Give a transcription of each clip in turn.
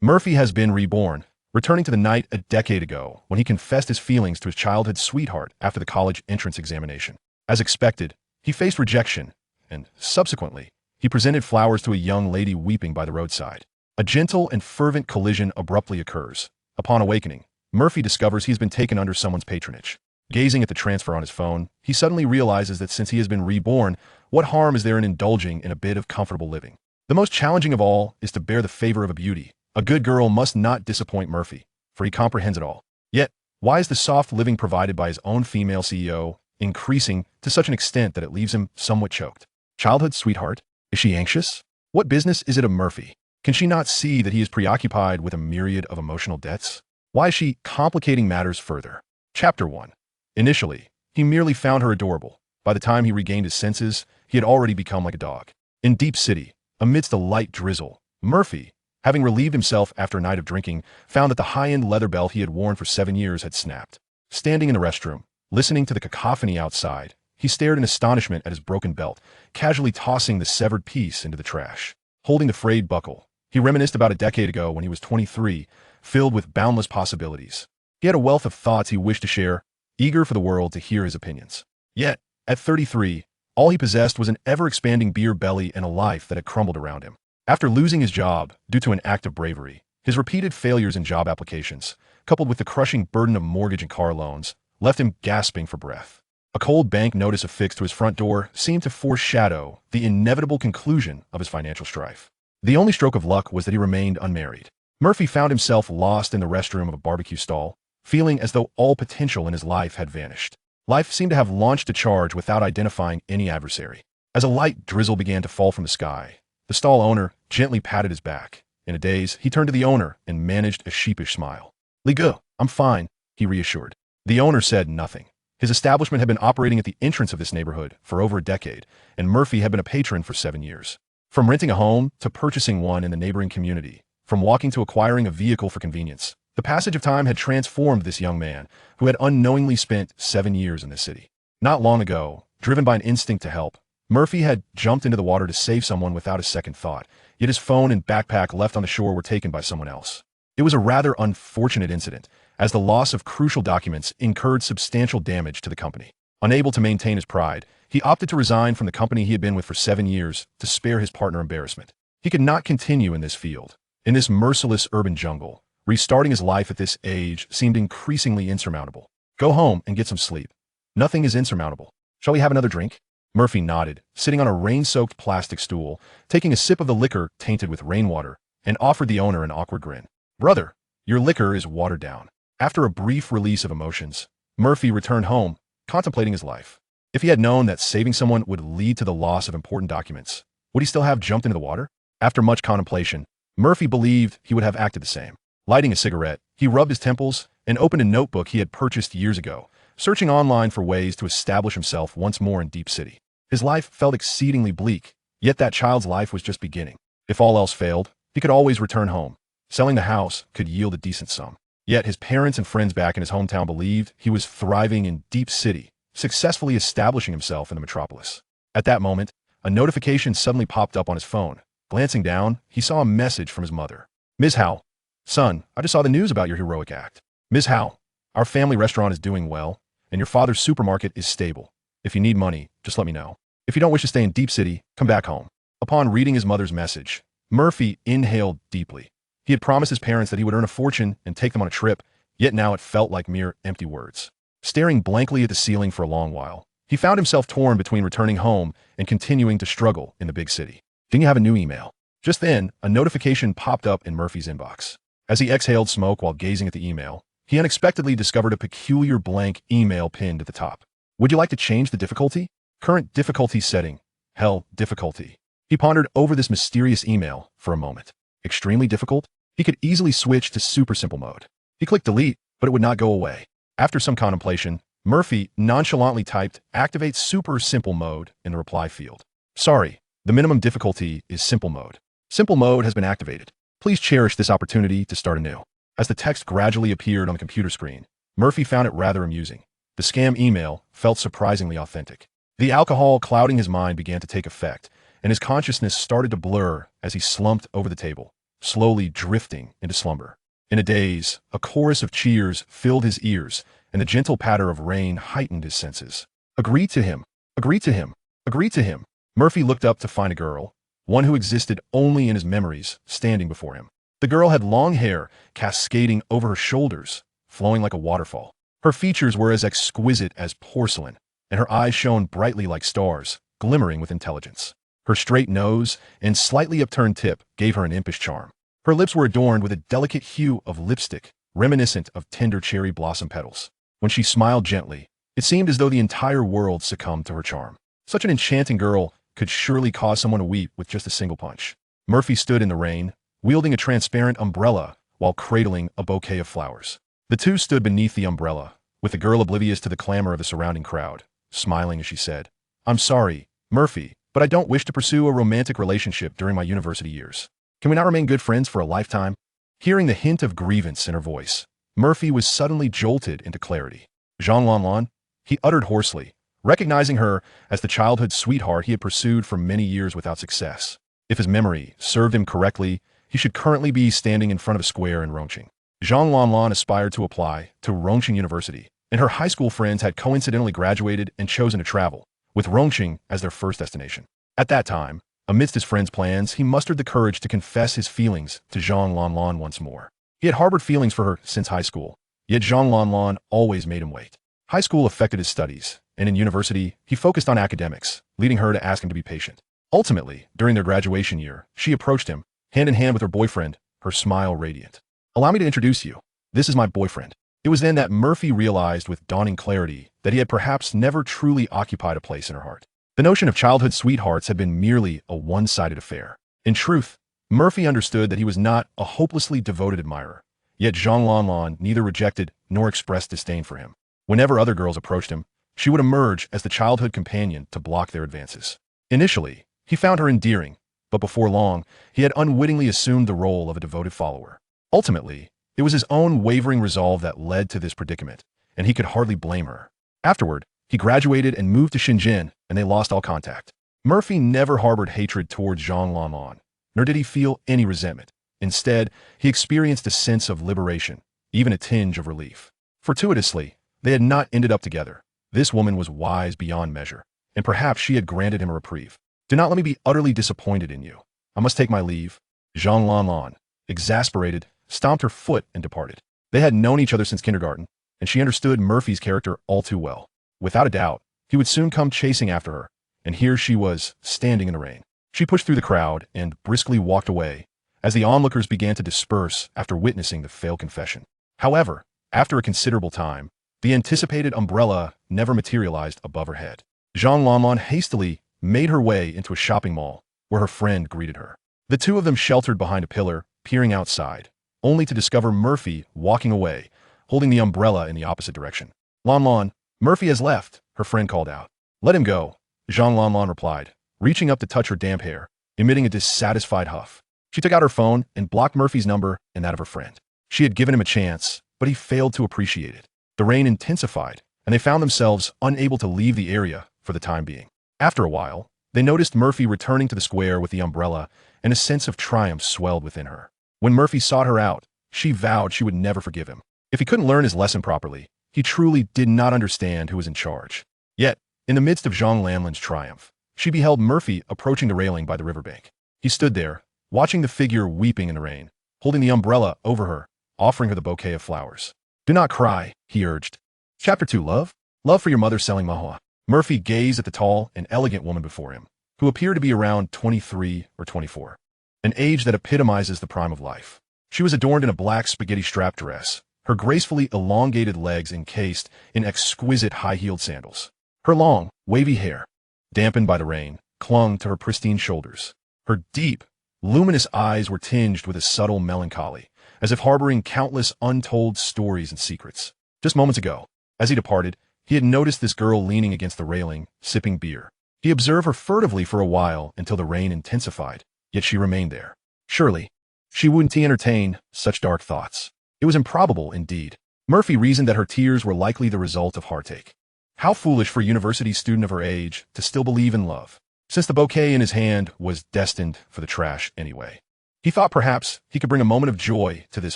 Murphy has been reborn, returning to the night a decade ago when he confessed his feelings to his childhood sweetheart after the college entrance examination. As expected, he faced rejection, and subsequently, he presented flowers to a young lady weeping by the roadside. A gentle and fervent collision abruptly occurs. Upon awakening, Murphy discovers he's been taken under someone's patronage. Gazing at the transfer on his phone, he suddenly realizes that since he has been reborn, what harm is there in indulging in a bit of comfortable living? The most challenging of all is to bear the favor of a beauty. A good girl must not disappoint Murphy, for he comprehends it all. Yet, why is the soft living provided by his own female CEO increasing to such an extent that it leaves him somewhat choked? Childhood sweetheart? Is she anxious? What business is it of Murphy? Can she not see that he is preoccupied with a myriad of emotional debts? Why is she complicating matters further? Chapter 1. Initially, he merely found her adorable. By the time he regained his senses, he had already become like a dog. In Deep City, amidst a light drizzle, Murphy, having relieved himself after a night of drinking, found that the high-end leather belt he had worn for 7 years had snapped. Standing in the restroom, listening to the cacophony outside, he stared in astonishment at his broken belt, casually tossing the severed piece into the trash. Holding the frayed buckle, he reminisced about a decade ago when he was 23, filled with boundless possibilities. He had a wealth of thoughts he wished to share, eager for the world to hear his opinions. Yet, at 33, all he possessed was an ever-expanding beer belly and a life that had crumbled around him. After losing his job due to an act of bravery, his repeated failures in job applications, coupled with the crushing burden of mortgage and car loans, left him gasping for breath. A cold bank notice affixed to his front door seemed to foreshadow the inevitable conclusion of his financial strife. The only stroke of luck was that he remained unmarried. Murphy found himself lost in the restroom of a barbecue stall, feeling as though all potential in his life had vanished. Life seemed to have launched a charge without identifying any adversary. As a light drizzle began to fall from the sky, the stall owner gently patted his back. In a daze, he turned to the owner and managed a sheepish smile. "Ligue, I'm fine," he reassured. The owner said nothing. His establishment had been operating at the entrance of this neighborhood for over a decade, and Murphy had been a patron for 7 years. From renting a home to purchasing one in the neighboring community, from walking to acquiring a vehicle for convenience, the passage of time had transformed this young man who had unknowingly spent 7 years in this city. Not long ago, driven by an instinct to help, Murphy had jumped into the water to save someone without a second thought, yet his phone and backpack left on the shore were taken by someone else. It was a rather unfortunate incident, as the loss of crucial documents incurred substantial damage to the company. Unable to maintain his pride, he opted to resign from the company he had been with for 7 years to spare his partner embarrassment. He could not continue in this field, in this merciless urban jungle. Restarting his life at this age seemed increasingly insurmountable. "Go home and get some sleep. Nothing is insurmountable. Shall we have another drink?" Murphy nodded, sitting on a rain-soaked plastic stool, taking a sip of the liquor tainted with rainwater, and offered the owner an awkward grin. "Brother, your liquor is watered down." After a brief release of emotions, Murphy returned home, contemplating his life. If he had known that saving someone would lead to the loss of important documents, would he still have jumped into the water? After much contemplation, Murphy believed he would have acted the same. Lighting a cigarette, he rubbed his temples and opened a notebook he had purchased years ago, searching online for ways to establish himself once more in Deep City. His life felt exceedingly bleak, yet that child's life was just beginning. If all else failed, he could always return home. Selling the house could yield a decent sum. Yet his parents and friends back in his hometown believed he was thriving in Deep City, successfully establishing himself in the metropolis. At that moment, a notification suddenly popped up on his phone. Glancing down, he saw a message from his mother. "Ms. Howe, son, I just saw the news about your heroic act. Ms. Howe, our family restaurant is doing well, and your father's supermarket is stable. If you need money, just let me know. If you don't wish to stay in Deep City, come back home." Upon reading his mother's message, Murphy inhaled deeply. He had promised his parents that he would earn a fortune and take them on a trip, yet now it felt like mere empty words. Staring blankly at the ceiling for a long while, he found himself torn between returning home and continuing to struggle in the big city. "Didn't you have a new email?" Just then, a notification popped up in Murphy's inbox. As he exhaled smoke while gazing at the email, he unexpectedly discovered a peculiar blank email pinned at the top. "Would you like to change the difficulty? Current difficulty setting. Hell difficulty." He pondered over this mysterious email for a moment. Extremely difficult? He could easily switch to super simple mode. He clicked delete, but it would not go away. After some contemplation, Murphy nonchalantly typed activate super simple mode in the reply field. "Sorry, the minimum difficulty is simple mode. Simple mode has been activated. Please cherish this opportunity to start anew." As the text gradually appeared on the computer screen, Murphy found it rather amusing. The scam email felt surprisingly authentic. The alcohol clouding his mind began to take effect, and his consciousness started to blur as he slumped over the table, slowly drifting into slumber. In a daze, a chorus of cheers filled his ears, and the gentle patter of rain heightened his senses. Agree to him! Agree to him! Agree to him! Murphy looked up to find a girl, one who existed only in his memories, standing before him. The girl had long hair cascading over her shoulders, flowing like a waterfall. Her features were as exquisite as porcelain, and her eyes shone brightly like stars, glimmering with intelligence. Her straight nose and slightly upturned tip gave her an impish charm. Her lips were adorned with a delicate hue of lipstick, reminiscent of tender cherry blossom petals. When she smiled gently, it seemed as though the entire world succumbed to her charm. Such an enchanting girl could surely cause someone to weep with just a single punch. Murphy stood in the rain, wielding a transparent umbrella while cradling a bouquet of flowers. The two stood beneath the umbrella, with the girl oblivious to the clamor of the surrounding crowd, smiling as she said, "I'm sorry, Murphy, but I don't wish to pursue a romantic relationship during my university years. Can we not remain good friends for a lifetime?" Hearing the hint of grievance in her voice, Murphy was suddenly jolted into clarity. Gentleness, he uttered hoarsely, recognizing her as the childhood sweetheart he had pursued for many years without success. If his memory served him correctly, he should currently be standing in front of a square in Rongqing. Gentleness aspired to apply to Rongqing University, and her high school friends had coincidentally graduated and chosen to travel, with Rongqing as their first destination. At that time, amidst his friends' plans, he mustered the courage to confess his feelings to Gentleness once more. He had harbored feelings for her since high school, yet Gentleness always made him wait. High school affected his studies, and in university, he focused on academics, leading her to ask him to be patient. Ultimately, during their graduation year, she approached him, hand in hand with her boyfriend, her smile radiant. "Allow me to introduce you. This is my boyfriend." It was then that Murphy realized with dawning clarity that he had perhaps never truly occupied a place in her heart. The notion of childhood sweethearts had been merely a one-sided affair. In truth, Murphy understood that he was not a hopelessly devoted admirer, yet Gentleness neither rejected nor expressed disdain for him. Whenever other girls approached him, she would emerge as the childhood companion to block their advances. Initially, he found her endearing, but before long, he had unwittingly assumed the role of a devoted follower. Ultimately, it was his own wavering resolve that led to this predicament, and he could hardly blame her. Afterward, he graduated and moved to Shenzhen, and they lost all contact. Murphy never harbored hatred towards Gentleness, nor did he feel any resentment. Instead, he experienced a sense of liberation, even a tinge of relief. Fortuitously, they had not ended up together. This woman was wise beyond measure, and perhaps she had granted him a reprieve. "Do not let me be utterly disappointed in you. I must take my leave." Gentleness, exasperated, stomped her foot and departed. They had known each other since kindergarten, and she understood Murphy's character all too well. Without a doubt, he would soon come chasing after her, and here she was, standing in the rain. She pushed through the crowd and briskly walked away, as the onlookers began to disperse after witnessing the failed confession. However, after a considerable time, the anticipated umbrella never materialized above her head. Gentleness hastily made her way into a shopping mall, where her friend greeted her. The two of them sheltered behind a pillar, peering outside, only to discover Murphy walking away, holding the umbrella in the opposite direction. "Lon, Murphy has left," her friend called out. "Let him go," Gentleness replied, reaching up to touch her damp hair, emitting a dissatisfied huff. She took out her phone and blocked Murphy's number and that of her friend. She had given him a chance, but he failed to appreciate it. The rain intensified, and they found themselves unable to leave the area for the time being. After a while, they noticed Murphy returning to the square with the umbrella, and a sense of triumph swelled within her. When Murphy sought her out, she vowed she would never forgive him. If he couldn't learn his lesson properly, he truly did not understand who was in charge. Yet, in the midst of Gentleness's triumph, she beheld Murphy approaching the railing by the riverbank. He stood there, watching the figure weeping in the rain, holding the umbrella over her, offering her the bouquet of flowers. "Do not cry," he urged. Chapter 2, Love? Love for your mother selling mahua. Murphy gazed at the tall and elegant woman before him, who appeared to be around 23 or 24, an age that epitomizes the prime of life. She was adorned in a black spaghetti-strap dress, her gracefully elongated legs encased in exquisite high-heeled sandals. Her long, wavy hair, dampened by the rain, clung to her pristine shoulders. Her deep, luminous eyes were tinged with a subtle melancholy, as if harboring countless untold stories and secrets. Just moments ago, as he departed, he had noticed this girl leaning against the railing, sipping beer. He observed her furtively for a while until the rain intensified, yet she remained there. Surely, she wouldn't entertain such dark thoughts. It was improbable, indeed. Murphy reasoned that her tears were likely the result of heartache. How foolish for a university student of her age to still believe in love, since the bouquet in his hand was destined for the trash anyway. He thought perhaps he could bring a moment of joy to this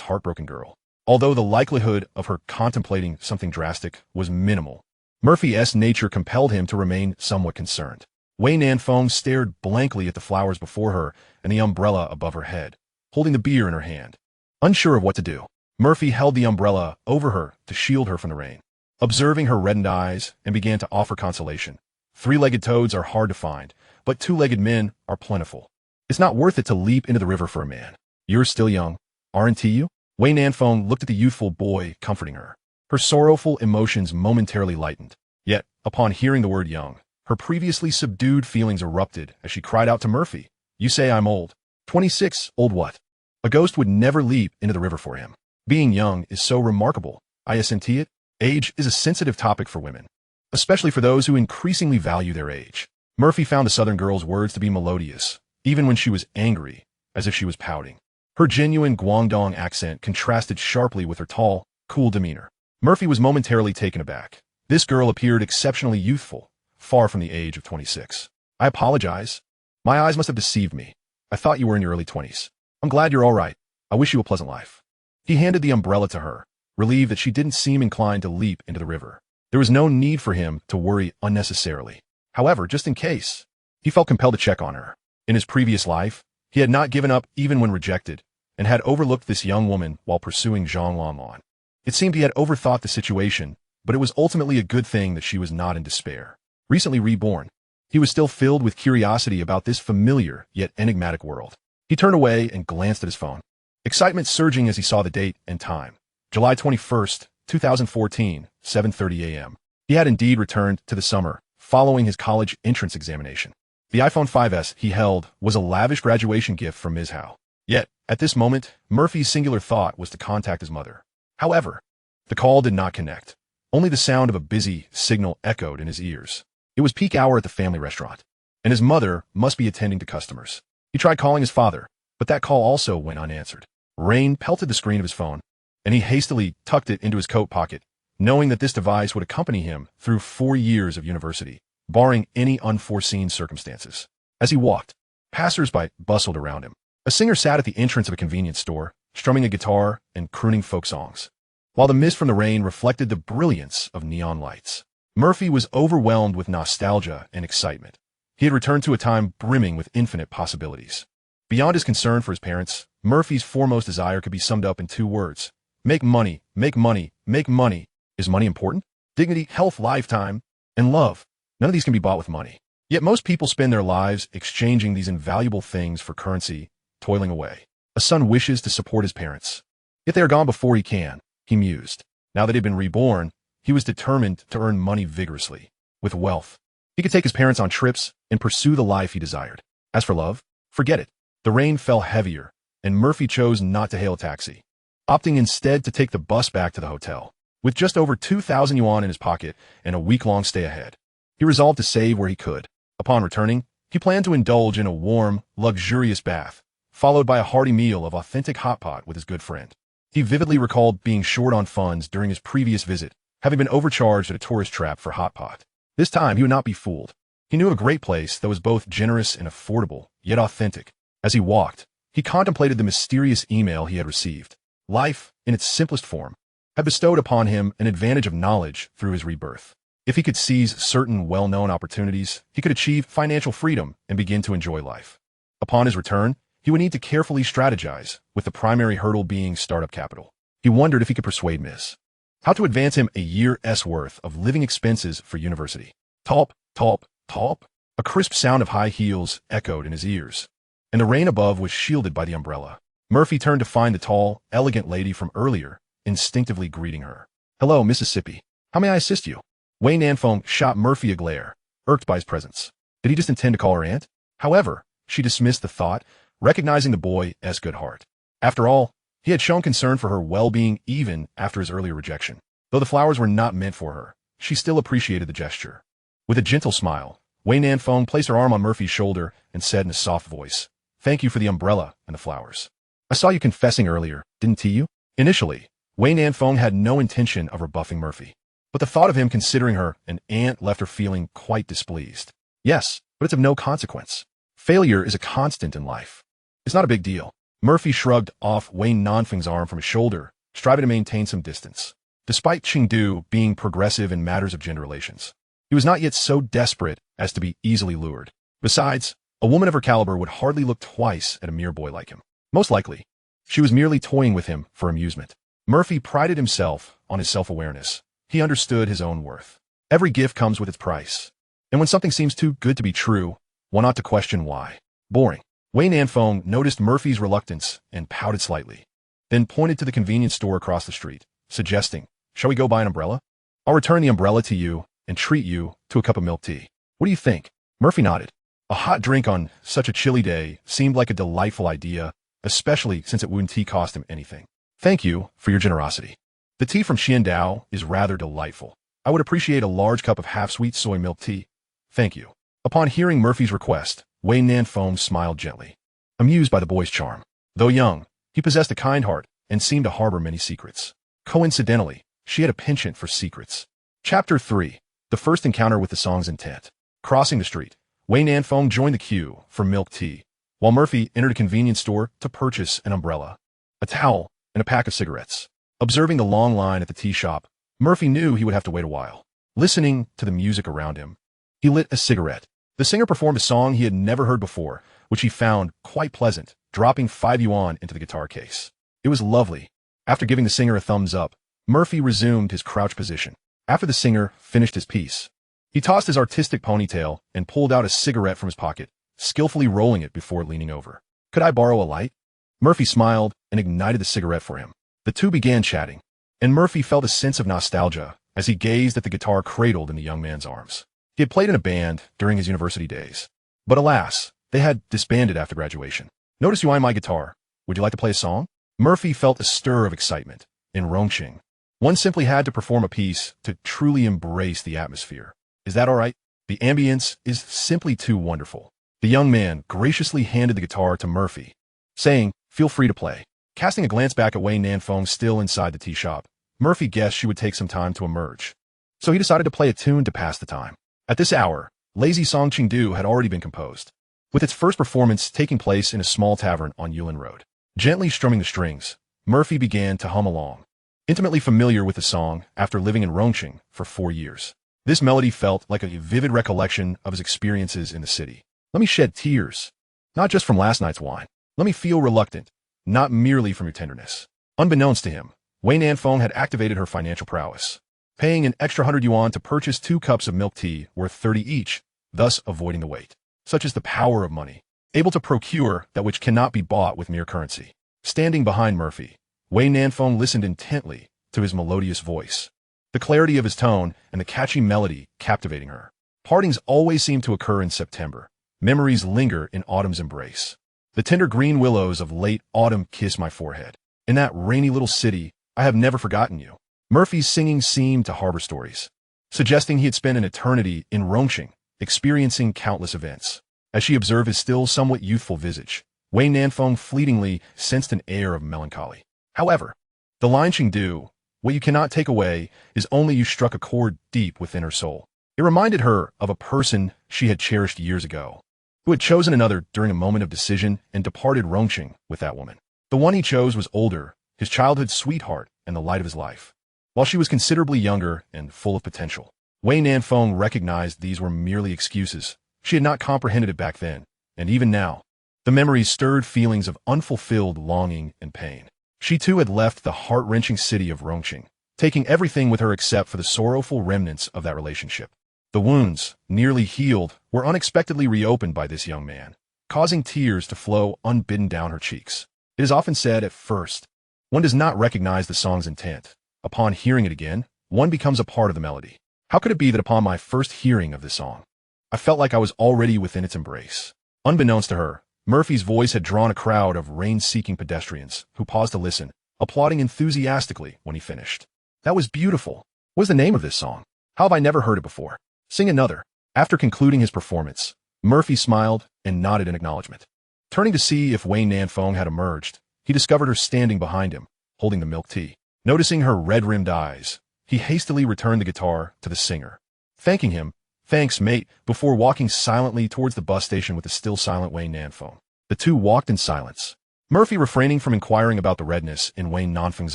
heartbroken girl, although the likelihood of her contemplating something drastic was minimal. Murphy's nature compelled him to remain somewhat concerned. Wei Nanfeng stared blankly at the flowers before her and the umbrella above her head, holding the beer in her hand. Unsure of what to do, Murphy held the umbrella over her to shield her from the rain, observing her reddened eyes, and began to offer consolation. Three-legged toads are hard to find, but two-legged men are plentiful. It's not worth it to leap into the river for a man. You're still young, aren't you? Wei Nanfeng looked at the youthful boy, comforting her. Her sorrowful emotions momentarily lightened. Yet, upon hearing the word young, her previously subdued feelings erupted as she cried out to Murphy, "You say I'm old. 26, old what?" A ghost would never leap into the river for him. Being young is so remarkable. I assent it. Age is a sensitive topic for women, especially for those who increasingly value their age. Murphy found the southern girl's words to be melodious, even when she was angry, as if she was pouting. Her genuine Guangdong accent contrasted sharply with her tall, cool demeanor. Murphy was momentarily taken aback. This girl appeared exceptionally youthful, far from the age of 26. I apologize. My eyes must have deceived me. I thought you were in your early 20s. I'm glad you're all right. I wish you a pleasant life. He handed the umbrella to her, relieved that she didn't seem inclined to leap into the river. There was no need for him to worry unnecessarily. However, just in case, he felt compelled to check on her. In his previous life, he had not given up even when rejected, and had overlooked this young woman while pursuing Zhang Lanlan. It seemed he had overthought the situation, but it was ultimately a good thing that she was not in despair. Recently reborn, he was still filled with curiosity about this familiar yet enigmatic world. He turned away and glanced at his phone, excitement surging as he saw the date and time. July 21st, 2014, 7:30 a.m. He had indeed returned to the summer, following his college entrance examination. The iPhone 5S he held was a lavish graduation gift from Ms. Howe. Yet, at this moment, Murphy's singular thought was to contact his mother. However, the call did not connect. Only the sound of a busy signal echoed in his ears. It was peak hour at the family restaurant, and his mother must be attending to customers. He tried calling his father, but that call also went unanswered. Rain pelted the screen of his phone, and he hastily tucked it into his coat pocket, knowing that this device would accompany him through 4 years of university, barring any unforeseen circumstances. As he walked, passers-by bustled around him. A singer sat at the entrance of a convenience store, strumming a guitar and crooning folk songs, while the mist from the rain reflected the brilliance of neon lights. Murphy was overwhelmed with nostalgia and excitement. He had returned to a time brimming with infinite possibilities. Beyond his concern for his parents, Murphy's foremost desire could be summed up in 2 words. Make money, make money, make money. Is money important? Dignity, health, lifetime, and love. None of these can be bought with money. Yet most people spend their lives exchanging these invaluable things for currency, toiling away. A son wishes to support his parents, yet they are gone before he can, he mused. Now that he had been reborn, he was determined to earn money vigorously. With wealth, he could take his parents on trips and pursue the life he desired. As for love, forget it. The rain fell heavier, and Murphy chose not to hail a taxi, opting instead to take the bus back to the hotel. With just over 2,000 yuan in his pocket and a week-long stay ahead, he resolved to save where he could. Upon returning, he planned to indulge in a warm, luxurious bath, followed by a hearty meal of authentic hot pot with his good friend. He vividly recalled being short on funds during his previous visit, having been overcharged at a tourist trap for hot pot. This time, he would not be fooled. He knew of a great place that was both generous and affordable, yet authentic. As he walked, he contemplated the mysterious email he had received. Life, in its simplest form, had bestowed upon him an advantage of knowledge through his rebirth. If he could seize certain well-known opportunities, he could achieve financial freedom and begin to enjoy life. Upon his return, he would need to carefully strategize, with the primary hurdle being startup capital. He wondered if he could persuade Ms. How to advance him a year's worth of living expenses for university. Talp, talp, talp. A crisp sound of high heels echoed in his ears, and the rain above was shielded by the umbrella. Murphy turned to find the tall, elegant lady from earlier, instinctively greeting her. Hello, Mississippi. How may I assist you? Wei Nanfeng shot Murphy a glare, irked by his presence. Did he just intend to call her aunt? However, she dismissed the thought, recognizing the boy's good heart. After all, he had shown concern for her well-being even after his earlier rejection. Though the flowers were not meant for her, she still appreciated the gesture. With a gentle smile, Wei Nanfeng placed her arm on Murphy's shoulder and said in a soft voice, "Thank you for the umbrella and the flowers. I saw you confessing earlier, didn't you?" Initially, Wei Nanfeng had no intention of rebuffing Murphy, but the thought of him considering her an aunt left her feeling quite displeased. Yes, but it's of no consequence. Failure is a constant in life. It's not a big deal. Murphy shrugged off Wayne Nanfeng's arm from his shoulder, striving to maintain some distance. Despite Chengdu being progressive in matters of gender relations, he was not yet so desperate as to be easily lured. Besides, a woman of her caliber would hardly look twice at a mere boy like him. Most likely, she was merely toying with him for amusement. Murphy prided himself on his self-awareness. He understood his own worth. Every gift comes with its price. And when something seems too good to be true, one ought to question why. Boring. Wei Nanfeng noticed Murphy's reluctance and pouted slightly, then pointed to the convenience store across the street, suggesting, "Shall we go buy an umbrella? I'll return the umbrella to you and treat you to a cup of milk tea. What do you think?" Murphy nodded. A hot drink on such a chilly day seemed like a delightful idea, especially since it wouldn't tea cost him anything. "Thank you for your generosity. The tea from Xiandao is rather delightful. I would appreciate a large cup of half-sweet soy milk tea. Thank you." Upon hearing Murphy's request, Wei Nanfeng smiled gently, amused by the boy's charm. Though young, he possessed a kind heart and seemed to harbor many secrets. Coincidentally, she had a penchant for secrets. Chapter 3. The First Encounter with the Song's Intent. Crossing the street, Wei Nanfeng joined the queue for milk tea, while Murphy entered a convenience store to purchase an umbrella, a towel, and a pack of cigarettes. Observing the long line at the tea shop, Murphy knew he would have to wait a while. Listening to the music around him, he lit a cigarette. The singer performed a song he had never heard before, which he found quite pleasant, dropping 5 yuan into the guitar case. It was lovely. After giving the singer a thumbs up, Murphy resumed his crouch position. After the singer finished his piece, he tossed his artistic ponytail and pulled out a cigarette from his pocket, skillfully rolling it before leaning over. "Could I borrow a light?" Murphy smiled and ignited the cigarette for him. The two began chatting, and Murphy felt a sense of nostalgia as he gazed at the guitar cradled in the young man's arms. He had played in a band during his university days, but alas, they had disbanded after graduation. "Notice you own my guitar. Would you like to play a song?" Murphy felt a stir of excitement. In Rongqing, one simply had to perform a piece to truly embrace the atmosphere. "Is that all right? The ambience is simply too wonderful." The young man graciously handed the guitar to Murphy, saying, "Feel free to play." Casting a glance back at Wei Nanfeng still inside the tea shop, Murphy guessed she would take some time to emerge. So he decided to play a tune to pass the time. At this hour, Lazy Song Chengdu had already been composed, with its first performance taking place in a small tavern on Yulin Road. Gently strumming the strings, Murphy began to hum along. Intimately familiar with the song after living in Rongqing for 4 years, this melody felt like a vivid recollection of his experiences in the city. "Let me shed tears, not just from last night's wine. Let me feel reluctant, not merely from your tenderness." Unbeknownst to him, Wei Nanfeng had activated her financial prowess, paying an extra 100 yuan to purchase 2 cups of milk tea worth 30 each, thus avoiding the wait. Such is the power of money, able to procure that which cannot be bought with mere currency. Standing behind Murphy, Wei Nanfeng listened intently to his melodious voice, the clarity of his tone and the catchy melody captivating her. Partings always seem to occur in September. Memories linger in autumn's embrace. The tender green willows of late autumn kiss my forehead. In that rainy little city, I have never forgotten you. Murphy's singing seemed to harbor stories, suggesting he had spent an eternity in Rongqing, experiencing countless events. As she observed his still somewhat youthful visage, Wei Nanfeng fleetingly sensed an air of melancholy. However, the line Chengdu, "What you cannot take away is only you," struck a chord deep within her soul. It reminded her of a person she had cherished years ago, who had chosen another during a moment of decision and departed Rongqing with that woman. The one he chose was older, his childhood sweetheart and the light of his life, while she was considerably younger and full of potential. Wei Nanfeng recognized these were merely excuses. She had not comprehended it back then, and even now, the memories stirred feelings of unfulfilled longing and pain. She too had left the heart-wrenching city of Rongqing, taking everything with her except for the sorrowful remnants of that relationship. The wounds, nearly healed, were unexpectedly reopened by this young man, causing tears to flow unbidden down her cheeks. It is often said at first, one does not recognize the song's intent. Upon hearing it again, one becomes a part of the melody. How could it be that upon my first hearing of this song, I felt like I was already within its embrace? Unbeknownst to her, Murphy's voice had drawn a crowd of rain-seeking pedestrians who paused to listen, applauding enthusiastically when he finished. "That was beautiful. What is the name of this song? How have I never heard it before? Sing another." After concluding his performance, Murphy smiled and nodded in acknowledgement. Turning to see if Wei Nanfeng had emerged, he discovered her standing behind him, holding the milk tea. Noticing her red-rimmed eyes, he hastily returned the guitar to the singer, thanking him, "Thanks, mate," before walking silently towards the bus station with the still silent Wei Nanfeng. The two walked in silence, Murphy refraining from inquiring about the redness in Wayne Nanfeng's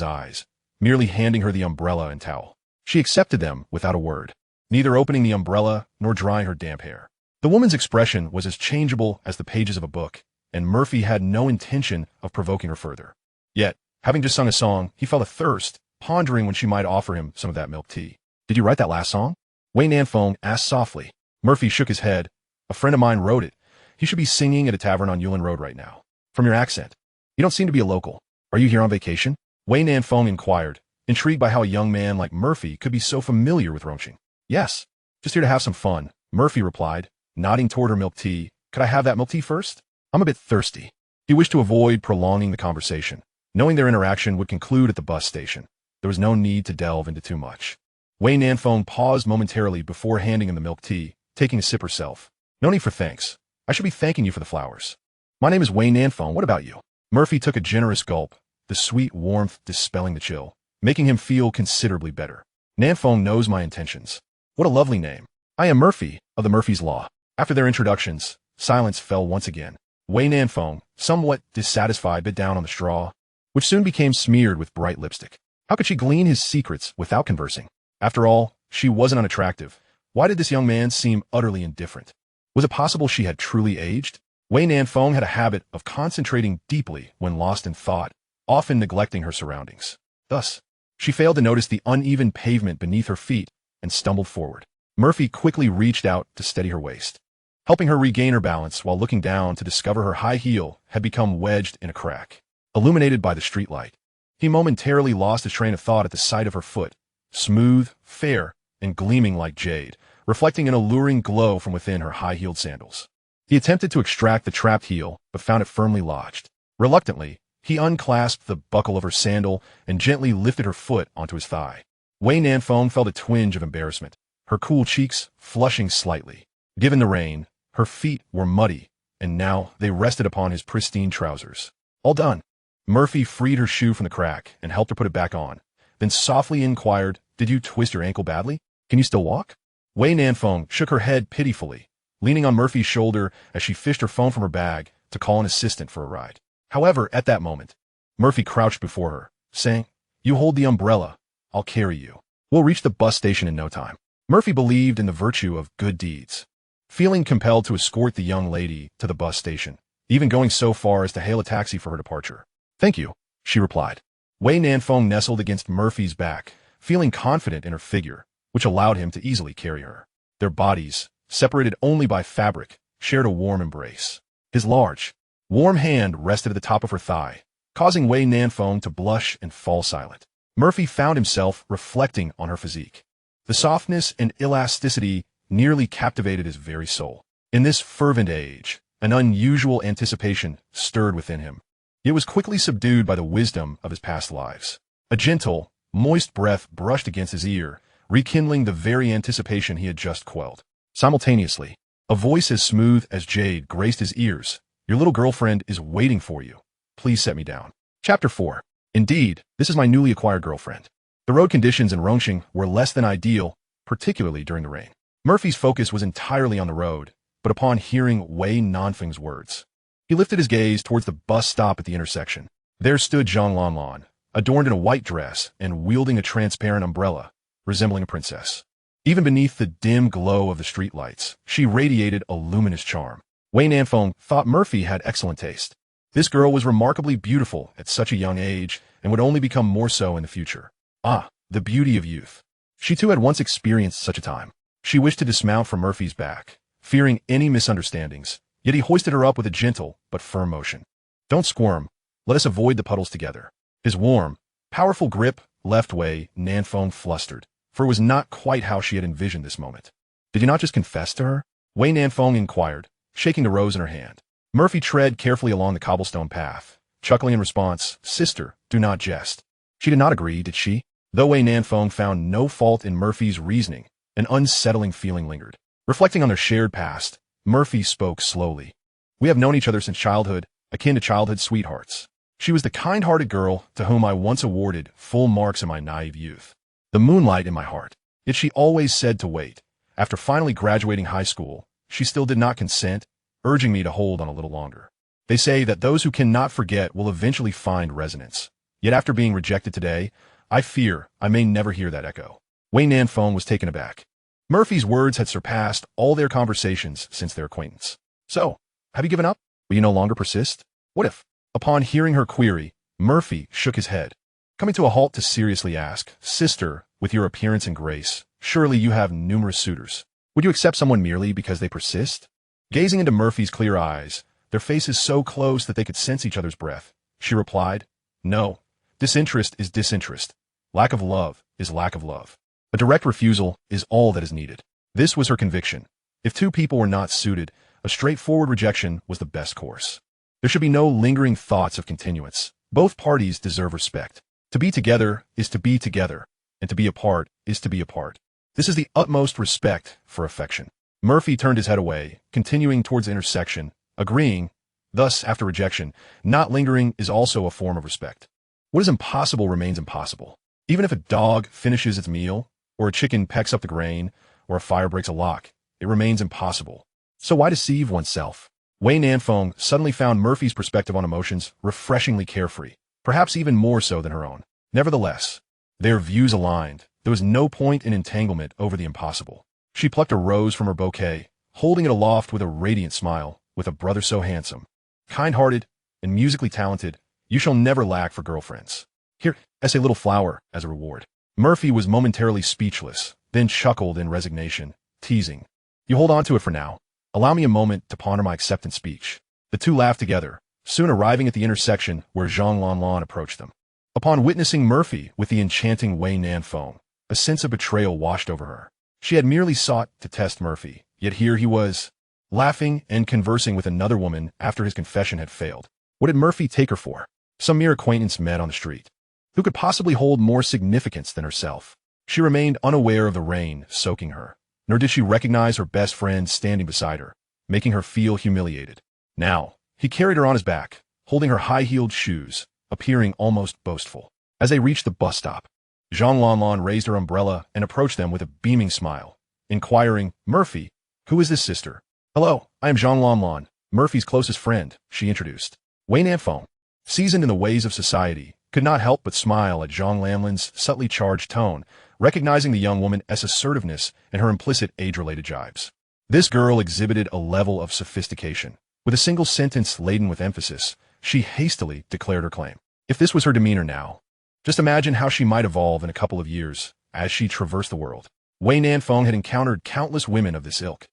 eyes, merely handing her the umbrella and towel. She accepted them without a word, neither opening the umbrella nor drying her damp hair. The woman's expression was as changeable as the pages of a book, and Murphy had no intention of provoking her further. Yet, having just sung a song, he felt a thirst, pondering when she might offer him some of that milk tea. "Did you write that last song?" Wayne Nanfeng asked softly. Murphy shook his head. "A friend of mine wrote it. He should be singing at a tavern on Yulin Road right now. From your accent, you don't seem to be a local. Are you here on vacation?" Wayne Nanfeng inquired, intrigued by how a young man like Murphy could be so familiar with Rongqing. "Yes, just here to have some fun," Murphy replied, nodding toward her milk tea. "Could I have that milk tea first? I'm a bit thirsty." He wished to avoid prolonging the conversation, knowing their interaction would conclude at the bus station. There was no need to delve into too much. Wei Nanfeng paused momentarily before handing him the milk tea, taking a sip herself. "No need for thanks. I should be thanking you for the flowers. My name is Wei Nanfeng. What about you?" Murphy took a generous gulp, the sweet warmth dispelling the chill, making him feel considerably better. "Nanfeng knows my intentions. What a lovely name. I am Murphy, of the Murphy's Law." After their introductions, silence fell once again. Wei Nanfeng, somewhat dissatisfied, bit down on the straw, which soon became smeared with bright lipstick. How could she glean his secrets without conversing? After all, she wasn't unattractive. Why did this young man seem utterly indifferent? Was it possible she had truly aged? Wei Nanfeng had a habit of concentrating deeply when lost in thought, often neglecting her surroundings. Thus, she failed to notice the uneven pavement beneath her feet and stumbled forward. Murphy quickly reached out to steady her waist, helping her regain her balance while looking down to discover her high heel had become wedged in a crack. Illuminated by the streetlight, he momentarily lost his train of thought at the sight of her foot, smooth, fair, and gleaming like jade, reflecting an alluring glow from within her high-heeled sandals. He attempted to extract the trapped heel, but found it firmly lodged. Reluctantly, he unclasped the buckle of her sandal and gently lifted her foot onto his thigh. Wei Nanfeng felt a twinge of embarrassment, her cool cheeks flushing slightly. Given the rain, her feet were muddy, and now they rested upon his pristine trousers. All done. Murphy freed her shoe from the crack and helped her put it back on, then softly inquired, "Did you twist your ankle badly? Can you still walk?" Wei Nanfeng shook her head pitifully, leaning on Murphy's shoulder as she fished her phone from her bag to call an assistant for a ride. However, at that moment, Murphy crouched before her, saying, "You hold the umbrella. I'll carry you. We'll reach the bus station in no time." Murphy believed in the virtue of good deeds, feeling compelled to escort the young lady to the bus station, even going so far as to hail a taxi for her departure. "Thank you," she replied. Wei Nanfeng nestled against Murphy's back, feeling confident in her figure, which allowed him to easily carry her. Their bodies, separated only by fabric, shared a warm embrace. His large, warm hand rested at the top of her thigh, causing Wei Nanfeng to blush and fall silent. Murphy found himself reflecting on her physique. The softness and elasticity nearly captivated his very soul. In this fervent age, an unusual anticipation stirred within him. It was quickly subdued by the wisdom of his past lives. A gentle, moist breath brushed against his ear, rekindling the very anticipation he had just quelled. Simultaneously, a voice as smooth as jade graced his ears. "Your little girlfriend is waiting for you. Please set me down." Chapter 4. Indeed, this is my newly acquired girlfriend. The road conditions in Rongqing were less than ideal, particularly during the rain. Murphy's focus was entirely on the road, but upon hearing Wei Nanfeng's words, he lifted his gaze towards the bus stop at the intersection. There stood Zhang Lanlan, adorned in a white dress and wielding a transparent umbrella, resembling a princess. Even beneath the dim glow of the streetlights, she radiated a luminous charm. Wei Nanfeng thought Murphy had excellent taste. This girl was remarkably beautiful at such a young age and would only become more so in the future. Ah, the beauty of youth. She too had once experienced such a time. She wished to dismount from Murphy's back, fearing any misunderstandings, yet he hoisted her up with a gentle but firm motion. "Don't squirm. Let us avoid the puddles together." His warm, powerful grip left Wei Nanfeng flustered, for it was not quite how she had envisioned this moment. "Did you not just confess to her?" Wei Nanfeng inquired, shaking the rose in her hand. Murphy tread carefully along the cobblestone path, chuckling in response, "Sister, do not jest." She did not agree, did she? Though Wei Nanfeng found no fault in Murphy's reasoning, an unsettling feeling lingered. Reflecting on their shared past, Murphy spoke slowly. "We have known each other since childhood, akin to childhood sweethearts. She was the kind-hearted girl to whom I once awarded full marks in my naive youth. The moonlight in my heart. Yet she always said to wait. After finally graduating high school, she still did not consent, urging me to hold on a little longer. They say that those who cannot forget will eventually find resonance. Yet after being rejected today, I fear I may never hear that echo. Wei Nanfeng was taken aback. Murphy's words had surpassed all their conversations since their acquaintance. So, have you given up? Will you no longer persist? What if? Upon hearing her query, Murphy shook his head, coming to a halt to seriously ask, Sister, with your appearance and grace, surely you have numerous suitors. Would you accept someone merely because they persist? Gazing into Murphy's clear eyes, their faces so close that they could sense each other's breath, she replied, No, disinterest is disinterest. Lack of love is lack of love. A direct refusal is all that is needed. This was her conviction. If two people were not suited, a straightforward rejection was the best course. There should be no lingering thoughts of continuance. Both parties deserve respect. To be together is to be together, and to be apart is to be apart. This is the utmost respect for affection. Murphy turned his head away, continuing towards the intersection, agreeing, thus, after rejection, not lingering is also a form of respect. What is impossible remains impossible. Even if a dog finishes its meal, or a chicken pecks up the grain, or a fire breaks a lock, it remains impossible. So why deceive oneself? Wei Nanfeng suddenly found Murphy's perspective on emotions refreshingly carefree, perhaps even more so than her own. Nevertheless, their views aligned. There was no point in entanglement over the impossible. She plucked a rose from her bouquet, holding it aloft with a radiant smile, with a brother so handsome, kind-hearted, and musically talented, you shall never lack for girlfriends. Here, as a little flower, as a reward. Murphy was momentarily speechless, then chuckled in resignation, teasing. You hold on to it for now. Allow me a moment to ponder my acceptance speech. The two laughed together, soon arriving at the intersection where Zhang Lanlan approached them. Upon witnessing Murphy with the enchanting Wei Nanfeng, a sense of betrayal washed over her. She had merely sought to test Murphy, yet here he was, laughing and conversing with another woman after his confession had failed. What did Murphy take her for? Some mere acquaintance met on the street. Who could possibly hold more significance than herself? She remained unaware of the rain soaking her, nor did she recognize her best friend standing beside her, making her feel humiliated. Now, he carried her on his back, holding her high-heeled shoes, appearing almost boastful. As they reached the bus stop, Zhang Lanlan raised her umbrella and approached them with a beaming smile, inquiring, Murphy, who is this sister? Hello, I am Zhang Lanlan, Murphy's closest friend, she introduced. Wei Nanfeng, seasoned in the ways of society, could not help but smile at Zhang Lanlan's subtly charged tone, recognizing the young woman's assertiveness and her implicit age-related jibes. This girl exhibited a level of sophistication. With a single sentence laden with emphasis, she hastily declared her claim. If this was her demeanor now, just imagine how she might evolve in a couple of years as she traversed the world. Wei Nanfeng had encountered countless women of this ilk,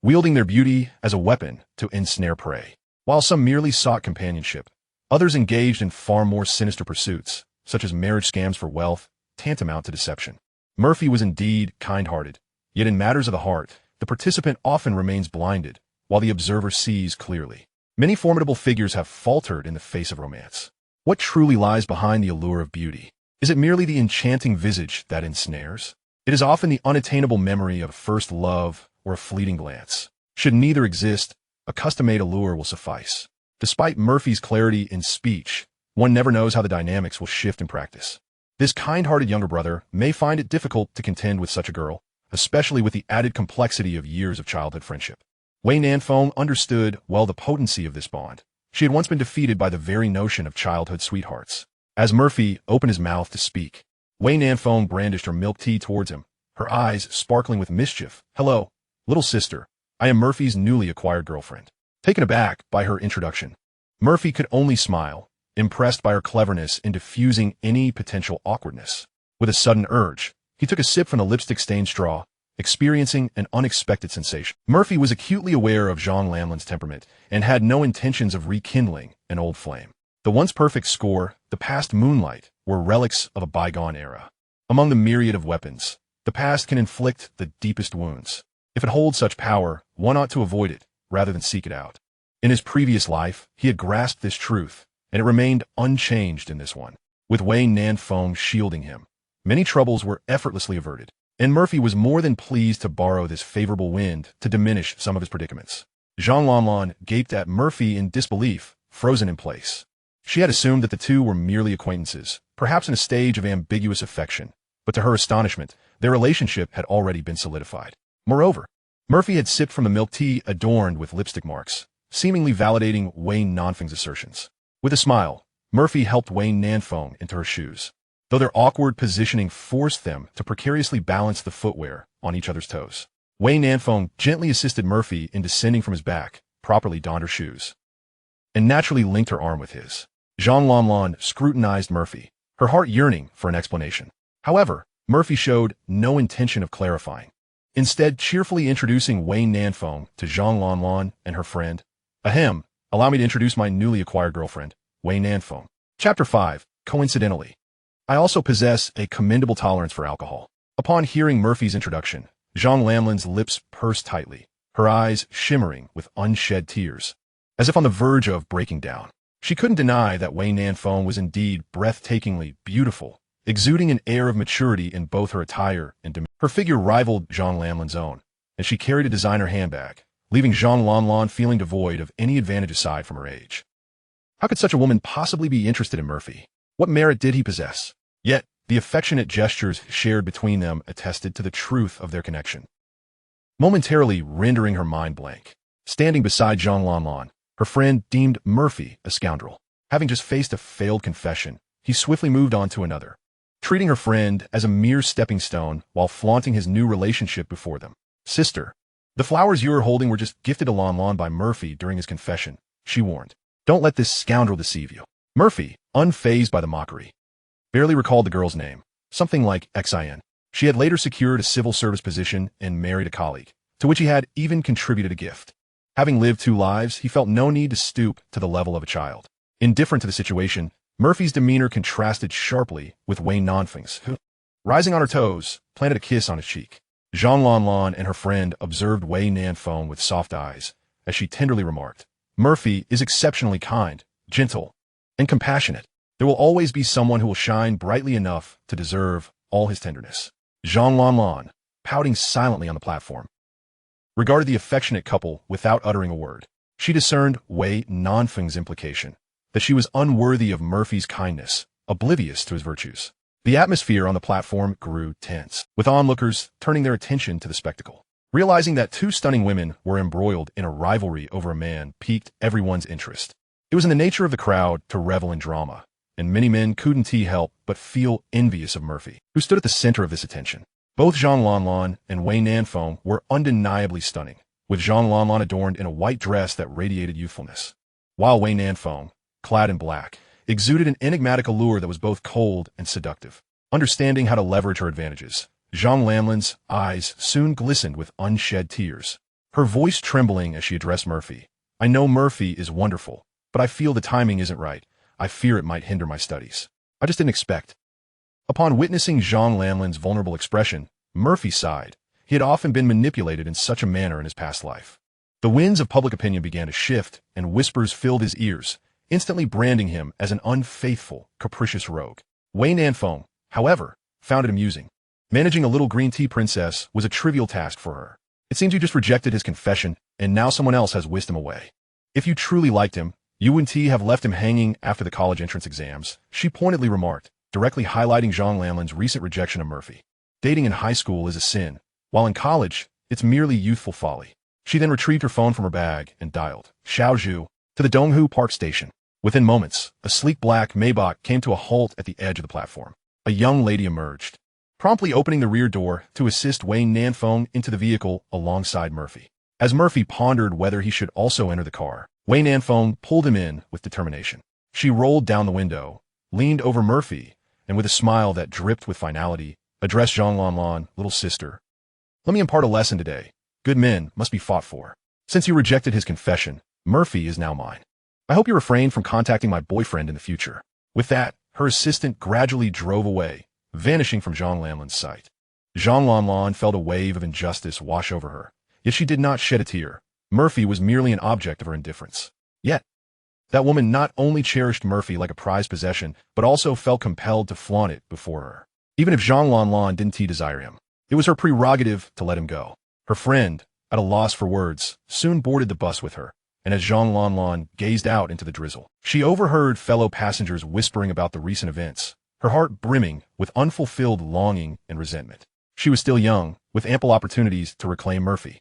wielding their beauty as a weapon to ensnare prey. While some merely sought companionship, others engaged in far more sinister pursuits, such as marriage scams for wealth, tantamount to deception. Murphy was indeed kind-hearted, yet in matters of the heart, the participant often remains blinded, while the observer sees clearly. Many formidable figures have faltered in the face of romance. What truly lies behind the allure of beauty? Is it merely the enchanting visage that ensnares? It is often the unattainable memory of first love or a fleeting glance. Should neither exist, a custom-made allure will suffice. Despite Murphy's clarity in speech, one never knows how the dynamics will shift in practice. This kind-hearted younger brother may find it difficult to contend with such a girl, especially with the added complexity of years of childhood friendship. Wei Nanfeng understood well the potency of this bond. She had once been defeated by the very notion of childhood sweethearts. As Murphy opened his mouth to speak, Wei Nanfeng brandished her milk tea towards him, her eyes sparkling with mischief. Hello, little sister. I am Murphy's newly acquired girlfriend. Taken aback by her introduction, Murphy could only smile, impressed by her cleverness in diffusing any potential awkwardness. With a sudden urge, he took a sip from the lipstick-stained straw, experiencing an unexpected sensation. Murphy was acutely aware of Zhang Lanlan's temperament and had no intentions of rekindling an old flame. The once perfect score, the past moonlight, were relics of a bygone era. Among the myriad of weapons, the past can inflict the deepest wounds. If it holds such power, one ought to avoid it, rather than seek it out. In his previous life, he had grasped this truth, and it remained unchanged in this one. With Wei Nanfeng shielding him, many troubles were effortlessly averted, and Murphy was more than pleased to borrow this favorable wind to diminish some of his predicaments. Zhang Lanlan gaped at Murphy in disbelief, frozen in place. She had assumed that the two were merely acquaintances, perhaps in a stage of ambiguous affection, but to her astonishment, their relationship had already been solidified. Moreover, Murphy had sipped from the milk tea adorned with lipstick marks, seemingly validating Wayne Nanfeng's assertions. With a smile, Murphy helped Wayne Nanfeng into her shoes, though their awkward positioning forced them to precariously balance the footwear on each other's toes. Wayne Nanfeng gently assisted Murphy in descending from his back, properly donned her shoes, and naturally linked her arm with his. Zhang Lanlan scrutinized Murphy, her heart yearning for an explanation. However, Murphy showed no intention of clarifying, instead cheerfully introducing Wayne Nanfeng to Zhang Lanlan and her friend. Ahem, allow me to introduce my newly acquired girlfriend, Wayne Nanfeng. Chapter 5. Coincidentally, I also possess a commendable tolerance for alcohol. Upon hearing Murphy's introduction, Zhang Lanlan's lips pursed tightly, her eyes shimmering with unshed tears, as if on the verge of breaking down. She couldn't deny that Wei Nanfeng was indeed breathtakingly beautiful, exuding an air of maturity in both her attire and demeanor. Her figure rivaled Zhang Lanlan's own, and she carried a designer handbag, leaving Zhang Lanlan feeling devoid of any advantage aside from her age. How could such a woman possibly be interested in Murphy? What merit did he possess? Yet, the affectionate gestures shared between them attested to the truth of their connection, momentarily rendering her mind blank. Standing beside Zhang Lanlan, her friend deemed Murphy a scoundrel. Having just faced a failed confession, he swiftly moved on to another, treating her friend as a mere stepping stone while flaunting his new relationship before them. Sister, the flowers you are holding were just gifted to Lanlan by Murphy during his confession, she warned. Don't let this scoundrel deceive you. Murphy, unfazed by the mockery, barely recalled the girl's name, something like Xin. She had later secured a civil service position and married a colleague, to which he had even contributed a gift. Having lived 2 lives, he felt no need to stoop to the level of a child. Indifferent to the situation, Murphy's demeanor contrasted sharply with Wayne Nanfeng's, who, rising on her toes, planted a kiss on his cheek. Zhang Lanlan and her friend observed Wei Nanfeng with soft eyes, as she tenderly remarked, Murphy is exceptionally kind, gentle, and compassionate. There will always be someone who will shine brightly enough to deserve all his tenderness. Zhang Lanlan, pouting silently on the platform, regarded the affectionate couple without uttering a word. She discerned Wei Nanfeng's implication, that she was unworthy of Murphy's kindness, oblivious to his virtues. The atmosphere on the platform grew tense, with onlookers turning their attention to the spectacle. Realizing that 2 stunning women were embroiled in a rivalry over a man piqued everyone's interest. It was in the nature of the crowd to revel in drama, and many men couldn't help but feel envious of Murphy, who stood at the center of this attention. Both Zhang Lanlan and Wei Nanfeng were undeniably stunning, with Zhang Lanlan adorned in a white dress that radiated youthfulness, while Wei Nanfeng, clad in black, exuded an enigmatic allure that was both cold and seductive. Understanding how to leverage her advantages, Zhang Lanlan's eyes soon glistened with unshed tears, her voice trembling as she addressed Murphy. I know Murphy is wonderful, but I feel the timing isn't right. I fear it might hinder my studies. I just didn't expect. Upon witnessing Zhang Lanlan's vulnerable expression, Murphy sighed. He had often been manipulated in such a manner in his past life. The winds of public opinion began to shift, and whispers filled his ears, instantly branding him as an unfaithful, capricious rogue. Wei Nanfeng, however, found it amusing. Managing a little green tea princess was a trivial task for her. It seems you just rejected his confession, and now someone else has whisked him away. If you truly liked him, you wouldn't have left him hanging after the college entrance exams, she pointedly remarked, directly highlighting Zhang Lanlan's recent rejection of Murphy. Dating in high school is a sin, while in college, it's merely youthful folly. She then retrieved her phone from her bag and dialed Shaozhu to the Donghu Park station. Within moments, a sleek black Maybach came to a halt at the edge of the platform. A young lady emerged, promptly opening the rear door to assist Wei Nanfeng into the vehicle alongside Murphy. As Murphy pondered whether he should also enter the car, Wei Nanfeng pulled him in with determination. She rolled down the window, leaned over Murphy, and with a smile that dripped with finality, addressed Zhang Lanlan, little sister. Let me impart a lesson today. Good men must be fought for. Since you rejected his confession, Murphy is now mine. I hope you refrain from contacting my boyfriend in the future. With that, her assistant gradually drove away, vanishing from Zhang Lanlan's sight. Zhang Lanlan felt a wave of injustice wash over her, yet she did not shed a tear. Murphy was merely an object of her indifference. Yet, that woman not only cherished Murphy like a prized possession, but also felt compelled to flaunt it before her. Even if Zhang Lanlan didn't desire him, it was her prerogative to let him go. Her friend, at a loss for words, soon boarded the bus with her, and as Zhang Lanlan gazed out into the drizzle, she overheard fellow passengers whispering about the recent events, her heart brimming with unfulfilled longing and resentment. She was still young, with ample opportunities to reclaim Murphy.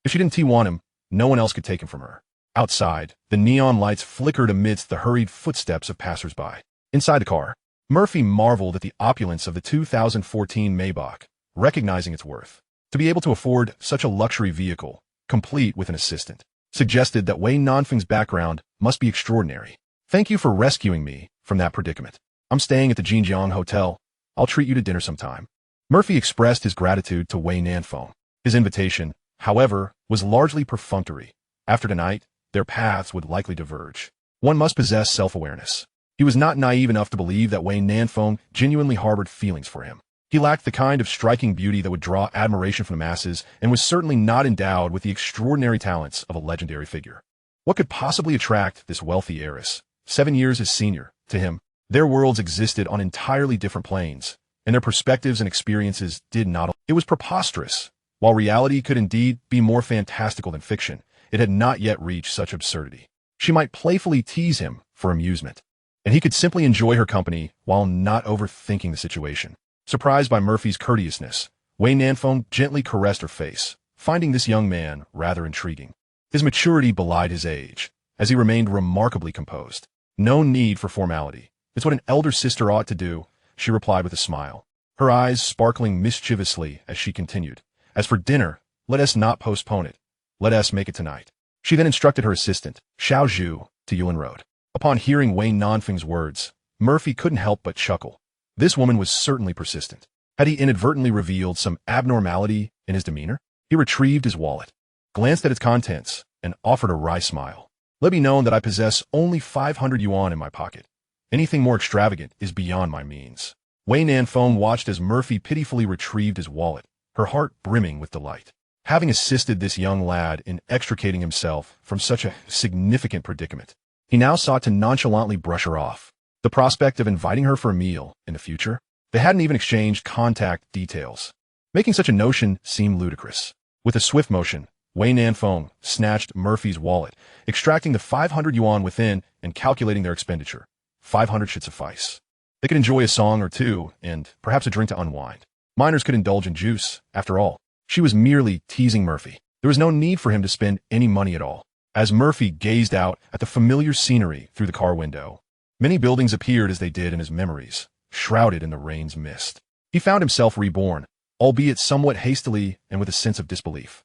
If she didn't want him, no one else could take him from her. Outside, the neon lights flickered amidst the hurried footsteps of passers-by. Inside the car, Murphy marveled at the opulence of the 2014 Maybach, recognizing its worth. To be able to afford such a luxury vehicle, complete with an assistant, suggested that Wei Nanfeng's background must be extraordinary. Thank you for rescuing me from that predicament. I'm staying at the Jinjiang Hotel. I'll treat you to dinner sometime. Murphy expressed his gratitude to Wei Nanfeng. His invitation, however, was largely perfunctory. After tonight, their paths would likely diverge. One must possess self-awareness. He was not naive enough to believe that Wei Nanfeng genuinely harbored feelings for him. He lacked the kind of striking beauty that would draw admiration from the masses and was certainly not endowed with the extraordinary talents of a legendary figure. What could possibly attract this wealthy heiress, 7 years his senior, to him? Their worlds existed on entirely different planes, and their perspectives and experiences did not. It was preposterous. While reality could indeed be more fantastical than fiction, it had not yet reached such absurdity. She might playfully tease him for amusement, and he could simply enjoy her company while not overthinking the situation. Surprised by Murphy's courteousness, Wei Nanfeng gently caressed her face, finding this young man rather intriguing. His maturity belied his age, as he remained remarkably composed. No need for formality. It's what an elder sister ought to do, she replied with a smile, her eyes sparkling mischievously as she continued. As for dinner, let us not postpone it. Let us make it tonight. She then instructed her assistant, Xiao Zhu, to Yulin Road. Upon hearing Wei Nanfeng's words, Murphy couldn't help but chuckle. This woman was certainly persistent. Had he inadvertently revealed some abnormality in his demeanor? He retrieved his wallet, glanced at its contents, and offered a wry smile. Let me know that I possess only 500 yuan in my pocket. Anything more extravagant is beyond my means. Wei Nanfeng watched as Murphy pitifully retrieved his wallet, her heart brimming with delight. Having assisted this young lad in extricating himself from such a significant predicament, he now sought to nonchalantly brush her off. The prospect of inviting her for a meal in the future? They hadn't even exchanged contact details, making such a notion seem ludicrous. With a swift motion, Wei Nanfeng snatched Murphy's wallet, extracting the 500 yuan within and calculating their expenditure. 500 should suffice. They could enjoy a song or two and perhaps a drink to unwind. Minors could indulge in juice, after all. She was merely teasing Murphy. There was no need for him to spend any money at all. As Murphy gazed out at the familiar scenery through the car window, many buildings appeared as they did in his memories, shrouded in the rain's mist. He found himself reborn, albeit somewhat hastily and with a sense of disbelief.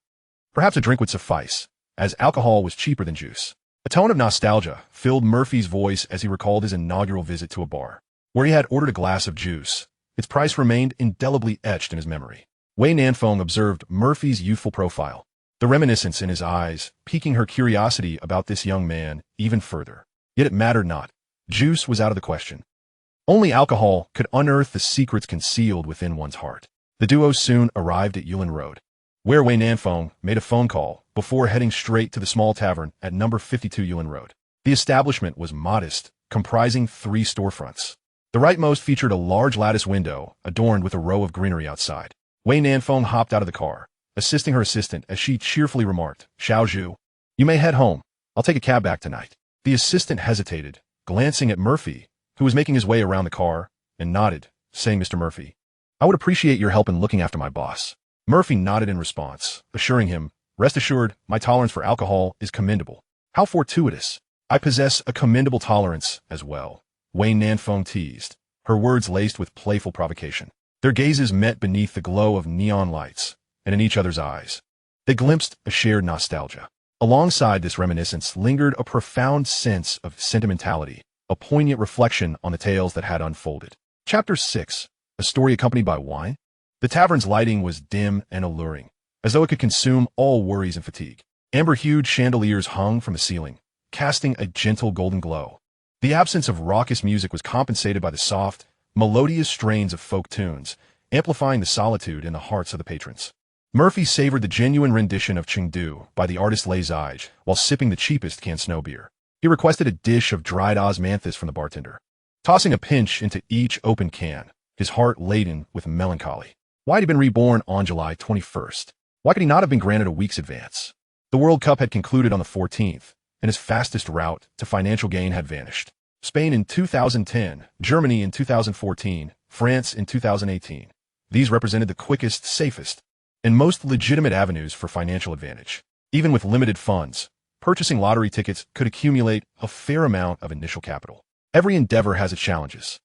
Perhaps a drink would suffice, as alcohol was cheaper than juice. A tone of nostalgia filled Murphy's voice as he recalled his inaugural visit to a bar, where he had ordered a glass of juice. Its price remained indelibly etched in his memory. Wei Nanfeng observed Murphy's youthful profile, the reminiscence in his eyes piquing her curiosity about this young man even further. Yet it mattered not. Juice was out of the question. Only alcohol could unearth the secrets concealed within one's heart. The duo soon arrived at Yulin Road, where Wei Nanfeng made a phone call before heading straight to the small tavern at number 52 Yulin Road. The establishment was modest, comprising 3 storefronts. The rightmost featured a large lattice window adorned with a row of greenery outside. Wei Nanfeng hopped out of the car, assisting her assistant as she cheerfully remarked, Xiao Zhu, you may head home. I'll take a cab back tonight. The assistant hesitated, glancing at Murphy, who was making his way around the car, and nodded, saying, Mr. Murphy, I would appreciate your help in looking after my boss. Murphy nodded in response, assuring him, rest assured, my tolerance for alcohol is commendable. How fortuitous. I possess a commendable tolerance as well. Wei Nanfeng teased, her words laced with playful provocation. Their gazes met beneath the glow of neon lights, and in each other's eyes, they glimpsed a shared nostalgia. Alongside this reminiscence lingered a profound sense of sentimentality, a poignant reflection on the tales that had unfolded. Chapter 6. A story accompanied by wine? The tavern's lighting was dim and alluring, as though it could consume all worries and fatigue. Amber-hued chandeliers hung from the ceiling, casting a gentle golden glow. The absence of raucous music was compensated by the soft, melodious strains of folk tunes, amplifying the solitude in the hearts of the patrons. Murphy savored the genuine rendition of Chengdu by the artist Lei Zige while sipping the cheapest canned snow beer. He requested a dish of dried osmanthus from the bartender, tossing a pinch into each open can, his heart laden with melancholy. Why had he been reborn on July 21st? Why could he not have been granted a week's advance? The World Cup had concluded on the 14th, and his fastest route to financial gain had vanished. Spain in 2010, Germany in 2014, France in 2018. These represented the quickest, safest, and most legitimate avenues for financial advantage. Even with limited funds, purchasing lottery tickets could accumulate a fair amount of initial capital. Every endeavor has its challenges.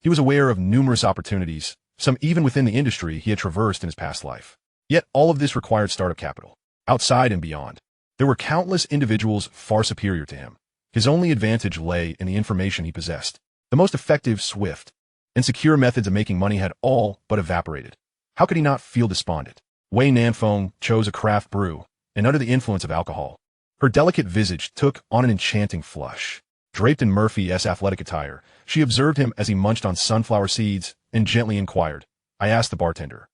He was aware of numerous opportunities, some even within the industry he had traversed in his past life. Yet all of this required startup capital. Outside and beyond, there were countless individuals far superior to him. His only advantage lay in the information he possessed. The most effective, swift, and secure methods of making money had all but evaporated. How could he not feel despondent? Wei Nanfeng chose a craft brew, and under the influence of alcohol, her delicate visage took on an enchanting flush. Draped in Murphy's athletic attire, she observed him as he munched on sunflower seeds and gently inquired, "I asked the bartender.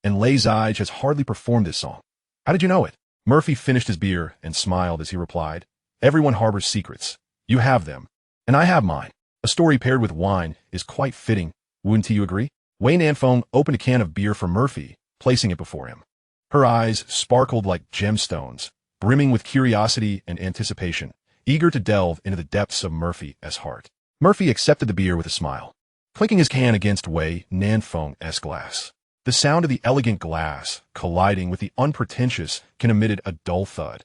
And Lei Zige has hardly performed this song. How did you know it?" Murphy finished his beer and smiled as he replied, "Everyone harbors secrets. You have them, and I have mine. A story paired with wine is quite fitting, wouldn't you agree?" Wei Nanfeng opened a can of beer for Murphy, placing it before him. Her eyes sparkled like gemstones, brimming with curiosity and anticipation, eager to delve into the depths of Murphy's heart. Murphy accepted the beer with a smile, clinking his can against Wei Nanfeng's glass. The sound of the elegant glass colliding with the unpretentious can emitted a dull thud,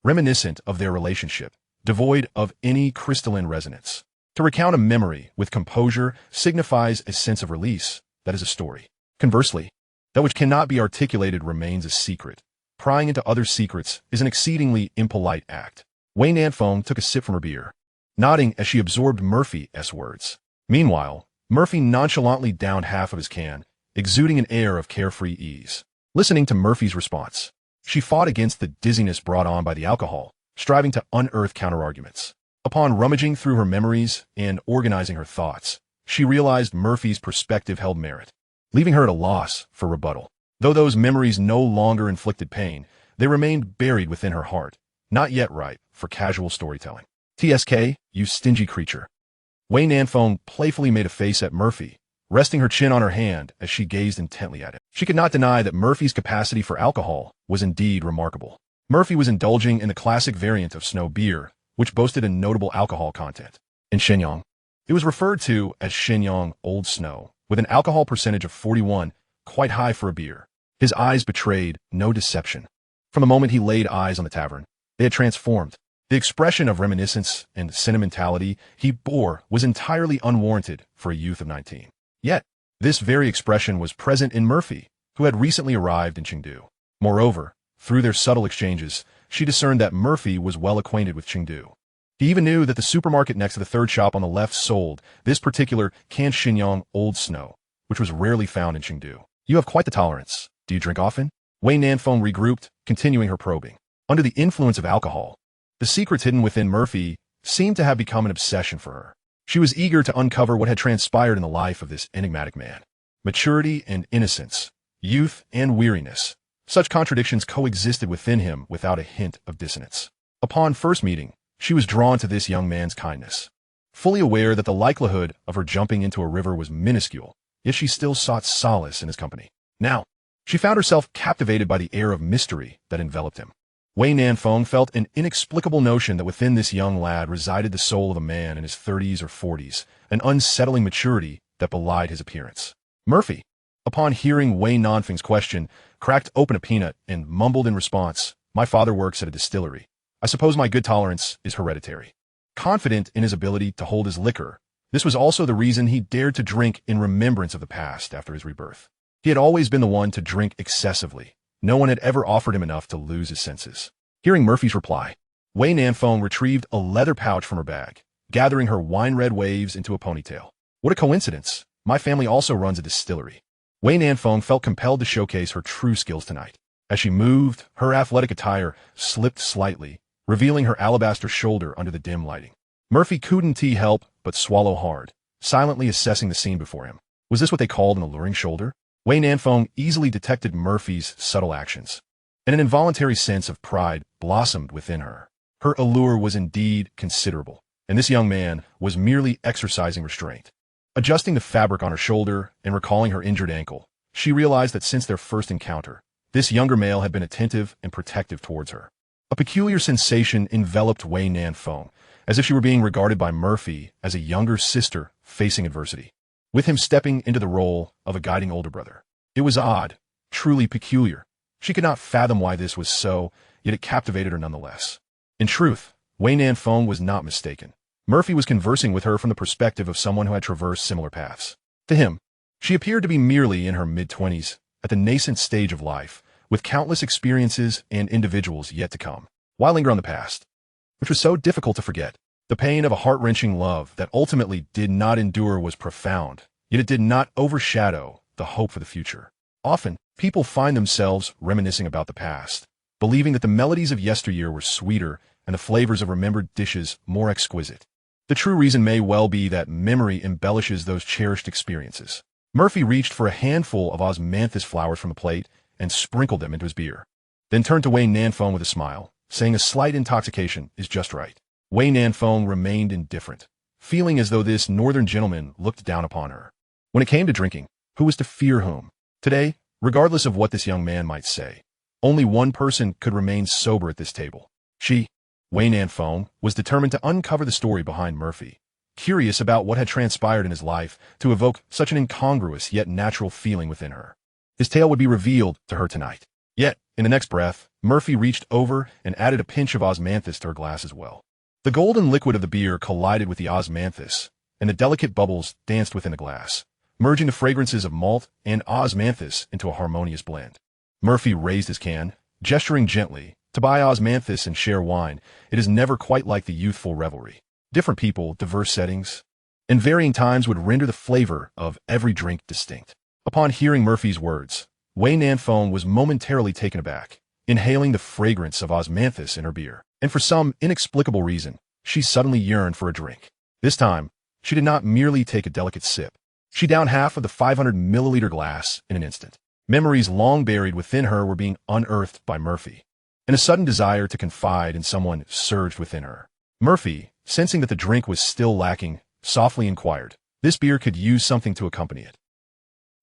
reminiscent of their relationship, devoid of any crystalline resonance. To recount a memory with composure signifies a sense of release that is a story. Conversely, that which cannot be articulated remains a secret. Prying into other secrets is an exceedingly impolite act. Wei Nanfeng took a sip from her beer, nodding as she absorbed Murphy's words. Meanwhile, Murphy nonchalantly downed half of his can, exuding an air of carefree ease. Listening to Murphy's response, she fought against the dizziness brought on by the alcohol, striving to unearth counterarguments. Upon rummaging through her memories and organizing her thoughts, she realized Murphy's perspective held merit, leaving her at a loss for rebuttal. Though those memories no longer inflicted pain, they remained buried within her heart, not yet ripe for casual storytelling. "TSK, you stingy creature." Wei Nanfeng playfully made a face at Murphy, resting her chin on her hand as she gazed intently at him. She could not deny that Murphy's capacity for alcohol was indeed remarkable. Murphy was indulging in the classic variant of snow beer, which boasted a notable alcohol content. In Shenyang, it was referred to as Shenyang Old Snow, with an alcohol percentage of 41, quite high for a beer. His eyes betrayed no deception. From the moment he laid eyes on the tavern, they had transformed. The expression of reminiscence and sentimentality he bore was entirely unwarranted for a youth of 19. Yet, this very expression was present in Murphy, who had recently arrived in Chengdu. Moreover, through their subtle exchanges, she discerned that Murphy was well acquainted with Chengdu. He even knew that the supermarket next to the third shop on the left sold this particular canned Shenyang Old Snow, which was rarely found in Chengdu. "You have quite the tolerance. Do you drink often?" Wei Nanfeng regrouped, continuing her probing. Under the influence of alcohol, the secrets hidden within Murphy seemed to have become an obsession for her. She was eager to uncover what had transpired in the life of this enigmatic man. Maturity and innocence, youth and weariness, such contradictions coexisted within him without a hint of dissonance. Upon first meeting, she was drawn to this young man's kindness. Fully aware that the likelihood of her jumping into a river was minuscule, yet she still sought solace in his company. Now, she found herself captivated by the air of mystery that enveloped him. Wei Nanfeng felt an inexplicable notion that within this young lad resided the soul of a man in his 30s or 40s, an unsettling maturity that belied his appearance. Murphy, upon hearing Wei Nanfeng's question, cracked open a peanut and mumbled in response, "My father works at a distillery. I suppose my good tolerance is hereditary." Confident in his ability to hold his liquor, this was also the reason he dared to drink in remembrance of the past after his rebirth. He had always been the one to drink excessively. No one had ever offered him enough to lose his senses. Hearing Murphy's reply, Wei Nanfeng retrieved a leather pouch from her bag, gathering her wine-red waves into a ponytail. "What a coincidence. My family also runs a distillery." Wei Nanfeng felt compelled to showcase her true skills tonight. As she moved, her athletic attire slipped slightly, revealing her alabaster shoulder under the dim lighting. Murphy couldn't help but swallow hard, silently assessing the scene before him. Was this what they called an alluring shoulder? Wei Nanfeng easily detected Murphy's subtle actions, and an involuntary sense of pride blossomed within her. Her allure was indeed considerable, and this young man was merely exercising restraint. Adjusting the fabric on her shoulder and recalling her injured ankle, she realized that since their first encounter, this younger male had been attentive and protective towards her. A peculiar sensation enveloped Wei Nanfeng, as if she were being regarded by Murphy as a younger sister facing adversity, with him stepping into the role of a guiding older brother. It was odd, truly peculiar. She could not fathom why this was so, yet it captivated her nonetheless. In truth, Wei Nanfeng was not mistaken. Murphy was conversing with her from the perspective of someone who had traversed similar paths. To him, she appeared to be merely in her mid-20s, at the nascent stage of life, with countless experiences and individuals yet to come. Why linger on the past, which was so difficult to forget? The pain of a heart-wrenching love that ultimately did not endure was profound, yet it did not overshadow the hope for the future. Often, people find themselves reminiscing about the past, believing that the melodies of yesteryear were sweeter and the flavors of remembered dishes more exquisite. The true reason may well be that memory embellishes those cherished experiences. Murphy reached for a handful of osmanthus flowers from a plate and sprinkled them into his beer, then turned to Wei Nanfeng with a smile, saying a slight intoxication is just right. Wei Nanfeng remained indifferent, feeling as though this northern gentleman looked down upon her. When it came to drinking, who was to fear whom? Today, regardless of what this young man might say, only one person could remain sober at this table. She, Wei Nanfeng, was determined to uncover the story behind Murphy, curious about what had transpired in his life to evoke such an incongruous yet natural feeling within her. His tale would be revealed to her tonight. Yet, in the next breath, Murphy reached over and added a pinch of osmanthus to her glass as well. The golden liquid of the beer collided with the osmanthus, and the delicate bubbles danced within the glass, merging the fragrances of malt and osmanthus into a harmonious blend. Murphy raised his can, gesturing gently, to buy osmanthus and share wine. It is never quite like the youthful revelry. Different people, diverse settings, and varying times would render the flavor of every drink distinct. Upon hearing Murphy's words, Wei Nanfeng was momentarily taken aback, inhaling the fragrance of osmanthus in her beer, and for some inexplicable reason, she suddenly yearned for a drink. This time, she did not merely take a delicate sip. She downed half of the 500-milliliter glass in an instant. Memories long buried within her were being unearthed by Murphy, and a sudden desire to confide in someone surged within her. Murphy, sensing that the drink was still lacking, softly inquired, "This beer could use something to accompany it.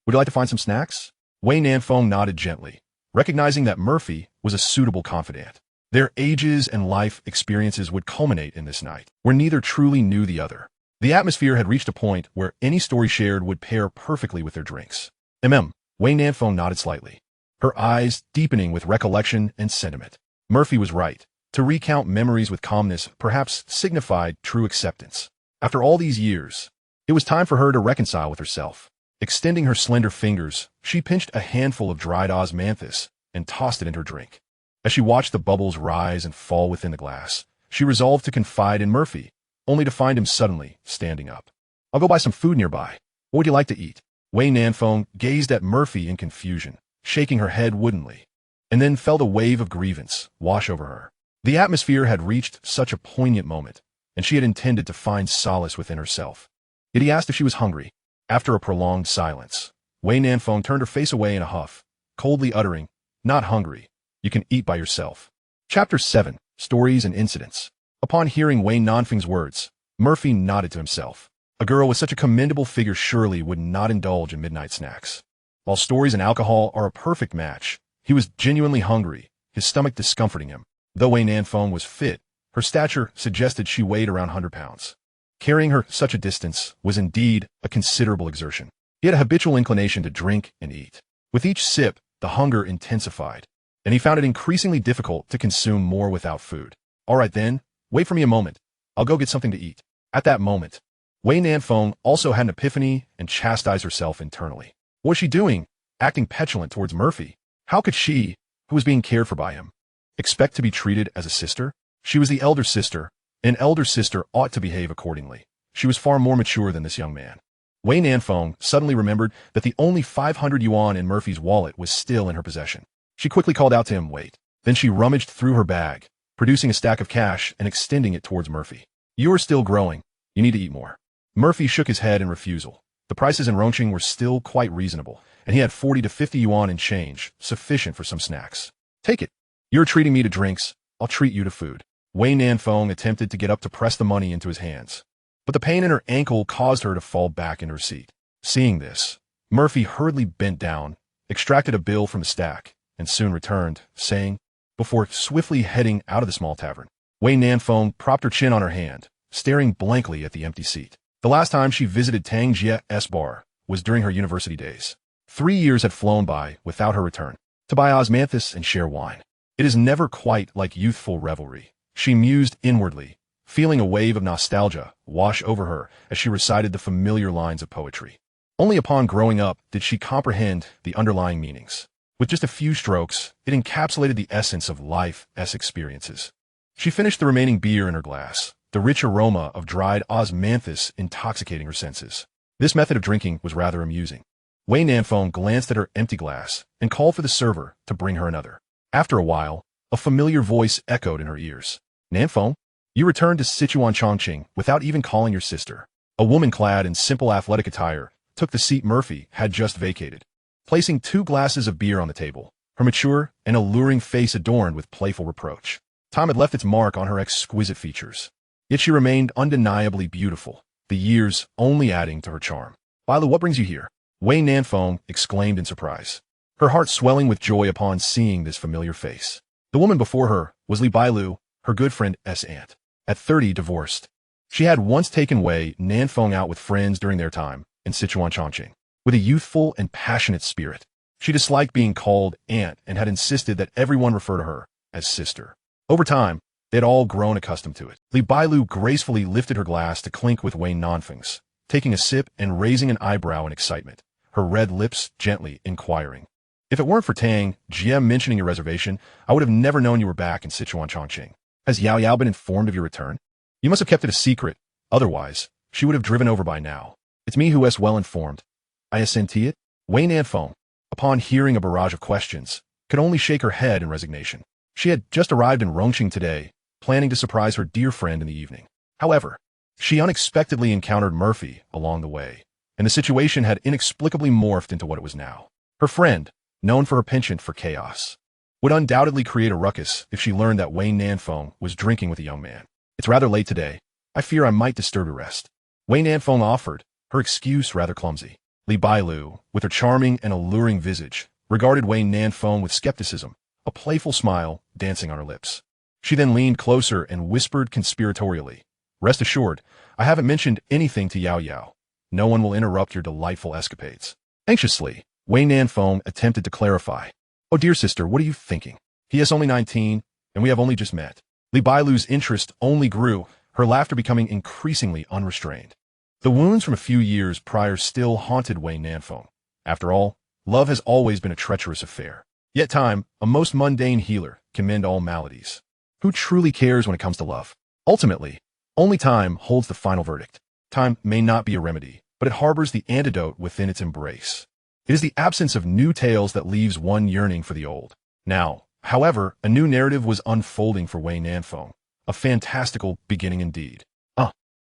Would you like to find some snacks?" Wei Nanfeng nodded gently, recognizing that Murphy was a suitable confidant. Their ages and life experiences would culminate in this night, where neither truly knew the other. The atmosphere had reached a point where any story shared would pair perfectly with their drinks. Wei Nanfeng nodded slightly, her eyes deepening with recollection and sentiment. Murphy was right. To recount memories with calmness perhaps signified true acceptance. After all these years, it was time for her to reconcile with herself. Extending her slender fingers, she pinched a handful of dried osmanthus and tossed it into her drink. As she watched the bubbles rise and fall within the glass, she resolved to confide in Murphy, only to find him suddenly standing up. "I'll go buy some food nearby. What would you like to eat?" Wei Nanfeng gazed at Murphy in confusion, shaking her head woodenly, and then felt a wave of grievance wash over her. The atmosphere had reached such a poignant moment, and she had intended to find solace within herself. Yet he asked if she was hungry. After a prolonged silence, Wei Nanfeng turned her face away in a huff, coldly uttering, "Not hungry. You can eat by yourself." Chapter 7, Stories and Incidents. Upon hearing Wei Nanfeng's words, Murphy nodded to himself. A girl with such a commendable figure surely would not indulge in midnight snacks. While stories and alcohol are a perfect match, he was genuinely hungry, his stomach discomforting him. Though Wei Nanfeng was fit, her stature suggested she weighed around 100 pounds. Carrying her such a distance was indeed a considerable exertion. He had a habitual inclination to drink and eat. With each sip, the hunger intensified, and he found it increasingly difficult to consume more without food. "All right then, wait for me a moment. I'll go get something to eat." At that moment, Wei Nanfeng also had an epiphany and chastised herself internally. What was she doing, acting petulant towards Murphy? How could she, who was being cared for by him, expect to be treated as a sister? She was the elder sister. An elder sister ought to behave accordingly. She was far more mature than this young man. Wei Nanfeng suddenly remembered that the only 500 yuan in Murphy's wallet was still in her possession. She quickly called out to him, "Wait." Then she rummaged through her bag, producing a stack of cash and extending it towards Murphy. "You are still growing. You need to eat more." Murphy shook his head in refusal. The prices in Rongqing were still quite reasonable, and he had 40 to 50 yuan in change, sufficient for some snacks. "Take it. You're treating me to drinks. I'll treat you to food." Wei Nanfeng attempted to get up to press the money into his hands, but the pain in her ankle caused her to fall back in her seat. Seeing this, Murphy hurriedly bent down, extracted a bill from the stack, and soon returned, saying, before swiftly heading out of the small tavern. Wei Nanfeng propped her chin on her hand, staring blankly at the empty seat. The last time she visited Tang Jie's bar was during her university days. 3 years had flown by without her return, to buy osmanthus and share wine. It is never quite like youthful revelry, She mused inwardly, feeling a wave of nostalgia wash over her as she recited the familiar lines of poetry. Only upon growing up did she comprehend the underlying meanings. With just a few strokes, it encapsulated the essence of life's experiences. She finished the remaining beer in her glass, the rich aroma of dried osmanthus intoxicating her senses. This method of drinking was rather amusing. Wei Nanfeng glanced at her empty glass and called for the server to bring her another. After a while, a familiar voice echoed in her ears. Nanfeng, you returned to Sichuan Chongqing without even calling your sister. A woman clad in simple athletic attire took the seat Murphy had just vacated, placing 2 glasses of beer on the table, her mature and alluring face adorned with playful reproach. Time had left its mark on her exquisite features. Yet she remained undeniably beautiful, the years only adding to her charm. Bailu, what brings you here? Wei Nanfeng exclaimed in surprise, her heart swelling with joy upon seeing this familiar face. The woman before her was Li Bailu, her good friend's aunt. At 30, divorced. She had once taken Wei Nanfeng out with friends during their time in Sichuan Chongqing. With a youthful and passionate spirit, she disliked being called aunt and had insisted that everyone refer to her as sister. Over time, they had all grown accustomed to it. Li Bailu gracefully lifted her glass to clink with Wei Nanfeng's, taking a sip and raising an eyebrow in excitement, her red lips gently inquiring. If it weren't for Tang GM mentioning your reservation, I would have never known you were back in Sichuan Chongqing. Has Yao Yao been informed of your return? You must have kept it a secret. Otherwise, she would have driven over by now. It's me who is well informed. I assenti it. Wei Nanfeng, upon hearing a barrage of questions, could only shake her head in resignation. She had just arrived in Rongqing today, planning to surprise her dear friend in the evening. However, she unexpectedly encountered Murphy along the way, and the situation had inexplicably morphed into what it was now. Her friend, known for her penchant for chaos, would undoubtedly create a ruckus if she learned that Wei Nanfeng was drinking with a young man. It's rather late today. I fear I might disturb your rest. Wei Nanfeng offered, her excuse rather clumsy. Li Bailu, with her charming and alluring visage, regarded Wei Nanfeng with skepticism, a playful smile dancing on her lips. She then leaned closer and whispered conspiratorially, rest assured, I haven't mentioned anything to Yao Yao. No one will interrupt your delightful escapades. Anxiously, Wei Nanfeng attempted to clarify. Oh dear sister, what are you thinking? He is only 19, and we have only just met. Li Bailu's interest only grew, her laughter becoming increasingly unrestrained. The wounds from a few years prior still haunted Wei Nanfeng. After all, love has always been a treacherous affair. Yet time, a most mundane healer, can mend all maladies. Who truly cares when it comes to love? Ultimately, only time holds the final verdict. Time may not be a remedy, but it harbors the antidote within its embrace. It is the absence of new tales that leaves one yearning for the old. Now, however, a new narrative was unfolding for Wei Nanfeng, a fantastical beginning indeed.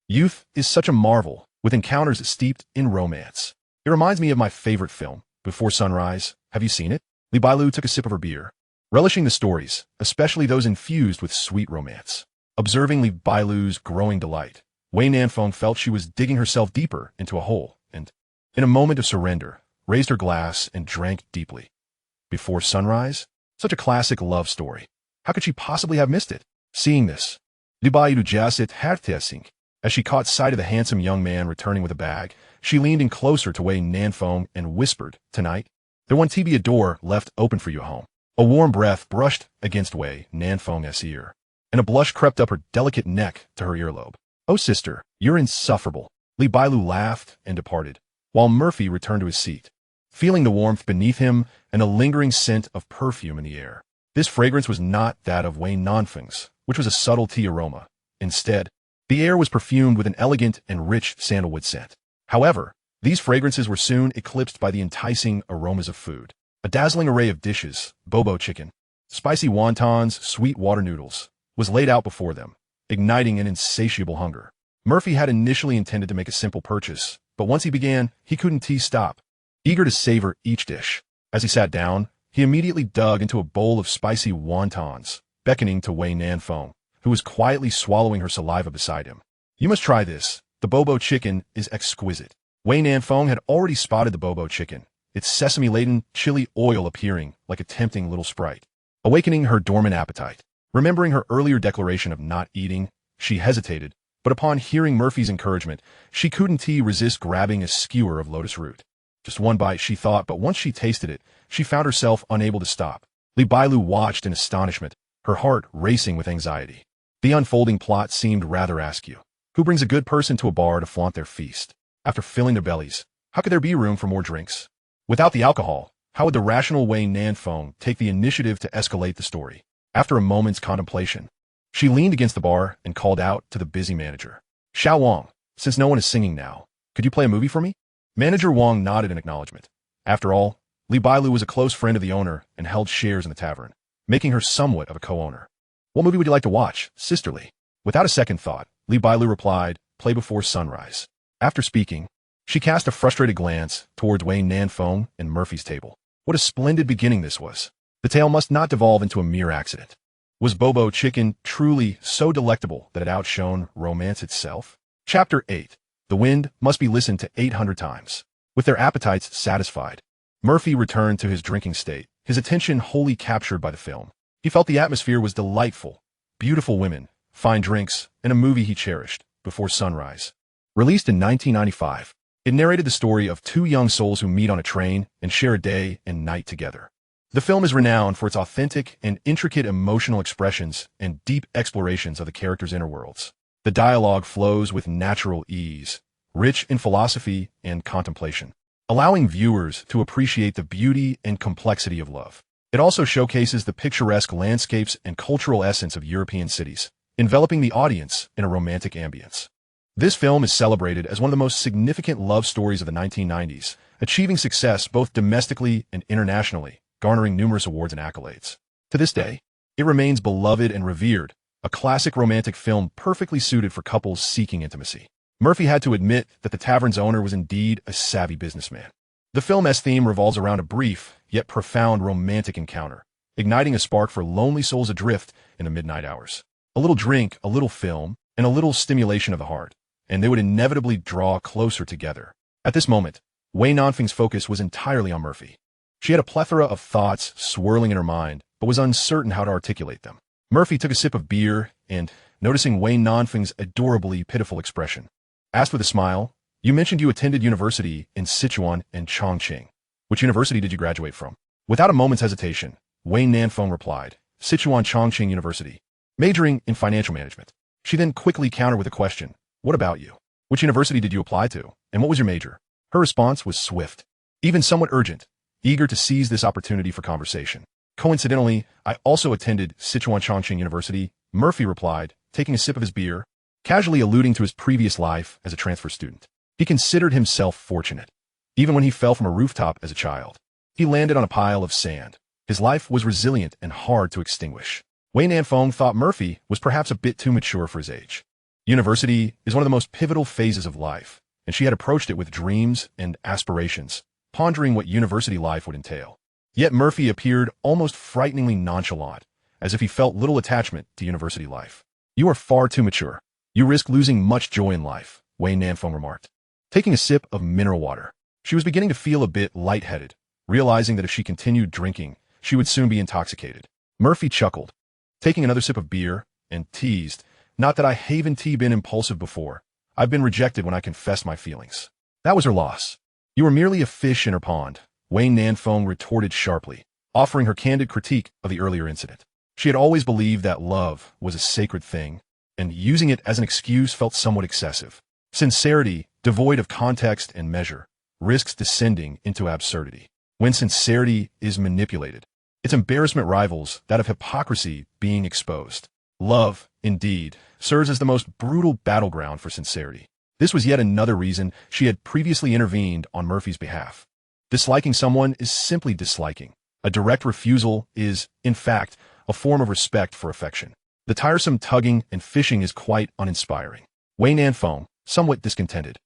Youth is such a marvel, with encounters steeped in romance. It reminds me of my favorite film, Before Sunrise. Have you seen it? Li Bailu took a sip of her beer, relishing the stories, especially those infused with sweet romance. Observing Li Bailu's growing delight, Wei Nanfeng felt she was digging herself deeper into a hole, and, in a moment of surrender, raised her glass and drank deeply. Before Sunrise? Such a classic love story. How could she possibly have missed it? Seeing this, Li Bailu jasit hertesing. As she caught sight of the handsome young man returning with a bag, she leaned in closer to Wei Nanfeng and whispered, tonight, there won't be a door left open for you home. A warm breath brushed against Wei Nanfeng's ear, and a blush crept up her delicate neck to her earlobe. Oh sister, you're insufferable. Li Bailu laughed and departed, while Murphy returned to his seat, feeling the warmth beneath him and a lingering scent of perfume in the air. This fragrance was not that of Wei Nanfeng's, which was a subtle tea aroma. Instead, the air was perfumed with an elegant and rich sandalwood scent. However, these fragrances were soon eclipsed by the enticing aromas of food. A dazzling array of dishes, bobo chicken, spicy wontons, sweet water noodles, was laid out before them, igniting an insatiable hunger. Murphy had initially intended to make a simple purchase, but once he began, he couldn't stop, eager to savor each dish. As he sat down, he immediately dug into a bowl of spicy wontons, beckoning to Wei Nanfeng, who was quietly swallowing her saliva beside him. You must try this. The bobo chicken is exquisite. Wei Nanfeng had already spotted the bobo chicken, its sesame-laden chili oil appearing like a tempting little sprite, awakening her dormant appetite. Remembering her earlier declaration of not eating, she hesitated, but upon hearing Murphy's encouragement, she couldn't resist grabbing a skewer of lotus root. Just one bite, she thought, but once she tasted it, she found herself unable to stop. Li Bailu watched in astonishment, her heart racing with anxiety. The unfolding plot seemed rather askew. Who brings a good person to a bar to flaunt their feast? After filling their bellies, how could there be room for more drinks? Without the alcohol, how would the rational Wei Nanfeng take the initiative to escalate the story? After a moment's contemplation, she leaned against the bar and called out to the busy manager. Xiao Wang, since no one is singing now, could you play a movie for me? Manager Wang nodded in acknowledgement. After all, Li Bailu was a close friend of the owner and held shares in the tavern, making her somewhat of a co-owner. What movie would you like to watch, Sister Li? Without a second thought, Li Bailu replied, Play Before Sunrise. After speaking, she cast a frustrated glance towards Wei Nanfeng and Murphy's table. What a splendid beginning this was. The tale must not devolve into a mere accident. Was Bobo chicken truly so delectable that it outshone romance itself? Chapter 8. The wind must be listened to 800 times. With their appetites satisfied, Murphy returned to his drinking state, his attention wholly captured by the film. He felt the atmosphere was delightful. Beautiful women, fine drinks, and a movie he cherished, Before Sunrise. Released in 1995, it narrated the story of two young souls who meet on a train and share a day and night together. The film is renowned for its authentic and intricate emotional expressions and deep explorations of the characters' inner worlds. The dialogue flows with natural ease, rich in philosophy and contemplation, allowing viewers to appreciate the beauty and complexity of love. It also showcases the picturesque landscapes and cultural essence of European cities, enveloping the audience in a romantic ambience. This film is celebrated as one of the most significant love stories of the 1990s, achieving success both domestically and internationally, garnering numerous awards and accolades. To this day, it remains beloved and revered, a classic romantic film perfectly suited for couples seeking intimacy. Murphy had to admit that the tavern's owner was indeed a savvy businessman. The film's theme revolves around a brief, yet profound romantic encounter, igniting a spark for lonely souls adrift in the midnight hours. A little drink, a little film, and a little stimulation of the heart, and they would inevitably draw closer together. At this moment, Wei Nanfeng's focus was entirely on Murphy. She had a plethora of thoughts swirling in her mind, but was uncertain how to articulate them. Murphy took a sip of beer and, noticing Wei Nanfeng's adorably pitiful expression, asked with a smile, You mentioned you attended university in Sichuan and Chongqing. Which university did you graduate from? Without a moment's hesitation, Wei Nanfeng replied, Sichuan Chongqing University, majoring in financial management. She then quickly countered with a question, What about you? Which university did you apply to, and what was your major? Her response was swift, even somewhat urgent, eager to seize this opportunity for conversation. Coincidentally, I also attended Sichuan Chongqing University, Murphy replied, taking a sip of his beer, casually alluding to his previous life as a transfer student. He considered himself fortunate. Even when he fell from a rooftop as a child, he landed on a pile of sand. His life was resilient and hard to extinguish. Wei Nanfeng thought Murphy was perhaps a bit too mature for his age. University is one of the most pivotal phases of life, and she had approached it with dreams and aspirations, pondering what university life would entail. Yet Murphy appeared almost frighteningly nonchalant, as if he felt little attachment to university life. You are far too mature. You risk losing much joy in life, Wei Nanfeng remarked. Taking a sip of mineral water, she was beginning to feel a bit lightheaded, realizing that if she continued drinking, she would soon be intoxicated. Murphy chuckled, taking another sip of beer, and teased, Not that I haven't been impulsive before. I've been rejected when I confessed my feelings. That was her loss. You were merely a fish in her pond, Wei Nanfeng retorted sharply, offering her candid critique of the earlier incident. She had always believed that love was a sacred thing, and using it as an excuse felt somewhat excessive. Sincerity, devoid of context and measure, risks descending into absurdity. When sincerity is manipulated, its embarrassment rivals that of hypocrisy being exposed. Love, indeed, serves as the most brutal battleground for sincerity. This was yet another reason she had previously intervened on Murphy's behalf. Disliking someone is simply disliking. A direct refusal is, in fact, a form of respect for affection. The tiresome tugging and fishing is quite uninspiring. Wei Nanfeng, somewhat discontented,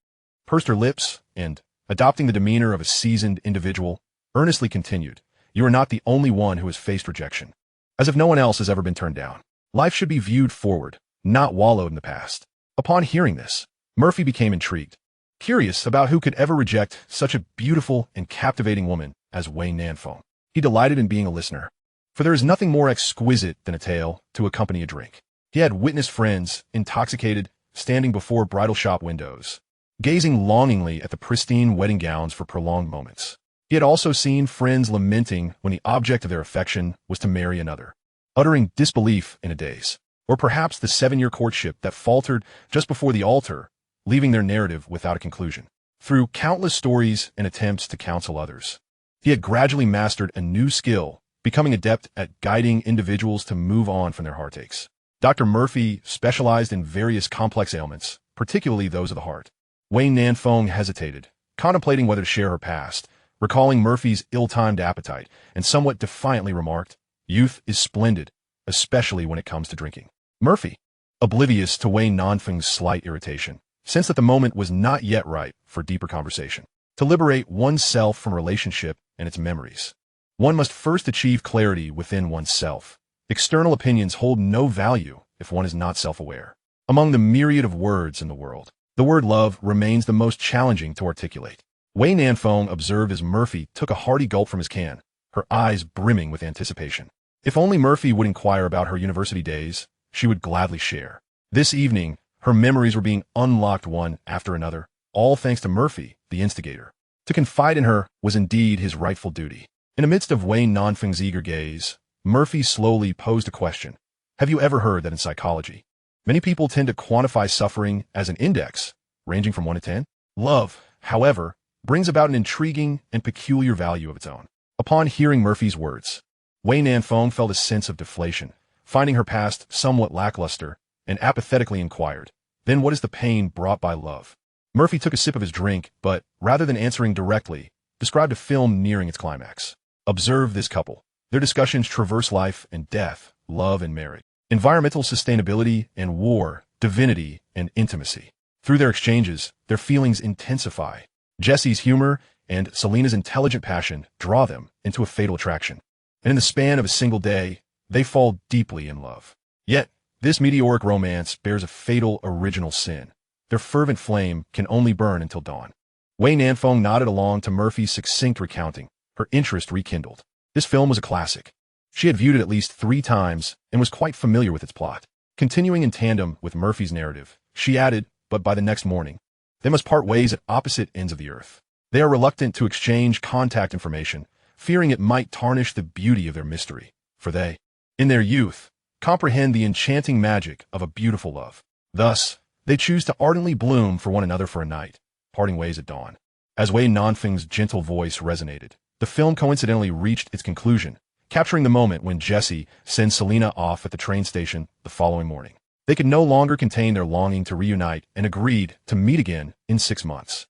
pursed her lips and, adopting the demeanor of a seasoned individual, earnestly continued, You are not the only one who has faced rejection. As if no one else has ever been turned down. Life should be viewed forward, not wallowed in the past. Upon hearing this, Murphy became intrigued, curious about who could ever reject such a beautiful and captivating woman as Wei Nanfeng. He delighted in being a listener, for there is nothing more exquisite than a tale to accompany a drink. He had witnessed friends, intoxicated, standing before bridal shop windows, gazing longingly at the pristine wedding gowns for prolonged moments. He had also seen friends lamenting when the object of their affection was to marry another, uttering disbelief in a daze. Or perhaps the 7-year courtship that faltered just before the altar, leaving their narrative without a conclusion. Through countless stories and attempts to counsel others, he had gradually mastered a new skill, becoming adept at guiding individuals to move on from their heartaches. Dr. Murphy specialized in various complex ailments, particularly those of the heart. Wei Nanfeng hesitated, contemplating whether to share her past, recalling Murphy's ill-timed appetite, and somewhat defiantly remarked, "Youth is splendid, especially when it comes to drinking." Murphy, oblivious to Wei Nanfeng's slight irritation, sensed that the moment was not yet ripe for deeper conversation. To liberate oneself from a relationship and its memories, one must first achieve clarity within oneself. External opinions hold no value if one is not self-aware. Among the myriad of words in the world, the word love remains the most challenging to articulate. Wei Nanfeng observed as Murphy took a hearty gulp from his can, her eyes brimming with anticipation. If only Murphy would inquire about her university days, she would gladly share. This evening, her memories were being unlocked one after another, all thanks to Murphy, the instigator. To confide in her was indeed his rightful duty. In the midst of Wei Nanfeng's eager gaze, Murphy slowly posed a question. Have you ever heard that in psychology, many people tend to quantify suffering as an index, ranging from 1 to 10? Love, however, brings about an intriguing and peculiar value of its own. Upon hearing Murphy's words, Wei Nanfeng felt a sense of deflation, finding her past somewhat lackluster, and apathetically inquired, "Then what is the pain brought by love?" Murphy took a sip of his drink, but, rather than answering directly, described a film nearing its climax. Observe this couple. Their discussions traverse life and death, love and marriage, environmental sustainability and war, divinity and intimacy. Through their exchanges, their feelings intensify. Jesse's humor and Selena's intelligent passion draw them into a fatal attraction. And in the span of a single day, they fall deeply in love. Yet, this meteoric romance bears a fatal original sin. Their fervent flame can only burn until dawn. Wei Nanfeng nodded along to Murphy's succinct recounting, her interest rekindled. This film was a classic. She had viewed it at least 3 times and was quite familiar with its plot. Continuing in tandem with Murphy's narrative, she added, but by the next morning, they must part ways at opposite ends of the earth. They are reluctant to exchange contact information, fearing it might tarnish the beauty of their mystery, for they, in their youth, comprehend the enchanting magic of a beautiful love. Thus, they choose to ardently bloom for one another for a night, parting ways at dawn. As Wei Nanfeng's gentle voice resonated, the film coincidentally reached its conclusion, capturing the moment when Jesse sends Selena off at the train station the following morning. They could no longer contain their longing to reunite and agreed to meet again in 6 months.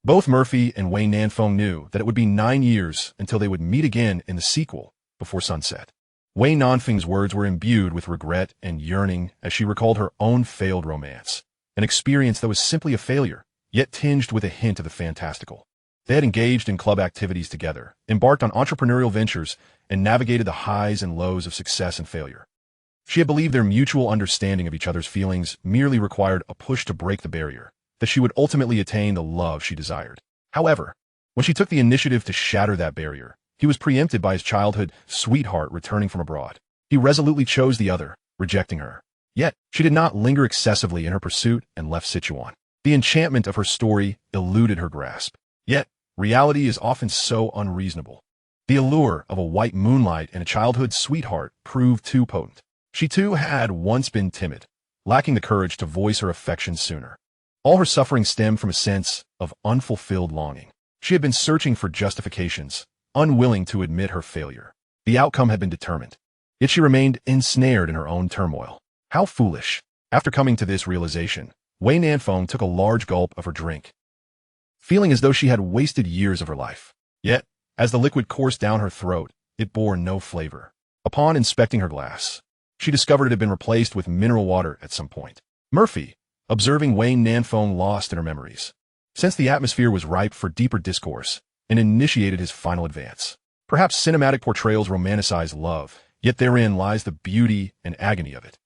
Both Murphy and Wei Nanfeng knew that it would be 9 years until they would meet again in the sequel before sunset. Wei Nanfeng's words were imbued with regret and yearning as she recalled her own failed romance, an experience that was simply a failure, yet tinged with a hint of the fantastical. They had engaged in club activities together, embarked on entrepreneurial ventures, and navigated the highs and lows of success and failure. She had believed their mutual understanding of each other's feelings merely required a push to break the barrier, that she would ultimately attain the love she desired. However, when she took the initiative to shatter that barrier, he was preempted by his childhood sweetheart returning from abroad. He resolutely chose the other, rejecting her. Yet, she did not linger excessively in her pursuit and left Sichuan. The enchantment of her story eluded her grasp. Yet, reality is often so unreasonable. The allure of a white moonlight and a childhood sweetheart proved too potent. She too had once been timid, lacking the courage to voice her affection sooner. All her suffering stemmed from a sense of unfulfilled longing. She had been searching for justifications, unwilling to admit her failure. The outcome had been determined, yet she remained ensnared in her own turmoil. How foolish! After coming to this realization, Wei Nanfeng took a large gulp of her drink, feeling as though she had wasted years of her life. Yet, as the liquid coursed down her throat, it bore no flavor. Upon inspecting her glass, she discovered it had been replaced with mineral water at some point. Murphy, observing Wei Nanfeng lost in her memories, sensed the atmosphere was ripe for deeper discourse, and initiated his final advance. Perhaps cinematic portrayals romanticize love, yet therein lies the beauty and agony of it.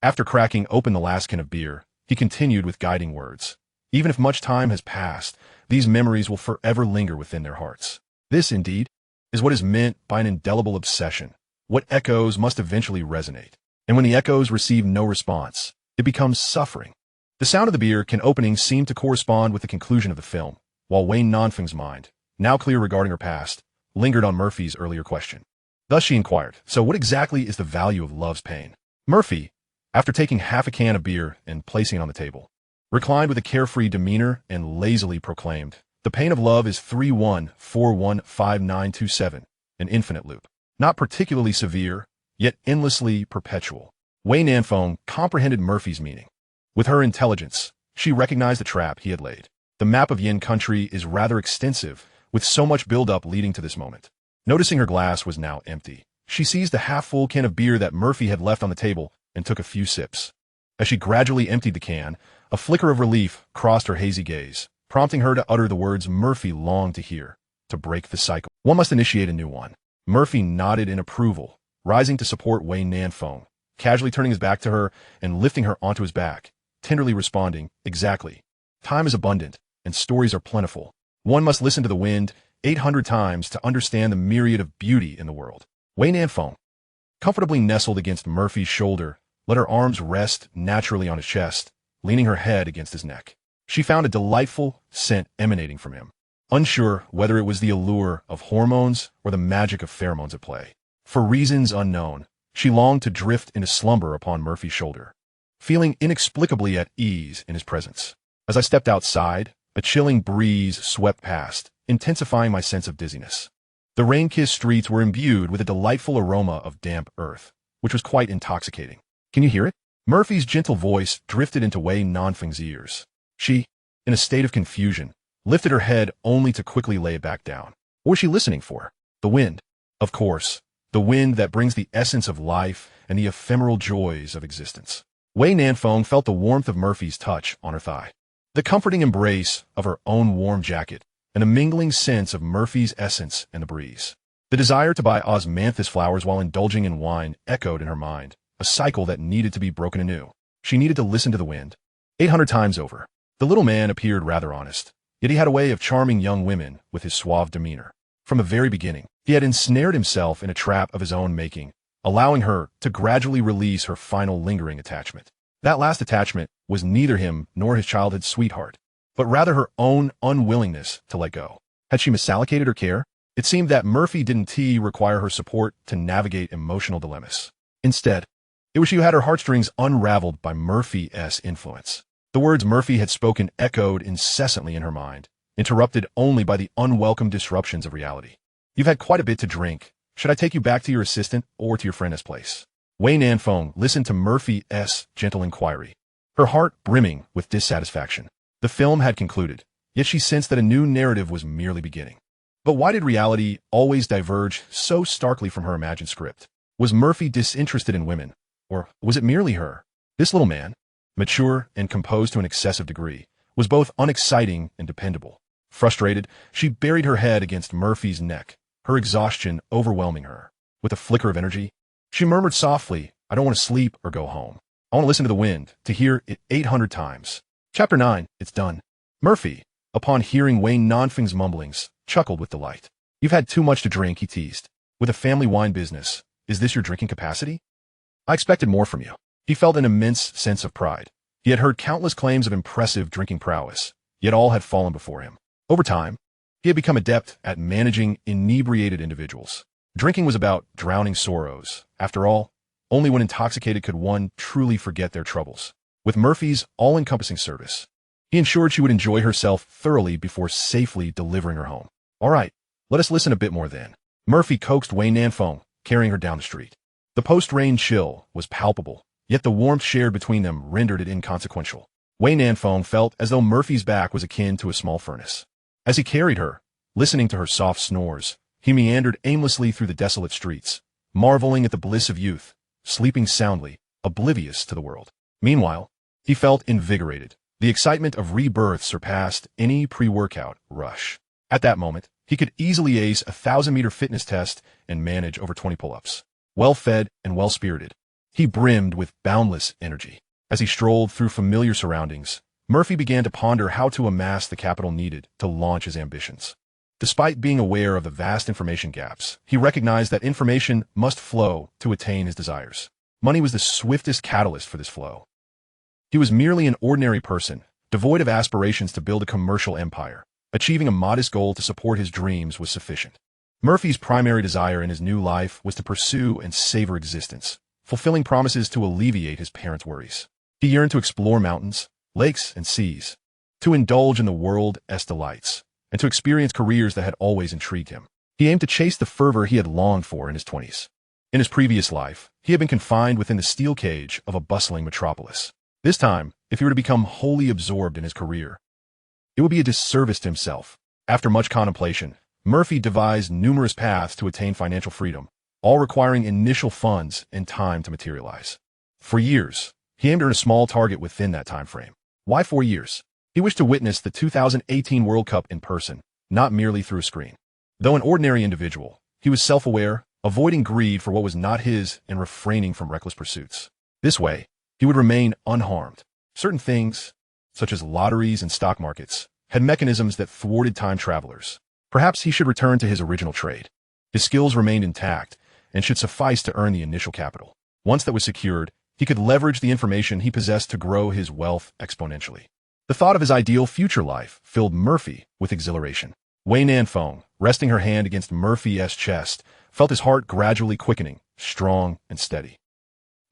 After cracking open the last can of beer, he continued with guiding words. Even if much time has passed, these memories will forever linger within their hearts. This, indeed, is what is meant by an indelible obsession. What echoes must eventually resonate. And when the echoes receive no response, it becomes suffering. The sound of the beer can opening seemed to correspond with the conclusion of the film, while Wei Nanfeng's mind, now clear regarding her past, lingered on Murphy's earlier question. Thus she inquired, so what exactly is the value of love's pain? Murphy, After taking half a can of beer and placing it on the table, reclined with a carefree demeanor and lazily proclaimed, "The pain of love is 31415927, an infinite loop. Not particularly severe, yet endlessly perpetual." Wei Nanfeng comprehended Murphy's meaning. With her intelligence, she recognized the trap he had laid. The map of Yin country is rather extensive, with so much build-up leading to this moment. Noticing her glass was now empty, she seized the half-full can of beer that Murphy had left on the table and took a few sips. As she gradually emptied the can, a flicker of relief crossed her hazy gaze, prompting her to utter the words Murphy longed to hear. To break the cycle, one must initiate a new one. Murphy nodded in approval, rising to support Wei Nanfeng, casually turning his back to her and lifting her onto his back, tenderly responding, "Exactly. Time is abundant, and stories are plentiful. One must listen to the wind 800 times to understand the myriad of beauty in the world." Wei Nanfeng, comfortably nestled against Murphy's shoulder, let her arms rest naturally on his chest, leaning her head against his neck. She found a delightful scent emanating from him, unsure whether it was the allure of hormones or the magic of pheromones at play. For reasons unknown, she longed to drift into slumber upon Murphy's shoulder, feeling inexplicably at ease in his presence. As I stepped outside, a chilling breeze swept past, intensifying my sense of dizziness. The rain-kissed streets were imbued with a delightful aroma of damp earth, which was quite intoxicating. "Can you hear it?" Murphy's gentle voice drifted into Wei Nanfeng's ears. She, in a state of confusion, lifted her head only to quickly lay it back down. What was she listening for? The wind. Of course, the wind that brings the essence of life and the ephemeral joys of existence. Wei Nanfeng felt the warmth of Murphy's touch on her thigh, the comforting embrace of her own warm jacket, and a mingling sense of Murphy's essence and the breeze. The desire to buy osmanthus flowers while indulging in wine echoed in her mind, a cycle that needed to be broken anew. She needed to listen to the wind. 800 times over. The little man appeared rather honest, yet he had a way of charming young women with his suave demeanor. From the very beginning, he had ensnared himself in a trap of his own making, allowing her to gradually release her final lingering attachment. That last attachment was neither him nor his childhood sweetheart, but rather her own unwillingness to let go. Had she misallocated her care? It seemed that Murphy didn't require her support to navigate emotional dilemmas. Instead, it was she who had her heartstrings unraveled by Murphy's influence. The words Murphy had spoken echoed incessantly in her mind, interrupted only by the unwelcome disruptions of reality. "You've had quite a bit to drink. Should I take you back to your assistant or to your friend's place?" Wei Nanfeng listened to Murphy's gentle inquiry, her heart brimming with dissatisfaction. The film had concluded, yet she sensed that a new narrative was merely beginning. But why did reality always diverge so starkly from her imagined script? Was Murphy disinterested in women, or was it merely her? This little man, mature and composed to an excessive degree, was both unexciting and dependable. Frustrated, she buried her head against Murphy's neck, her exhaustion overwhelming her. With a flicker of energy, she murmured softly, "I don't want to sleep or go home. I want to listen to the wind, to hear it 800 times. Chapter 9, it's done." Murphy, upon hearing Wei Nanfeng's mumblings, chuckled with delight. "You've had too much to drink," he teased. "With a family wine business, is this your drinking capacity? I expected more from you." He felt an immense sense of pride. He had heard countless claims of impressive drinking prowess, yet all had fallen before him. Over time, he had become adept at managing inebriated individuals. Drinking was about drowning sorrows. After all, only when intoxicated could one truly forget their troubles. With Murphy's all-encompassing service, he ensured she would enjoy herself thoroughly before safely delivering her home. "All right, let us listen a bit more then." Murphy coaxed Wei Nanfeng, carrying her down the street. The post-rain chill was palpable, yet the warmth shared between them rendered it inconsequential. Wei Nanfeng felt as though Murphy's back was akin to a small furnace. As he carried her, listening to her soft snores, he meandered aimlessly through the desolate streets, marveling at the bliss of youth, sleeping soundly, oblivious to the world. Meanwhile, he felt invigorated. The excitement of rebirth surpassed any pre-workout rush. At that moment, he could easily ace a 1,000-meter fitness test and manage over 20 pull-ups. Well-fed and well-spirited, he brimmed with boundless energy. As he strolled through familiar surroundings, Murphy began to ponder how to amass the capital needed to launch his ambitions. Despite being aware of the vast information gaps, he recognized that information must flow to attain his desires. Money was the swiftest catalyst for this flow. He was merely an ordinary person, devoid of aspirations to build a commercial empire. Achieving a modest goal to support his dreams was sufficient. Murphy's primary desire in his new life was to pursue and savor existence, fulfilling promises to alleviate his parents' worries. He yearned to explore mountains, lakes, and seas, to indulge in the world's delights, and to experience careers that had always intrigued him. He aimed to chase the fervor he had longed for in his 20s. In his previous life, he had been confined within the steel cage of a bustling metropolis. This time, if he were to become wholly absorbed in his career, it would be a disservice to himself. After much contemplation, Murphy devised numerous paths to attain financial freedom, all requiring initial funds and time to materialize. For years, he aimed to earn a small target within that time frame. Why 4 years? He wished to witness the 2018 World Cup in person, not merely through a screen. Though an ordinary individual, he was self-aware, avoiding greed for what was not his and refraining from reckless pursuits. This way, he would remain unharmed. Certain things, such as lotteries and stock markets, had mechanisms that thwarted time travelers. Perhaps he should return to his original trade. His skills remained intact and should suffice to earn the initial capital. Once that was secured, he could leverage the information he possessed to grow his wealth exponentially. The thought of his ideal future life filled Murphy with exhilaration. Wei Nanfeng, resting her hand against Murphy's chest, felt his heart gradually quickening, strong and steady.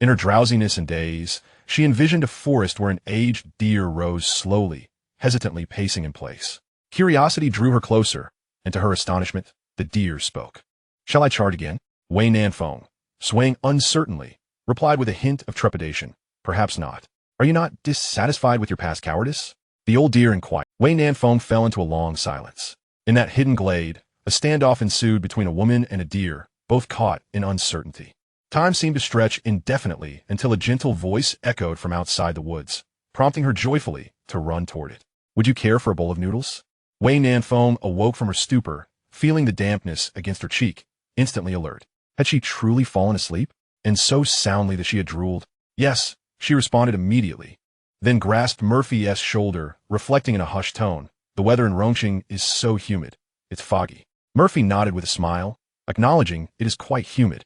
In her drowsiness and daze, she envisioned a forest where an aged deer rose slowly, hesitantly pacing in place. Curiosity drew her closer, and to her astonishment, the deer spoke. "Shall I charge again?" Wei Nanfeng, swaying uncertainly, replied with a hint of trepidation. "Perhaps not. Are you not dissatisfied with your past cowardice?" The old deer inquired. Wei Nanfeng fell into a long silence. In that hidden glade, a standoff ensued between a woman and a deer, both caught in uncertainty. Time seemed to stretch indefinitely until a gentle voice echoed from outside the woods, prompting her joyfully to run toward it. "Would you care for a bowl of noodles?" Wei Nanfeng awoke from her stupor, feeling the dampness against her cheek, instantly alert. Had she truly fallen asleep? And so soundly that she had drooled? "Yes," she responded immediately, then grasped Murphy's shoulder, reflecting in a hushed tone, "The weather in Rongqing is so humid. It's foggy." Murphy nodded with a smile, acknowledging it is quite humid,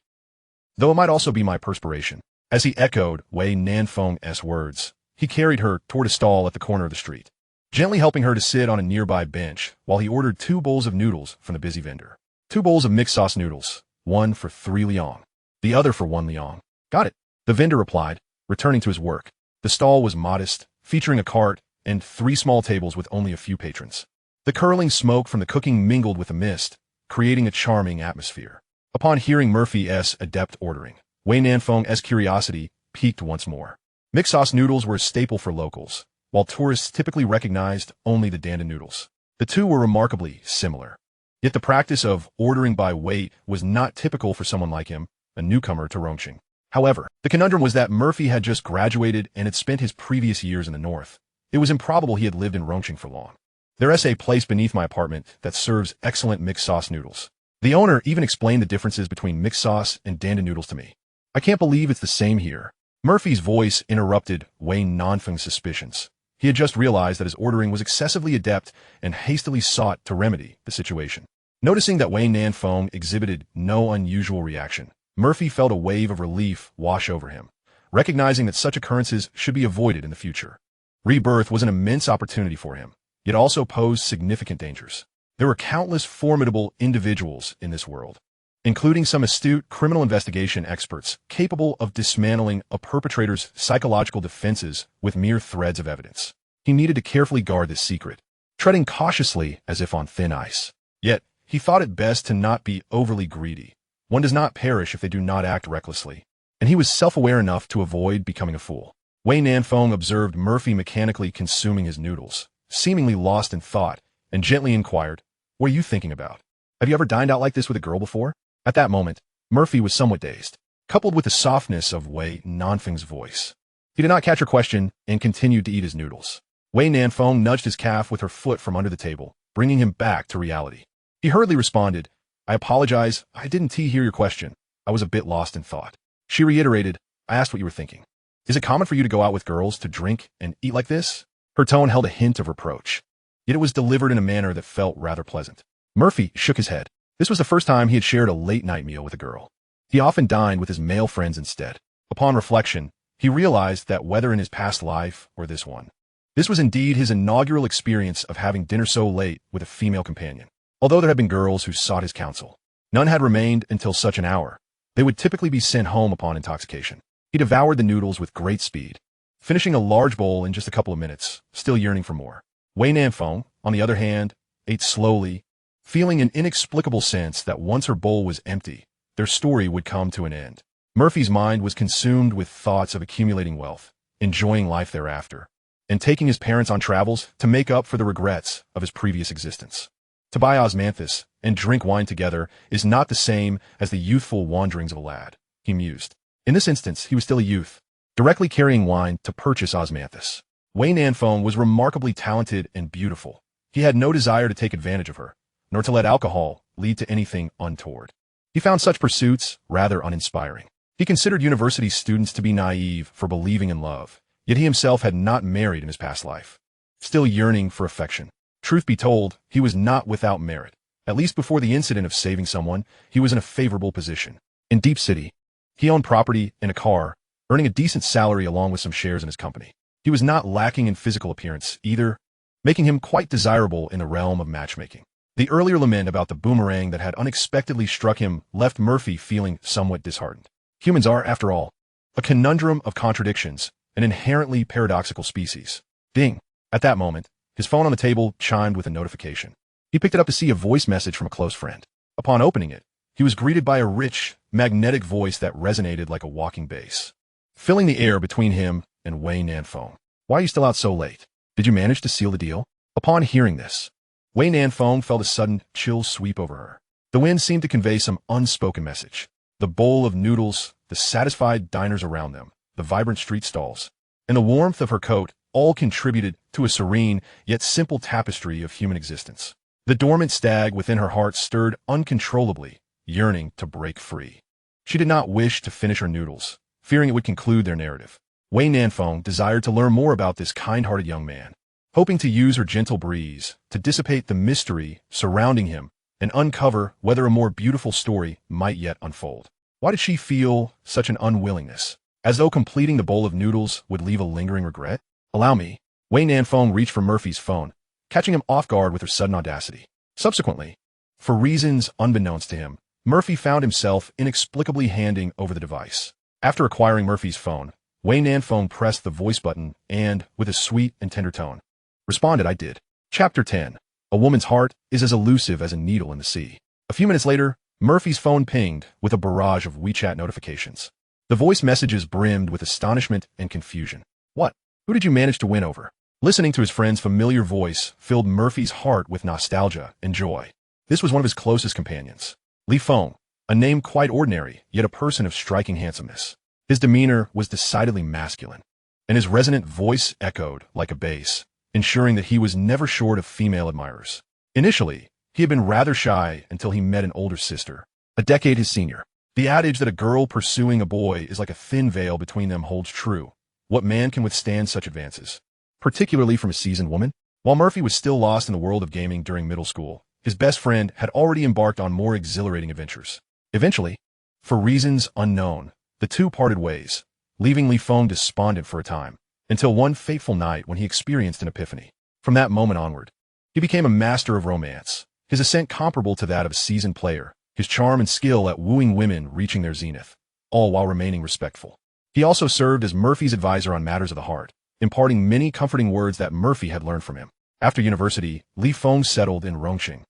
though it might also be my perspiration. As he echoed Wei Nanfeng's words, he carried her toward a stall at the corner of the street, gently helping her to sit on a nearby bench while he ordered 2 bowls of noodles from the busy vendor. 2 bowls of mixed sauce noodles, one for 3 liang, the other for 1 liang. "Got it," the vendor replied, returning to his work. The stall was modest, featuring a cart and 3 small tables with only a few patrons. The curling smoke from the cooking mingled with the mist, creating a charming atmosphere. Upon hearing Murphy's adept ordering, Wei Nanfeng's curiosity piqued once more. Mixed sauce noodles were a staple for locals, while tourists typically recognized only the dandan noodles. The two were remarkably similar. Yet the practice of ordering by weight was not typical for someone like him, a newcomer to Rongqing. However, the conundrum was that Murphy had just graduated and had spent his previous years in the north. It was improbable he had lived in Rongqing for long. "There's a place beneath my apartment that serves excellent mixed sauce noodles. The owner even explained the differences between mixed sauce and dandan noodles to me. I can't believe it's the same here." Murphy's voice interrupted Wei Nanfeng's suspicions. He had just realized that his ordering was excessively adept and hastily sought to remedy the situation. Noticing that Wei Nanfeng exhibited no unusual reaction, Murphy felt a wave of relief wash over him, recognizing that such occurrences should be avoided in the future. Rebirth was an immense opportunity for him, yet also posed significant dangers. There were countless formidable individuals in this world, including some astute criminal investigation experts capable of dismantling a perpetrator's psychological defenses with mere threads of evidence. He needed to carefully guard this secret, treading cautiously as if on thin ice. Yet, he thought it best to not be overly greedy. One does not perish if they do not act recklessly, and he was self-aware enough to avoid becoming a fool. Wei Nanfeng observed Murphy mechanically consuming his noodles, seemingly lost in thought, and gently inquired, "What are you thinking about? Have you ever dined out like this with a girl before?" At that moment, Murphy was somewhat dazed, coupled with the softness of Wei Nanfeng's voice. He did not catch her question and continued to eat his noodles. Wei Nanfeng nudged his calf with her foot from under the table, bringing him back to reality. He hurriedly responded, "I apologize, I didn't hear your question. I was a bit lost in thought." She reiterated, "I asked what you were thinking. Is it common for you to go out with girls to drink and eat like this?" Her tone held a hint of reproach, yet it was delivered in a manner that felt rather pleasant. Murphy shook his head. This was the first time he had shared a late-night meal with a girl. He often dined with his male friends instead. Upon reflection, he realized that whether in his past life or this one, this was indeed his inaugural experience of having dinner so late with a female companion. Although there had been girls who sought his counsel, none had remained until such an hour. They would typically be sent home upon intoxication. He devoured the noodles with great speed, finishing a large bowl in just a couple of minutes, still yearning for more. Wei Nanfeng, on the other hand, ate slowly, feeling an inexplicable sense that once her bowl was empty, their story would come to an end. Murphy's mind was consumed with thoughts of accumulating wealth, enjoying life thereafter, and taking his parents on travels to make up for the regrets of his previous existence. To buy osmanthus and drink wine together is not the same as the youthful wanderings of a lad, he mused. In this instance, he was still a youth, directly carrying wine to purchase osmanthus. Wei Nanfeng was remarkably talented and beautiful. He had no desire to take advantage of her, nor to let alcohol lead to anything untoward. He found such pursuits rather uninspiring. He considered university students to be naive for believing in love, yet he himself had not married in his past life. Still yearning for affection. Truth be told, he was not without merit. At least before the incident of saving someone, he was in a favorable position. In Deep City, he owned property and a car, earning a decent salary along with some shares in his company. He was not lacking in physical appearance either, making him quite desirable in the realm of matchmaking. The earlier lament about the boomerang that had unexpectedly struck him left Murphy feeling somewhat disheartened. Humans are, after all, a conundrum of contradictions, an inherently paradoxical species. Ding! At that moment, his phone on the table chimed with a notification. He picked it up to see a voice message from a close friend. Upon opening it, he was greeted by a rich, magnetic voice that resonated like a walking bass, filling the air between him and Wei Nanfeng. Why are you still out so late? Did you manage to seal the deal? Upon hearing this, Wei Nanfeng felt a sudden chill sweep over her. The wind seemed to convey some unspoken message. The bowl of noodles, the satisfied diners around them, the vibrant street stalls, and the warmth of her coat all contributed to a serene yet simple tapestry of human existence. The dormant stag within her heart stirred uncontrollably, yearning to break free. She did not wish to finish her noodles, fearing it would conclude their narrative. Wei Nanfeng desired to learn more about this kind-hearted young man, hoping to use her gentle breeze to dissipate the mystery surrounding him and uncover whether a more beautiful story might yet unfold. Why did she feel such an unwillingness? As though completing the bowl of noodles would leave a lingering regret? Allow me. Wei Nanfeng reached for Murphy's phone, catching him off guard with her sudden audacity. Subsequently, for reasons unbeknownst to him, Murphy found himself inexplicably handing over the device. After acquiring Murphy's phone, Wei Nanfeng pressed the voice button and, with a sweet and tender tone, responded, "I did." Chapter 10. A woman's heart is as elusive as a needle in the sea. A few minutes later, Murphy's phone pinged with a barrage of WeChat notifications. The voice messages brimmed with astonishment and confusion. What? Who did you manage to win over? Listening to his friend's familiar voice filled Murphy's heart with nostalgia and joy. This was one of his closest companions, Li Feng, a name quite ordinary, yet a person of striking handsomeness. His demeanor was decidedly masculine, and his resonant voice echoed like a bass, ensuring that he was never short of female admirers. Initially, he had been rather shy until he met an older sister, a decade his senior. The adage that a girl pursuing a boy is like a thin veil between them holds true. What man can withstand such advances, particularly from a seasoned woman? While Murphy was still lost in the world of gaming during middle school, his best friend had already embarked on more exhilarating adventures. Eventually, for reasons unknown, the two parted ways, leaving Li Feng despondent for a time, until one fateful night when he experienced an epiphany. From that moment onward, he became a master of romance, his ascent comparable to that of a seasoned player, his charm and skill at wooing women reaching their zenith, all while remaining respectful. He also served as Murphy's advisor on matters of the heart, imparting many comforting words that Murphy had learned from him. After university, Li Feng settled in Rongqing,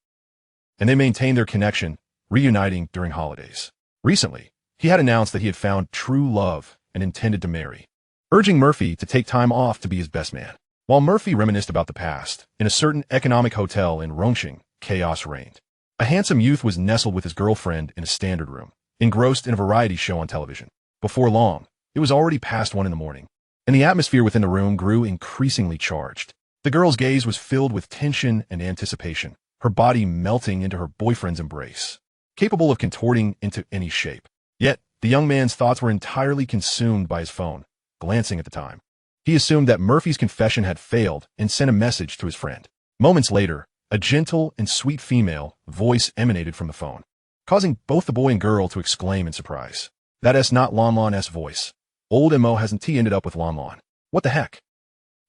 and they maintained their connection, reuniting during holidays. Recently, he had announced that he had found true love and intended to marry, urging Murphy to take time off to be his best man. While Murphy reminisced about the past, in a certain economic hotel in Rongqing, chaos reigned. A handsome youth was nestled with his girlfriend in a standard room, engrossed in a variety show on television. Before long, it was already past 1 a.m, and the atmosphere within the room grew increasingly charged. The girl's gaze was filled with tension and anticipation, her body melting into her boyfriend's embrace, capable of contorting into any shape. Yet, the young man's thoughts were entirely consumed by his phone, glancing at the time. He assumed that Murphy's confession had failed and sent a message to his friend. Moments later, a gentle and sweet female voice emanated from the phone, causing both the boy and girl to exclaim in surprise. That's not Lon Lon's voice. Old Mo hasn't he ended up with Lon Lon? What the heck?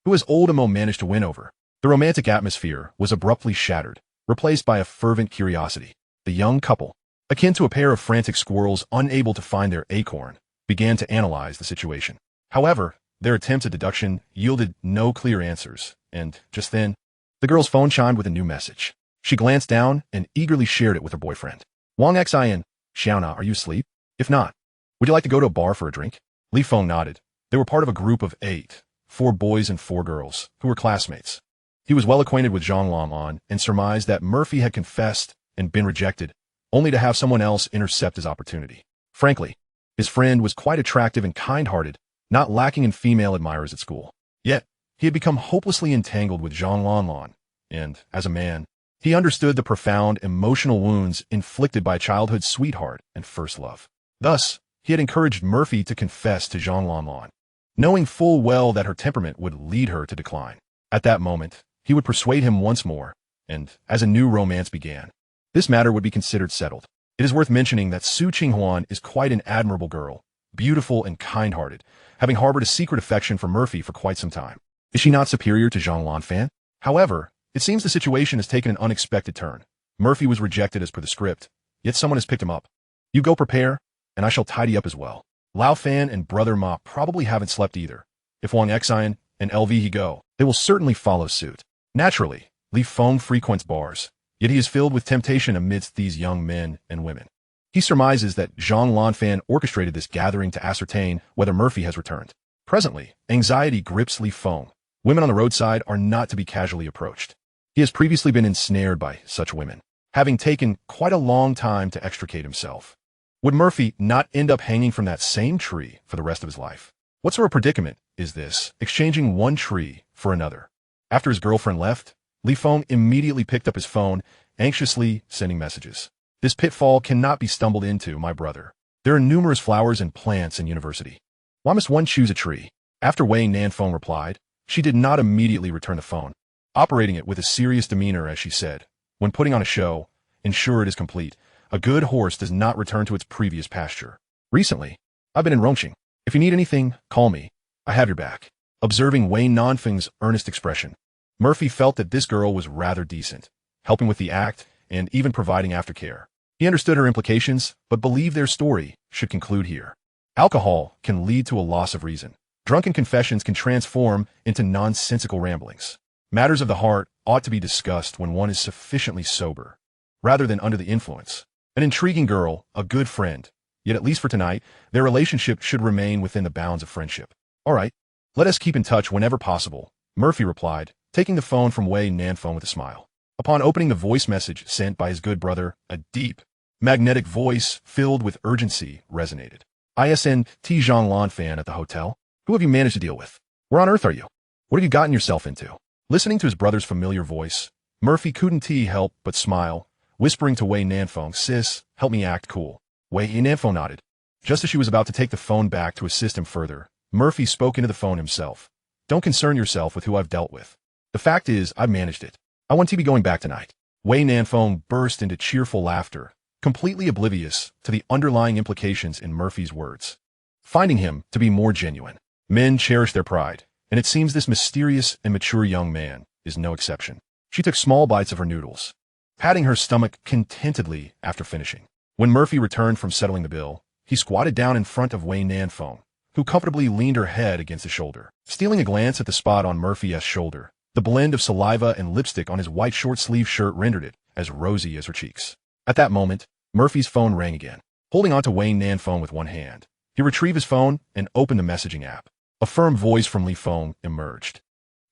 Who has Old Mo managed to win over? The romantic atmosphere was abruptly shattered, replaced by a fervent curiosity. The young couple, akin to a pair of frantic squirrels unable to find their acorn, began to analyze the situation. However, their attempts at deduction yielded no clear answers, and just then, the girl's phone chimed with a new message. She glanced down and eagerly shared it with her boyfriend. Wang Xin, Xiaona, are you asleep? If not, would you like to go to a bar for a drink? Li Feng nodded. They were part of a group of 8, 4 boys and 4 girls, who were classmates. He was well acquainted with Zhang Lanlan and surmised that Murphy had confessed and been rejected, only to have someone else intercept his opportunity. Frankly, his friend was quite attractive and kind-hearted, not lacking in female admirers at school. Yet, he had become hopelessly entangled with Zhang Lanlan, and, as a man, he understood the profound emotional wounds inflicted by childhood sweetheart and first love. Thus, he had encouraged Murphy to confess to Zhang Lanlan, knowing full well that her temperament would lead her to decline. At that moment, he would persuade him once more, and, as a new romance began, this matter would be considered settled. It is worth mentioning that Su Qinghuan is quite an admirable girl, beautiful and kind-hearted, having harbored a secret affection for Murphy for quite some time. Is she not superior to Zhang Lanfan? However, it seems the situation has taken an unexpected turn. Murphy was rejected as per the script, yet someone has picked him up. You go prepare, and I shall tidy up as well. Lao Fan and Brother Ma probably haven't slept either. If Wang Xian and LV he go, they will certainly follow suit. Naturally, Li Feng frequents bars, yet he is filled with temptation amidst these young men and women. He surmises that Zhang Lanfan orchestrated this gathering to ascertain whether Murphy has returned. Presently, anxiety grips Li Feng. Women on the roadside are not to be casually approached. He has previously been ensnared by such women, having taken quite a long time to extricate himself. Would Murphy not end up hanging from that same tree for the rest of his life? What sort of predicament is this, exchanging one tree for another? After his girlfriend left, Li Feng immediately picked up his phone, anxiously sending messages. This pitfall cannot be stumbled into, my brother. There are numerous flowers and plants in university. Why must one choose a tree? After Wei Nanfeng replied, she did not immediately return the phone, operating it with a serious demeanor as she said, when putting on a show, ensure it is complete. A good horse does not return to its previous pasture. Recently, I've been in Rongqing. If you need anything, call me. I have your back. Observing Wei Nanfeng's earnest expression, Murphy felt that this girl was rather decent, helping with the act and even providing aftercare. He understood her implications, but believed their story should conclude here. Alcohol can lead to a loss of reason. Drunken confessions can transform into nonsensical ramblings. Matters of the heart ought to be discussed when one is sufficiently sober, rather than under the influence. An intriguing girl, a good friend, yet at least for tonight, their relationship should remain within the bounds of friendship. All right, let us keep in touch whenever possible, Murphy replied, taking the phone from Wei Nanfeng with a smile. Upon opening the voice message sent by his good brother, a deep, magnetic voice filled with urgency resonated. ISN T. Zhang Lanfan at the hotel? Who have you managed to deal with? Where on earth are you? What have you gotten yourself into? Listening to his brother's familiar voice, Murphy couldn't help but smile, whispering to Wei Nanfeng, sis, help me act cool. Wei Nanfeng nodded. Just as she was about to take the phone back to assist him further, Murphy spoke into the phone himself. Don't concern yourself with who I've dealt with. The fact is, I've managed it. I want to be going back tonight. Wei Nanfeng burst into cheerful laughter, completely oblivious to the underlying implications in Murphy's words, finding him to be more genuine. Men cherish their pride, and it seems this mysterious and mature young man is no exception. She took small bites of her noodles, patting her stomach contentedly after finishing. When Murphy returned from settling the bill, he squatted down in front of Wei Nanfeng, who comfortably leaned her head against his shoulder. Stealing a glance at the spot on Murphy's shoulder, the blend of saliva and lipstick on his white short-sleeved shirt rendered it as rosy as her cheeks. At that moment, Murphy's phone rang again. Holding onto Wei Nanfeng with one hand, he retrieved his phone and opened the messaging app. A firm voice from Li Feng emerged,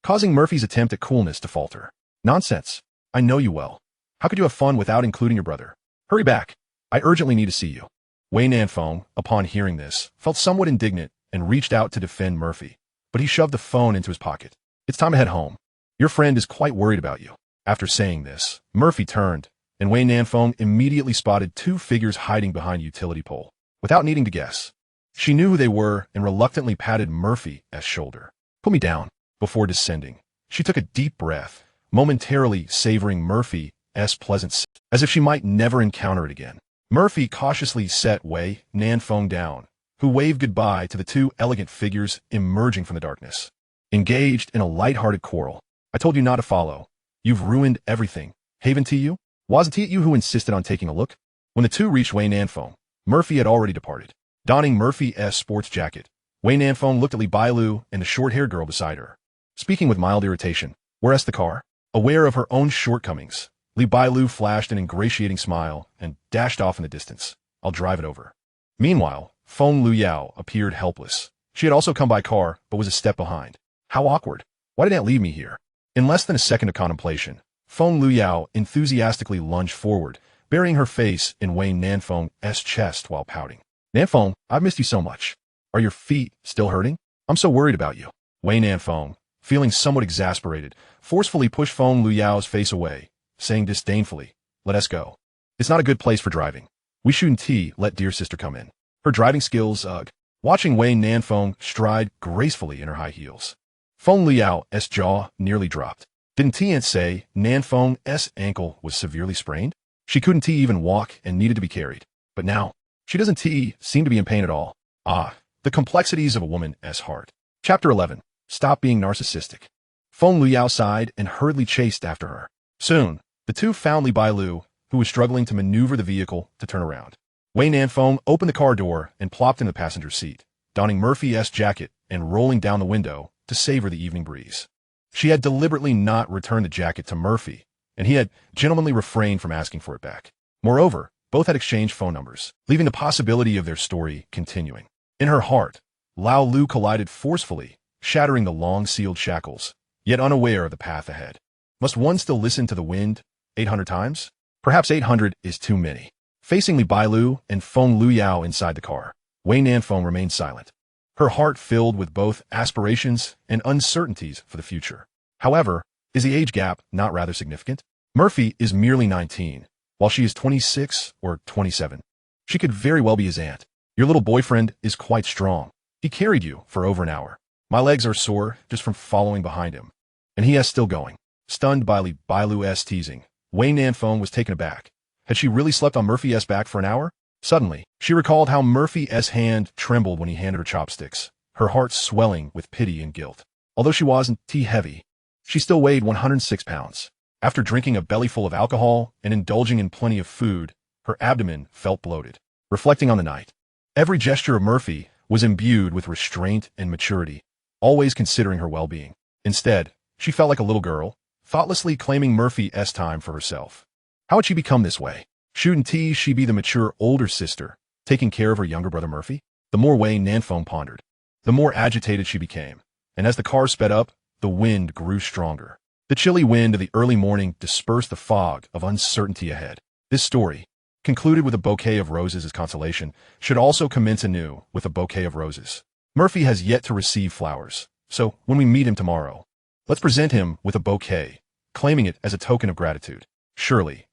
causing Murphy's attempt at coolness to falter. Nonsense. I know you well. How could you have fun without including your brother? Hurry back. I urgently need to see you. Wei Nanfeng, upon hearing this, felt somewhat indignant and reached out to defend Murphy, but he shoved the phone into his pocket. It's time to head home. Your friend is quite worried about you. After saying this, Murphy turned, and Wei Nanfeng immediately spotted 2 figures hiding behind a utility pole. Without needing to guess, she knew who they were and reluctantly patted Murphy's shoulder. Put me down. Before descending, she took a deep breath, momentarily savoring Murphy's pleasance, as if she might never encounter it again. Murphy cautiously set Wei Nanfeng down, who waved goodbye to the 2 elegant figures emerging from the darkness. Engaged in a light-hearted quarrel. I told you not to follow. You've ruined everything. Haven to you? Wasn't it you who insisted on taking a look? When the two reached Wei Nanfeng, Murphy had already departed. Donning Murphy's sports jacket, Wei Nanfeng looked at Li Bailu and the short-haired girl beside her, speaking with mild irritation. "Where's the car?" Aware of her own shortcomings, Li Bailu flashed an ingratiating smile and dashed off in the distance. "I'll drive it over." Meanwhile, Feng Luyao appeared helpless. She had also come by car, but was a step behind. How awkward. Why did Aunt leave me here? In less than a second of contemplation, Feng Luyao enthusiastically lunged forward, burying her face in Wei Nanfeng's chest while pouting. "Nanfeng, I've missed you so much. Are your feet still hurting? I'm so worried about you." Wei Nanfeng, feeling somewhat exasperated, forcefully pushed Feng Luyao's face away, saying disdainfully, "Let us go. It's not a good place for driving. We shouldn't let dear sister come in. Her driving skills, ugh." Watching Wei Nanfeng stride gracefully in her high heels, Feng Liao's jaw nearly dropped. Didn't Aunt say Nanfeng's ankle was severely sprained? She couldn't even walk and needed to be carried. But now, she doesn't seem to be in pain at all. Ah, the complexities of a woman's heart. Chapter 11. Stop being narcissistic. Feng Luyao sighed and hurriedly chased after her. Soon, the two found Li Bailu, who was struggling to maneuver the vehicle to turn around. Wei Nanfeng opened the car door and plopped in the passenger seat, donning Murphy's jacket and rolling down the window to savor the evening breeze. She had deliberately not returned the jacket to Murphy, and he had gentlemanly refrained from asking for it back. Moreover, both had exchanged phone numbers, leaving the possibility of their story continuing. In her heart, Lao Lu collided forcefully, shattering the long-sealed shackles, yet unaware of the path ahead. Must one still listen to the wind 800 times? Perhaps 800 is too many. Facing Li Bailu and Feng Luyao inside the car, Wei Nanfeng remained silent, her heart filled with both aspirations and uncertainties for the future. However, is the age gap not rather significant? Murphy is merely 19, while she is 26 or 27. She could very well be his aunt. "Your little boyfriend is quite strong. He carried you for over an hour. My legs are sore just from following behind him. And he is still going." Stunned by Li Bailu's teasing, Wei Nanfeng was taken aback. Had she really slept on Murphy's back for an hour? Suddenly, she recalled how Murphy's hand trembled when he handed her chopsticks, her heart swelling with pity and guilt. Although she wasn't heavy, she still weighed 106 pounds. After drinking a bellyful of alcohol and indulging in plenty of food, her abdomen felt bloated. Reflecting on the night, every gesture of Murphy was imbued with restraint and maturity, always considering her well-being. Instead, she felt like a little girl, thoughtlessly claiming Murphy's time for herself. How had she become this way? Shouldn't she be the mature older sister, taking care of her younger brother Murphy? The more Wei Nanfeng pondered, the more agitated she became, and as the car sped up, the wind grew stronger. The chilly wind of the early morning dispersed the fog of uncertainty ahead. This story, concluded with a bouquet of roses as consolation, should also commence anew with a bouquet of roses. Murphy has yet to receive flowers, so when we meet him tomorrow, let's present him with a bouquet, claiming it as a token of gratitude. Surely,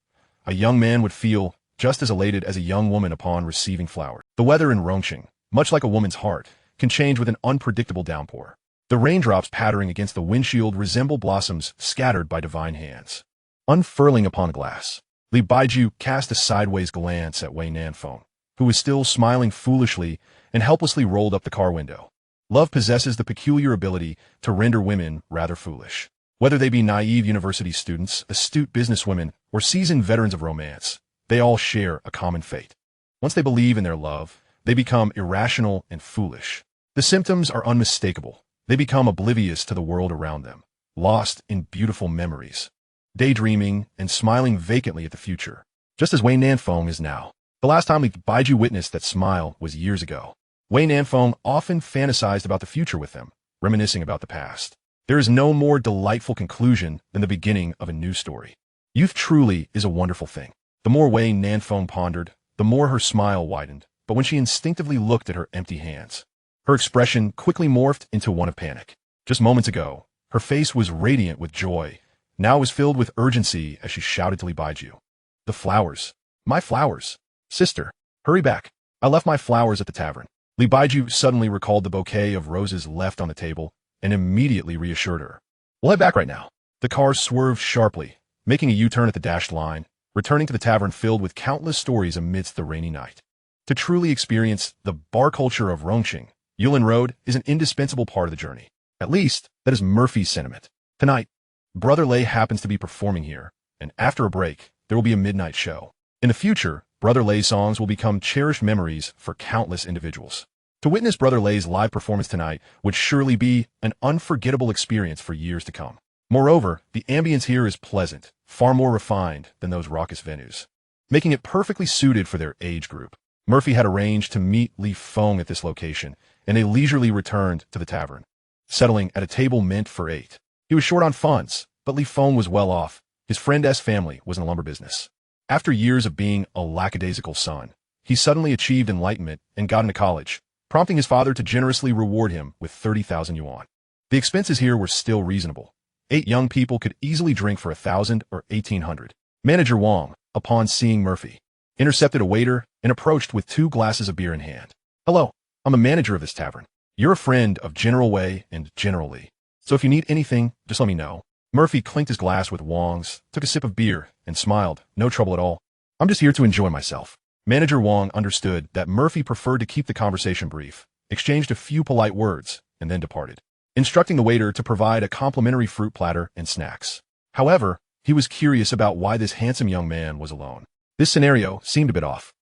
a young man would feel just as elated as a young woman upon receiving flowers. The weather in Rongqing, much like a woman's heart, can change with an unpredictable downpour. The raindrops pattering against the windshield resemble blossoms scattered by divine hands. Unfurling upon glass, Li Baiju cast a sideways glance at Wei Nanfeng, who was still smiling foolishly and helplessly rolled up the car window. Love possesses the peculiar ability to render women rather foolish. Whether they be naive university students, astute businesswomen, or seasoned veterans of romance, they all share a common fate. Once they believe in their love, they become irrational and foolish. The symptoms are unmistakable. They become oblivious to the world around them, lost in beautiful memories, daydreaming and smiling vacantly at the future, just as Wei Nanfeng is now. The last time Li Baiju witnessed that smile was years ago. Wei Nanfeng often fantasized about the future with them, reminiscing about the past. There is no more delightful conclusion than the beginning of a new story. Youth truly is a wonderful thing. The more Wei Nanfeng pondered, the more her smile widened, but when she instinctively looked at her empty hands, her expression quickly morphed into one of panic. Just moments ago, her face was radiant with joy. Now it was filled with urgency as she shouted to Li Baiju. "The flowers! My flowers! Sister, hurry back. I left my flowers at the tavern." Li Baiju suddenly recalled the bouquet of roses left on the table and immediately reassured her. "We'll head back right now." The car swerved sharply, making a U-turn at the dashed line, returning to the tavern filled with countless stories amidst the rainy night. To truly experience the bar culture of Rongqing, Yulin Road is an indispensable part of the journey. At least, that is Murphy's sentiment. Tonight, Brother Lei happens to be performing here, and after a break, there will be a midnight show. In the future, Brother Lei's songs will become cherished memories for countless individuals. To witness Brother Lei's live performance tonight would surely be an unforgettable experience for years to come. Moreover, the ambience here is pleasant, far more refined than those raucous venues, making it perfectly suited for their age group. Murphy had arranged to meet Li Feng at this location, and they leisurely returned to the tavern, settling at a table meant for 8. He was short on funds, but Li Feng was well off. His friend's family was in the lumber business. After years of being a lackadaisical son, he suddenly achieved enlightenment and got into college, prompting his father to generously reward him with 30,000 yuan. The expenses here were still reasonable. 8 young people could easily drink for 1,000 or 1,800. Manager Wang, upon seeing Murphy, intercepted a waiter and approached with 2 glasses of beer in hand. "Hello, I'm a manager of this tavern. You're a friend of General Wei and General Li. So if you need anything, just let me know." Murphy clinked his glass with Wang's, took a sip of beer, and smiled. "No trouble at all. I'm just here to enjoy myself." Manager Wang understood that Murphy preferred to keep the conversation brief, exchanged a few polite words, and then departed, instructing the waiter to provide a complimentary fruit platter and snacks. However, he was curious about why this handsome young man was alone. This scenario seemed a bit off.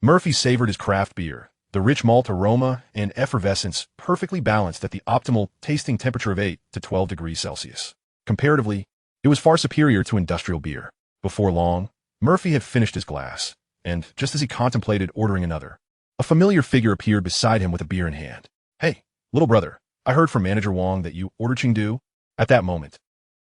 Murphy savored his craft beer, the rich malt aroma and effervescence perfectly balanced at the optimal tasting temperature of 8 to 12 degrees Celsius. Comparatively, it was far superior to industrial beer. Before long, Murphy had finished his glass, and just as he contemplated ordering another, a familiar figure appeared beside him with a beer in hand. "Hey, little brother, I heard from Manager Wang that you ordered Chengdu." At that moment,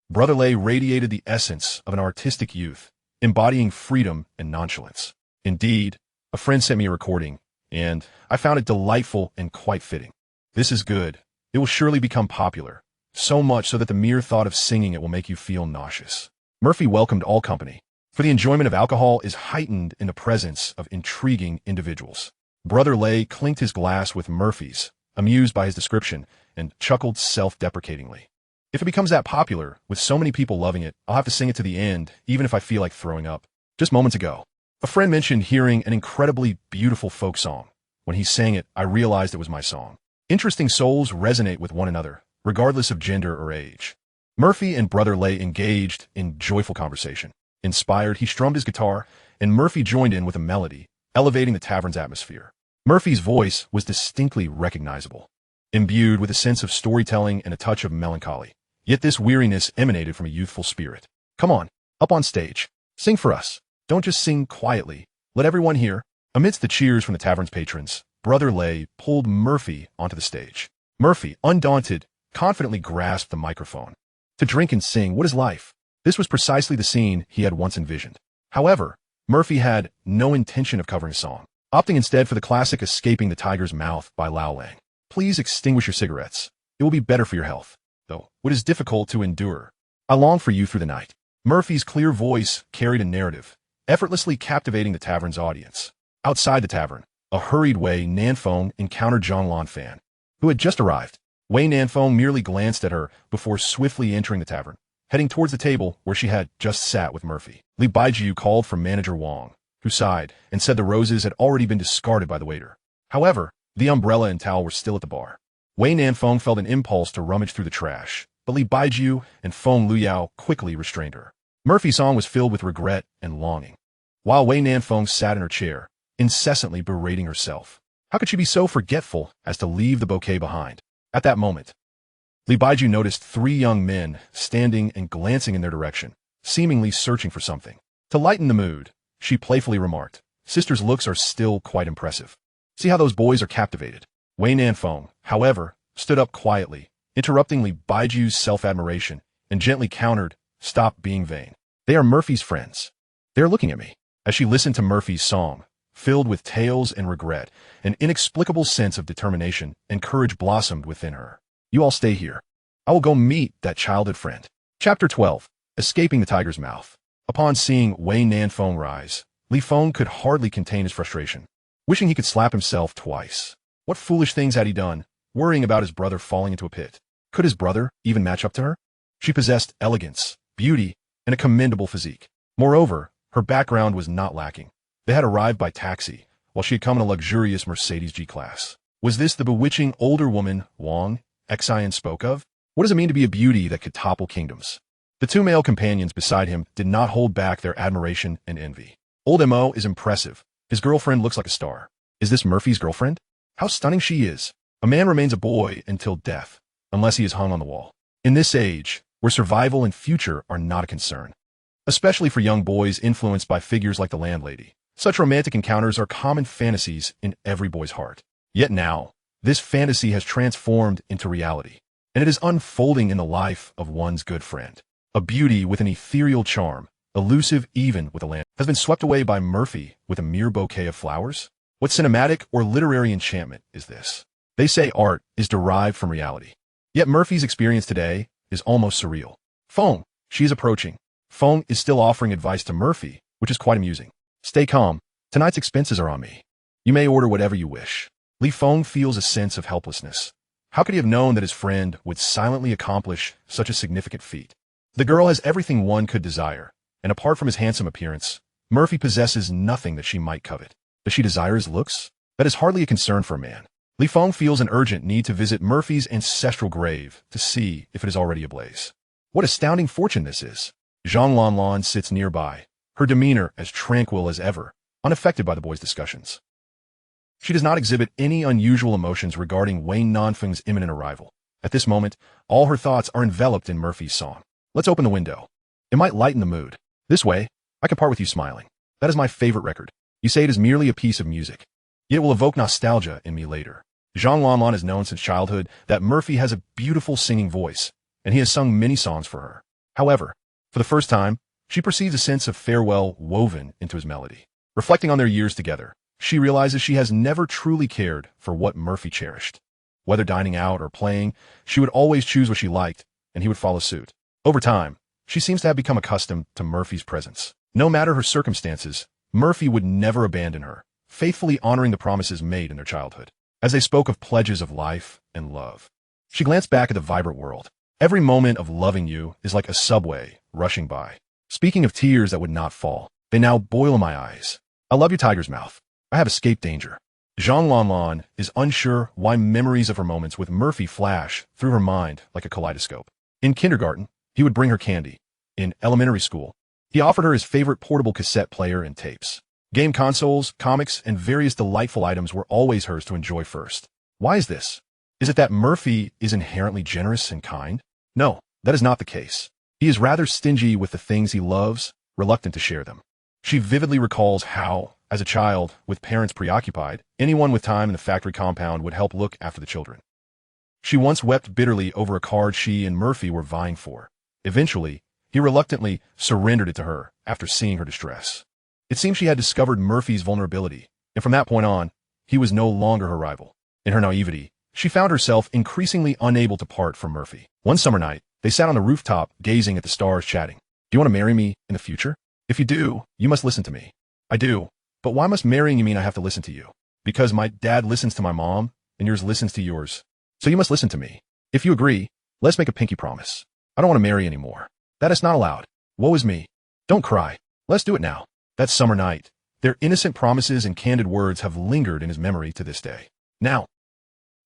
Brother Lei radiated the essence of an artistic youth, embodying freedom and nonchalance. "Indeed, a friend sent me a recording, and I found it delightful and quite fitting. This is good. It will surely become popular, so much so that the mere thought of singing it will make you feel nauseous." Murphy welcomed all company, for the enjoyment of alcohol is heightened in the presence of intriguing individuals. Brother Lei clinked his glass with Murphy's, amused by his description, and chuckled self-deprecatingly. "If it becomes that popular, with so many people loving it, I'll have to sing it to the end, even if I feel like throwing up." Just moments ago, a friend mentioned hearing an incredibly beautiful folk song. When he sang it, I realized it was my song. Interesting souls resonate with one another, regardless of gender or age. Murphy and Brother Lei engaged in joyful conversation. Inspired, he strummed his guitar, and Murphy joined in with a melody, elevating the tavern's atmosphere. Murphy's voice was distinctly recognizable, imbued with a sense of storytelling and a touch of melancholy. Yet this weariness emanated from a youthful spirit. "Come on, up on stage. Sing for us. Don't just sing quietly. Let everyone hear." Amidst the cheers from the tavern's patrons, Brother Lei pulled Murphy onto the stage. Murphy, undaunted, confidently grasped the microphone. To drink and sing, what is life? This was precisely the scene he had once envisioned. However, Murphy had no intention of covering a song, opting instead for the classic Escaping the Tiger's Mouth by Lao Lang. "Please extinguish your cigarettes. It will be better for your health, though what is difficult to endure. I long for you through the night." Murphy's clear voice carried a narrative, effortlessly captivating the tavern's audience. Outside the tavern, a hurried Wei Nanfeng encountered Zhang Lanfan, who had just arrived. Wei Nanfeng merely glanced at her before swiftly entering the tavern, heading towards the table where she had just sat with Murphy. Li Baijiu called for Manager Wang, who sighed and said the roses had already been discarded by the waiter. However, the umbrella and towel were still at the bar. Wei Nanfeng felt an impulse to rummage through the trash, but Li Baijiu and Feng Luyao quickly restrained her. Murphy's song was filled with regret and longing, while Wei Nanfeng sat in her chair, incessantly berating herself. How could she be so forgetful as to leave the bouquet behind? At that moment, Li Baijiu noticed 3 young men standing and glancing in their direction, seemingly searching for something. To lighten the mood, she playfully remarked, "Sister's looks are still quite impressive. See how those boys are captivated." Wei Nanfeng, however, stood up quietly, interrupting Li Baijiu's self-admiration, and gently countered, "Stop being vain. They are Murphy's friends. They are looking at me." As she listened to Murphy's song, filled with tales and regret, an inexplicable sense of determination and courage blossomed within her. "You all stay here. I will go meet that childhood friend." Chapter 12. Escaping the Tiger's Mouth. Upon seeing Wei Nanfeng rise, Li Feng could hardly contain his frustration, wishing he could slap himself twice. What foolish things had he done, worrying about his brother falling into a pit? Could his brother even match up to her? She possessed elegance, beauty, and a commendable physique. Moreover, her background was not lacking. They had arrived by taxi, while she had come in a luxurious Mercedes G-Class. Was this the bewitching older woman Wang Xian spoke of? What does it mean to be a beauty that could topple kingdoms? The 2 male companions beside him did not hold back their admiration and envy. Old M.O. is impressive. His girlfriend looks like a star. Is this Murphy's girlfriend? How stunning she is. A man remains a boy until death, unless he is hung on the wall. In this age, where survival and future are not a concern, especially for young boys influenced by figures like the landlady, such romantic encounters are common fantasies in every boy's heart. Yet now, this fantasy has transformed into reality, and it is unfolding in the life of one's good friend. A beauty with an ethereal charm, elusive even with a land, has been swept away by Murphy with a mere bouquet of flowers? What cinematic or literary enchantment is this? They say art is derived from reality. Yet Murphy's experience today is almost surreal. Fong, she is approaching. Fong is still offering advice to Murphy, which is quite amusing. Stay calm. Tonight's expenses are on me. You may order whatever you wish. Li Fong feels a sense of helplessness. How could he have known that his friend would silently accomplish such a significant feat? The girl has everything one could desire, and apart from his handsome appearance, Murphy possesses nothing that she might covet. Does she desire his looks? That is hardly a concern for a man. Li Fong feels an urgent need to visit Murphy's ancestral grave to see if it is already ablaze. What astounding fortune this is! Zhang Lanlan sits nearby, her demeanor as tranquil as ever, unaffected by the boy's discussions. She does not exhibit any unusual emotions regarding Wayne Nanfeng's imminent arrival. At this moment, all her thoughts are enveloped in Murphy's song. Let's open the window. It might lighten the mood. This way, I can part with you smiling. That is my favorite record. You say it is merely a piece of music, yet it will evoke nostalgia in me later. Zhang Lanlan has known since childhood that Murphy has a beautiful singing voice, and he has sung many songs for her. However, for the first time, she perceives a sense of farewell woven into his melody. Reflecting on their years together, she realizes she has never truly cared for what Murphy cherished. Whether dining out or playing, she would always choose what she liked, and he would follow suit. Over time, she seems to have become accustomed to Murphy's presence. No matter her circumstances, Murphy would never abandon her, faithfully honoring the promises made in their childhood. As they spoke of pledges of life and love, she glanced back at the vibrant world. Every moment of loving you is like a subway rushing by. Speaking of tears that would not fall, they now boil in my eyes. I love you, tiger's mouth. I have escaped danger. Zhang Lanlan is unsure why memories of her moments with Murphy flash through her mind like a kaleidoscope. In kindergarten, he would bring her candy. In elementary school, he offered her his favorite portable cassette player and tapes. Game consoles, comics, and various delightful items were always hers to enjoy first. Why is this? Is it that Murphy is inherently generous and kind? No, that is not the case. He is rather stingy with the things he loves, reluctant to share them. She vividly recalls how, as a child, with parents preoccupied, anyone with time in the factory compound would help look after the children. She once wept bitterly over a card she and Murphy were vying for. Eventually, he reluctantly surrendered it to her after seeing her distress. It seemed she had discovered Murphy's vulnerability, and from that point on, he was no longer her rival. In her naivety, she found herself increasingly unable to part from Murphy. One summer night, they sat on the rooftop gazing at the stars, chatting. Do you want to marry me in the future? If you do, you must listen to me. I do. But why must marrying you mean I have to listen to you? Because my dad listens to my mom, and yours listens to yours. So you must listen to me. If you agree, let's make a pinky promise. I don't want to marry anymore. That is not allowed. Woe is me. Don't cry. Let's do it now. That summer night, their innocent promises and candid words have lingered in his memory to this day. Now,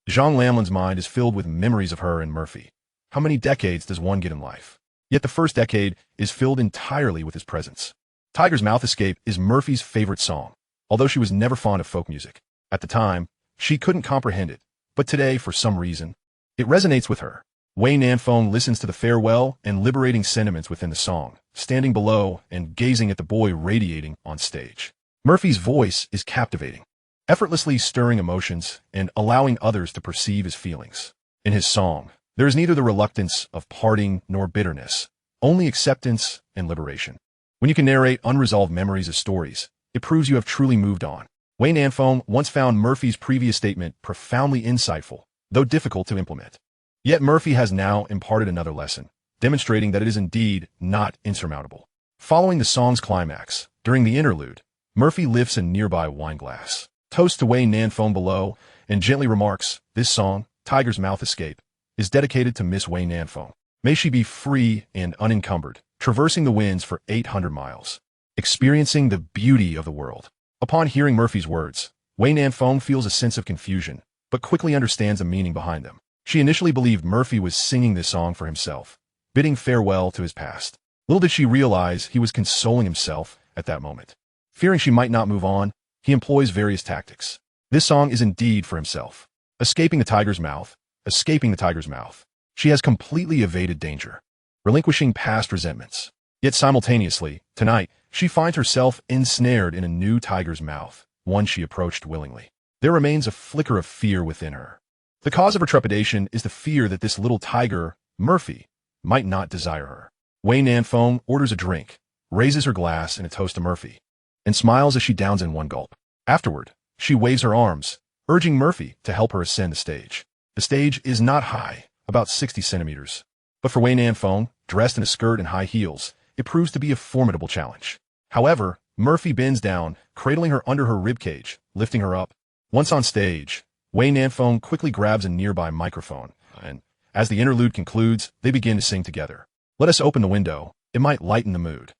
Zhang Lanlan's mind is filled with memories of her and Murphy. How many decades does one get in life? Yet the first decade is filled entirely with his presence. Tiger's Mouth Escape is Murphy's favorite song, although she was never fond of folk music. At the time, she couldn't comprehend it, but today, for some reason, it resonates with her. Wei Nanfeng listens to the farewell and liberating sentiments within the song, standing below and gazing at the boy radiating on stage. Murphy's voice is captivating, effortlessly stirring emotions and allowing others to perceive his feelings. In his song, there is neither the reluctance of parting nor bitterness, only acceptance and liberation. When you can narrate unresolved memories as stories, it proves you have truly moved on. Wei Nanfeng once found Murphy's previous statement profoundly insightful, though difficult to implement. Yet Murphy has now imparted another lesson, demonstrating that it is indeed not insurmountable. Following the song's climax, during the interlude, Murphy lifts a nearby wine glass, toasts to Wei Nanfeng below, and gently remarks, "This song, Tiger's Mouth Escape, is dedicated to Miss Wei Nanfeng. May she be free and unencumbered, traversing the winds for 800 miles, experiencing the beauty of the world." Upon hearing Murphy's words, Wei Nanfeng feels a sense of confusion, but quickly understands the meaning behind them. She initially believed Murphy was singing this song for himself, bidding farewell to his past. Little did she realize he was consoling himself at that moment. Fearing she might not move on, he employs various tactics. This song is indeed for himself. Escaping the tiger's mouth, escaping the tiger's mouth. She has completely evaded danger, relinquishing past resentments. Yet simultaneously, tonight, she finds herself ensnared in a new tiger's mouth, one she approached willingly. There remains a flicker of fear within her. The cause of her trepidation is the fear that this little tiger, Murphy, might not desire her. Wei Nanfeng orders a drink, raises her glass in a toast to Murphy, and smiles as she downs in one gulp. Afterward, she waves her arms, urging Murphy to help her ascend the stage. The stage is not high, about 60 centimeters. But for Wei Nanfeng, dressed in a skirt and high heels, it proves to be a formidable challenge. However, Murphy bends down, cradling her under her ribcage, lifting her up. Once on stage, Wei Nanfeng quickly grabs a nearby microphone, and as the interlude concludes, they begin to sing together. Let us open the window. It might lighten the mood.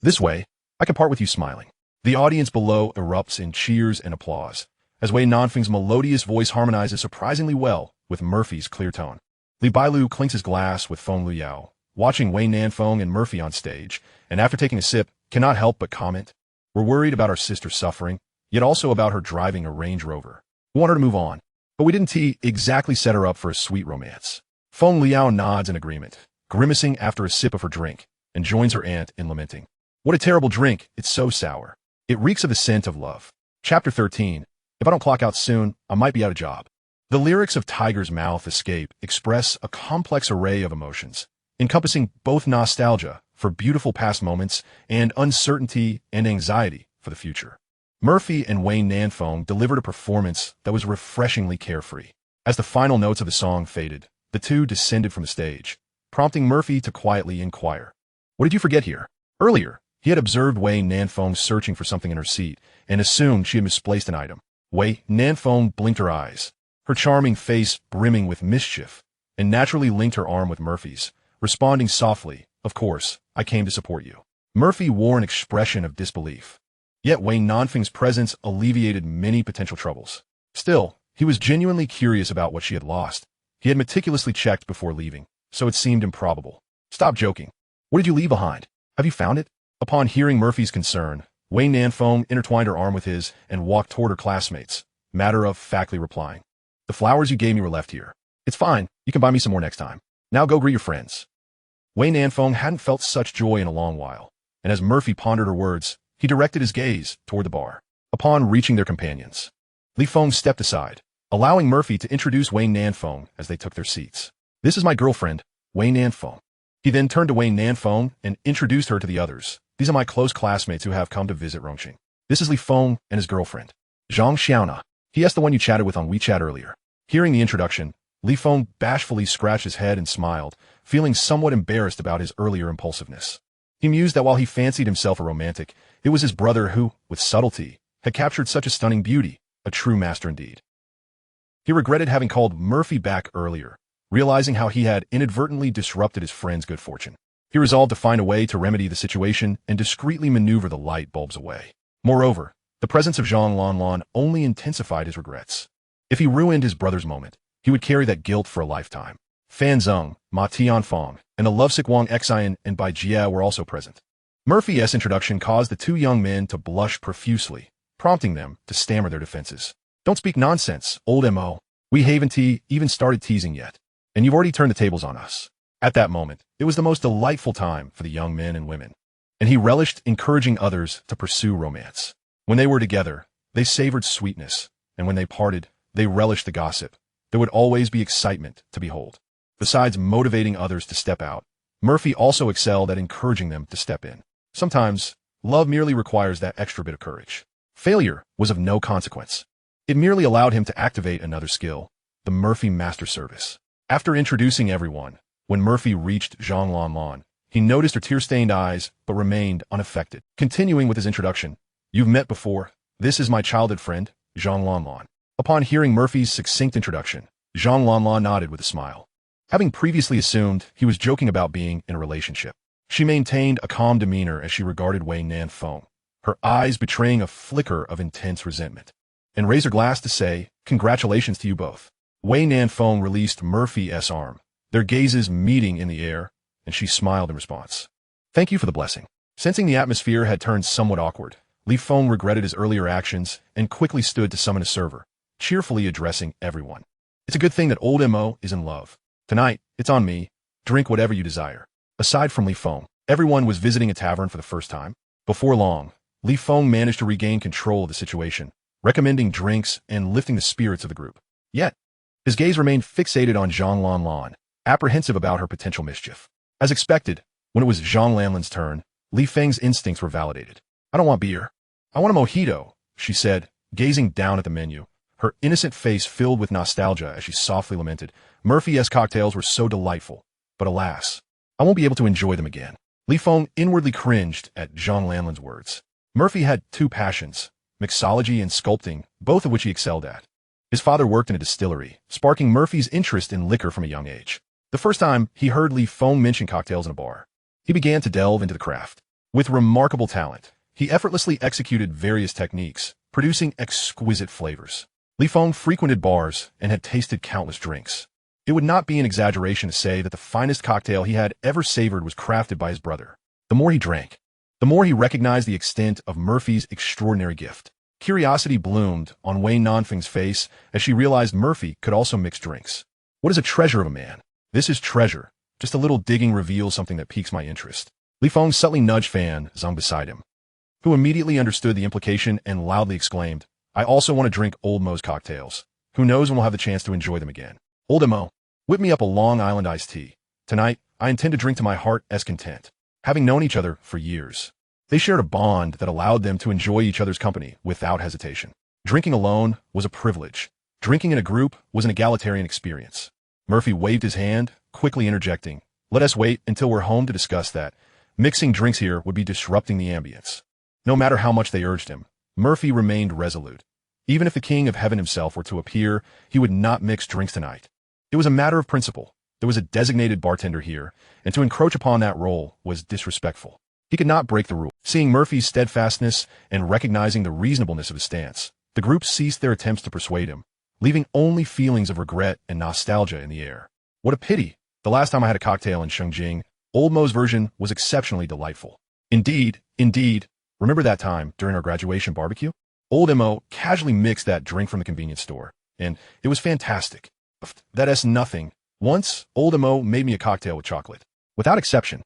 This way, I can part with you smiling. The audience below erupts in cheers and applause, as Wei Nanfeng's melodious voice harmonizes surprisingly well with Murphy's clear tone. Li Bailu clinks his glass with Feng Luyao, watching Wei Nanfeng and Murphy on stage, and after taking a sip, cannot help but comment, "We're worried about our sister suffering, yet also about her driving a Range Rover. We want her to move on, but we didn't exactly set her up for a sweet romance." Feng Liao nods in agreement, grimacing after a sip of her drink, and joins her aunt in lamenting. "What a terrible drink, it's so sour. It reeks of the scent of love." Chapter 13. If I don't clock out soon, I might be out of job. The lyrics of Tiger's Mouth Escape express a complex array of emotions, encompassing both nostalgia for beautiful past moments and uncertainty and anxiety for the future. Murphy and Wei Nanfeng delivered a performance that was refreshingly carefree. As the final notes of the song faded, the two descended from the stage, prompting Murphy to quietly inquire, "What did you forget here?" Earlier, he had observed Wei Nanfeng searching for something in her seat and assumed she had misplaced an item. Wei Nanfeng blinked her eyes, her charming face brimming with mischief, and naturally linked her arm with Murphy's, responding softly, "Of course, I came to support you." Murphy wore an expression of disbelief. Yet Wei Nanfeng's presence alleviated many potential troubles. Still, he was genuinely curious about what she had lost. He had meticulously checked before leaving, so it seemed improbable. "Stop joking. What did you leave behind? Have you found it?" Upon hearing Murphy's concern, Wei Nanfeng intertwined her arm with his and walked toward her classmates, matter-of-factly replying, "The flowers you gave me were left here. It's fine, you can buy me some more next time. Now go greet your friends." Wei Nanfeng hadn't felt such joy in a long while, and as Murphy pondered her words, he directed his gaze toward the bar. Upon reaching their companions, Li Feng stepped aside, allowing Murphy to introduce Wei Nanfeng as they took their seats. "This is my girlfriend, Wei Nanfeng." He then turned to Wei Nanfeng and introduced her to the others. "These are my close classmates who have come to visit Rongqing. This is Li Feng and his girlfriend, Zhang Xiaona. He asked the one you chatted with on WeChat earlier." Hearing the introduction, Li Feng bashfully scratched his head and smiled, feeling somewhat embarrassed about his earlier impulsiveness. He mused that while he fancied himself a romantic, it was his brother who, with subtlety, had captured such a stunning beauty, a true master indeed. He regretted having called Murphy back earlier, realizing how he had inadvertently disrupted his friend's good fortune. He resolved to find a way to remedy the situation and discreetly maneuver the light bulbs away. Moreover, the presence of Zhang Lanlan only intensified his regrets. If he ruined his brother's moment, he would carry that guilt for a lifetime. Fan Zeng, Ma Tianfeng, and the lovesick Wang Xian and Bai Jia were also present. Murphy's introduction caused the two young men to blush profusely, prompting them to stammer their defenses. "Don't speak nonsense, old M.O. We haven't even started teasing yet, and you've already turned the tables on us." At that moment, it was the most delightful time for the young men and women, and he relished encouraging others to pursue romance. When they were together, they savored sweetness, and when they parted, they relished the gossip. There would always be excitement to behold. Besides motivating others to step out, Murphy also excelled at encouraging them to step in. Sometimes, love merely requires that extra bit of courage. Failure was of no consequence. It merely allowed him to activate another skill, the Murphy Master Service. After introducing everyone, when Murphy reached Zhang Lanlan, he noticed her tear-stained eyes but remained unaffected. Continuing with his introduction, "You've met before. This is my childhood friend, Zhang Lanlan." Upon hearing Murphy's succinct introduction, Zhang Lanlan nodded with a smile. Having previously assumed he was joking about being in a relationship, she maintained a calm demeanor as she regarded Wei Nanfeng, her eyes betraying a flicker of intense resentment, and raised her glass to say, "Congratulations to you both." Wei Nanfeng released Murphy's arm, their gazes meeting in the air, and she smiled in response. "Thank you for the blessing." Sensing the atmosphere had turned somewhat awkward, Li Feng regretted his earlier actions and quickly stood to summon a server, cheerfully addressing everyone. It's a good thing that old Mo is in love. Tonight, it's on me. Drink whatever you desire. Aside from Li Feng, everyone was visiting a tavern for the first time. Before long, Li Feng managed to regain control of the situation, recommending drinks and lifting the spirits of the group. Yet, his gaze remained fixated on Zhang Lanlan, apprehensive about her potential mischief. As expected, when it was Zhang Lanlan's turn, Li Feng's instincts were validated. I don't want beer. I want a mojito, she said, gazing down at the menu, her innocent face filled with nostalgia as she softly lamented. Murphy's cocktails were so delightful, but alas, I won't be able to enjoy them again. Li Feng inwardly cringed at Zhang Lanlan's words. Murphy had two passions, mixology and sculpting, both of which he excelled at. His father worked in a distillery, sparking Murphy's interest in liquor from a young age. The first time he heard Li Feng mention cocktails in a bar, he began to delve into the craft. With remarkable talent, he effortlessly executed various techniques, producing exquisite flavors. Li Feng frequented bars and had tasted countless drinks. It would not be an exaggeration to say that the finest cocktail he had ever savored was crafted by his brother. The more he drank, the more he recognized the extent of Murphy's extraordinary gift. Curiosity bloomed on Wei Nanfeng's face as she realized Murphy could also mix drinks. What is a treasure of a man? This is treasure. Just a little digging reveals something that piques my interest. Li Feng subtly nudged Fan Zhang beside him, who immediately understood the implication and loudly exclaimed, I also want to drink Old Mo's cocktails. Who knows when we'll have the chance to enjoy them again. Old Mo, whip me up a Long Island iced tea. Tonight, I intend to drink to my heart's content. Having known each other for years, they shared a bond that allowed them to enjoy each other's company without hesitation. Drinking alone was a privilege. Drinking in a group was an egalitarian experience. Murphy waved his hand, quickly interjecting, let us wait until we're home to discuss that. Mixing drinks here would be disrupting the ambience. No matter how much they urged him, Murphy remained resolute. Even if the King of Heaven himself were to appear, he would not mix drinks tonight. It was a matter of principle. There was a designated bartender here, and to encroach upon that role was disrespectful. He could not break the rule. Seeing Murphy's steadfastness and recognizing the reasonableness of his stance, the group ceased their attempts to persuade him, leaving only feelings of regret and nostalgia in the air. What a pity! The last time I had a cocktail in Shengjing, Old Mo's version was exceptionally delightful. Indeed. Remember that time during our graduation barbecue? Old Mo casually mixed that drink from the convenience store, and it was fantastic. That's nothing. Once, Old Mo made me a cocktail with chocolate. Without exception,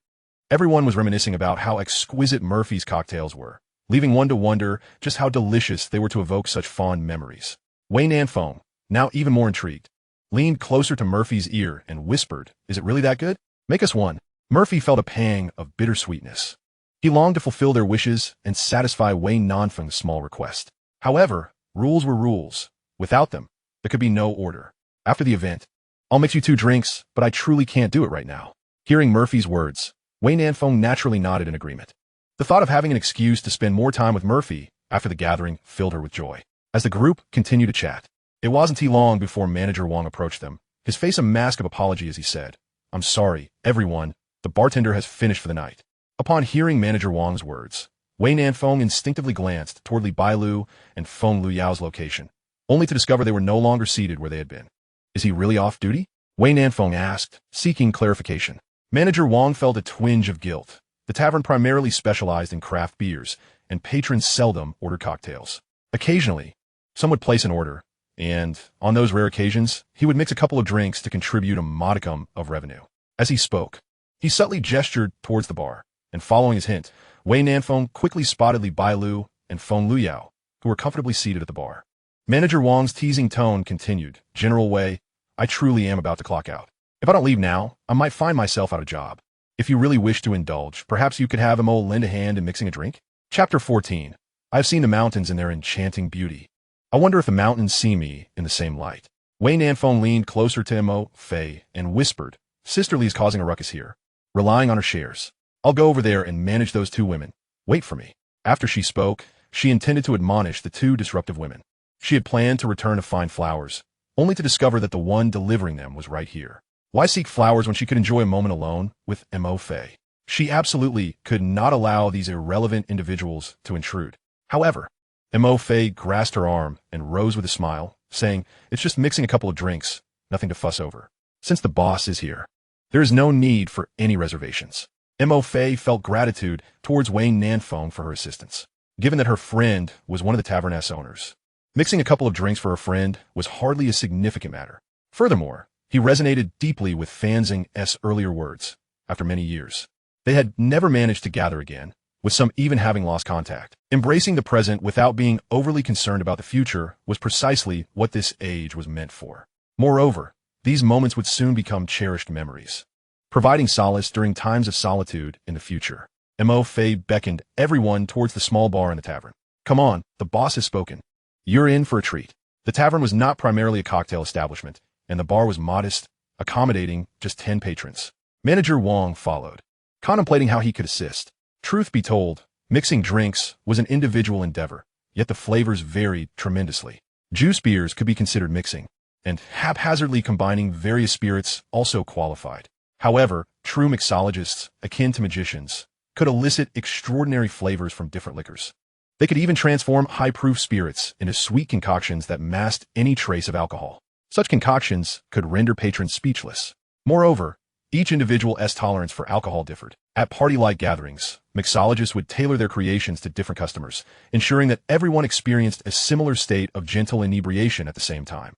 everyone was reminiscing about how exquisite Murphy's cocktails were, leaving one to wonder just how delicious they were to evoke such fond memories. Wei Nanfeng, now even more intrigued, leaned closer to Murphy's ear and whispered, is it really that good? Make us one. Murphy felt a pang of bittersweetness. He longed to fulfill their wishes and satisfy Wei Nanfeng's small request. However, rules were rules. Without them, there could be no order. After the event, I'll mix you 2 drinks, but I truly can't do it right now. Hearing Murphy's words, Wei Nanfeng naturally nodded in agreement. The thought of having an excuse to spend more time with Murphy after the gathering filled her with joy. As the group continued to chat, it wasn't long before Manager Wang approached them, his face a mask of apology as he said, I'm sorry, everyone, the bartender has finished for the night. Upon hearing Manager Wang's words, Wei Nanfeng instinctively glanced toward Li Bailu and Feng Luyao's location, only to discover they were no longer seated where they had been. Is he really off duty? Wei Nanfeng asked, seeking clarification. Manager Wang felt a twinge of guilt. The tavern primarily specialized in craft beers, and patrons seldom ordered cocktails. Occasionally, some would place an order, and, on those rare occasions, he would mix a couple of drinks to contribute a modicum of revenue. As he spoke, he subtly gestured towards the bar, and following his hint, Wei Nanfeng quickly spotted Li Bailu and Feng Luyao, who were comfortably seated at the bar. Manager Wang's teasing tone continued, General Wei, I truly am about to clock out. If I don't leave now, I might find myself out of job. If you really wish to indulge, perhaps you could have Mo lend a hand in mixing a drink? Chapter 14. I have seen the mountains in their enchanting beauty. I wonder if the mountains see me in the same light. Wei Nanfeng leaned closer to Mo Fei and whispered, Sister Li's causing a ruckus here, relying on her shares. I'll go over there and manage those 2 women. Wait for me. After she spoke, she intended to admonish the 2 disruptive women. She had planned to return to find flowers, only to discover that the one delivering them was right here. Why seek flowers when she could enjoy a moment alone with Mo Fei? She absolutely could not allow these irrelevant individuals to intrude. However, Mo Fei grasped her arm and rose with a smile, saying, It's just mixing a couple of drinks, nothing to fuss over. Since the boss is here, there is no need for any reservations. Mo Fei felt gratitude towards Wei Nanfeng for her assistance. given that her friend was one of the taverness owners. Mixing a couple of drinks for her friend was hardly a significant matter. Furthermore, he resonated deeply with Fanzing's earlier words. After many years, they had never managed to gather again, with some even having lost contact. Embracing the present without being overly concerned about the future was precisely what this age was meant for. Moreover, these moments would soon become cherished memories, providing solace during times of solitude in the future. Mo Fei beckoned everyone towards the small bar in the tavern. "Come on, the boss has spoken. You're in for a treat." The tavern was not primarily a cocktail establishment, and the bar was modest, accommodating just 10 patrons. Manager Wong followed, contemplating how he could assist. Truth be told, mixing drinks was an individual endeavor, yet the flavors varied tremendously. Juice beers could be considered mixing, and haphazardly combining various spirits also qualified. However, true mixologists, akin to magicians, could elicit extraordinary flavors from different liquors. They could even transform high-proof spirits into sweet concoctions that masked any trace of alcohol. Such concoctions could render patrons speechless. Moreover, each individual's tolerance for alcohol differed. At party-like gatherings, mixologists would tailor their creations to different customers, ensuring that everyone experienced a similar state of gentle inebriation at the same time.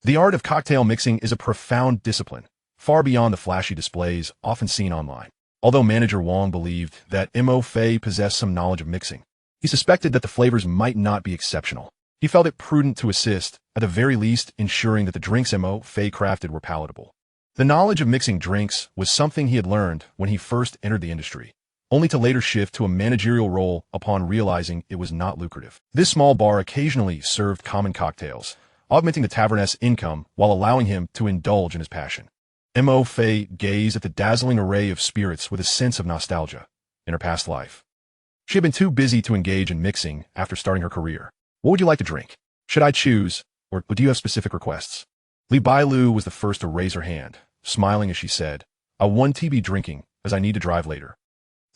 The art of cocktail mixing is a profound discipline, far beyond the flashy displays often seen online. Although Manager Wong believed that Mo Fei possessed some knowledge of mixing, he suspected that the flavors might not be exceptional. He felt it prudent to assist, at the very least ensuring that the drinks Mo Fei crafted were palatable. The knowledge of mixing drinks was something he had learned when he first entered the industry, only to later shift to a managerial role upon realizing it was not lucrative. This small bar occasionally served common cocktails, augmenting the taverness income while allowing him to indulge in his passion. Mo Fei gazed at the dazzling array of spirits with a sense of nostalgia in her past life. She had been too busy to engage in mixing after starting her career. "What would you like to drink? Should I choose, or do you have specific requests?" Li Bailu was the first to raise her hand, smiling as she said, "I want to be drinking, as I need to drive later.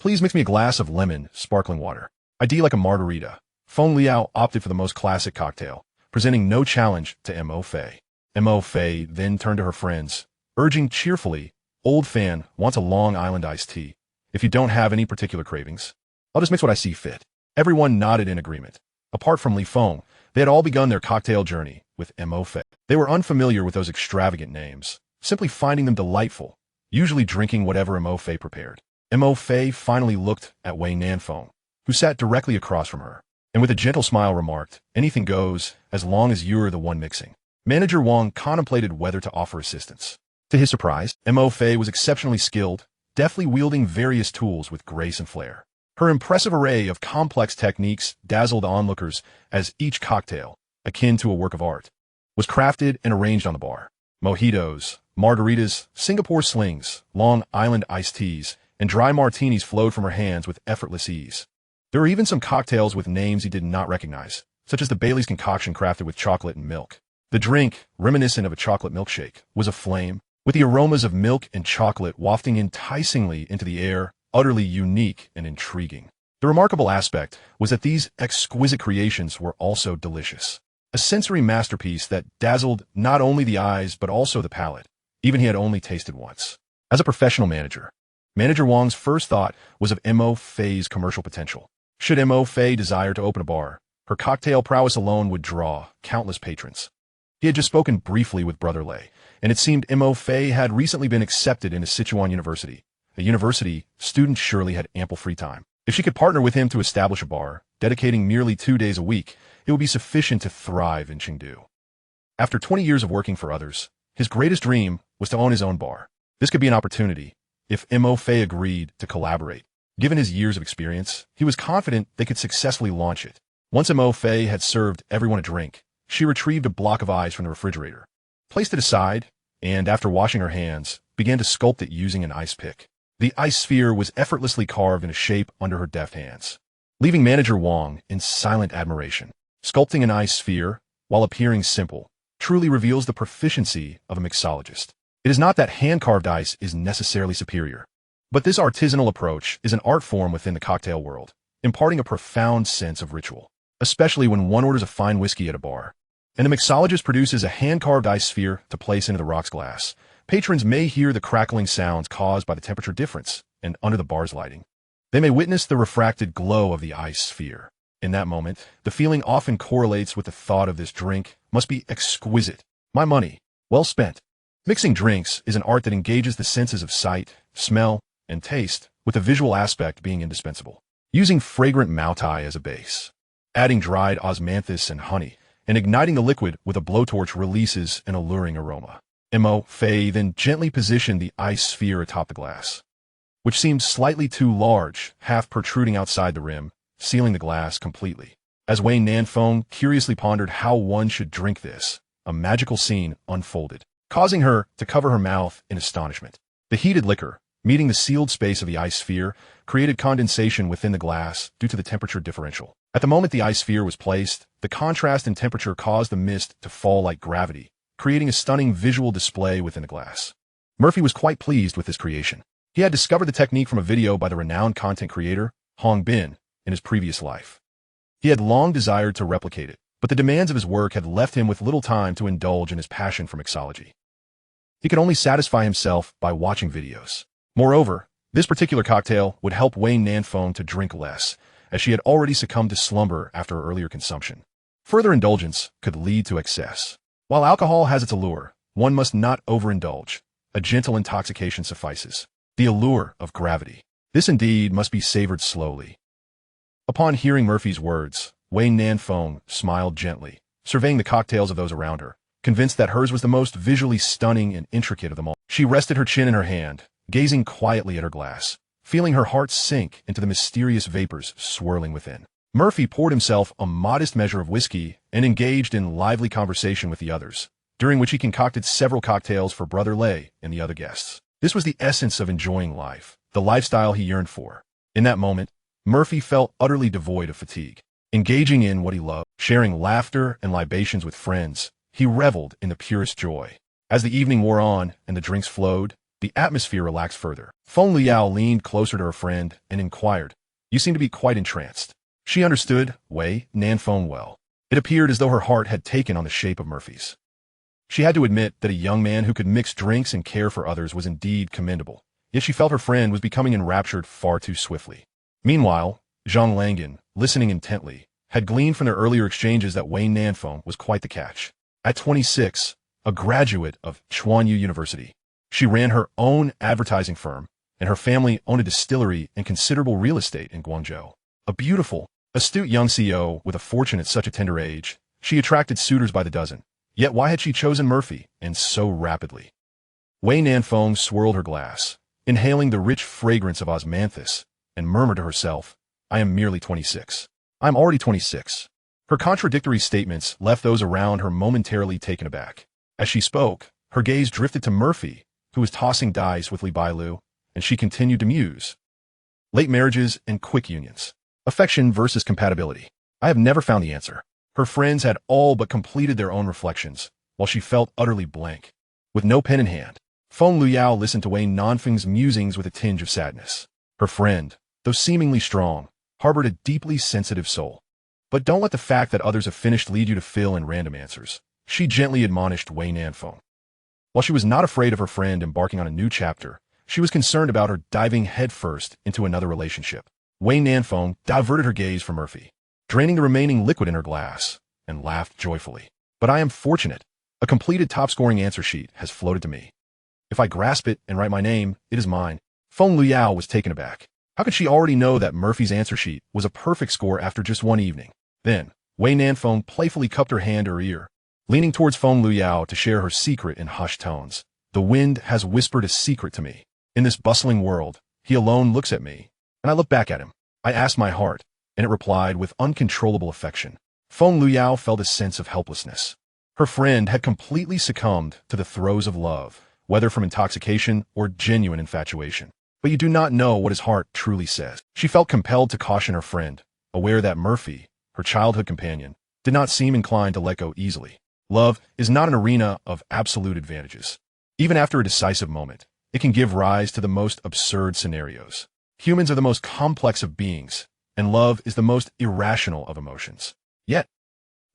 Please mix me a glass of lemon sparkling water. I'd like a margarita." Feng Liao opted for the most classic cocktail, presenting no challenge to Mo Fei. Mo Fei then turned to her friends, urging cheerfully, "Old Fan wants a Long Island iced tea. If you don't have any particular cravings, I'll just mix what I see fit." Everyone nodded in agreement. Apart from Li Feng, they had all begun their cocktail journey with Mo Fei. They were unfamiliar with those extravagant names, simply finding them delightful, usually drinking whatever Mo Fei prepared. Mo Fei finally looked at Wei Nanfeng, who sat directly across from her, and with a gentle smile remarked, "Anything goes, as long as you're the one mixing." Manager Wong contemplated whether to offer assistance. To his surprise, Mo Fei was exceptionally skilled, deftly wielding various tools with grace and flair. Her impressive array of complex techniques dazzled onlookers as each cocktail, akin to a work of art, was crafted and arranged on the bar. Mojitos, margaritas, Singapore slings, Long Island iced teas, and dry martinis flowed from her hands with effortless ease. There were even some cocktails with names he did not recognize, such as the Bailey's concoction crafted with chocolate and milk. The drink, reminiscent of a chocolate milkshake, was aflame, with the aromas of milk and chocolate wafting enticingly into the air, utterly unique and intriguing. The remarkable aspect was that these exquisite creations were also delicious. A sensory masterpiece that dazzled not only the eyes but also the palate, even he had only tasted once. As a professional manager, Manager Wong's first thought was of Mo Fei's commercial potential. Should Mo Fei desire to open a bar, her cocktail prowess alone would draw countless patrons. He had just spoken briefly with Brother Lei, and it seemed Mo Fei had recently been accepted into Sichuan University. A university student surely had ample free time. If she could partner with him to establish a bar, dedicating merely 2 days a week, it would be sufficient to thrive in Chengdu. After 20 years of working for others, his greatest dream was to own his own bar. This could be an opportunity, if Mo Fei agreed to collaborate. Given his years of experience, he was confident they could successfully launch it. Once Mo Fei had served everyone a drink, she retrieved a block of ice from the refrigerator, placed it aside, and after washing her hands, began to sculpt it using an ice pick. The ice sphere was effortlessly carved into shape under her deft hands, leaving Manager Wong in silent admiration. Sculpting an ice sphere, while appearing simple, truly reveals the proficiency of a mixologist. It is not that hand-carved ice is necessarily superior, but this artisanal approach is an art form within the cocktail world, imparting a profound sense of ritual, especially when one orders a fine whiskey at a bar, and the mixologist produces a hand-carved ice sphere to place into the rocks glass. Patrons may hear the crackling sounds caused by the temperature difference, and under the bar's lighting, they may witness the refracted glow of the ice sphere. In that moment, the feeling often correlates with the thought of this drink must be exquisite. My money, well spent. Mixing drinks is an art that engages the senses of sight, smell, and taste, with the visual aspect being indispensable. Using fragrant mautai as a base, adding dried osmanthus and honey, and igniting the liquid with a blowtorch releases an alluring aroma. Faye then gently positioned the ice sphere atop the glass, which seemed slightly too large, half protruding outside the rim, sealing the glass completely. As Wayne Nanfone curiously pondered how one should drink this, a magical scene unfolded, causing her to cover her mouth in astonishment. The heated liquor, meeting the sealed space of the ice sphere, created condensation within the glass due to the temperature differential. At the moment the ice sphere was placed, the contrast in temperature caused the mist to fall like gravity, creating a stunning visual display within the glass. Murphy was quite pleased with this creation. He had discovered the technique from a video by the renowned content creator, Hong Bin, in his previous life. He had long desired to replicate it, but the demands of his work had left him with little time to indulge in his passion for mixology. He could only satisfy himself by watching videos. Moreover, this particular cocktail would help Wayne Nanfone to drink less, as she had already succumbed to slumber after her earlier consumption. Further indulgence could lead to excess. While alcohol has its allure, one must not overindulge. A gentle intoxication suffices. The allure of gravity. This indeed must be savored slowly. Upon hearing Murphy's words, Wayne Nanfone smiled gently, surveying the cocktails of those around her, convinced that hers was the most visually stunning and intricate of them all. She rested her chin in her hand, gazing quietly at her glass, feeling her heart sink into the mysterious vapors swirling within. Murphy poured himself a modest measure of whiskey and engaged in lively conversation with the others, during which he concocted several cocktails for Brother Lay and the other guests. This was the essence of enjoying life, the lifestyle he yearned for. In that moment, Murphy felt utterly devoid of fatigue. Engaging in what he loved, sharing laughter and libations with friends, he reveled in the purest joy. As the evening wore on and the drinks flowed, the atmosphere relaxed further. Feng Liao leaned closer to her friend and inquired, "You seem to be quite entranced." She understood Wei Nanfone well. It appeared as though her heart had taken on the shape of Murphy's. She had to admit that a young man who could mix drinks and care for others was indeed commendable, yet she felt her friend was becoming enraptured far too swiftly. Meanwhile, Zhang Langan, listening intently, had gleaned from their earlier exchanges that Wayne Nanfone was quite the catch. At 26, a graduate of Chuanyu University, she ran her own advertising firm, and her family owned a distillery and considerable real estate in Guangzhou. A beautiful, astute young CEO with a fortune at such a tender age, she attracted suitors by the dozen. Yet why had she chosen Murphy, and so rapidly? Wei Nanfone swirled her glass, inhaling the rich fragrance of osmanthus, and murmured to herself, "I am merely 26. I'm already 26. Her contradictory statements left those around her momentarily taken aback. As she spoke, her gaze drifted to Murphy, who was tossing dice with Li Bailu, and she continued to muse. Late marriages and quick unions. Affection versus compatibility. I have never found the answer. Her friends had all but completed their own reflections, while she felt utterly blank. With no pen in hand, Feng Luyao listened to Wayne Nanfeng's musings with a tinge of sadness. Her friend, though seemingly strong, harbored a deeply sensitive soul. But don't let the fact that others have finished lead you to fill in random answers, she gently admonished Wayne Nanfeng. While she was not afraid of her friend embarking on a new chapter, she was concerned about her diving headfirst into another relationship. Wayne Nanfeng diverted her gaze from Murphy, draining the remaining liquid in her glass, and laughed joyfully. But I am fortunate. A completed top-scoring answer sheet has floated to me. If I grasp it and write my name, it is mine. Feng Luyao was taken aback. How could she already know that Murphy's answer sheet was a perfect score after just one evening? Then, Wayne Nanfeng playfully cupped her hand to her ear, leaning towards Feng Luyao to share her secret in hushed tones. The wind has whispered a secret to me. In this bustling world, he alone looks at me, and I look back at him. I asked my heart, and it replied with uncontrollable affection. Feng Luyao felt a sense of helplessness. Her friend had completely succumbed to the throes of love, whether from intoxication or genuine infatuation. But you do not know what his heart truly says. She felt compelled to caution her friend, aware that Murphy, her childhood companion, did not seem inclined to let go easily. Love is not an arena of absolute advantages. Even after a decisive moment, it can give rise to the most absurd scenarios. Humans are the most complex of beings, and love is the most irrational of emotions. Yet,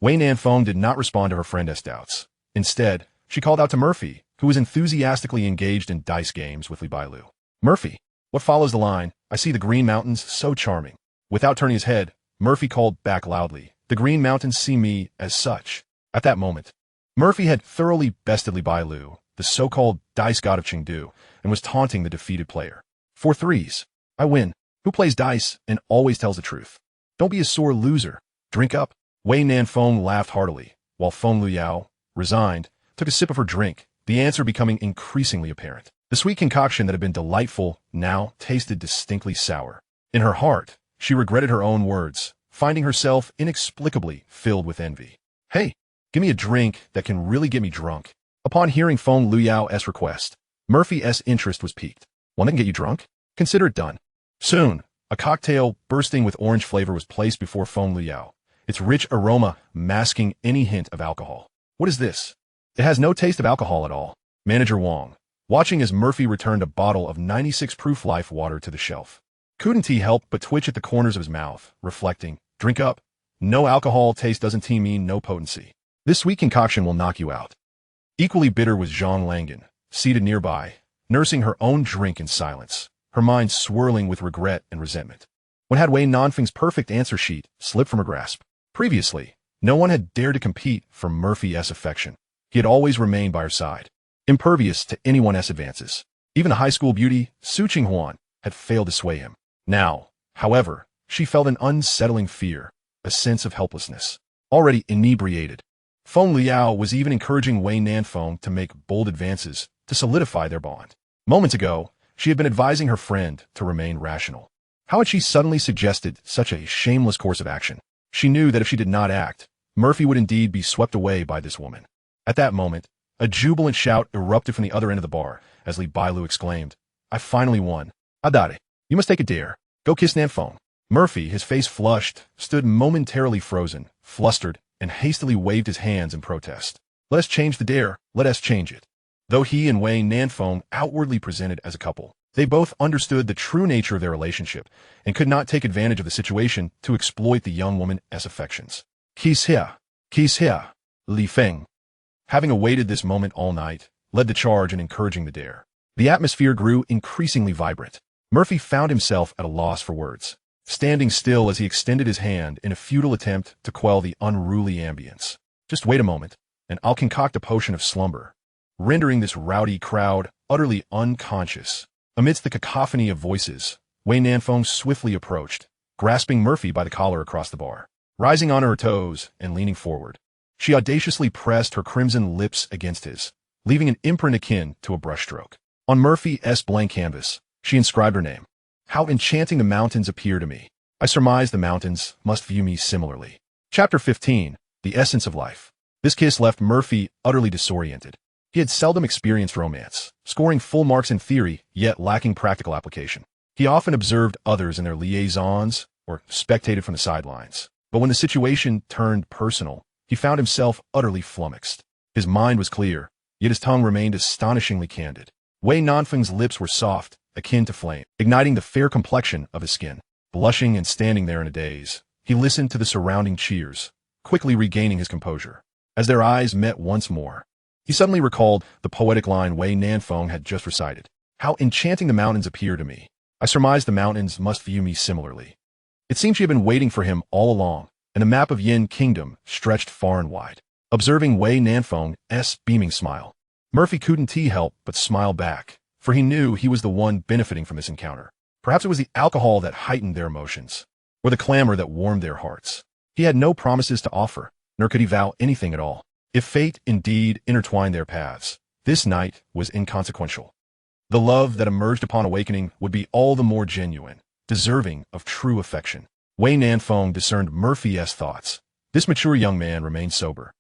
Wei Nanfeng did not respond to her friend's doubts. Instead, she called out to Murphy, who was enthusiastically engaged in dice games with Li Bailu. "Murphy, what follows the line, I see the Green Mountains so charming." Without turning his head, Murphy called back loudly. The Green Mountains see me as such. At that moment, Murphy had thoroughly bested Li Bailu, the so-called dice god of Chengdu, and was taunting the defeated player. 4 threes. I win. Who plays dice and always tells the truth? Don't be a sore loser. Drink up. Wei Nanfeng laughed heartily, while Feng Luyao, resigned, took a sip of her drink, the answer becoming increasingly apparent. The sweet concoction that had been delightful now tasted distinctly sour. In her heart, she regretted her own words, finding herself inexplicably filled with envy. Hey, give me a drink that can really get me drunk. Upon hearing Feng Luyao's request, Murphy's interest was piqued. One that can get you drunk? Consider it done. Soon, a cocktail bursting with orange flavor was placed before Feng Luyao, its rich aroma masking any hint of alcohol. What is this? It has no taste of alcohol at all. Manager Wong, watching as Murphy returned a bottle of 96 proof life water to the shelf. Couldn't he help but twitch at the corners of his mouth, reflecting, drink up. No alcohol taste doesn't mean no potency. This sweet concoction will knock you out. Equally bitter was Zhang Langan, seated nearby, nursing her own drink in silence, her mind swirling with regret and resentment. When had Wei Nanfeng's perfect answer sheet slipped from her grasp? Previously, no one had dared to compete for Murphy's affection. He had always remained by her side, impervious to anyone's advances. Even the high school beauty, Su Qinghuan, had failed to sway him. Now, however, she felt an unsettling fear, a sense of helplessness. Already inebriated, Feng Liao was even encouraging Wei Nanfeng to make bold advances to solidify their bond. Moments ago, she had been advising her friend to remain rational. How had she suddenly suggested such a shameless course of action? She knew that if she did not act, Murphy would indeed be swept away by this woman. At that moment, a jubilant shout erupted from the other end of the bar as Li Bailu exclaimed, I finally won. Adare, you must take a dare. Go kiss Nanfeng. Murphy, his face flushed, stood momentarily frozen, flustered, and hastily waved his hands in protest. Let us change the dare, let us change it. Though he and Wei Nanfeng outwardly presented as a couple, they both understood the true nature of their relationship and could not take advantage of the situation to exploit the young woman's affections. Kiss here, Li Feng. Having awaited this moment all night, led the charge in encouraging the dare. The atmosphere grew increasingly vibrant. Murphy found himself at a loss for words, standing still as he extended his hand in a futile attempt to quell the unruly ambience. Just wait a moment, and I'll concoct a potion of slumber, rendering this rowdy crowd utterly unconscious. Amidst the cacophony of voices, Wei Nanfeng swiftly approached, grasping Murphy by the collar across the bar. Rising on her toes and leaning forward, she audaciously pressed her crimson lips against his, leaving an imprint akin to a brushstroke. On Murphy's blank canvas, she inscribed her name. How enchanting the mountains appear to me. I surmise the mountains must view me similarly. Chapter 15, The Essence of Life. This kiss left Murphy utterly disoriented. He had seldom experienced romance, scoring full marks in theory, yet lacking practical application. He often observed others in their liaisons or spectated from the sidelines. But when the situation turned personal, he found himself utterly flummoxed. His mind was clear, yet his tongue remained astonishingly candid. Wei Nanfeng's lips were soft, akin to flame, igniting the fair complexion of his skin. Blushing and standing there in a daze, he listened to the surrounding cheers, quickly regaining his composure. As their eyes met once more, he suddenly recalled the poetic line Wei Nanfeng had just recited. How enchanting the mountains appear to me. I surmise the mountains must view me similarly. It seemed she had been waiting for him all along, and the map of Yin Kingdom stretched far and wide. Observing Wei Nanfeng's beaming smile, Murphy couldn't help but smile back, for he knew he was the one benefiting from this encounter. Perhaps it was the alcohol that heightened their emotions, or the clamor that warmed their hearts. He had no promises to offer, nor could he vow anything at all. If fate indeed intertwined their paths, this night was inconsequential. The love that emerged upon awakening would be all the more genuine, deserving of true affection. Wei Nanfeng discerned Murphy's thoughts. This mature young man remained sober,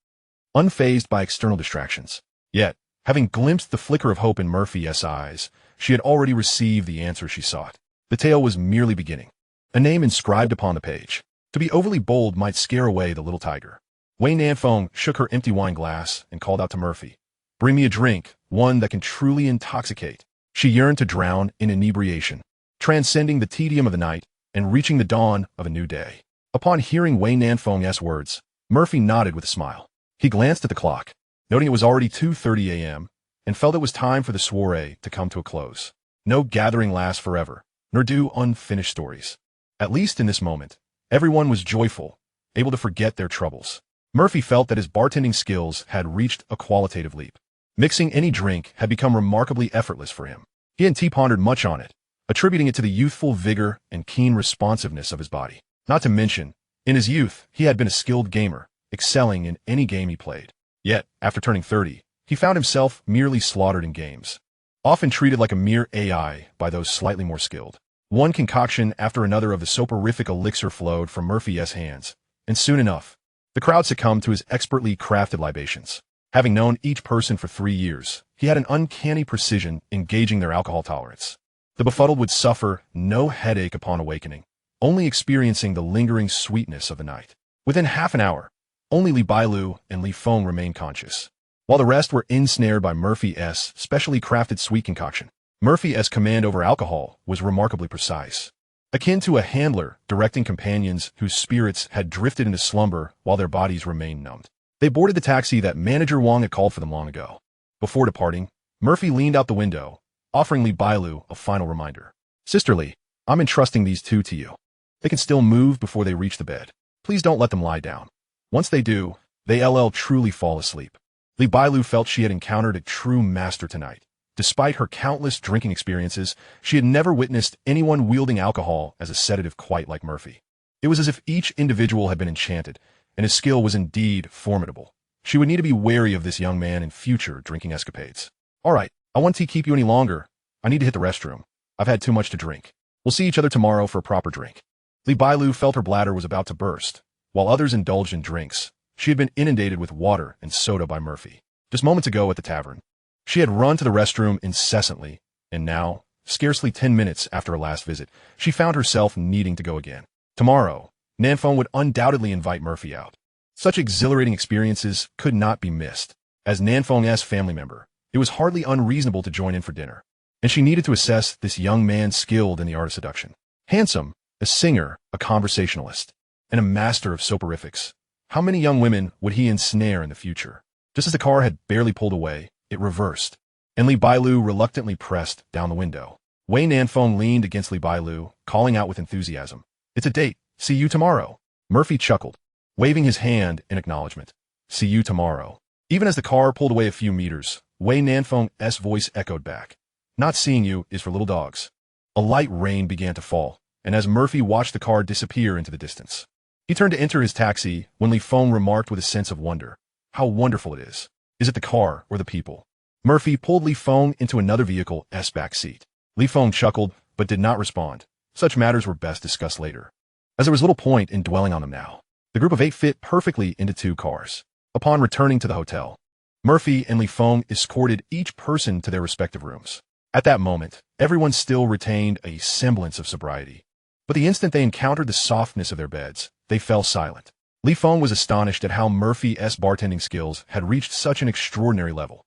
unfazed by external distractions. Yet, having glimpsed the flicker of hope in Murphy's eyes, she had already received the answer she sought. The tale was merely beginning. A name inscribed upon the page. To be overly bold might scare away the little tiger. Wei Nanfeng shook her empty wine glass and called out to Murphy, "Bring me a drink, one that can truly intoxicate." She yearned to drown in inebriation, transcending the tedium of the night and reaching the dawn of a new day. Upon hearing Wei Nanfeng's words, Murphy nodded with a smile. He glanced at the clock, noting it was already 2:30 a.m., and felt it was time for the soiree to come to a close. No gathering lasts forever, nor do unfinished stories. At least in this moment, Everyone was joyful, able to forget their troubles. Murphy felt that his bartending skills had reached a qualitative leap. Mixing any drink had become remarkably effortless for him. He hadn't pondered much on it, attributing it to the youthful vigor and keen responsiveness of his body. Not to mention, in his youth, he had been a skilled gamer, excelling in any game he played. Yet, after turning 30, he found himself merely slaughtered in games, often treated like a mere AI by those slightly more skilled. One concoction after another of the soporific elixir flowed from Murphy's hands, and soon enough, the crowd succumbed to his expertly crafted libations. Having known each person for 3 years, he had an uncanny precision in gauging their alcohol tolerance. The befuddled would suffer no headache upon awakening, only experiencing the lingering sweetness of the night. Within half an hour, only Li Bailu and Li Feng remained conscious, while the rest were ensnared by Murphy's specially crafted sweet concoction. Murphy's command over alcohol was remarkably precise, akin to a handler directing companions whose spirits had drifted into slumber while their bodies remained numbed. They boarded the taxi that Manager Wang had called for them long ago. Before departing, Murphy leaned out the window, offering Li Bailu a final reminder. "Sisterly, I'm entrusting these two to you. They can still move before they reach the bed. Please don't let them lie down. Once they do, they truly fall asleep." Li Bailu felt she had encountered a true master tonight. Despite her countless drinking experiences, she had never witnessed anyone wielding alcohol as a sedative quite like Murphy. It was as if each individual had been enchanted, and his skill was indeed formidable. She would need to be wary of this young man in future drinking escapades. "All right, I won't keep you any longer. I need to hit the restroom. I've had too much to drink. We'll see each other tomorrow for a proper drink." Li Bailu felt her bladder was about to burst. While others indulged in drinks, she had been inundated with water and soda by Murphy. Just moments ago at the tavern, she had run to the restroom incessantly, and now, scarcely 10 minutes after her last visit, she found herself needing to go again. Tomorrow, Nanfeng would undoubtedly invite Murphy out. Such exhilarating experiences could not be missed. As Nanfeng's family member, it was hardly unreasonable to join in for dinner, and she needed to assess this young man skilled in the art of seduction. Handsome, a singer, a conversationalist, and a master of soporifics. How many young women would he ensnare in the future? Just as the car had barely pulled away, it reversed, and Li Bailu reluctantly pressed down the window. Wei Nanfeng leaned against Li Bailu, calling out with enthusiasm, "It's a date. See you tomorrow." Murphy chuckled, waving his hand in acknowledgement. "See you tomorrow." Even as the car pulled away a few meters, Wei Nanfeng's voice echoed back. "Not seeing you is for little dogs." A light rain began to fall, and as Murphy watched the car disappear into the distance, he turned to enter his taxi when Li Feng remarked with a sense of wonder, "How wonderful it is. Is it the car or the people?" Murphy pulled Li Feng into another vehicle's back seat. Li Feng chuckled, but did not respond. Such matters were best discussed later, as there was little point in dwelling on them now. The group of 8 fit perfectly into 2 cars. Upon returning to the hotel, Murphy and Li Feng escorted each person to their respective rooms. At that moment, everyone still retained a semblance of sobriety, but the instant they encountered the softness of their beds, they fell silent. Li Feng was astonished at how Murphy's bartending skills had reached such an extraordinary level.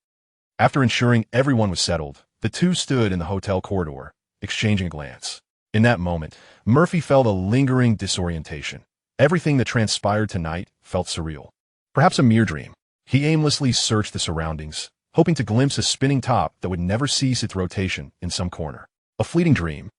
After ensuring everyone was settled, the two stood in the hotel corridor, exchanging a glance. In that moment, Murphy felt a lingering disorientation. Everything that transpired tonight felt surreal. Perhaps a mere dream. He aimlessly searched the surroundings, hoping to glimpse a spinning top that would never cease its rotation in some corner. A fleeting dream.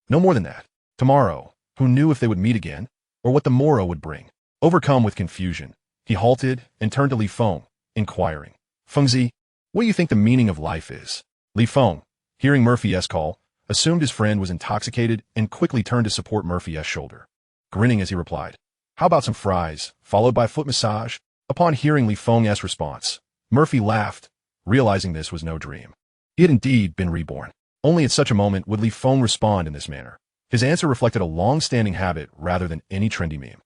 No more than that. Tomorrow, who knew if they would meet again, or what the morrow would bring? Overcome with confusion, he halted and turned to Li Feng, inquiring, "Fengzi, what do you think the meaning of life is?" Li Feng, hearing Murphy's call, assumed his friend was intoxicated and quickly turned to support Murphy's shoulder. Grinning as he replied, "How about some fries, followed by a foot massage?" Upon hearing Li Feng's response, Murphy laughed, realizing this was no dream. He had indeed been reborn. Only at such a moment would Li Feng respond in this manner. His answer reflected a long-standing habit rather than any trendy meme.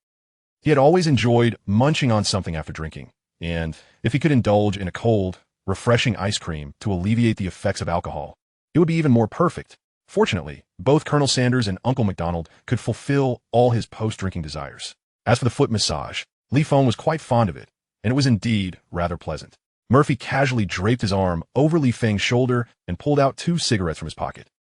He had always enjoyed munching on something after drinking, and if he could indulge in a cold, refreshing ice cream to alleviate the effects of alcohol, it would be even more perfect. Fortunately, both Colonel Sanders and Uncle MacDonald could fulfill all his post-drinking desires. As for the foot massage, Li Feng was quite fond of it, and it was indeed rather pleasant. Murphy casually draped his arm over Li Feng's shoulder and pulled out 2 cigarettes from his pocket,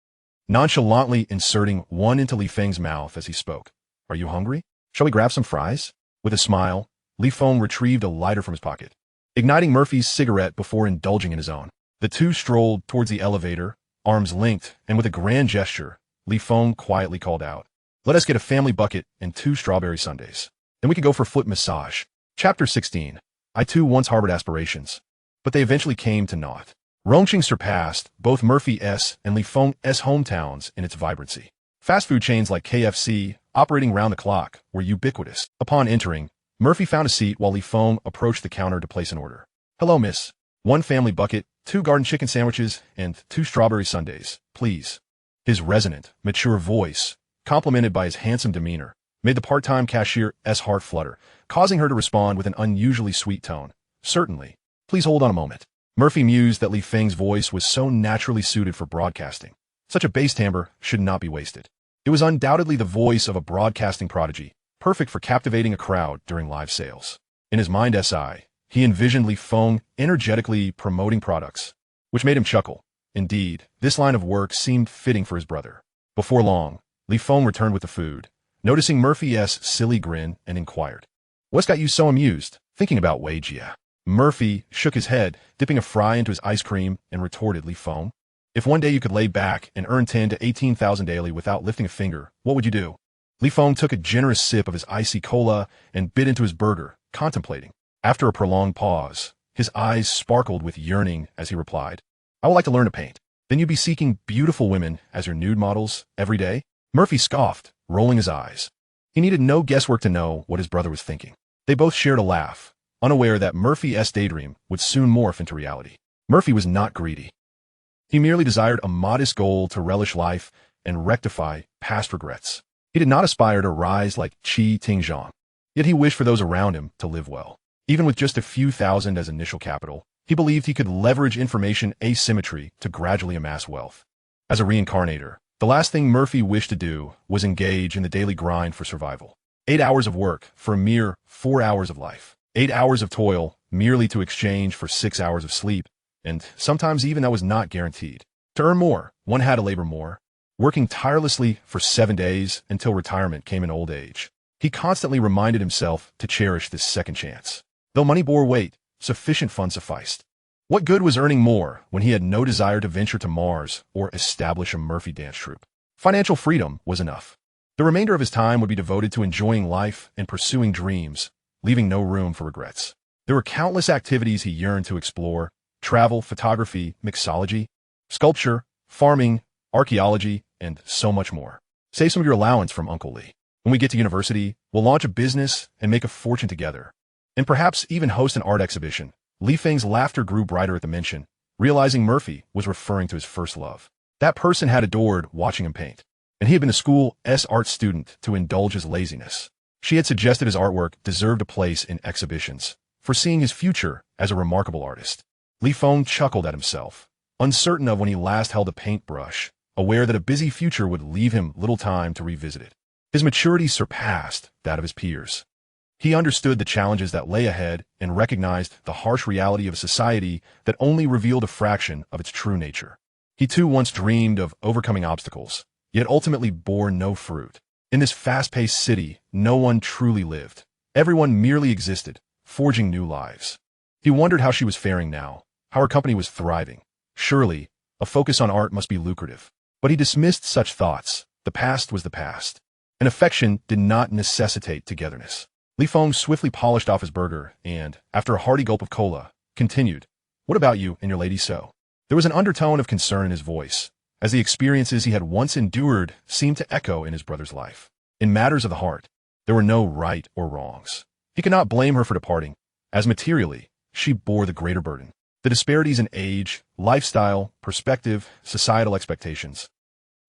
nonchalantly inserting one into Li Feng's mouth as he spoke. "Are you hungry? Shall we grab some fries?" With a smile, Li Feng retrieved a lighter from his pocket, igniting Murphy's cigarette before indulging in his own. The two strolled towards the elevator, arms linked, and with a grand gesture, Li Feng quietly called out, Let us get a family bucket and 2 strawberry sundaes. Then we can go for foot massage. Chapter 16. I too once harbored aspirations, but they eventually came to naught. Rongqing surpassed both Murphy S. and Li Feng's hometowns in its vibrancy. Fast food chains like KFC, operating round the clock, were ubiquitous. Upon entering, Murphy found a seat while Li Feng approached the counter to place an order. "Hello, miss. 1 family bucket, 2 garden chicken sandwiches, and 2 strawberry sundaes, please." His resonant, mature voice, complemented by his handsome demeanor, made the part-time cashier's heart flutter, causing her to respond with an unusually sweet tone. "Certainly. Please hold on a moment." Murphy mused that Li Feng's voice was so naturally suited for broadcasting. Such a bass timbre should not be wasted. It was undoubtedly the voice of a broadcasting prodigy, perfect for captivating a crowd during live sales. In his mind's eye, he envisioned Li Feng energetically promoting products, which made him chuckle. Indeed, this line of work seemed fitting for his brother. Before long, Li Feng returned with the food, noticing Murphy's silly grin, and inquired, "What's got you so amused, thinking about Wei Jia?" Murphy shook his head, dipping a fry into his ice cream, and retorted, "Li Feng, if one day you could lay back and earn 10 to 18,000 daily without lifting a finger, what would you do?" Li Feng took a generous sip of his icy cola and bit into his burger, contemplating. After a prolonged pause, his eyes sparkled with yearning as he replied, "I would like to learn to paint." "Then you'd be seeking beautiful women as your nude models every day?" Murphy scoffed, rolling his eyes. He needed no guesswork to know what his brother was thinking. They both shared a laugh, unaware that Murphy's daydream would soon morph into reality. Murphy was not greedy. He merely desired a modest goal to relish life and rectify past regrets. He did not aspire to rise like Qi Tingzhang, yet he wished for those around him to live well. Even with just a few thousand as initial capital, he believed he could leverage information asymmetry to gradually amass wealth. As a reincarnator, the last thing Murphy wished to do was engage in the daily grind for survival. 8 hours of work for a mere 4 hours of life. 8 hours of toil merely to exchange for 6 hours of sleep, and sometimes even that was not guaranteed. To earn more, one had to labor more, working tirelessly for 7 days until retirement came in old age. He constantly reminded himself to cherish this second chance. Though money bore weight, sufficient funds sufficed. What good was earning more when he had no desire to venture to Mars or establish a Murphy dance troupe? Financial freedom was enough. The remainder of his time would be devoted to enjoying life and pursuing dreams, leaving no room for regrets. There were countless activities he yearned to explore: travel, photography, mixology, sculpture, farming, archaeology, and so much more. "Save some of your allowance from Uncle Lee. When we get to university, we'll launch a business and make a fortune together. And perhaps even host an art exhibition." Li Feng's laughter grew brighter at the mention, realizing Murphy was referring to his first love. That person had adored watching him paint, and he had been a school's art student to indulge his laziness. She had suggested his artwork deserved a place in exhibitions, foreseeing his future as a remarkable artist. Li Feng chuckled at himself, uncertain of when he last held a paintbrush, aware that a busy future would leave him little time to revisit it. His maturity surpassed that of his peers. He understood the challenges that lay ahead and recognized the harsh reality of a society that only revealed a fraction of its true nature. He too once dreamed of overcoming obstacles, yet ultimately bore no fruit. In this fast-paced city, no one truly lived. Everyone merely existed, forging new lives. He wondered how she was faring now, how her company was thriving. Surely, a focus on art must be lucrative. But he dismissed such thoughts. The past was the past. And affection did not necessitate togetherness. Li Feng swiftly polished off his burger and, after a hearty gulp of cola, continued, "What about you and your lady so?" There was an undertone of concern in his voice, as the experiences he had once endured seemed to echo in his brother's life. In matters of the heart, there were no right or wrongs. He could not blame her for departing, as materially, she bore the greater burden. The disparities in age, lifestyle, perspective, societal expectations,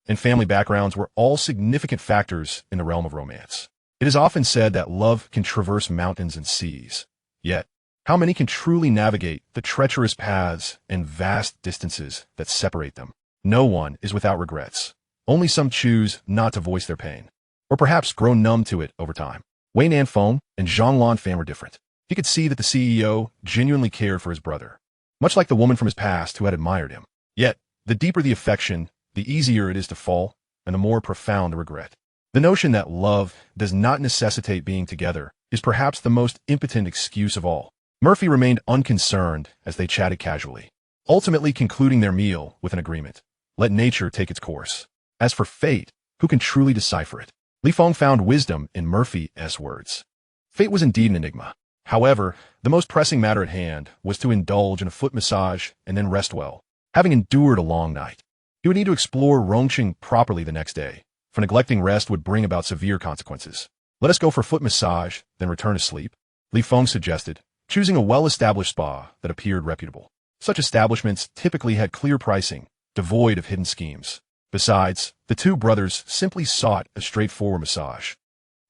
and family backgrounds were all significant factors in the realm of romance. It is often said that love can traverse mountains and seas. Yet, how many can truly navigate the treacherous paths and vast distances that separate them? No one is without regrets. Only some choose not to voice their pain, or perhaps grow numb to it over time. Wei Nanfeng and Zhang Lanfan were different. He could see that the CEO genuinely cared for his brother, much like the woman from his past who had admired him. Yet, the deeper the affection, the easier it is to fall, and the more profound the regret. The notion that love does not necessitate being together is perhaps the most impotent excuse of all. Murphy remained unconcerned as they chatted casually, ultimately concluding their meal with an agreement. Let nature take its course. As for fate, who can truly decipher it? Li Feng found wisdom in Murphy's words. Fate was indeed an enigma. However, the most pressing matter at hand was to indulge in a foot massage and then rest well. Having endured a long night, he would need to explore Rongqing properly the next day, for neglecting rest would bring about severe consequences. Let us go for foot massage, then return to sleep, Li Feng suggested, choosing a well-established spa that appeared reputable. Such establishments typically had clear pricing, devoid of hidden schemes. Besides, the two brothers simply sought a straightforward massage.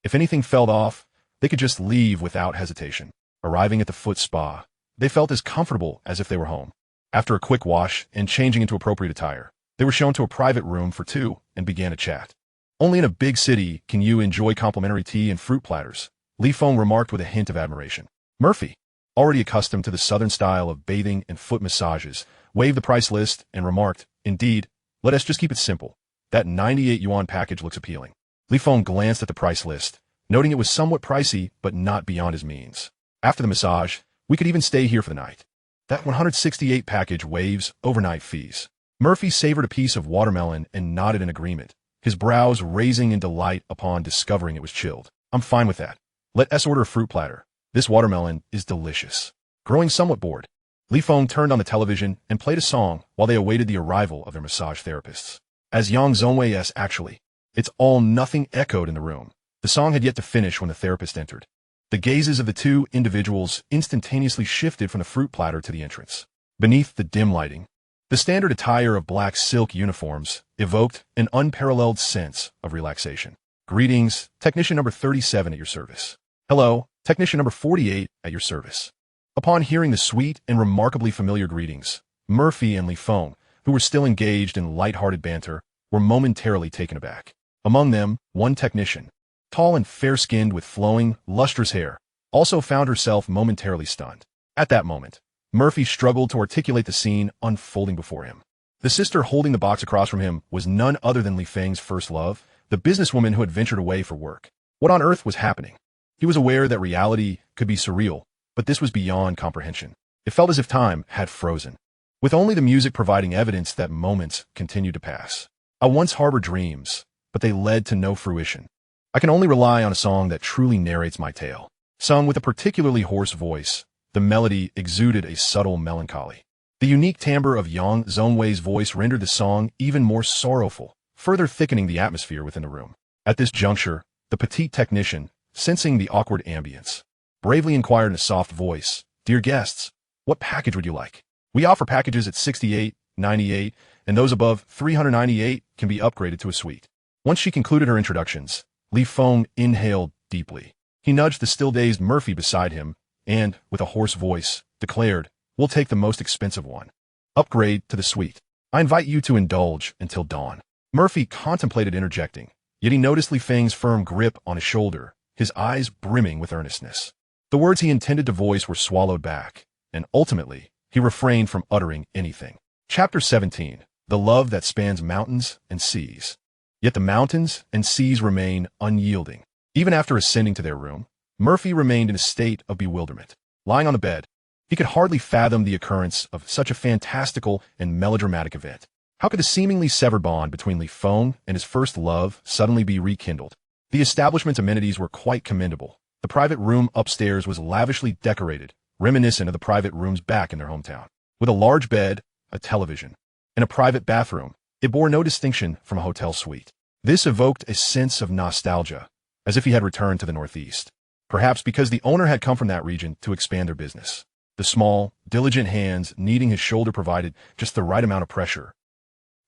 If anything fell off, they could just leave without hesitation. Arriving at the foot spa, they felt as comfortable as if they were home. After a quick wash and changing into appropriate attire, they were shown to a private room for two and began a chat. Only in a big city can you enjoy complimentary tea and fruit platters, Li Feng remarked with a hint of admiration. Murphy, already accustomed to the southern style of bathing and foot massages, waved the price list and remarked, "Indeed, let us just keep it simple. That 98 yuan package looks appealing." Li Feng glanced at the price list, noting it was somewhat pricey but not beyond his means. After the massage, we could even stay here for the night. That 168 package waives overnight fees. Murphy savored a piece of watermelon and nodded in agreement, his brows raising in delight upon discovering it was chilled. "I'm fine with that. Let us order a fruit platter. This watermelon is delicious." Growing somewhat bored, Li Feng turned on the television and played a song while they awaited the arrival of their massage therapists. As Yang Zhongwei's actually, it's all nothing echoed in the room. The song had yet to finish when the therapist entered. The gazes of the two individuals instantaneously shifted from the fruit platter to the entrance. Beneath the dim lighting, the standard attire of black silk uniforms evoked an unparalleled sense of relaxation. "Greetings, technician number 37 at your service." "Hello, technician number 48 at your service." Upon hearing the sweet and remarkably familiar greetings, Murphy and Li Feng, who were still engaged in light-hearted banter, were momentarily taken aback. Among them, one technician, tall and fair-skinned with flowing, lustrous hair, also found herself momentarily stunned. At that moment, Murphy struggled to articulate the scene unfolding before him. The sister holding the box across from him was none other than Li Feng's first love, the businesswoman who had ventured away for work. What on earth was happening? He was aware that reality could be surreal, but this was beyond comprehension. It felt as if time had frozen, with only the music providing evidence that moments continued to pass. I once harbored dreams, but they led to no fruition. I can only rely on a song that truly narrates my tale. Sung with a particularly hoarse voice, the melody exuded a subtle melancholy. The unique timbre of Yang Zhongwei's voice rendered the song even more sorrowful, further thickening the atmosphere within the room. At this juncture, the petite technician, sensing the awkward ambience, bravely inquired in a soft voice, "Dear guests, what package would you like? We offer packages at 68, 98, and those above 398 can be upgraded to a suite." Once she concluded her introductions, Li Feng inhaled deeply. He nudged the still-dazed Murphy beside him and, with a hoarse voice, declared, "We'll take the most expensive one. Upgrade to the suite. I invite you to indulge until dawn." Murphy contemplated interjecting, yet he noticed Li Feng's firm grip on his shoulder, his eyes brimming with earnestness. The words he intended to voice were swallowed back, and ultimately, he refrained from uttering anything. Chapter 17. The Love That Spans Mountains and Seas. Yet the mountains and seas remain unyielding. Even after ascending to their room, Murphy remained in a state of bewilderment. Lying on the bed, he could hardly fathom the occurrence of such a fantastical and melodramatic event. How could the seemingly severed bond between Li Feng and his first love suddenly be rekindled? The establishment's amenities were quite commendable. The private room upstairs was lavishly decorated, reminiscent of the private rooms back in their hometown. With a large bed, a television, and a private bathroom, it bore no distinction from a hotel suite. This evoked a sense of nostalgia, as if he had returned to the Northeast. Perhaps because the owner had come from that region to expand their business. The small, diligent hands kneading his shoulder provided just the right amount of pressure,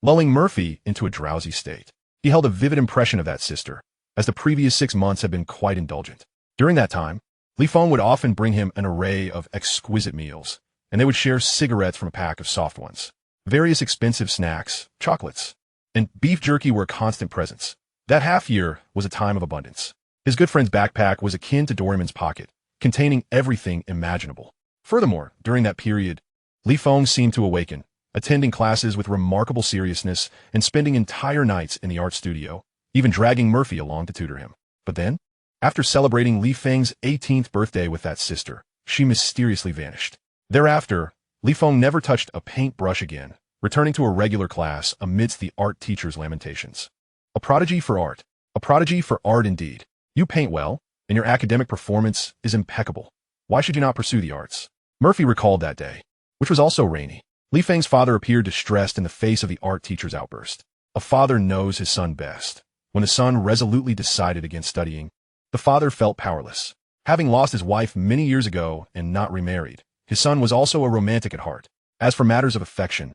lulling Murphy into a drowsy state. He held a vivid impression of that sister, as the previous 6 months had been quite indulgent. During that time, Li Feng would often bring him an array of exquisite meals, and they would share cigarettes from a pack of soft ones. Various expensive snacks, chocolates, and beef jerky were a constant presence. That half year was a time of abundance. His good friend's backpack was akin to Doraemon's pocket, containing everything imaginable. Furthermore, during that period, Li Feng seemed to awaken, attending classes with remarkable seriousness and spending entire nights in the art studio, even dragging Murphy along to tutor him. But then, after celebrating Li Feng's 18th birthday with that sister, she mysteriously vanished. Thereafter, Li Feng never touched a paintbrush again, returning to a regular class amidst the art teacher's lamentations. A prodigy for art, A prodigy for art indeed. You paint well, and your academic performance is impeccable. Why should you not pursue the arts? Murphy recalled that day, which was also rainy. Li Feng's father appeared distressed in the face of the art teacher's outburst. A father knows his son best. When the son resolutely decided against studying, the father felt powerless. Having lost his wife many years ago and not remarried, his son was also a romantic at heart. As for matters of affection,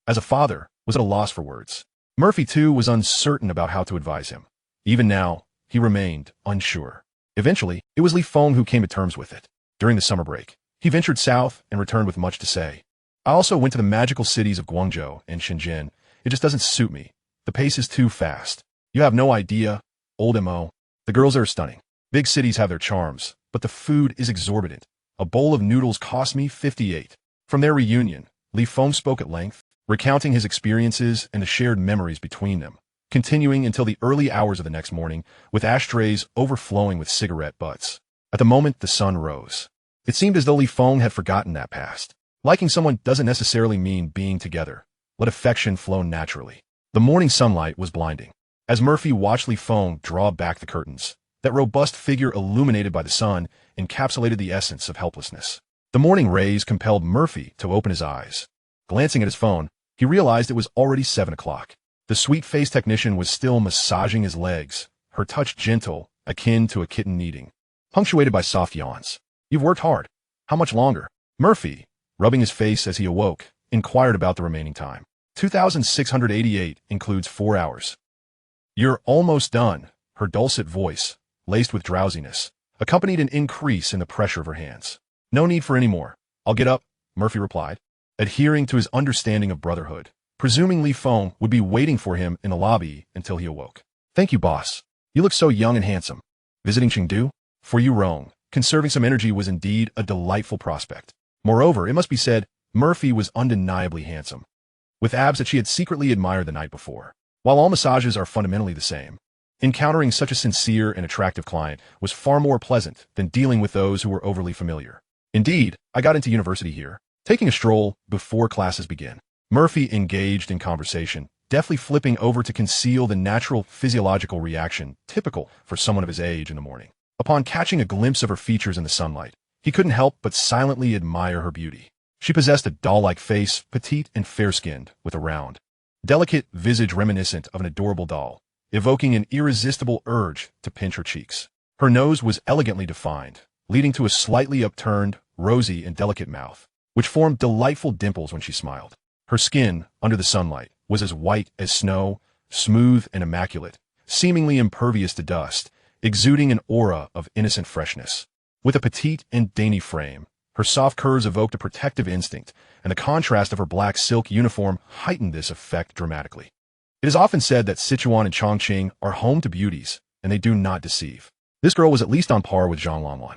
as a father, was at a loss for words. Murphy, too, was uncertain about how to advise him. Even now, he remained unsure. Eventually, it was Li Feng who came to terms with it. During the summer break, he ventured south and returned with much to say. I also went to the magical cities of Guangzhou and Shenzhen. It just doesn't suit me. The pace is too fast. You have no idea. Old M.O. The girls are stunning. Big cities have their charms, but the food is exorbitant. A bowl of noodles cost me 58. From their reunion, Li Feng spoke at length, recounting his experiences and the shared memories between them, continuing until the early hours of the next morning, with ashtrays overflowing with cigarette butts. At the moment the sun rose, it seemed as though Li Feng had forgotten that past. Liking someone doesn't necessarily mean being together. Let affection flow naturally. The morning sunlight was blinding. As Murphy watched Li Feng draw back the curtains, that robust figure illuminated by the sun encapsulated the essence of helplessness. The morning rays compelled Murphy to open his eyes. Glancing at his phone, he realized it was already 7 o'clock. The sweet-faced technician was still massaging his legs, her touch gentle, akin to a kitten kneading, punctuated by soft yawns. You've worked hard. How much longer? Murphy, rubbing his face as he awoke, inquired about the remaining time. 2,688 includes 4 hours. You're almost done, her dulcet voice, laced with drowsiness, accompanied an increase in the pressure of her hands. No need for any more. I'll get up, Murphy replied, adhering to his understanding of brotherhood, presuming Li Feng would be waiting for him in the lobby until he awoke. Thank you, boss. You look so young and handsome. Visiting Chengdu? For you, Rong, conserving some energy was indeed a delightful prospect. Moreover, it must be said, Murphy was undeniably handsome, with abs that she had secretly admired the night before. While all massages are fundamentally the same, encountering such a sincere and attractive client was far more pleasant than dealing with those who were overly familiar. Indeed, I got into university here, taking a stroll before classes begin. Murphy engaged in conversation, deftly flipping over to conceal the natural physiological reaction typical for someone of his age in the morning. Upon catching a glimpse of her features in the sunlight, he couldn't help but silently admire her beauty. She possessed a doll-like face, petite and fair-skinned, with a round, delicate visage reminiscent of an adorable doll, evoking an irresistible urge to pinch her cheeks. Her nose was elegantly defined, leading to a slightly upturned, rosy and delicate mouth, which formed delightful dimples when she smiled. Her skin, under the sunlight, was as white as snow, smooth and immaculate, seemingly impervious to dust, exuding an aura of innocent freshness. With a petite and dainty frame, her soft curves evoked a protective instinct, and the contrast of her black silk uniform heightened this effect dramatically. It is often said that Sichuan and Chongqing are home to beauties, and they do not deceive. This girl was at least on par with Zhang Lanwan.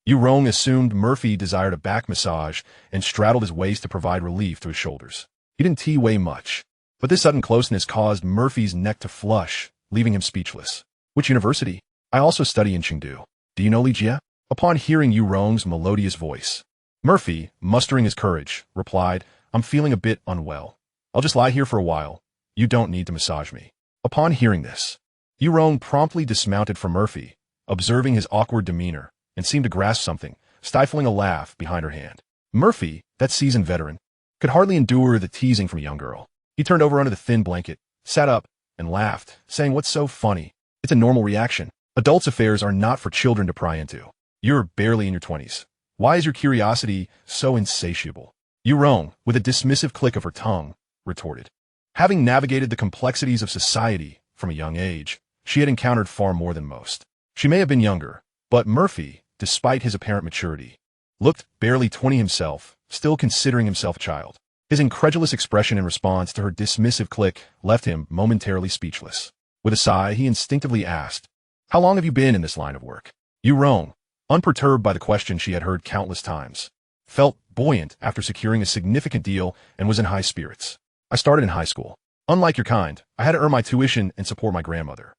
Yu Rong assumed Murphy desired a back massage and straddled his waist to provide relief to his shoulders. He didn't T-way much, but this sudden closeness caused Murphy's neck to flush, leaving him speechless. Which university? I also study in Chengdu. Do you know Li Jie? Upon hearing Yu Rong's melodious voice, Murphy, mustering his courage, replied, I'm feeling a bit unwell. I'll just lie here for a while. You don't need to massage me. Upon hearing this, Yu Rong promptly dismounted from Murphy, observing his awkward demeanor, and seemed to grasp something, stifling a laugh behind her hand. Murphy, that seasoned veteran, could hardly endure the teasing from a young girl. He turned over under the thin blanket, sat up, and laughed, saying, What's so funny? It's a normal reaction. Adults' affairs are not for children to pry into. You're barely in your 20s. Why is your curiosity so insatiable? Yu Rong, with a dismissive click of her tongue, retorted. Having navigated the complexities of society from a young age, she had encountered far more than most. She may have been younger, but Murphy, despite his apparent maturity, looked barely 20 himself, still considering himself a child. His incredulous expression in response to her dismissive click left him momentarily speechless. With a sigh, he instinctively asked, How long have you been in this line of work? Yu Rong, unperturbed by the question she had heard countless times, felt buoyant after securing a significant deal and was in high spirits. I started in high school. Unlike your kind, I had to earn my tuition and support my grandmother.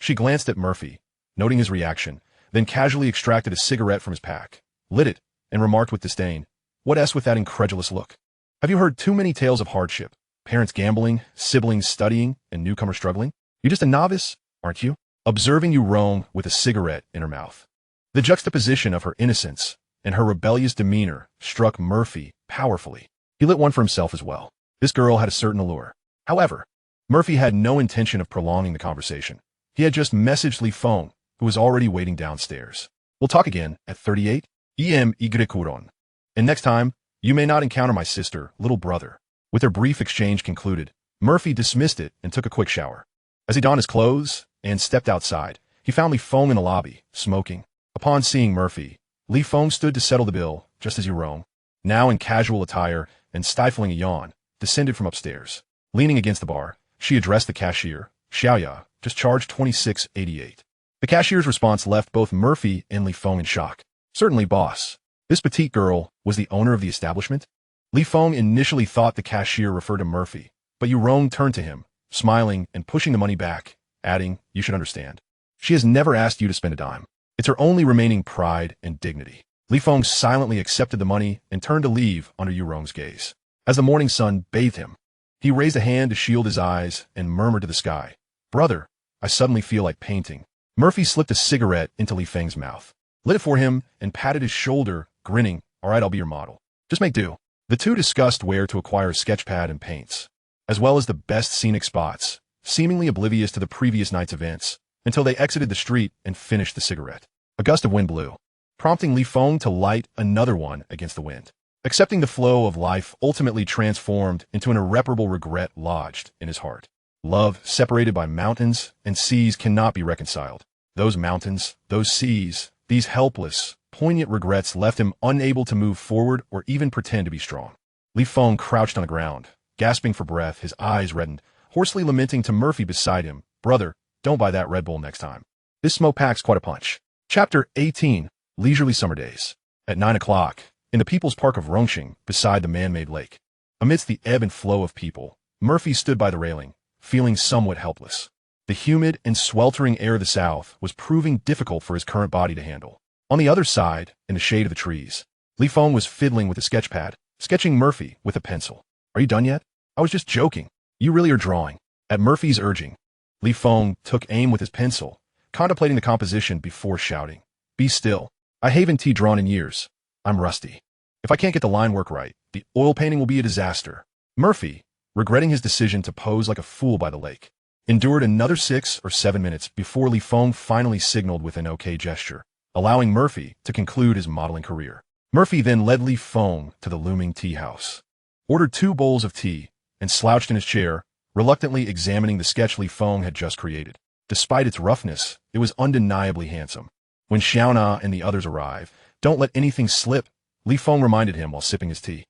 She glanced at Murphy, noting his reaction, then casually extracted a cigarette from his pack, lit it, and remarked with disdain, What S with that incredulous look? Have you heard too many tales of hardship? Parents gambling, siblings studying, and newcomers struggling? You're just a novice, aren't you? observing Yu Rong with a cigarette in her mouth. The juxtaposition of her innocence and her rebellious demeanor struck Murphy powerfully. He lit one for himself as well. This girl had a certain allure. However, Murphy had no intention of prolonging the conversation. He had just messaged Li Feng, who was already waiting downstairs. We'll talk again at 38 EM Iguikuron. And next time, you may not encounter my sister, little brother. With their brief exchange concluded, Murphy dismissed it and took a quick shower. As he donned his clothes and stepped outside, he found Li Feng in the lobby, smoking. Upon seeing Murphy, Li Feng stood to settle the bill, just as Yu Rong, now in casual attire and stifling a yawn, descended from upstairs. Leaning against the bar, she addressed the cashier. Xiaoya, just charged $26.88. The cashier's response left both Murphy and Li Feng in shock. Certainly, boss. This petite girl was the owner of the establishment? Li Feng initially thought the cashier referred to Murphy, but Yu Rong turned to him, smiling and pushing the money back, adding, you should understand. She has never asked you to spend a dime. It's her only remaining pride and dignity. Li Feng silently accepted the money and turned to leave under Yu Rong's gaze. As the morning sun bathed him, he raised a hand to shield his eyes and murmured to the sky, brother, I suddenly feel like painting. Murphy slipped a cigarette into Li Feng's mouth, lit it for him, and patted his shoulder, grinning, all right, I'll be your model. Just make do. The two discussed where to acquire a sketchpad and paints, as well as the best scenic spots, seemingly oblivious to the previous night's events, until they exited the street and finished the cigarette. A gust of wind blew, prompting Li Feng to light another one against the wind. Accepting the flow of life ultimately transformed into an irreparable regret lodged in his heart. Love, separated by mountains and seas, cannot be reconciled. Those mountains, those seas, these helpless, poignant regrets left him unable to move forward or even pretend to be strong. Li Feng crouched on the ground, gasping for breath, his eyes reddened, hoarsely lamenting to Murphy beside him, brother, don't buy that Red Bull next time. This smoke packs quite a punch. Chapter 18, Leisurely Summer Days. At 9 o'clock, in the People's Park of Rongqing, beside the man-made lake. Amidst the ebb and flow of people, Murphy stood by the railing, feeling somewhat helpless. The humid and sweltering air of the south was proving difficult for his current body to handle. On the other side, in the shade of the trees, Li Feng was fiddling with a sketchpad, sketching Murphy with a pencil. Are you done yet? I was just joking. You really are drawing. At Murphy's urging, Li Feng took aim with his pencil, contemplating the composition before shouting. Be still. I haven't tea drawn in years. I'm rusty. If I can't get the line work right, the oil painting will be a disaster. Murphy, regretting his decision to pose like a fool by the lake, endured another 6 or 7 minutes before Li Feng finally signaled with an okay gesture, allowing Murphy to conclude his modeling career. Murphy then led Li Feng to the looming tea house, ordered 2 bowls of tea, and slouched in his chair, reluctantly examining the sketch Li Feng had just created. Despite its roughness, it was undeniably handsome. When Xiaona and the others arrived, don't let anything slip, Li Feng reminded him while sipping his tea.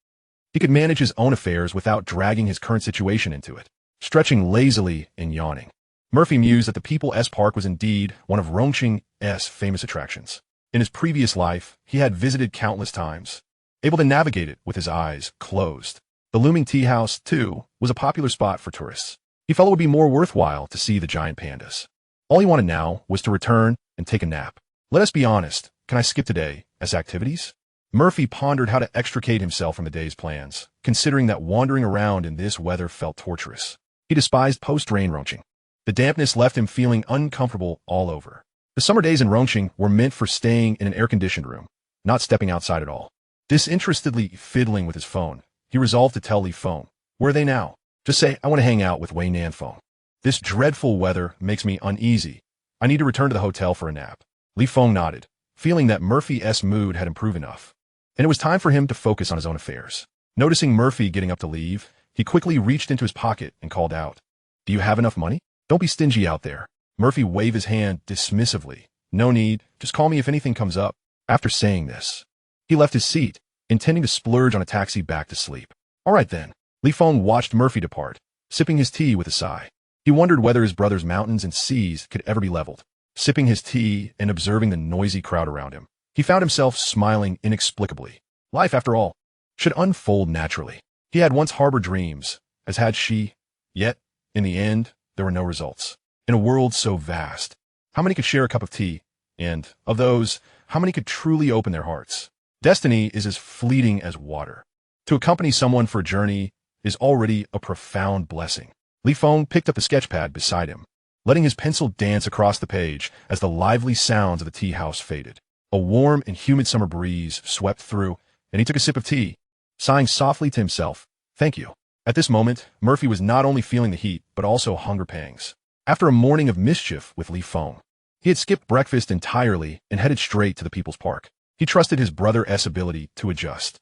He could manage his own affairs without dragging his current situation into it. Stretching lazily and yawning, Murphy mused that the People's Park was indeed one of Rongqing's famous attractions. In his previous life, he had visited countless times, able to navigate it with his eyes closed. The looming tea house, too, was a popular spot for tourists. He felt it would be more worthwhile to see the giant pandas. All he wanted now was to return and take a nap. Let us be honest, can I skip today as activities? Murphy pondered how to extricate himself from the day's plans, considering that wandering around in this weather felt torturous. He despised post-rain Rongqing. The dampness left him feeling uncomfortable all over. The summer days in Rongqing were meant for staying in an air-conditioned room, not stepping outside at all. Disinterestedly fiddling with his phone, he resolved to tell Li Feng, where are they now? Just say, I want to hang out with Wei Nanfeng. This dreadful weather makes me uneasy. I need to return to the hotel for a nap. Li Feng nodded, feeling that Murphy's mood had improved enough, and it was time for him to focus on his own affairs. Noticing Murphy getting up to leave, he quickly reached into his pocket and called out, do you have enough money? Don't be stingy out there. Murphy waved his hand dismissively. No need, just call me if anything comes up. After saying this, he left his seat, intending to splurge on a taxi back to sleep. All right then. Li Feng watched Murphy depart, sipping his tea with a sigh. He wondered whether his brother's mountains and seas could ever be leveled. Sipping his tea and observing the noisy crowd around him, he found himself smiling inexplicably. Life, after all, should unfold naturally. He had once harbored dreams, as had she, yet, in the end, there were no results. In a world so vast, how many could share a cup of tea? And, of those, how many could truly open their hearts? Destiny is as fleeting as water. To accompany someone for a journey is already a profound blessing. Li Feng picked up the sketchpad beside him, letting his pencil dance across the page as the lively sounds of the tea house faded. A warm and humid summer breeze swept through, and he took a sip of tea, sighing softly to himself, "Thank you." At this moment, Murphy was not only feeling the heat, but also hunger pangs. After a morning of mischief with Lee Fong, he had skipped breakfast entirely and headed straight to the People's Park. He trusted his brother's ability to adjust,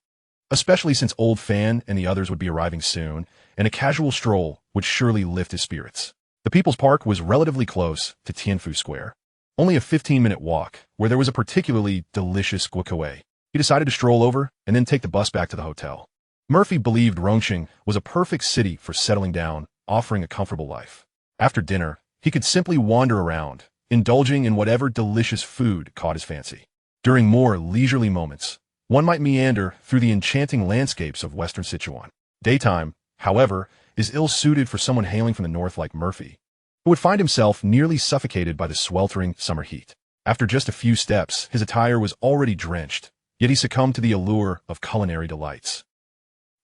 especially since Old Fan and the others would be arriving soon, and a casual stroll would surely lift his spirits. The People's Park was relatively close to Tianfu Square, only a 15-minute walk, where there was a particularly delicious bouquet. He decided to stroll over and then take the bus back to the hotel. Murphy believed Rongqing was a perfect city for settling down, offering a comfortable life. After dinner, he could simply wander around, indulging in whatever delicious food caught his fancy. During more leisurely moments, one might meander through the enchanting landscapes of Western Sichuan. Daytime, however, is ill-suited for someone hailing from the north like Murphy, who would find himself nearly suffocated by the sweltering summer heat. After just a few steps, his attire was already drenched, yet he succumbed to the allure of culinary delights,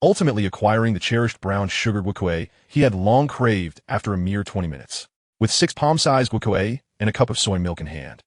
ultimately acquiring the cherished brown sugar bouquet he had long craved after a mere 20 minutes. With 6 palm-sized bouquet and a cup of soy milk in hand,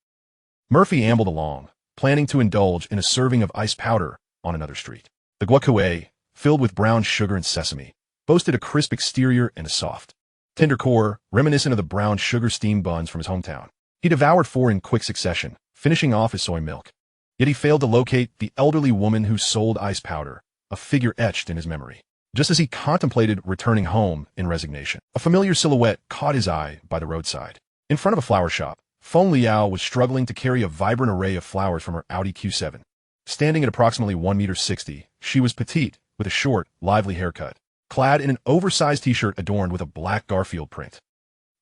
Murphy ambled along, planning to indulge in a serving of iced powder on another street. The bouquet, filled with brown sugar and sesame, boasted a crisp exterior and a soft, tender core, reminiscent of the brown sugar steamed buns from his hometown. He devoured 4 in quick succession, finishing off his soy milk. Yet he failed to locate the elderly woman who sold iced powder, a figure etched in his memory. Just as he contemplated returning home in resignation, a familiar silhouette caught his eye by the roadside. In front of a flower shop, Feng Liao was struggling to carry a vibrant array of flowers from her Audi Q7. Standing at approximately 1.60 meters, she was petite, with a short, lively haircut, clad in an oversized t-shirt adorned with a black Garfield print.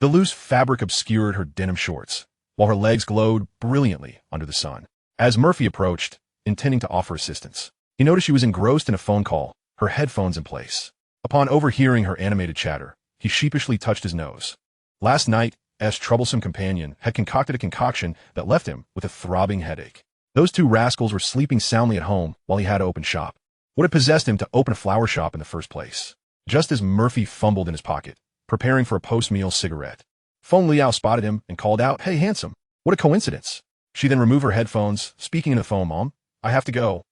The loose fabric obscured her denim shorts, while her legs glowed brilliantly under the sun. As Murphy approached, intending to offer assistance, he noticed she was engrossed in a phone call, her headphones in place. Upon overhearing her animated chatter, he sheepishly touched his nose. Last night's troublesome companion had concocted a concoction that left him with a throbbing headache. Those 2 rascals were sleeping soundly at home while he had to open shop. What had possessed him to open a flower shop in the first place? Just as Murphy fumbled in his pocket, preparing for a post-meal cigarette, Feng Liao spotted him and called out, "Hey, handsome, what a coincidence." She then removed her headphones, speaking in the phone, "Mom, I have to go.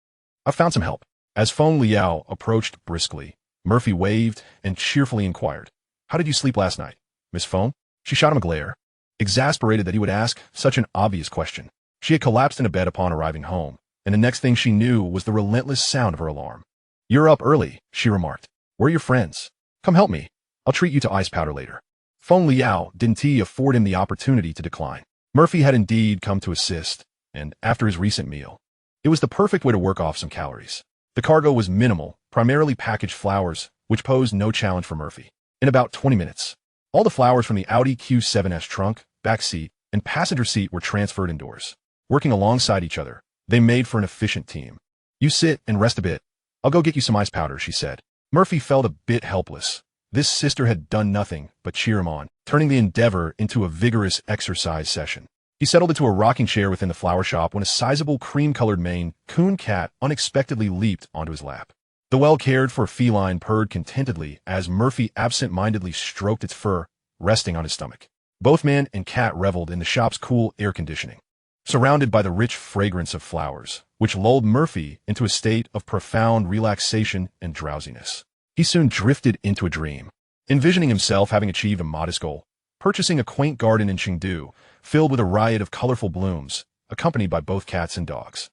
I've found some help." As Feng Liao approached briskly, Murphy waved and cheerfully inquired, "How did you sleep last night, Miss Feng?" She shot him a glare, exasperated that he would ask such an obvious question. She had collapsed in a bed upon arriving home, and the next thing she knew was the relentless sound of her alarm. "You're up early," she remarked. "Where are your friends? Come help me. I'll treat you to ice powder later." Feng Liao didn't afford him the opportunity to decline. Murphy had indeed come to assist, and after his recent meal, it was the perfect way to work off some calories. The cargo was minimal, primarily packaged flowers, which posed no challenge for Murphy. In about 20 minutes, all the flowers from the Audi Q7's trunk, back seat, and passenger seat were transferred indoors. Working alongside each other, they made for an efficient team. "You sit and rest a bit. I'll go get you some ice powder," she said. Murphy felt a bit helpless. This sister had done nothing but cheer him on, turning the endeavor into a vigorous exercise session. He settled into a rocking chair within the flower shop when a sizable cream-colored Maine Coon cat unexpectedly leaped onto his lap. The well-cared-for feline purred contentedly as Murphy absent-mindedly stroked its fur, resting on his stomach. Both man and cat reveled in the shop's cool air conditioning, surrounded by the rich fragrance of flowers, which lulled Murphy into a state of profound relaxation and drowsiness. He soon drifted into a dream, envisioning himself having achieved a modest goal, purchasing a quaint garden in Chengdu, filled with a riot of colorful blooms, accompanied by both cats and dogs.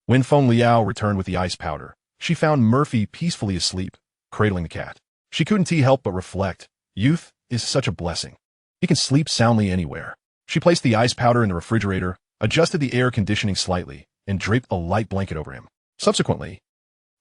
When Feng Liao returned with the ice powder, she found Murphy peacefully asleep, cradling the cat. She couldn't help but reflect, youth is such a blessing. He can sleep soundly anywhere. She placed the ice powder in the refrigerator, adjusted the air conditioning slightly, and draped a light blanket over him. Subsequently,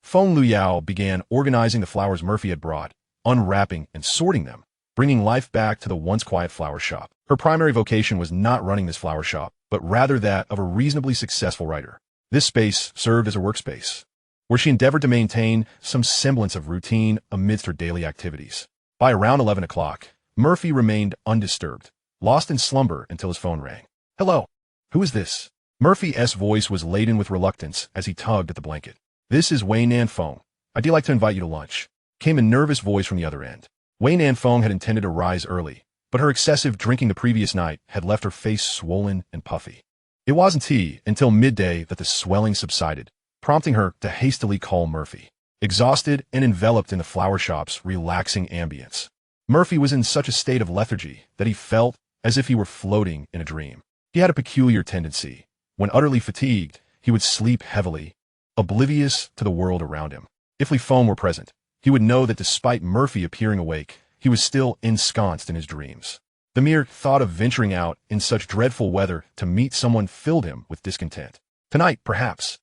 Feng Liao began organizing the flowers Murphy had brought, unwrapping and sorting them, bringing life back to the once quiet flower shop. Her primary vocation was not running this flower shop, but rather that of a reasonably successful writer. This space served as a workspace, where she endeavored to maintain some semblance of routine amidst her daily activities. By around 11 o'clock, Murphy remained undisturbed, lost in slumber until his phone rang. "Hello. Who is this?" Murphy's voice was laden with reluctance as he tugged at the blanket. "This is Wei Nan Feng. I'd like to invite you to lunch," came a nervous voice from the other end. Wei Nan Feng had intended to rise early, but her excessive drinking the previous night had left her face swollen and puffy. It wasn't until midday that the swelling subsided, prompting her to hastily call Murphy. Exhausted and enveloped in the flower shop's relaxing ambience, Murphy was in such a state of lethargy that he felt as if he were floating in a dream. He had a peculiar tendency. When utterly fatigued, he would sleep heavily, oblivious to the world around him. If Li Feng were present, he would know that despite Murphy appearing awake, he was still ensconced in his dreams. The mere thought of venturing out in such dreadful weather to meet someone filled him with discontent. Tonight, perhaps.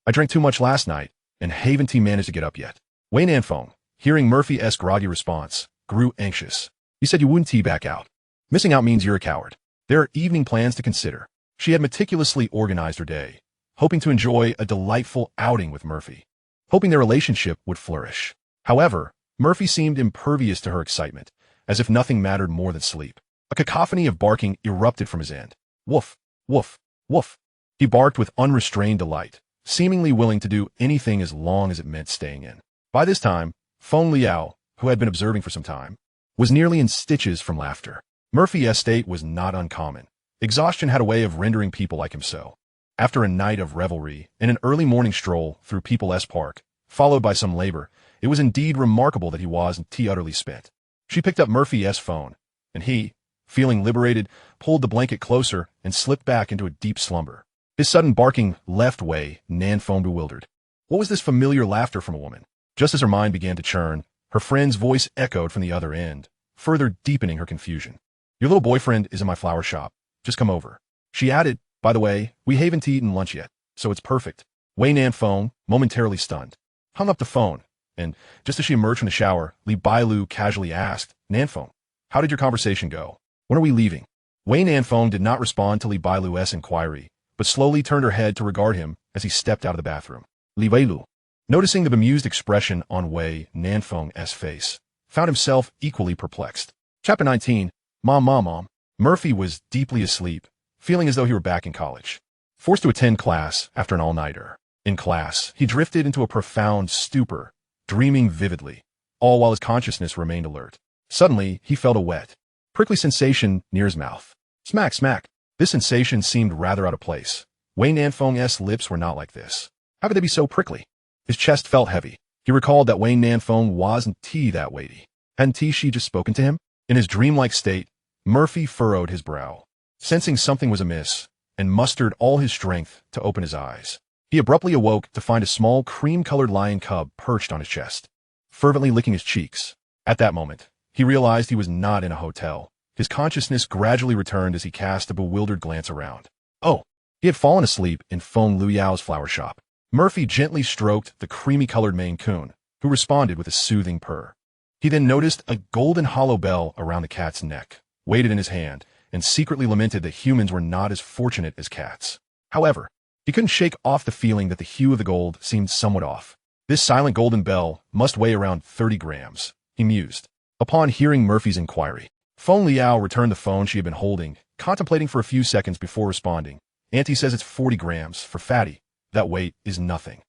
I drank too much last night, and haven't managed to get up yet. Wei Nanfeng, hearing Murphy's groggy response, grew anxious. You said you wouldn't tea back out. Missing out means you're a coward. There are evening plans to consider. She had meticulously organized her day, hoping to enjoy a delightful outing with Murphy, hoping their relationship would flourish. However, Murphy seemed impervious to her excitement, as if nothing mattered more than sleep. A cacophony of barking erupted from his end. Woof, woof, woof. He barked with unrestrained delight, seemingly willing to do anything as long as it meant staying in. By this time, Feng Liao, who had been observing for some time, was nearly in stitches from laughter. Murphy's state was not uncommon. Exhaustion had a way of rendering people like him so. After a night of revelry and an early morning stroll through People's Park, followed by some labor, it was indeed remarkable that he was utterly spent. She picked up Murphy's phone, and he, feeling liberated, pulled the blanket closer and slipped back into a deep slumber. His sudden barking left Wei Nanfeng bewildered. What was this familiar laughter from a woman? Just as her mind began to churn, her friend's voice echoed from the other end, further deepening her confusion. Your little boyfriend is in my flower shop. Just come over. She added, by the way, we haven't eaten lunch yet, so it's perfect. Wei Nanfeng, momentarily stunned, hung up the phone, and just as she emerged from the shower, Li Bailu casually asked, Nanfeng, how did your conversation go? When are we leaving? Wei Nanfeng did not respond to Li Bailu's inquiry, but slowly turned her head to regard him as he stepped out of the bathroom. Li Bailu, noticing the bemused expression on Wei Nanfeng's face, found himself equally perplexed. Chapter 19, Mom. Murphy was deeply asleep, feeling as though he were back in college. Forced to attend class after an all-nighter. In class, he drifted into a profound stupor, dreaming vividly, all while his consciousness remained alert. Suddenly, he felt a wet, prickly sensation near his mouth. Smack, smack. This sensation seemed rather out of place. Wei Nanfeng's lips were not like this. How could they be so prickly? His chest felt heavy. He recalled that Wei Nanfeng wasn't that weighty. Hadn't she just spoken to him? In his dreamlike state, Murphy furrowed his brow, sensing something was amiss, and mustered all his strength to open his eyes. He abruptly awoke to find a small cream-colored lion cub perched on his chest, fervently licking his cheeks. At that moment, he realized he was not in a hotel. His consciousness gradually returned as he cast a bewildered glance around. Oh, he had fallen asleep in Feng Liao's flower shop. Murphy gently stroked the creamy-colored Maine Coon, who responded with a soothing purr. He then noticed a golden hollow bell around the cat's neck, weighted in his hand, and secretly lamented that humans were not as fortunate as cats. However, he couldn't shake off the feeling that the hue of the gold seemed somewhat off. This silent golden bell must weigh around 30 grams, he mused. Upon hearing Murphy's inquiry, Feng Liao returned the phone she had been holding, contemplating for a few seconds before responding. Auntie says it's 40 grams for fatty. That weight is nothing.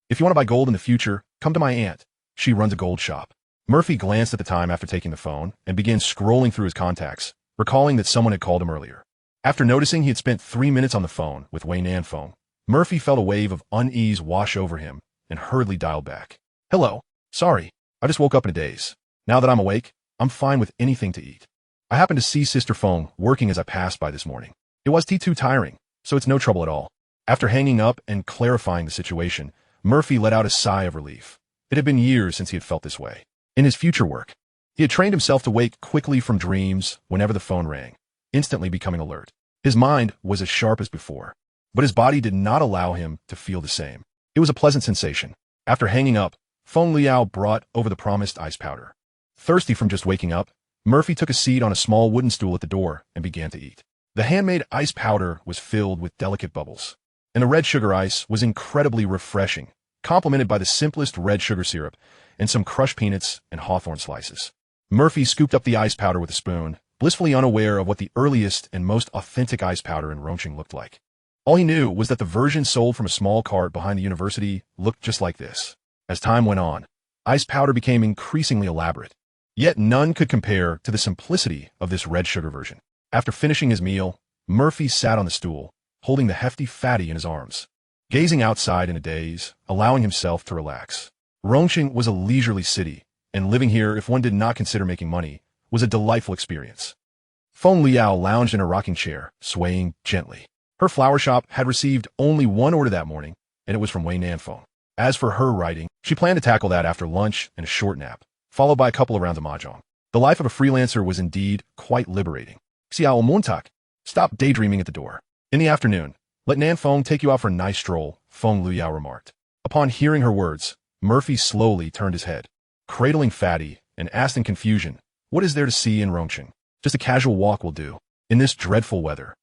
If you want to buy gold in the future, come to my aunt. She runs a gold shop. Murphy glanced at the time after taking the phone and began scrolling through his contacts, recalling that someone had called him earlier. After noticing he had spent 3 minutes on the phone with Wei Nanfeng, Murphy felt a wave of unease wash over him and hurriedly dialed back. Hello. Sorry. I just woke up in a daze. Now that I'm awake, I'm fine with anything to eat. I happened to see Sister Feng working as I passed by this morning. It was too tiring, so it's no trouble at all. After hanging up and clarifying the situation, Murphy let out a sigh of relief. It had been years since he had felt this way. In his future work, he had trained himself to wake quickly from dreams whenever the phone rang, instantly becoming alert. His mind was as sharp as before, but his body did not allow him to feel the same. It was a pleasant sensation. After hanging up, Feng Liao brought over the promised ice powder. Thirsty from just waking up, Murphy took a seat on a small wooden stool at the door and began to eat. The handmade ice powder was filled with delicate bubbles, and the red sugar ice was incredibly refreshing, complemented by the simplest red sugar syrup and some crushed peanuts and hawthorn slices. Murphy scooped up the ice powder with a spoon, blissfully unaware of what the earliest and most authentic ice powder in Rongqing looked like. All he knew was that the version sold from a small cart behind the university looked just like this. As time went on, ice powder became increasingly elaborate, Yet none could compare to the simplicity of this red sugar version. After finishing his meal, Murphy sat on the stool, holding the hefty fatty in his arms, gazing outside in a daze, allowing himself to relax. Rongqing was a leisurely city, and living here, if one did not consider making money, was a delightful experience. Feng Liao lounged in a rocking chair, swaying gently. Her flower shop had received only one order that morning, and it was from Wei Nanfeng. As for her writing, she planned to tackle that after lunch and a short nap, followed by a couple of rounds of mahjong. The life of a freelancer was indeed quite liberating. Xiao Montak, stop daydreaming at the door. In the afternoon, let Nanfeng take you out for a nice stroll, Feng Liao remarked. Upon hearing her words, Murphy slowly turned his head, cradling Fatty, and asked in confusion, what is there to see in Rongqing? Just a casual walk will do. In this dreadful weather,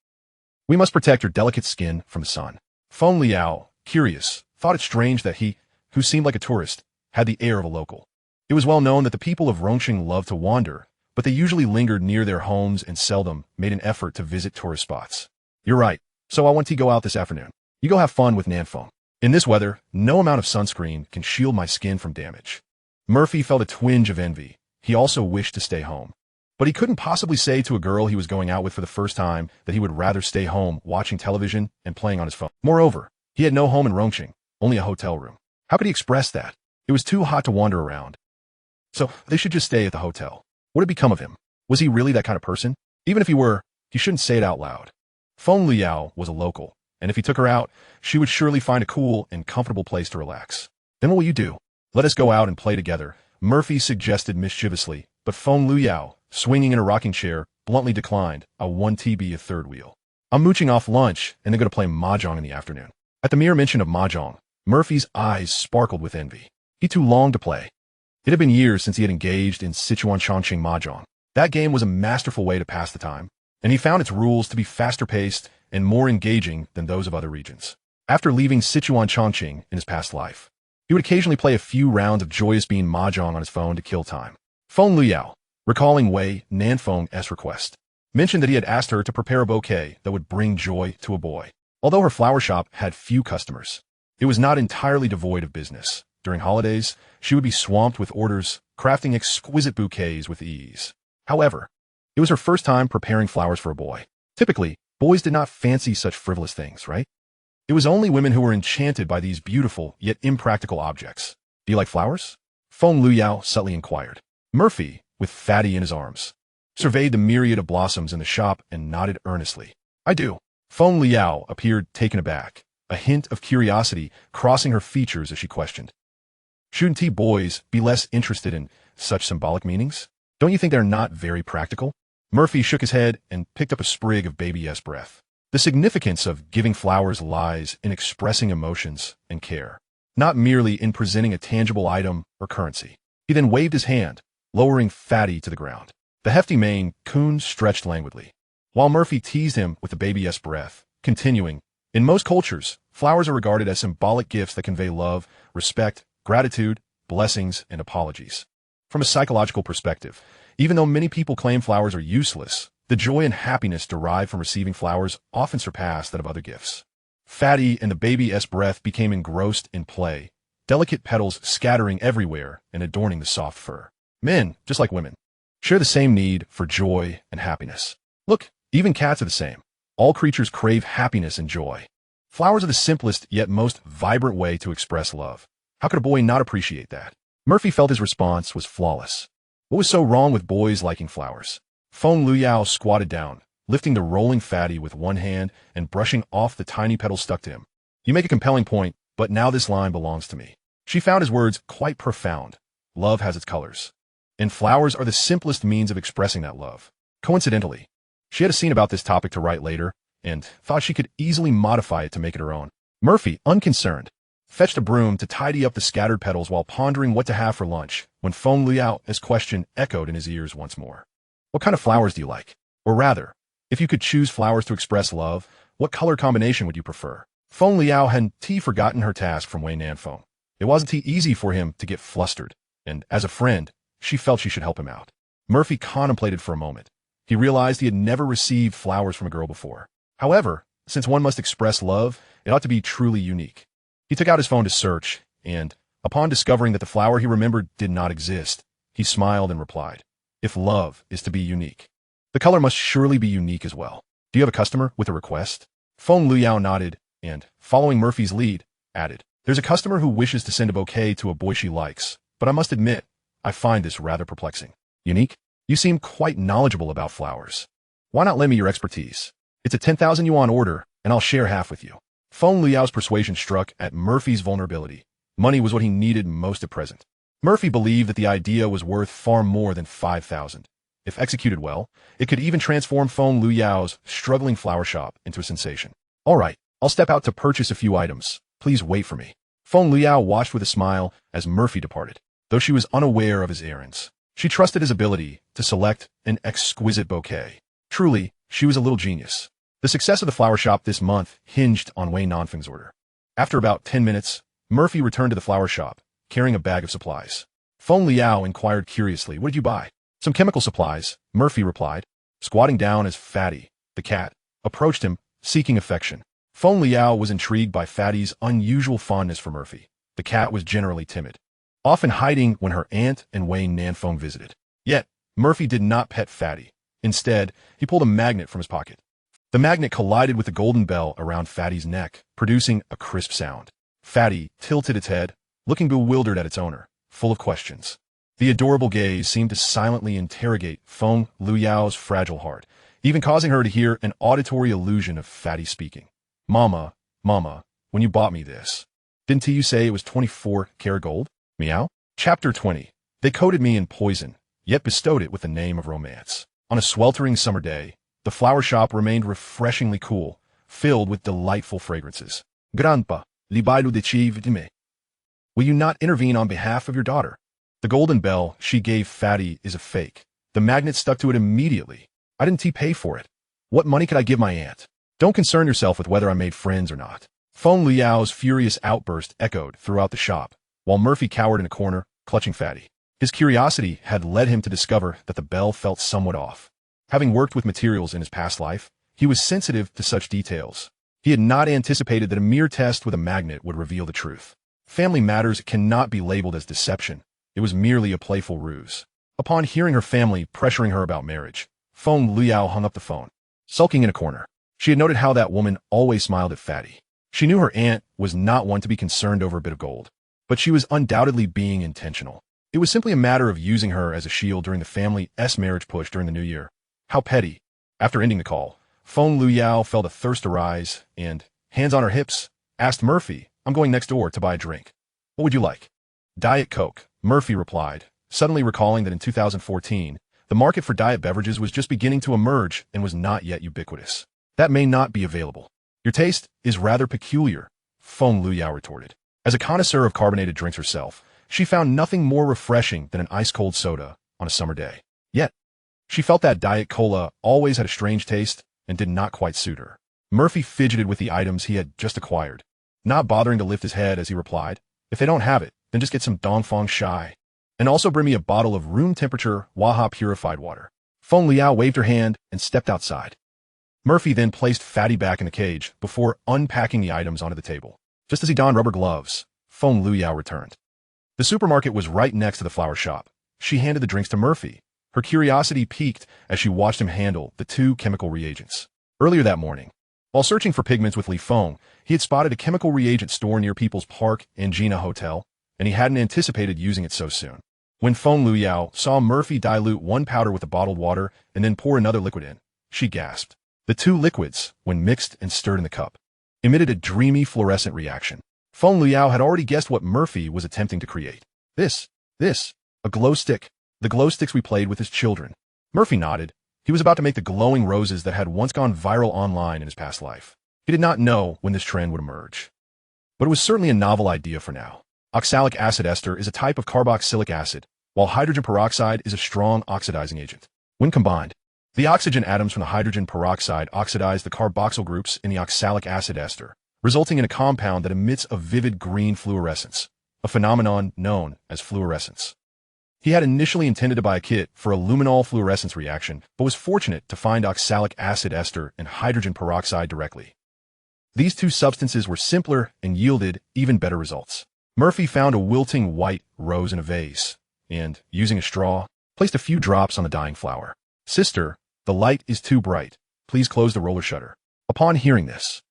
we must protect your delicate skin from the sun. Feng Liao, curious, thought it strange that he, who seemed like a tourist, had the air of a local. It was well known that the people of Rongqing loved to wander, but they usually lingered near their homes and seldom made an effort to visit tourist spots. You're right, so I want to go out this afternoon. You go have fun with Nanfeng. In this weather, no amount of sunscreen can shield my skin from damage. Murphy felt a twinge of envy. He also wished to stay home. But he couldn't possibly say to a girl he was going out with for the first time that he would rather stay home watching television and playing on his phone. Moreover, he had no home in Rongqing, only a hotel room. How could he express that? It was too hot to wander around. So they should just stay at the hotel. What had become of him? Was he really that kind of person? Even if he were, he shouldn't say it out loud. Feng Liao was a local, and if he took her out, she would surely find a cool and comfortable place to relax. Then what will you do? Let us go out and play together, Murphy suggested mischievously, but Feng Liao, swinging in a rocking chair, bluntly declined. I want to be a third wheel. I'm mooching off lunch and then going to play mahjong in the afternoon. At the mere mention of mahjong, Murphy's eyes sparkled with envy. He too longed to play. It had been years since he had engaged in Sichuan Chongqing mahjong. That game was a masterful way to pass the time, and he found its rules to be faster-paced and more engaging than those of other regions. After leaving Sichuan Chongqing in his past life, he would occasionally play a few rounds of joyous bean mahjong on his phone to kill time. Feng Liao, recalling Wei Nanfeng's request, mentioned that he had asked her to prepare a bouquet that would bring joy to a boy. Although her flower shop had few customers, it was not entirely devoid of business. During holidays, she would be swamped with orders, crafting exquisite bouquets with ease. However, it was her first time preparing flowers for a boy. Typically, boys did not fancy such frivolous things, right? It was only women who were enchanted by these beautiful yet impractical objects. Do you like flowers? Feng Liao subtly inquired. Murphy, with Fatty in his arms, surveyed the myriad of blossoms in the shop and nodded earnestly. I do. Feng Liao appeared taken aback, a hint of curiosity crossing her features as she questioned. Shouldn't boys be less interested in such symbolic meanings? Don't you think they're not very practical? Murphy shook his head and picked up a sprig of baby breath. The significance of giving flowers lies in expressing emotions and care, not merely in presenting a tangible item or currency. He then waved his hand, lowering Fatty to the ground. The hefty mane coon stretched languidly, while Murphy teased him with the baby breath, continuing, in most cultures, flowers are regarded as symbolic gifts that convey love, respect, gratitude, blessings, and apologies. From a psychological perspective, even though many people claim flowers are useless, the joy and happiness derived from receiving flowers often surpass that of other gifts. Fatty and the baby's breath became engrossed in play, delicate petals scattering everywhere and adorning the soft fur. Men, just like women, share the same need for joy and happiness. Look, even cats are the same. All creatures crave happiness and joy. Flowers are the simplest yet most vibrant way to express love. How could a boy not appreciate that? Murphy felt his response was flawless. What was so wrong with boys liking flowers? Feng Liao squatted down, lifting the rolling Fatty with one hand and brushing off the tiny petals stuck to him. You make a compelling point, but now this line belongs to me. She found his words quite profound. Love has its colors, and flowers are the simplest means of expressing that love. Coincidentally, she had a scene about this topic to write later, and thought she could easily modify it to make it her own. Murphy, unconcerned, fetched a broom to tidy up the scattered petals while pondering what to have for lunch, when Feng Liao's question echoed in his ears once more. What kind of flowers do you like? Or rather, if you could choose flowers to express love, what color combination would you prefer? Feng Liao hadn't forgotten her task from Wei Nanfeng. It wasn't easy for him to get flustered, and as a friend, she felt she should help him out. Murphy contemplated for a moment. He realized he had never received flowers from a girl before. However, since one must express love, it ought to be truly unique. He took out his phone to search, and, upon discovering that the flower he remembered did not exist, He smiled and replied, "If love is to be unique, the color must surely be unique as well. Do you have a customer with a request?" Feng Luyao nodded and, following Murphy's lead, added, "There's a customer who wishes to send a bouquet to a boy she likes, but I must admit, I find this rather perplexing." "Unique? You seem quite knowledgeable about flowers. Why not lend me your expertise? It's a 10,000 yuan order, and I'll share half with you." Feng Luyao's persuasion struck at Murphy's vulnerability. Money was what he needed most at present. Murphy believed that the idea was worth far more than 5,000. If executed well, it could even transform Feng Luyao's struggling flower shop into a sensation. "All right, I'll step out to purchase a few items. Please wait for me." Feng Luyao watched with a smile as Murphy departed. Though she was unaware of his errands, she trusted his ability to select an exquisite bouquet. Truly, she was a little genius. The success of the flower shop this month hinged on Wei Nanfeng's order. After about 10 minutes, Murphy returned to the flower shop, carrying a bag of supplies. Feng Liao inquired curiously, "What did you buy?" "Some chemical supplies," Murphy replied. Squatting down as Fatty, the cat, approached him, seeking affection. Feng Liao was intrigued by Fatty's unusual fondness for Murphy. The cat was generally timid, often hiding when her aunt and Wei Nanfeng visited. Yet, Murphy did not pet Fatty. Instead, he pulled a magnet from his pocket. The magnet collided with the golden bell around Fatty's neck, producing a crisp sound. Fatty tilted its head, looking bewildered at its owner, full of questions. The adorable gaze seemed to silently interrogate Feng Luyao's fragile heart, even causing her to hear an auditory illusion of Fatty speaking. Mama, when you bought me this, didn't you say it was 24-karat gold? Meow?" Chapter 20. They coated me in poison, yet bestowed it with the name of romance. On a sweltering summer day, the flower shop remained refreshingly cool, filled with delightful fragrances. "Grandpa, libailu de chi. Will you not intervene on behalf of your daughter? The golden bell she gave Fatty is a fake. The magnet stuck to it immediately. I didn't pay for it. What money could I give my aunt? Don't concern yourself with whether I made friends or not." Feng Liao's furious outburst echoed throughout the shop, while Murphy cowered in a corner, clutching Fatty. His curiosity had led him to discover that the bell felt somewhat off. Having worked with materials in his past life, he was sensitive to such details. He had not anticipated that a mere test with a magnet would reveal the truth. Family matters cannot be labeled as deception. It was merely a playful ruse. Upon hearing her family pressuring her about marriage, Feng Liao hung up the phone. Sulking in a corner, she had noted how that woman always smiled at Fatty. She knew her aunt was not one to be concerned over a bit of gold, but she was undoubtedly being intentional. It was simply a matter of using her as a shield during the family's marriage push during the new year. How petty. After ending the call, Feng Luyao felt a thirst arise and, hands on her hips, asked Murphy, "I'm going next door to buy a drink. What would you like?" "Diet Coke," Murphy replied, suddenly recalling that in 2014, the market for diet beverages was just beginning to emerge and was not yet ubiquitous. "That may not be available. Your taste is rather peculiar," Feng Luyao retorted. As a connoisseur of carbonated drinks herself, she found nothing more refreshing than an ice-cold soda on a summer day. Yet, she felt that Diet Cola always had a strange taste and did not quite suit her. Murphy fidgeted with the items he had just acquired, not bothering to lift his head as he replied, "If they don't have it, then just get some Dongfang Shai. And also bring me a bottle of room-temperature Waha purified water." Feng Liao waved her hand and stepped outside. Murphy then placed Fatty back in the cage before unpacking the items onto the table. Just as he donned rubber gloves, Feng Luyao returned. The supermarket was right next to the flower shop. She handed the drinks to Murphy. Her curiosity piqued as she watched him handle the 2 chemical reagents. Earlier that morning, while searching for pigments with Li Feng, he had spotted a chemical reagent store near People's Park and Gina Hotel, and he hadn't anticipated using it so soon. When Feng Luyao saw Murphy dilute one powder with the bottled water and then pour another liquid in, she gasped. The 2 liquids, when mixed and stirred in the cup, emitted a dreamy fluorescent reaction. Feng Luyao had already guessed what Murphy was attempting to create. This, a glow stick, the glow sticks we played with as children. Murphy nodded. He was about to make the glowing roses that had once gone viral online in his past life. He did not know when this trend would emerge, but it was certainly a novel idea for now. Oxalic acid ester is a type of carboxylic acid, while hydrogen peroxide is a strong oxidizing agent. When combined, the oxygen atoms from the hydrogen peroxide oxidize the carboxyl groups in the oxalic acid ester, resulting in a compound that emits a vivid green fluorescence, a phenomenon known as fluorescence. He had initially intended to buy a kit for a luminol fluorescence reaction, but was fortunate to find oxalic acid ester and hydrogen peroxide directly. These 2 substances were simpler and yielded even better results. Murphy found a wilting white rose in a vase, and, using a straw, placed a few drops on the dying flower. "Sister, the light is too bright. Please close the roller shutter." Upon hearing this,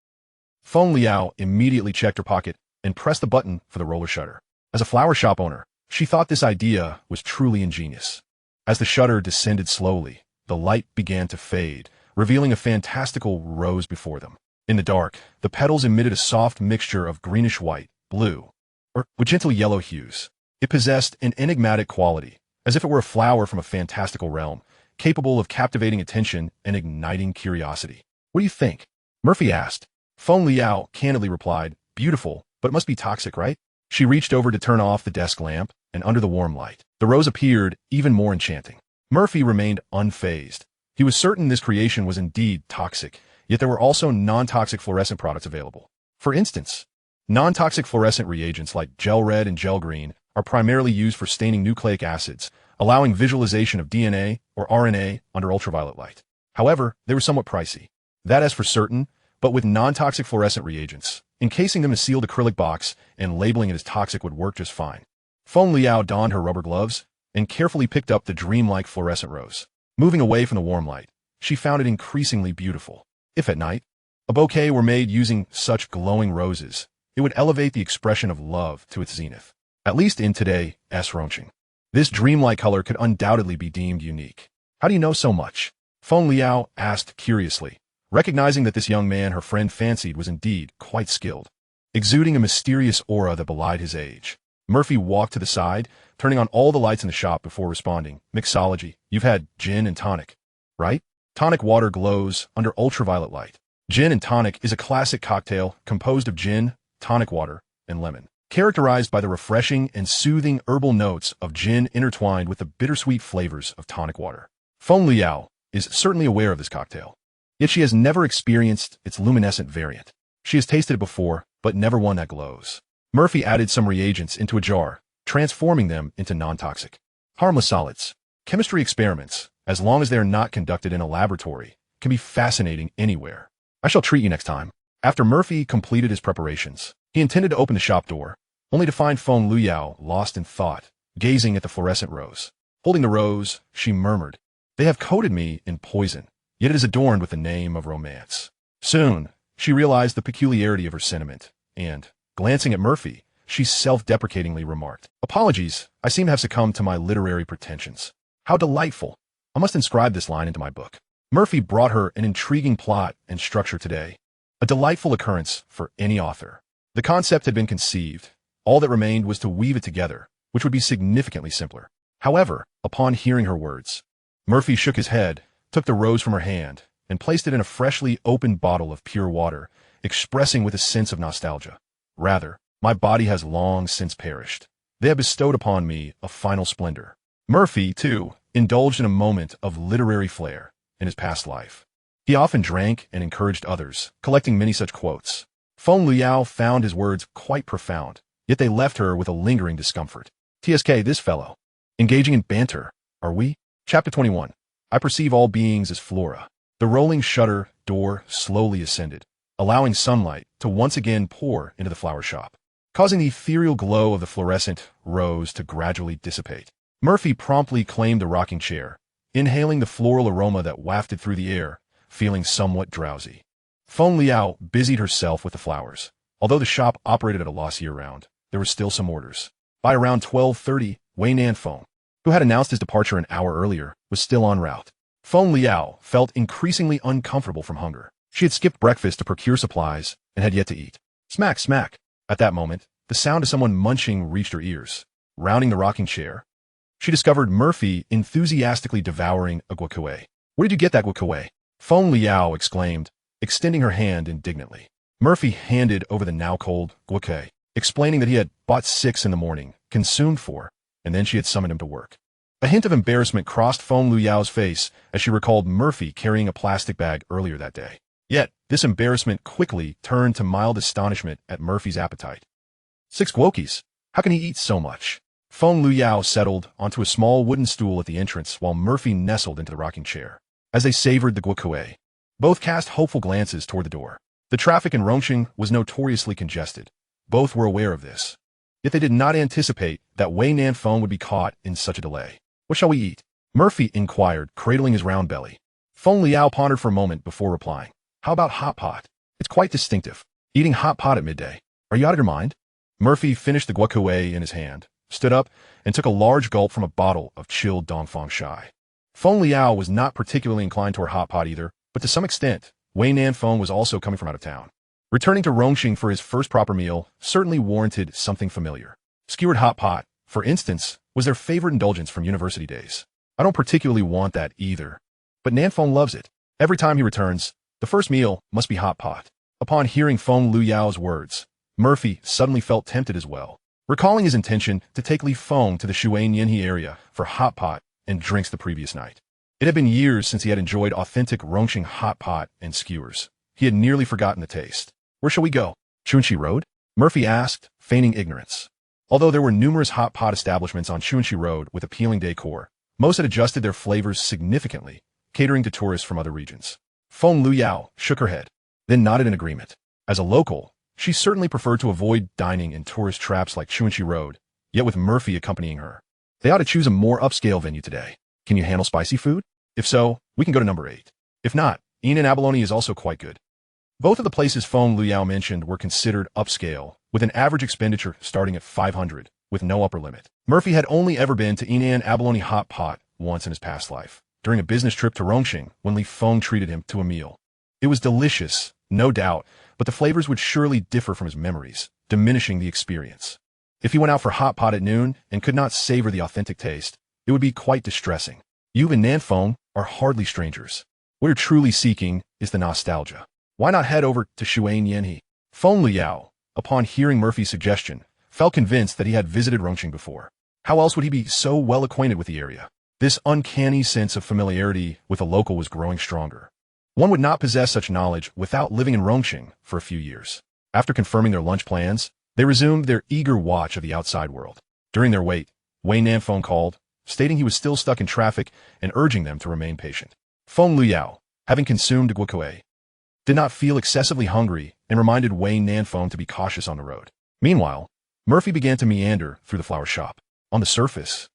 Feng Liao immediately checked her pocket and pressed the button for the roller shutter. As a flower shop owner, she thought this idea was truly ingenious. As the shutter descended slowly, the light began to fade, revealing a fantastical rose before them. In the dark, the petals emitted a soft mixture of greenish-white, blue, or with gentle yellow hues. It possessed an enigmatic quality, as if it were a flower from a fantastical realm, capable of captivating attention and igniting curiosity. "What do you think?" Murphy asked. Feng Liao candidly replied, "Beautiful, but it must be toxic, right?" She reached over to turn off the desk lamp, and under the warm light, the rose appeared even more enchanting. Murphy remained unfazed. He was certain this creation was indeed toxic, yet there were also non-toxic fluorescent products available. For instance, non-toxic fluorescent reagents like gel red and gel green are primarily used for staining nucleic acids, allowing visualization of DNA or RNA under ultraviolet light. However, they were somewhat pricey. That is for certain, but with non-toxic fluorescent reagents, encasing them in a sealed acrylic box and labeling it as toxic would work just fine. Feng Liao donned her rubber gloves and carefully picked up the dreamlike fluorescent rose. Moving away from the warm light, she found it increasingly beautiful. If at night, a bouquet were made using such glowing roses, it would elevate the expression of love to its zenith. At least in today's Ronching. This dreamlike color could undoubtedly be deemed unique. "How do you know so much?" Feng Liao asked curiously, recognizing that this young man her friend fancied was indeed quite skilled, exuding a mysterious aura that belied his age. Murphy walked to the side, turning on all the lights in the shop before responding. "Mixology. You've had gin and tonic, right?" Tonic water glows under ultraviolet light. Gin and tonic is a classic cocktail composed of gin, tonic water, and lemon, characterized by the refreshing and soothing herbal notes of gin intertwined with the bittersweet flavors of tonic water. Feng Liao is certainly aware of this cocktail, yet she has never experienced its luminescent variant. She has tasted it before, but never one that glows. Murphy added some reagents into a jar, transforming them into non-toxic, harmless solids. Chemistry experiments, as long as they are not conducted in a laboratory, can be fascinating anywhere. "I shall treat you next time." After Murphy completed his preparations, he intended to open the shop door, only to find Feng Liao lost in thought, gazing at the fluorescent rose. Holding the rose, she murmured, "They have coated me in poison, yet it is adorned with the name of romance." Soon, she realized the peculiarity of her sentiment, and, glancing at Murphy, she self-deprecatingly remarked, "Apologies, I seem to have succumbed to my literary pretensions. How delightful! I must inscribe this line into my book." Murphy brought her an intriguing plot and structure today, a delightful occurrence for any author. The concept had been conceived. All that remained was to weave it together, which would be significantly simpler. However, upon hearing her words, Murphy shook his head, took the rose from her hand, and placed it in a freshly opened bottle of pure water, expressing with a sense of nostalgia, "Rather, my body has long since perished. They have bestowed upon me a final splendor." Murphy, too, indulged in a moment of literary flair in his past life. He often drank and encouraged others, collecting many such quotes. Feng Liao found his words quite profound, yet they left her with a lingering discomfort. "TSK, this fellow. Engaging in banter, are we?" Chapter 21. I perceive all beings as flora. The rolling shutter door slowly ascended, allowing sunlight to once again pour into the flower shop, causing the ethereal glow of the fluorescent rose to gradually dissipate. Murphy promptly claimed the rocking chair, inhaling the floral aroma that wafted through the air, feeling somewhat drowsy. Feng Liao busied herself with the flowers. Although the shop operated at a loss year-round, there were still some orders. By around 12:30, Wei Nanfeng, who had announced his departure an hour earlier, was still en route. Feng Liao felt increasingly uncomfortable from hunger. She had skipped breakfast to procure supplies and had yet to eat. Smack, smack. At that moment, the sound of someone munching reached her ears. Rounding the rocking chair, she discovered Murphy enthusiastically devouring a bouquet. "Where did you get that bouquet?" Feng Liao exclaimed, extending her hand indignantly. Murphy handed over the now-cold bouquet, explaining that he had bought 6 in the morning, consumed 4, and then she had summoned him to work. A hint of embarrassment crossed Feng Liao's face as she recalled Murphy carrying a plastic bag earlier that day. Yet, this embarrassment quickly turned to mild astonishment at Murphy's appetite. 6 guokies? How can he eat so much? Feng Liao settled onto a small wooden stool at the entrance while Murphy nestled into the rocking chair. As they savored the bouquet, both cast hopeful glances toward the door. The traffic in Rongqing was notoriously congested. Both were aware of this. Yet they did not anticipate that Wei Nanfeng would be caught in such a delay. What shall we eat? Murphy inquired, cradling his round belly. Feng Liao pondered for a moment before replying. How about hot pot? It's quite distinctive. Eating hot pot at midday. Are you out of your mind? Murphy finished the bouquet in his hand, stood up, and took a large gulp from a bottle of chilled Dongfang Shai. Feng Liao was not particularly inclined toward hot pot either, but to some extent, Wei Nanfeng was also coming from out of town. Returning to Rongqing for his first proper meal certainly warranted something familiar. Skewered hot pot, for instance, was their favorite indulgence from university days. I don't particularly want that either. But Nanfeng loves it. Every time he returns, the first meal must be hot pot. Upon hearing Feng Liao's words, Murphy suddenly felt tempted as well. Recalling his intention to take Li Feng to the Shuan Yanhe area for hot pot and drinks the previous night. It had been years since he had enjoyed authentic Rongqing hot pot and skewers. He had nearly forgotten the taste. Where shall we go? Chunxi Road? Murphy asked, feigning ignorance. Although there were numerous hot pot establishments on Chunxi Road with appealing decor, most had adjusted their flavors significantly, catering to tourists from other regions. Feng Liao shook her head, then nodded in agreement. As a local, she certainly preferred to avoid dining in tourist traps like Chunxi Road, yet with Murphy accompanying her. They ought to choose a more upscale venue today. Can you handle spicy food? If so, we can go to number 8. If not, Yinan Abalone is also quite good. Both of the places Feng Liao mentioned were considered upscale, with an average expenditure starting at 500, with no upper limit. Murphy had only ever been to Yinan Abalone Hot Pot once in his past life, during a business trip to Rongqing when Li Feng treated him to a meal. It was delicious, no doubt, but the flavors would surely differ from his memories, diminishing the experience. If he went out for hot pot at noon and could not savor the authentic taste, it would be quite distressing. You and Nanfeng are hardly strangers. What you're truly seeking is the nostalgia. Why not head over to Shuan Yanhe? Feng Liao, upon hearing Murphy's suggestion, felt convinced that he had visited Rongqing before. How else would he be so well acquainted with the area? This uncanny sense of familiarity with a local was growing stronger. One would not possess such knowledge without living in Rongqing for a few years. After confirming their lunch plans, they resumed their eager watch of the outside world. During their wait, Wei Nanfeng called, stating he was still stuck in traffic and urging them to remain patient. Feng Liao, having consumed a bouquet, did not feel excessively hungry and reminded Wei Nanfeng to be cautious on the road. Meanwhile, Murphy began to meander through the flower shop. On the surface,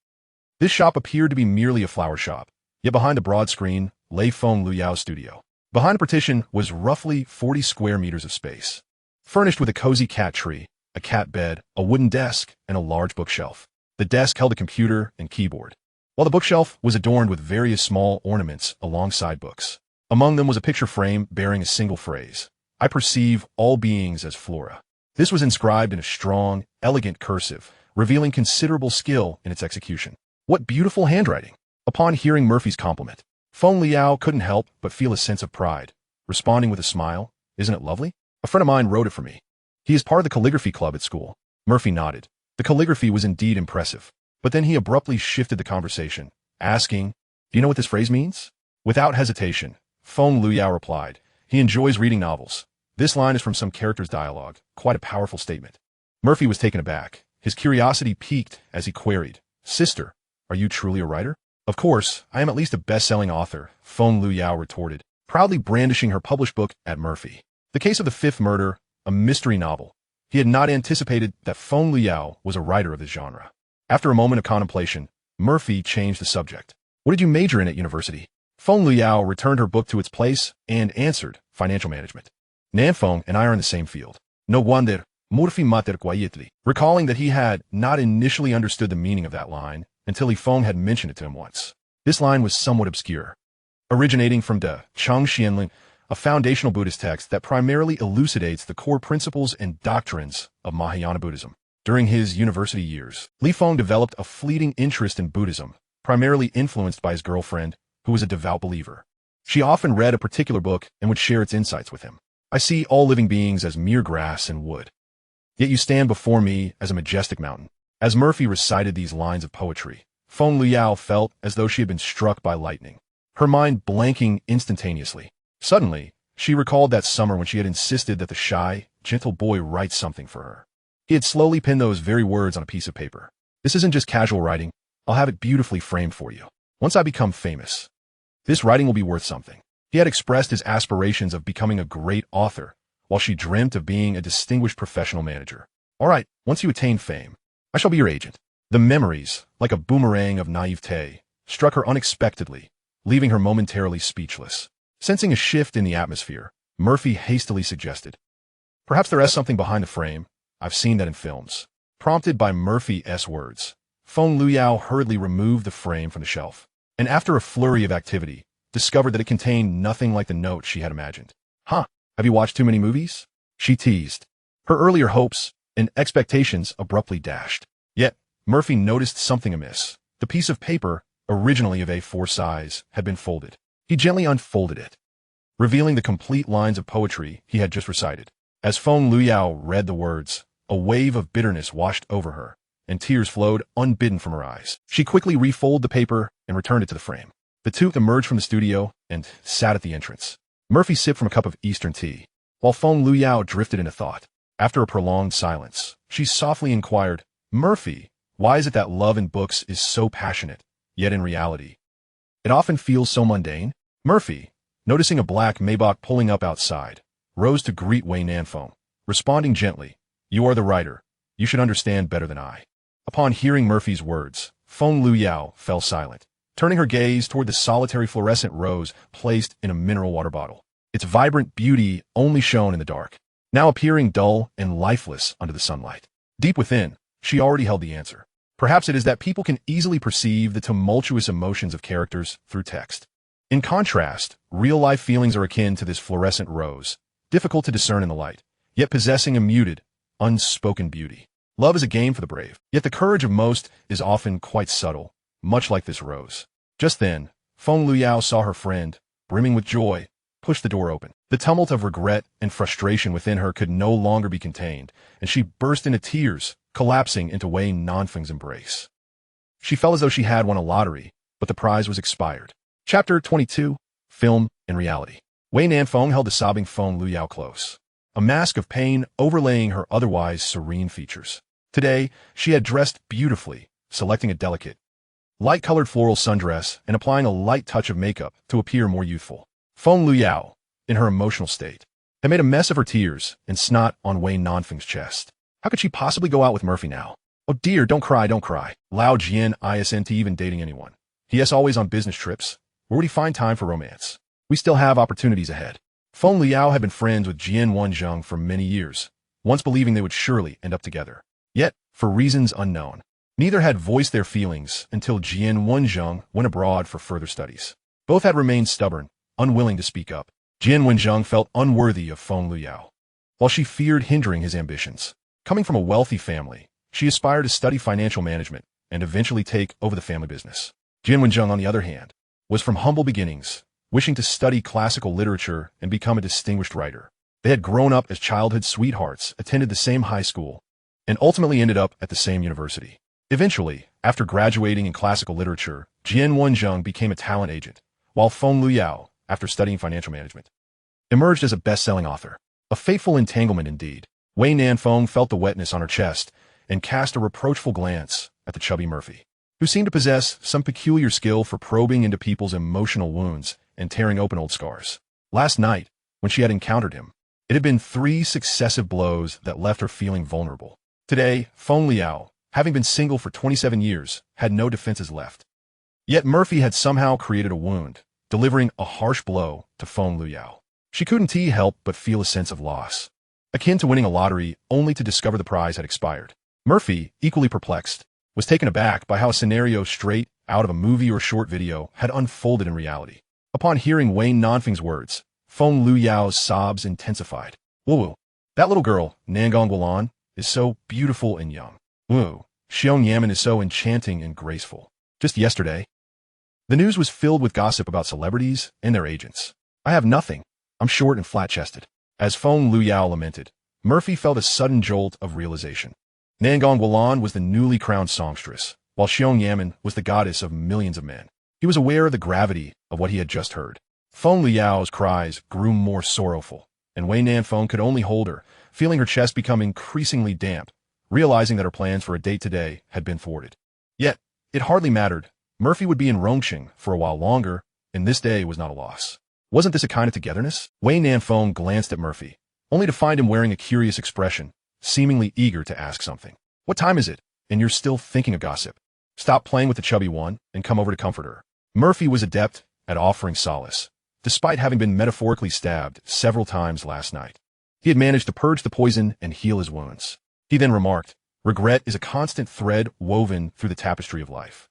this shop appeared to be merely a flower shop, yet behind the broad screen lay Feng Liao's studio. Behind a partition was roughly 40 square meters of space, furnished with a cozy cat tree, a cat bed, a wooden desk, and a large bookshelf. The desk held a computer and keyboard, while the bookshelf was adorned with various small ornaments alongside books. Among them was a picture frame bearing a single phrase, "I perceive all beings as flora." This was inscribed in a strong, elegant cursive, revealing considerable skill in its execution. What beautiful handwriting! Upon hearing Murphy's compliment, Feng Liao couldn't help but feel a sense of pride, responding with a smile, "Isn't it lovely? A friend of mine wrote it for me. He is part of the calligraphy club at school." Murphy nodded. The calligraphy was indeed impressive, but then he abruptly shifted the conversation, asking, "Do you know what this phrase means?" Without hesitation, Feng Liao replied, "He enjoys reading novels. This line is from some character's dialogue, quite a powerful statement." Murphy was taken aback. His curiosity piqued as he queried, "Sister, are you truly a writer?" "Of course, I am at least a best-selling author," Feng Liao retorted, proudly brandishing her published book at Murphy. The Case of the Fifth Murder, a mystery novel. He had not anticipated that Feng Liao was a writer of this genre. After a moment of contemplation, Murphy changed the subject. "What did you major in at university?" Feng Liao returned her book to its place and answered, "Financial management." "Nanfeng and I are in the same field." "No wonder, Murphy mater quietly," recalling that he had not initially understood the meaning of that line until Li Feng had mentioned it to him once. This line was somewhat obscure, originating from the Changxianling, a foundational Buddhist text that primarily elucidates the core principles and doctrines of Mahayana Buddhism. During his university years, Li Feng developed a fleeting interest in Buddhism, primarily influenced by his girlfriend, who was a devout believer. She often read a particular book and would share its insights with him. "I see all living beings as mere grass and wood. Yet you stand before me as a majestic mountain." As Murphy recited these lines of poetry, Feng Liao felt as though she had been struck by lightning, her mind blanking instantaneously. Suddenly, she recalled that summer when she had insisted that the shy, gentle boy write something for her. He had slowly penned those very words on a piece of paper. "This isn't just casual writing. I'll have it beautifully framed for you. Once I become famous, this writing will be worth something." He had expressed his aspirations of becoming a great author, while she dreamt of being a distinguished professional manager. All right, once you attain fame, I shall be your agent. The memories, like a boomerang of naivete, struck her unexpectedly, leaving her momentarily speechless. Sensing a shift in the atmosphere, Murphy hastily suggested, "Perhaps there is something behind the frame. I've seen that in films." Prompted by Murphy's words, Feng Luyao hurriedly removed the frame from the shelf, and after a flurry of activity, discovered that it contained nothing like the note she had imagined. "Huh, have you watched too many movies?" she teased. Her earlier hopes and expectations abruptly dashed. Yet, Murphy noticed something amiss. The piece of paper, originally of A4 size, had been folded. He gently unfolded it, revealing the complete lines of poetry he had just recited. As Feng Luyao read the words, a wave of bitterness washed over her, and tears flowed unbidden from her eyes. She quickly refolded the paper and returned it to the frame. The two emerged from the studio and sat at the entrance. Murphy sipped from a cup of Eastern tea, while Feng Luyao drifted into thought. After a prolonged silence, she softly inquired, "Murphy, why is it that love in books is so passionate, yet in reality, it often feels so mundane?" Murphy, noticing a black Maybach pulling up outside, rose to greet Wei Nanfeng, responding gently, "You are the writer. You should understand better than I." Upon hearing Murphy's words, Feng Luyao fell silent, turning her gaze toward the solitary fluorescent rose placed in a mineral water bottle. Its vibrant beauty only shone in the dark, now appearing dull and lifeless under the sunlight. Deep within, she already held the answer. Perhaps it is that people can easily perceive the tumultuous emotions of characters through text. In contrast, real-life feelings are akin to this fluorescent rose, difficult to discern in the light, yet possessing a muted, unspoken beauty. Love is a game for the brave, yet the courage of most is often quite subtle, much like this rose. Just then, Feng Luyao saw her friend, brimming with joy, push the door open. The tumult of regret and frustration within her could no longer be contained, and she burst into tears, collapsing into Wei Nanfeng's embrace. She felt as though she had won a lottery, but the prize was expired. Chapter 22, Film and Reality. Wei Nanfeng held the sobbing Feng Luyao close, a mask of pain overlaying her otherwise serene features. Today, she had dressed beautifully, selecting a delicate, light-colored floral sundress and applying a light touch of makeup to appear more youthful. Feng Luyao, in her emotional state, had made a mess of her tears and snot on Wei Nanfeng's chest. How could she possibly go out with Murphy now? "Oh dear, don't cry, don't cry." Lao Jian isn't even dating anyone. He is always on business trips. Where would he find time for romance? We still have opportunities ahead. Feng Luyao had been friends with Jian Wenzheng for many years, once believing they would surely end up together. Yet, for reasons unknown, neither had voiced their feelings until Jian Wenzheng went abroad for further studies. Both had remained stubborn, unwilling to speak up. Jian Wenzheng felt unworthy of Feng Luyao, while she feared hindering his ambitions. Coming from a wealthy family, she aspired to study financial management and eventually take over the family business. Jian Wenzheng, on the other hand, was from humble beginnings, wishing to study classical literature and become a distinguished writer. They had grown up as childhood sweethearts, attended the same high school, and ultimately ended up at the same university. Eventually, after graduating in classical literature, Jian Wenzheng became a talent agent, while Feng Luyao, after studying financial management, emerged as a best-selling author. A fateful entanglement indeed. Wei Nanfeng felt the wetness on her chest and cast a reproachful glance at the chubby Murphy, who seemed to possess some peculiar skill for probing into people's emotional wounds and tearing open old scars. Last night, when she had encountered him, it had been 3 successive blows that left her feeling vulnerable. Today, Feng Luyao, having been single for 27 years, had no defenses left. Yet Murphy had somehow created a wound, delivering a harsh blow to Feng Luyao. She couldn't help but feel a sense of loss, akin to winning a lottery only to discover the prize had expired. Murphy, equally perplexed, was taken aback by how a scenario straight out of a movie or short video had unfolded in reality. Upon hearing Wei Nanfeng's words, Feng Luyao's sobs intensified. "Woo, that little girl, Nangong Gulan, is so beautiful and young. Woo, Xiong Yamen is so enchanting and graceful. Just yesterday, the news was filled with gossip about celebrities and their agents. I have nothing. I'm short and flat-chested." As Feng Luyao lamented, Murphy felt a sudden jolt of realization. Nangong Gulan was the newly crowned songstress, while Xiong Yamen was the goddess of millions of men. He was aware of the gravity of what he had just heard. Feng Luyao's cries grew more sorrowful, and Wei Nanfeng could only hold her, feeling her chest become increasingly damp, realizing that her plans for a date today had been thwarted. Yet, it hardly mattered. Murphy would be in Rongqing for a while longer, and this day was not a loss. Wasn't this a kind of togetherness? Wei Nanfeng glanced at Murphy, only to find him wearing a curious expression, seemingly eager to ask something. What time is it? And you're still thinking of gossip. Stop playing with the chubby one and come over to comfort her. Murphy was adept at offering solace, despite having been metaphorically stabbed several times last night. He had managed to purge the poison and heal his wounds. He then remarked, regret is a constant thread woven through the tapestry of life.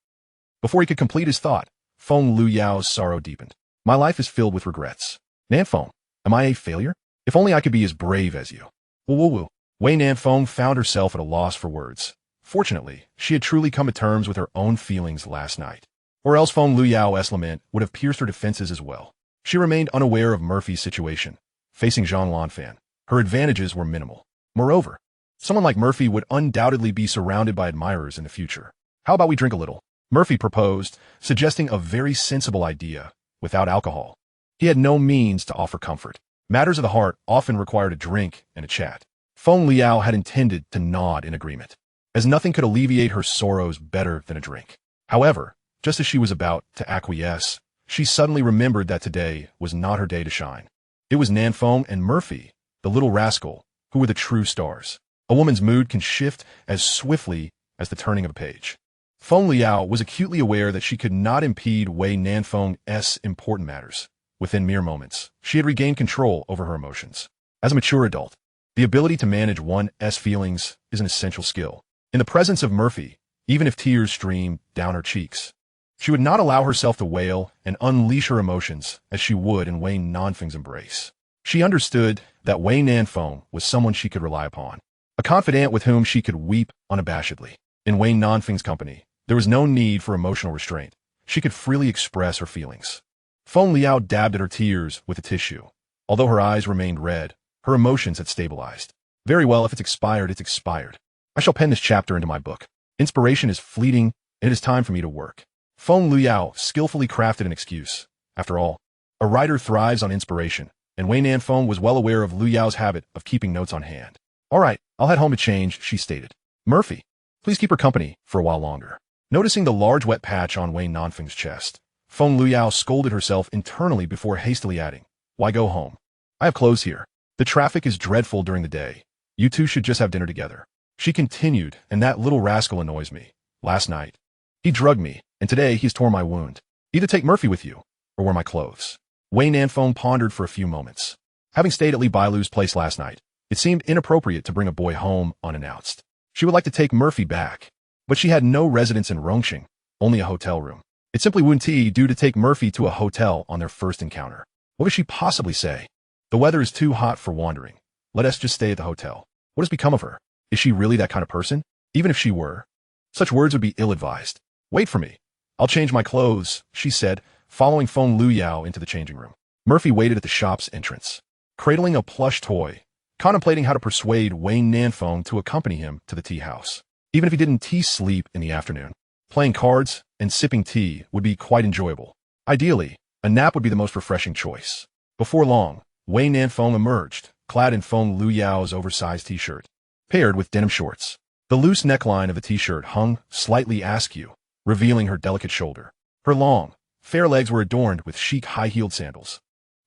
Before he could complete his thought, Feng Luyao's sorrow deepened. My life is filled with regrets. Nanfeng, am I a failure? If only I could be as brave as you. Woo woo woo. Wei Nanfeng found herself at a loss for words. Fortunately, she had truly come to terms with her own feelings last night. Or else Feng Luyao's lament would have pierced her defenses as well. She remained unaware of Murphy's situation. Facing Zhang Lanfan, her advantages were minimal. Moreover, someone like Murphy would undoubtedly be surrounded by admirers in the future. How about we drink a little? Murphy proposed, suggesting a very sensible idea, without alcohol. He had no means to offer comfort. Matters of the heart often required a drink and a chat. Feng Liao had intended to nod in agreement, as nothing could alleviate her sorrows better than a drink. However, just as she was about to acquiesce, she suddenly remembered that today was not her day to shine. It was Nanfeng and Murphy, the little rascal, who were the true stars. A woman's mood can shift as swiftly as the turning of a page. Feng Liao was acutely aware that she could not impede Wei Nanfeng's important matters. Within mere moments, she had regained control over her emotions. As a mature adult, the ability to manage one's feelings is an essential skill. In the presence of Murphy, even if tears streamed down her cheeks, she would not allow herself to wail and unleash her emotions as she would in Wei Nanfeng's embrace. She understood that Wei Nanfeng was someone she could rely upon, a confidant with whom she could weep unabashedly. In Wei Nanfeng's company, there was no need for emotional restraint. She could freely express her feelings. Feng Liao dabbed at her tears with a tissue. Although her eyes remained red, her emotions had stabilized. Very well, if it's expired, it's expired. I shall pen this chapter into my book. Inspiration is fleeting, and it is time for me to work. Feng Liao skillfully crafted an excuse. After all, a writer thrives on inspiration, and Wei Nanfeng was well aware of Luyao's habit of keeping notes on hand. All right, I'll head home to change, she stated. Murphy, please keep her company for a while longer. Noticing the large wet patch on Wei Nanfeng's chest, Feng Luyao scolded herself internally before hastily adding, why go home? I have clothes here. The traffic is dreadful during the day. You two should just have dinner together. She continued, and that little rascal annoys me. Last night, he drugged me, and today he's torn my wound. Either take Murphy with you, or wear my clothes. Wei Nanfeng pondered for a few moments. Having stayed at Li Bailu's place last night, it seemed inappropriate to bring a boy home unannounced. She would like to take Murphy back, but she had no residence in Rongqing, only a hotel room. It simply wouldn't do to take Murphy to a hotel on their first encounter. What would she possibly say? The weather is too hot for wandering. Let us just stay at the hotel. What has become of her? Is she really that kind of person? Even if she were, such words would be ill-advised. Wait for me. I'll change my clothes, she said, following Feng Luyao into the changing room. Murphy waited at the shop's entrance, cradling a plush toy, contemplating how to persuade Wei Nanfeng to accompany him to the tea house. Even if he didn't sleep in the afternoon, playing cards and sipping tea would be quite enjoyable. Ideally, a nap would be the most refreshing choice. Before long, Wei Nanfeng emerged, clad in Feng Luyao's oversized t-shirt, paired with denim shorts. The loose neckline of the t-shirt hung slightly askew, revealing her delicate shoulder. Her long, fair legs were adorned with chic high-heeled sandals.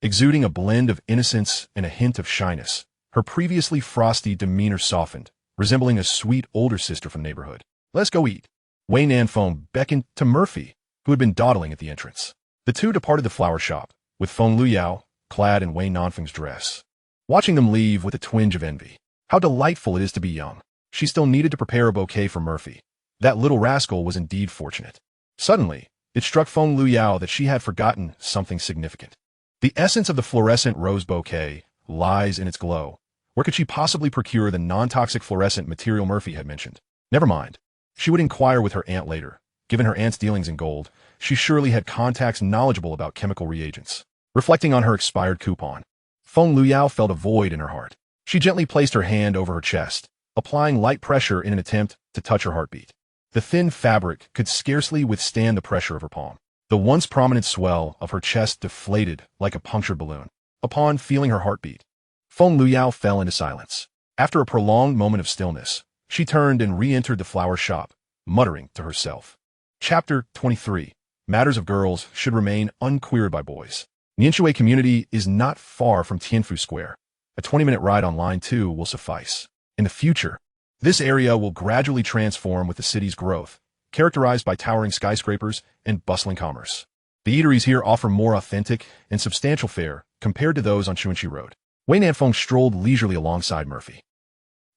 Exuding a blend of innocence and a hint of shyness, her previously frosty demeanor softened, resembling a sweet older sister from the neighborhood. Let's go eat. Wei Nanfeng beckoned to Murphy, who had been dawdling at the entrance. The two departed the flower shop, with Feng Luyao clad in Wei Nanfeng's dress, watching them leave with a twinge of envy. How delightful it is to be young. She still needed to prepare a bouquet for Murphy. That little rascal was indeed fortunate. Suddenly, it struck Feng Luyao that she had forgotten something significant. The essence of the fluorescent rose bouquet lies in its glow. Where could she possibly procure the non-toxic fluorescent material Murphy had mentioned? Never mind. She would inquire with her aunt later. Given her aunt's dealings in gold, she surely had contacts knowledgeable about chemical reagents. Reflecting on her expired coupon, Feng Luyao felt a void in her heart. She gently placed her hand over her chest, applying light pressure in an attempt to touch her heartbeat. The thin fabric could scarcely withstand the pressure of her palm. The once prominent swell of her chest deflated like a punctured balloon. Upon feeling her heartbeat, Feng Luyao fell into silence. After a prolonged moment of stillness, she turned and re-entered the flower shop, muttering to herself. Chapter 23. Matters of girls should remain unqueered by boys. Nianshui community is not far from Tianfu Square. A 20-minute ride on Line 2 will suffice. In the future, this area will gradually transform with the city's growth, characterized by towering skyscrapers and bustling commerce. The eateries here offer more authentic and substantial fare compared to those on Chuanchi Road. Wei Nanfeng strolled leisurely alongside Murphy,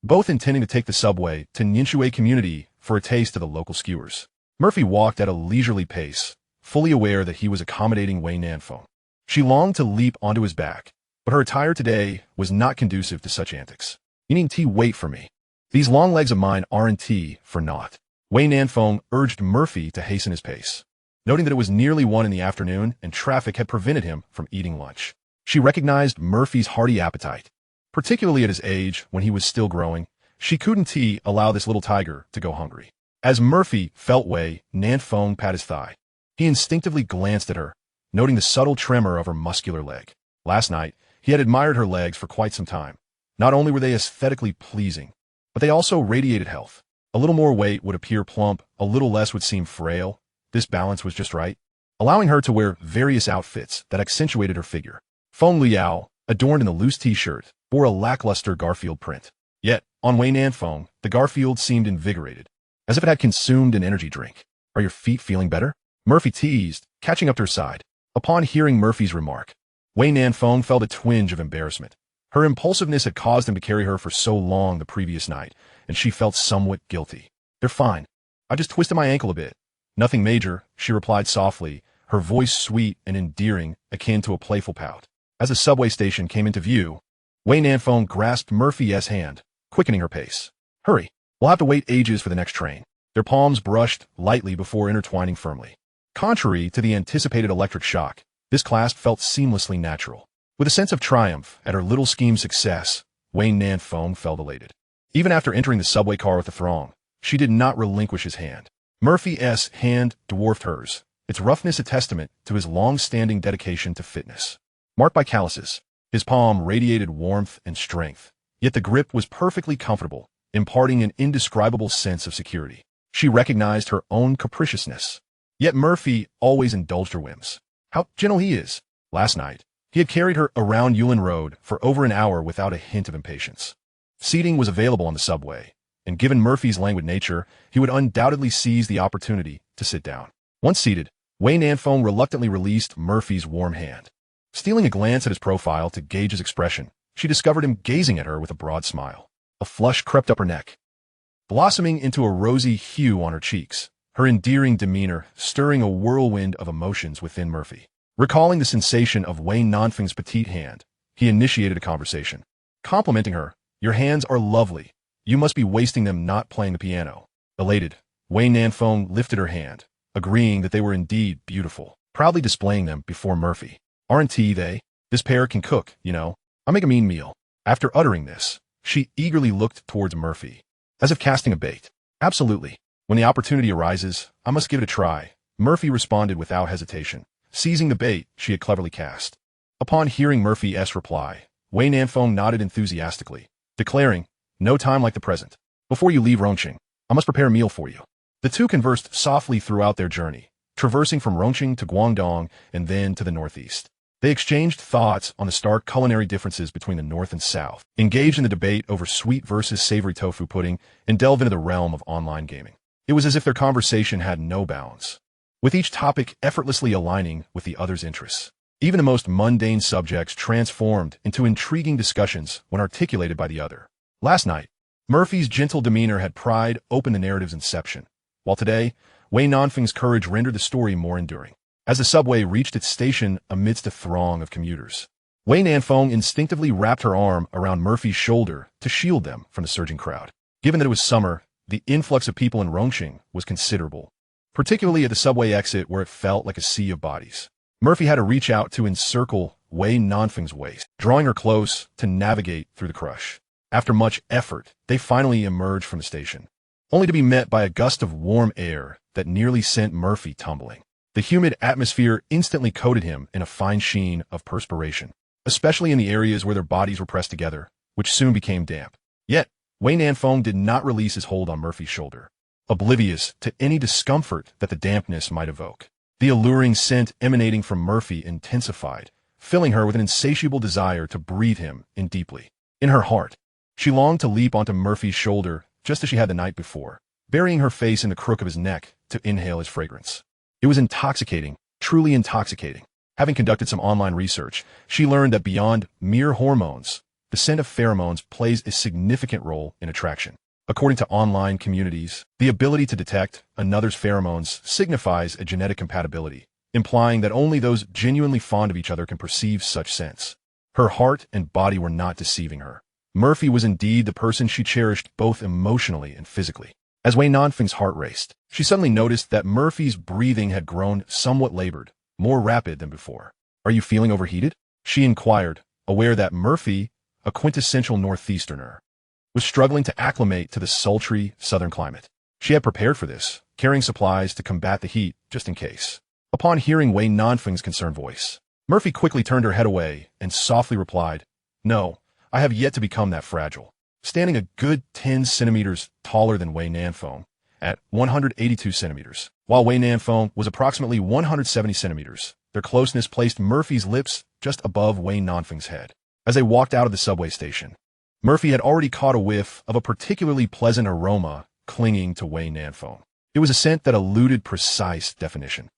both intending to take the subway to Ninshui Community for a taste of the local skewers. Murphy walked at a leisurely pace, fully aware that he was accommodating Wei Nanfeng. She longed to leap onto his back, but her attire today was not conducive to such antics. You need tea, wait for me. These long legs of mine aren't tea for naught. Wei Nanfeng urged Murphy to hasten his pace, noting that it was nearly 1 in the afternoon and traffic had prevented him from eating lunch. She recognized Murphy's hearty appetite. Particularly at his age, when he was still growing, she couldn't allow this little tiger to go hungry. As Murphy felt Wei Nanfeng pat his thigh, he instinctively glanced at her, noting the subtle tremor of her muscular leg. Last night, he had admired her legs for quite some time. Not only were they aesthetically pleasing, but they also radiated health. A little more weight would appear plump, a little less would seem frail. This balance was just right, allowing her to wear various outfits that accentuated her figure. Feng Liao, adorned in a loose t-shirt, bore a lackluster Garfield print. Yet, on Wei Nanfeng, the Garfield seemed invigorated, as if it had consumed an energy drink. Are your feet feeling better? Murphy teased, catching up to her side. Upon hearing Murphy's remark, Wei Nanfeng felt a twinge of embarrassment. Her impulsiveness had caused him to carry her for so long the previous night, and she felt somewhat guilty. They're fine. I just twisted my ankle a bit. Nothing major, she replied softly, her voice sweet and endearing, akin to a playful pout. As the subway station came into view, Wei Nanfeng grasped Murphy's hand, quickening her pace. Hurry, we'll have to wait ages for the next train. Their palms brushed lightly before intertwining firmly. Contrary to the anticipated electric shock, this clasp felt seamlessly natural. With a sense of triumph at her little scheme's success, Wei Nanfeng felt elated. Even after entering the subway car with the throng, she did not relinquish his hand. Murphy's hand dwarfed hers, its roughness a testament to his long-standing dedication to fitness. Marked by calluses, his palm radiated warmth and strength, yet the grip was perfectly comfortable, imparting an indescribable sense of security. She recognized her own capriciousness. Yet Murphy always indulged her whims. How gentle he is. Last night, he had carried her around Yulin Road for over an hour without a hint of impatience. Seating was available on the subway, and given Murphy's languid nature, he would undoubtedly seize the opportunity to sit down. Once seated, Wei Nanfeng reluctantly released Murphy's warm hand. Stealing a glance at his profile to gauge his expression, she discovered him gazing at her with a broad smile. A flush crept up her neck, blossoming into a rosy hue on her cheeks, her endearing demeanor stirring a whirlwind of emotions within Murphy. Recalling the sensation of Wei Nanfeng's petite hand, he initiated a conversation. Complimenting her, "Your hands are lovely. You must be wasting them not playing the piano." Elated, Wei Nanfeng lifted her hand, agreeing that they were indeed beautiful, proudly displaying them before Murphy. "Aren't they? This pair can cook, you know. I'll make a mean meal." After uttering this, she eagerly looked towards Murphy, as if casting a bait. "Absolutely. When the opportunity arises, I must give it a try," Murphy responded without hesitation, seizing the bait she had cleverly cast. Upon hearing Murphy's reply, Wei Nanfeng nodded enthusiastically, declaring, "No time like the present. Before you leave Rongqing, I must prepare a meal for you." The two conversed softly throughout their journey, traversing from Rongqing to Guangdong and then to the northeast. They exchanged thoughts on the stark culinary differences between the north and south, engaged in the debate over sweet versus savory tofu pudding, and delved into the realm of online gaming. It was as if their conversation had no bounds, with each topic effortlessly aligning with the other's interests. Even the most mundane subjects transformed into intriguing discussions when articulated by the other. Last night, Murphy's gentle demeanor had pried open the narrative's inception, while today, Wei Nanfeng's courage rendered the story more enduring. As the subway reached its station amidst a throng of commuters, Wei Nanfeng instinctively wrapped her arm around Murphy's shoulder to shield them from the surging crowd. Given that it was summer, the influx of people in Rongqing was considerable, particularly at the subway exit where it felt like a sea of bodies. Murphy had to reach out to encircle Wei Nanfeng's waist, drawing her close to navigate through the crush. After much effort, they finally emerged from the station, only to be met by a gust of warm air that nearly sent Murphy tumbling. The humid atmosphere instantly coated him in a fine sheen of perspiration, especially in the areas where their bodies were pressed together, which soon became damp. Yet, Wei Nanfeng did not release his hold on Murphy's shoulder, oblivious to any discomfort that the dampness might evoke. The alluring scent emanating from Murphy intensified, filling her with an insatiable desire to breathe him in deeply. In her heart, She longed to leap onto Murphy's shoulder, just as she had the night before, burying her face in the crook of his neck to inhale his fragrance. It was intoxicating, truly intoxicating. Having conducted some online research, she learned that beyond mere hormones, the scent of pheromones plays a significant role in attraction. According to online communities, the ability to detect another's pheromones signifies a genetic compatibility, implying that only those genuinely fond of each other can perceive such scents. Her heart and body were not deceiving her. Murphy was indeed the person she cherished both emotionally and physically. As Wei Nanfeng's heart raced, she suddenly noticed that Murphy's breathing had grown somewhat labored, more rapid than before. "Are you feeling overheated?" she inquired, aware that Murphy, a quintessential northeasterner, was struggling to acclimate to the sultry southern climate. She had prepared for this, carrying supplies to combat the heat just in case. Upon hearing Wei Nanfeng's concerned voice, Murphy quickly turned her head away and softly replied, "No, I have yet to become that fragile." Standing a good 10 centimeters taller than Wei Nanfeng, at 182 centimeters, while Wei Nanfeng was approximately 170 centimeters, their closeness placed Murphy's lips just above Wei Nanfeng's head. As they walked out of the subway station, Murphy had already caught a whiff of a particularly pleasant aroma clinging to Wei Nanfeng. It was a scent that eluded precise definition,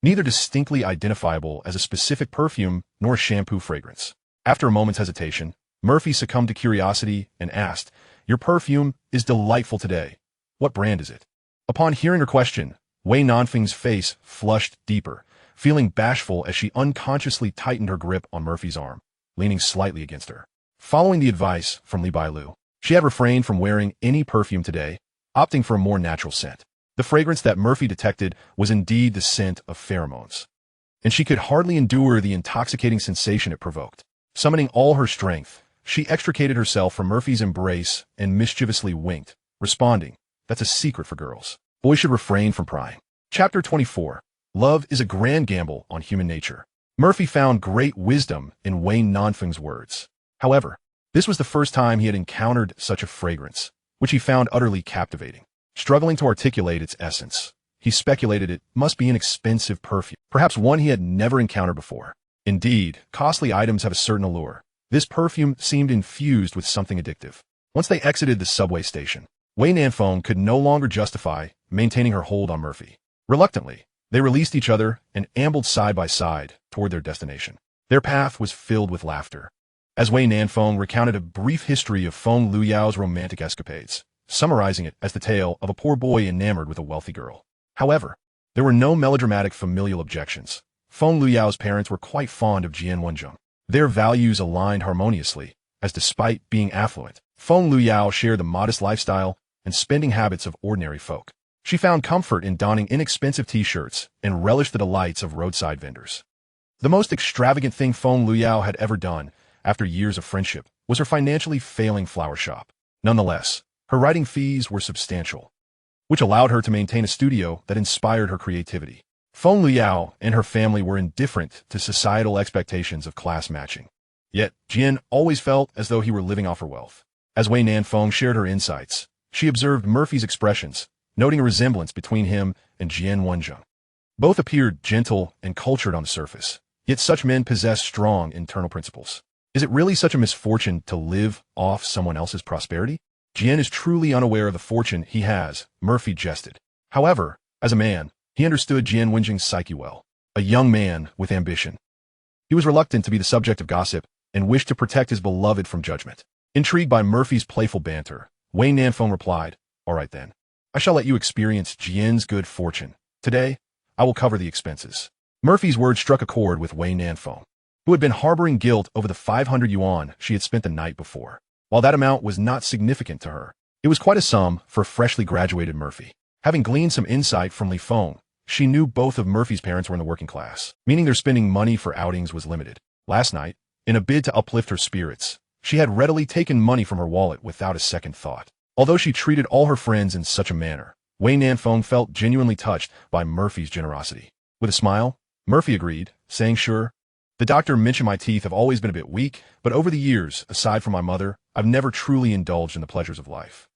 neither distinctly identifiable as a specific perfume nor shampoo fragrance. After a moment's hesitation, Murphy succumbed to curiosity and asked, "Your perfume is delightful today. What brand is it?" Upon hearing her question, Wei Nanfeng's face flushed deeper, feeling bashful as she unconsciously tightened her grip on Murphy's arm, leaning slightly against her. Following the advice from Li Bailu, she had refrained from wearing any perfume today, opting for a more natural scent. The fragrance that Murphy detected was indeed the scent of pheromones, and she could hardly endure the intoxicating sensation it provoked. Summoning all her strength, she extricated herself from Murphy's embrace and mischievously winked, responding, "That's a secret for girls. Boys should refrain from prying." Chapter 24. Love is a grand gamble on human nature. Murphy found great wisdom in Wei Nanfeng's words. However, this was the first time he had encountered such a fragrance, which he found utterly captivating. Struggling to articulate its essence, he speculated it must be an expensive perfume, perhaps one he had never encountered before. Indeed, costly items have a certain allure. This perfume seemed infused with something addictive. Once they exited the subway station, Wei Nanfeng could no longer justify maintaining her hold on Murphy. Reluctantly, they released each other and ambled side by side toward their destination. Their path was filled with laughter, as Wei Nanfeng recounted a brief history of Feng Luyao's romantic escapades, summarizing it as the tale of a poor boy enamored with a wealthy girl. However, there were no melodramatic familial objections. Feng Luyao's parents were quite fond of Jian Wenjing. Their values aligned harmoniously, as despite being affluent, Feng Luyao shared the modest lifestyle and spending habits of ordinary folk. She found comfort in donning inexpensive t-shirts and relished the delights of roadside vendors. The most extravagant thing Feng Luyao had ever done, after years of friendship, was her financially failing flower shop. Nonetheless, her writing fees were substantial, which allowed her to maintain a studio that inspired her creativity. Feng Luyao and her family were indifferent to societal expectations of class matching. Yet, Jian always felt as though he were living off her wealth. As Wei Nanfeng shared her insights, she observed Murphy's expressions, noting a resemblance between him and Jian Wenjing. Both appeared gentle and cultured on the surface, yet such men possess strong internal principles. Is it really such a misfortune to live off someone else's prosperity? Jian is truly unaware of the fortune he has, Murphy jested. However, as a man, he understood Jian Wenjing's psyche well. A young man with ambition, he was reluctant to be the subject of gossip and wished to protect his beloved from judgment. Intrigued by Murphy's playful banter, Wei Nanfeng replied, "All right then. I shall let you experience Jian's good fortune. Today, I will cover the expenses." Murphy's words struck a chord with Wei Nanfeng, who had been harboring guilt over the 500 yuan she had spent the night before. While that amount was not significant to her, it was quite a sum for freshly graduated Murphy. Having gleaned some insight from Li Feng, she knew both of Murphy's parents were in the working class, meaning their spending money for outings was limited. Last night, in a bid to uplift her spirits, she had readily taken money from her wallet without a second thought. Although she treated all her friends in such a manner, Wei Nanfeng felt genuinely touched by Murphy's generosity. With a smile, Murphy agreed, saying, "Sure. The doctor mentioned my teeth have always been a bit weak, but over the years, aside from my mother, I've never truly indulged in the pleasures of life."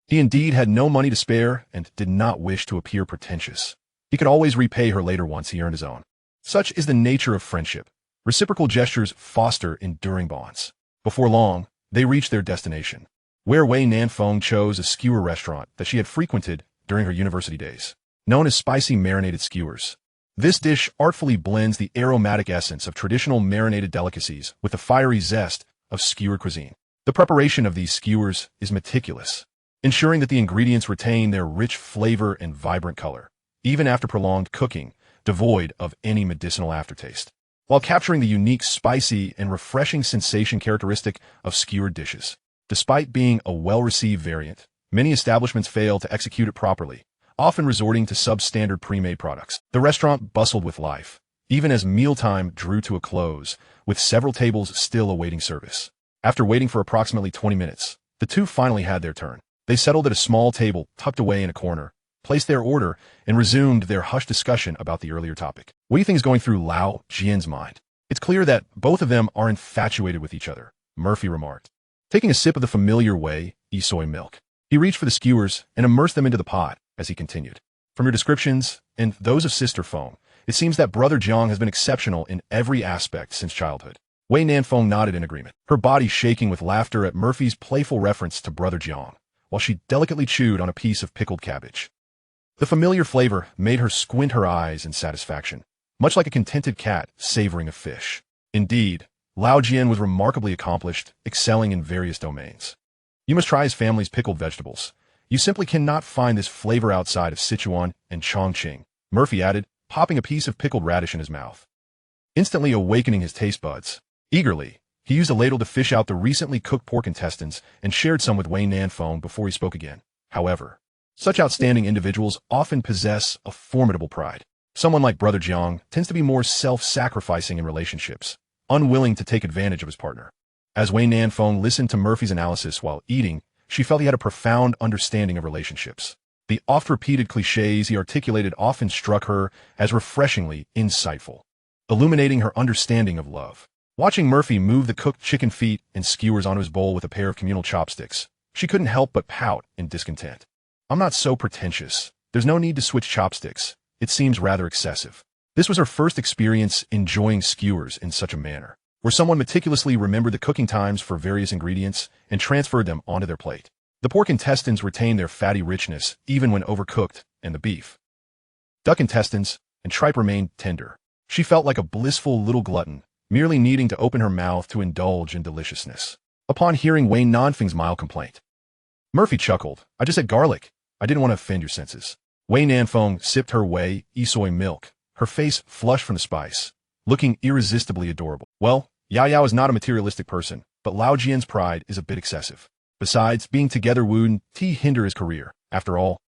He indeed had no money to spare and did not wish to appear pretentious. He could always repay her later once he earned his own. Such is the nature of friendship. Reciprocal gestures foster enduring bonds. Before long, they reached their destination, where Wei Nanfeng chose a skewer restaurant that she had frequented during her university days, known as spicy marinated skewers. This dish artfully blends the aromatic essence of traditional marinated delicacies with the fiery zest of skewer cuisine. The preparation of these skewers is meticulous, ensuring that the ingredients retain their rich flavor and vibrant color, even after prolonged cooking, devoid of any medicinal aftertaste, while capturing the unique spicy and refreshing sensation characteristic of skewered dishes. Despite being a well-received variant, many establishments fail to execute it properly, often resorting to substandard pre-made products. The restaurant bustled with life, even as mealtime drew to a close, with several tables still awaiting service. After waiting for approximately 20 minutes, the two finally had their turn. They settled at a small table tucked away in a corner, placed their order, and resumed their hushed discussion about the earlier topic. What do you think is going through Lao Jian's mind? It's clear that both of them are infatuated with each other, Murphy remarked. Taking a sip of the familiar Wei soy milk, he reached for the skewers and immersed them into the pot as he continued. From your descriptions, and those of Sister Feng, it seems that Brother Jiang has been exceptional in every aspect since childhood. Wei Nanfeng nodded in agreement, her body shaking with laughter at Murphy's playful reference to Brother Jiang, while she delicately chewed on a piece of pickled cabbage. The familiar flavor made her squint her eyes in satisfaction, much like a contented cat savoring a fish. Indeed, Lao Jian was remarkably accomplished, excelling in various domains. You must try his family's pickled vegetables. You simply cannot find this flavor outside of Sichuan and Chongqing, Murphy added, popping a piece of pickled radish in his mouth. Instantly awakening his taste buds, eagerly, he used a ladle to fish out the recently cooked pork intestines and shared some with Wei Nanfeng before he spoke again. However, such outstanding individuals often possess a formidable pride. Someone like Brother Jiang tends to be more self-sacrificing in relationships, unwilling to take advantage of his partner. As Wei Nanfeng listened to Murphy's analysis while eating, she felt he had a profound understanding of relationships. The oft-repeated cliches he articulated often struck her as refreshingly insightful, illuminating her understanding of love. Watching Murphy move the cooked chicken feet and skewers onto his bowl with a pair of communal chopsticks, she couldn't help but pout in discontent. I'm not so pretentious. There's no need to switch chopsticks. It seems rather excessive. This was her first experience enjoying skewers in such a manner, where someone meticulously remembered the cooking times for various ingredients and transferred them onto their plate. The pork intestines retained their fatty richness even when overcooked, and the beef, duck intestines, and tripe remained tender. She felt like a blissful little glutton, merely needing to open her mouth to indulge in deliciousness. Upon hearing Wei Nanfeng's mild complaint, Murphy chuckled. I just said garlic. I didn't want to offend your senses. Wei Nanfeng sipped her Wei soy milk, her face flushed from the spice, looking irresistibly adorable. Well, Yao Yao is not a materialistic person, but Lao Jian's pride is a bit excessive. Besides, being together wouldn't hinder his career. After all,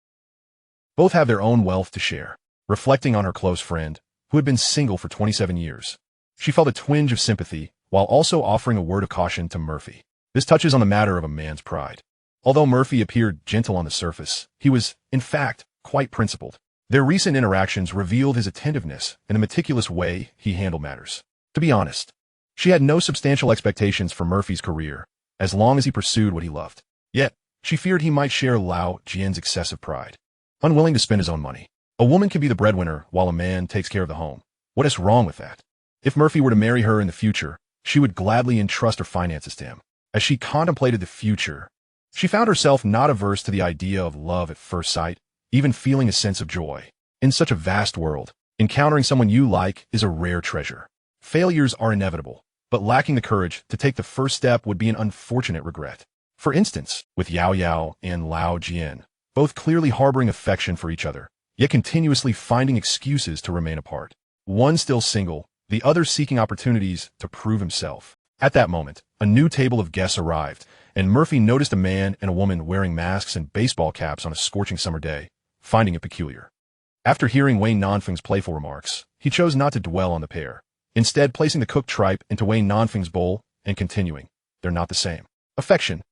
both have their own wealth to share. Reflecting on her close friend, who had been single for 27 years, she felt a twinge of sympathy, while also offering a word of caution to Murphy. This touches on the matter of a man's pride. Although Murphy appeared gentle on the surface, he was, in fact, quite principled. Their recent interactions revealed his attentiveness and the meticulous way he handled matters. To be honest, she had no substantial expectations for Murphy's career, as long as he pursued what he loved. Yet, she feared he might share Lao Jian's excessive pride, unwilling to spend his own money. A woman can be the breadwinner while a man takes care of the home. What is wrong with that? If Murphy were to marry her in the future, she would gladly entrust her finances to him. As she contemplated the future, she found herself not averse to the idea of love at first sight, even feeling a sense of joy. In such a vast world, encountering someone you like is a rare treasure. Failures are inevitable, but lacking the courage to take the first step would be an unfortunate regret. For instance, with Yao Yao and Lao Jian, both clearly harboring affection for each other, yet continuously finding excuses to remain apart. One still single, the other seeking opportunities to prove himself. At that moment, a new table of guests arrived, and Murphy noticed a man and a woman wearing masks and baseball caps on a scorching summer day, finding it peculiar. After hearing Wei Nanfeng's playful remarks, he chose not to dwell on the pair, instead placing the cooked tripe into Wei Nanfeng's bowl and continuing, they're not the same. Affection,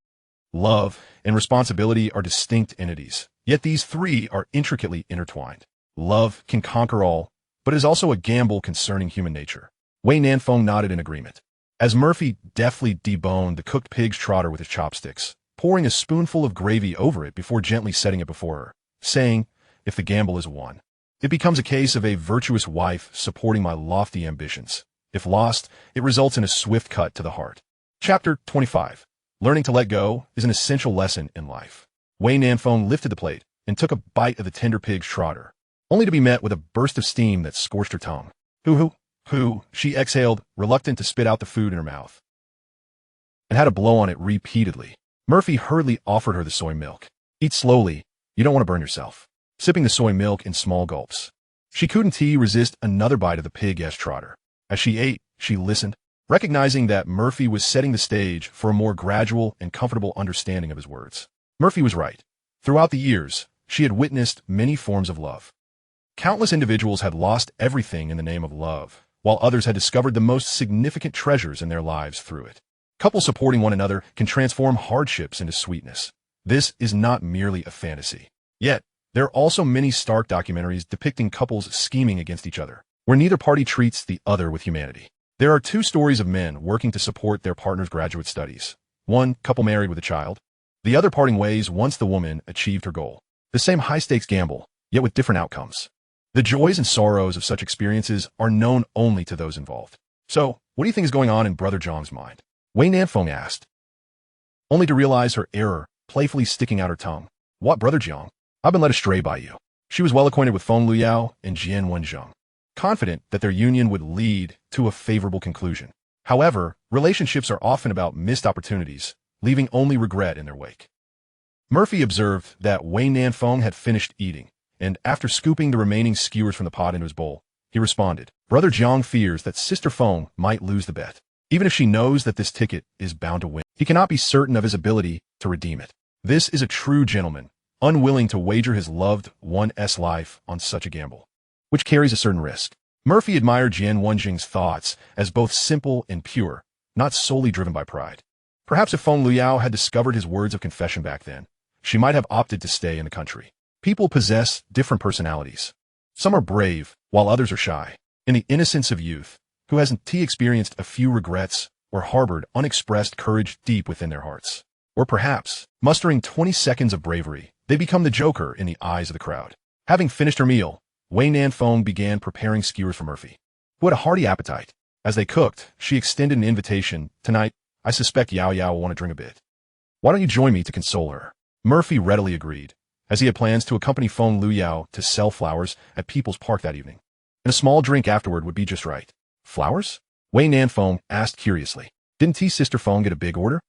love, and responsibility are distinct entities, yet these three are intricately intertwined. Love can conquer all, but is also a gamble concerning human nature. Wei Nanfeng nodded in agreement, as Murphy deftly deboned the cooked pig's trotter with his chopsticks, pouring a spoonful of gravy over it before gently setting it before her, saying, if the gamble is won, it becomes a case of a virtuous wife supporting my lofty ambitions. If lost, it results in a swift cut to the heart. Chapter 25. Learning to let go is an essential lesson in life. Wei Nanfeng lifted the plate and took a bite of the tender pig's trotter, only to be met with a burst of steam that scorched her tongue. Hoo, she exhaled, reluctant to spit out the food in her mouth, and had to blow on it repeatedly. Murphy hurriedly offered her the soy milk. Eat slowly, you don't want to burn yourself. Sipping the soy milk in small gulps, she couldn't resist another bite of the pig-esque trotter. As she ate, she listened, recognizing that Murphy was setting the stage for a more gradual and comfortable understanding of his words. Murphy was right. Throughout the years, she had witnessed many forms of love. Countless individuals had lost everything in the name of love, while others had discovered the most significant treasures in their lives through it. Couples supporting one another can transform hardships into sweetness. This is not merely a fantasy. Yet, there are also many stark documentaries depicting couples scheming against each other, where neither party treats the other with humanity. There are two stories of men working to support their partner's graduate studies. One couple married with a child, the other parting ways once the woman achieved her goal. The same high-stakes gamble, yet with different outcomes. The joys and sorrows of such experiences are known only to those involved. So, what do you think is going on in Brother Zhang's mind? Wei Nanfeng asked, only to realize her error, playfully sticking out her tongue. What, Brother Zhang? I've been led astray by you. She was well acquainted with Feng Luyao and Jian Wenzheng, confident that their union would lead to a favorable conclusion. However, relationships are often about missed opportunities, leaving only regret in their wake. Murphy observed that Wei Nanfeng had finished eating, and after scooping the remaining skewers from the pot into his bowl, he responded, Brother Zhang fears that Sister Feng might lose the bet. Even if she knows that this ticket is bound to win, he cannot be certain of his ability to redeem it. This is a true gentleman, unwilling to wager his loved one's life on such a gamble, which carries a certain risk. Murphy admired Jian Wenzheng's thoughts as both simple and pure, not solely driven by pride. Perhaps if Feng Luyao had discovered his words of confession back then, she might have opted to stay in the country. People possess different personalities. Some are brave, while others are shy. In the innocence of youth, who hasn't experienced a few regrets or harbored unexpressed courage deep within their hearts. Or perhaps, mustering 20 seconds of bravery, they become the joker in the eyes of the crowd. Having finished her meal, Wei Nanfeng began preparing skewers for Murphy, who had a hearty appetite. As they cooked, she extended an invitation. Tonight, I suspect Yao Yao will want to drink a bit. Why don't you join me to console her? Murphy readily agreed, as he had plans to accompany Feng Luyao to sell flowers at People's Park that evening. And a small drink afterward would be just right. Flowers? Wei Nanfeng asked curiously. Didn't Sister Feng get a big order?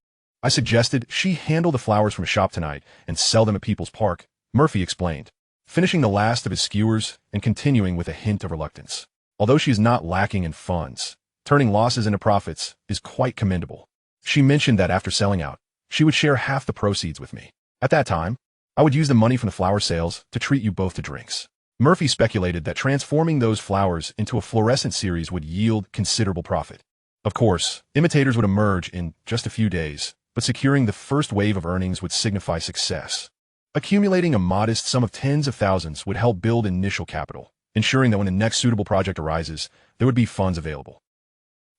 I suggested she handle the flowers from a shop tonight and sell them at People's Park, Murphy explained, finishing the last of his skewers and continuing with a hint of reluctance. Although she is not lacking in funds, turning losses into profits is quite commendable. She mentioned that after selling out, she would share half the proceeds with me. At that time, I would use the money from the flower sales to treat you both to drinks. Murphy speculated that transforming those flowers into a fluorescent series would yield considerable profit. Of course, imitators would emerge in just a few days, but securing the first wave of earnings would signify success. Accumulating a modest sum of tens of thousands would help build initial capital, ensuring that when the next suitable project arises, there would be funds available.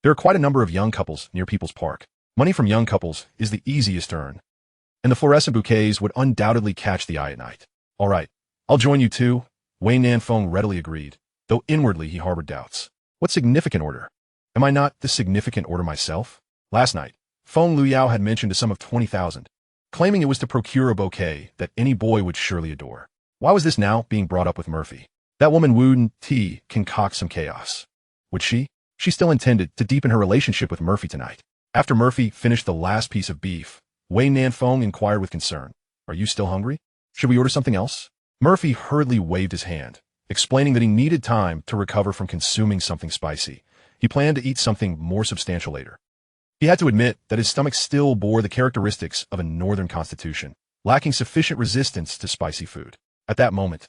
There are quite a number of young couples near People's Park. Money from young couples is the easiest to earn, and the fluorescent bouquets would undoubtedly catch the eye at night. All right, I'll join you too. Wei Nanfeng readily agreed, though inwardly he harbored doubts. What significant order? Am I not the significant order myself? Last night, Feng Luyao had mentioned a sum of 20,000, claiming it was to procure a bouquet that any boy would surely adore. Why was this now being brought up with Murphy? That woman wouldn't concoct some chaos. Would she? She still intended to deepen her relationship with Murphy tonight. After Murphy finished the last piece of beef, Wei Nanfeng inquired with concern, Are you still hungry? Should we order something else? Murphy hurriedly waved his hand, explaining that he needed time to recover from consuming something spicy. He planned to eat something more substantial later. He had to admit that his stomach still bore the characteristics of a northern constitution, lacking sufficient resistance to spicy food. At that moment,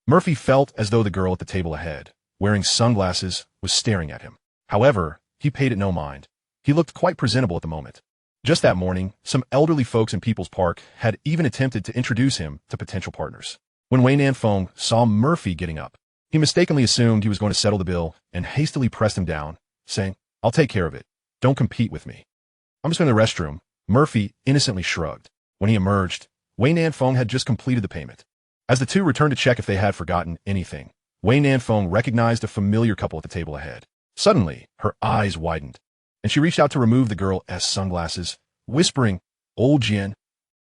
Murphy felt as though the girl at the table ahead, wearing sunglasses, was staring at him. However, he paid it no mind. He looked quite presentable at the moment. Just that morning, some elderly folks in People's Park had even attempted to introduce him to potential partners. When Wei Nanfeng saw Murphy getting up, he mistakenly assumed he was going to settle the bill and hastily pressed him down, saying, I'll take care of it. Don't compete with me. I'm just going to the restroom. Murphy innocently shrugged. When he emerged, Wei Nanfeng had just completed the payment. As the two returned to check if they had forgotten anything, Wei Nanfeng recognized a familiar couple at the table ahead. Suddenly, her eyes widened, and she reached out to remove the girl's sunglasses, whispering, Old Jian,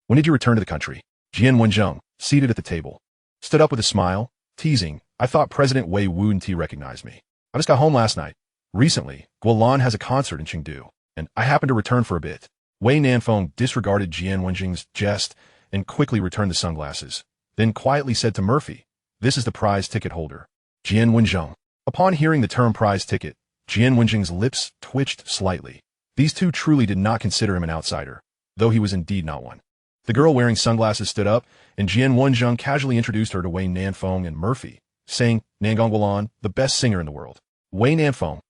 when did you return to the country? Jian Wenjung, seated at the table, stood up with a smile, teasing, I thought President Wei Wuntei recognized me. I just got home last night. Recently, Guolan has a concert in Chengdu, and I happened to return for a bit. Wei Nanfeng disregarded Jian Wenjing's jest and quickly returned the sunglasses, then quietly said to Murphy, this is the prize ticket holder, Jian Wenjung. Upon hearing the term prize ticket, Jian Wenjing's lips twitched slightly. These two truly did not consider him an outsider, though he was indeed not one. The girl wearing sunglasses stood up, and Jian Wenjung casually introduced her to Wei Nanfeng and Murphy, saying, Nangong Guolan, the best singer in the world. Wei Nanfeng,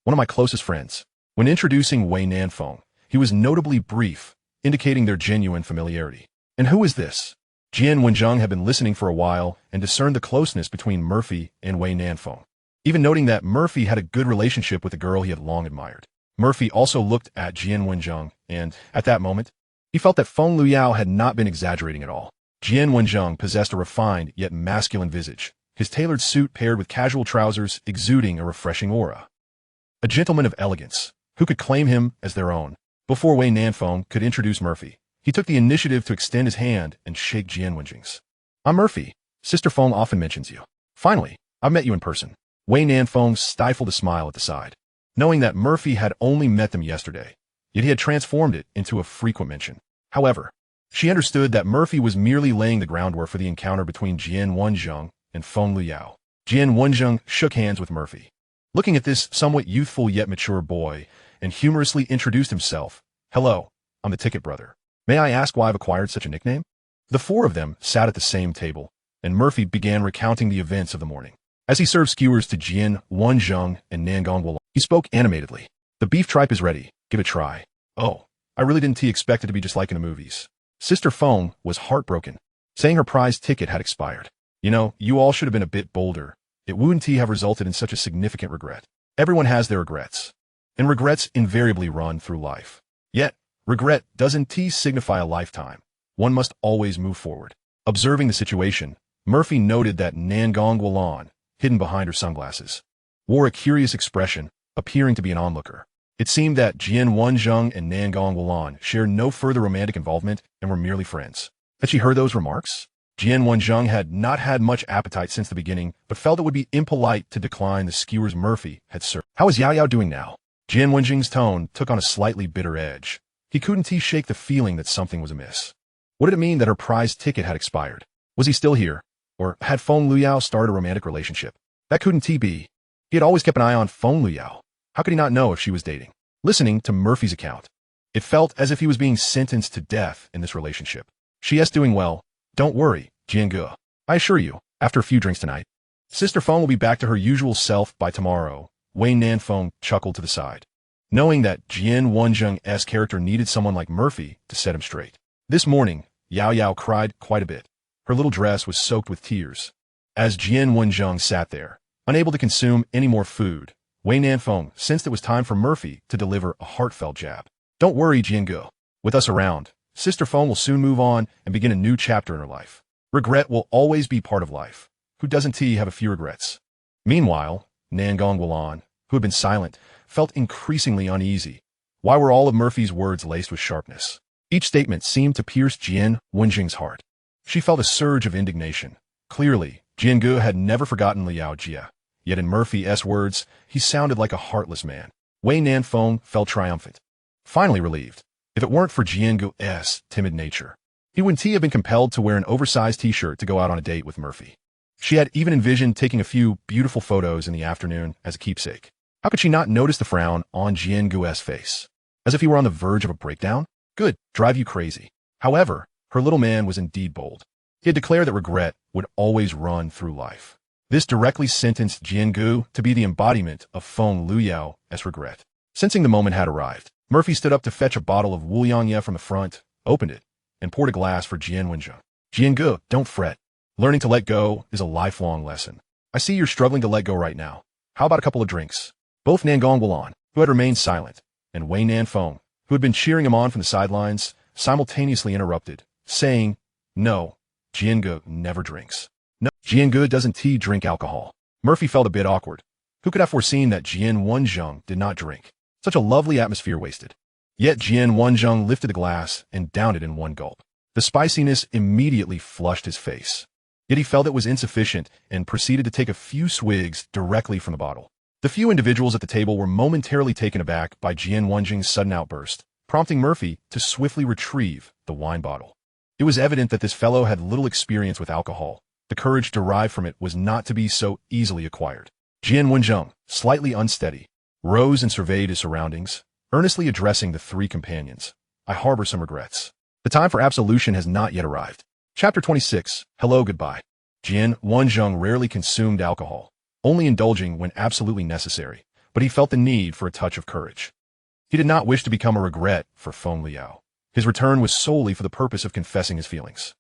one of my closest friends. When introducing Wei Nanfeng, he was notably brief, indicating their genuine familiarity. And who is this? Jian Wenjung had been listening for a while and discerned the closeness between Murphy and Wei Nanfeng, even noting that Murphy had a good relationship with the girl he had long admired. Murphy also looked at Jian Wenjung, and, at that moment, he felt that Feng Luyao had not been exaggerating at all. Jian Wenjung possessed a refined yet masculine visage, his tailored suit paired with casual trousers exuding a refreshing aura. A gentleman of elegance, who could claim him as their own. Before Wei Nanfeng could introduce Murphy, he took the initiative to extend his hand and shake Jian Wenjing's. I'm Murphy. Sister Feng often mentions you. Finally, I've met you in person. Wei Nanfeng stifled a smile at the side, knowing that Murphy had only met them yesterday, yet he had transformed it into a frequent mention. However, she understood that Murphy was merely laying the groundwork for the encounter between Jian Wenjung and Feng Luyao. Jian Wenjung shook hands with Murphy, looking at this somewhat youthful yet mature boy, and humorously introduced himself. Hello, I'm the Ticket Brother. May I ask why I've acquired such a nickname? The four of them sat at the same table, and Murphy began recounting the events of the morning. As he served skewers to Jian Wenjung and Nangong Guolan, he spoke animatedly. The beef tripe is ready. Give it a try. Oh, I really didn't expect it to be just like in the movies. Sister Feng was heartbroken, saying her prize ticket had expired. You know, you all should have been a bit bolder. It wouldn't have resulted in such a significant regret. Everyone has their regrets, and regrets invariably run through life. Yet, regret doesn't signify a lifetime. One must always move forward. Observing the situation, Murphy noted that Nangong Guolan, hidden behind her sunglasses, wore a curious expression, appearing to be an onlooker. It seemed that Jian Wenjung and Nangong Guolan shared no further romantic involvement and were merely friends. Had she heard those remarks? Jian Wenjung had not had much appetite since the beginning, but felt it would be impolite to decline the skewers Murphy had served. How is Yao Yao doing now? Jian Wenjing's tone took on a slightly bitter edge. He couldn't shake the feeling that something was amiss. What did it mean that her prize ticket had expired? Was he still here? Or had Feng Luyao started a romantic relationship? That couldn't be. He had always kept an eye on Feng Luyao. How could he not know if she was dating? Listening to Murphy's account, it felt as if he was being sentenced to death in this relationship. She is doing well. Don't worry, Jiange. I assure you, after a few drinks tonight, Sister Feng will be back to her usual self by tomorrow. Wei Nanfeng chuckled to the side, knowing that Jian Wenjung's character needed someone like Murphy to set him straight. This morning, Yao Yao cried quite a bit. Her little dress was soaked with tears. As Jian Wenjung sat there, unable to consume any more food, Wei Nanfeng sensed it was time for Murphy to deliver a heartfelt jab. Don't worry, Jiange. With us around, Sister Feng will soon move on and begin a new chapter in her life. Regret will always be part of life. Who doesn't have a few regrets? Meanwhile, Nangong Guolan, who had been silent, felt increasingly uneasy. Why were all of Murphy's words laced with sharpness? Each statement seemed to pierce Jian Wenjing's heart. She felt a surge of indignation. Clearly, Jiange had never forgotten Liao Jia. Yet in Murphy's words, he sounded like a heartless man. Wei Nanfeng felt triumphant, finally relieved. If it weren't for Jiange's timid nature, he wouldn't have been compelled to wear an oversized t-shirt to go out on a date with Murphy. She had even envisioned taking a few beautiful photos in the afternoon as a keepsake. How could she not notice the frown on Jiange's face? As if he were on the verge of a breakdown? Good, drive you crazy. However, her little man was indeed bold. He had declared that regret would always run through life. This directly sentenced Jiange to be the embodiment of Feng Luyao's regret. Sensing the moment had arrived, Murphy stood up to fetch a bottle of Wuliangye from the front, opened it, and poured a glass for Jian Wenjung. Jiange, don't fret. Learning to let go is a lifelong lesson. I see you're struggling to let go right now. How about a couple of drinks? Both Nangong Guolan, who had remained silent, and Wei Nanfeng, who had been cheering him on from the sidelines, simultaneously interrupted, saying, No, Jiange never drinks. No, Jiange doesn't drink alcohol. Murphy felt a bit awkward. Who could have foreseen that Jian Wenjung did not drink? Such a lovely atmosphere wasted. Yet Jian Wenjing lifted the glass and downed it in one gulp. The spiciness immediately flushed his face. Yet he felt it was insufficient and proceeded to take a few swigs directly from the bottle. The few individuals at the table were momentarily taken aback by Jian Wenjing's sudden outburst, prompting Murphy to swiftly retrieve the wine bottle. It was evident that this fellow had little experience with alcohol. The courage derived from it was not to be so easily acquired. Jian Wenjing, slightly unsteady, rose and surveyed his surroundings, earnestly addressing the three companions. I harbor some regrets. The time for absolution has not yet arrived. Chapter 26. Hello, goodbye. Jian Wenjing rarely consumed alcohol, only indulging when absolutely necessary, but he felt the need for a touch of courage. He did not wish to become a regret for Feng Liao. His return was solely for the purpose of confessing his feelings.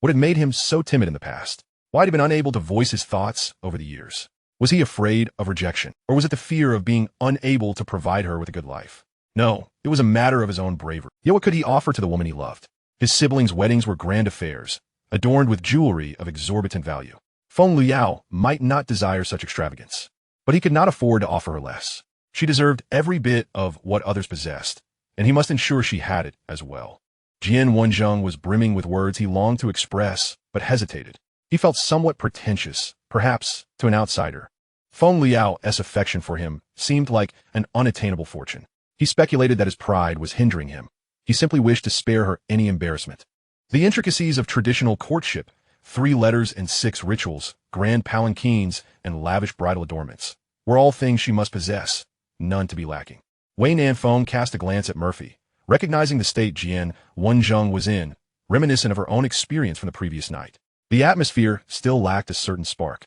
What had made him so timid in the past? Why had he been unable to voice his thoughts over the years? Was he afraid of rejection, or was it the fear of being unable to provide her with a good life? No, it was a matter of his own bravery. Yet what could he offer to the woman he loved? His siblings' weddings were grand affairs, adorned with jewelry of exorbitant value. Feng Liao might not desire such extravagance, but he could not afford to offer her less. She deserved every bit of what others possessed, and he must ensure she had it as well. Jian Wenjing was brimming with words he longed to express, but hesitated. He felt somewhat pretentious, perhaps, to an outsider. Feng Liao's affection for him seemed like an unattainable fortune. He speculated that his pride was hindering him. He simply wished to spare her any embarrassment. The intricacies of traditional courtship, 3 letters and 6 rituals, grand palanquins, and lavish bridal adornments, were all things she must possess, none to be lacking. Wei Nanfeng cast a glance at Murphy, recognizing the state Jian Wenjing was in, reminiscent of her own experience from the previous night. The atmosphere still lacked a certain spark.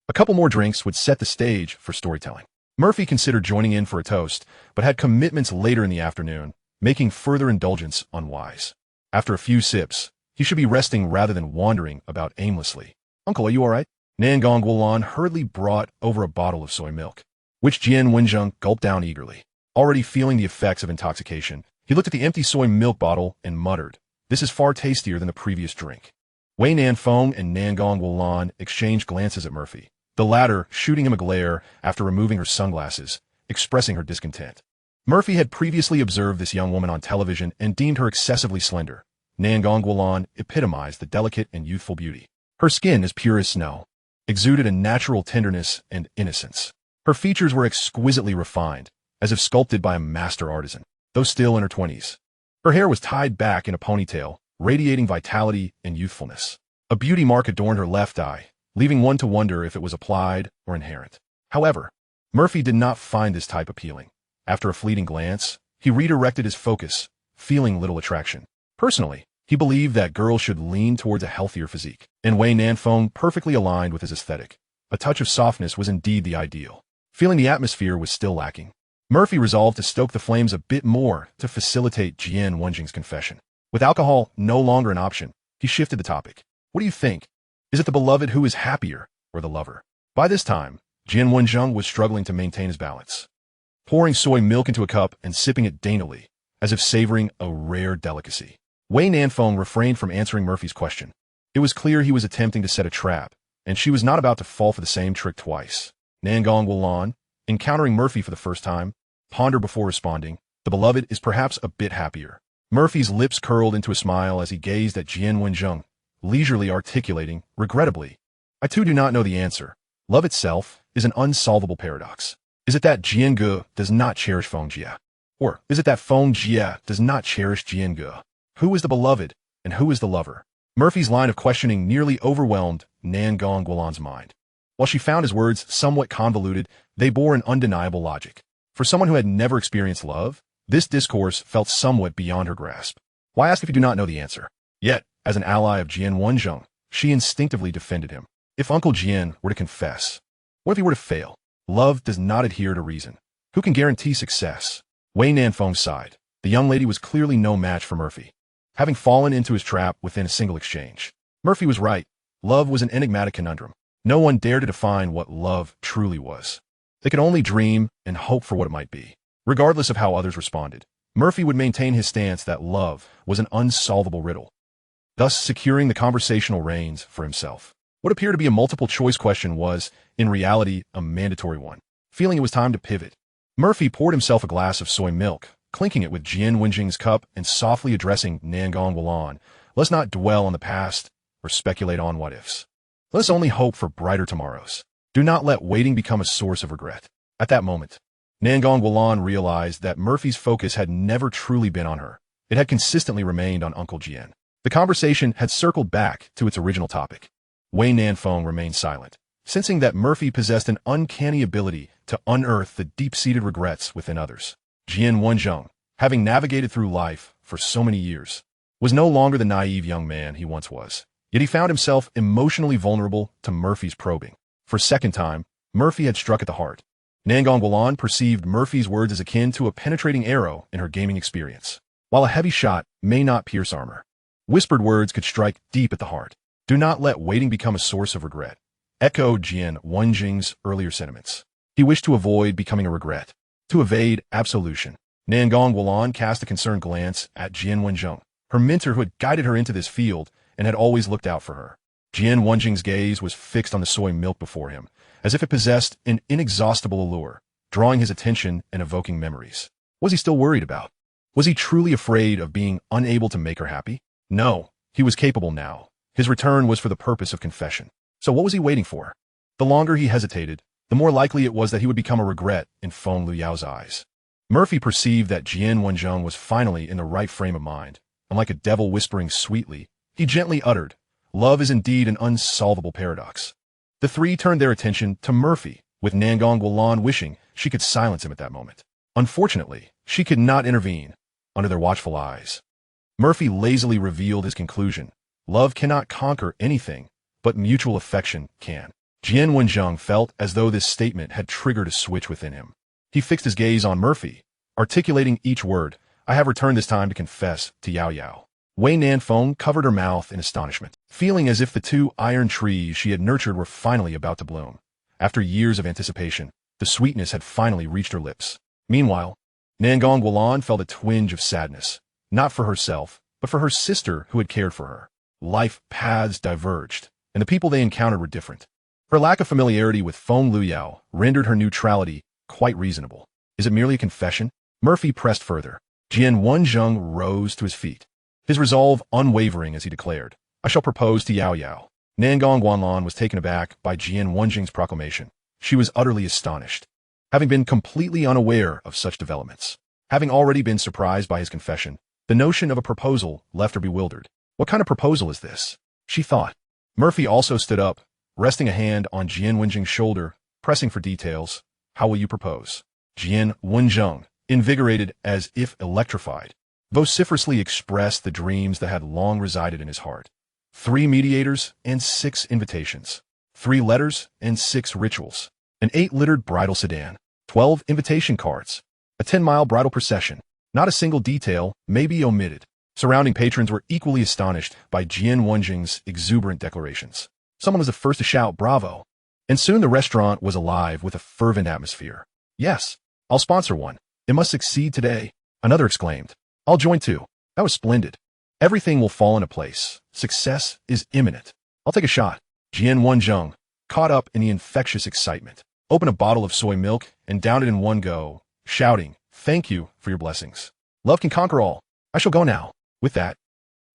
A couple more drinks would set the stage for storytelling. Murphy considered joining in for a toast, but had commitments later in the afternoon, making further indulgence unwise. After a few sips, he should be resting rather than wandering about aimlessly. Uncle, are you all right? Nangong Wulan hurriedly brought over a bottle of soy milk, which Jian Wenjing gulped down eagerly. Already feeling the effects of intoxication, he looked at the empty soy milk bottle and muttered, "This is far tastier than the previous drink." Wei Nanfeng and Nangong Wulan exchanged glances at Murphy, the latter shooting him a glare after removing her sunglasses, expressing her discontent. Murphy had previously observed this young woman on television and deemed her excessively slender. Nangong Wulan epitomized the delicate and youthful beauty. Her skin, as pure as snow, exuded a natural tenderness and innocence. Her features were exquisitely refined, as if sculpted by a master artisan, though still in her 20s. Her hair was tied back in a ponytail, radiating vitality and youthfulness. A beauty mark adorned her left eye, leaving one to wonder if it was applied or inherent. However, Murphy did not find this type appealing. After a fleeting glance, he redirected his focus, feeling little attraction. Personally, he believed that girls should lean towards a healthier physique, and Wei Nanfeng perfectly aligned with his aesthetic. A touch of softness was indeed the ideal. Feeling the atmosphere was still lacking, Murphy resolved to stoke the flames a bit more to facilitate Jian Wenjing's confession. With alcohol no longer an option, he shifted the topic. What do you think? Is it the beloved who is happier, or the lover? By this time, Jian Wenjing was struggling to maintain his balance, pouring soy milk into a cup and sipping it daintily, as if savoring a rare delicacy. Wei Nanfeng refrained from answering Murphy's question. It was clear he was attempting to set a trap, and she was not about to fall for the same trick twice. Nangong Wulan, encountering Murphy for the first time, pondered before responding. The beloved is perhaps a bit happier. Murphy's lips curled into a smile as he gazed at Jian Wenjing, leisurely articulating, regrettably, I too do not know the answer. Love itself is an unsolvable paradox. Is it that Jian Ge does not cherish Feng Jie? Or is it that Feng Jie does not cherish Jian Ge? Who is the beloved, and who is the lover? Murphy's line of questioning nearly overwhelmed Nangong Wulan's mind. While she found his words somewhat convoluted, they bore an undeniable logic. For someone who had never experienced love, this discourse felt somewhat beyond her grasp. Why ask if you do not know the answer? Yet, as an ally of Jian Wenjing, she instinctively defended him. If Uncle Jian were to confess, what if he were to fail? Love does not adhere to reason. Who can guarantee success? Wei Nanfeng sighed. The young lady was clearly no match for Murphy, having fallen into his trap within a single exchange. Murphy was right. Love was an enigmatic conundrum. No one dared to define what love truly was. They could only dream and hope for what it might be. Regardless of how others responded, Murphy would maintain his stance that love was an unsolvable riddle, thus securing the conversational reins for himself. What appeared to be a multiple-choice question was, in reality, a mandatory one. Feeling it was time to pivot, Murphy poured himself a glass of soy milk, clinking it with Jian Wenjing's cup and softly addressing Nangong Wulan. Let's not dwell on the past or speculate on what-ifs. Let's only hope for brighter tomorrows. Do not let waiting become a source of regret. At that moment, Nangong Wulan realized that Murphy's focus had never truly been on her. It had consistently remained on Uncle Jian. The conversation had circled back to its original topic. Wei Nanfeng remained silent, sensing that Murphy possessed an uncanny ability to unearth the deep-seated regrets within others. Jian Wenjing, having navigated through life for so many years, was no longer the naive young man he once was. Yet he found himself emotionally vulnerable to Murphy's probing. For a second time, Murphy had struck at the heart. Nangong Wulan perceived Murphy's words as akin to a penetrating arrow in her gaming experience. While a heavy shot may not pierce armor, whispered words could strike deep at the heart. Do not let waiting become a source of regret. Echoed Jian Wenjing's earlier sentiments. He wished to avoid becoming a regret, to evade absolution. Nangong Wulan cast a concerned glance at Jian Wenjing, her mentor who had guided her into this field and had always looked out for her. Jian Wenjing's gaze was fixed on the soy milk before him, as if it possessed an inexhaustible allure, drawing his attention and evoking memories. Was he still worried about? Was he truly afraid of being unable to make her happy? No, he was capable now. His return was for the purpose of confession. So what was he waiting for? The longer he hesitated, the more likely it was that he would become a regret in Feng Luyao's eyes. Murphy perceived that Jian Wenjing was finally in the right frame of mind, and like a devil whispering sweetly, he gently uttered, "Love is indeed an unsolvable paradox." The three turned their attention to Murphy, with Nangong Wulan wishing she could silence him at that moment. Unfortunately, she could not intervene under their watchful eyes. Murphy lazily revealed his conclusion. Love cannot conquer anything, but mutual affection can. Jian Wenjing felt as though this statement had triggered a switch within him. He fixed his gaze on Murphy, articulating each word. I have returned this time to confess to Yao Yao. Wei Nanfeng covered her mouth in astonishment, feeling as if the two iron trees she had nurtured were finally about to bloom. After years of anticipation, the sweetness had finally reached her lips. Meanwhile, Nangong Wulan felt a twinge of sadness, not for herself, but for her sister who had cared for her. Life paths diverged, and the people they encountered were different. Her lack of familiarity with Feng Luyao rendered her neutrality quite reasonable. Is it merely a confession? Murphy pressed further. Jian Wenjing rose to his feet, his resolve unwavering as he declared, I shall propose to Yao Yao. Nangong Wulan was taken aback by Jian Wenjing's proclamation. She was utterly astonished, having been completely unaware of such developments. Having already been surprised by his confession, the notion of a proposal left her bewildered. What kind of proposal is this? She thought. Murphy also stood up, resting a hand on Jian Wenjing's shoulder, pressing for details. How will you propose? Jian Wenjing, invigorated as if electrified, vociferously expressed the dreams that had long resided in his heart. 3 mediators and 6 invitations. 3 letters and 6 rituals. An 8-littered bridal sedan. 12 invitation cards. A 10-mile bridal procession. Not a single detail may be omitted. Surrounding patrons were equally astonished by Jian Wenjing's exuberant declarations. Someone was the first to shout, bravo. And soon the restaurant was alive with a fervent atmosphere. Yes, I'll sponsor one. It must succeed today. Another exclaimed. I'll join too. That was splendid. Everything will fall into place. Success is imminent. I'll take a shot. Jian Wenjing, caught up in the infectious excitement, opened a bottle of soy milk and downed it in one go, shouting, thank you for your blessings. Love can conquer all. I shall go now. With that,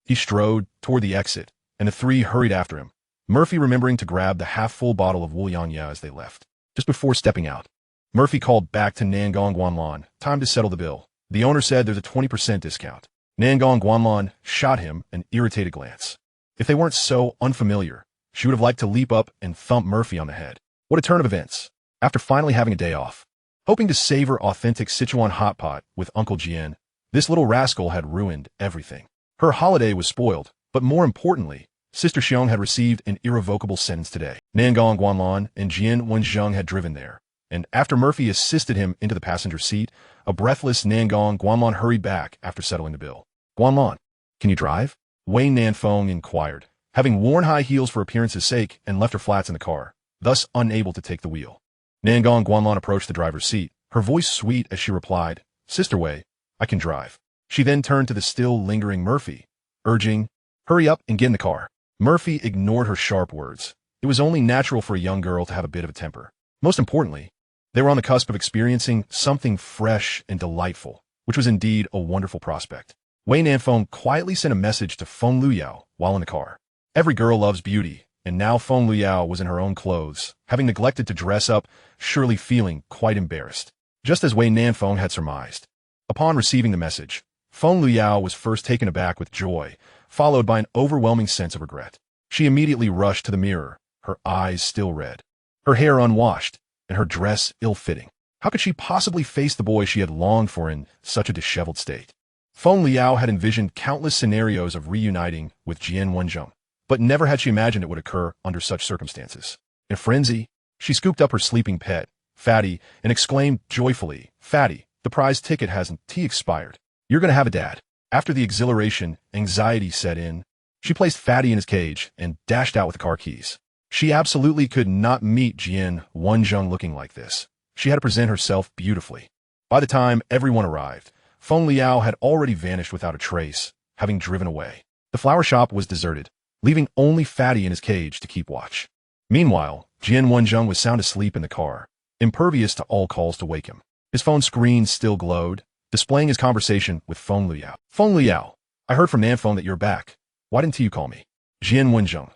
he strode toward the exit, and the 3 hurried after him, Murphy remembering to grab the half-full bottle of Wuliangya as they left. Just before stepping out, Murphy called back to Nangong Guanlan, time to settle the bill. The owner said there's a 20% discount. Nangong Guanlan shot him an irritated glance. If they weren't so unfamiliar, she would have liked to leap up and thump Murphy on the head. What a turn of events. After finally having a day off, hoping to savor authentic Sichuan hot pot with Uncle Jian, this little rascal had ruined everything. Her holiday was spoiled, but more importantly, Sister Xiong had received an irrevocable sentence today. Nangong Guanlan and Jian Wenjing had driven there, and after Murphy assisted him into the passenger seat, a breathless Nangong Guanlan hurried back after settling the bill. Guanlan, can you drive? Wei Nanfeng inquired, having worn high heels for appearance's sake and left her flats in the car, thus unable to take the wheel. Nangong Guanlan approached the driver's seat, her voice sweet as she replied, Sister Wei, I can drive. She then turned to the still lingering Murphy, urging, hurry up and get in the car. Murphy ignored her sharp words. It was only natural for a young girl to have a bit of a temper. Most importantly, they were on the cusp of experiencing something fresh and delightful, which was indeed a wonderful prospect. Wei Nanfeng quietly sent a message to Feng Luyao while in the car. Every girl loves beauty, and now Feng Luyao was in her own clothes, having neglected to dress up, surely feeling quite embarrassed. Just as Wei Nanfeng had surmised. Upon receiving the message, Feng Luyao was first taken aback with joy, followed by an overwhelming sense of regret. She immediately rushed to the mirror, her eyes still red, her hair unwashed, and her dress ill-fitting. How could she possibly face the boy she had longed for in such a disheveled state? Feng Liao had envisioned countless scenarios of reuniting with Jian Wenzheng, but never had she imagined it would occur under such circumstances. In a frenzy, she scooped up her sleeping pet, Fatty, and exclaimed joyfully, "Fatty, the prize ticket hasn't expired. You're going to have a dad." After the exhilaration, anxiety set in. She placed Fatty in his cage and dashed out with the car keys. She absolutely could not meet Jian Wenzheng looking like this. She had to present herself beautifully. By the time everyone arrived, Feng Liao had already vanished without a trace, having driven away. The flower shop was deserted, leaving only Fatty in his cage to keep watch. Meanwhile, Jian Wenzheng was sound asleep in the car, impervious to all calls to wake him. His phone screen still glowed, displaying his conversation with Feng Liao. "Feng Liao, I heard from Nanfeng that you're back. Why didn't you call me?" "Jian Wenzheng,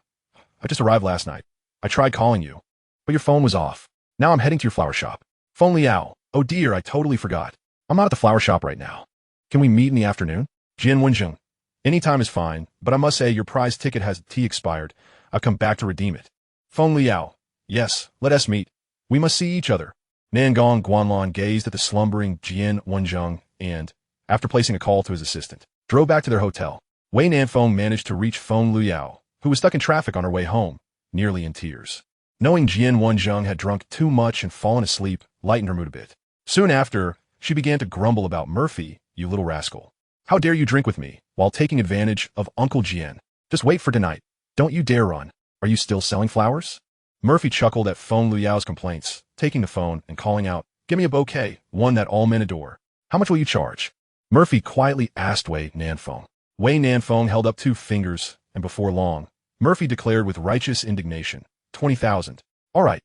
I just arrived last night. I tried calling you, but your phone was off. Now I'm heading to your flower shop." "Feng Liao, oh dear, I totally forgot. I'm not at the flower shop right now. Can we meet in the afternoon?" "Jian Wenzheng, any time is fine, but I must say your prize ticket has expired. I've come back to redeem it." "Feng Liao, yes, let us meet. We must see each other." Nangong Guanlan gazed at the slumbering Jian Wenzheng and, after placing a call to his assistant, drove back to their hotel. Wei Nanfeng managed to reach Feng Luyao, who was stuck in traffic on her way home, nearly in tears. Knowing Jian Wenzheng had drunk too much and fallen asleep lightened her mood a bit. Soon after, she began to grumble about "Murphy, you little rascal. How dare you drink with me while taking advantage of Uncle Jian? Just wait for tonight. Don't you dare run. Are you still selling flowers?" Murphy chuckled at Feng Luyao's complaints, taking the phone and calling out, "Give me a bouquet, one that all men adore. How much will you charge?" Murphy quietly asked Wei Nanfeng. Wei Nanfeng held up 2 fingers, and before long, Murphy declared with righteous indignation, 20,000. All right.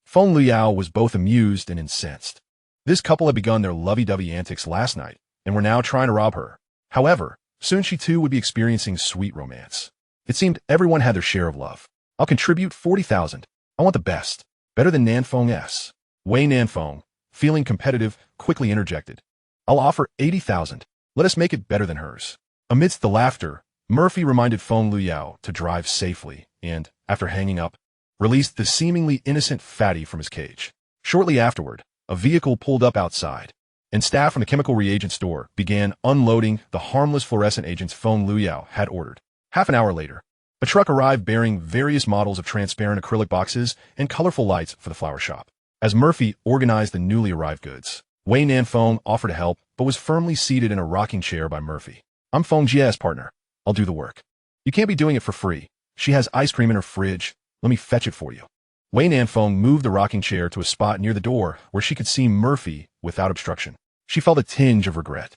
Feng Luyao was both amused and incensed. This couple had begun their lovey-dovey antics last night, and were now trying to rob her. However, soon she too would be experiencing sweet romance. It seemed everyone had their share of love. "I'll contribute 40,000. I want the best. Better than Nanfeng's." Wei Nanfeng, feeling competitive, quickly interjected, "I'll offer 80,000. Let us make it better than hers." Amidst the laughter, Murphy reminded Feng Luyao to drive safely and, after hanging up, released the seemingly innocent Fatty from his cage. Shortly afterward, a vehicle pulled up outside, and staff from the chemical reagent store began unloading the harmless fluorescent agents Feng Luyao had ordered. Half an hour later, a truck arrived bearing various models of transparent acrylic boxes and colorful lights for the flower shop. As Murphy organized the newly arrived goods, Wei Nanfeng offered to help, but was firmly seated in a rocking chair by Murphy. "I'm Feng Jia's partner. I'll do the work. You can't be doing it for free. She has ice cream in her fridge. Let me fetch it for you." Wei Nanfeng moved the rocking chair to a spot near the door where she could see Murphy without obstruction. She felt a tinge of regret.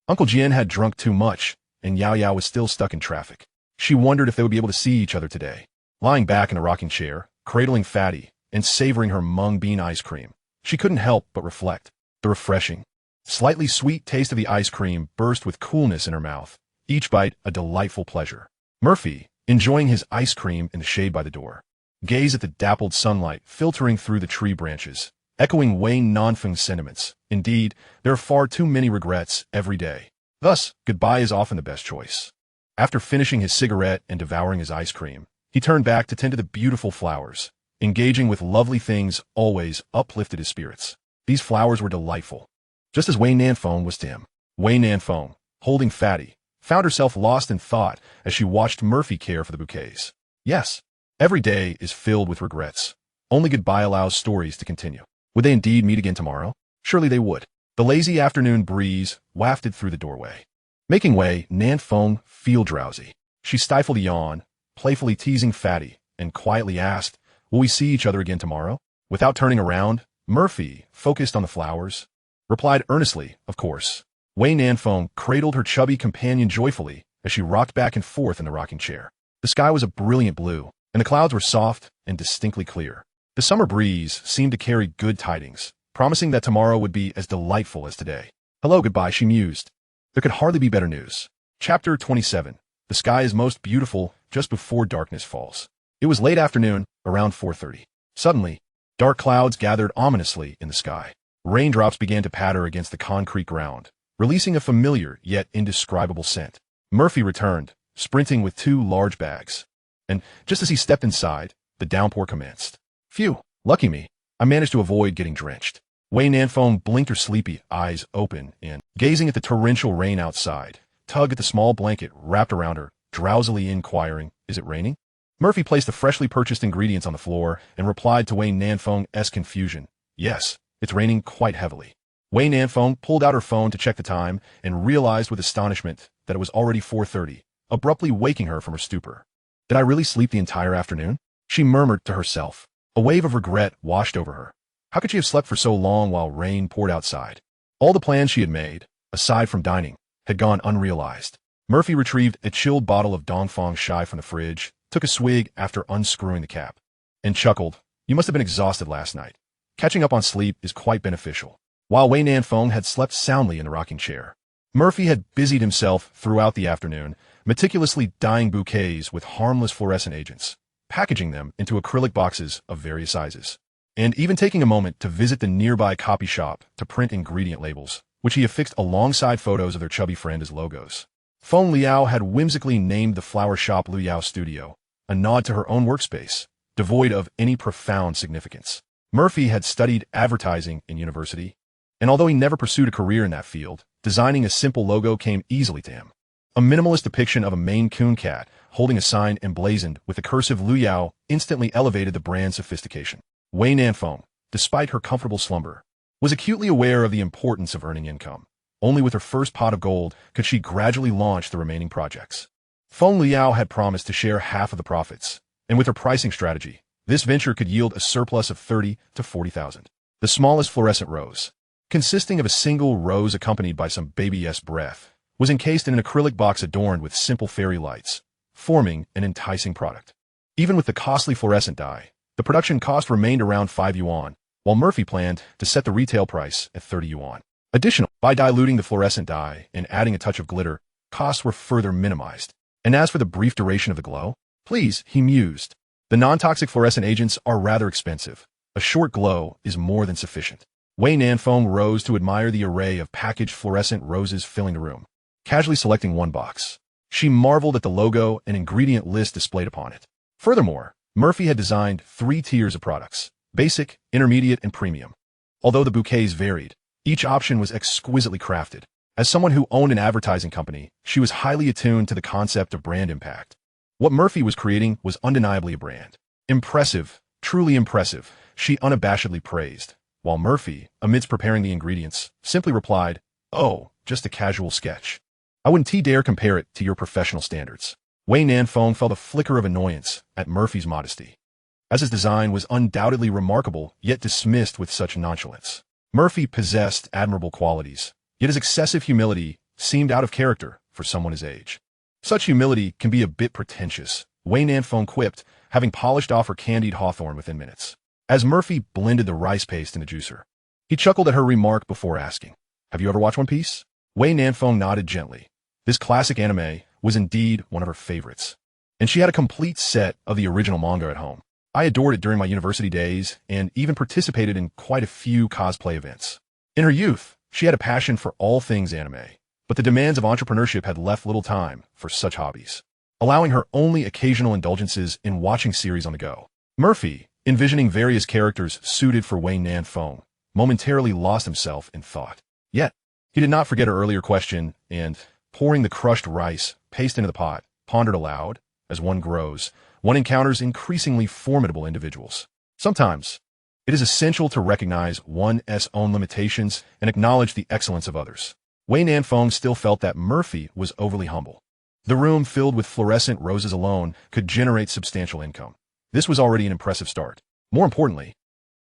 Uncle Jian had drunk too much, and Yao Yao was still stuck in traffic. She wondered if they would be able to see each other today. Lying back in the rocking chair, cradling Fatty, and savoring her mung bean ice cream, she couldn't help but reflect. The refreshing, slightly sweet taste of the ice cream burst with coolness in her mouth, each bite a delightful pleasure. Murphy, enjoying his ice cream in the shade by the door, gazed at the dappled sunlight filtering through the tree branches, echoing Wei Nanfeng's sentiments. Indeed, there are far too many regrets every day. Thus, goodbye is often the best choice. After finishing his cigarette and devouring his ice cream, he turned back to tend to the beautiful flowers. Engaging with lovely things always uplifted his spirits. These flowers were delightful, just as Wei Nanfeng was to him. Wei Nanfeng, holding Fatty, found herself lost in thought as she watched Murphy care for the bouquets. Yes, every day is filled with regrets. Only goodbye allows stories to continue. Would they indeed meet again tomorrow? Surely they would. The lazy afternoon breeze wafted through the doorway, making Wei Nanfeng feel drowsy. She stifled a yawn, playfully teasing Fatty, and quietly asked, "Will we see each other again tomorrow?" Without turning around, Murphy, focused on the flowers, replied earnestly, "Of course." Wei Nanfeng cradled her chubby companion joyfully as she rocked back and forth in the rocking chair. The sky was a brilliant blue, and the clouds were soft and distinctly clear. The summer breeze seemed to carry good tidings, promising that tomorrow would be as delightful as today. Hello, goodbye, she mused. There could hardly be better news. Chapter 27. The sky is most beautiful just before darkness falls. It was late afternoon, around 4:30. Suddenly, dark clouds gathered ominously in the sky. Raindrops began to patter against the concrete ground, releasing a familiar yet indescribable scent. Murphy returned, sprinting with 2 large bags. And just as he stepped inside, the downpour commenced. Phew, lucky me. I managed to avoid getting drenched. Wei Nanfeng blinked her sleepy eyes open and, gazing at the torrential rain outside, tugged at the small blanket wrapped around her, drowsily inquiring, "Is it raining?" Murphy placed the freshly purchased ingredients on the floor and replied to Wei Nanfeng's confusion, "Yes, it's raining quite heavily." Wei Nanfeng pulled out her phone to check the time and realized with astonishment that it was already 4:30, abruptly waking her from her stupor. Did I really sleep the entire afternoon? She murmured to herself. A wave of regret washed over her. How could she have slept for so long while rain poured outside? All the plans she had made, aside from dining, had gone unrealized. Murphy retrieved a chilled bottle of Dongfang Shai from the fridge, took a swig after unscrewing the cap, and chuckled. "You must have been exhausted last night. Catching up on sleep is quite beneficial." While Wei Nanfeng had slept soundly in the rocking chair, Murphy had busied himself throughout the afternoon, meticulously dyeing bouquets with harmless fluorescent agents, packaging them into acrylic boxes of various sizes, and even taking a moment to visit the nearby copy shop to print ingredient labels, which he affixed alongside photos of their chubby friend as logos. Feng Liao had whimsically named the flower shop Liao Studio, a nod to her own workspace, devoid of any profound significance. Murphy had studied advertising in university, and although he never pursued a career in that field, designing a simple logo came easily to him. A minimalist depiction of a Maine Coon cat holding a sign emblazoned with the cursive Liao instantly elevated the brand's sophistication. Wei Nanfeng, despite her comfortable slumber, was acutely aware of the importance of earning income. Only with her first pot of gold could she gradually launch the remaining projects. Feng Liao had promised to share half of the profits, and with her pricing strategy, this venture could yield a surplus of 30 to 40,000. The smallest fluorescent rose, consisting of a single rose accompanied by some baby-esque breath, was encased in an acrylic box adorned with simple fairy lights, forming an enticing product. Even with the costly fluorescent dye, the production cost remained around 5 yuan, while Murphy planned to set the retail price at 30 yuan. Additionally, by diluting the fluorescent dye and adding a touch of glitter, costs were further minimized. And as for the brief duration of the glow, please, he mused. The non-toxic fluorescent agents are rather expensive. A short glow is more than sufficient. Wei Nanfeng rose to admire the array of packaged fluorescent roses filling the room. Casually selecting one box, she marveled at the logo and ingredient list displayed upon it. Furthermore, Murphy had designed 3 tiers of products: basic, intermediate, and premium. Although the bouquets varied, each option was exquisitely crafted. As someone who owned an advertising company, she was highly attuned to the concept of brand impact. What Murphy was creating was undeniably a brand. Impressive, truly impressive, she unabashedly praised, while Murphy, amidst preparing the ingredients, simply replied, "Oh, just a casual sketch. I wouldn't dare compare it to your professional standards." Wei Nanfeng felt a flicker of annoyance at Murphy's modesty, as his design was undoubtedly remarkable yet dismissed with such nonchalance. Murphy possessed admirable qualities, yet his excessive humility seemed out of character for someone his age. Such humility can be a bit pretentious, Wei Nanfeng quipped, having polished off her candied hawthorn within minutes. As Murphy blended the rice paste in the juicer, he chuckled at her remark before asking, "Have you ever watched One Piece?" Wei Nanfeng nodded gently. This classic anime was indeed one of her favorites, and she had a complete set of the original manga at home. I adored it during my university days and even participated in quite a few cosplay events. In her youth, she had a passion for all things anime, but the demands of entrepreneurship had left little time for such hobbies, allowing her only occasional indulgences in watching series on the go. Murphy, envisioning various characters suited for Wei Nanfeng, momentarily lost himself in thought. Yet, he did not forget her earlier question and, pouring the crushed rice paste into the pot, pondered aloud, "As one grows, one encounters increasingly formidable individuals. Sometimes, it is essential to recognize one's own limitations and acknowledge the excellence of others." Wei Nanfeng still felt that Murphy was overly humble. The room filled with fluorescent roses alone could generate substantial income. This was already an impressive start. More importantly,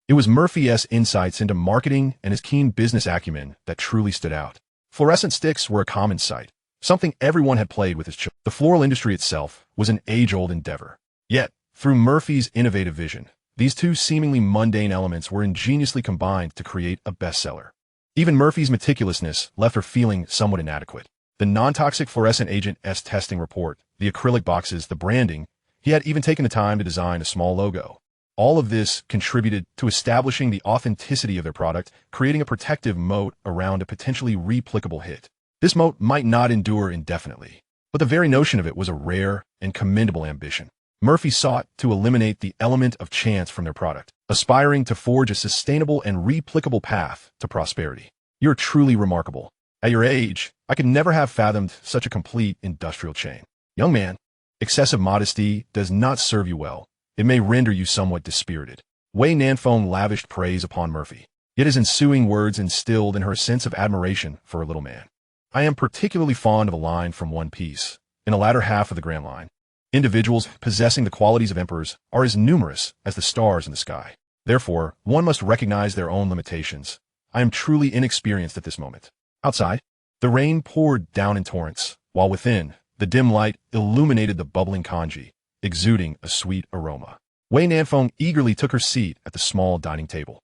it was Murphy's insights into marketing and his keen business acumen that truly stood out. Fluorescent sticks were a common sight, something everyone had played with as children. The floral industry itself was an age-old endeavor. Yet, through Murphy's innovative vision, these two seemingly mundane elements were ingeniously combined to create a bestseller. Even Murphy's meticulousness left her feeling somewhat inadequate. The non-toxic fluorescent agent S testing report, the acrylic boxes, the branding, he had even taken the time to design a small logo. All of this contributed to establishing the authenticity of their product, creating a protective moat around a potentially replicable hit. This moat might not endure indefinitely, but the very notion of it was a rare and commendable ambition. Murphy sought to eliminate the element of chance from their product, aspiring to forge a sustainable and replicable path to prosperity. You're truly remarkable. At your age, I could never have fathomed such a complete industrial chain. Young man, excessive modesty does not serve you well. It may render you somewhat dispirited. Wei Nanfeng lavished praise upon Murphy, yet his ensuing words instilled in her a sense of admiration for a little man. I am particularly fond of a line from One Piece, in the latter half of the Grand Line. Individuals possessing the qualities of emperors are as numerous as the stars in the sky. Therefore, one must recognize their own limitations. I am truly inexperienced at this moment. Outside, the rain poured down in torrents, while within, the dim light illuminated the bubbling kanji, exuding a sweet aroma. Wei Nanfeng eagerly took her seat at the small dining table,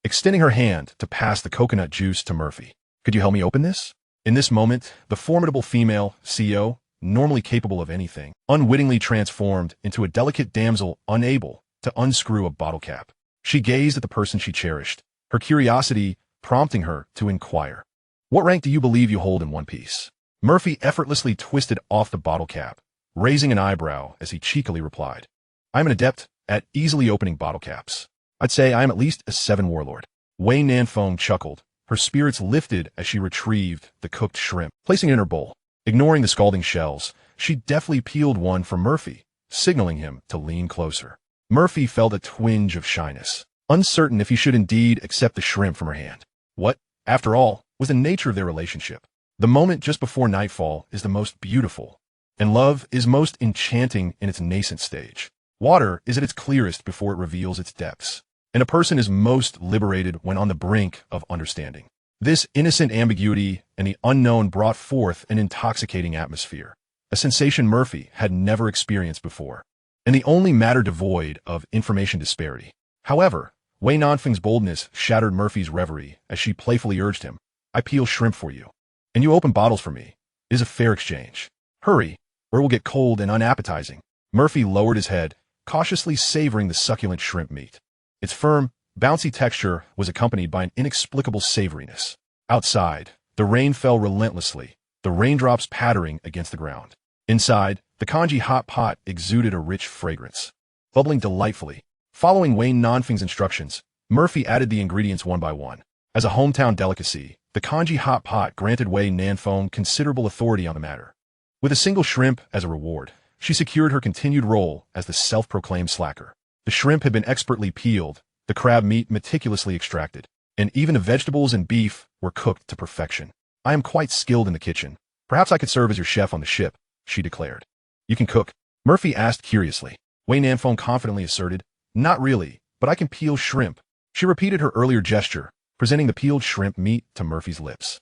extending her hand to pass the coconut juice to Murphy. Could you help me open this? In this moment, the formidable female CEO, normally capable of anything, unwittingly transformed into a delicate damsel unable to unscrew a bottle cap. She gazed at the person she cherished, her curiosity prompting her to inquire. What rank do you believe you hold in One Piece? Murphy effortlessly twisted off the bottle cap, raising an eyebrow as he cheekily replied, I am an adept at easily opening bottle caps. I'd say I am at least a 7 warlord. Wei Nanfeng chuckled, her spirits lifted as she retrieved the cooked shrimp, placing it in her bowl. Ignoring the scalding shells, she deftly peeled one for Murphy, signaling him to lean closer. Murphy felt a twinge of shyness, uncertain if he should indeed accept the shrimp from her hand. What, after all, was the nature of their relationship? The moment just before nightfall is the most beautiful, and love is most enchanting in its nascent stage. Water is at its clearest before it reveals its depths, and a person is most liberated when on the brink of understanding. This innocent ambiguity and the unknown brought forth an intoxicating atmosphere, a sensation Murphy had never experienced before, and the only matter devoid of information disparity. However, Wei Nanfeng's boldness shattered Murphy's reverie as she playfully urged him, I peel shrimp for you, and you open bottles for me. It is a fair exchange. Hurry, or it will get cold and unappetizing. Murphy lowered his head, cautiously savoring the succulent shrimp meat. Its firm, bouncy texture was accompanied by an inexplicable savoriness. Outside, the rain fell relentlessly, the raindrops pattering against the ground. Inside, the kanji hot pot exuded a rich fragrance, bubbling delightfully. Following Wei Nanfeng's instructions, Murphy added the ingredients one by one. As a hometown delicacy, the kanji hot pot granted Wei Nanfeng considerable authority on the matter. With a single shrimp as a reward, she secured her continued role as the self-proclaimed slacker. The shrimp had been expertly peeled, the crab meat meticulously extracted, and even the vegetables and beef were cooked to perfection. I am quite skilled in the kitchen. Perhaps I could serve as your chef on the ship, she declared. You can cook? Murphy asked curiously. Wei Nanfeng confidently asserted, Not really, but I can peel shrimp. She repeated her earlier gesture, presenting the peeled shrimp meat to Murphy's lips.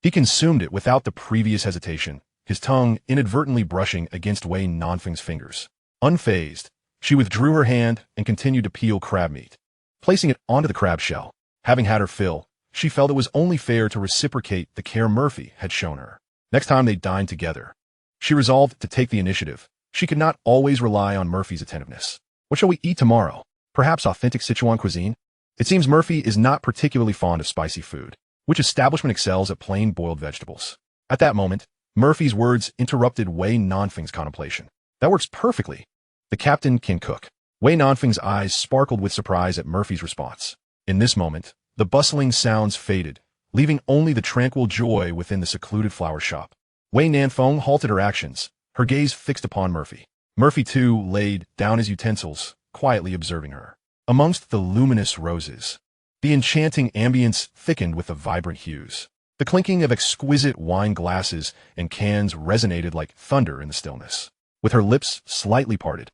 He consumed it without the previous hesitation, his tongue inadvertently brushing against Wei Nanfeng's fingers. Unfazed, she withdrew her hand and continued to peel crab meat, placing it onto the crab shell. Having had her fill, she felt it was only fair to reciprocate the care Murphy had shown her. Next time they dined together, she resolved to take the initiative. She could not always rely on Murphy's attentiveness. What shall we eat tomorrow? Perhaps authentic Sichuan cuisine? It seems Murphy is not particularly fond of spicy food, which establishment excels at plain boiled vegetables. At that moment, Murphy's words interrupted Wei Nanfeng's contemplation. That works perfectly. The captain can cook. Wei Nanfeng's eyes sparkled with surprise at Murphy's response. In this moment, the bustling sounds faded, leaving only the tranquil joy within the secluded flower shop. Wei Nanfeng halted her actions, her gaze fixed upon Murphy. Murphy, too, laid down his utensils, quietly observing her. Amongst the luminous roses, the enchanting ambience thickened with the vibrant hues. The clinking of exquisite wine glasses and cans resonated like thunder in the stillness. With her lips slightly parted,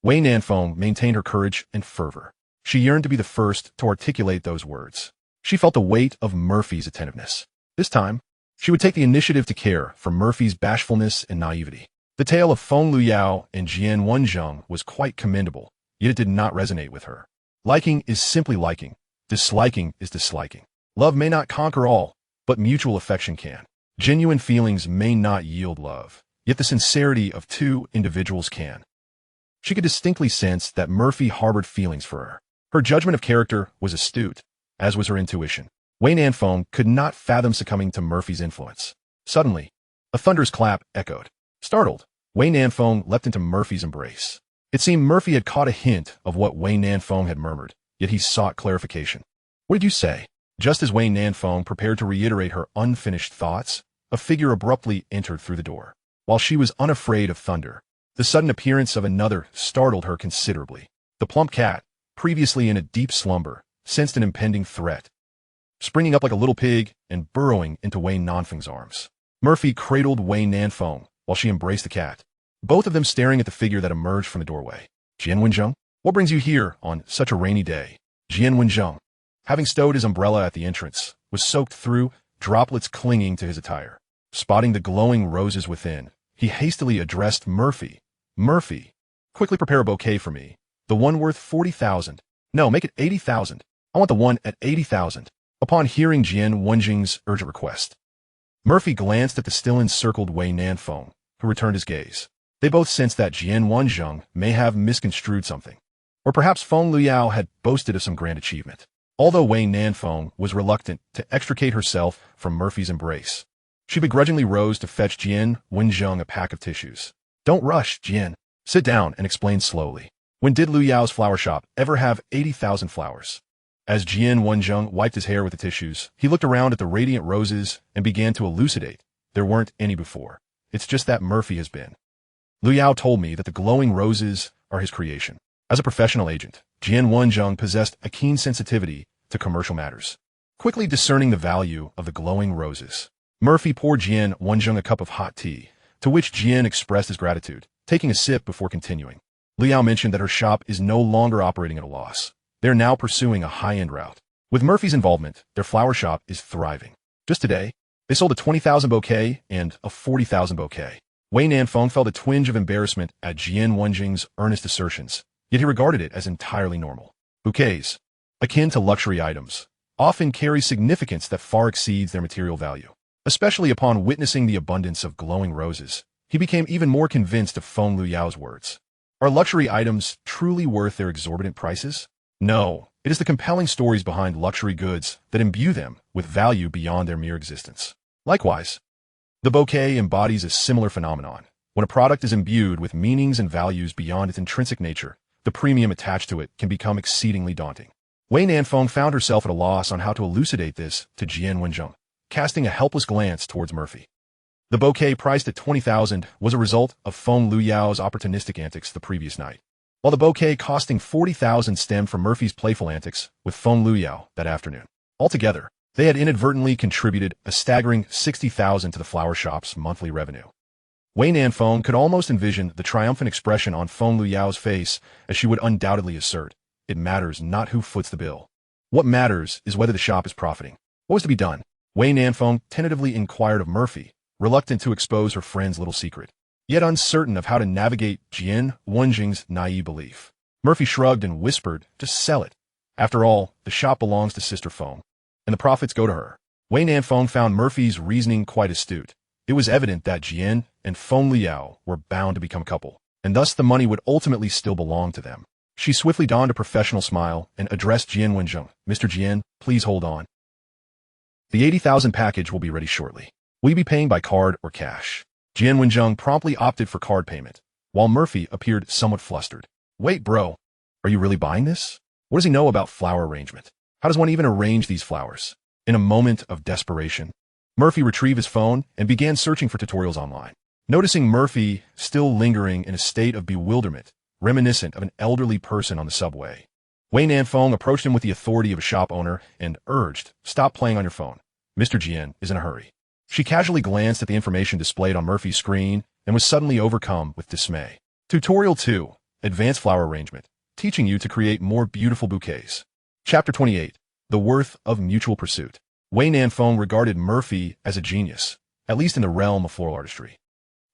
Wei Nanfeng maintained her courage and fervor. She yearned to be the first to articulate those words. She felt the weight of Murphy's attentiveness. This time, she would take the initiative to care for Murphy's bashfulness and naivety. The tale of Feng Luyao and Jian Wenzheng was quite commendable, yet it did not resonate with her. Liking is simply liking. Disliking is disliking. Love may not conquer all, but mutual affection can. Genuine feelings may not yield love, yet the sincerity of two individuals can. She could distinctly sense that Murphy harbored feelings for her. Her judgment of character was astute, as was her intuition. Wei Nanfeng could not fathom succumbing to Murphy's influence. Suddenly, a thunderous clap echoed. Startled, Wei Nanfeng leapt into Murphy's embrace. It seemed Murphy had caught a hint of what Wei Nanfeng had murmured, yet he sought clarification. What did you say? Just as Wei Nanfeng prepared to reiterate her unfinished thoughts, a figure abruptly entered through the door. While she was unafraid of thunder, the sudden appearance of another startled her considerably. The plump cat, previously in a deep slumber, sensed an impending threat. Springing up like a little pig and burrowing into Wei Nanfeng's arms, Murphy cradled Wei Nanfeng while she embraced the cat, both of them staring at the figure that emerged from the doorway. Jian Wenzheng, what brings you here on such a rainy day? Jian Wenzheng, having stowed his umbrella at the entrance, was soaked through, droplets clinging to his attire. Spotting the glowing roses within, he hastily addressed Murphy. Murphy, quickly prepare a bouquet for me. The one worth 40,000. No, make it 80,000. I want the one at 80,000. Upon hearing Jian Wenjing's urgent request, Murphy glanced at the still encircled Wei Nanfeng, who returned his gaze. They both sensed that Jian Wenjing may have misconstrued something, or perhaps Feng Luyao had boasted of some grand achievement. Although Wei Nanfeng was reluctant to extricate herself from Murphy's embrace, she begrudgingly rose to fetch Jian Wenjing a pack of tissues. Don't rush, Jian. Sit down and explain slowly. When did Luyao's flower shop ever have 80,000 flowers? As Jian Wenjing wiped his hair with the tissues, he looked around at the radiant roses and began to elucidate. There weren't any before. It's just that Murphy has been. Luyao told me that the glowing roses are his creation. As a professional agent, Jian Wenjing possessed a keen sensitivity to commercial matters. Quickly discerning the value of the glowing roses, Murphy poured Jian Wenjing a cup of hot tea, to which Jian expressed his gratitude, taking a sip before continuing. Luyao mentioned that her shop is no longer operating at a loss. They're now pursuing a high-end route. With Murphy's involvement, their flower shop is thriving. Just today, they sold a 20,000 bouquet and a 40,000 bouquet. Wei Nanfeng felt a twinge of embarrassment at Jian Wenjing's earnest assertions, yet he regarded it as entirely normal. Bouquets, akin to luxury items, often carry significance that far exceeds their material value. Especially upon witnessing the abundance of glowing roses, he became even more convinced of Feng Luyao's words. Are luxury items truly worth their exorbitant prices? No, it is the compelling stories behind luxury goods that imbue them with value beyond their mere existence. Likewise, the bouquet embodies a similar phenomenon. When a product is imbued with meanings and values beyond its intrinsic nature, the premium attached to it can become exceedingly daunting. Wei Nanfeng found herself at a loss on how to elucidate this to Jian Wenjing, casting a helpless glance towards Murphy. The bouquet priced at 20,000 was a result of Feng Luyao's opportunistic antics the previous night, while the bouquet costing 40,000 stemmed from Murphy's playful antics with Feng Luyao that afternoon. Altogether, they had inadvertently contributed a staggering 60,000 to the flower shop's monthly revenue. Wei Nanfeng could almost envision the triumphant expression on Feng Luyao's face as she would undoubtedly assert, it matters not who foots the bill. What matters is whether the shop is profiting. What was to be done? Wei Nanfeng tentatively inquired of Murphy, reluctant to expose her friend's little secret, yet uncertain of how to navigate Jian Wenjing's naive belief. Murphy shrugged and whispered, just sell it. After all, the shop belongs to Sister Feng, and the profits go to her. Wei Nanfeng found Murphy's reasoning quite astute. It was evident that Jian and Feng Luyao were bound to become a couple, and thus the money would ultimately still belong to them. She swiftly donned a professional smile and addressed Jian Wenjing. Mr. Jian, please hold on. The 80,000 package will be ready shortly. Will you be paying by card or cash? Jian Wenjing promptly opted for card payment, while Murphy appeared somewhat flustered. Wait, bro. Are you really buying this? What does he know about flower arrangement? How does one even arrange these flowers? In a moment of desperation, Murphy retrieved his phone and began searching for tutorials online. Noticing Murphy still lingering in a state of bewilderment, reminiscent of an elderly person on the subway, Wei Nanfeng approached him with the authority of a shop owner and urged, stop playing on your phone. Mr. Jian is in a hurry. She casually glanced at the information displayed on Murphy's screen and was suddenly overcome with dismay. Tutorial 2, Advanced Flower Arrangement, teaching you to create more beautiful bouquets. Chapter 28, The Worth of Mutual Pursuit. Wei Nanfeng regarded Murphy as a genius, at least in the realm of floral artistry.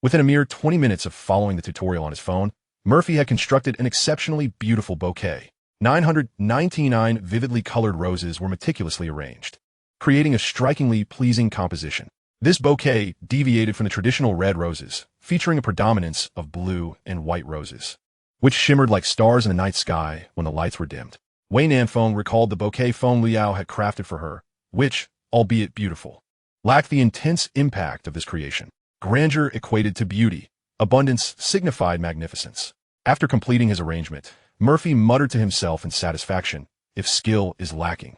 Within a mere 20 minutes of following the tutorial on his phone, Murphy had constructed an exceptionally beautiful bouquet. 999 vividly colored roses were meticulously arranged, creating a strikingly pleasing composition. This bouquet deviated from the traditional red roses, featuring a predominance of blue and white roses, which shimmered like stars in the night sky when the lights were dimmed. Wei Nanfeng recalled the bouquet Feng Liao had crafted for her, which, albeit beautiful, lacked the intense impact of this creation. Grandeur equated to beauty. Abundance signified magnificence. After completing his arrangement, Murphy muttered to himself in satisfaction, if skill is lacking,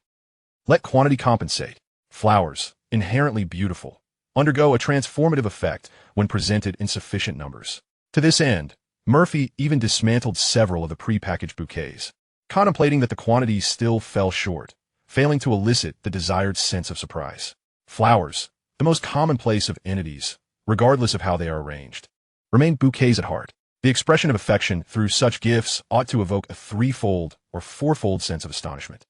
let quantity compensate. Flowers, inherently beautiful, undergo a transformative effect when presented in sufficient numbers. To this end, Murphy even dismantled several of the pre-packaged bouquets, contemplating that the quantities still fell short, failing to elicit the desired sense of surprise. Flowers, the most commonplace of entities, regardless of how they are arranged, remain bouquets at heart. The expression of affection through such gifts ought to evoke a threefold or fourfold sense of astonishment,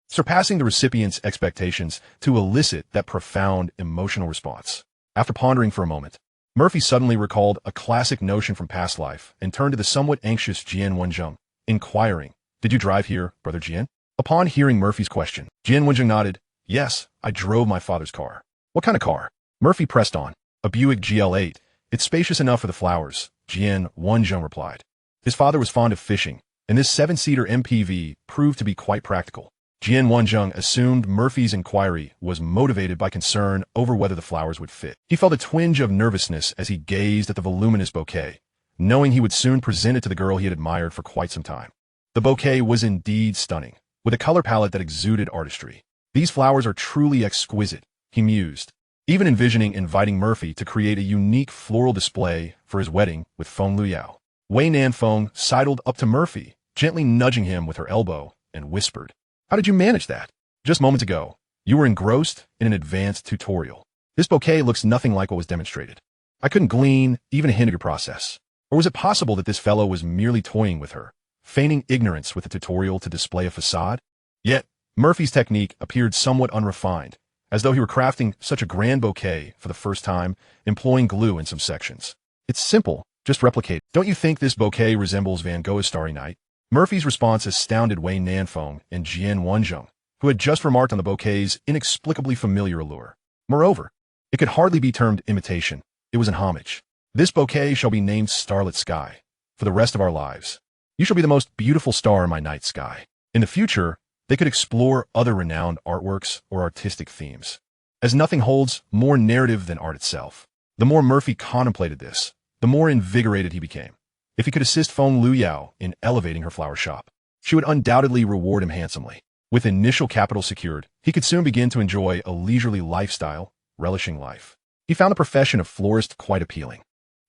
surpassing the recipient's expectations to elicit that profound emotional response. After pondering for a moment, Murphy suddenly recalled a classic notion from past life and turned to the somewhat anxious Jian Wenzheng, inquiring, "Did you drive here, Brother Jian?" Upon hearing Murphy's question, Jian Wenzheng nodded, "Yes, I drove my father's car." "What kind of car?" Murphy pressed on. "A Buick GL8. It's spacious enough for the flowers," Jian Wenzheng replied. His father was fond of fishing, and this 7-seater MPV proved to be quite practical. Jian Wenzheng assumed Murphy's inquiry was motivated by concern over whether the flowers would fit. He felt a twinge of nervousness as he gazed at the voluminous bouquet, knowing he would soon present it to the girl he had admired for quite some time. The bouquet was indeed stunning, with a color palette that exuded artistry. "These flowers are truly exquisite," he mused, even envisioning inviting Murphy to create a unique floral display for his wedding with Feng Liao. Wei Nanfeng sidled up to Murphy, gently nudging him with her elbow, and whispered, "How did you manage that? Just moments ago, you were engrossed in an advanced tutorial. This bouquet looks nothing like what was demonstrated. I couldn't glean even a hint of your process. Or was it possible that this fellow was merely toying with her, feigning ignorance with the tutorial to display a facade?" Yet, Murphy's technique appeared somewhat unrefined, as though he were crafting such a grand bouquet for the first time, employing glue in some sections. "It's simple, just replicate. Don't you think this bouquet resembles Van Gogh's Starry Night?" Murphy's response astounded Wei Nanfeng and Jian Wenzheng, who had just remarked on the bouquet's inexplicably familiar allure. Moreover, it could hardly be termed imitation. It was an homage. "This bouquet shall be named Starlit Sky. For the rest of our lives, you shall be the most beautiful star in my night sky." In the future, they could explore other renowned artworks or artistic themes, as nothing holds more narrative than art itself. The more Murphy contemplated this, the more invigorated he became. If he could assist Feng Liao in elevating her flower shop, she would undoubtedly reward him handsomely. With initial capital secured, he could soon begin to enjoy a leisurely lifestyle, relishing life. He found the profession of florist quite appealing,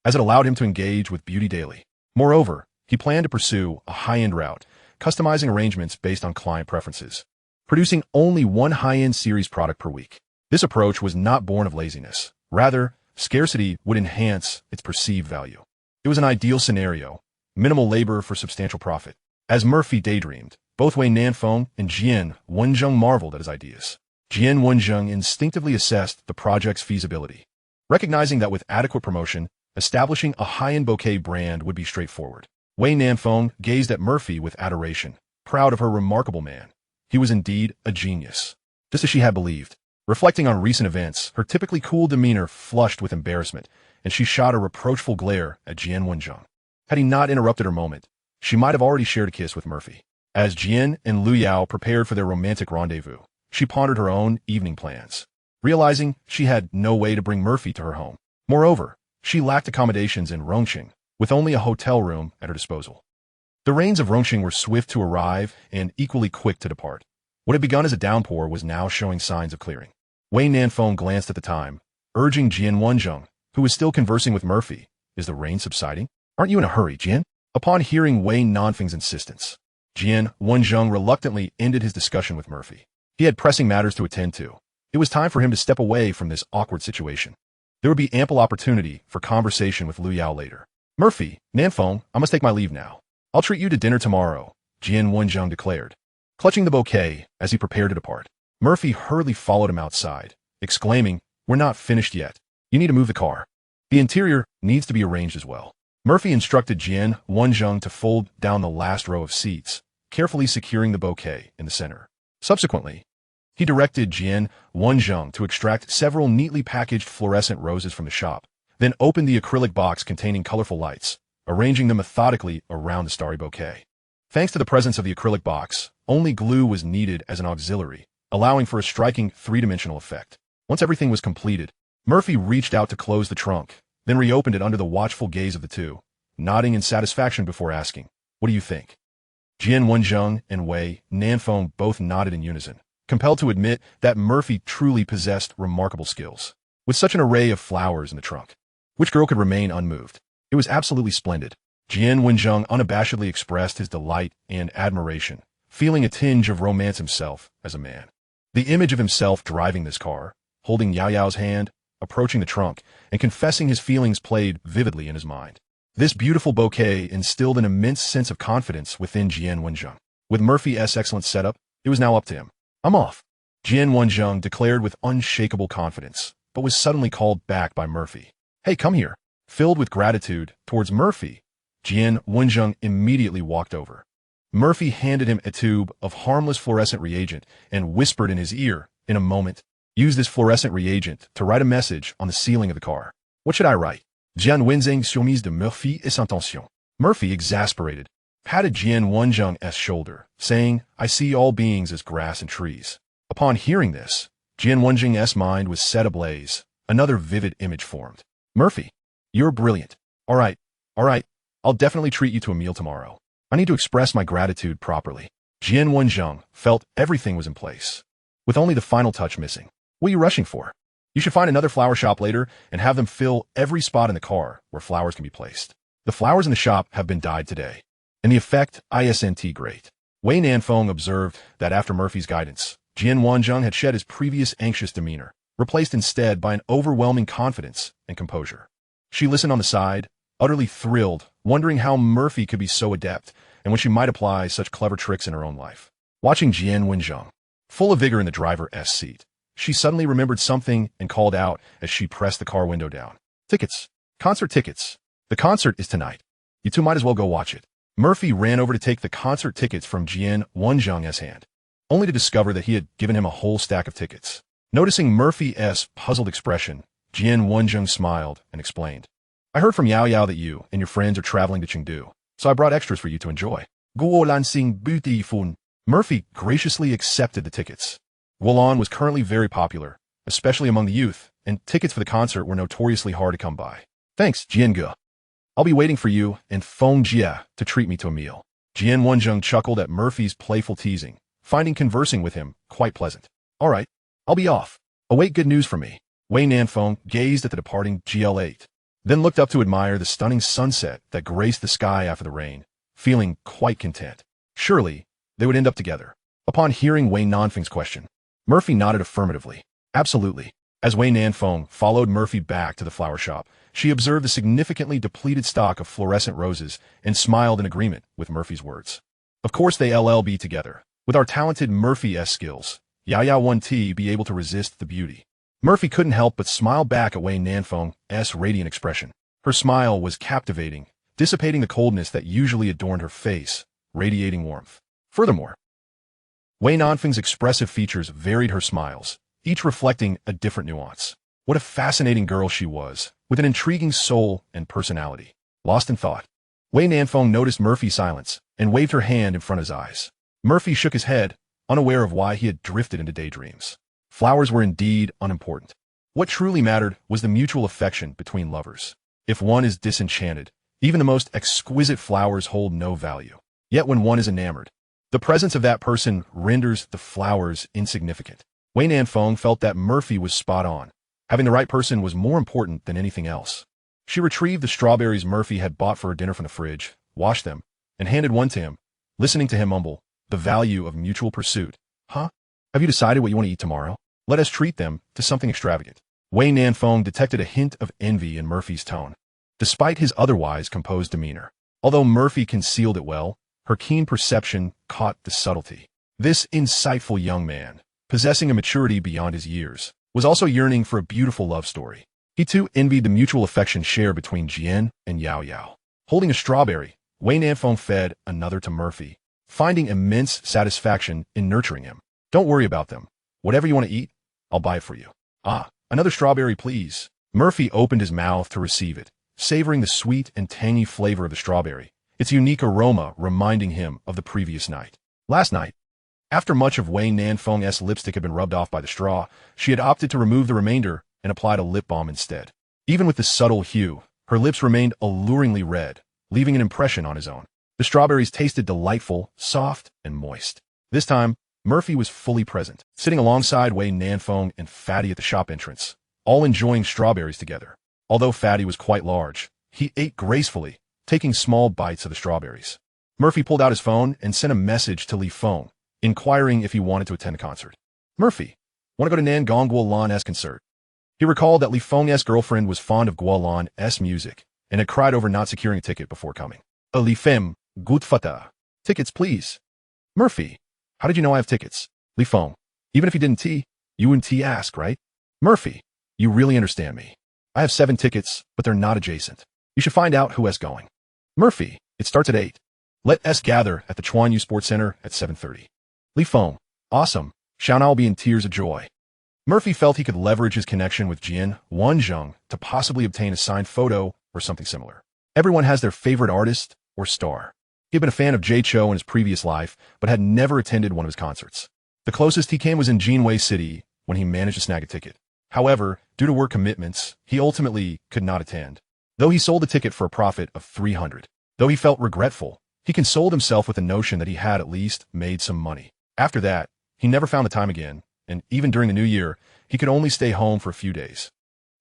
as it allowed him to engage with beauty daily. Moreover, he planned to pursue a high-end route, customizing arrangements based on client preferences, producing only one high-end series product per week. This approach was not born of laziness. Rather, scarcity would enhance its perceived value. It was an ideal scenario, minimal labor for substantial profit. As Murphy daydreamed, both Wei Nanfeng and Jian Wenzheng marveled at his ideas. Jian Wenzheng instinctively assessed the project's feasibility, recognizing that with adequate promotion, establishing a high-end bouquet brand would be straightforward. Wei Nanfeng gazed at Murphy with adoration, proud of her remarkable man. He was indeed a genius, just as she had believed. Reflecting on recent events, her typically cool demeanor flushed with embarrassment, and she shot a reproachful glare at Jian Wenzheng. Had he not interrupted her moment, she might have already shared a kiss with Murphy. As Jian and Liao prepared for their romantic rendezvous, she pondered her own evening plans, realizing she had no way to bring Murphy to her home. Moreover, she lacked accommodations in Rongqing, with only a hotel room at her disposal. The rains of Rongqing were swift to arrive and equally quick to depart. What had begun as a downpour was now showing signs of clearing. Wei Nanfeng glanced at the time, urging Jian Wenzheng, who was still conversing with Murphy, "Is the rain subsiding? Aren't you in a hurry, Jian?" Upon hearing Wei Nanfeng's insistence, Jian Wenzheng reluctantly ended his discussion with Murphy. He had pressing matters to attend to. It was time for him to step away from this awkward situation. There would be ample opportunity for conversation with Liao later. "Murphy, Nanfeng, I must take my leave now. I'll treat you to dinner tomorrow," Jian Wenzheng declared, clutching the bouquet as he prepared to depart. Murphy hurriedly followed him outside, exclaiming, "We're not finished yet. You need to move the car. The interior needs to be arranged as well." Murphy instructed Jian Wenzheng to fold down the last row of seats, carefully securing the bouquet in the center. Subsequently, He directed Jian Wenzheng to extract several neatly packaged fluorescent roses from the shop, then opened the acrylic box containing colorful lights, arranging them methodically around the starry bouquet. Thanks to the presence of the acrylic box, only glue was needed as an auxiliary, allowing for a striking three-dimensional effect. Once everything was completed, Murphy reached out to close the trunk, then reopened it under the watchful gaze of the two, nodding in satisfaction before asking, "What do you think?" Jian Wenzheng and Wei Nanfeng both nodded in unison, compelled to admit that Murphy truly possessed remarkable skills. With such an array of flowers in the trunk, which girl could remain unmoved? It was absolutely splendid. Jian Wenzheng unabashedly expressed his delight and admiration, feeling a tinge of romance himself as a man. The image of himself driving this car, holding Yao Yao's hand, approaching the trunk, and confessing his feelings played vividly in his mind. This beautiful bouquet instilled an immense sense of confidence within Jian Wenzheng. With Murphy's excellent setup, it was now up to him. "I'm off," Jian Wenzheng declared with unshakable confidence, but was suddenly called back by Murphy. "Hey, come here." Filled with gratitude towards Murphy, Jian Wenzheng immediately walked over. Murphy handed him a tube of harmless fluorescent reagent and whispered in his ear, "In a moment, use this fluorescent reagent to write a message on the ceiling of the car." "What should I write?" Jian Wenzheng surmise de Murphy et intention. Murphy, exasperated, patted Jian Wenzheng's shoulder, saying, "I see all beings as grass and trees." Upon hearing this, Jian Wenzheng's mind was set ablaze. Another vivid image formed. "Murphy, you're brilliant. All right, I'll definitely treat you to a meal tomorrow. I need to express my gratitude properly." Jian Wenzheng felt everything was in place, with only the final touch missing. "What are you rushing for? You should find another flower shop later and have them fill every spot in the car where flowers can be placed. The flowers in the shop have been dyed today, and the effect isn't great." Wei Nanfeng observed that after Murphy's guidance, Jian Wenzheng had shed his previous anxious demeanor, replaced instead by an overwhelming confidence and composure. She listened on the side, utterly thrilled, wondering how Murphy could be so adept and when she might apply such clever tricks in her own life. Watching Jian Wenzheng, full of vigor in the driver's seat, she suddenly remembered something and called out as she pressed the car window down. "Tickets. Concert tickets. The concert is tonight. You two might as well go watch it." Murphy ran over to take the concert tickets from Jian Wenzheng's hand, only to discover that he had given him a whole stack of tickets. Noticing Murphy's puzzled expression, Jian Wenzheng smiled and explained, "I heard from Yao Yao that you and your friends are traveling to Chengdu, so I brought extras for you to enjoy." Guolan Sing Buti Fun. Murphy graciously accepted the tickets. Guolan was currently very popular, especially among the youth, and tickets for the concert were notoriously hard to come by. "Thanks, Jian Ge. I'll be waiting for you and Feng Jia to treat me to a meal." Jian Wenzheng chuckled at Murphy's playful teasing, finding conversing with him quite pleasant. "All right, I'll be off. Await good news from me." Wei Nanfeng gazed at the departing GL8, then looked up to admire the stunning sunset that graced the sky after the rain, feeling quite content. Surely, they would end up together. Upon hearing Wei Nanfeng's question, Murphy nodded affirmatively. "Absolutely." As Wei Nanfeng followed Murphy back to the flower shop, she observed the significantly depleted stock of fluorescent roses and smiled in agreement with Murphy's words. "Of course they'll be together. With our talented Murphy's skills, Yao Yao won't be able to resist the beauty." Murphy couldn't help but smile back at Wei Nanfeng's radiant expression. Her smile was captivating, dissipating the coldness that usually adorned her face, radiating warmth. Furthermore, Wei Nanfeng's expressive features varied her smiles, each reflecting a different nuance. What a fascinating girl she was, with an intriguing soul and personality. Lost in thought, Wei Nanfeng noticed Murphy's silence and waved her hand in front of his eyes. Murphy shook his head, unaware of why he had drifted into daydreams. Flowers were indeed unimportant. What truly mattered was the mutual affection between lovers. If one is disenchanted, even the most exquisite flowers hold no value. Yet when one is enamored, the presence of that person renders the flowers insignificant. Wei Nanfeng felt that Murphy was spot on. Having the right person was more important than anything else. She retrieved the strawberries Murphy had bought for her dinner from the fridge, washed them, and handed one to him, listening to him mumble, "The value of mutual pursuit. Huh? Have you decided what you want to eat tomorrow? Let us treat them to something extravagant." Wei Nanfeng detected a hint of envy in Murphy's tone, despite his otherwise composed demeanor. Although Murphy concealed it well, her keen perception caught the subtlety. This insightful young man, possessing a maturity beyond his years, was also yearning for a beautiful love story. He too envied the mutual affection shared between Jian and Yao Yao. Holding a strawberry, Wei Nanfeng fed another to Murphy, finding immense satisfaction in nurturing him. "Don't worry about them. Whatever you want to eat, I'll buy it for you. Ah, another strawberry, please. Murphy opened his mouth to receive it, savoring the sweet and tangy flavor of the strawberry, its unique aroma reminding him of the previous night. Last night, after much of Wei Nanfeng's lipstick had been rubbed off by the straw, she had opted to remove the remainder and applied a lip balm instead. Even with the subtle hue, her lips remained alluringly red, leaving an impression on his own. The strawberries tasted delightful, soft, and moist. This time, Murphy was fully present, sitting alongside Wei Nanfeng and Fatty at the shop entrance, all enjoying strawberries together. Although Fatty was quite large, he ate gracefully, taking small bites of the strawberries. Murphy pulled out his phone and sent a message to Li Feng, inquiring if he wanted to attend a concert. Murphy, want to go to Nan Gong Guolan's concert? He recalled that Li Feng's girlfriend was fond of Guolan's music and had cried over not securing a ticket before coming. Li Feng, gut fata. Tickets, please. Murphy, how did you know I have tickets? Li Feng, even if you didn't you wouldn't ask, right? Murphy, you really understand me. I have 7 tickets, but they're not adjacent. You should find out who is going. Murphy, it starts at 8. Let us gather at the Chuan Yu Sports Center at 7:30. Li Feng, awesome. Xiaonao will be in tears of joy. Murphy felt he could leverage his connection with Jian Wanzheng to possibly obtain a signed photo or something similar. Everyone has their favorite artist or star. He had been a fan of Jay Chou in his previous life, but had never attended one of his concerts. The closest he came was in Jinwei City when he managed to snag a ticket. However, due to work commitments, he ultimately could not attend. Though he sold the ticket for a profit of 300. Though he felt regretful, he consoled himself with the notion that he had at least made some money. After that, he never found the time again, and even during the new year, he could only stay home for a few days.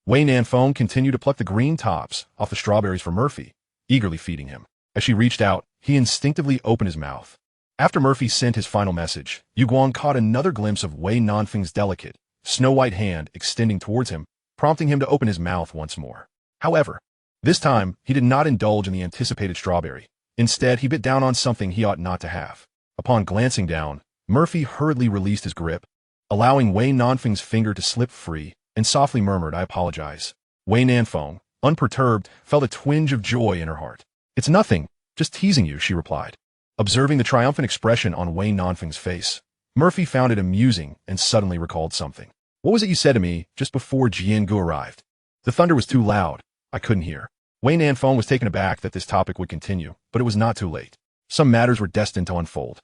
Wei Nanfeng continued to pluck the green tops off the strawberries for Murphy, eagerly feeding him. As she reached out, he instinctively opened his mouth. After Murphy sent his final message, Yu Guang caught another glimpse of Wei Nanfeng's delicate, snow-white hand extending towards him, prompting him to open his mouth once more. However, this time, he did not indulge in the anticipated strawberry. Instead, he bit down on something he ought not to have. Upon glancing down, Murphy hurriedly released his grip, allowing Wei Nanfeng's finger to slip free, and softly murmured, "I apologize." Wei Nanfeng, unperturbed, felt a twinge of joy in her heart. "It's nothing, just teasing you," she replied. Observing the triumphant expression on Wei Nanfeng's face, Murphy found it amusing and suddenly recalled something. "What was it you said to me just before Jiangu arrived?" The thunder was too loud. I couldn't hear. Wei Nanfeng was taken aback that this topic would continue, but it was not too late. Some matters were destined to unfold.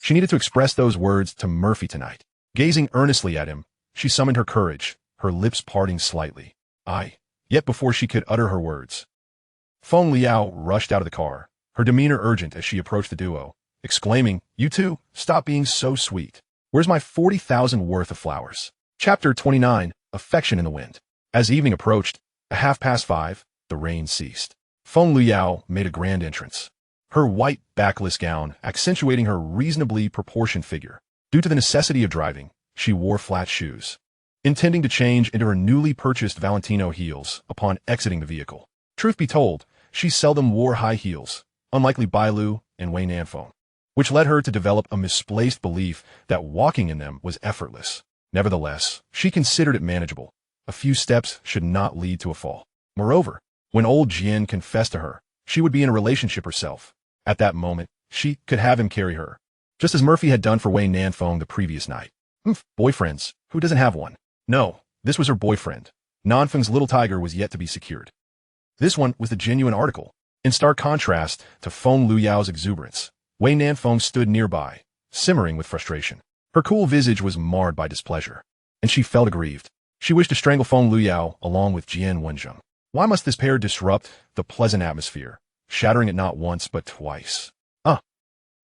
She needed to express those words to Murphy tonight. Gazing earnestly at him, she summoned her courage, her lips parting slightly. Yet before she could utter her words, Feng Liao rushed out of the car, her demeanor urgent as she approached the duo, exclaiming, "You two, stop being so sweet. Where's my 40,000 worth of flowers?" Chapter 29, Affection in the Wind. As evening approached, at 5:30, the rain ceased. Feng Liao made a grand entrance, her white backless gown accentuating her reasonably proportioned figure. Due to the necessity of driving, she wore flat shoes, intending to change into her newly purchased Valentino heels upon exiting the vehicle. Truth be told, she seldom wore high heels, unlikely Bailu and Wei Nanfeng, which led her to develop a misplaced belief that walking in them was effortless. Nevertheless, she considered it manageable. A few steps should not lead to a fall. Moreover, when old Jian confessed to her, she would be in a relationship herself. At that moment, she could have him carry her, just as Murphy had done for Wei Nanfeng the previous night. Boyfriends, who doesn't have one? No, this was her boyfriend. Nanfeng's little tiger was yet to be secured. This one was the genuine article. In stark contrast to Feng Liao's exuberance, Wei Nanfeng stood nearby, simmering with frustration. Her cool visage was marred by displeasure, and she felt aggrieved. She wished to strangle Feng Liao along with Jian Wanzheng. Why must this pair disrupt the pleasant atmosphere, shattering it not once but twice?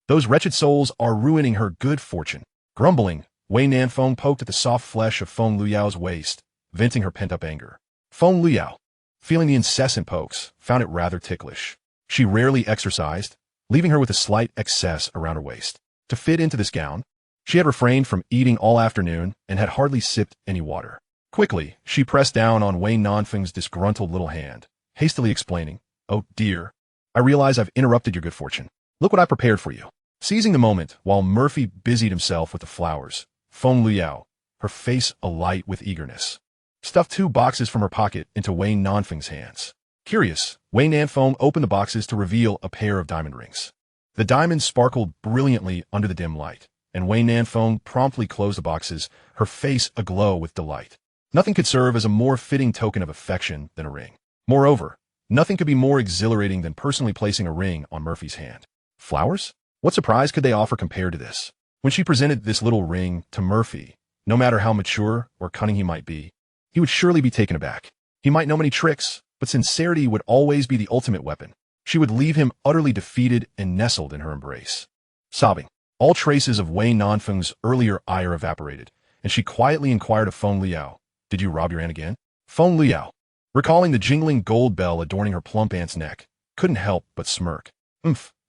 Those wretched souls are ruining her good fortune. Grumbling, Wei Nanfeng poked at the soft flesh of Feng Liao's waist, venting her pent-up anger. Feng Liao, feeling the incessant pokes, found it rather ticklish. She rarely exercised, leaving her with a slight excess around her waist. To fit into this gown, she had refrained from eating all afternoon and had hardly sipped any water. Quickly, she pressed down on Wei Nanfeng's disgruntled little hand, hastily explaining, "Oh dear, I realize I've interrupted your good fortune. Look what I prepared for you." Seizing the moment while Murphy busied himself with the flowers, Feng Liao, her face alight with eagerness, stuffed 2 boxes from her pocket into Wei Nanfeng's hands. Curious, Wei Nanfeng opened the boxes to reveal a pair of diamond rings. The diamonds sparkled brilliantly under the dim light, and Wei Nanfeng promptly closed the boxes, her face aglow with delight. Nothing could serve as a more fitting token of affection than a ring. Moreover, nothing could be more exhilarating than personally placing a ring on Murphy's hand. Flowers? What surprise could they offer compared to this? When she presented this little ring to Murphy, no matter how mature or cunning he might be, he would surely be taken aback. He might know many tricks, but sincerity would always be the ultimate weapon. She would leave him utterly defeated and nestled in her embrace. Sobbing, all traces of Wei Nanfeng's earlier ire evaporated, and she quietly inquired of Feng Liao, "Did you rob your aunt again?" Feng Liao, recalling the jingling gold bell adorning her plump aunt's neck, couldn't help but smirk.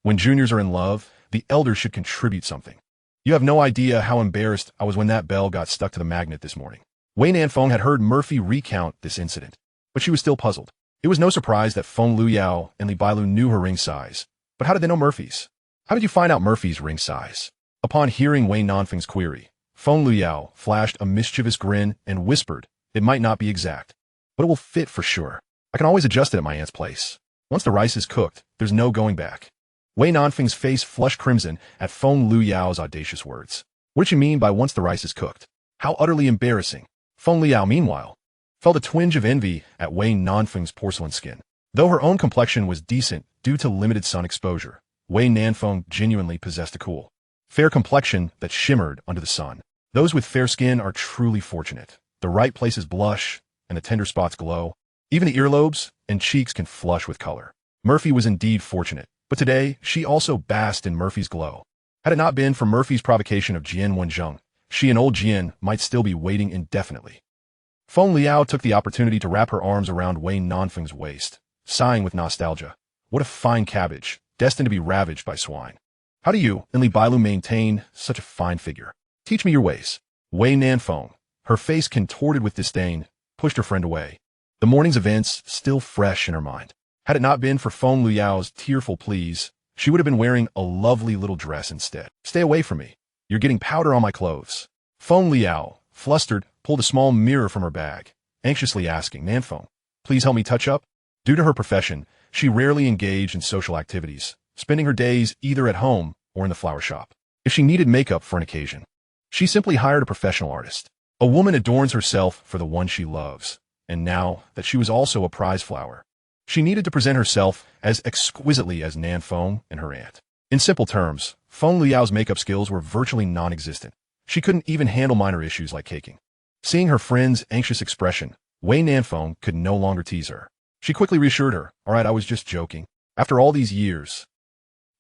When juniors are in love, the elders should contribute something. You have no idea how embarrassed I was when that bell got stuck to the magnet this morning. Wei Nanfeng had heard Murphy recount this incident, but she was still puzzled. It was no surprise that Feng Liao and Li Bailu knew her ring size, but how did they know Murphy's? How did you find out Murphy's ring size? Upon hearing Wei Nanfeng's query, Feng Liao flashed a mischievous grin and whispered, "It might not be exact, but it will fit for sure. I can always adjust it at my aunt's place. Once the rice is cooked, there's no going back." Wei Nanfeng's face flushed crimson at Feng Liao's audacious words. What did she mean by once the rice is cooked? How utterly embarrassing. Feng Liao, meanwhile, felt a twinge of envy at Wei Nanfeng's porcelain skin. Though her own complexion was decent due to limited sun exposure, Wei Nanfeng genuinely possessed a cool, fair complexion that shimmered under the sun. Those with fair skin are truly fortunate. The right places blush, and the tender spots glow. Even the earlobes and cheeks can flush with color. Murphy was indeed fortunate, but today she also basked in Murphy's glow. Had it not been for Murphy's provocation of Jian Wenzheng, she and old Jian might still be waiting indefinitely. Feng Liao took the opportunity to wrap her arms around Wei Nanfeng's waist, sighing with nostalgia. What a fine cabbage, destined to be ravaged by swine. How do you and Li Bailu maintain such a fine figure? Teach me your ways. Wei Nanfeng, her face contorted with disdain, pushed her friend away. The morning's events still fresh in her mind. Had it not been for Feng Liao's tearful pleas, she would have been wearing a lovely little dress instead. "Stay away from me. You're getting powder on my clothes." Feng Liao, flustered, pulled a small mirror from her bag, anxiously asking, "Nanfeng, please help me touch up?" Due to her profession, she rarely engaged in social activities, spending her days either at home or in the flower shop. If she needed makeup for an occasion, she simply hired a professional artist. A woman adorns herself for the one she loves, and now that she was also a prize flower, she needed to present herself as exquisitely as Nanfeng and her aunt. In simple terms, Feng Liao's makeup skills were virtually non-existent. She couldn't even handle minor issues like caking. Seeing her friend's anxious expression, Wei Nanfeng could no longer tease her. She quickly reassured her, "All right, I was just joking. After all these years,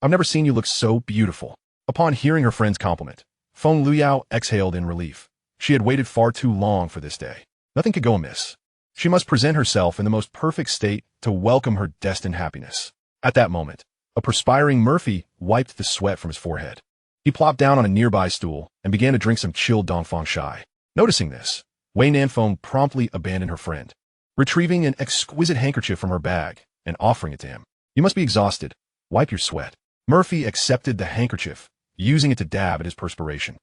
I've never seen you look so beautiful." Upon hearing her friend's compliment, Feng Liao exhaled in relief. She had waited far too long for this day. Nothing could go amiss. She must present herself in the most perfect state to welcome her destined happiness. At that moment, a perspiring Murphy wiped the sweat from his forehead. He plopped down on a nearby stool and began to drink some chilled Dongfang Shai. Noticing this, Wei Nanfeng promptly abandoned her friend, retrieving an exquisite handkerchief from her bag and offering it to him. "You must be exhausted. Wipe your sweat." Murphy accepted the handkerchief, using it to dab at his perspiration.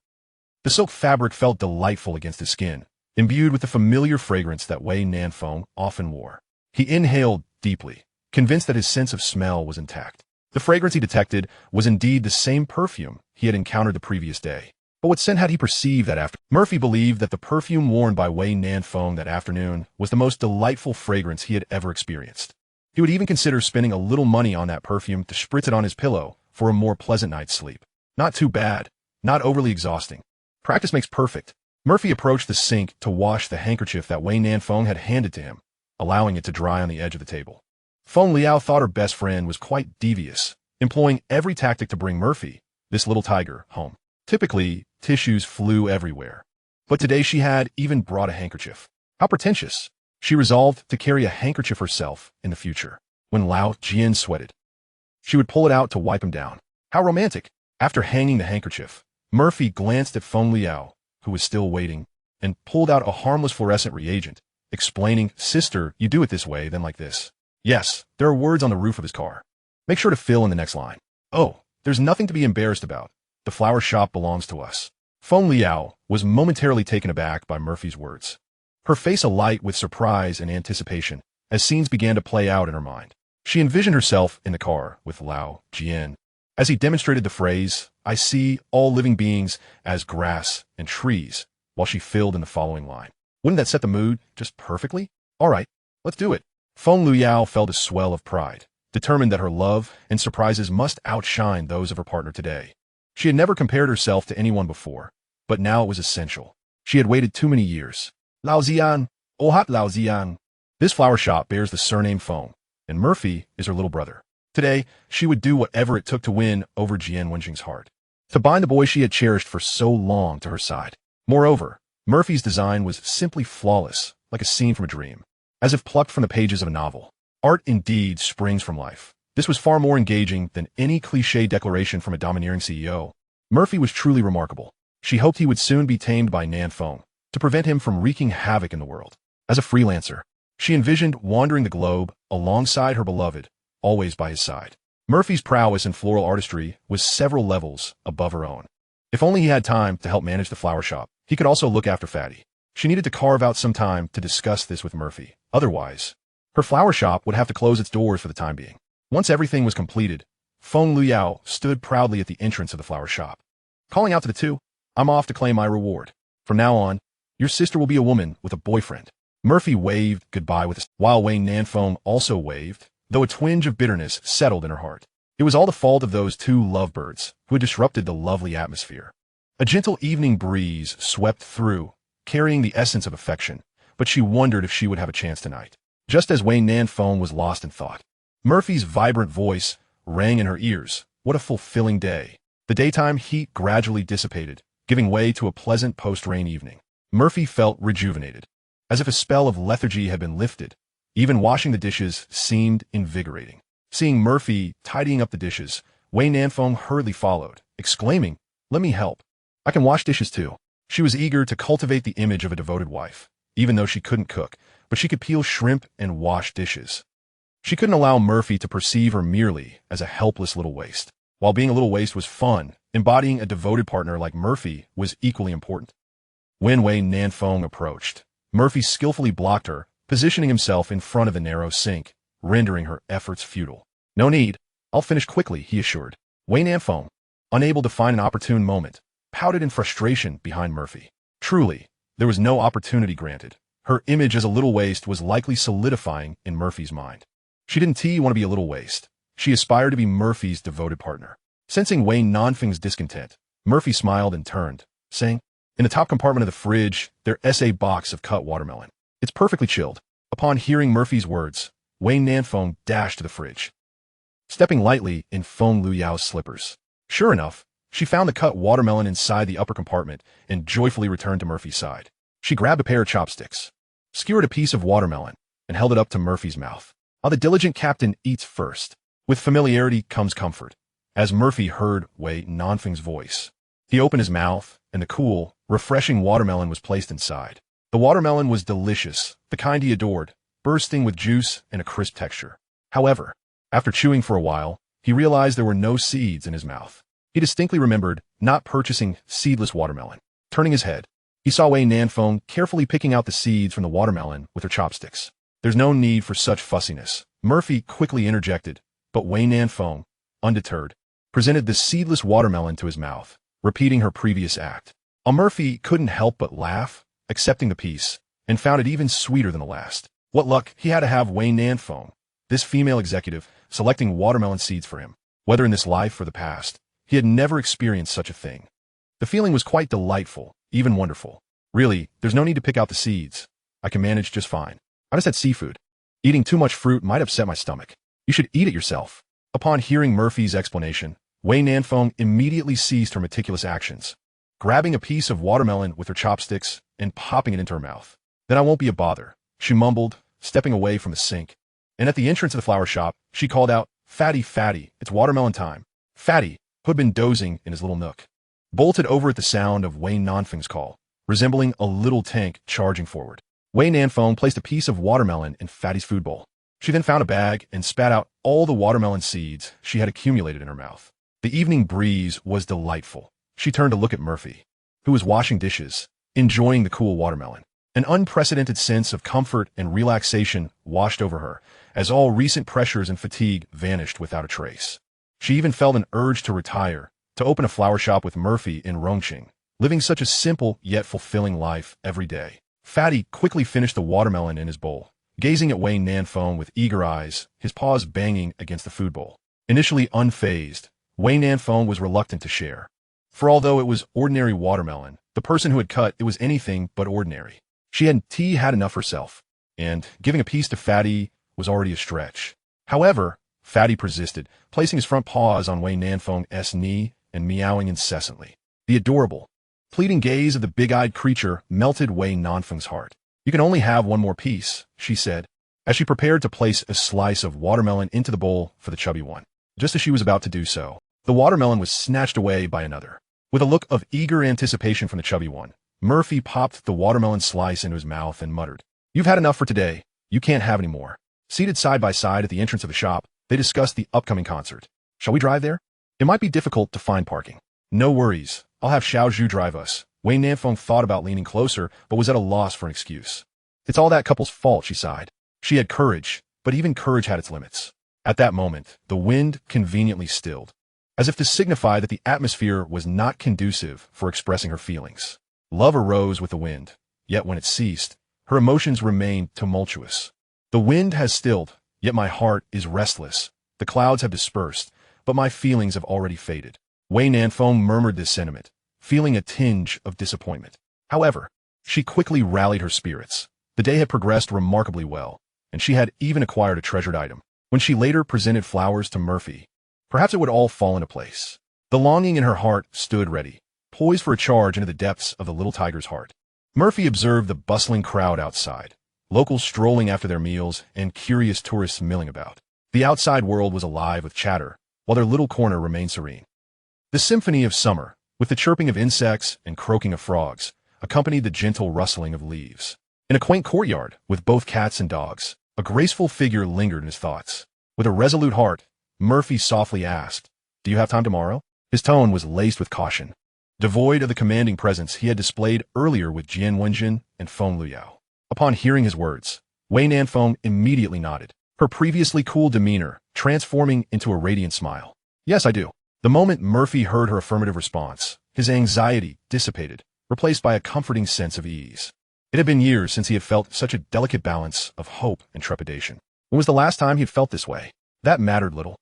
The silk fabric felt delightful against his skin, imbued with the familiar fragrance that Wei Nanfeng often wore. He inhaled deeply, convinced that his sense of smell was intact. The fragrance he detected was indeed the same perfume he had encountered the previous day. But what scent had he perceived that afternoon? Murphy believed that the perfume worn by Wei Nanfeng that afternoon was the most delightful fragrance he had ever experienced. He would even consider spending a little money on that perfume to spritz it on his pillow for a more pleasant night's sleep. Not too bad, not overly exhausting. Practice makes perfect. Murphy approached the sink to wash the handkerchief that Wei Nanfeng had handed to him, allowing it to dry on the edge of the table. Feng Liao thought her best friend was quite devious, employing every tactic to bring Murphy, this little tiger, home. Typically, tissues flew everywhere, but today she had even brought a handkerchief. How pretentious. She resolved to carry a handkerchief herself in the future. When Lao Jian sweated, she would pull it out to wipe him down. How romantic. After hanging the handkerchief, Murphy glanced at Feng Liao, who was still waiting, and pulled out a harmless fluorescent reagent, explaining, "Sister, you do it this way, then like this." Yes, there are words on the roof of his car. Make sure to fill in the next line. "Oh, there's nothing to be embarrassed about. The flower shop belongs to us." Feng Liao was momentarily taken aback by Murphy's words, her face alight with surprise and anticipation as scenes began to play out in her mind. She envisioned herself in the car with Lao Jian as he demonstrated the phrase, "I see all living beings as grass and trees," while she filled in the following line. Wouldn't that set the mood just perfectly? All right, let's do it. Feng Luyao felt a swell of pride, determined that her love and surprises must outshine those of her partner today. She had never compared herself to anyone before, but now it was essential. She had waited too many years. Lao Zian, oh hot Lao Zian. This flower shop bears the surname Feng, and Murphy is her little brother. Today, she would do whatever it took to win over Jian Wenjing's heart, to bind the boy she had cherished for so long to her side. Moreover, Murphy's design was simply flawless, like a scene from a dream, as if plucked from the pages of a novel. Art indeed springs from life. This was far more engaging than any cliché declaration from a domineering CEO. Murphy was truly remarkable. She hoped he would soon be tamed by Nan Feng, to prevent him from wreaking havoc in the world. As a freelancer, she envisioned wandering the globe alongside her beloved, always by his side. Murphy's prowess in floral artistry was several levels above her own. If only he had time to help manage the flower shop, he could also look after Fatty. She needed to carve out some time to discuss this with Murphy. Otherwise, her flower shop would have to close its doors for the time being. Once everything was completed, Feng Luyao stood proudly at the entrance of the flower shop, calling out to the two, "I'm off to claim my reward. From now on, your sister will be a woman with a boyfriend." Murphy waved goodbye while Wei Nanfeng also waved, though a twinge of bitterness settled in her heart. It was all the fault of those two lovebirds who had disrupted the lovely atmosphere. A gentle evening breeze swept through, carrying the essence of affection, but she wondered if she would have a chance tonight. Just as Wei Nanfeng was lost in thought, Murphy's vibrant voice rang in her ears. What a fulfilling day. The daytime heat gradually dissipated, giving way to a pleasant post-rain evening. Murphy felt rejuvenated, as if a spell of lethargy had been lifted. Even washing the dishes seemed invigorating. Seeing Murphy tidying up the dishes, Wei Nanfeng hurriedly followed, exclaiming, "Let me help. I can wash dishes too." She was eager to cultivate the image of a devoted wife, even though she couldn't cook, but she could peel shrimp and wash dishes. She couldn't allow Murphy to perceive her merely as a helpless little waste. While being a little waste was fun, embodying a devoted partner like Murphy was equally important. When Wei Nanfeng approached, Murphy skillfully blocked her, positioning himself in front of the narrow sink, rendering her efforts futile. "No need. I'll finish quickly," he assured. Wei Nanfeng, unable to find an opportune moment, pouted in frustration behind Murphy. Truly, there was no opportunity granted. Her image as a little waste was likely solidifying in Murphy's mind. She didn't want to be a little waste. She aspired to be Murphy's devoted partner. Sensing Wei Nanfeng's discontent, Murphy smiled and turned, saying, "In the top compartment of the fridge, there is a box of cut watermelon. It's perfectly chilled." Upon hearing Murphy's words, Wei Nanfeng dashed to the fridge, stepping lightly in Feng Luyao's slippers. Sure enough, she found the cut watermelon inside the upper compartment and joyfully returned to Murphy's side. She grabbed a pair of chopsticks, skewered a piece of watermelon, and held it up to Murphy's mouth. How the diligent captain eats first. With familiarity comes comfort. As Murphy heard Wei Nanfeng's voice, he opened his mouth, and the cool, refreshing watermelon was placed inside. The watermelon was delicious, the kind he adored, bursting with juice and a crisp texture. However, after chewing for a while, he realized there were no seeds in his mouth. He distinctly remembered not purchasing seedless watermelon. Turning his head, he saw Wei Nanfeng carefully picking out the seeds from the watermelon with her chopsticks. "There's no need for such fussiness," Murphy quickly interjected, but Wei Nanfeng, undeterred, presented the seedless watermelon to his mouth, repeating her previous act. Murphy couldn't help but laugh, accepting the piece, and found it even sweeter than the last. What luck he had to have Wei Nanfeng, this female executive, selecting watermelon seeds for him. Whether in this life or the past, he had never experienced such a thing. The feeling was quite delightful, even wonderful. "Really, there's no need to pick out the seeds. I can manage just fine. I just had seafood. Eating too much fruit might upset my stomach. You should eat it yourself." Upon hearing Murphy's explanation, Wei Nanfeng immediately ceased her meticulous actions, grabbing a piece of watermelon with her chopsticks and popping it into her mouth. "Then I won't be a bother," she mumbled, stepping away from the sink. And at the entrance of the flower shop, she called out, "Fatty, Fatty, it's watermelon time." Fatty, who had been dozing in his little nook, bolted over at the sound of Wei Nanfeng's call, resembling a little tank charging forward. Wei Nanfeng placed a piece of watermelon in Fatty's food bowl. She then found a bag and spat out all the watermelon seeds she had accumulated in her mouth. The evening breeze was delightful. She turned to look at Murphy, who was washing dishes, enjoying the cool watermelon. An unprecedented sense of comfort and relaxation washed over her, as all recent pressures and fatigue vanished without a trace. She even felt an urge to retire, to open a flower shop with Murphy in Rongqing, living such a simple yet fulfilling life every day. Fatty quickly finished the watermelon in his bowl, gazing at Wei Nanfeng with eager eyes, his paws banging against the food bowl. Initially unfazed, Wei Nanfeng was reluctant to share. For although it was ordinary watermelon, the person who had cut it was anything but ordinary. She had had enough herself, and giving a piece to Fatty was already a stretch. However, Fatty persisted, placing his front paws on Wei Nanfeng's knee and meowing incessantly. The adorable, pleading gaze of the big-eyed creature melted Wei Nanfeng's heart. "You can only have one more piece," she said, as she prepared to place a slice of watermelon into the bowl for the chubby one. Just as she was about to do so, the watermelon was snatched away by another. With a look of eager anticipation from the chubby one, Murphy popped the watermelon slice into his mouth and muttered, "You've had enough for today. You can't have any more." Seated side by side at the entrance of the shop, they discussed the upcoming concert. "Shall we drive there? It might be difficult to find parking." "No worries. I'll have Xiao Zhu drive us." Wei Nanfeng thought about leaning closer, but was at a loss for an excuse. "It's all that couple's fault," she sighed. She had courage, but even courage had its limits. At that moment, the wind conveniently stilled, as if to signify that the atmosphere was not conducive for expressing her feelings. Love arose with the wind, yet when it ceased, her emotions remained tumultuous. "The wind has stilled, yet my heart is restless. The clouds have dispersed, but my feelings have already faded." Wei Nanfeng murmured this sentiment, feeling a tinge of disappointment. However, she quickly rallied her spirits. The day had progressed remarkably well, and she had even acquired a treasured item. When she later presented flowers to Murphy, perhaps it would all fall into place. The longing in her heart stood ready, poised for a charge into the depths of the little tiger's heart. Murphy observed the bustling crowd outside, locals strolling after their meals and curious tourists milling about. The outside world was alive with chatter, while their little corner remained serene. The symphony of summer, with the chirping of insects and croaking of frogs, accompanied the gentle rustling of leaves. In a quaint courtyard, with both cats and dogs, a graceful figure lingered in his thoughts. With a resolute heart, Murphy softly asked, "Do you have time tomorrow?" His tone was laced with caution, devoid of the commanding presence he had displayed earlier with Jian Wenjin and Feng Luyao. Upon hearing his words, Wei Nanfeng immediately nodded, her previously cool demeanor transforming into a radiant smile. "Yes, I do." The moment Murphy heard her affirmative response, his anxiety dissipated, replaced by a comforting sense of ease. It had been years since he had felt such a delicate balance of hope and trepidation. When was the last time he had felt this way? That mattered little.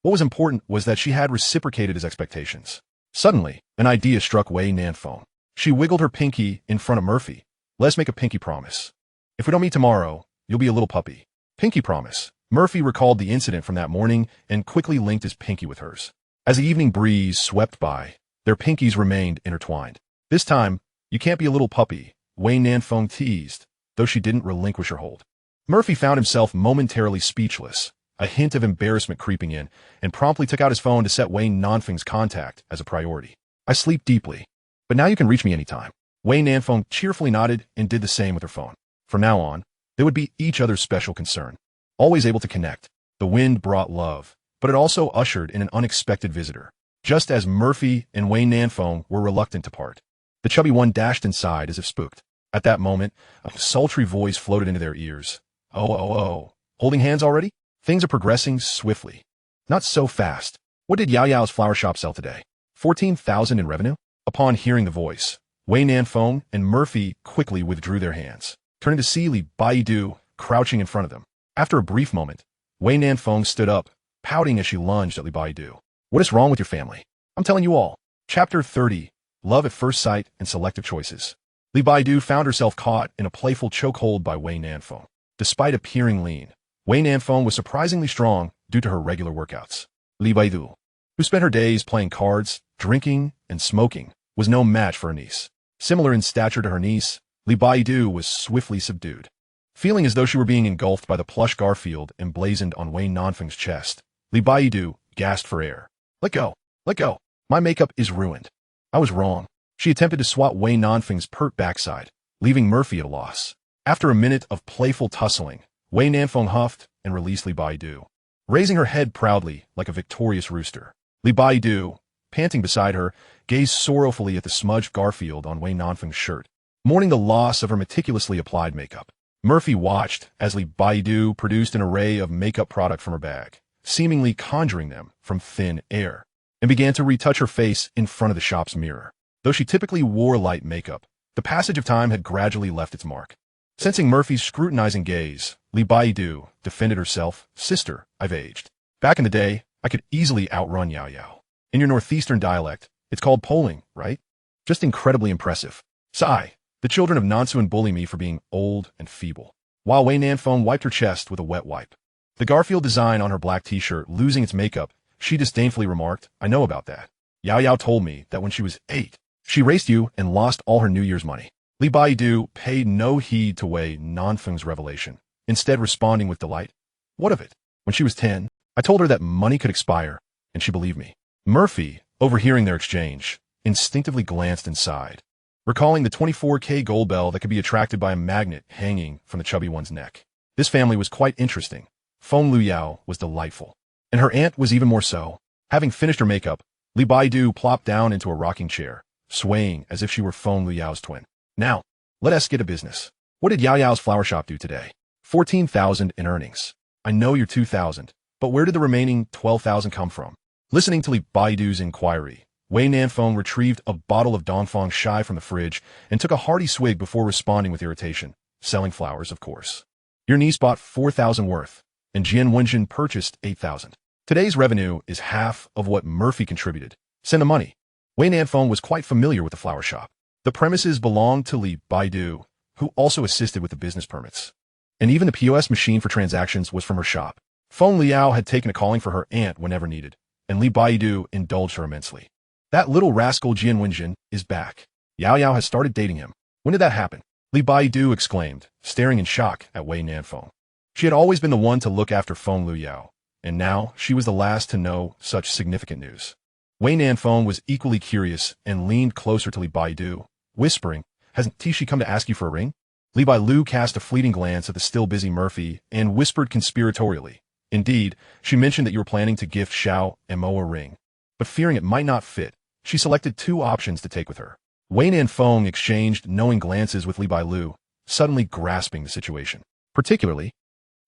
What was important was that she had reciprocated his expectations. Suddenly, an idea struck Wei Nanfeng. She wiggled her pinky in front of Murphy. "Let's make a pinky promise. If we don't meet tomorrow, you'll be a little puppy." Pinky promise. Murphy recalled the incident from that morning and quickly linked his pinky with hers. As the evening breeze swept by, their pinkies remained intertwined. "This time, you can't be a little puppy," Wei Nanfeng teased, though she didn't relinquish her hold. Murphy found himself momentarily speechless, a hint of embarrassment creeping in, and promptly took out his phone to set Wei Nanfeng's contact as a priority. "I sleep deeply, but now you can reach me anytime." Wei Nanfeng cheerfully nodded and did the same with her phone. From now on, they would be each other's special concern, always able to connect. The wind brought love, but it also ushered in an unexpected visitor. Just as Murphy and Wei Nanfeng were reluctant to part, the chubby one dashed inside as if spooked. At that moment, a sultry voice floated into their ears. Oh. Holding hands already? Things are progressing swiftly." "Not so fast. What did Yao Yao's flower shop sell today? 14,000 in revenue?" Upon hearing the voice, Wei Nanfeng and Murphy quickly withdrew their hands, turning to see Li Baidu crouching in front of them. After a brief moment, Wei Nanfeng stood up, pouting as she lunged at Li Baidu. "What is wrong with your family? I'm telling you all." Chapter 30. Love at First Sight and Selective Choices. Li Baidu found herself caught in a playful chokehold by Wei Nanfeng. Despite appearing lean, Wei Nanfeng was surprisingly strong due to her regular workouts. Li Baidu, who spent her days playing cards, drinking, and smoking, was no match for her niece. Similar in stature to her niece, Li Baidu was swiftly subdued. Feeling as though she were being engulfed by the plush Garfield emblazoned on Wei Nanfeng's chest, Li Baidu gasped for air. Let go. My makeup is ruined. I was wrong." She attempted to swat Wei Nanfeng's pert backside, leaving Murphy at a loss. After a minute of playful tussling, Wei Nanfeng huffed and released Li Baidu, raising her head proudly like a victorious rooster. Li Baidu, panting beside her, gazed sorrowfully at the smudged Garfield on Wei Nanfeng's shirt, mourning the loss of her meticulously applied makeup. Murphy watched as Li Baidu produced an array of makeup product from her bag, seemingly conjuring them from thin air, and began to retouch her face in front of the shop's mirror. Though she typically wore light makeup, the passage of time had gradually left its mark. Sensing Murphy's scrutinizing gaze, Li Baidu defended herself. "Sister, I've aged. Back in the day, I could easily outrun Yao Yao. In your northeastern dialect, it's called polling, right? Just incredibly impressive. Sigh, the children of Nansuan bully me for being old and feeble." While Wei Nanfeng wiped her chest with a wet wipe, the Garfield design on her black t-shirt losing its makeup, she disdainfully remarked, "I know about that. Yao Yao told me that when she was 8, she raced you and lost all her New Year's money." Li Baidu paid no heed to Wei Nanfeng's revelation, instead responding with delight, "What of it? When she was 10, I told her that money could expire, and she believed me." Murphy, overhearing their exchange, instinctively glanced inside, recalling the 24K gold bell that could be attracted by a magnet hanging from the chubby one's neck. This family was quite interesting. Feng Luyao was delightful, and her aunt was even more so. Having finished her makeup, Li Baidu plopped down into a rocking chair, swaying as if she were Feng Luyao's twin. "Now, let us get to business. What did Yao Yao's flower shop do today?" 14,000 in earnings. "I know you're 2,000, but where did the remaining 12,000 come from?" Listening to Li Baidu's inquiry, Wei Nanfeng retrieved a bottle of Dongfang Shai from the fridge and took a hearty swig before responding with irritation. "Selling flowers, of course. Your niece bought 4,000 worth, and Jian Wenjin purchased 8,000. Today's revenue is half of what Murphy contributed. Send the money." Wei Nanfeng was quite familiar with the flower shop. The premises belonged to Li Baidu, who also assisted with the business permits. And even the POS machine for transactions was from her shop. Feng Liao had taken a calling for her aunt whenever needed, and Li Baidu indulged her immensely. "That little rascal Jian Wenjin is back. Yao Yao has started dating him. When did that happen?" Li Baidu exclaimed, staring in shock at Wei Nanfeng. She had always been the one to look after Feng Luyao, and now she was the last to know such significant news. Wei Nanfeng was equally curious and leaned closer to Li Baidu, whispering, "Hasn't Tishi come to ask you for a ring?" Li Baidu cast a fleeting glance at the still-busy Murphy and whispered conspiratorially, "Indeed, she mentioned that you were planning to gift Xiao and Mo a ring, but fearing it might not fit, she selected 2 options to take with her." Wei Nanfeng exchanged knowing glances with Li Baidu, suddenly grasping the situation. Particularly,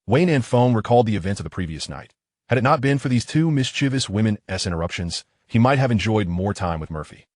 Wei Nanfeng recalled the events of the previous night. Had it not been for these 2 mischievous women's interruptions, he might have enjoyed more time with Murphy.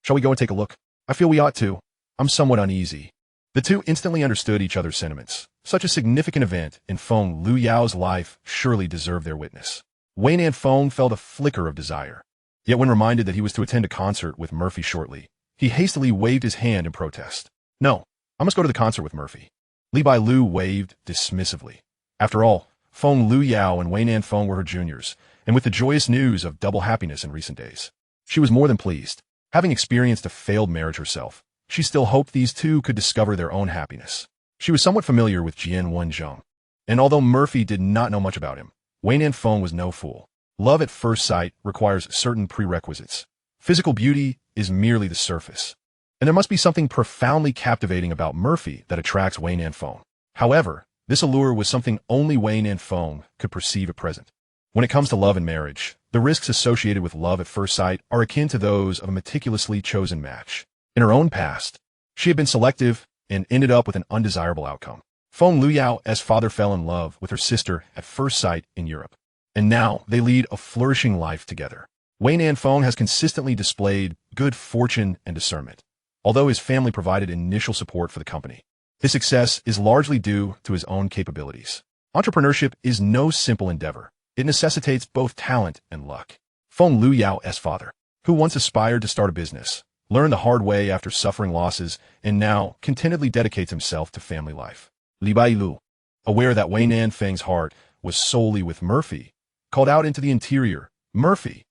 "Shall we go and take a look? I feel we ought to. I'm somewhat uneasy." The 2 instantly understood each other's sentiments. Such a significant event in Feng Luyao's life surely deserved their witness. Wei Nanfeng felt a flicker of desire. Yet when reminded that he was to attend a concert with Murphy shortly, he hastily waved his hand in protest. "No, I must go to the concert with Murphy." Li Bailu waved dismissively. After all, Feng Luyao and Wei Nanfeng were her juniors, and with the joyous news of double happiness in recent days, she was more than pleased. Having experienced a failed marriage herself, she still hoped these 2 could discover their own happiness. She was somewhat familiar with Jian Wenjing, and although Murphy did not know much about him, Wei Nanfeng was no fool. Love at first sight requires certain prerequisites. Physical beauty is merely the surface, and there must be something profoundly captivating about Murphy that attracts Wei Nanfeng. However, this allure was something only Wei Nanfeng could perceive at present. When it comes to love and marriage, the risks associated with love at first sight are akin to those of a meticulously chosen match. In her own past, she had been selective and ended up with an undesirable outcome. Feng Luyao's father fell in love with her sister at first sight in Europe, and now they lead a flourishing life together. Wei Nanfeng has consistently displayed good fortune and discernment. Although his family provided initial support for the company, his success is largely due to his own capabilities. Entrepreneurship is no simple endeavor. It necessitates both talent and luck. Feng Luyao's father, who once aspired to start a business, learned the hard way after suffering losses and now contentedly dedicates himself to family life. Li Bailu, aware that Wei Nanfeng's heart was solely with Murphy, called out into the interior, Murphy,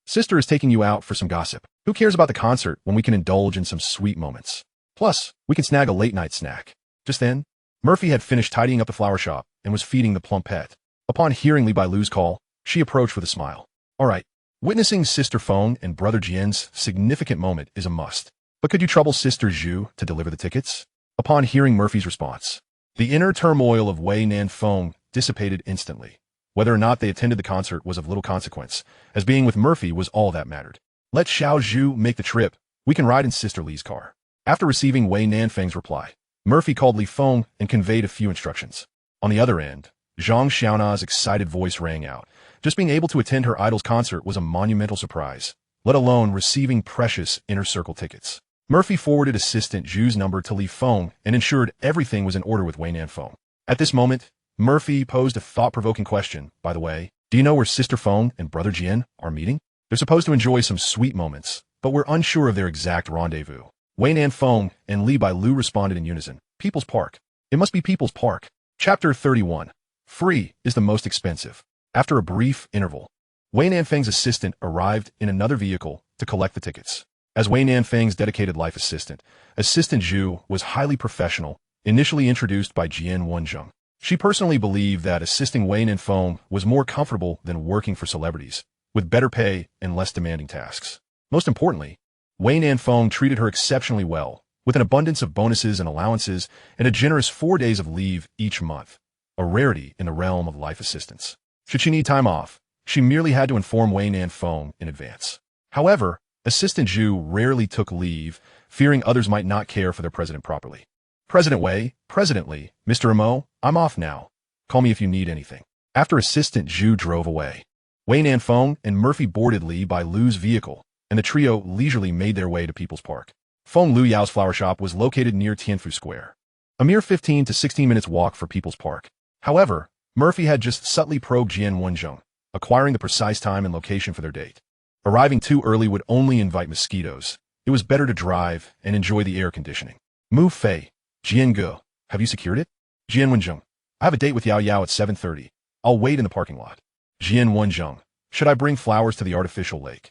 sister is taking you out for some gossip. Who cares about the concert when we can indulge in some sweet moments? Plus, we can snag a late-night snack." Just then, Murphy had finished tidying up the flower shop and was feeding the plump pet. Upon hearing Li Bailu's call, she approached with a smile. "All right, witnessing Sister Feng and Brother Jian's significant moment is a must. But could you trouble Sister Zhu to deliver the tickets?" Upon hearing Murphy's response, the inner turmoil of Wei Nanfeng dissipated instantly. Whether or not they attended the concert was of little consequence, as being with Murphy was all that mattered. "Let Xiao Zhu make the trip. We can ride in Sister Li's car." After receiving Wei Nanfeng's reply, Murphy called Li Feng and conveyed a few instructions. On the other end, Zhang Xiaona's excited voice rang out. Just being able to attend her idol's concert was a monumental surprise, let alone receiving precious inner circle tickets. Murphy forwarded assistant Zhu's number to Li Feng and ensured everything was in order with Wei Nanfeng. At this moment, Murphy posed a thought-provoking question. By the way, do you know where Sister Feng and Brother Jian are meeting? They're supposed to enjoy some sweet moments, but we're unsure of their exact rendezvous. Wei Nanfeng and Li Bailu responded in unison. People's Park. It must be People's Park. Chapter 31. Free is the most expensive. After a brief interval, Wei Nanfeng's assistant arrived in another vehicle to collect the tickets. As Wei Nanfeng's dedicated life assistant, Assistant Zhu was highly professional, initially introduced by Jian Wenzheng. She personally believed that assisting Wei Nanfeng was more comfortable than working for celebrities, with better pay and less demanding tasks. Most importantly, Wei Nanfeng treated her exceptionally well, with an abundance of bonuses and allowances and a generous 4 days of leave each month, a rarity in the realm of life assistants. Should she need time off, she merely had to inform Wei Nanfeng in advance. However, Assistant Zhu rarely took leave, fearing others might not care for their president properly. President Wei, President Li, Mr. Amo, I'm off now. Call me if you need anything. After Assistant Zhu drove away, Wei Nanfeng and Murphy boarded Li Bailu's vehicle, and the trio leisurely made their way to People's Park. Feng Lu Yao's flower shop was located near Tianfu Square, a mere 15 to 16 minutes walk for People's Park. However, Murphy had just subtly probed Jian Wenzheng, acquiring the precise time and location for their date. Arriving too early would only invite mosquitoes. It was better to drive and enjoy the air conditioning. Mu Fei, Jian Ge, have you secured it? Jian Wenzheng, I have a date with Yao Yao at 7:30. I'll wait in the parking lot. Jian Wenzheng, should I bring flowers to the artificial lake?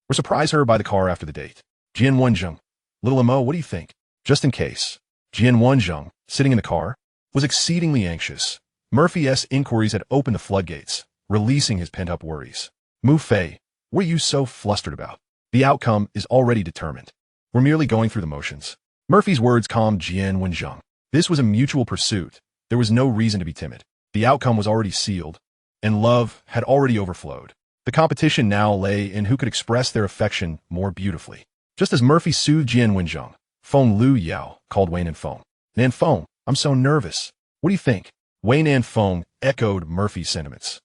Or surprise her by the car after the date? Jian Wenzheng, little Amo, what do you think? Just in case. Jian Wenzheng, sitting in the car, was exceedingly anxious. Murphy's inquiries had opened the floodgates, releasing his pent-up worries. Mu Fei, what are you so flustered about? The outcome is already determined. We're merely going through the motions. Murphy's words calmed Jian Wenzheng. This was a mutual pursuit. There was no reason to be timid. The outcome was already sealed, and love had already overflowed. The competition now lay in who could express their affection more beautifully. Just as Murphy soothed Jian Wenzheng, Feng Lu Yao called Wei Nanfeng. Nanfeng, I'm so nervous. What do you think? Wei Nanfeng echoed Murphy's sentiments,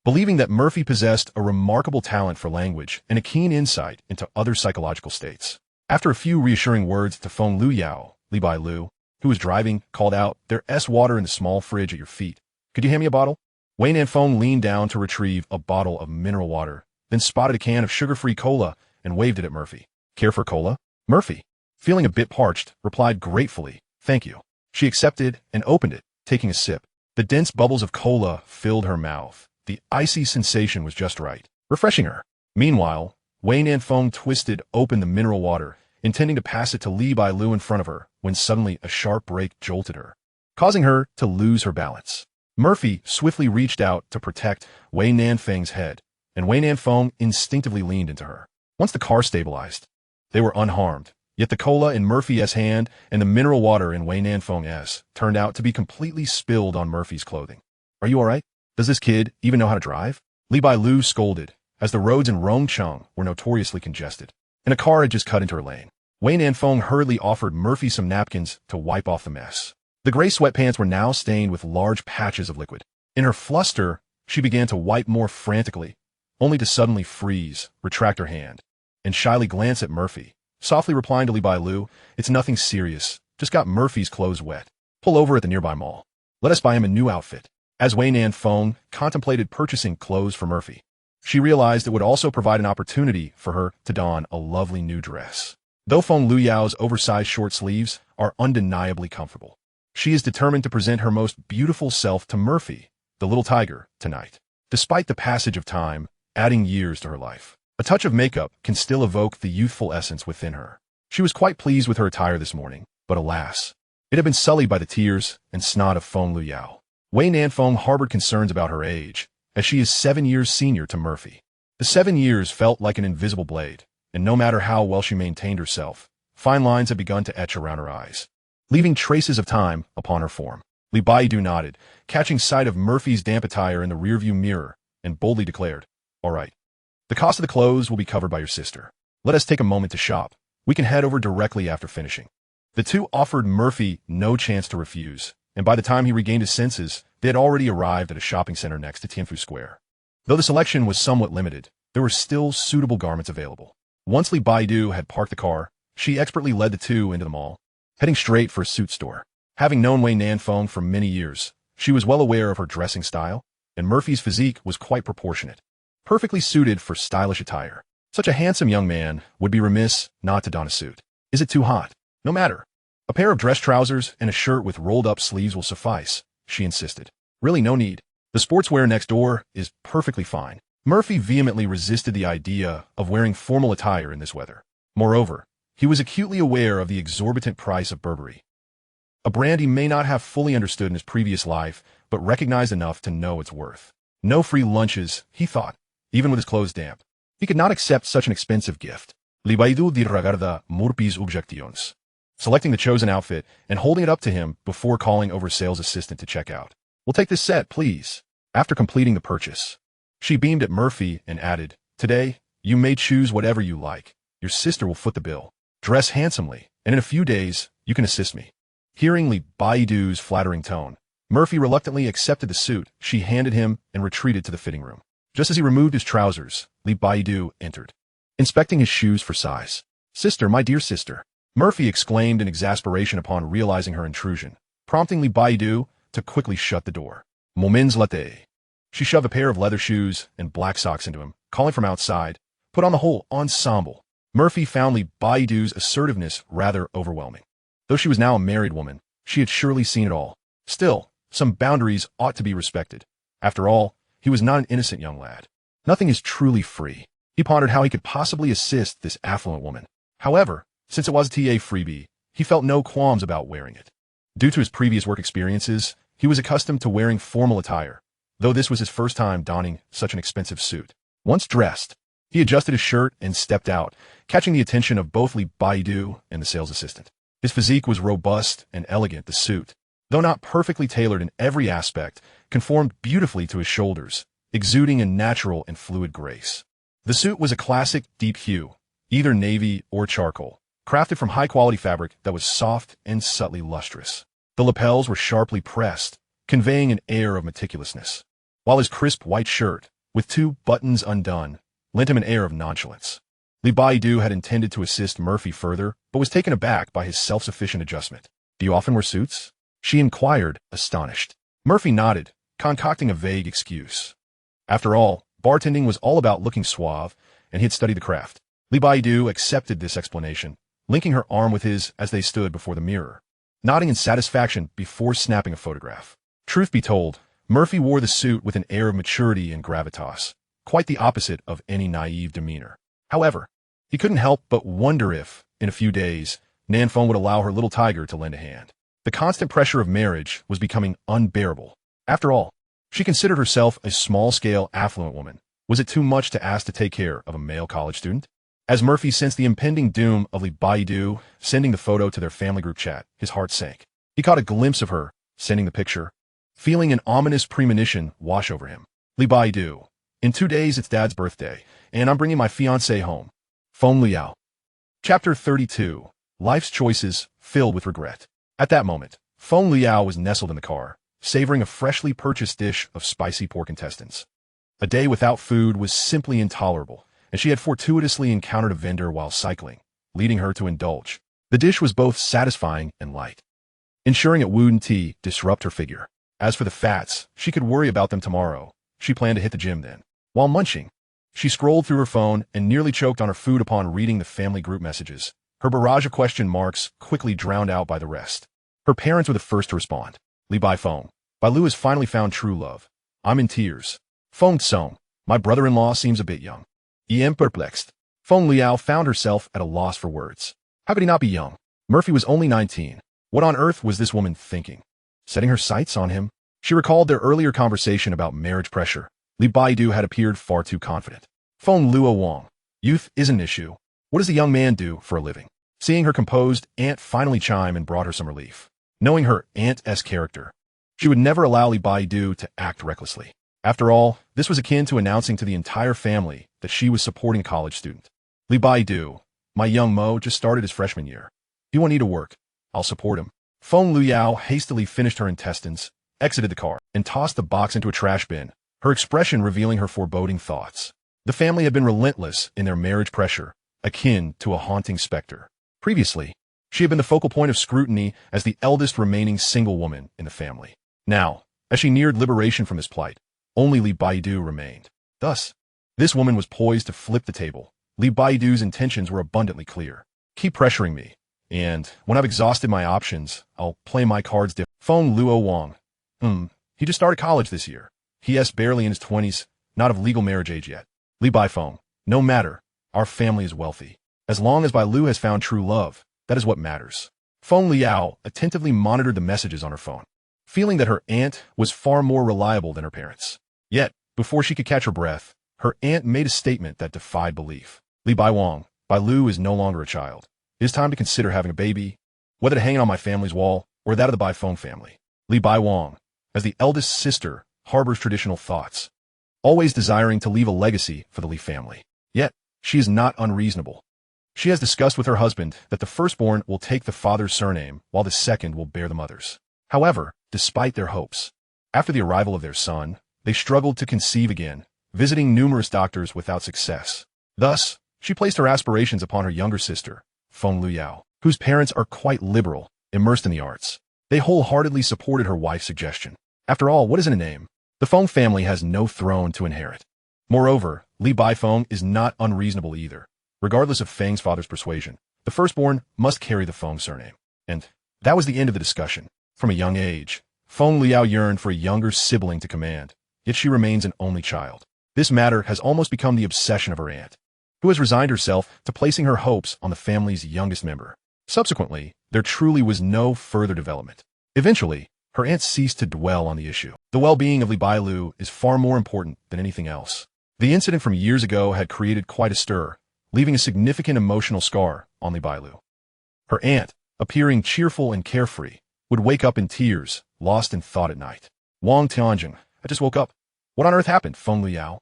believing that Murphy possessed a remarkable talent for language and a keen insight into other psychological states. After a few reassuring words to Feng Lu Yao, Li Bailu, who was driving, called out, "There's water in the small fridge at your feet. Could you hand me a bottle?" Wei Nanfeng leaned down to retrieve a bottle of mineral water, then spotted a can of sugar-free cola and waved it at Murphy. Care for cola? Murphy, feeling a bit parched, replied gratefully, "Thank you." She accepted and opened it, taking a sip. The dense bubbles of cola filled her mouth. The icy sensation was just right, refreshing her. Meanwhile, Wei Nanfeng twisted open the mineral water, intending to pass it to Li Bailu in front of her, when suddenly a sharp break jolted her, causing her to lose her balance. Murphy swiftly reached out to protect Wei Nanfeng's head, and Wei Nanfeng instinctively leaned into her. Once the car stabilized, they were unharmed, yet the cola in Murphy's hand and the mineral water in Wei Nanfeng's turned out to be completely spilled on Murphy's clothing. "Are you alright? Does this kid even know how to drive?" Li Bailu scolded, as the roads in Rongcheng were notoriously congested, and a car had just cut into her lane. Wei Nanfeng hurriedly offered Murphy some napkins to wipe off the mess. The gray sweatpants were now stained with large patches of liquid. In her fluster, she began to wipe more frantically, only to suddenly freeze, retract her hand, and shyly glance at Murphy, softly replying to Li Bailu, "It's nothing serious, just got Murphy's clothes wet. Pull over at the nearby mall. Let us buy him a new outfit." As Wei Nanfeng contemplated purchasing clothes for Murphy, she realized it would also provide an opportunity for her to don a lovely new dress. Though Feng Lu Yao's oversized short sleeves are undeniably comfortable, she is determined to present her most beautiful self to Murphy, the little tiger, tonight. Despite the passage of time, adding years to her life, a touch of makeup can still evoke the youthful essence within her. She was quite pleased with her attire this morning, but alas, it had been sullied by the tears and snot of Feng Lu Yao. Wei Nanfeng harbored concerns about her age, as she is 7 years senior to Murphy. The 7 years felt like an invisible blade, and no matter how well she maintained herself, fine lines had begun to etch around her eyes, leaving traces of time upon her form. Li Baidu nodded, catching sight of Murphy's damp attire in the rearview mirror, and boldly declared, "All right. The cost of the clothes will be covered by your sister. Let us take a moment to shop. We can head over directly after finishing." The two offered Murphy no chance to refuse, and by the time he regained his senses, They had already arrived at a shopping center next to Tianfu Square. Though the selection was somewhat limited, there were still suitable garments available. Once Li Baidu had parked the car, she expertly led the two into the mall, heading straight for a suit store. Having known Wei Nanfeng for many years, she was well aware of her dressing style, and Murphy's physique was quite proportionate, perfectly suited for stylish attire. Such a handsome young man would be remiss not to don a suit. Is it too hot? No matter. A pair of dress trousers and a shirt with rolled-up sleeves will suffice, she insisted. Really no need. The sportswear next door is perfectly fine. Murphy vehemently resisted the idea of wearing formal attire in this weather. Moreover, he was acutely aware of the exorbitant price of Burberry, a brand he may not have fully understood in his previous life, but recognized enough to know its worth. No free lunches, he thought, even with his clothes damp. He could not accept such an expensive gift. Li Baidu regarda Murphy's objections, selecting the chosen outfit and holding it up to him before calling over a sales assistant to check out. We'll take this set, please. After completing the purchase, she beamed at Murphy and added, Today, you may choose whatever you like. Your sister will foot the bill. Dress handsomely, and in a few days, you can assist me. Hearing Li Baidu's flattering tone, Murphy reluctantly accepted the suit she handed him and retreated to the fitting room. Just as he removed his trousers, Li Baidu entered, inspecting his shoes for size. Sister, my dear sister, Murphy exclaimed in exasperation upon realizing her intrusion, prompting Li Baidu to quickly shut the door. Moments latte. She shoved a pair of leather shoes and black socks into him, calling from outside, put on the whole ensemble. Murphy found Li Baidu's assertiveness rather overwhelming. Though she was now a married woman, she had surely seen it all. Still, some boundaries ought to be respected. After all, he was not an innocent young lad. Nothing is truly free. He pondered how he could possibly assist this affluent woman. However, since it was a TA freebie, he felt no qualms about wearing it. Due to his previous work experiences, he was accustomed to wearing formal attire, though this was his first time donning such an expensive suit. Once dressed, he adjusted his shirt and stepped out, catching the attention of both Li Baidu and the sales assistant. His physique was robust and elegant. The suit, though not perfectly tailored in every aspect, conformed beautifully to his shoulders, exuding a natural and fluid grace. The suit was a classic deep hue, either navy or charcoal, crafted from high-quality fabric that was soft and subtly lustrous. The lapels were sharply pressed, conveying an air of meticulousness, while his crisp white shirt, with two buttons undone, lent him an air of nonchalance. Li Baidu had intended to assist Murphy further, but was taken aback by his self-sufficient adjustment. Do you often wear suits? She inquired, astonished. Murphy nodded, concocting a vague excuse. After all, bartending was all about looking suave, and he had studied the craft. Li Baidu accepted this explanation, linking her arm with his as they stood before the mirror, nodding in satisfaction before snapping a photograph. Truth be told, Murphy wore the suit with an air of maturity and gravitas, quite the opposite of any naive demeanor. However, he couldn't help but wonder if, in a few days, Nanfeng would allow her little tiger to lend a hand. The constant pressure of marriage was becoming unbearable. After all, she considered herself a small-scale affluent woman. Was it too much to ask to take care of a male college student? As Murphy sensed the impending doom of Li Baidu sending the photo to their family group chat, his heart sank. He caught a glimpse of her, sending the picture, feeling an ominous premonition wash over him. Li Baidu, in 2 days it's Dad's birthday, and I'm bringing my fiancée home. Feng Liao. Chapter 32. Life's Choices Filled with Regret. At that moment, Feng Liao was nestled in the car, savoring a freshly purchased dish of spicy pork intestines. A day without food was simply intolerable, and she had fortuitously encountered a vendor while cycling, leading her to indulge. The dish was both satisfying and light, ensuring it wouldn't disrupt her figure. As for the fats, she could worry about them tomorrow. She planned to hit the gym then. While munching, she scrolled through her phone and nearly choked on her food upon reading the family group messages. Her barrage of question marks quickly drowned out by the rest. Her parents were the first to respond. Li Baifeng. Bailu has finally found true love. I'm in tears. Feng Song. My brother-in-law seems a bit young. Em perplexed. Feng Liao found herself at a loss for words. How could he not be young? Murphy was only 19. What on earth was this woman thinking? Setting her sights on him? She recalled their earlier conversation about marriage pressure. Li Baidu had appeared far too confident. Feng Luo Wang. Youth is an issue. What does the young man do for a living? Seeing her composed aunt finally chime and brought her some relief. Knowing her aunt's character, she would never allow Li Baidu to act recklessly. After all, this was akin to announcing to the entire family that she was supporting a college student. Li Baidu. My young Mo just started his freshman year. He won't need to work. I'll support him. Feng Liao hastily finished her intestines, exited the car and tossed the box into a trash bin, her expression revealing her foreboding thoughts. The family had been relentless in their marriage pressure, akin to a haunting specter. Previously, she had been the focal point of scrutiny as the eldest remaining single woman in the family. Now, as she neared liberation from this plight, only Li Baidu remained. Thus, this woman was poised to flip the table. Li Baidu's intentions were abundantly clear. Keep pressuring me, and when I've exhausted my options, I'll play my cards different. Feng Luo Wang. He just started college this year. He barely in his 20s, not of legal marriage age yet. Li Baifeng. No matter, our family is wealthy. As long as Bai Lu has found true love, that is what matters. Feng Liao attentively monitored the messages on her phone, feeling that her aunt was far more reliable than her parents. Yet, before she could catch her breath, her aunt made a statement that defied belief. Li Baiwang, Bai Lu is no longer a child. It is time to consider having a baby, whether to hang it on my family's wall or that of the Baifeng family. Li Baiwang, as the eldest sister, harbors traditional thoughts, always desiring to leave a legacy for the Li family. Yet, she is not unreasonable. She has discussed with her husband that the firstborn will take the father's surname while the second will bear the mother's. However, despite their hopes, after the arrival of their son, they struggled to conceive again, visiting numerous doctors without success. Thus, she placed her aspirations upon her younger sister, Feng Luyao, whose parents are quite liberal, immersed in the arts. They wholeheartedly supported her wife's suggestion. After all, what is in a name? The Feng family has no throne to inherit. Moreover, Li Baifeng is not unreasonable either. Regardless of Feng's father's persuasion, the firstborn must carry the Feng surname. And that was the end of the discussion. From a young age, Feng Liao yearned for a younger sibling to command, yet she remains an only child. This matter has almost become the obsession of her aunt, who has resigned herself to placing her hopes on the family's youngest member. Subsequently, there truly was no further development. Eventually, her aunt ceased to dwell on the issue. The well-being of Li Bailu is far more important than anything else. The incident from years ago had created quite a stir, leaving a significant emotional scar on Li Bailu. Her aunt, appearing cheerful and carefree, would wake up in tears, lost in thought at night. Wang Tianzheng, I just woke up. What on earth happened, Feng Liao?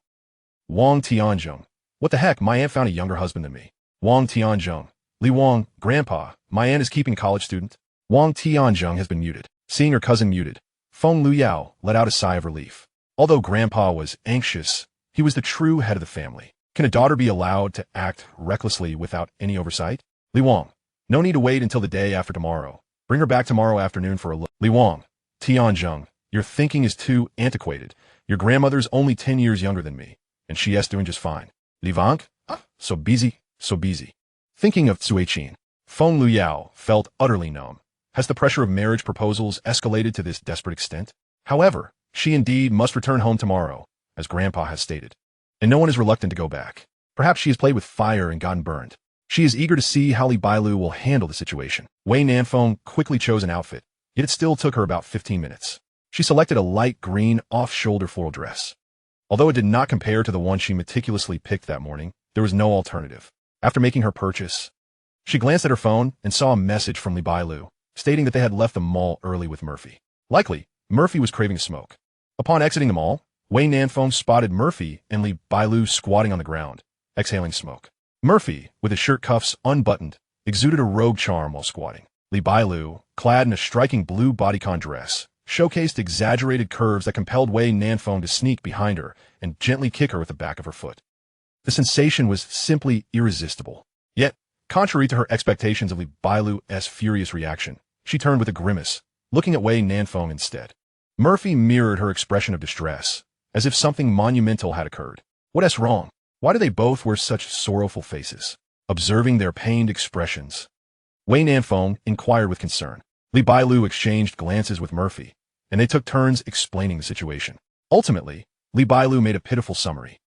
Wang Tianzheng, what the heck, my aunt found a younger husband than me. Wang Tianzheng, Li Wang, Grandpa, my aunt is keeping a college student. Wang Tianzheng has been muted. Seeing her cousin muted, Feng Luyao let out a sigh of relief. Although Grandpa was anxious, he was the true head of the family. Can a daughter be allowed to act recklessly without any oversight? Li Wang, no need to wait until the day after tomorrow. Bring her back tomorrow afternoon for a look. Li Wang, Tianzheng, your thinking is too antiquated. Your grandmother's only 10 years younger than me, and she is doing just fine. Li Wang, so busy, so busy. Thinking of Suiqin, Feng Luyao felt utterly numb. Has the pressure of marriage proposals escalated to this desperate extent? However, she indeed must return home tomorrow, as Grandpa has stated. And no one is reluctant to go back. Perhaps she has played with fire and gotten burned. She is eager to see how Li Bailu will handle the situation. Wei Nanfeng quickly chose an outfit, yet it still took her about 15 minutes. She selected a light green off-shoulder floral dress. Although it did not compare to the one she meticulously picked that morning, there was no alternative. After making her purchase, she glanced at her phone and saw a message from Li Bailu, stating that they had left the mall early with Murphy. Likely, Murphy was craving a smoke. Upon exiting the mall, Wei Nanfeng spotted Murphy and Li Bailu squatting on the ground, exhaling smoke. Murphy, with his shirt cuffs unbuttoned, exuded a rogue charm while squatting. Li Bailu, clad in a striking blue bodycon dress, showcased exaggerated curves that compelled Wei Nanfeng to sneak behind her and gently kick her with the back of her foot. The sensation was simply irresistible. Yet, contrary to her expectations of Li Bailu's furious reaction, she turned with a grimace, looking at Wei Nanfeng instead. Murphy mirrored her expression of distress, as if something monumental had occurred. What's wrong? Why do they both wear such sorrowful faces? Observing their pained expressions, Wei Nanfeng inquired with concern. Li Bailu exchanged glances with Murphy, and they took turns explaining the situation. Ultimately, Li Bailu made a pitiful summary,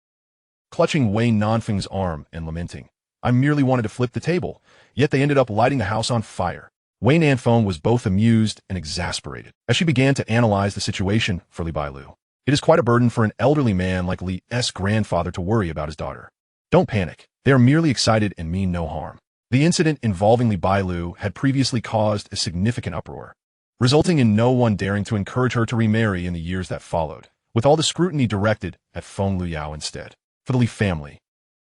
clutching Wei Nanfeng's arm and lamenting, I merely wanted to flip the table, yet they ended up lighting the house on fire. Wei Nanfeng was both amused and exasperated as she began to analyze the situation for Li Bailu. It is quite a burden for an elderly man like Li's grandfather to worry about his daughter. Don't panic. They are merely excited and mean no harm. The incident involving Li Bailu had previously caused a significant uproar, resulting in no one daring to encourage her to remarry in the years that followed, with all the scrutiny directed at Feng Luyao instead. For the Li family,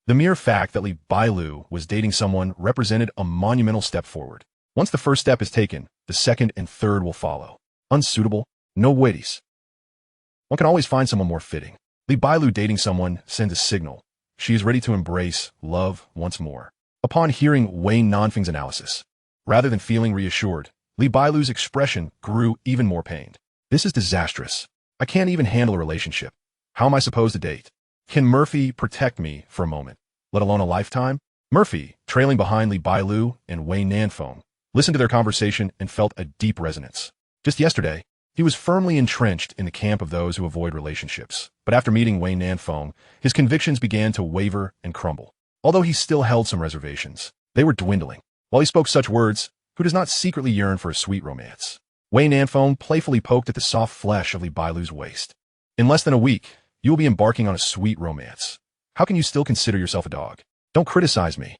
the mere fact that Li Bailu was dating someone represented a monumental step forward. Once the first step is taken, the second and third will follow. Unsuitable, No waities. One can always find someone more fitting. Li Bailu dating someone sends a signal. She is ready to embrace love once more. Upon hearing Wayne Nanfeng's analysis, rather than feeling reassured, Li Bailu's expression grew even more pained. This is disastrous. I can't even handle a relationship. How am I supposed to date? Can Murphy protect me for a moment, let alone a lifetime? Murphy, trailing behind Li Bailu and Wayne Nanfeng, listened to their conversation and felt a deep resonance. Just yesterday, he was firmly entrenched in the camp of those who avoid relationships, but after meeting Wayne Nanfeng, his convictions began to waver and crumble. Although he still held some reservations, they were dwindling. While he spoke such words, who does not secretly yearn for a sweet romance? Wayne Nanfeng playfully poked at the soft flesh of Li Bailu's waist. In less than a week, you will be embarking on a sweet romance. How can you still consider yourself a dog? Don't criticize me.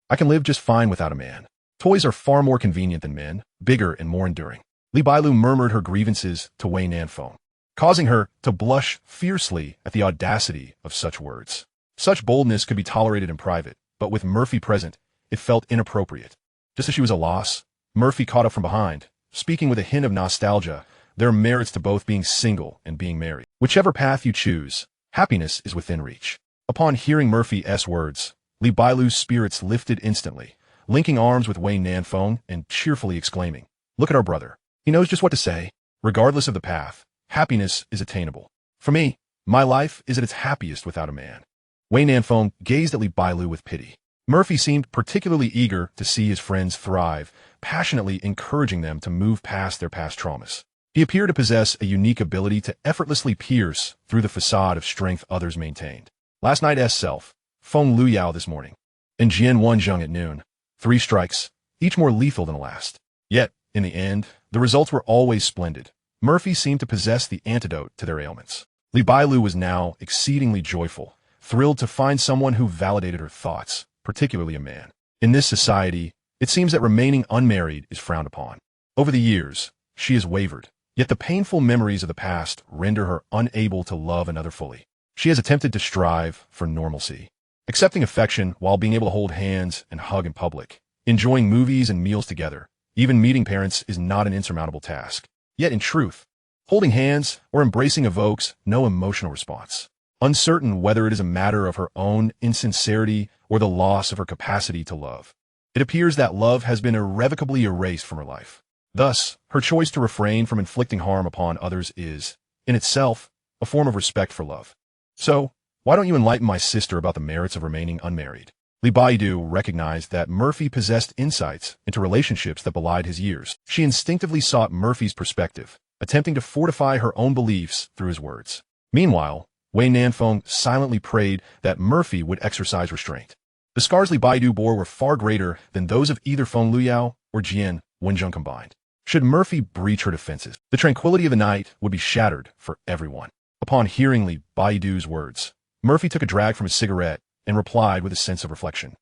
I can live just fine without a man. Toys are far more convenient than men, bigger and more enduring. Li Bailu murmured her grievances to Wei Nanfeng, causing her to blush fiercely at the audacity of such words. Such boldness could be tolerated in private, but with Murphy present, it felt inappropriate. Just as she was a loss, Murphy caught up from behind, speaking with a hint of nostalgia. There are merits to both being single and being married. Whichever path you choose, happiness is within reach. Upon hearing Murphy's words, Li Bailu's spirits lifted instantly, linking arms with Wei Nanfeng and cheerfully exclaiming, "Look at our brother. He knows just what to say. Regardless of the path, happiness is attainable. For me, my life is at its happiest without a man." Wei Nanfeng gazed at Li Bailu with pity. Murphy seemed particularly eager to see his friends thrive, passionately encouraging them to move past their past traumas. He appeared to possess a unique ability to effortlessly pierce through the facade of strength others maintained. Last night's self, Feng Luyao this morning, and Jian Wanzheng at noon. 3 strikes, each more lethal than the last. Yet, in the end, the results were always splendid. Murphy seemed to possess the antidote to their ailments. Li Bailu was now exceedingly joyful, thrilled to find someone who validated her thoughts, particularly a man. In this society, it seems that remaining unmarried is frowned upon. Over the years, she has wavered, yet the painful memories of the past render her unable to love another fully. She has attempted to strive for normalcy, accepting affection while being able to hold hands and hug in public, enjoying movies and meals together. Even meeting parents is not an insurmountable task. Yet in truth, holding hands or embracing evokes no emotional response. Uncertain whether it is a matter of her own insincerity or the loss of her capacity to love, it appears that love has been irrevocably erased from her life. Thus, her choice to refrain from inflicting harm upon others is, in itself, a form of respect for love. So, why don't you enlighten my sister about the merits of remaining unmarried? Li Baidu recognized that Murphy possessed insights into relationships that belied his years. She instinctively sought Murphy's perspective, attempting to fortify her own beliefs through his words. Meanwhile, Wei Nanfeng silently prayed that Murphy would exercise restraint. The scars Li Baidu bore were far greater than those of either Feng Luyao or Jian Wenjun combined. Should Murphy breach her defenses, the tranquility of the night would be shattered for everyone. Upon hearing Li Baidu's words, Murphy took a drag from his cigarette and replied with a sense of reflection.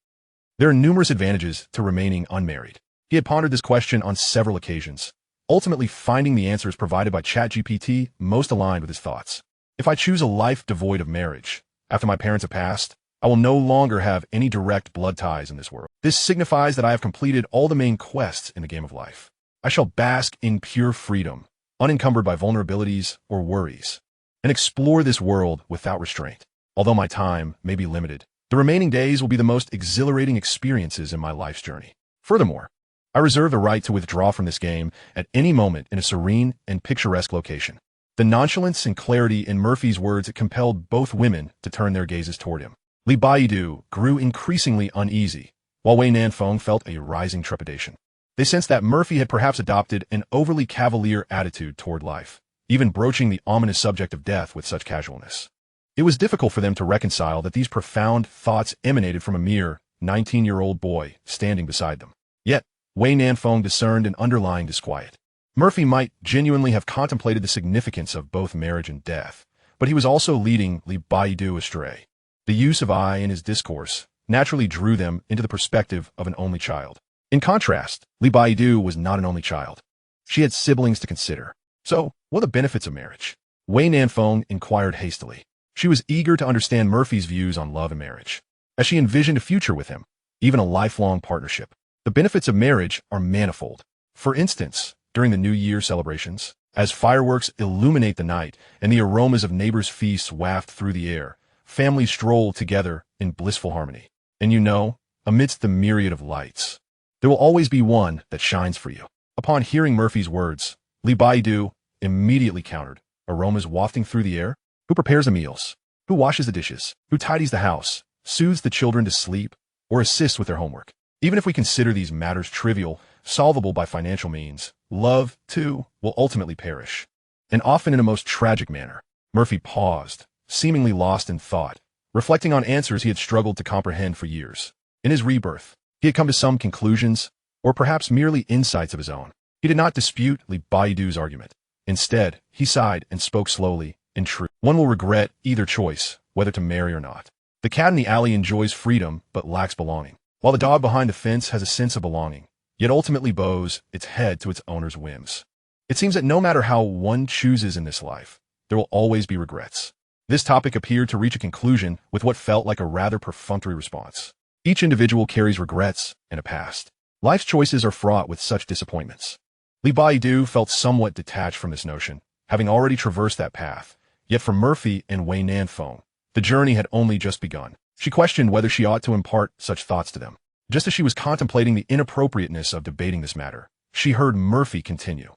There are numerous advantages to remaining unmarried. He had pondered this question on several occasions, ultimately finding the answers provided by ChatGPT most aligned with his thoughts. If I choose a life devoid of marriage, after my parents have passed, I will no longer have any direct blood ties in this world. This signifies that I have completed all the main quests in the game of life. I shall bask in pure freedom, unencumbered by vulnerabilities or worries, and explore this world without restraint. Although my time may be limited, the remaining days will be the most exhilarating experiences in my life's journey. Furthermore, I reserve the right to withdraw from this game at any moment in a serene and picturesque location. The nonchalance and clarity in Murphy's words compelled both women to turn their gazes toward him. Li Baidu grew increasingly uneasy, while Wei Nanfeng felt a rising trepidation. They sensed that Murphy had perhaps adopted an overly cavalier attitude toward life, even broaching the ominous subject of death with such casualness. It was difficult for them to reconcile that these profound thoughts emanated from a mere 19-year-old boy standing beside them. Yet, Wei Nanfeng discerned an underlying disquiet. Murphy might genuinely have contemplated the significance of both marriage and death, but he was also leading Li Baidu astray. The use of I in his discourse naturally drew them into the perspective of an only child. In contrast, Li Baidu was not an only child. She had siblings to consider. So, what are the benefits of marriage? Wei Nanfeng inquired hastily. She was eager to understand Murphy's views on love and marriage, as she envisioned a future with him, even a lifelong partnership. The benefits of marriage are manifold. For instance, during the New Year celebrations, As fireworks illuminate the night and the aromas of neighbors' feasts waft through the air, families stroll together in blissful harmony. And you know, amidst the myriad of lights, there will always be one that shines for you. Upon hearing Murphy's words, Li Baidu immediately countered, aromas wafting through the air. Who prepares the meals? Who washes the dishes? Who tidies the house, soothes the children to sleep, or assists with their homework? Even if we consider these matters trivial, solvable by financial means, love, too, will ultimately perish. And often in a most tragic manner. Murphy paused, seemingly lost in thought, reflecting on answers he had struggled to comprehend for years. In his rebirth, he had come to some conclusions, or perhaps merely insights of his own. He did not dispute Li Baidu's argument. Instead, he sighed and spoke slowly. In truth, one will regret either choice, whether to marry or not. The cat in the alley enjoys freedom but lacks belonging, while the dog behind the fence has a sense of belonging, yet ultimately bows its head to its owner's whims. It seems that no matter how one chooses in this life, there will always be regrets. This topic appeared to reach a conclusion with what felt like a rather perfunctory response. Each individual carries regrets and a past. Life's choices are fraught with such disappointments. Li Baidu felt somewhat detached from this notion, having already traversed that path. Yet for Murphy and Wei Nanfeng, the journey had only just begun. She questioned whether she ought to impart such thoughts to them. Just as she was contemplating the inappropriateness of debating this matter, she heard Murphy continue.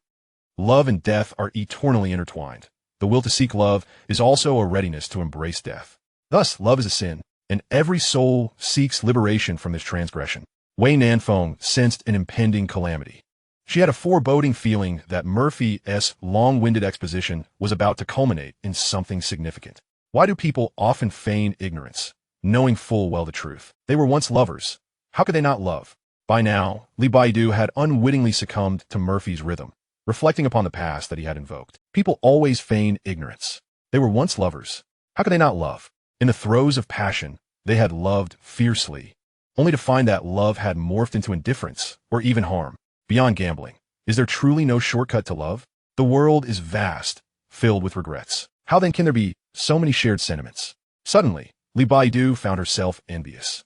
Love and death are eternally intertwined. The will to seek love is also a readiness to embrace death. Thus, love is a sin, and every soul seeks liberation from this transgression. Wei Nanfeng sensed an impending calamity. She had a foreboding feeling that Murphy's long-winded exposition was about to culminate in something significant. Why do people often feign ignorance, knowing full well the truth? They were once lovers. How could they not love? By now, Li Baidu had unwittingly succumbed to Murphy's rhythm, reflecting upon the past that he had invoked. People always feign ignorance. They were once lovers. How could they not love? In the throes of passion, they had loved fiercely, only to find that love had morphed into indifference or even harm. Beyond gambling, is there truly no shortcut to love? The world is vast, filled with regrets. How then can there be so many shared sentiments? Suddenly, Li Baidu found herself envious.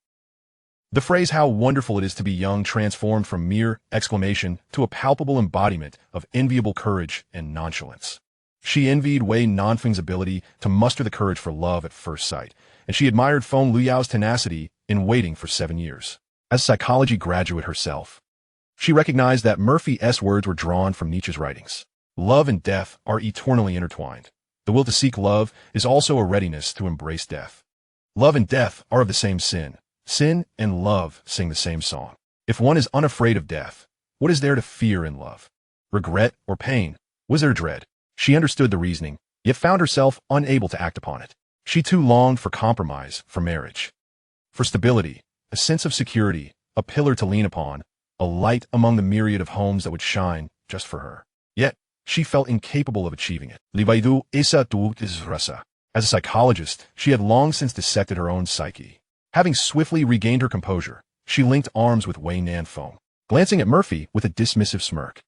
The phrase "how wonderful it is to be young" transformed from mere exclamation to a palpable embodiment of enviable courage and nonchalance. She envied Wei Nanfeng's ability to muster the courage for love at first sight, and she admired Feng Luyao's tenacity in waiting for 7 years. As a psychology graduate herself, she recognized that Murphy's words were drawn from Nietzsche's writings. Love and death are eternally intertwined. The will to seek love is also a readiness to embrace death. Love and death are of the same sin. Sin and love sing the same song. If one is unafraid of death, what is there to fear in love? Regret or pain? Was there dread? She understood the reasoning, yet found herself unable to act upon it. She too longed for compromise, for marriage, for stability, a sense of security, a pillar to lean upon, a light among the myriad of homes that would shine just for her. Yet, she felt incapable of achieving it. Li Baidu isa tu rasa. As a psychologist, she had long since dissected her own psyche. Having swiftly regained her composure, she linked arms with Wei Nanfeng, glancing at Murphy with a dismissive smirk.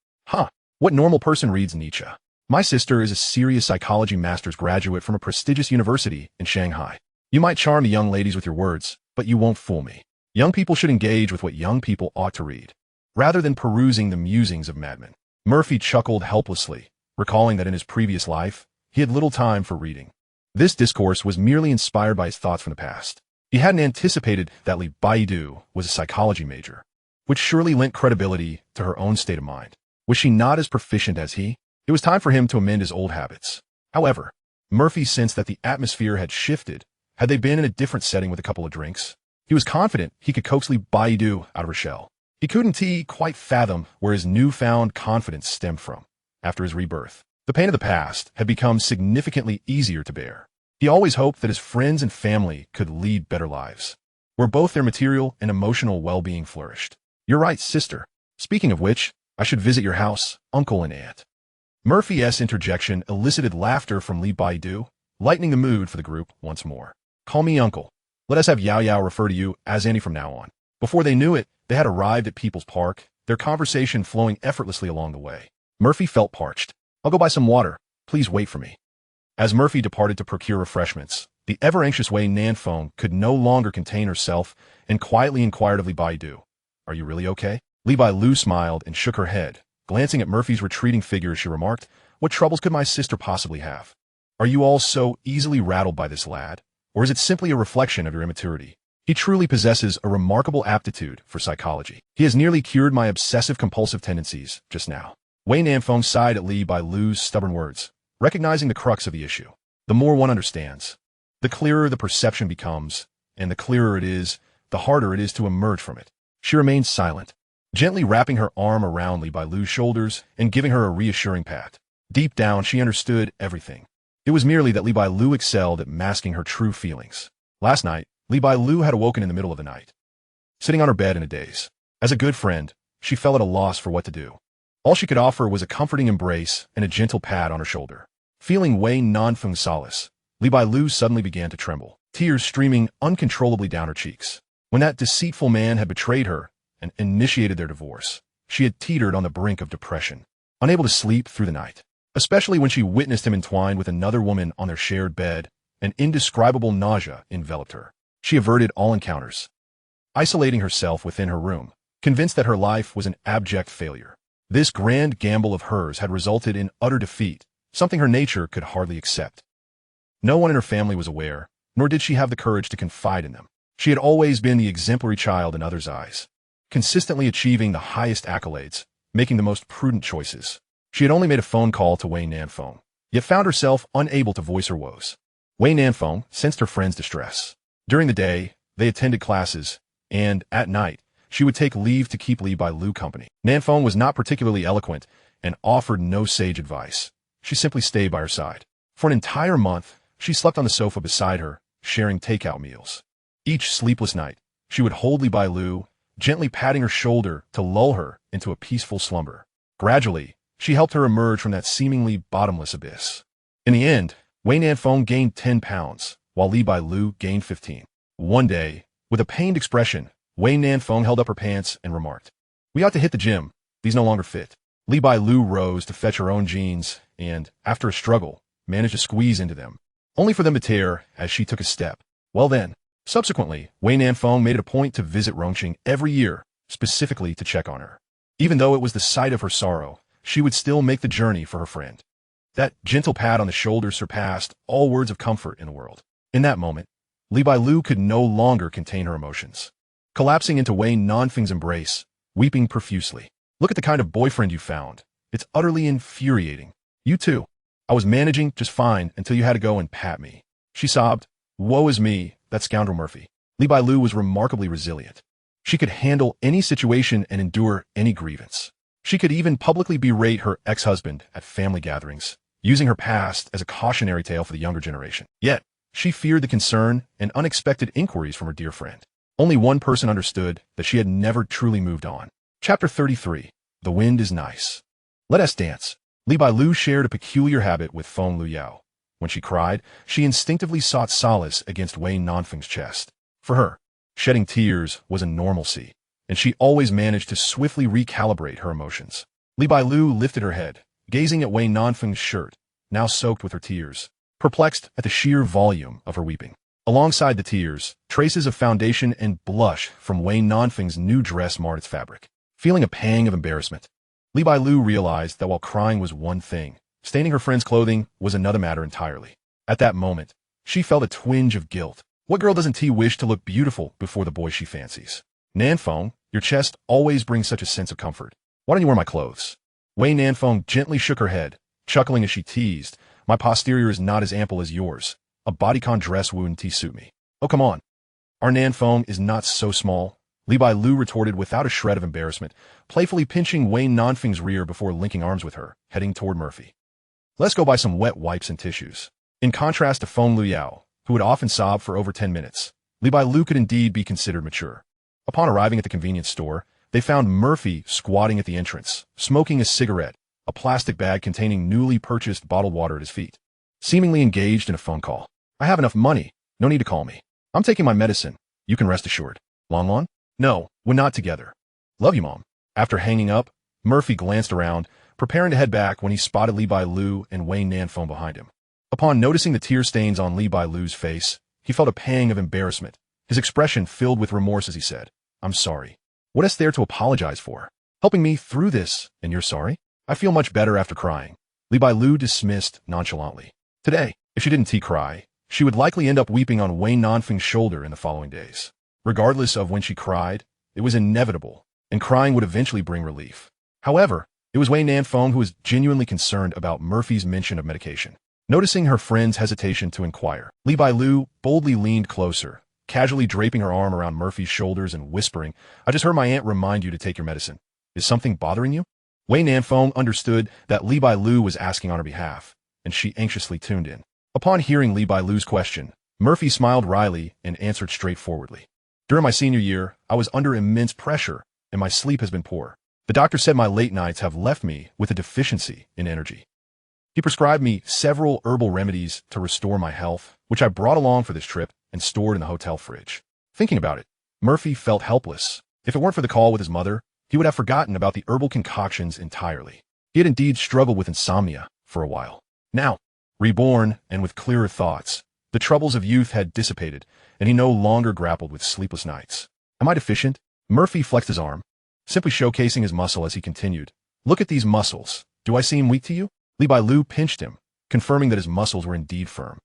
What normal person reads Nietzsche? My sister is a serious psychology master's graduate from a prestigious university in Shanghai. You might charm the young ladies with your words, but you won't fool me. Young people should engage with what young people ought to read, rather than perusing the musings of madmen. Murphy chuckled helplessly, recalling that in his previous life, he had little time for reading. This discourse was merely inspired by his thoughts from the past. He hadn't anticipated that Li Baidu was a psychology major, which surely lent credibility to her own state of mind. Was she not as proficient as he? It was time for him to amend his old habits. However, Murphy sensed that the atmosphere had shifted. Had they been in a different setting with a couple of drinks, he was confident he could coax Li Baidu out of her shell. He couldn't quite fathom where his newfound confidence stemmed from. After his rebirth, the pain of the past had become significantly easier to bear. He always hoped that his friends and family could lead better lives, where both their material and emotional well-being flourished. You're right, sister. Speaking of which, I should visit your house, uncle and aunt. Murphy's interjection elicited laughter from Li Baidu, lightening the mood for the group once more. Call me uncle. Let us have Yao Yao refer to you as Annie from now on. Before they knew it, they had arrived at People's Park, their conversation flowing effortlessly along the way. Murphy felt parched. I'll go buy some water. Please wait for me. As Murphy departed to procure refreshments, the ever-anxious Wei Nanfeng could no longer contain herself and quietly inquired of Li Baidu. Are you really okay? Li Baidu smiled and shook her head. Glancing at Murphy's retreating figure, she remarked, What troubles could my sister possibly have? Are you all so easily rattled by this lad? Or is it simply a reflection of your immaturity? He truly possesses a remarkable aptitude for psychology. He has nearly cured my obsessive-compulsive tendencies just now. Wei Nanfeng sighed at Li Bailu's stubborn words, recognizing the crux of the issue. The more one understands, the clearer the perception becomes, and the clearer it is, the harder it is to emerge from it. She remained silent, gently wrapping her arm around Li Bailu's shoulders and giving her a reassuring pat. Deep down, she understood everything. It was merely that Li Bailu excelled at masking her true feelings. Last night, Li Bailu had awoken in the middle of the night, sitting on her bed in a daze. As a good friend, she fell at a loss for what to do. All she could offer was a comforting embrace and a gentle pat on her shoulder. Feeling Wei Nanfeng's solace, Li Bailu suddenly began to tremble, tears streaming uncontrollably down her cheeks. When that deceitful man had betrayed her and initiated their divorce, she had teetered on the brink of depression, unable to sleep through the night. Especially when she witnessed him entwined with another woman on their shared bed, an indescribable nausea enveloped her. She averted all encounters, isolating herself within her room, convinced that her life was an abject failure. This grand gamble of hers had resulted in utter defeat, something her nature could hardly accept. No one in her family was aware, nor did she have the courage to confide in them. She had always been the exemplary child in others' eyes, consistently achieving the highest accolades, making the most prudent choices. She had only made a phone call to Wei Nanfeng, yet found herself unable to voice her woes. Wei Nanfeng sensed her friend's distress. During the day, they attended classes, and, at night, she would take leave to keep Li Bailu company. Nanfeng was not particularly eloquent and offered no sage advice. She simply stayed by her side. For an entire month, she slept on the sofa beside her, sharing takeout meals. Each sleepless night, she would hold Li Bailu, gently patting her shoulder to lull her into a peaceful slumber. Gradually, she helped her emerge from that seemingly bottomless abyss. In the end, Wei Nanfeng gained 10 pounds, while Li Bailu gained 15. One day, with a pained expression, Wei Nanfeng held up her pants and remarked, "We ought to hit the gym. These no longer fit." Li Bailu rose to fetch her own jeans and, after a struggle, managed to squeeze into them, only for them to tear as she took a step. Well then, subsequently, Wei Nanfeng made it a point to visit Rongqing every year, specifically to check on her. Even though it was the sight of her sorrow, she would still make the journey for her friend. That gentle pat on the shoulder surpassed all words of comfort in the world. In that moment, Li Bailu could no longer contain her emotions, collapsing into Wei Nanfeng's embrace, weeping profusely. "Look at the kind of boyfriend you found. It's utterly infuriating. You too. I was managing just fine until you had to go and pat me." She sobbed. "Woe is me, that scoundrel Murphy." Li Bailu was remarkably resilient. She could handle any situation and endure any grievance. She could even publicly berate her ex-husband at family gatherings, using her past as a cautionary tale for the younger generation. Yet, she feared the concern and unexpected inquiries from her dear friend. Only one person understood that she had never truly moved on. Chapter 33. The Wind is Nice. Let us dance. Li Bailu shared a peculiar habit with Feng Luyao. When she cried, she instinctively sought solace against Wei Nanfeng's chest. For her, shedding tears was a normalcy, and she always managed to swiftly recalibrate her emotions. Li Bailu lifted her head, gazing at Wei Nanfeng's shirt, now soaked with her tears, perplexed at the sheer volume of her weeping. Alongside the tears, traces of foundation and blush from Wei Nanfeng's new dress marred its fabric. Feeling a pang of embarrassment, Li Bailu realized that while crying was one thing, staining her friend's clothing was another matter entirely. At that moment, she felt a twinge of guilt. What girl doesn't wish to look beautiful before the boy she fancies? "Nanfeng, your chest always brings such a sense of comfort. Why don't you wear my clothes?" Wei Nanfeng gently shook her head, chuckling as she teased, "My posterior is not as ample as yours. A bodycon dress wouldn't suit me." "Oh, come on. Our Nanfeng is not so small," Li Bailu retorted without a shred of embarrassment, playfully pinching Wei Nanfeng's rear before linking arms with her, heading toward Murphy. "Let's go buy some wet wipes and tissues." In contrast to Feng Luyao, who would often sob for over 10 minutes, Li Bailu could indeed be considered mature. Upon arriving at the convenience store, they found Murphy squatting at the entrance, smoking a cigarette, a plastic bag containing newly purchased bottled water at his feet. Seemingly engaged in a phone call. "I have enough money. No need to call me. I'm taking my medicine. You can rest assured." "Long? No, we're not together." "Love you, Mom." After hanging up, Murphy glanced around, preparing to head back when he spotted Li Bailu and Wei Nanfeng behind him. Upon noticing the tear stains on Li Bailu's face, he felt a pang of embarrassment, his expression filled with remorse as he said, "I'm sorry. What is there to apologize for? Helping me through this, and you're sorry? I feel much better after crying." Li Bailu dismissed nonchalantly. Today, if she didn't cry, she would likely end up weeping on Wei Nanfeng's shoulder in the following days. Regardless of when she cried, it was inevitable, and crying would eventually bring relief. However, it was Wei Nanfeng who was genuinely concerned about Murphy's mention of medication. Noticing her friend's hesitation to inquire, Li Bailu boldly leaned closer, casually draping her arm around Murphy's shoulders and whispering, "I just heard my aunt remind you to take your medicine. Is something bothering you?" Wei Nanfeng understood that Li Bailu was asking on her behalf, and she anxiously tuned in. Upon hearing Li Bailu's question, Murphy smiled wryly and answered straightforwardly. "During my senior year, I was under immense pressure, and my sleep has been poor. The doctor said my late nights have left me with a deficiency in energy. He prescribed me several herbal remedies to restore my health, which I brought along for this trip and stored in the hotel fridge." Thinking about it, Murphy felt helpless. If it weren't for the call with his mother, he would have forgotten about the herbal concoctions entirely. He had indeed struggled with insomnia for a while. Now, reborn and with clearer thoughts, the troubles of youth had dissipated, and he no longer grappled with sleepless nights. "Am I deficient?" Murphy flexed his arm, simply showcasing his muscle as he continued. "Look at these muscles. Do I seem weak to you?" Li Bailu pinched him, confirming that his muscles were indeed firm.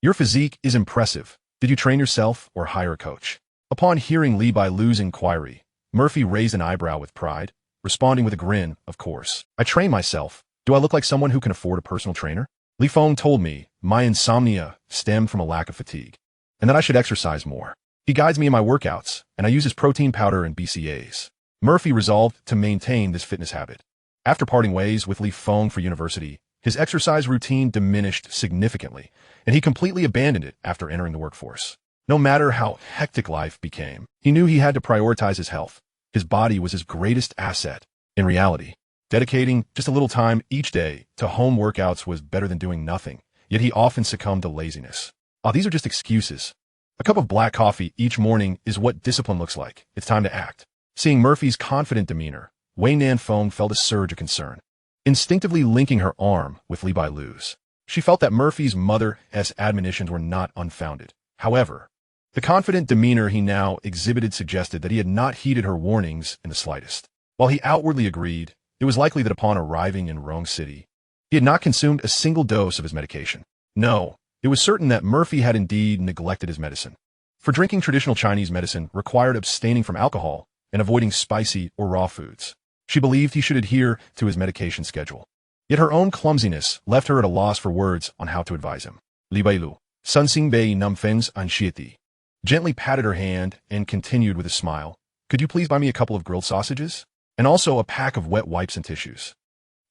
"Your physique is impressive. Did you train yourself or hire a coach?" Upon hearing Li Bailu's inquiry, Murphy raised an eyebrow with pride, responding with a grin, "Of course. I train myself. Do I look like someone who can afford a personal trainer?" Li Feng told me my insomnia stemmed from a lack of fatigue, and that I should exercise more. He guides me in my workouts, and I use his protein powder and BCAAs. Murphy resolved to maintain this fitness habit. After parting ways with Li Feng for university, his exercise routine diminished significantly, and he completely abandoned it after entering the workforce. No matter how hectic life became, he knew he had to prioritize his health. His body was his greatest asset. In reality, dedicating just a little time each day to home workouts was better than doing nothing, yet he often succumbed to laziness. These are just excuses. A cup of black coffee each morning is what discipline looks like. It's time to act. Seeing Murphy's confident demeanor, Wei Nanfeng felt a surge of concern. Instinctively linking her arm with Li Bailu's, she felt that Murphy's mother's admonitions were not unfounded. However, the confident demeanor he now exhibited suggested that he had not heeded her warnings in the slightest. While he outwardly agreed, it was likely that upon arriving in Rong City, he had not consumed a single dose of his medication. No, it was certain that Murphy had indeed neglected his medicine. For drinking traditional Chinese medicine required abstaining from alcohol and avoiding spicy or raw foods. She believed he should adhere to his medication schedule. Yet her own clumsiness left her at a loss for words on how to advise him. Li Bailu, Sun Xing Bei Numfen's Anshieti, gently patted her hand and continued with a smile. "Could you please buy me a couple of grilled sausages? And also a pack of wet wipes and tissues.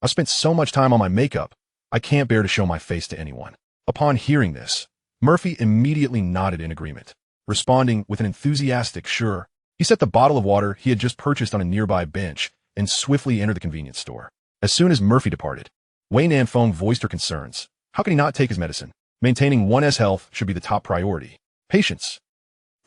I've spent so much time on my makeup, I can't bear to show my face to anyone." Upon hearing this, Murphy immediately nodded in agreement. Responding with an enthusiastic "sure," he set the bottle of water he had just purchased on a nearby bench and swiftly entered the convenience store. As soon as Murphy departed, Wei Nanfeng voiced her concerns. How could he not take his medicine? Maintaining one's health should be the top priority. Patience.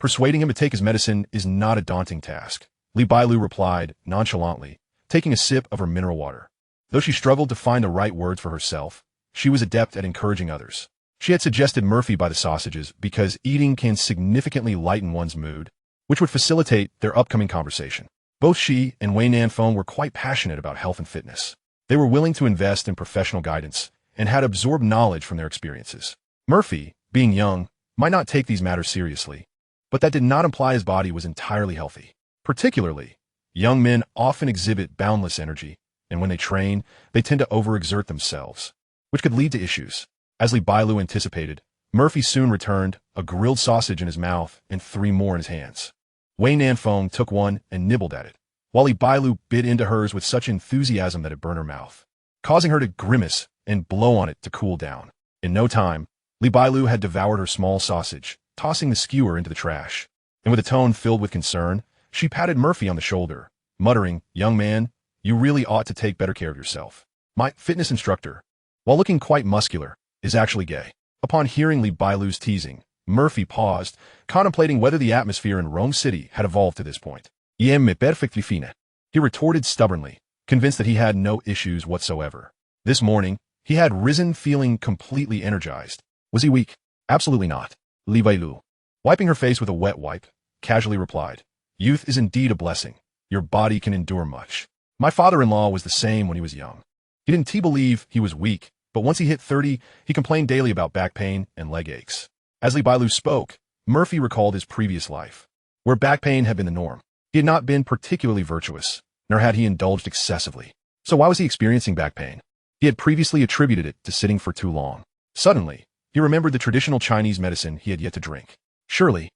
Persuading him to take his medicine is not a daunting task, Li Bailu replied nonchalantly, taking a sip of her mineral water. Though she struggled to find the right words for herself, she was adept at encouraging others. She had suggested Murphy buy the sausages because eating can significantly lighten one's mood, which would facilitate their upcoming conversation. Both she and Wei Nanfeng were quite passionate about health and fitness. They were willing to invest in professional guidance and had absorbed knowledge from their experiences. Murphy, being young, might not take these matters seriously, but that did not imply his body was entirely healthy. Particularly, young men often exhibit boundless energy, and when they train, they tend to overexert themselves, which could lead to issues. As Li Bailu anticipated, Murphy soon returned, a grilled sausage in his mouth and 3 more in his hands. Wei Nanfeng took one and nibbled at it, while Li Bailu bit into hers with such enthusiasm that it burned her mouth, causing her to grimace and blow on it to cool down. In no time, Li Bailu had devoured her small sausage, tossing the skewer into the trash, and with a tone filled with concern, she patted Murphy on the shoulder, muttering, "Young man, you really ought to take better care of yourself. My fitness instructor, while looking quite muscular, is actually gay." Upon hearing Li Bailu's teasing, Murphy paused, contemplating whether the atmosphere in Rome City had evolved to this point. "Iem me perfectly fine," he retorted stubbornly, convinced that he had no issues whatsoever. This morning, he had risen feeling completely energized. Was he weak? Absolutely not. Li Bailu, wiping her face with a wet wipe, casually replied, "Youth is indeed a blessing. Your body can endure much. My father-in-law was the same when he was young. He didn't believe he was weak, but once he hit 30, he complained daily about back pain and leg aches. As Li Bailu spoke, Murphy recalled his previous life, where back pain had been the norm. He had not been particularly virtuous, nor had he indulged excessively. So why was he experiencing back pain? He had previously attributed it to sitting for too long. Suddenly, he remembered the traditional Chinese medicine he had yet to drink. Surely,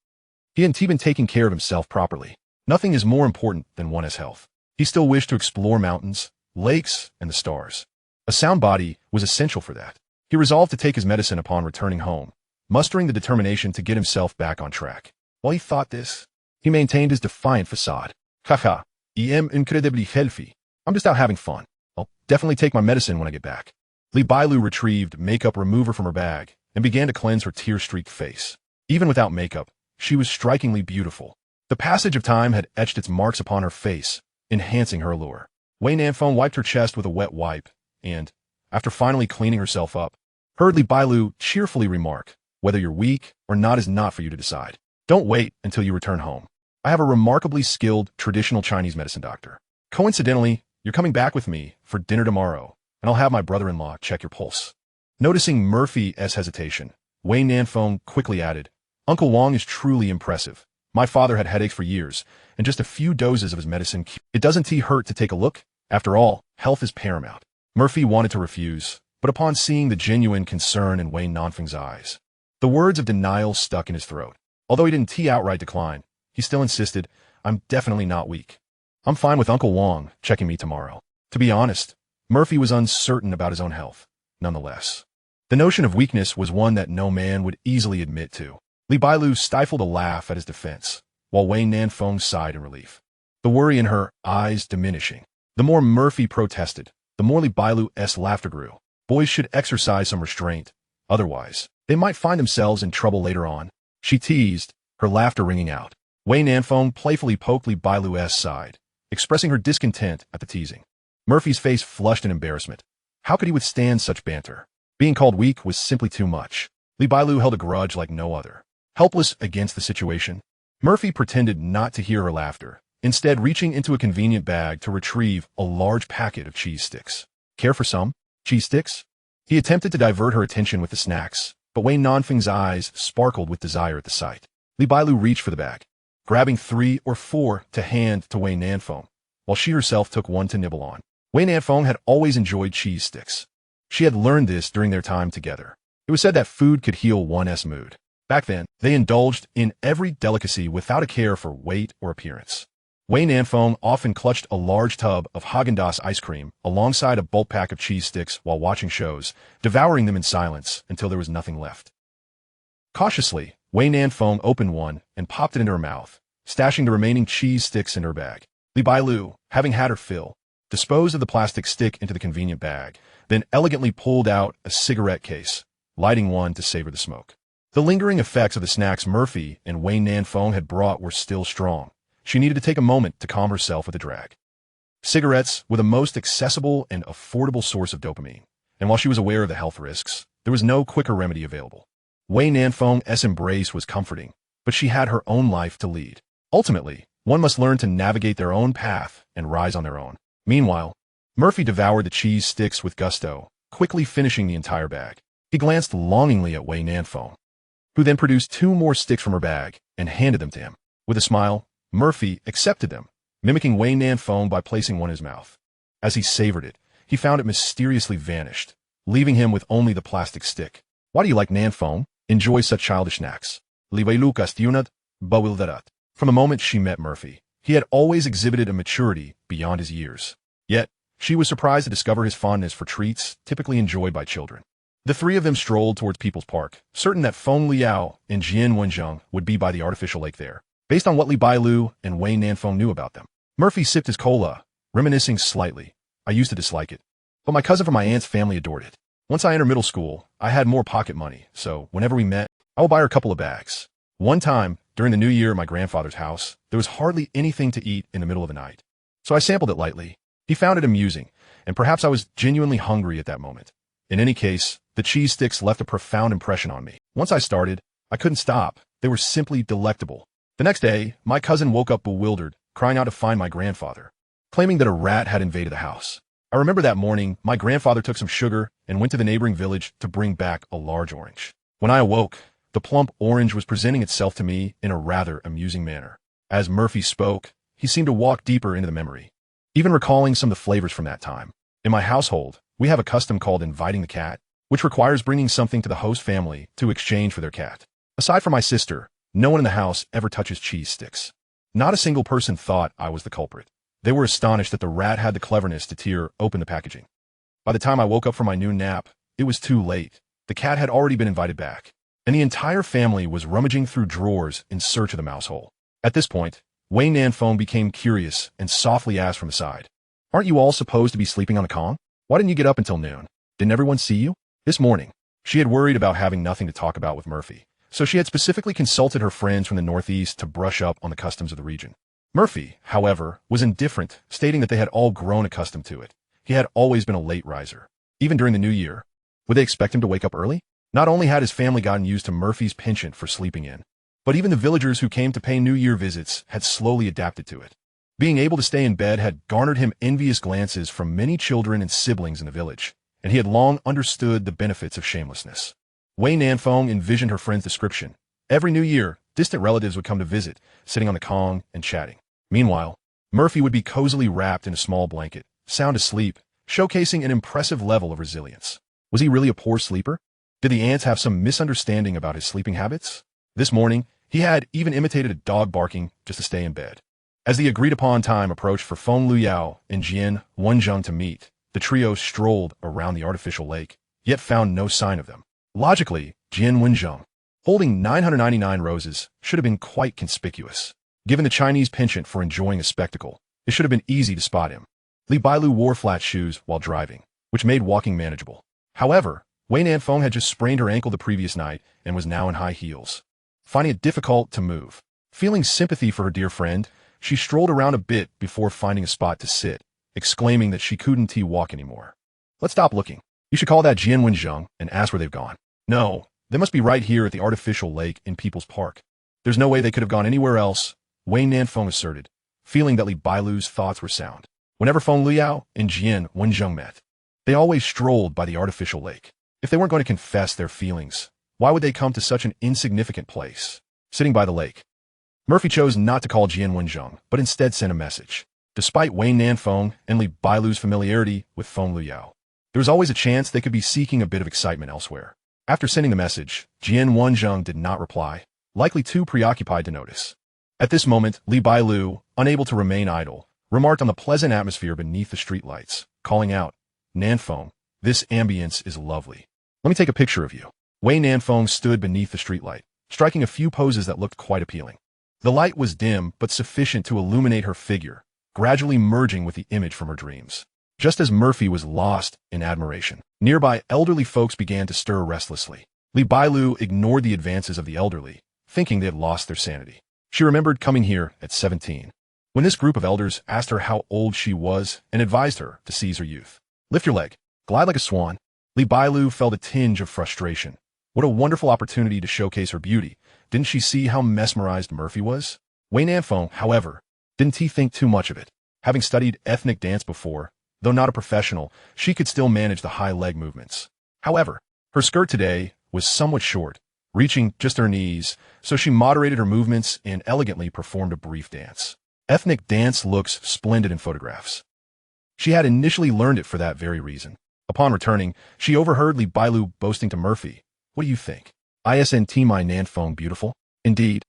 he hadn't been taking care of himself properly. Nothing is more important than one's health. He still wished to explore mountains, lakes, and the stars. A sound body was essential for that. He resolved to take his medicine upon returning home, mustering the determination to get himself back on track. While he thought this, he maintained his defiant facade. Haha, I am incredibly healthy. I'm just out having fun. I'll definitely take my medicine when I get back. Li Bailu retrieved makeup remover from her bag and began to cleanse her tear-streaked face. Even without makeup, she was strikingly beautiful. The passage of time had etched its marks upon her face, enhancing her allure. Wei Nanfeng wiped her chest with a wet wipe and, after finally cleaning herself up, heard Li Bailu cheerfully remark, "Whether you're weak or not is not for you to decide. Don't wait until you return home. I have a remarkably skilled traditional Chinese medicine doctor. Coincidentally, you're coming back with me for dinner tomorrow, and I'll have my brother-in-law check your pulse." Noticing Murphy's hesitation, Wei Nanfeng quickly added, "Uncle Wang is truly impressive. My father had headaches for years, and just a few doses of his medicine. It doesn't hurt to take a look. After all, health is paramount." Murphy wanted to refuse, but upon seeing the genuine concern in Wei Nanfeng's eyes, the words of denial stuck in his throat. Although he didn't outright decline, he still insisted, "I'm definitely not weak. I'm fine with Uncle Wang checking me tomorrow." To be honest, Murphy was uncertain about his own health. Nonetheless, the notion of weakness was one that no man would easily admit to. Li Bailu stifled a laugh at his defense, while Wei Nanfeng sighed in relief, the worry in her eyes diminishing. The more Murphy protested, the more Li Bailu's laughter grew. Boys should exercise some restraint. Otherwise, they might find themselves in trouble later on. She teased, her laughter ringing out. Wei Nanfeng playfully poked Li Bailu's side, expressing her discontent at the teasing. Murphy's face flushed in embarrassment. How could he withstand such banter? Being called weak was simply too much. Li Bailu held a grudge like no other. Helpless against the situation, Murphy pretended not to hear her laughter, instead reaching into a convenient bag to retrieve a large packet of cheese sticks. "Care for some? Cheese sticks?" He attempted to divert her attention with the snacks, but Wei Nanfeng's eyes sparkled with desire at the sight. Li Bailu reached for the bag, grabbing 3 or 4 to hand to Wei Nanfeng, while she herself took one to nibble on. Wei Nanfeng had always enjoyed cheese sticks. She had learned this during their time together. It was said that food could heal one's mood. Back then, they indulged in every delicacy without a care for weight or appearance. Wei Nanfeng often clutched a large tub of Häagen-Dazs ice cream alongside a bulk pack of cheese sticks while watching shows, devouring them in silence until there was nothing left. Cautiously, Wei Nanfeng opened one and popped it into her mouth, stashing the remaining cheese sticks in her bag. Li Bailu, having had her fill, disposed of the plastic stick into the convenient bag, then elegantly pulled out a cigarette case, lighting one to savor the smoke. The lingering effects of the snacks Murphy and Wei Nanfeng had brought were still strong. She needed to take a moment to calm herself with a drag. Cigarettes were the most accessible and affordable source of dopamine, and while she was aware of the health risks, there was no quicker remedy available. Wei Nanfeng's embrace was comforting, but she had her own life to lead. Ultimately, one must learn to navigate their own path and rise on their own. Meanwhile, Murphy devoured the cheese sticks with gusto, quickly finishing the entire bag. He glanced longingly at Wei Nanfeng, who then produced 2 more sticks from her bag and handed them to him. With a smile, Murphy accepted them, mimicking Wei Nanfeng by placing one in his mouth. As he savored it, he found it mysteriously vanished, leaving him with only the plastic stick. "Why do you like Nanfeng? Enjoy such childish snacks." Li Bailu castioned, bewildered. From the moment she met Murphy, he had always exhibited a maturity beyond his years. Yet, she was surprised to discover his fondness for treats typically enjoyed by children. The 3 of them strolled towards People's Park, certain that Feng Liao and Jian Wenzheng would be by the artificial lake there, based on what Li Bailu and Wei Nanfeng knew about them. Murphy sipped his cola, reminiscing slightly. "I used to dislike it, but my cousin from my aunt's family adored it. Once I entered middle school, I had more pocket money, so whenever we met, I would buy her a couple of bags. One time, during the New Year at my grandfather's house, there was hardly anything to eat in the middle of the night, so I sampled it lightly. He found it amusing, and perhaps I was genuinely hungry at that moment. In any case, the cheese sticks left a profound impression on me. Once I started, I couldn't stop. They were simply delectable. The next day, my cousin woke up bewildered, crying out to find my grandfather, claiming that a rat had invaded the house. I remember that morning, my grandfather took some sugar and went to the neighboring village to bring back a large orange. When I awoke, the plump orange was presenting itself to me in a rather amusing manner. As Murphy spoke, he seemed to walk deeper into the memory, even recalling some of the flavors from that time. In my household, we have a custom called inviting the cat, which requires bringing something to the host family to exchange for their cat. Aside from my sister, no one in the house ever touches cheese sticks. Not a single person thought I was the culprit. They were astonished that the rat had the cleverness to tear open the packaging. By the time I woke up from my noon nap, it was too late. The cat had already been invited back, and the entire family was rummaging through drawers in search of the mouse hole. At this point, Wei Nanfeng became curious and softly asked from the side, "Aren't you all supposed to be sleeping on the Kong? Why didn't you get up until noon? Didn't everyone see you?" This morning, she had worried about having nothing to talk about with Murphy, so she had specifically consulted her friends from the Northeast to brush up on the customs of the region. Murphy, however, was indifferent, stating that they had all grown accustomed to it. He had always been a late riser. Even during the new year, would they expect him to wake up early? Not only had his family gotten used to Murphy's penchant for sleeping in, but even the villagers who came to pay New Year visits had slowly adapted to it. Being able to stay in bed had garnered him envious glances from many children and siblings in the village, and he had long understood the benefits of shamelessness. Wei Nanfeng envisioned her friend's description. Every New Year, distant relatives would come to visit, sitting on the Kong and chatting. Meanwhile, Murphy would be cozily wrapped in a small blanket, sound asleep, showcasing an impressive level of resilience. Was he really a poor sleeper? Did the ants have some misunderstanding about his sleeping habits? This morning, he had even imitated a dog barking just to stay in bed. As the agreed-upon time approached for Feng Luyao and Jian Wenzheng to meet, the trio strolled around the artificial lake, yet found no sign of them. Logically, Jian Wenzheng, holding 999 roses, should have been quite conspicuous. Given the Chinese penchant for enjoying a spectacle, it should have been easy to spot him. Li Bailu wore flat shoes while driving, which made walking manageable. However, Wei Nanfeng had just sprained her ankle the previous night and was now in high heels, finding it difficult to move. Feeling sympathy for her dear friend, she strolled around a bit before finding a spot to sit, exclaiming that she couldn't walk anymore. "Let's stop looking. You should call that Jian Wenzheng and ask where they've gone." "No, they must be right here at the artificial lake in People's Park. There's no way they could have gone anywhere else," Wei Nanfeng asserted, feeling that Li Bailu's thoughts were sound. Whenever Feng Luyao and Jian Wenzheng met, they always strolled by the artificial lake. If they weren't going to confess their feelings, why would they come to such an insignificant place? Sitting by the lake, Murphy chose not to call Jian Wenzheng, but instead sent a message. Despite Wei Nanfeng and Li Bailu's familiarity with Feng Luyao, there was always a chance they could be seeking a bit of excitement elsewhere. After sending the message, Jian Wenzheng did not reply, likely too preoccupied to notice. At this moment, Li Bailu, unable to remain idle, remarked on the pleasant atmosphere beneath the streetlights, calling out, "Nanfeng, this ambience is lovely. Let me take a picture of you." Wei Nanfeng stood beneath the streetlight, striking a few poses that looked quite appealing. The light was dim but sufficient to illuminate her figure, gradually merging with the image from her dreams. Just as Murphy was lost in admiration, nearby elderly folks began to stir restlessly. Li Bailu ignored the advances of the elderly, thinking they had lost their sanity. She remembered coming here at 17, when this group of elders asked her how old she was and advised her to seize her youth. "Lift your leg, glide like a swan." Li Bailu felt a tinge of frustration. What a wonderful opportunity to showcase her beauty. Didn't she see how mesmerized Murphy was? Wei Nanfeng, however, didn't think too much of it. Having studied ethnic dance before, though not a professional, she could still manage the high leg movements. However, her skirt today was somewhat short, reaching just her knees, so she moderated her movements and elegantly performed a brief dance. Ethnic dance looks splendid in photographs. She had initially learned it for that very reason. Upon returning, she overheard Li Bailu boasting to Murphy, "What do you think? Isn't my Nanfeng beautiful?" "Indeed."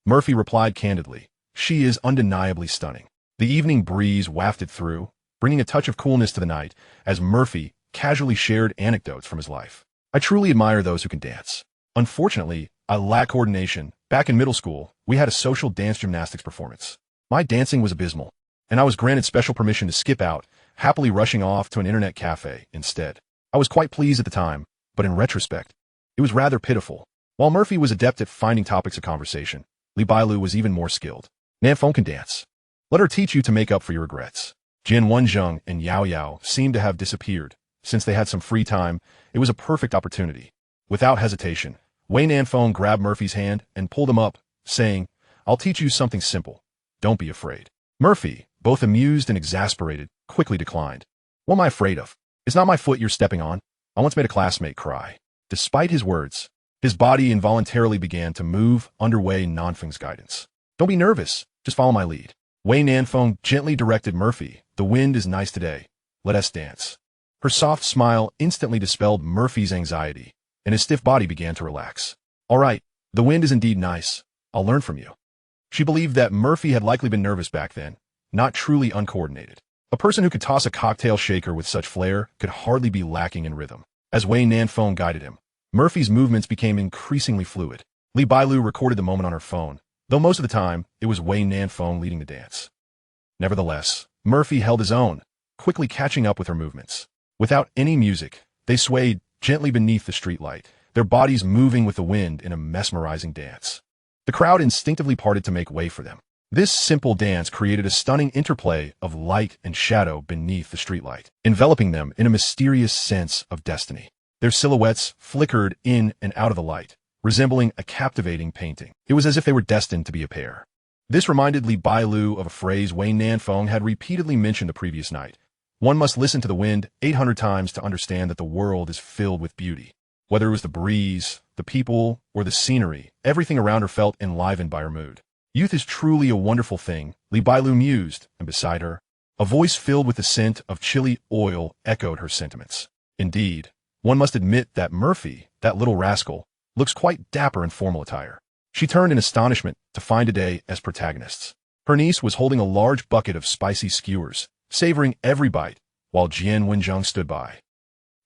Murphy replied candidly, "She is undeniably stunning." The evening breeze wafted through, bringing a touch of coolness to the night, as Murphy casually shared anecdotes from his life. "I truly admire those who can dance. Unfortunately, I lack coordination. Back in middle school, we had a social dance gymnastics performance. My dancing was abysmal, and I was granted special permission to skip out, happily rushing off to an internet cafe instead. I was quite pleased at the time, but in retrospect, it was rather pitiful." While Murphy was adept at finding topics of conversation, Li Bailu was even more skilled. "Nanfeng can dance. Let her teach you to make up for your regrets." Jian Wenzheng and Yao Yao seemed to have disappeared. Since they had some free time, it was a perfect opportunity. Without hesitation, Wei Nanfeng grabbed Murphy's hand and pulled him up, saying, "I'll teach you something simple. Don't be afraid." Murphy, both amused and exasperated, quickly declined. What am I afraid of? It's not my foot you're stepping on. I once made a classmate cry. Despite his words, his body involuntarily began to move under Wei Nanfeng's guidance. Don't be nervous. Just follow my lead. Wei Nanfeng gently directed Murphy. The wind is nice today. Let us dance. Her soft smile instantly dispelled Murphy's anxiety, and his stiff body began to relax. All right, the wind is indeed nice. I'll learn from you. She believed that Murphy had likely been nervous back then, not truly uncoordinated. A person who could toss a cocktail shaker with such flair could hardly be lacking in rhythm. As Wei Nanfeng guided him, Murphy's movements became increasingly fluid. Li Bailu recorded the moment on her phone, though most of the time it was Wei Nanfeng leading the dance. Nevertheless, Murphy held his own, quickly catching up with her movements. Without any music, they swayed gently beneath the streetlight, their bodies moving with the wind in a mesmerizing dance. The crowd instinctively parted to make way for them. This simple dance created a stunning interplay of light and shadow beneath the streetlight, enveloping them in a mysterious sense of destiny. Their silhouettes flickered in and out of the light, resembling a captivating painting. It was as if they were destined to be a pair. This reminded Li Bailu of a phrase Wei Nanfeng had repeatedly mentioned the previous night. One must listen to the wind 800 times to understand that the world is filled with beauty. Whether it was the breeze, the people, or the scenery, everything around her felt enlivened by her mood. Youth is truly a wonderful thing, Li Bailu mused, and beside her, a voice filled with the scent of chili oil echoed her sentiments. Indeed, one must admit that Murphy, that little rascal, looks quite dapper in formal attire. She turned in astonishment to find Ade as protagonists. Her niece was holding a large bucket of spicy skewers, savoring every bite, while Jian Wenjung stood by,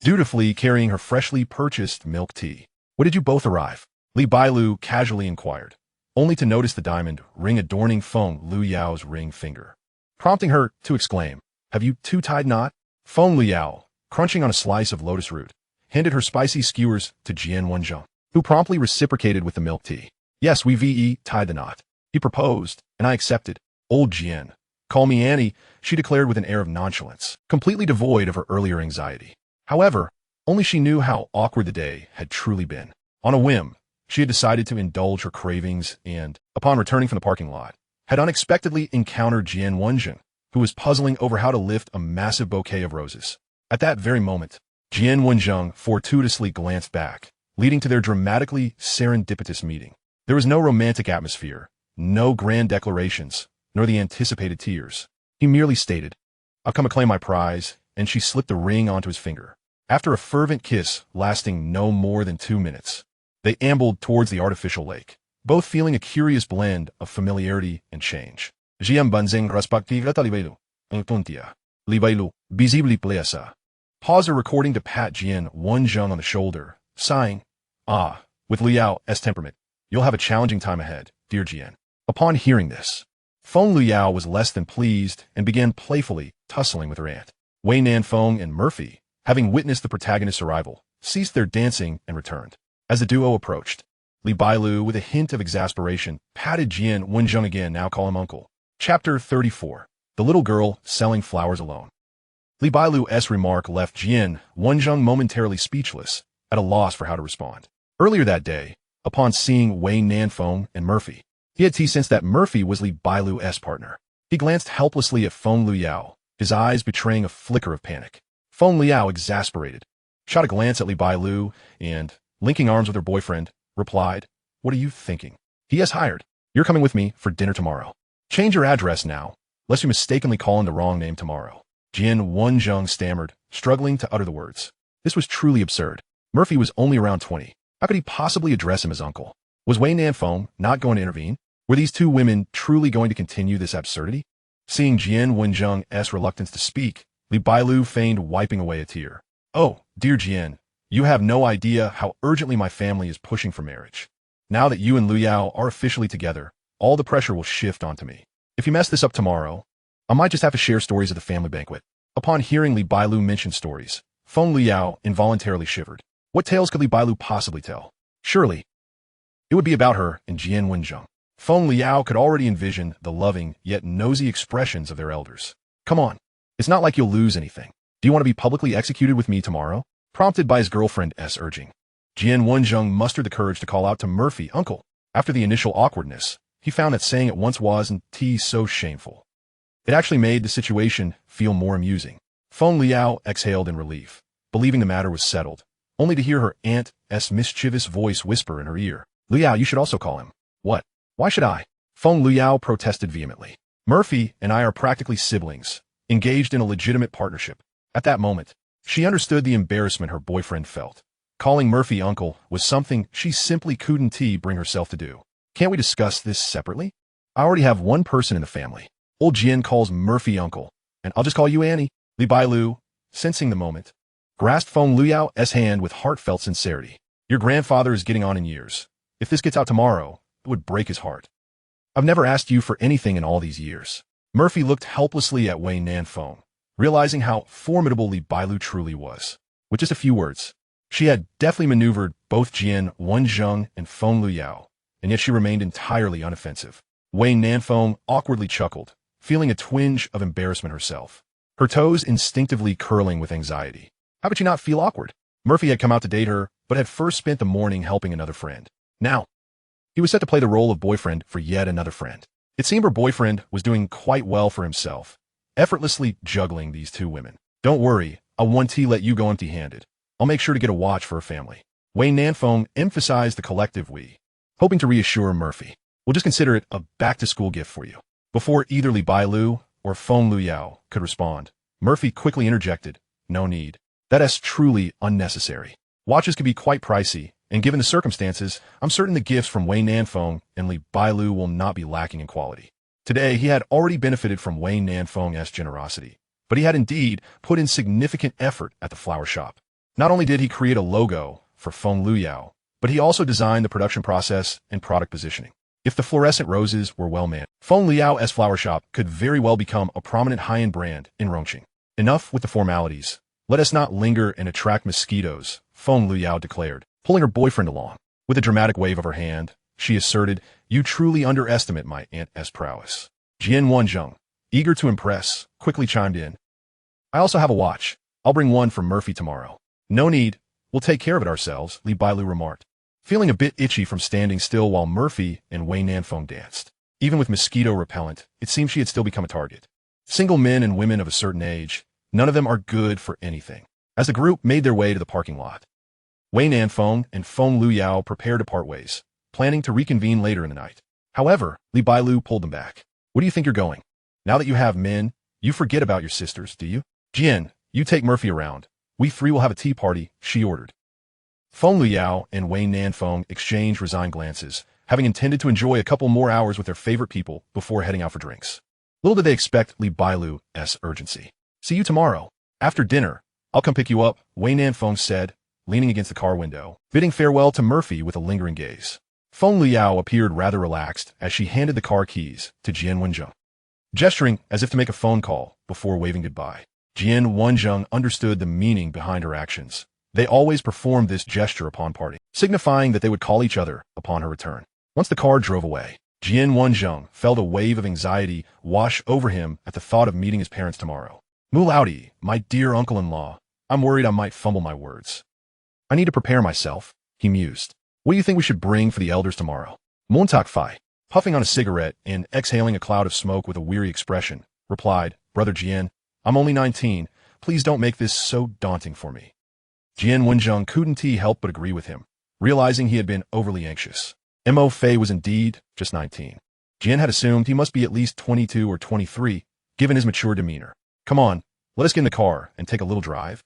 dutifully carrying her freshly purchased milk tea. When did you both arrive? Li Bailu casually inquired, only to notice the diamond ring adorning Feng Luyao's ring finger, prompting her to exclaim, Have you two tied knot? Feng Luyao, crunching on a slice of lotus root, handed her spicy skewers to Jian Wenjung, who promptly reciprocated with the milk tea. Yes, we tied the knot. He proposed, and I accepted. Old Jian. Call me Annie, she declared with an air of nonchalance, completely devoid of her earlier anxiety. However, only she knew how awkward the day had truly been. On a whim, she had decided to indulge her cravings and, upon returning from the parking lot, had unexpectedly encountered Jian Wenjun, who was puzzling over how to lift a massive bouquet of roses. At that very moment, Jian Wenjung fortuitously glanced back, leading to their dramatically serendipitous meeting. There was no romantic atmosphere, no grand declarations, nor the anticipated tears. He merely stated, I've come to claim my prize, and she slipped the ring onto his finger. After a fervent kiss lasting no more than 2 minutes, they ambled towards the artificial lake, both feeling a curious blend of familiarity and change. Jian Banzing respectiva talibailu, untuntia, libailu, visibly pleasa. Paused her recording to pat Jian Wenjung on the shoulder, sighing, Ah, with Liao's temperament, you'll have a challenging time ahead, dear Jian. Upon hearing this, Feng Luyao was less than pleased and began playfully tussling with her aunt. Wei Nanfeng and Murphy, having witnessed the protagonist's arrival, ceased their dancing and returned. As the duo approached, Li Bailu, with a hint of exasperation, patted Jian Wenjung again, now call him uncle. Chapter 34. The Little Girl Selling Flowers Alone. Li Bailu's remark left Jian Wenjung momentarily speechless, at a loss for how to respond. Earlier that day, upon seeing Wei Nanfeng and Murphy, he had sensed that Murphy was Li Bailu's partner. He glanced helplessly at Feng Luyao, his eyes betraying a flicker of panic. Feng Luyao, exasperated, shot a glance at Li Bailu and, linking arms with her boyfriend, replied, What are you thinking? He has hired. You're coming with me for dinner tomorrow. Change your address now, lest you mistakenly call in the wrong name tomorrow. Jian Wenjung stammered, struggling to utter the words. This was truly absurd. Murphy was only around 20. How could he possibly address him as uncle? Was Wei Nanfeng not going to intervene? Were these two women truly going to continue this absurdity? Seeing Jian Wenjung's reluctance to speak, Li Bailu feigned wiping away a tear. Oh, dear Jian, you have no idea how urgently my family is pushing for marriage. Now that you and Luyao are officially together, all the pressure will shift onto me. If you mess this up tomorrow, I might just have to share stories of the family banquet. Upon hearing Li Bailu mention stories, Feng Luyao involuntarily shivered. What tales could Li Bailu possibly tell? Surely, it would be about her and Jian Wenjung. Feng Luyao could already envision the loving yet nosy expressions of their elders. Come on, it's not like you'll lose anything. Do you want to be publicly executed with me tomorrow? Prompted by his girlfriend's urging, Jian Wenjung mustered the courage to call out to Murphy, Uncle. After the initial awkwardness, he found that saying it once wasn't so shameful. It actually made the situation feel more amusing. Feng Liao exhaled in relief, believing the matter was settled, only to hear her aunt's mischievous voice whisper in her ear. Liao, you should also call him. What? Why should I? Feng Liao protested vehemently. Murphy and I are practically siblings, engaged in a legitimate partnership. At that moment, she understood the embarrassment her boyfriend felt. Calling Murphy uncle was something she simply couldn't bring herself to do. Can't we discuss this separately? I already have one person in the family. Old Jin calls Murphy uncle, and I'll just call you Annie. Li Bailu, sensing the moment, grasped Feng Liao's hand with heartfelt sincerity. Your grandfather is getting on in years. If this gets out tomorrow, it would break his heart. I've never asked you for anything in all these years. Murphy looked helplessly at Wei Nanfeng, realizing how formidable Li Bailu truly was. With just a few words, she had deftly maneuvered both Jian Wenzheng and Feng Liao, and yet she remained entirely unoffensive. Wei Nanfeng awkwardly chuckled, feeling a twinge of embarrassment herself, her toes instinctively curling with anxiety. How could she not feel awkward? Murphy had come out to date her, but had first spent the morning helping another friend. Now, he was set to play the role of boyfriend for yet another friend. It seemed her boyfriend was doing quite well for himself, effortlessly juggling these two women. Don't worry, I won't let you go empty-handed. I'll make sure to get a watch for her family. Wei Nanfeng emphasized the collective we, hoping to reassure Murphy. We'll just consider it a back-to-school gift for you. Before either Li Bailu or Feng Liao could respond, Murphy quickly interjected, no need. That's truly unnecessary. Watches can be quite pricey, and given the circumstances, I'm certain the gifts from Wei Nanfeng and Li Bailu will not be lacking in quality. Today, he had already benefited from Wei Nanfeng's generosity, but he had indeed put in significant effort at the flower shop. Not only did he create a logo for Feng Liao, but he also designed the production process and product positioning. If the fluorescent roses were well managed, Feng Liao's flower shop could very well become a prominent high-end brand in Rongqing. Enough with the formalities. Let us not linger and attract mosquitoes, Feng Liao declared, pulling her boyfriend along. With a dramatic wave of her hand, she asserted, you truly underestimate my aunt's prowess. Jian Wenzheng, eager to impress, quickly chimed in. I also have a watch. I'll bring one for Murphy tomorrow. No need. We'll take care of it ourselves, Li Bailu remarked, feeling a bit itchy from standing still while Murphy and Wei Nanfeng danced. Even with mosquito repellent, it seemed she had still become a target. Single men and women of a certain age, none of them are good for anything. As the group made their way to the parking lot, Wei Nanfeng and Feng Liao prepared to part ways, planning to reconvene later in the night. However, Li Bailu pulled them back. Where do you think you're going? Now that you have men, you forget about your sisters, do you? Jian, you take Murphy around. We three will have a tea party, she ordered. Feng Liao and Wei Nanfeng exchanged resigned glances, having intended to enjoy a couple more hours with their favorite people before heading out for drinks. Little did they expect Li Bailu's urgency. See you tomorrow. After dinner, I'll come pick you up, Wei Nanfeng said, leaning against the car window, bidding farewell to Murphy with a lingering gaze. Feng Liao appeared rather relaxed as she handed the car keys to Jian Wenzheng, gesturing as if to make a phone call before waving goodbye. Jian Wenzheng understood the meaning behind her actions. They always performed this gesture upon parting, signifying that they would call each other upon her return. Once the car drove away, Jian Wenzheng felt a wave of anxiety wash over him at the thought of meeting his parents tomorrow. Mulaudi, my dear uncle-in-law, I'm worried I might fumble my words. I need to prepare myself, he mused. What do you think we should bring for the elders tomorrow? Montak Fai, puffing on a cigarette and exhaling a cloud of smoke with a weary expression, replied, Brother Jian, I'm only 19. Please don't make this so daunting for me. Jian Wenzheng couldn't help but agree with him, realizing he had been overly anxious. Mo Fei was indeed just 19. Jian had assumed he must be at least 22 or 23, given his mature demeanor. Come on, let us get in the car and take a little drive.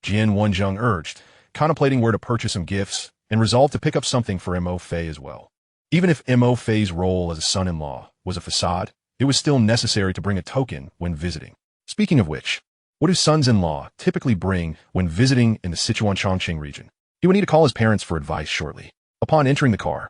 Jian Wenzheng urged, contemplating where to purchase some gifts, and resolved to pick up something for Mo Fei as well. Even if Mo Fei's role as a son-in-law was a facade, it was still necessary to bring a token when visiting. Speaking of which, what do sons-in-law typically bring when visiting in the Sichuan-Chongqing region? He would need to call his parents for advice shortly. Upon entering the car,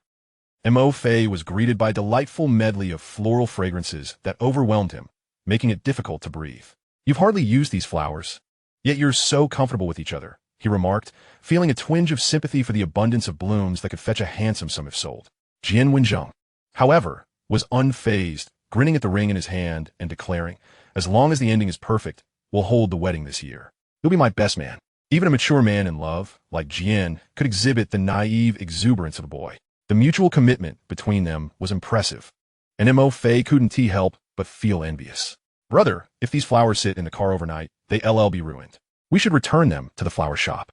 Mo Fei was greeted by a delightful medley of floral fragrances that overwhelmed him, making it difficult to breathe. You've hardly used these flowers, yet you're so comfortable with each other, he remarked, feeling a twinge of sympathy for the abundance of blooms that could fetch a handsome sum if sold. Jian Wenzheng, however, was unfazed, grinning at the ring in his hand and declaring, as long as the ending is perfect, we'll hold the wedding this year. You'll be my best man. Even a mature man in love, like Jian, could exhibit the naive exuberance of a boy. The mutual commitment between them was impressive, and Mo Fei couldn't help but feel envious. Brother, if these flowers sit in the car overnight, They'll be ruined. We should return them to the flower shop.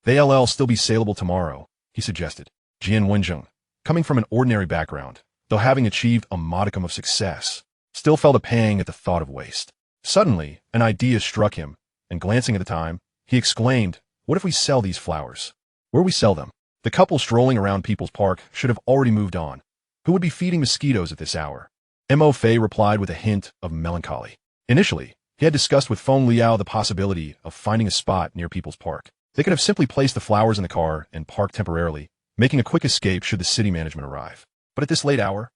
They'll still be saleable tomorrow, he suggested. Jian Wenjing, coming from an ordinary background, though having achieved a modicum of success, still felt a pang at the thought of waste. Suddenly, an idea struck him, and glancing at the time, he exclaimed, "What if we sell these flowers? Where we sell them?" The couple strolling around People's Park should have already moved on. Who would be feeding mosquitoes at this hour? Mo Fei replied with a hint of melancholy. Initially, he had discussed with Feng Liao the possibility of finding a spot near People's Park. They could have simply placed the flowers in the car and parked temporarily, making a quick escape should the city management arrive. But at this late hour,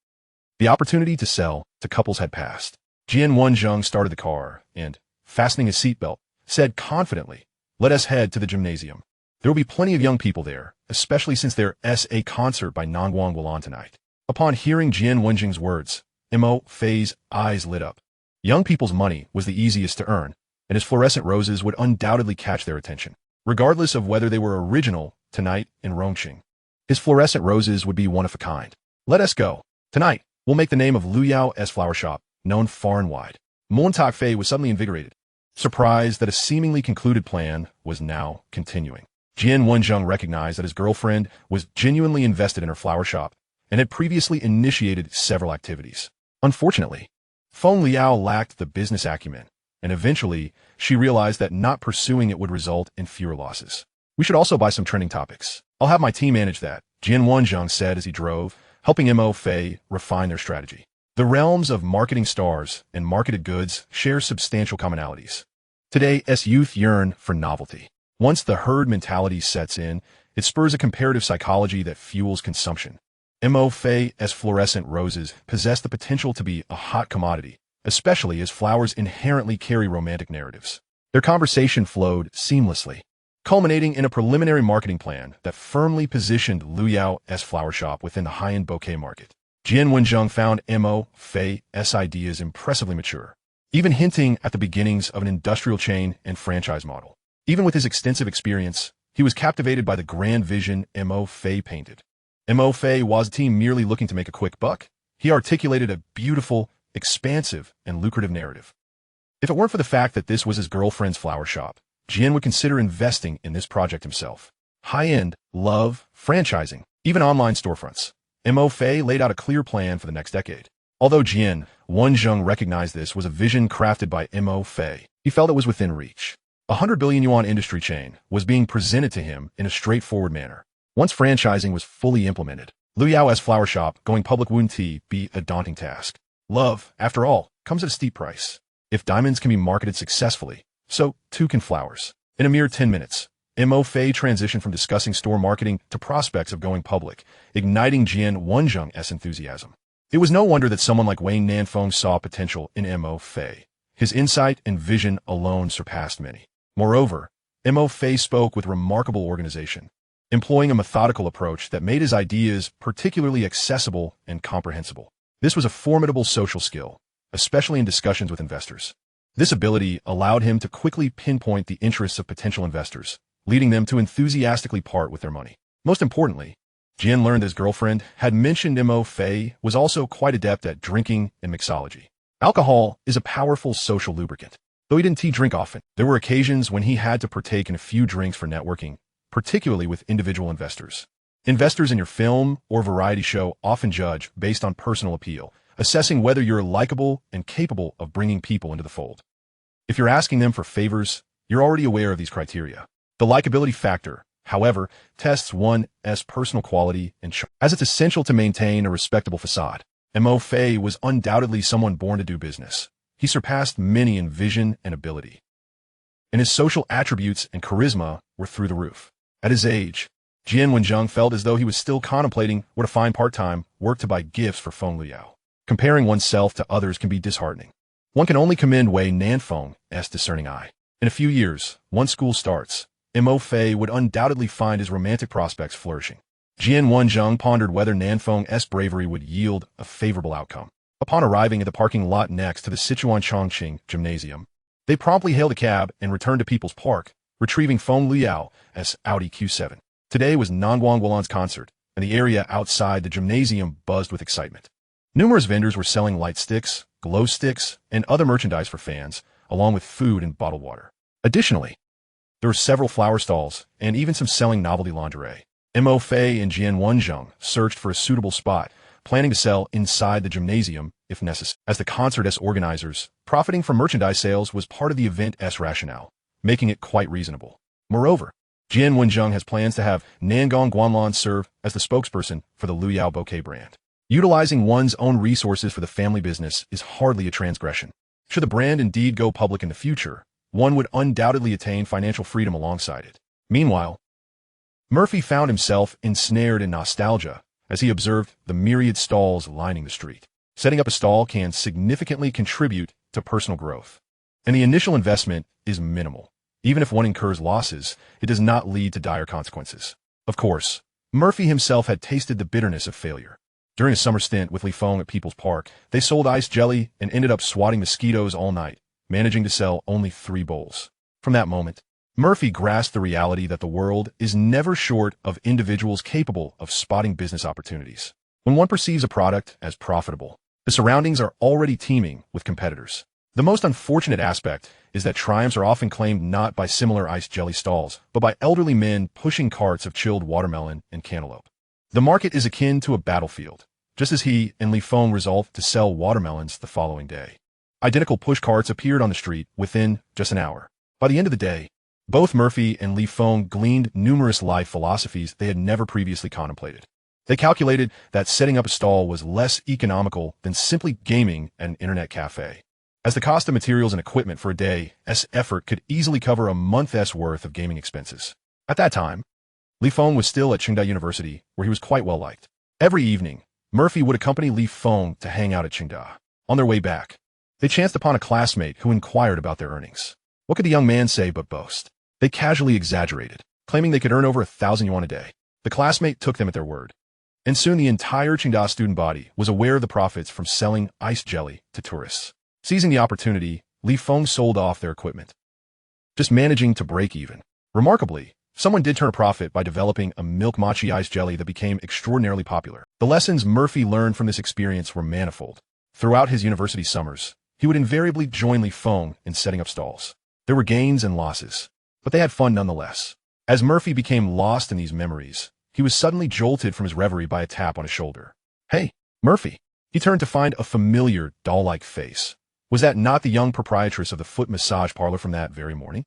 the opportunity to sell to couples had passed. Jian Wenjing started the car and, fastening his seatbelt, said confidently, "Let us head to the gymnasium. There will be plenty of young people there, especially since there's a concert by Nangguang Wulan tonight." Upon hearing Jian Wenjing's words, Mo Fei's eyes lit up. Young people's money was the easiest to earn, and his fluorescent roses would undoubtedly catch their attention, regardless of whether they were original tonight in Rongqing. His fluorescent roses would be one of a kind. "Let us go. Tonight, we'll make the name of Lu Yao's flower shop known far and wide." Moon Fei was suddenly invigorated, surprised that a seemingly concluded plan was now continuing. Jian Wenjing recognized that his girlfriend was genuinely invested in her flower shop and had previously initiated several activities. Unfortunately, Feng Liao lacked the business acumen, and eventually she realized that not pursuing it would result in fewer losses. "We should also buy some trending topics. I'll have my team manage that," Jian Wenjing said as he drove, helping Mo Fei refine their strategy. The realms of marketing stars and marketed goods share substantial commonalities. Today's youth yearn for novelty. Once the herd mentality sets in, it spurs a comparative psychology that fuels consumption. Mo Fei's fluorescent roses possess the potential to be a hot commodity, especially as flowers inherently carry romantic narratives. Their conversation flowed seamlessly, culminating in a preliminary marketing plan that firmly positioned Lu Yao's flower shop within the high-end bouquet market. Jian Wenjing found Mo Fei's ideas impressively mature, even hinting at the beginnings of an industrial chain and franchise model. Even with his extensive experience, he was captivated by the grand vision Mo Fei painted. Mo Fei wasn't merely looking to make a quick buck. He articulated a beautiful, expansive, and lucrative narrative. If it weren't for the fact that this was his girlfriend's flower shop, Jian would consider investing in this project himself. High-end, love, franchising, even online storefronts. Mo Fei laid out a clear plan for the next decade. Although Jian Wenjing recognized this was a vision crafted by Mo Fei, he felt it was within reach. A 100 billion yuan industry chain was being presented to him in a straightforward manner. Once franchising was fully implemented, Lu Yao's flower shop going public wouldn't be a daunting task. Love, after all, comes at a steep price. If diamonds can be marketed successfully, so too can flowers. In a mere 10 minutes, Mo Fei transitioned from discussing store marketing to prospects of going public, igniting Jian Wenjing's enthusiasm. It was no wonder that someone like Wayne Nanfeng saw potential in Mo Fei. His insight and vision alone surpassed many. Moreover, Mo Fei spoke with remarkable organization, employing a methodical approach that made his ideas particularly accessible and comprehensible. This was a formidable social skill, especially in discussions with investors. This ability allowed him to quickly pinpoint the interests of potential investors, leading them to enthusiastically part with their money. Most importantly, Jian learned his girlfriend had mentioned Mo Fei was also quite adept at drinking and mixology. Alcohol is a powerful social lubricant. Though he didn't drink often, there were occasions when he had to partake in a few drinks for networking, particularly with individual investors. Investors in your film or variety show often judge based on personal appeal, assessing whether you're likable and capable of bringing people into the fold. If you're asking them for favors, you're already aware of these criteria. The likability factor, however, tests one's personal quality and charm, as it's essential to maintain a respectable facade. Mo Fei was undoubtedly someone born to do business. He surpassed many in vision and ability, and his social attributes and charisma were through the roof. At his age, Jian Wenjing felt as though he was still contemplating where to find part-time work to buy gifts for Feng Liao. Comparing oneself to others can be disheartening. One can only commend Wei Nanfeng's discerning eye. In a few years, once school starts, Mo Fei would undoubtedly find his romantic prospects flourishing. Jian Wenjing pondered whether Nanfeng's bravery would yield a favorable outcome. Upon arriving at the parking lot next to the Sichuan Chongqing Gymnasium, they promptly hailed a cab and returned to People's Park, retrieving Feng Liao's Audi Q7. Today was Nangguang Wulan's concert, and the area outside the gymnasium buzzed with excitement. Numerous vendors were selling light sticks, glow sticks, and other merchandise for fans, along with food and bottled water. Additionally, there were several flower stalls and even some selling novelty lingerie. Mo Fei and Jian Wenzheng searched for a suitable spot, planning to sell inside the gymnasium if necessary. As the concert's organizers, profiting from merchandise sales was part of the event's rationale, making it quite reasonable. Moreover, Jian Wenzheng has plans to have Nangong Guanlan serve as the spokesperson for the Luyao bouquet brand. Utilizing one's own resources for the family business is hardly a transgression. Should the brand indeed go public in the future, one would undoubtedly attain financial freedom alongside it. Meanwhile, Murphy found himself ensnared in nostalgia as he observed the myriad stalls lining the street. Setting up a stall can significantly contribute to personal growth, and the initial investment is minimal. Even if one incurs losses, it does not lead to dire consequences. Of course, Murphy himself had tasted the bitterness of failure. During a summer stint with Li Feng at People's Park, they sold iced jelly and ended up swatting mosquitoes all night, managing to sell only 3 bowls. From that moment, Murphy grasped the reality that the world is never short of individuals capable of spotting business opportunities. When one perceives a product as profitable, the surroundings are already teeming with competitors. The most unfortunate aspect is that triumphs are often claimed not by similar iced jelly stalls, but by elderly men pushing carts of chilled watermelon and cantaloupe. The market is akin to a battlefield, just as he and Li Feng resolved to sell watermelons the following day. Identical push carts appeared on the street within just an hour. By the end of the day, both Murphy and Li Feng gleaned numerous life philosophies they had never previously contemplated. They calculated that setting up a stall was less economical than simply gaming at an internet cafe, as the cost of materials and equipment for a day's effort could easily cover a month's worth of gaming expenses. At that time, Li Feng was still at Tsinghua University, where he was quite well liked. Every evening, Murphy would accompany Li Feng to hang out at Tsinghua. On their way back, they chanced upon a classmate who inquired about their earnings. What could the young man say but boast? They casually exaggerated, claiming they could earn over 1,000 yuan a day. The classmate took them at their word, and soon the entire Tsinghua student body was aware of the profits from selling iced jelly to tourists. Seizing the opportunity, Li Feng sold off their equipment, just managing to break even. Remarkably, someone did turn a profit by developing a milk mochi iced jelly that became extraordinarily popular. The lessons Murphy learned from this experience were manifold. Throughout his university summers, he would invariably join Li Feng in setting up stalls. There were gains and losses, but they had fun nonetheless. As Murphy became lost in these memories, he was suddenly jolted from his reverie by a tap on his shoulder. "Hey, Murphy!" He turned to find a familiar, doll-like face. Was that not the young proprietress of the foot massage parlor from that very morning?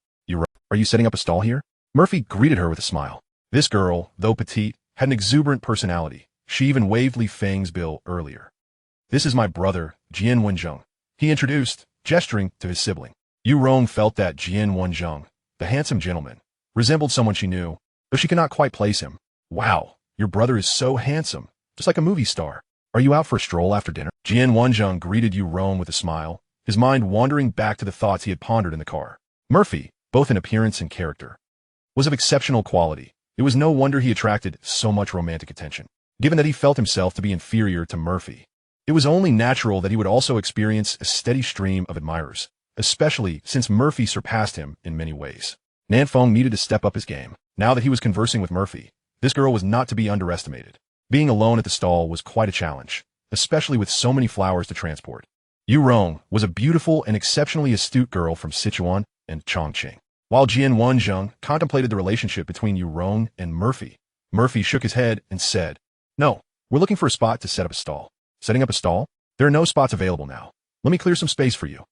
Are you setting up a stall here?" Murphy greeted her with a smile. This girl, though petite, had an exuberant personality. She even waved Li Feng's bill earlier. "This is my brother, Jian Wenzheng," he introduced, gesturing to his sibling. Yu Rong felt that Jian Wenzheng, the handsome gentleman, resembled someone she knew, though she could not quite place him. "Wow, your brother is so handsome, just like a movie star. Are you out for a stroll after dinner?" Jian Wenzheng greeted Yu Rong with a smile, his mind wandering back to the thoughts he had pondered in the car. Murphy, both in appearance and character, was of exceptional quality. It was no wonder he attracted so much romantic attention. Given that he felt himself to be inferior to Murphy, it was only natural that he would also experience a steady stream of admirers, especially since Murphy surpassed him in many ways. Nanfeng needed to step up his game. Now that he was conversing with Murphy, this girl was not to be underestimated. Being alone at the stall was quite a challenge, especially with so many flowers to transport. Yu Rong was a beautiful and exceptionally astute girl from Sichuan and Chongqing. While Jian Wenzheng contemplated the relationship between Yu Rong and Murphy, Murphy shook his head and said, "No, we're looking for a spot to set up a stall." "Setting up a stall? There are no spots available now. Let me clear some space for you,"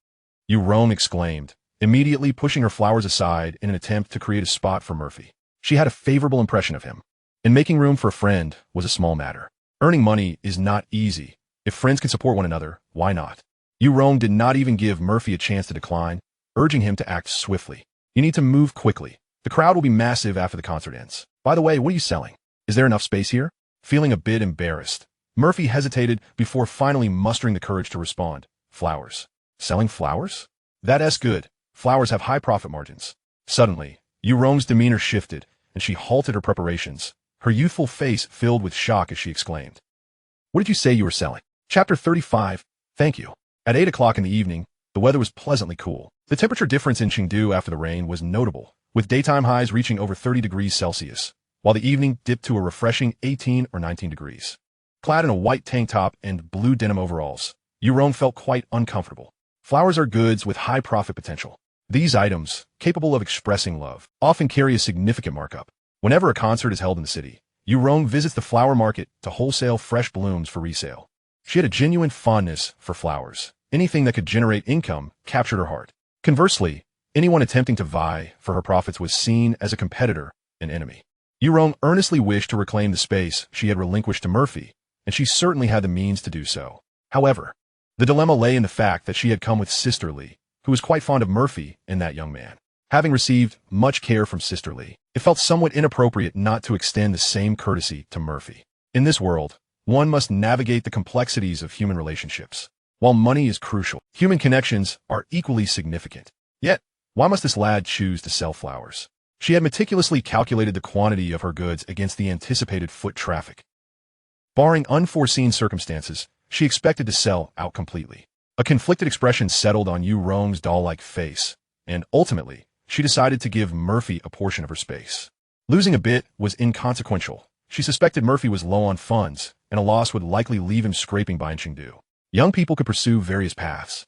Yu Rong exclaimed, immediately pushing her flowers aside in an attempt to create a spot for Murphy. She had a favorable impression of him, and making room for a friend was a small matter. Earning money is not easy. If friends can support one another, why not? Yu Rong did not even give Murphy a chance to decline, urging him to act swiftly. "You need to move quickly. The crowd will be massive after the concert ends. By the way, what are you selling? Is there enough space here?" Feeling a bit embarrassed, Murphy hesitated before finally mustering the courage to respond. "Flowers." "Selling flowers? That's good. Flowers have high profit margins." Suddenly, Yu Rong's demeanor shifted, and she halted her preparations, her youthful face filled with shock as she exclaimed, "What did you say you were selling?" Chapter 35. Thank you. At 8 o'clock in the evening, the weather was pleasantly cool. The temperature difference in Chengdu after the rain was notable, with daytime highs reaching over 30 degrees Celsius, while the evening dipped to a refreshing 18 or 19 degrees. Clad in a white tank top and blue denim overalls, Yu Rong felt quite uncomfortable. Flowers are goods with high profit potential. These items, capable of expressing love, often carry a significant markup. Whenever a concert is held in the city, Yurong visits the flower market to wholesale fresh blooms for resale. She had a genuine fondness for flowers. Anything that could generate income captured her heart. Conversely, anyone attempting to vie for her profits was seen as a competitor, an enemy. Yurong earnestly wished to reclaim the space she had relinquished to Murphy, and she certainly had the means to do so. However, the dilemma lay in the fact that she had come with Sister Lee, who was quite fond of Murphy and that young man. Having received much care from Sister Lee, it felt somewhat inappropriate not to extend the same courtesy to Murphy. In this world, one must navigate the complexities of human relationships. While money is crucial, human connections are equally significant. Yet, why must this lad choose to sell flowers? She had meticulously calculated the quantity of her goods against the anticipated foot traffic. Barring unforeseen circumstances, she expected to sell out completely. A conflicted expression settled on Yurong's doll-like face, and ultimately, she decided to give Murphy a portion of her space. Losing a bit was inconsequential. She suspected Murphy was low on funds, and a loss would likely leave him scraping by in Chengdu. Young people could pursue various paths.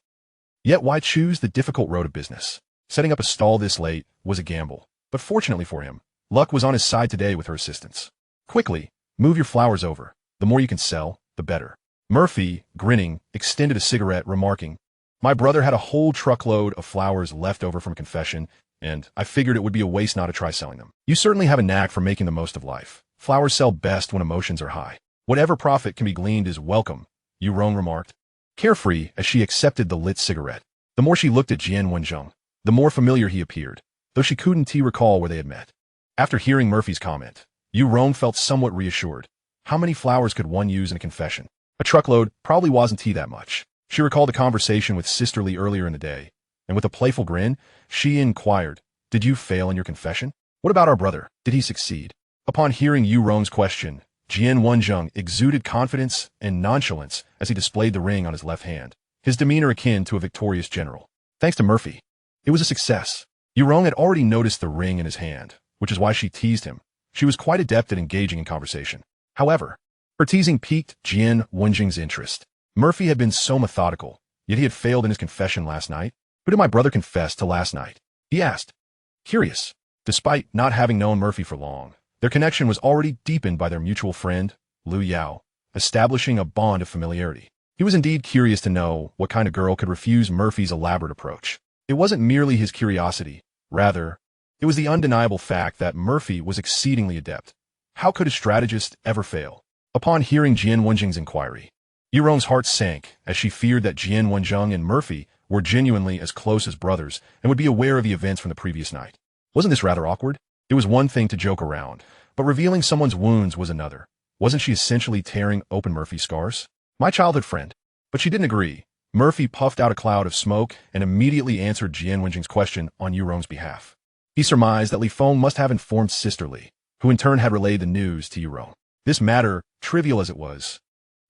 Yet why choose the difficult road of business? Setting up a stall this late was a gamble, but fortunately for him, luck was on his side today with her assistance. Quickly, move your flowers over. The more you can sell, the better. Murphy, grinning, extended a cigarette, remarking, "My brother had a whole truckload of flowers left over from confession, and I figured it would be a waste not to try selling them. You certainly have a knack for making the most of life. Flowers sell best when emotions are high. Whatever profit can be gleaned is welcome," Yurong remarked, carefree as she accepted the lit cigarette. The more she looked at Jian Wenzheng, the more familiar he appeared, though she couldn't recall where they had met. After hearing Murphy's comment, Yurong felt somewhat reassured. How many flowers could one use in a confession? A truckload probably wasn't that much. She recalled the conversation with Sister Lee earlier in the day, and with a playful grin, she inquired, "Did you fail in your confession? What about our brother? Did he succeed?" Upon hearing Yurong's question, Jian Wenzheng exuded confidence and nonchalance as he displayed the ring on his left hand, his demeanor akin to a victorious general. Thanks to Murphy, it was a success. Yurong had already noticed the ring in his hand, which is why she teased him. She was quite adept at engaging in conversation. However, her teasing piqued Jian Wenjing's interest. Murphy had been so methodical, yet he had failed in his confession last night. "Who did my brother confess to last night?" he asked. Curious. Despite not having known Murphy for long, their connection was already deepened by their mutual friend, Lu Yao, establishing a bond of familiarity. He was indeed curious to know what kind of girl could refuse Murphy's elaborate approach. It wasn't merely his curiosity. Rather, it was the undeniable fact that Murphy was exceedingly adept. How could a strategist ever fail? Upon hearing Jian Wenjing's inquiry, Yurong's heart sank as she feared that Jian Wenjing and Murphy were genuinely as close as brothers and would be aware of the events from the previous night. Wasn't this rather awkward? It was one thing to joke around, but revealing someone's wounds was another. Wasn't she essentially tearing open Murphy's scars? "My childhood friend." But she didn't agree. Murphy puffed out a cloud of smoke and immediately answered Jian Wenjing's question on Yurong's behalf. He surmised that Li Feng must have informed Sister Lee, who in turn had relayed the news to Yurong. This matter, trivial as it was,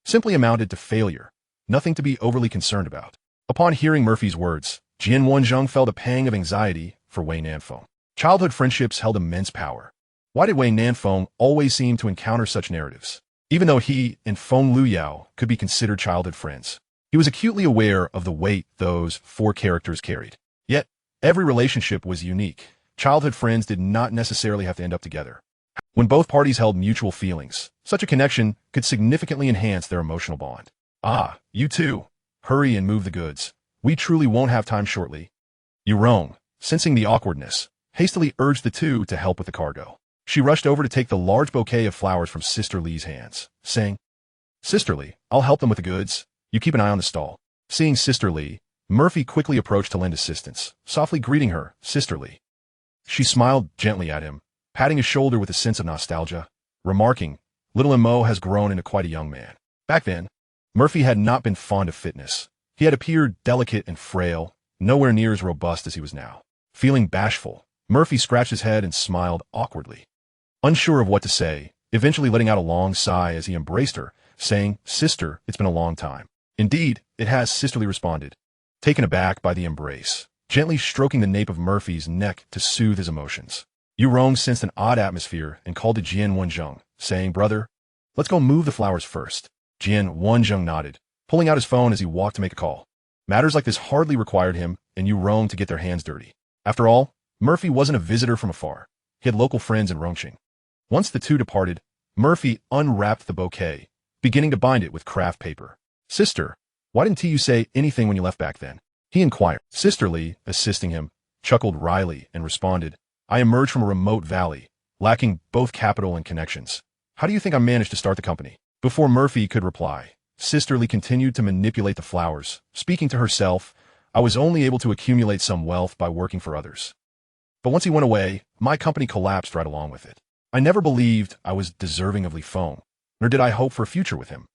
simply amounted to failure, nothing to be overly concerned about. Upon hearing Murphy's words, Jian Wenjing felt a pang of anxiety for Wei Nanfeng. Childhood friendships held immense power. Why did Wei Nanfeng always seem to encounter such narratives? Even though he and Feng Luyao could be considered childhood friends, he was acutely aware of the weight those four characters carried. Yet, every relationship was unique. Childhood friends did not necessarily have to end up together. When both parties held mutual feelings, such a connection could significantly enhance their emotional bond. "Ah, you two. Hurry and move the goods. We truly won't have time shortly." Yurong, sensing the awkwardness, hastily urged the two to help with the cargo. She rushed over to take the large bouquet of flowers from Sister Lee's hands, saying, "Sister Lee, I'll help them with the goods. You keep an eye on the stall." Seeing Sister Lee, Murphy quickly approached to lend assistance, softly greeting her, "Sister Lee." She smiled gently at him, patting his shoulder with a sense of nostalgia, remarking, "Little Mo has grown into quite a young man." Back then, Murphy had not been fond of fitness. He had appeared delicate and frail, nowhere near as robust as he was now. Feeling bashful, Murphy scratched his head and smiled awkwardly, unsure of what to say, eventually letting out a long sigh as he embraced her, saying, "Sister, it's been a long time." "Indeed, it has," Sister Lee responded, taken aback by the embrace, gently stroking the nape of Murphy's neck to soothe his emotions. Yurong sensed an odd atmosphere and called to Jian Wenjing, saying, "Brother, let's go move the flowers first." Jian Wenjing nodded, pulling out his phone as he walked to make a call. Matters like this hardly required him and Yu-Rong to get their hands dirty. After all, Murphy wasn't a visitor from afar. He had local friends in Rongqing. Once the two departed, Murphy unwrapped the bouquet, beginning to bind it with craft paper. "Sister, why didn't you say anything when you left back then?" he inquired. Sister Lee, assisting him, chuckled wryly and responded, "I emerged from a remote valley, lacking both capital and connections. How do you think I managed to start the company?" Before Murphy could reply, Sister Lee continued to manipulate the flowers, speaking to herself, "I was only able to accumulate some wealth by working for others. But once he went away, my company collapsed right along with it. I never believed I was deserving of Li Feng, nor did I hope for a future with him.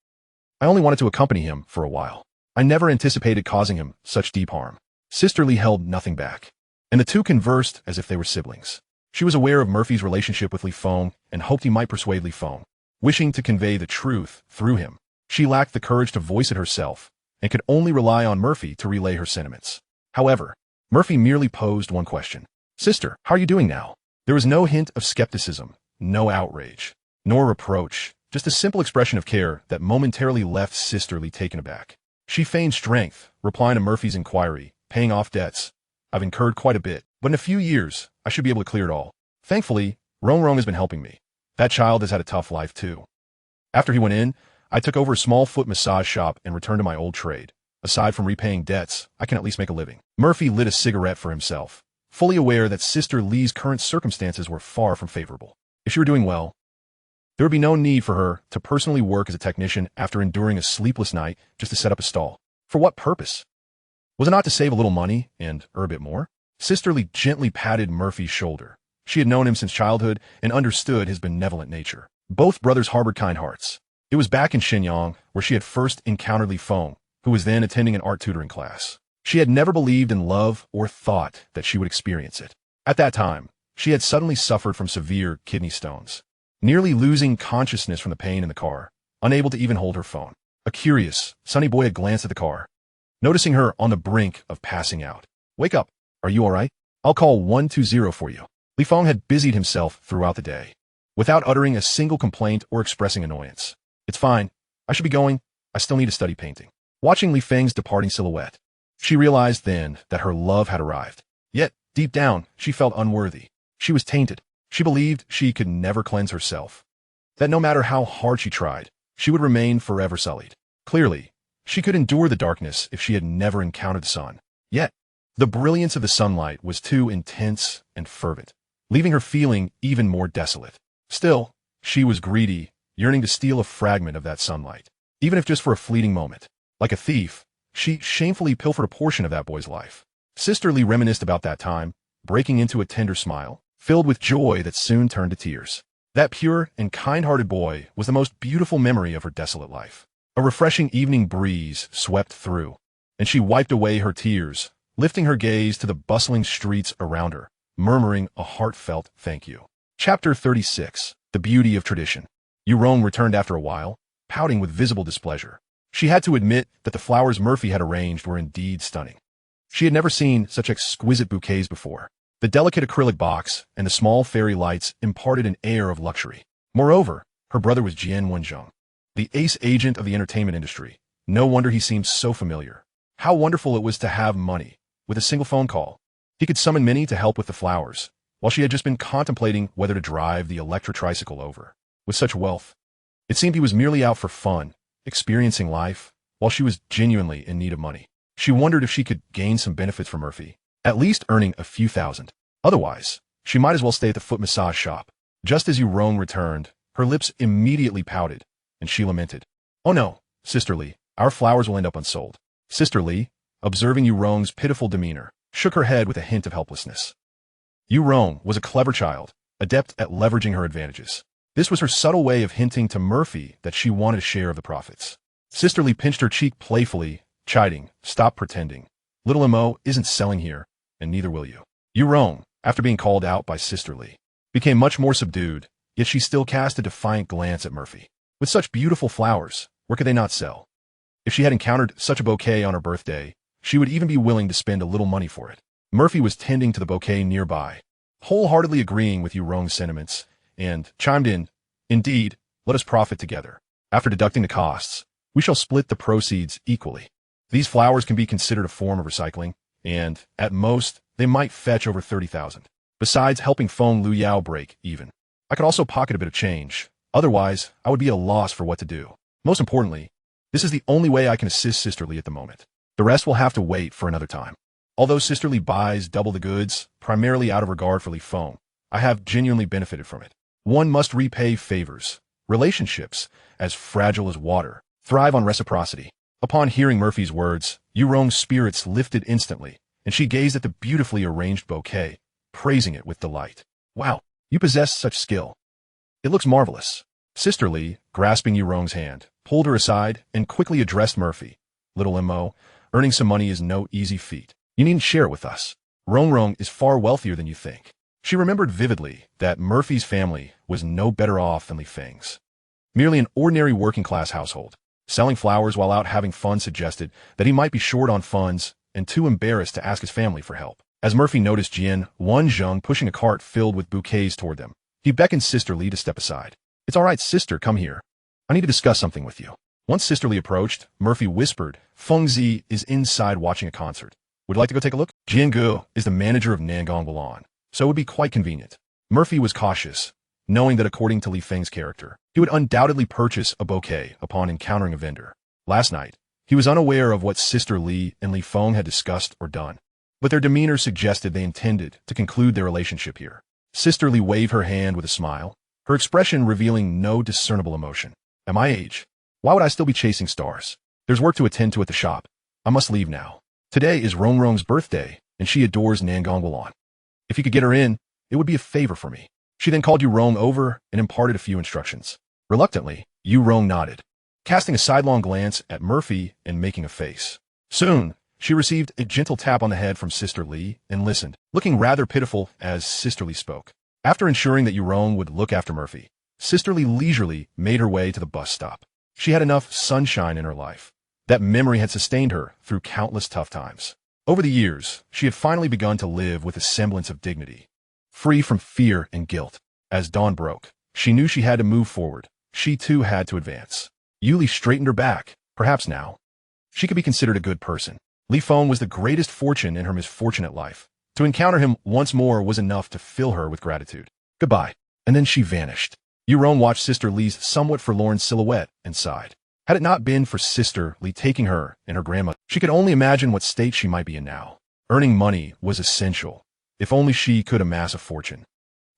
I only wanted to accompany him for a while. I never anticipated causing him such deep harm." Sister Lee held nothing back, and the two conversed as if they were siblings. She was aware of Murphy's relationship with Li Feng and hoped he might persuade Li Feng, wishing to convey the truth through him. She lacked the courage to voice it herself and could only rely on Murphy to relay her sentiments. However, Murphy merely posed one question. "Sister, how are you doing now?" There was no hint of skepticism, no outrage, nor reproach, just a simple expression of care that momentarily left Sister Lee taken aback. She feigned strength, replying to Murphy's inquiry, "Paying off debts. I've incurred quite a bit, but in a few years, I should be able to clear it all. Thankfully, Rong has been helping me. That child has had a tough life too." After he went in, I took over a small foot massage shop and returned to my old trade. Aside from repaying debts, I can at least make a living. Murphy lit a cigarette for himself, fully aware that Sister Lee's current circumstances were far from favorable. If she were doing well, there would be no need for her to personally work as a technician after enduring a sleepless night just to set up a stall. For what purpose? Was it not to save a little money and earn a bit more? Sister Lee gently patted Murphy's shoulder. She had known him since childhood and understood his benevolent nature. Both brothers harbored kind hearts. It was back in Shenyang where she had first encountered Li Feng, who was then attending an art tutoring class. She had never believed in love or thought that she would experience it. At that time, she had suddenly suffered from severe kidney stones, nearly losing consciousness from the pain in the car, unable to even hold her phone. A curious, sunny boy had glanced at the car, noticing her on the brink of passing out. "Wake up. Are you all right? I'll call 120 for you." Li Feng had busied himself throughout the day, without uttering a single complaint or expressing annoyance. "It's fine. I should be going. I still need to study painting." Watching Li Feng's departing silhouette, she realized then that her love had arrived. Yet, deep down, she felt unworthy. She was tainted. She believed she could never cleanse herself, that no matter how hard she tried, she would remain forever sullied. Clearly, she could endure the darkness if she had never encountered the sun. Yet, the brilliance of the sunlight was too intense and fervent, leaving her feeling even more desolate. Still, she was greedy, yearning to steal a fragment of that sunlight, even if just for a fleeting moment. Like a thief, she shamefully pilfered a portion of that boy's life. Sister Lee reminisced about that time, breaking into a tender smile, filled with joy that soon turned to tears. That pure and kind-hearted boy was the most beautiful memory of her desolate life. A refreshing evening breeze swept through, and she wiped away her tears, lifting her gaze to the bustling streets around her, murmuring a heartfelt thank you. Chapter 36. The Beauty of Tradition. Yu-Rong returned after a while, pouting with visible displeasure. She had to admit that the flowers Murphy had arranged were indeed stunning. She had never seen such exquisite bouquets before. The delicate acrylic box and the small fairy lights imparted an air of luxury. Moreover, her brother was Jian Wenzheng, the ace agent of the entertainment industry. No wonder he seemed so familiar. How wonderful it was to have money. With a single phone call, he could summon Minnie to help with the flowers, while she had just been contemplating whether to drive the electric tricycle over. With such wealth, it seemed he was merely out for fun, experiencing life, while she was genuinely in need of money. She wondered if she could gain some benefits from Murphy, at least earning a few thousand. Otherwise, she might as well stay at the foot massage shop. Just as Yu-Rong returned, her lips immediately pouted, and she lamented, "Oh no, Sister Lee, our flowers will end up unsold." Sister Lee, observing Yu-Rong's pitiful demeanor, shook her head with a hint of helplessness. Yu-Rong was a clever child, adept at leveraging her advantages. This was her subtle way of hinting to Murphy that she wanted a share of the profits. Sister Lee pinched her cheek playfully, chiding, "Stop pretending. Little Mo isn't selling here, and neither will you." Yu-Rong, after being called out by Sister Lee, became much more subdued, yet she still cast a defiant glance at Murphy. With such beautiful flowers, where could they not sell? If she had encountered such a bouquet on her birthday, she would even be willing to spend a little money for it. Murphy was tending to the bouquet nearby, wholeheartedly agreeing with Yu-Rong's sentiments, and chimed in, "Indeed, let us profit together. After deducting the costs, we shall split the proceeds equally." These flowers can be considered a form of recycling, and, at most, they might fetch over 30,000. Besides helping Feng Luyao break even. I could also pocket a bit of change. Otherwise, I would be at a loss for what to do. Most importantly, this is the only way I can assist Sister Li at the moment. The rest will have to wait for another time. Although Sister Li buys double the goods, primarily out of regard for Li Feng, I have genuinely benefited from it. One must repay favors. Relationships, as fragile as water, thrive on reciprocity. Upon hearing Murphy's words, Yurong's spirits lifted instantly, and she gazed at the beautifully arranged bouquet, praising it with delight. Wow, you possess such skill. It looks marvelous. Sister Li, grasping Yurong's hand, pulled her aside and quickly addressed Murphy. Little Mo, earning some money is no easy feat. You needn't share it with us. Rong is far wealthier than you think. She remembered vividly that Murphy's family was no better off than Li Feng's. Merely an ordinary working-class household. Selling flowers while out having fun suggested that he might be short on funds and too embarrassed to ask his family for help. As Murphy noticed Jian Wanzheng pushing a cart filled with bouquets toward them, he beckoned Sister Li to step aside. It's all right, sister, come here. I need to discuss something with you. Once Sister Li approached, Murphy whispered, Fengzi is inside watching a concert. Would you like to go take a look? Jian Gu is the manager of Nangong Wulan, so it would be quite convenient. Murphy was cautious, knowing that according to Li Feng's character, he would undoubtedly purchase a bouquet upon encountering a vendor. Last night, he was unaware of what Sister Li and Li Feng had discussed or done, but their demeanor suggested they intended to conclude their relationship here. Sister Li waved her hand with a smile, her expression revealing no discernible emotion. At my age, why would I still be chasing stars? There's work to attend to at the shop. I must leave now. Today is Rong's birthday, and she adores Nangong Wulan. If you could get her in, it would be a favor for me. She then called Yurong over and imparted a few instructions. Reluctantly, Yurong nodded, casting a sidelong glance at Murphy and making a face. Soon, she received a gentle tap on the head from Sister Li and listened, looking rather pitiful as Sister Li spoke. After ensuring that Yurong would look after Murphy, Sister Li leisurely made her way to the bus stop. She had enough sunshine in her life. That memory had sustained her through countless tough times. Over the years, she had finally begun to live with a semblance of dignity, free from fear and guilt. As dawn broke, she knew she had to move forward. She too had to advance. Yuli straightened her back. Perhaps now, she could be considered a good person. Li Feng was the greatest fortune in her misfortunate life. To encounter him once more was enough to fill her with gratitude. Goodbye. And then she vanished. Yurong watched Sister Li's somewhat forlorn silhouette and sighed. Had it not been for Sister Li taking her and her grandmother, she could only imagine what state she might be in now. Earning money was essential. If only she could amass a fortune.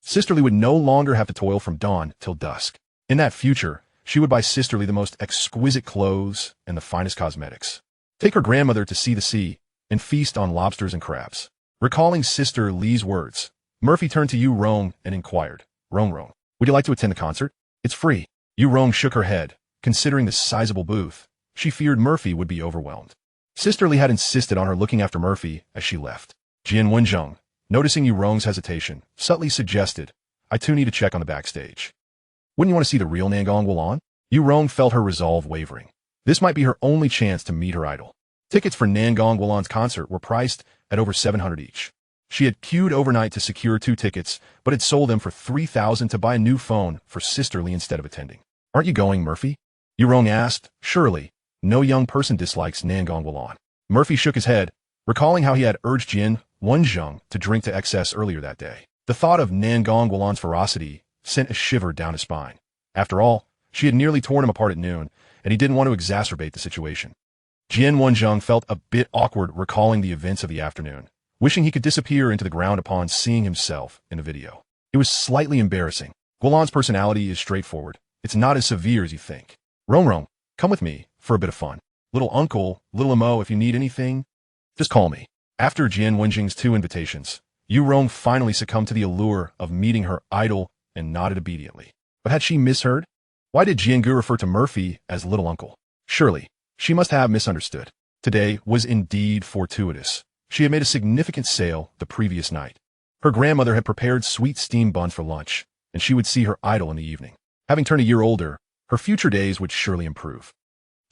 Sister Li would no longer have to toil from dawn till dusk. In that future, she would buy Sister Li the most exquisite clothes and the finest cosmetics. Take her grandmother to see the sea and feast on lobsters and crabs. Recalling Sister Li's words, Murphy turned to Yurong and inquired, Rong, would you like to attend the concert? It's free. Yurong shook her head. Considering the sizable booth, she feared Murphy would be overwhelmed. Sister Li had insisted on her looking after Murphy as she left. Jian Wenzheng, noticing Yurong's hesitation, subtly suggested, I too need to check on the backstage. Wouldn't you want to see the real Nangong Wulan? Yurong felt her resolve wavering. This might be her only chance to meet her idol. Tickets for Nangong Wulan's concert were priced at over 700 each. She had queued overnight to secure 2 tickets, but had sold them for 3,000 to buy a new phone for Sister Li instead of attending. Aren't you going, Murphy? Yurong asked. Surely, no young person dislikes Nangong Wulan. Murphy shook his head, recalling how he had urged Jian Wenzheng to drink to excess earlier that day. The thought of Nangong Wulan's ferocity sent a shiver down his spine. After all, she had nearly torn him apart at noon, and he didn't want to exacerbate the situation. Jian Wenzheng felt a bit awkward recalling the events of the afternoon, wishing he could disappear into the ground upon seeing himself in a video. It was slightly embarrassing. Wulan's personality is straightforward. It's not as severe as you think. Rong, come with me for a bit of fun. Little uncle, little Mo, if you need anything, just call me. After Jian Wenjing's 2 invitations, Yurong finally succumbed to the allure of meeting her idol and nodded obediently. But had she misheard? Why did Jiangu refer to Murphy as little uncle? Surely, she must have misunderstood. Today was indeed fortuitous. She had made a significant sale the previous night. Her grandmother had prepared sweet steamed buns for lunch, and she would see her idol in the evening. Having turned a year older, her future days would surely improve.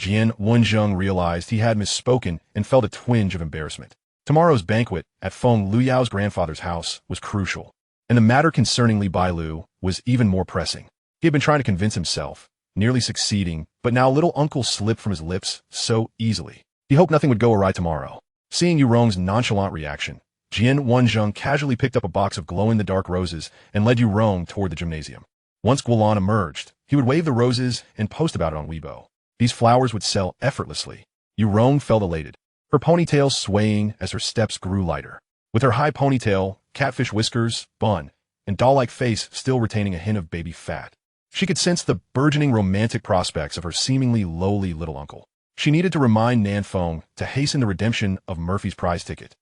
Jian Wenzheng realized he had misspoken and felt a twinge of embarrassment. Tomorrow's banquet at Feng Luyao's grandfather's house was crucial, and the matter concerning Li Bailu was even more pressing. He had been trying to convince himself, nearly succeeding, but now little uncle slipped from his lips so easily. He hoped nothing would go awry tomorrow. Seeing Yurong's nonchalant reaction, Jian Wenzheng casually picked up a box of glow-in-the-dark roses and led Yurong toward the gymnasium. Once Guolan emerged, he would wave the roses and post about it on Weibo. These flowers would sell effortlessly. Yurong felt elated, her ponytail swaying as her steps grew lighter. With her high ponytail, catfish whiskers, bun, and doll-like face still retaining a hint of baby fat, she could sense the burgeoning romantic prospects of her seemingly lowly little uncle. She needed to remind Nan Feng to hasten the redemption of Murphy's prize ticket.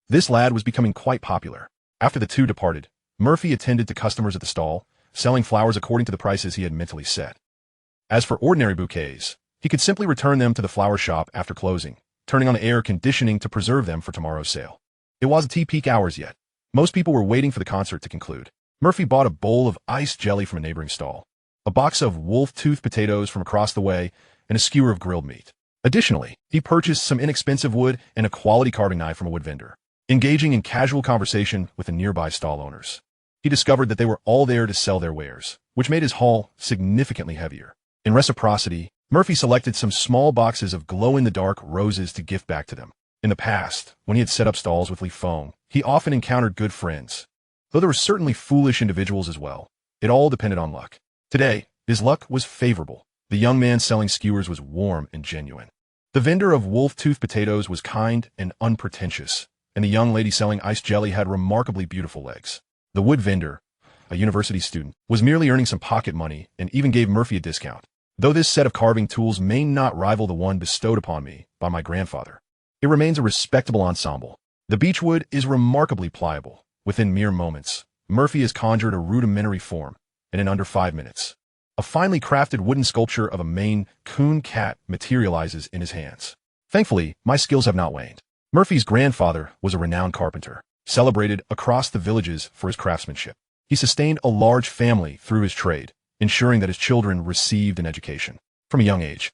This lad was becoming quite popular. After the two departed, Murphy attended to customers at the stall, selling flowers according to the prices he had mentally set. As for ordinary bouquets, he could simply return them to the flower shop after closing, turning on air conditioning to preserve them for tomorrow's sale. It wasn't tea peak hours yet. Most people were waiting for the concert to conclude. Murphy bought a bowl of iced jelly from a neighboring stall, a box of wolf-tooth potatoes from across the way, and a skewer of grilled meat. Additionally, he purchased some inexpensive wood and a quality carving knife from a wood vendor. Engaging in casual conversation with the nearby stall owners, he discovered that they were all there to sell their wares, which made his haul significantly heavier. In reciprocity, Murphy selected some small boxes of glow-in-the-dark roses to gift back to them. In the past, when he had set up stalls with Li Feng, he often encountered good friends, though there were certainly foolish individuals as well. It all depended on luck. Today, his luck was favorable. The young man selling skewers was warm and genuine. The vendor of wolf-tooth potatoes was kind and unpretentious, and the young lady selling iced jelly had remarkably beautiful legs. The wood vendor, a university student, was merely earning some pocket money and even gave Murphy a discount. Though this set of carving tools may not rival the one bestowed upon me by my grandfather, it remains a respectable ensemble. The beechwood is remarkably pliable. Within mere moments, Murphy has conjured a rudimentary form, and in under 5 minutes, a finely crafted wooden sculpture of a Maine Coon cat materializes in his hands. Thankfully, my skills have not waned. Murphy's grandfather was a renowned carpenter, celebrated across the villages for his craftsmanship. He sustained a large family through his trade, ensuring that his children received an education. From a young age,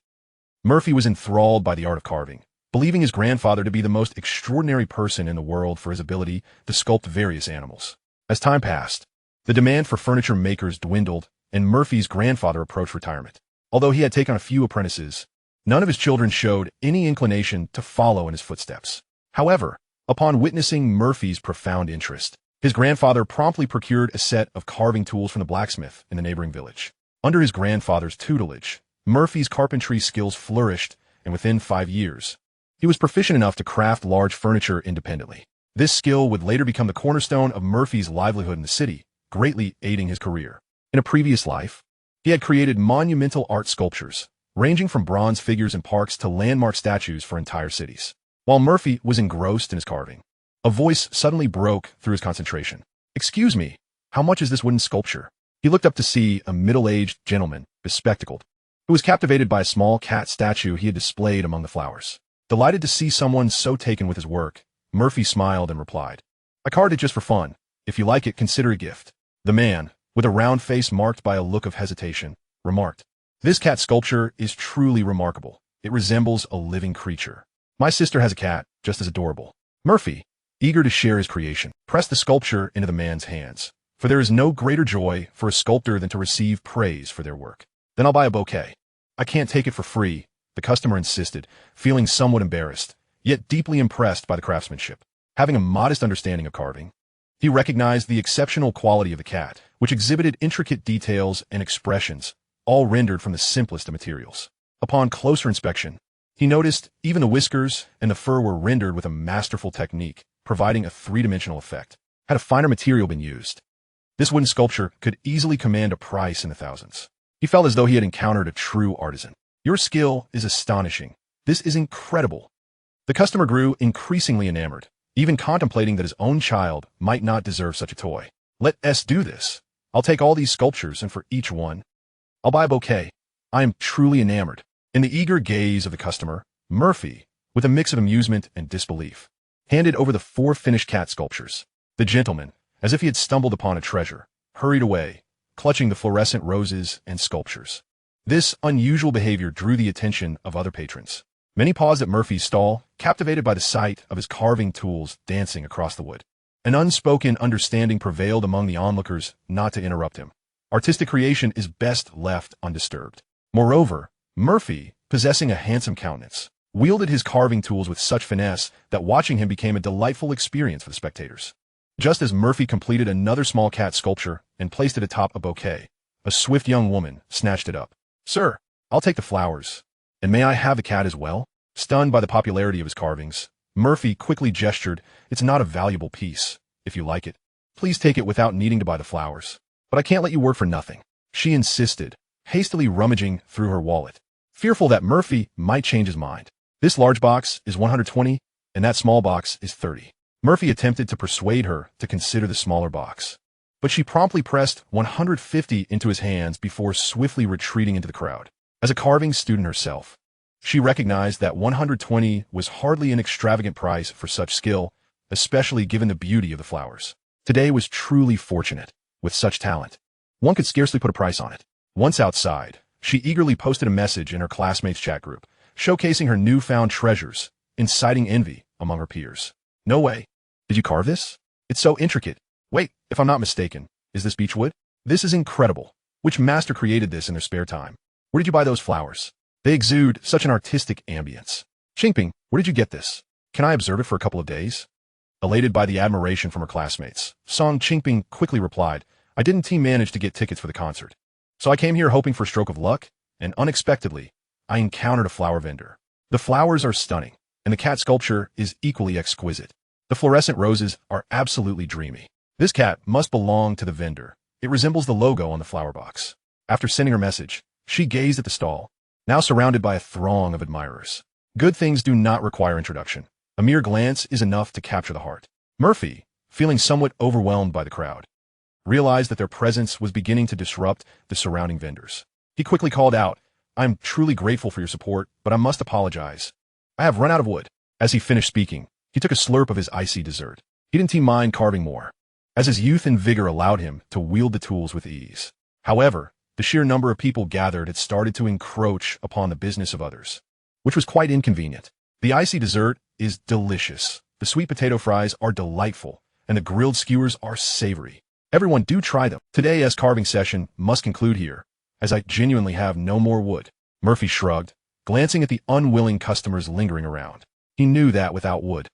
Murphy was enthralled by the art of carving, believing his grandfather to be the most extraordinary person in the world for his ability to sculpt various animals. As time passed, the demand for furniture makers dwindled, and Murphy's grandfather approached retirement. Although he had taken a few apprentices, none of his children showed any inclination to follow in his footsteps. However, upon witnessing Murphy's profound interest, his grandfather promptly procured a set of carving tools from the blacksmith in the neighboring village. Under his grandfather's tutelage, Murphy's carpentry skills flourished, and within 5 years, he was proficient enough to craft large furniture independently. This skill would later become the cornerstone of Murphy's livelihood in the city, greatly aiding his career. In a previous life, he had created monumental art sculptures, ranging from bronze figures in parks to landmark statues for entire cities. While Murphy was engrossed in his carving, a voice suddenly broke through his concentration. "Excuse me, how much is this wooden sculpture?" He looked up to see a middle-aged gentleman, bespectacled, who was captivated by a small cat statue he had displayed among the flowers. Delighted to see someone so taken with his work, Murphy smiled and replied, "I carved it just for fun. If you like it, consider a gift." The man, with a round face marked by a look of hesitation, remarked, "This cat sculpture is truly remarkable. It resembles a living creature. My sister has a cat, just as adorable." Murphy, eager to share his creation, pressed the sculpture into the man's hands, for there is no greater joy for a sculptor than to receive praise for their work. "Then I'll buy a bouquet." "I can't take it for free," the customer insisted, feeling somewhat embarrassed, yet deeply impressed by the craftsmanship. Having a modest understanding of carving, he recognized the exceptional quality of the cat, which exhibited intricate details and expressions, all rendered from the simplest of materials. Upon closer inspection, he noticed even the whiskers and the fur were rendered with a masterful technique, providing a three-dimensional effect. Had a finer material been used, this wooden sculpture could easily command a price in the thousands. He felt as though he had encountered a true artisan. "Your skill is astonishing. This is incredible." The customer grew increasingly enamored, even contemplating that his own child might not deserve such a toy. "Let us do this. I'll take all these sculptures, and for each one, I'll buy a bouquet. I am truly enamored." In the eager gaze of the customer, Murphy, with a mix of amusement and disbelief, handed over the 4 finished cat sculptures. The gentleman, as if he had stumbled upon a treasure, hurried away, clutching the fluorescent roses and sculptures. This unusual behavior drew the attention of other patrons. Many paused at Murphy's stall, captivated by the sight of his carving tools dancing across the wood. An unspoken understanding prevailed among the onlookers not to interrupt him. Artistic creation is best left undisturbed. Moreover, Murphy, possessing a handsome countenance, wielded his carving tools with such finesse that watching him became a delightful experience for the spectators. Just as Murphy completed another small cat sculpture and placed it atop a bouquet, a swift young woman snatched it up. "Sir, I'll take the flowers. And may I have the cat as well?" Stunned by the popularity of his carvings, Murphy quickly gestured, "It's not a valuable piece. If you like it, please take it without needing to buy the flowers. But I can't let you work for nothing," she insisted, hastily rummaging through her wallet, fearful that Murphy might change his mind. "This large box is 120, and that small box is 30. Murphy attempted to persuade her to consider the smaller box, but she promptly pressed 150 into his hands before swiftly retreating into the crowd. As a carving student herself, she recognized that 120 was hardly an extravagant price for such skill, especially given the beauty of the flowers. Today was truly fortunate. With such talent, one could scarcely put a price on it. Once outside, she eagerly posted a message in her classmates' chat group, showcasing her newfound treasures, inciting envy among her peers. "No way. Did you carve this? It's so intricate. Wait, if I'm not mistaken, is this beechwood? This is incredible. Which master created this in their spare time? Where did you buy those flowers? They exude such an artistic ambience. Qingping, where did you get this? Can I observe it for a couple of days?" Elated by the admiration from her classmates, Song Qingping quickly replied, "I didn't manage to get tickets for the concert. So I came here hoping for a stroke of luck, and unexpectedly, I encountered a flower vendor. The flowers are stunning, and the cat sculpture is equally exquisite. The fluorescent roses are absolutely dreamy. This cat must belong to the vendor. It resembles the logo on the flower box." After sending her message, she gazed at the stall, now surrounded by a throng of admirers. Good things do not require introduction. A mere glance is enough to capture the heart. Murphy, feeling somewhat overwhelmed by the crowd, realized that their presence was beginning to disrupt the surrounding vendors. He quickly called out, "I'm truly grateful for your support, but I must apologize. I have run out of wood." As he finished speaking, he took a slurp of his icy dessert. He didn't mind carving more, as his youth and vigor allowed him to wield the tools with ease. However, the sheer number of people gathered had started to encroach upon the business of others, which was quite inconvenient. The icy dessert is delicious, the sweet potato fries are delightful, and the grilled skewers are savory. Everyone do try them. Today's carving session must conclude here, as I genuinely have no more wood. Murphy shrugged, glancing at the unwilling customers lingering around. He knew that without wood,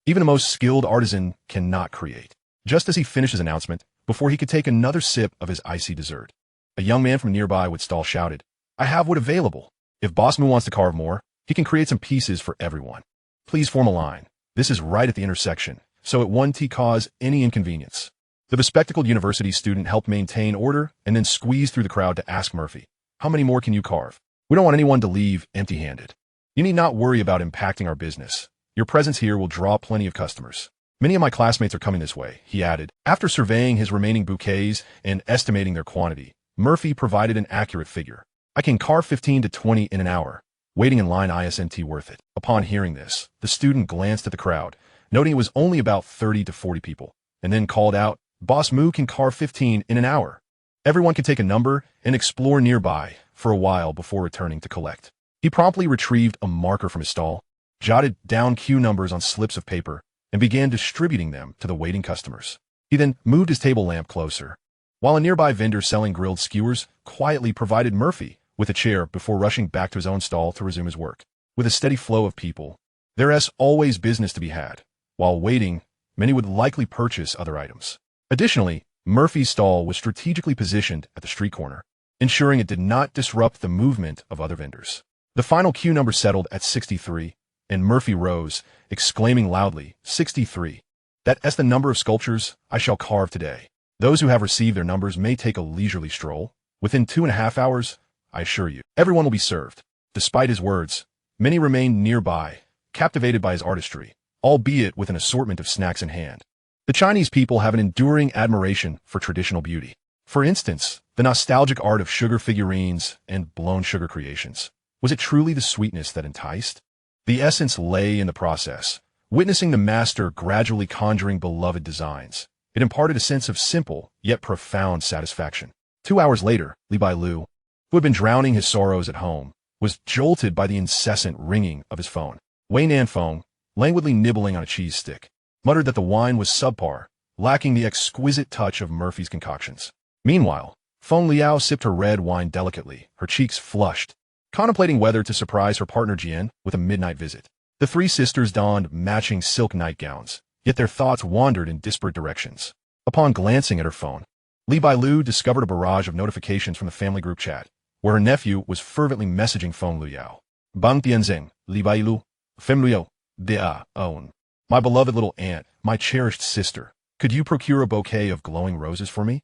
even the most skilled artisan cannot create. Just as he finished his announcement, before he could take another sip of his icy dessert, a young man from a nearby wood stall shouted, "I have wood available. If Boss Moo wants to carve more, he can create some pieces for everyone. Please form a line. This is right at the intersection, so it won't cause any inconvenience." The bespectacled university student helped maintain order and then squeezed through the crowd to ask Murphy, "How many more can you carve? We don't want anyone to leave empty-handed. You need not worry about impacting our business. Your presence here will draw plenty of customers. Many of my classmates are coming this way," he added. After surveying his remaining bouquets and estimating their quantity, Murphy provided an accurate figure. "I can carve 15 to 20 in an hour. Waiting in line isn't worth it." Upon hearing this, the student glanced at the crowd, noting it was only about 30 to 40 people, and then called out, "Boss Moo can carve 15 in an hour. Everyone can take a number and explore nearby for a while before returning to collect." He promptly retrieved a marker from his stall, jotted down queue numbers on slips of paper, and began distributing them to the waiting customers. He then moved his table lamp closer, while a nearby vendor selling grilled skewers quietly provided Murphy with a chair before rushing back to his own stall to resume his work. With a steady flow of people, there's always business to be had. While waiting, many would likely purchase other items. Additionally, Murphy's stall was strategically positioned at the street corner, ensuring it did not disrupt the movement of other vendors. The final queue number settled at 63, and Murphy rose, exclaiming loudly, "63. That's the number of sculptures I shall carve today. Those who have received their numbers may take a leisurely stroll. Within 2.5 hours, I assure you, everyone will be served." Despite his words, many remained nearby, captivated by his artistry, albeit with an assortment of snacks in hand. The Chinese people have an enduring admiration for traditional beauty. For instance, the nostalgic art of sugar figurines and blown sugar creations. Was it truly the sweetness that enticed? The essence lay in the process. Witnessing the master gradually conjuring beloved designs, it imparted a sense of simple yet profound satisfaction. 2 hours later, Li Bailu, who had been drowning his sorrows at home, was jolted by the incessant ringing of his phone. Wei Nanfeng, languidly nibbling on a cheese stick, muttered that the wine was subpar, lacking the exquisite touch of Murphy's concoctions. Meanwhile, Feng Liao sipped her red wine delicately, her cheeks flushed, contemplating whether to surprise her partner Jian with a midnight visit. The three sisters donned matching silk nightgowns, yet their thoughts wandered in disparate directions. Upon glancing at her phone, Li Bailu discovered a barrage of notifications from the family group chat, where her nephew was fervently messaging Feng Luyao. Bang Tianzeng, Li Bailu, Fem Luyao, Dea, Own. My beloved little aunt, my cherished sister, could you procure a bouquet of glowing roses for me?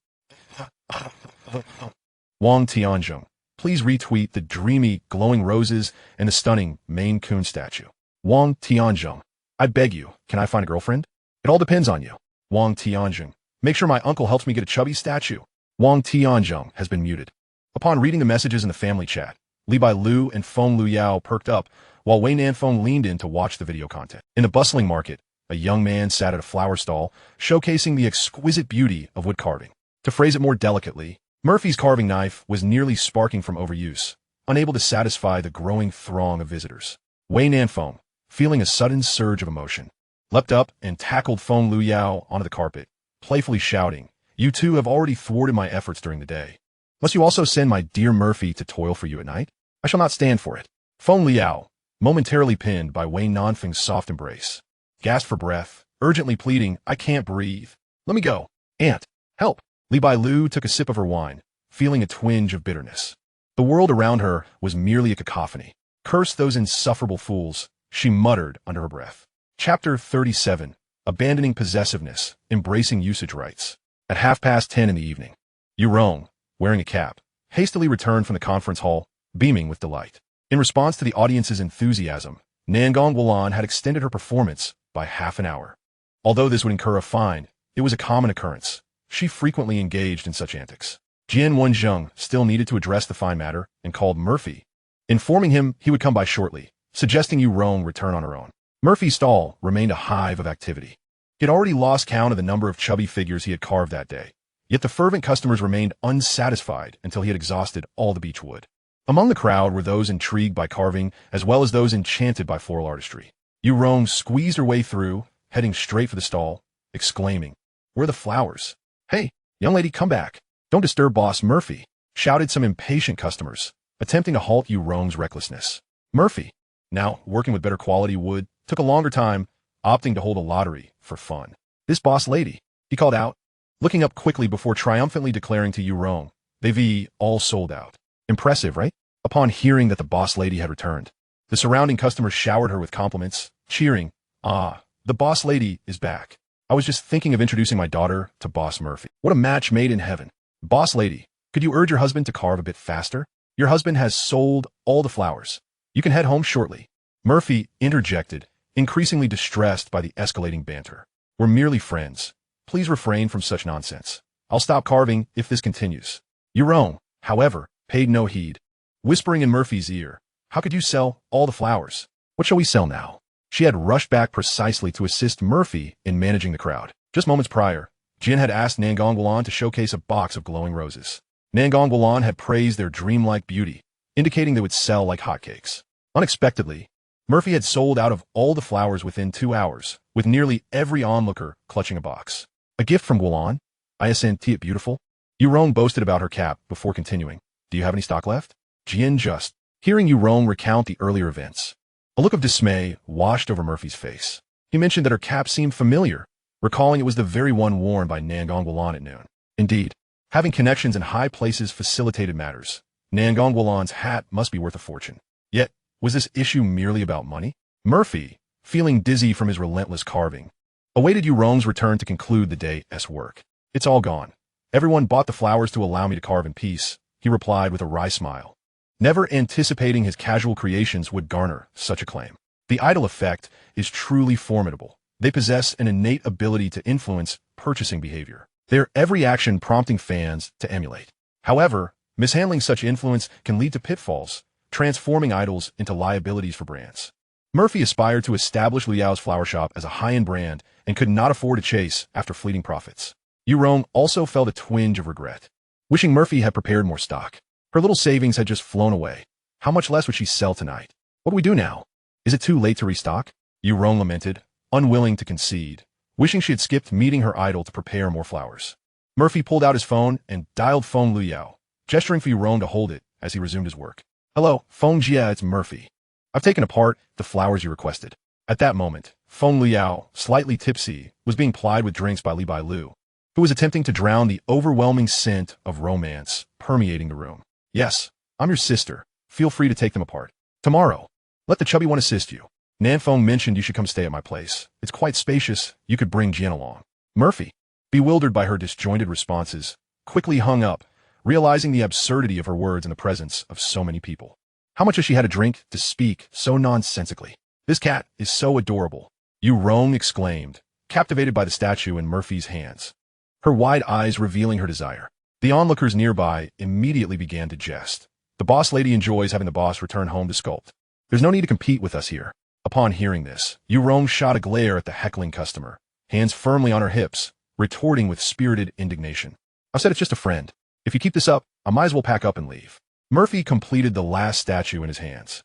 Wang Tianzheng, please retweet the dreamy, glowing roses and the stunning Maine Coon statue. Wang Tianzheng, I beg you, can I find a girlfriend? It all depends on you. Wang Tianzheng, make sure my uncle helps me get a chubby statue. Wang Tianzheng has been muted. Upon reading the messages in the family chat, Li Bailu and Feng Luyao perked up, while Wei Nanfeng leaned in to watch the video content. In the bustling market, a young man sat at a flower stall, showcasing the exquisite beauty of wood carving. To phrase it more delicately, Murphy's carving knife was nearly sparking from overuse, unable to satisfy the growing throng of visitors. Wei Nanfeng, feeling a sudden surge of emotion, leapt up and tackled Feng Luyao onto the carpet, playfully shouting, "You two have already thwarted my efforts during the day. Must you also send my dear Murphy to toil for you at night? I shall not stand for it." Feng Luyao, momentarily pinned by Wei Nanfeng's soft embrace, gasped for breath, urgently pleading, "I can't breathe. Let me go. Aunt, help." Li Bailu took a sip of her wine, feeling a twinge of bitterness. The world around her was merely a cacophony. "Curse those insufferable fools," she muttered under her breath. Chapter 37. Abandoning Possessiveness, Embracing Usage Rights. At 10:30 in the evening, Yurong, wearing a cap, hastily returned from the conference hall, beaming with delight. In response to the audience's enthusiasm, Nangong Wulan had extended her performance by half an hour. Although this would incur a fine, it was a common occurrence. She frequently engaged in such antics. Jian Wenzheng still needed to address the fine matter and called Murphy, informing him he would come by shortly, suggesting Yurong return on her own. Murphy's stall remained a hive of activity. He had already lost count of the number of chubby figures he had carved that day, yet the fervent customers remained unsatisfied until he had exhausted all the beech wood. Among the crowd were those intrigued by carving as well as those enchanted by floral artistry. Yurong squeezed her way through, heading straight for the stall, exclaiming, "Where are the flowers? Hey, young lady, come back. Don't disturb Boss Murphy," shouted some impatient customers, attempting to halt Yurong's recklessness. Murphy, now working with better quality wood, took a longer time, opting to hold a lottery for fun. "This boss lady," he called out, looking up quickly before triumphantly declaring to Yurong, "They've all sold out." Impressive, right? Upon hearing that the boss lady had returned, the surrounding customers showered her with compliments, cheering, "Ah, the boss lady is back. I was just thinking of introducing my daughter to Boss Murphy. What a match made in heaven. Boss lady, could you urge your husband to carve a bit faster? Your husband has sold all the flowers. You can head home shortly." Murphy interjected, increasingly distressed by the escalating banter. "We're merely friends. Please refrain from such nonsense. I'll stop carving if this continues." Yurong, however, paid no heed, whispering in Murphy's ear, "How could you sell all the flowers? What shall we sell now?" She had rushed back precisely to assist Murphy in managing the crowd. Just moments prior, Jin had asked Nangong Wulan to showcase a box of glowing roses. Nangong Wulan had praised their dreamlike beauty, indicating they would sell like hotcakes. Unexpectedly, Murphy had sold out of all the flowers within 2 hours, with nearly every onlooker clutching a box. "A gift from Wulan? Isn't it beautiful?" Yurong boasted about her cap before continuing, "Do you have any stock left?" Jian just, hearing Yurong recount the earlier events. A look of dismay washed over Murphy's face. He mentioned that her cap seemed familiar, recalling it was the very one worn by Nangong Wulan at noon. Indeed, having connections in high places facilitated matters. Nangong Wulan's hat must be worth a fortune. Yet, was this issue merely about money? Murphy, feeling dizzy from his relentless carving, awaited Yurong's return to conclude the day's work. "It's all gone. Everyone bought the flowers to allow me to carve in peace," he replied with a wry smile, never anticipating his casual creations would garner such acclaim. The idol effect is truly formidable. They possess an innate ability to influence purchasing behavior, their every action prompting fans to emulate. However, mishandling such influence can lead to pitfalls, transforming idols into liabilities for brands. Murphy aspired to establish Liao's flower shop as a high-end brand and could not afford to chase after fleeting profits. Yurong also felt a twinge of regret, wishing Murphy had prepared more stock. Her little savings had just flown away. How much less would she sell tonight? What do we do now? Is it too late to restock? Yurong lamented, unwilling to concede, wishing she had skipped meeting her idol to prepare more flowers. Murphy pulled out his phone and dialed Feng Luyao, gesturing for Yurong to hold it as he resumed his work. Hello, Feng Jia, it's Murphy. I've taken apart the flowers you requested. At that moment, Feng Liao, slightly tipsy, was being plied with drinks by Li Bai Lu, who was attempting to drown the overwhelming scent of romance permeating the room. Yes, I'm your sister. Feel free to take them apart. Tomorrow, let the chubby one assist you. Nanfeng mentioned you should come stay at my place. It's quite spacious. You could bring Jian along. Murphy, bewildered by her disjointed responses, quickly hung up, realizing the absurdity of her words in the presence of so many people. How much has she had to drink to speak so nonsensically? This cat is so adorable, Yu Rong exclaimed, captivated by the statue in Murphy's hands, her wide eyes revealing her desire. The onlookers nearby immediately began to jest. The boss lady enjoys having the boss return home to sculpt. There's no need to compete with us here. Upon hearing this, Yu Rong shot a glare at the heckling customer, hands firmly on her hips, retorting with spirited indignation. I said it's just a friend. If you keep this up, I might as well pack up and leave. Murphy completed the last statue in his hands,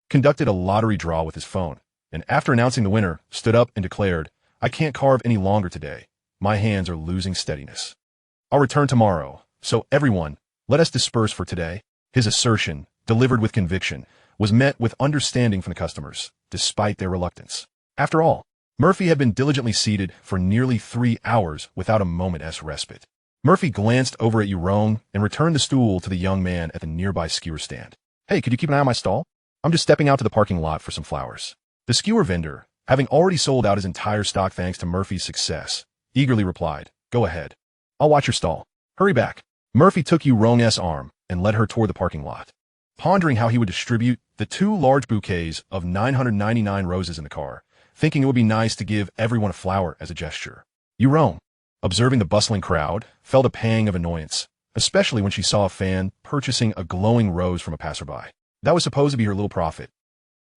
conducted a lottery draw with his phone, and after announcing the winner, stood up and declared, I can't carve any longer today. My hands are losing steadiness. I'll return tomorrow, so everyone, let us disperse for today. His assertion, delivered with conviction, was met with understanding from the customers, despite their reluctance. After all, Murphy had been diligently seated for nearly 3 hours without a moment's respite. Murphy glanced over at Yu Rong and returned the stool to the young man at the nearby skewer stand. Hey, could you keep an eye on my stall? I'm just stepping out to the parking lot for some flowers. The skewer vendor, having already sold out his entire stock thanks to Murphy's success, eagerly replied, Go ahead. I'll watch your stall. Hurry back. Murphy took Yu Rong's arm and led her toward the parking lot, pondering how he would distribute the 2 large bouquets of 999 roses in the car, thinking it would be nice to give everyone a flower as a gesture. Yu Rong, observing the bustling crowd, felt a pang of annoyance, especially when she saw a fan purchasing a glowing rose from a passerby. That was supposed to be her little profit,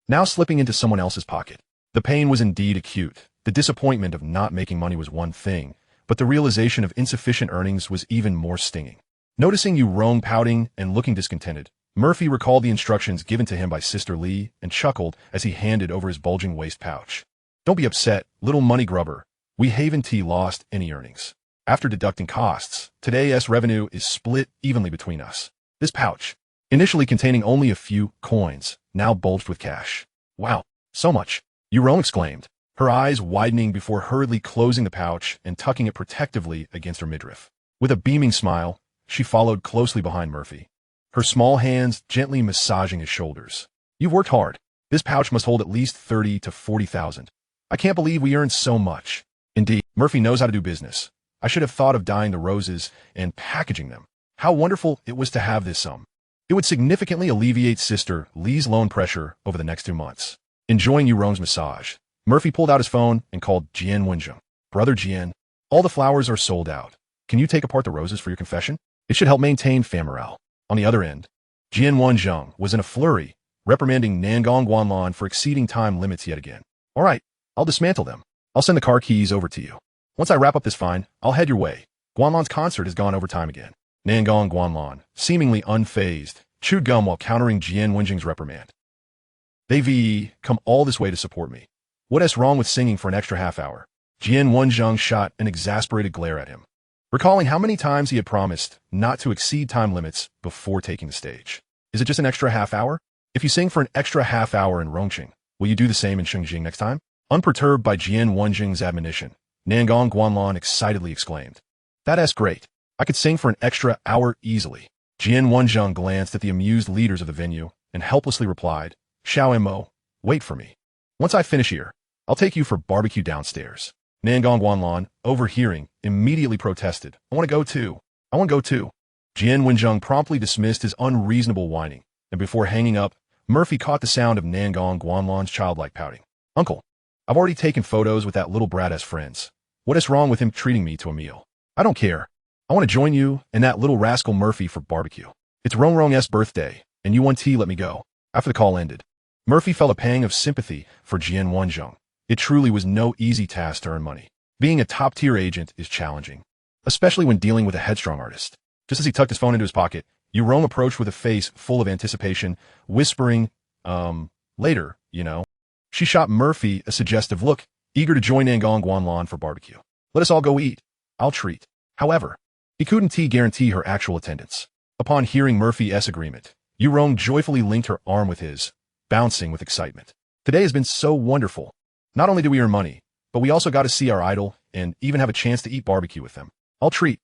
now slipping into someone else's pocket. The pain was indeed acute. The disappointment of not making money was one thing, but the realization of insufficient earnings was even more stinging. Noticing Yu Rong pouting and looking discontented, Murphy recalled the instructions given to him by Sister Li and chuckled as he handed over his bulging waist pouch. Don't be upset, little money grubber. We Haven Tea lost any earnings. After deducting costs, today's revenue is split evenly between us. This pouch, initially containing only a few coins, now bulged with cash. Wow, so much, Yu Rong exclaimed, her eyes widening before hurriedly closing the pouch and tucking it protectively against her midriff. With a beaming smile, she followed closely behind Murphy, her small hands gently massaging his shoulders. You've worked hard. This pouch must hold at least 30 to 40,000. I can't believe we earned so much. Indeed, Murphy knows how to do business. I should have thought of dyeing the roses and packaging them. How wonderful it was to have this sum. It would significantly alleviate Sister Li's loan pressure over the next 2 months. Enjoying Yu Rong's massage, Murphy pulled out his phone and called Jian Wenjing. Brother Jian, all the flowers are sold out. Can you take apart the roses for your confession? It should help maintain fan morale. On the other end, Jian Wenjing was in a flurry, reprimanding Nangong Guanlan for exceeding time limits yet again. All right, I'll dismantle them. I'll send the car keys over to you. Once I wrap up this fine, I'll head your way. Guanlan's concert has gone over time again. Nangong Guanlan, seemingly unfazed, chewed gum while countering Jian Wenjing's reprimand. They've come all this way to support me. What's wrong with singing for an extra half hour? Jian Wenjing shot an exasperated glare at him, recalling how many times he had promised not to exceed time limits before taking the stage. Is it just an extra half hour? If you sing for an extra half hour in Rongqing, will you do the same in Shengjing next time? Unperturbed by Jian Wenjing's admonition, Nangong Guanlan excitedly exclaimed, That's great. I could sing for an extra hour easily. Jian Wenjing glanced at the amused leaders of the venue and helplessly replied, Xiao Mo, wait for me. Once I finish here, I'll take you for barbecue downstairs. Nangong Guanlan, overhearing, immediately protested, I want to go too. I want to go too. Jian Wenjing promptly dismissed his unreasonable whining, and before hanging up, Murphy caught the sound of Nangong Guanlan's childlike pouting. Uncle, I've already taken photos with that little brat as friends. What is wrong with him treating me to a meal? I don't care. I want to join you and that little rascal Murphy for barbecue. It's Rong-Rong's birthday, and you want tea, let me go. After the call ended, Murphy felt a pang of sympathy for Jian Wenjing. It truly was no easy task to earn money. Being a top-tier agent is challenging, especially when dealing with a headstrong artist. Just as he tucked his phone into his pocket, Yu Rong approached with a face full of anticipation, whispering, later, you know. She shot Murphy a suggestive look, eager to join Nangong Guanlan for barbecue. Let us all go eat. I'll treat. However, he couldn't guarantee her actual attendance. Upon hearing Murphy's agreement, Yurong joyfully linked her arm with his, bouncing with excitement. Today has been so wonderful. Not only did we earn money, but we also got to see our idol and even have a chance to eat barbecue with them. I'll treat.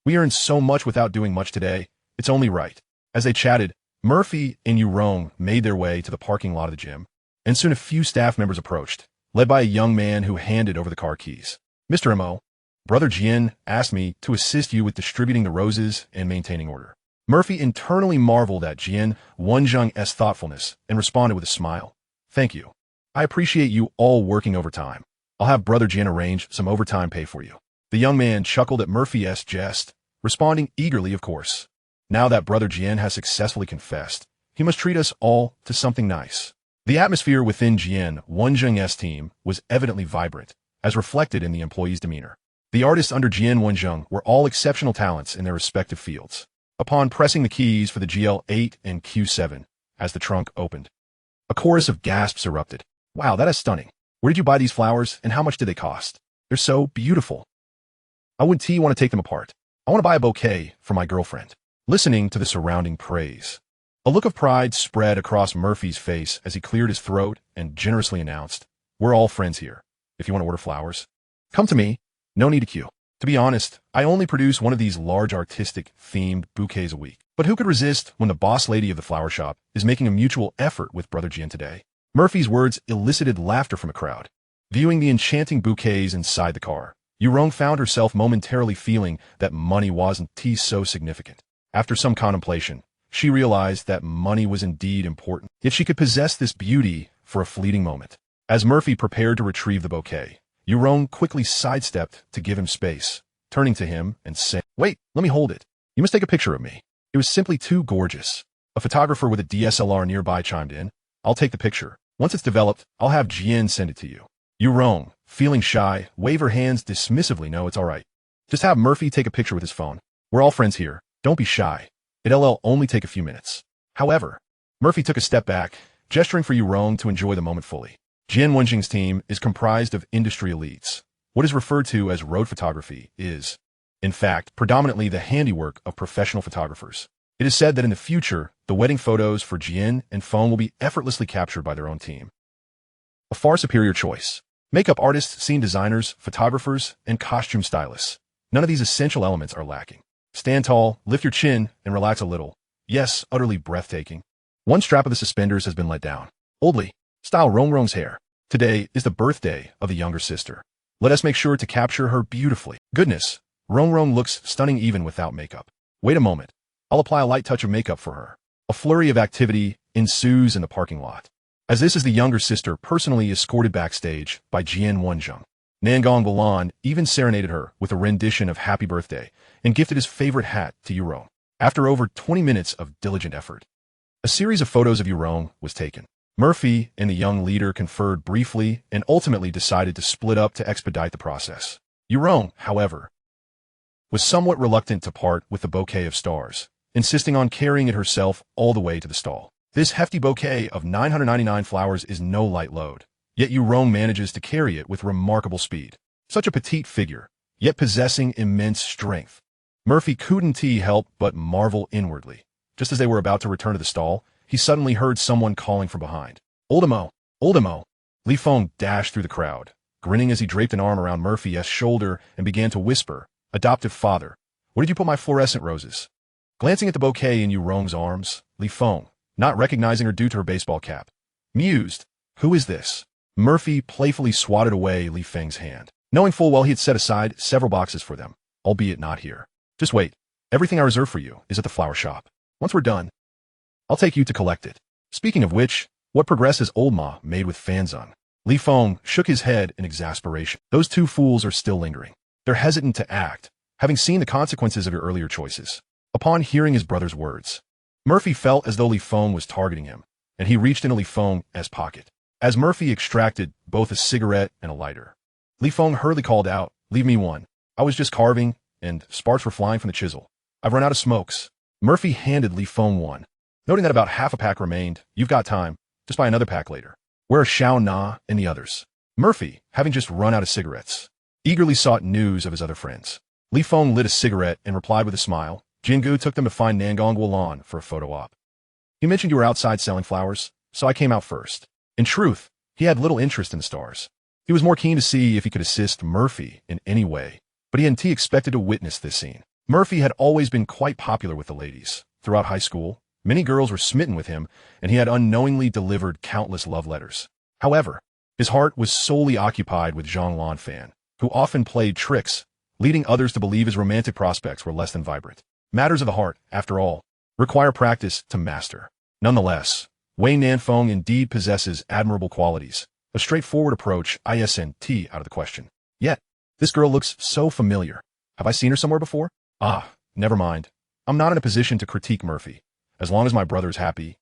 We earned so much without doing much today. It's only right. As they chatted, Murphy and Yurong made their way to the parking lot of the gym, and soon a few staff members approached, led by a young man who handed over the car keys. Mr. Mo, Brother Jian asked me to assist you with distributing the roses and maintaining order. Murphy internally marveled at Jian Wenzheng's thoughtfulness and responded with a smile. Thank you. I appreciate you all working overtime. I'll have Brother Jian arrange some overtime pay for you. The young man chuckled at Murphy's jest, responding eagerly, of course. Now that Brother Jian has successfully confessed, he must treat us all to something nice. The atmosphere within Jian Wenzheng's team was evidently vibrant, as reflected in the employees' demeanor. The artists under Jian Wenzheng were all exceptional talents in their respective fields. Upon pressing the keys for the GL8 and Q7, as the trunk opened, a chorus of gasps erupted. Wow, that is stunning. Where did you buy these flowers, and how much did they cost? They're so beautiful. I wouldn't want to take them apart. I want to buy a bouquet for my girlfriend. Listening to the surrounding praise, a look of pride spread across Murphy's face as he cleared his throat and generously announced, "We're all friends here. If you want to order flowers, come to me. No need to queue." To be honest, I only produce one of these large artistic-themed bouquets a week. But who could resist when the boss lady of the flower shop is making a mutual effort with Brother Jian today? Murphy's words elicited laughter from the crowd. Viewing the enchanting bouquets inside the car, Yurong found herself momentarily feeling that money wasn't so significant. After some contemplation, she realized that money was indeed important, yet she could possess this beauty for a fleeting moment. As Murphy prepared to retrieve the bouquet, Yurong quickly sidestepped to give him space, turning to him and saying, "Wait, let me hold it. You must take a picture of me." It was simply too gorgeous. A photographer with a DSLR nearby chimed in, "I'll take the picture. Once it's developed, I'll have Jian send it to you." Yurong, feeling shy, waved her hands dismissively. "No, it's all right. Just have Murphy take a picture with his phone. We're all friends here. Don't be shy. It'll only take a few minutes." However, Murphy took a step back, gesturing for Yurong to enjoy the moment fully. Jian Wenjing's team is comprised of industry elites. What is referred to as road photography is, in fact, predominantly the handiwork of professional photographers. It is said that in the future, the wedding photos for Jian and Feng will be effortlessly captured by their own team. A far superior choice. Makeup artists, scene designers, photographers, and costume stylists. None of these essential elements are lacking. Stand tall, lift your chin, and relax a little. Yes, utterly breathtaking. One strap of the suspenders has been let down. Oldly, style Rongrong's hair. Today is the birthday of the younger sister. Let us make sure to capture her beautifully. Goodness, Rongrong looks stunning even without makeup. Wait a moment. I'll apply a light touch of makeup for her. A flurry of activity ensues in the parking lot, as this is the younger sister personally escorted backstage by Jian Wenzheng. Nangong Balan even serenaded her with a rendition of Happy Birthday and gifted his favorite hat to Yurong. After over 20 minutes of diligent effort, a series of photos of Yurong was taken. Murphy and the young leader conferred briefly and ultimately decided to split up to expedite the process. Yurong, however, was somewhat reluctant to part with the bouquet of stars, insisting on carrying it herself all the way to the stall. This hefty bouquet of 999 flowers is no light load, yet Yurong manages to carry it with remarkable speed. Such a petite figure, yet possessing immense strength. Murphy couldn't help but marvel inwardly. Just as they were about to return to the stall, he suddenly heard someone calling from behind. "Oldemo! Oldemo!" Li Feng dashed through the crowd, grinning as he draped an arm around Murphy's shoulder and began to whisper, "Adoptive father, where did you put my fluorescent roses?" Glancing at the bouquet in Yurong's arms, Li Feng, not recognizing her due to her baseball cap, mused, "Who is this?" Murphy playfully swatted away Li Feng's hand, knowing full well he had set aside several boxes for them, albeit not here. "Just wait. Everything I reserve for you is at the flower shop. Once we're done, I'll take you to collect it." Speaking of which, what progress has old Ma made with Fanzung? Li Feng shook his head in exasperation. Those two fools are still lingering. They're hesitant to act, having seen the consequences of your earlier choices. Upon hearing his brother's words, Murphy felt as though Li Feng was targeting him, and he reached into Li Feng's pocket. As Murphy extracted both a cigarette and a lighter, Li Feng hurriedly called out, "Leave me one. I was just carving, and sparks were flying from the chisel. I've run out of smokes." Murphy handed Li Feng one, noting that about half a pack remained. "You've got time. Just buy another pack later." "Where are Xiao Na and the others?" Murphy, having just run out of cigarettes, eagerly sought news of his other friends. Li Feng lit a cigarette and replied with a smile, "Jingu took them to find Nangong Wulan for a photo op." He mentioned you were outside selling flowers, so I came out first. In truth, he had little interest in the stars. He was more keen to see if he could assist Murphy in any way, but he hadn't expected to witness this scene. Murphy had always been quite popular with the ladies. Throughout high school, many girls were smitten with him, and he had unknowingly delivered countless love letters. However, his heart was solely occupied with Jean Lanfan, who often played tricks, leading others to believe his romantic prospects were less than vibrant. Matters of the heart, after all, require practice to master. Nonetheless, Wei Nanfeng indeed possesses admirable qualities. A straightforward approach isn't out of the question. Yet, this girl looks so familiar. Have I seen her somewhere before? Ah, never mind. I'm not in a position to critique Murphy. As long as my brother is happy,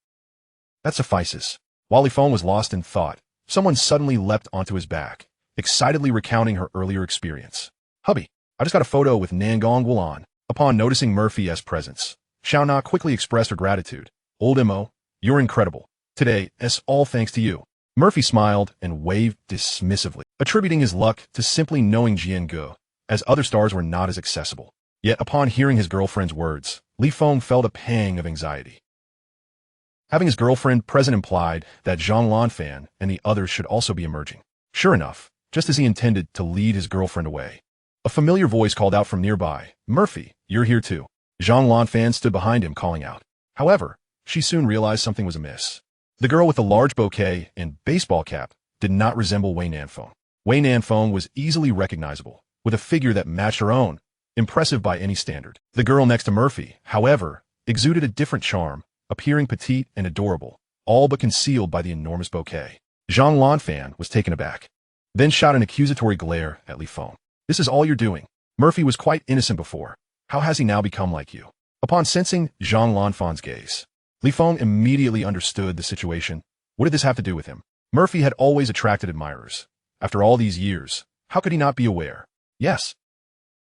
that suffices. While Li Feng was lost in thought, someone suddenly leapt onto his back, excitedly recounting her earlier experience. Hubby, I just got a photo with Nangong Wulan. Upon noticing Murphy's presence, Xiao Na quickly expressed her gratitude. Old Mo, you're incredible. Today, it's all thanks to you. Murphy smiled and waved dismissively, attributing his luck to simply knowing Jian Ge, as other stars were not as accessible. Yet upon hearing his girlfriend's words, Li Feng felt a pang of anxiety. Having his girlfriend present implied that Zhang Lanfan and the others should also be emerging. Sure enough, just as he intended to lead his girlfriend away, a familiar voice called out from nearby, Murphy, you're here too. Zhang Lanfan stood behind him calling out. However, she soon realized something was amiss. The girl with the large bouquet and baseball cap did not resemble Wei Nanfeng. Wei Nanfeng was easily recognizable, with a figure that matched her own, impressive by any standard. The girl next to Murphy, however, exuded a different charm, appearing petite and adorable, all but concealed by the enormous bouquet. Zhang Lanfan was taken aback, then shot an accusatory glare at Li Feng. This is all you're doing. Murphy was quite innocent before. How has he now become like you? Upon sensing Zhang Lanfan's gaze, Li Feng immediately understood the situation. What did this have to do with him? Murphy had always attracted admirers. After all these years, how could he not be aware? Yes.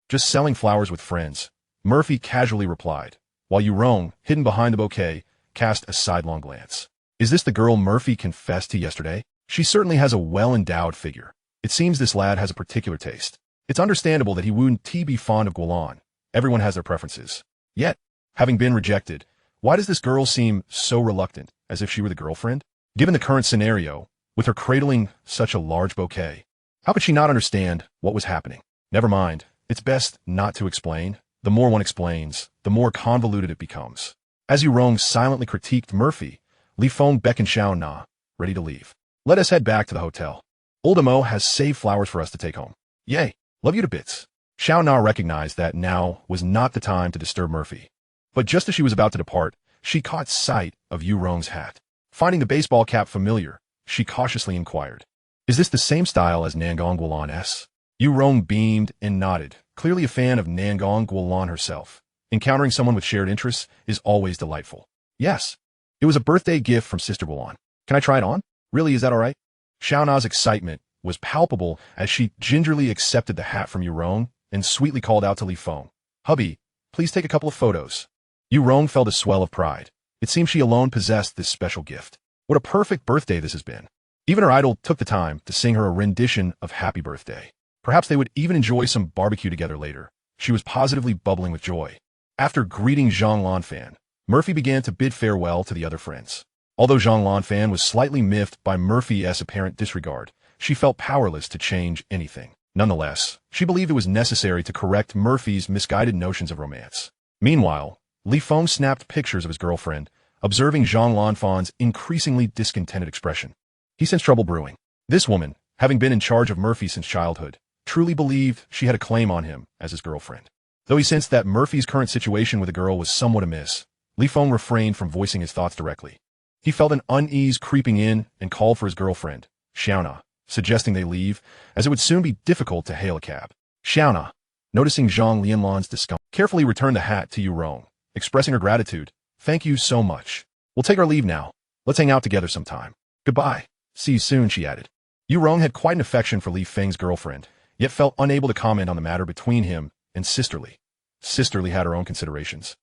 Just selling flowers with friends, Murphy casually replied, while Yurong, hidden behind the bouquet, cast a sidelong glance. Is this the girl Murphy confessed to yesterday? She certainly has a well-endowed figure. It seems this lad has a particular taste. It's understandable that he wouldn't be fond of Guolan. Everyone has their preferences. Yet, having been rejected, why does this girl seem so reluctant, as if she were the girlfriend? Given the current scenario, with her cradling such a large bouquet, how could she not understand what was happening? Never mind, it's best not to explain. The more one explains, the more convoluted it becomes. As Yurong silently critiqued Murphy, Li Feng beckoned Xiao Na, ready to leave. Let us head back to the hotel. Old Mo has saved flowers for us to take home. Yay, love you to bits. Xiao Na recognized that now was not the time to disturb Murphy. But just as she was about to depart, she caught sight of Yurong's hat. Finding the baseball cap familiar, she cautiously inquired, is this the same style as Nangong Guolan's? Yurong beamed and nodded, clearly a fan of Nangong Guolan herself. Encountering someone with shared interests is always delightful. Yes, it was a birthday gift from Sister Guolan. Can I try it on? Really, is that all right? Xiao Na's excitement was palpable as she gingerly accepted the hat from Yurong and sweetly called out to Li Feng, hubby, please take a couple of photos. Yurong felt a swell of pride. It seemed she alone possessed this special gift. What a perfect birthday this has been. Even her idol took the time to sing her a rendition of Happy Birthday. Perhaps they would even enjoy some barbecue together later. She was positively bubbling with joy. After greeting Zhang Lanfan, Murphy began to bid farewell to the other friends. Although Zhang Lanfan was slightly miffed by Murphy's apparent disregard, she felt powerless to change anything. Nonetheless, she believed it was necessary to correct Murphy's misguided notions of romance. Meanwhile, Li Feng snapped pictures of his girlfriend, observing Zhang Lanfan's increasingly discontented expression. He sensed trouble brewing. This woman, having been in charge of Murphy since childhood, truly believed she had a claim on him as his girlfriend. Though he sensed that Murphy's current situation with the girl was somewhat amiss, Li Feng refrained from voicing his thoughts directly. He felt an unease creeping in and called for his girlfriend, Xiaona, suggesting they leave, as it would soon be difficult to hail a cab. Xiaona, noticing Zhang Lianlan's discomfort, carefully returned the hat to Yurong, expressing her gratitude. Thank you so much. We'll take our leave now. Let's hang out together sometime. Goodbye. See you soon, she added. Yurong had quite an affection for Li Feng's girlfriend, yet felt unable to comment on the matter between him and Sisterly. Sisterly had her own considerations,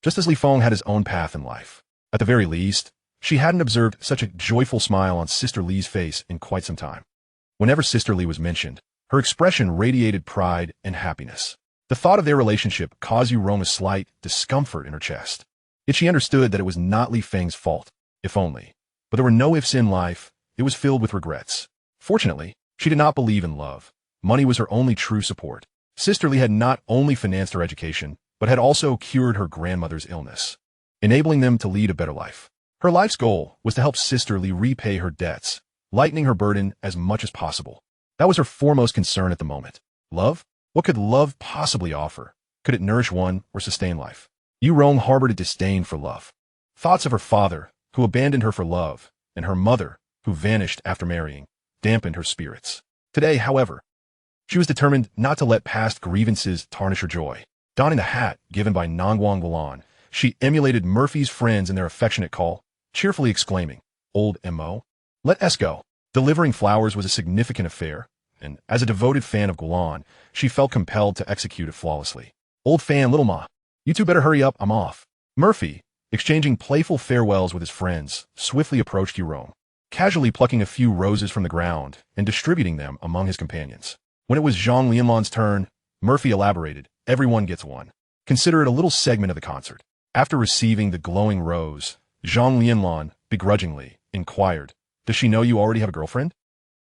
just as Li Feng had his own path in life. At the very least, she hadn't observed such a joyful smile on Sister Li's face in quite some time. Whenever Sister Li was mentioned, her expression radiated pride and happiness. The thought of their relationship caused Yurong a slight discomfort in her chest. Yet she understood that it was not Li Feng's fault, if only. But there were no ifs in life. It was filled with regrets. Fortunately, she did not believe in love. Money was her only true support. Sister Li had not only financed her education, but had also cured her grandmother's illness, enabling them to lead a better life. Her life's goal was to help Sister Li repay her debts, lightening her burden as much as possible. That was her foremost concern at the moment. Love? What could love possibly offer? Could it nourish one or sustain life? Yu Rong harbored a disdain for love. Thoughts of her father, who abandoned her for love, and her mother, who vanished after marrying, dampened her spirits. Today, however, she was determined not to let past grievances tarnish her joy. Donning the hat given by Nangguang Gulan, she emulated Murphy's friends in their affectionate call, cheerfully exclaiming, "Old M.O., let us go." Delivering flowers was a significant affair, and as a devoted fan of Gulan, she felt compelled to execute it flawlessly. "Old fan, little ma, you two better hurry up, I'm off." Murphy, exchanging playful farewells with his friends, swiftly approached Yu Rong, casually plucking a few roses from the ground and distributing them among his companions. When it was Zhang Lianlan's turn, Murphy elaborated, "Everyone gets one. Consider it a little segment of the concert." After receiving the glowing rose, Zhang Lianlan, begrudgingly, inquired, "Does she know you already have a girlfriend?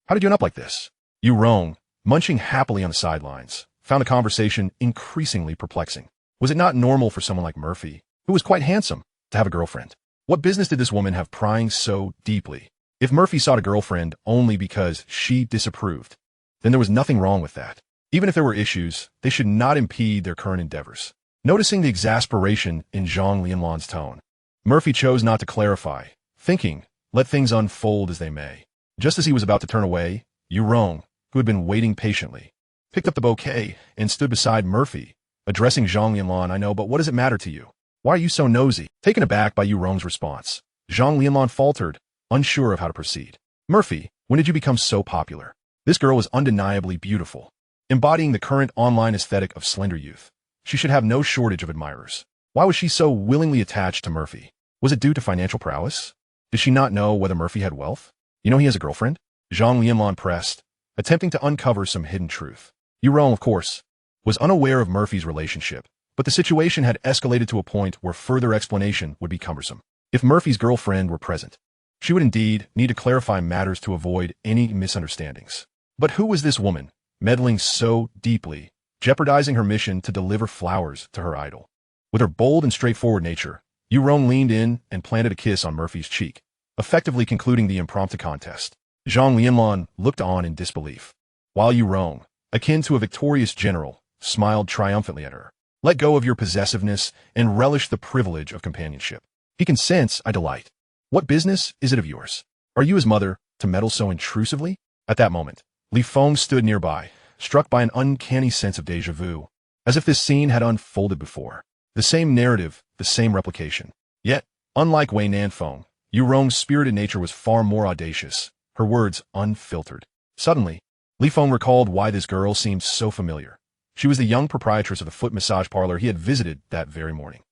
How did you end up like this?" Yu Rong, munching happily on the sidelines, found the conversation increasingly perplexing. Was it not normal for someone like Murphy, who was quite handsome, to have a girlfriend? What business did this woman have prying so deeply? If Murphy sought a girlfriend only because she disapproved, then there was nothing wrong with that. Even if there were issues, they should not impede their current endeavors. Noticing the exasperation in Zhang Lianlan's tone, Murphy chose not to clarify, thinking, let things unfold as they may. Just as he was about to turn away, Yu Rong, who had been waiting patiently, picked up the bouquet and stood beside Murphy, addressing Zhang Lianlan. "I know, but what does it matter to you? Why are you so nosy?" Taken aback by Yu Rong's response, Zhang Lianlan faltered, unsure of how to proceed. "Murphy, when did you become so popular?" This girl was undeniably beautiful, embodying the current online aesthetic of slender youth. She should have no shortage of admirers. Why was she so willingly attached to Murphy? Was it due to financial prowess? Did she not know whether Murphy had wealth? "You know he has a girlfriend?" Zhang Lianlan pressed, attempting to uncover some hidden truth. Yu Rong, of course, was unaware of Murphy's relationship, but the situation had escalated to a point where further explanation would be cumbersome. If Murphy's girlfriend were present, she would indeed need to clarify matters to avoid any misunderstandings. But who was this woman, meddling so deeply, jeopardizing her mission to deliver flowers to her idol? With her bold and straightforward nature, Yu Rong leaned in and planted a kiss on Murphy's cheek, effectively concluding the impromptu contest. Zhang Lianlan looked on in disbelief, while Yu Rong, akin to a victorious general, smiled triumphantly at her. "Let go of your possessiveness and relish the privilege of companionship. He consents, I delight. What business is it of yours? Are you his mother, to meddle so intrusively?" At that moment, Li Feng stood nearby, struck by an uncanny sense of déjà vu, as if this scene had unfolded before. The same narrative, the same replication. Yet, unlike Wei Nanfeng, Yu Rong's spirited nature was far more audacious, her words unfiltered. Suddenly, Li Feng recalled why this girl seemed so familiar. She was the young proprietress of the foot massage parlor he had visited that very morning.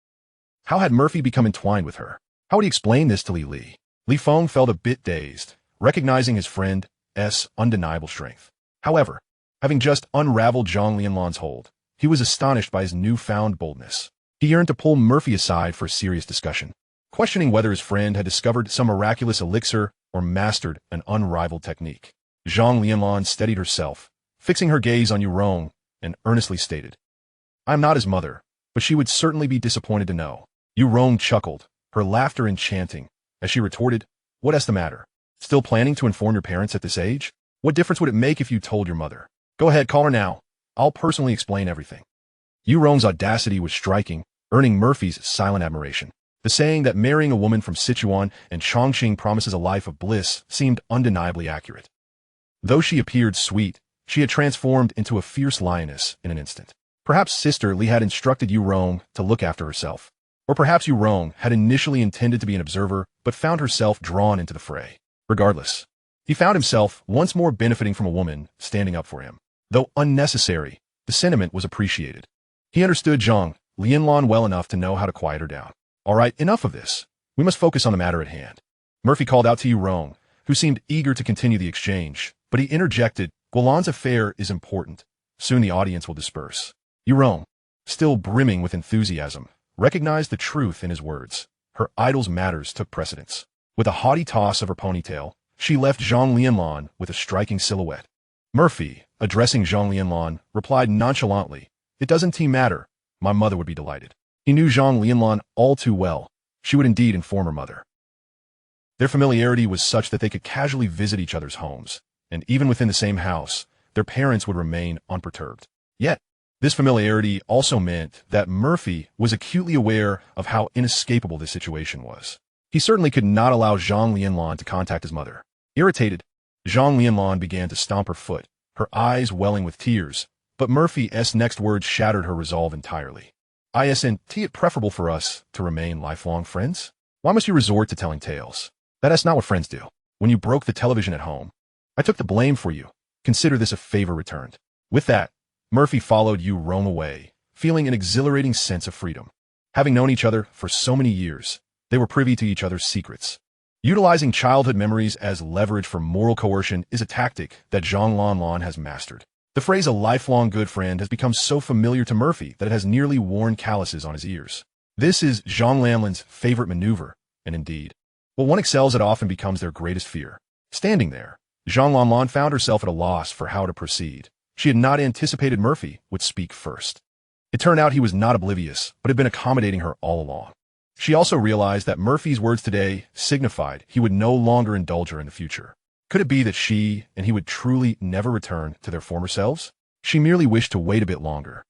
How had Murphy become entwined with her? How would he explain this to Li Li? Li Feng felt a bit dazed, recognizing his friend's undeniable strength. However, having just unraveled Zhang Lianlan's hold, he was astonished by his newfound boldness. He yearned to pull Murphy aside for a serious discussion, questioning whether his friend had discovered some miraculous elixir or mastered an unrivaled technique. Zhang Lianlan steadied herself, fixing her gaze on Yu Rong, and earnestly stated, "I am not his mother, but she would certainly be disappointed to know." Yu Rong chuckled, her laughter enchanting, as she retorted, "What is the matter? Still planning to inform your parents at this age? What difference would it make if you told your mother? Go ahead, call her now. I'll personally explain everything." Yu Rong's audacity was striking, earning Murphy's silent admiration. The saying that marrying a woman from Sichuan and Chongqing promises a life of bliss seemed undeniably accurate. Though she appeared sweet, she had transformed into a fierce lioness in an instant. Perhaps Sister Li had instructed Yu Rong to look after herself. Or perhaps Yu Rong had initially intended to be an observer, but found herself drawn into the fray. Regardless, he found himself once more benefiting from a woman standing up for him. Though unnecessary, the sentiment was appreciated. He understood Zhang Lianlan well enough to know how to quiet her down. "All right, enough of this. We must focus on the matter at hand." Murphy called out to Yu Rong, who seemed eager to continue the exchange, but he interjected, "Guolan's affair is important. Soon the audience will disperse." Yu Rong, still brimming with enthusiasm, recognized the truth in his words. Her idol's matters took precedence. With a haughty toss of her ponytail, she left Zhang Lianlan with a striking silhouette. Murphy, addressing Zhang Lianlan, replied nonchalantly, "It doesn't matter. My mother would be delighted." He knew Zhang Lianlan all too well. She would indeed inform her mother. Their familiarity was such that they could casually visit each other's homes, and even within the same house, their parents would remain unperturbed. Yet, this familiarity also meant that Murphy was acutely aware of how inescapable this situation was. He certainly could not allow Zhang Lianlan to contact his mother. Irritated, Zhang Lianlan began to stomp her foot, her eyes welling with tears, but Murphy's next words shattered her resolve entirely. "Isn't it preferable for us to remain lifelong friends? Why must you resort to telling tales? That's not what friends do. When you broke the television at home, I took the blame for you. Consider this a favor returned." With that, Murphy followed you roam away, feeling an exhilarating sense of freedom. Having known each other for so many years, they were privy to each other's secrets. Utilizing childhood memories as leverage for moral coercion is a tactic that Zhang Lianlan has mastered. The phrase "a lifelong good friend" has become so familiar to Murphy that it has nearly worn calluses on his ears. This is Zhang Lianlan's favorite maneuver, and indeed, what one excels at often becomes their greatest fear. Standing there, Zhang Lianlan found herself at a loss for how to proceed. She had not anticipated Murphy would speak first. It turned out he was not oblivious, but had been accommodating her all along. She also realized that Murphy's words today signified he would no longer indulge her in the future. Could it be that she and he would truly never return to their former selves? She merely wished to wait a bit longer.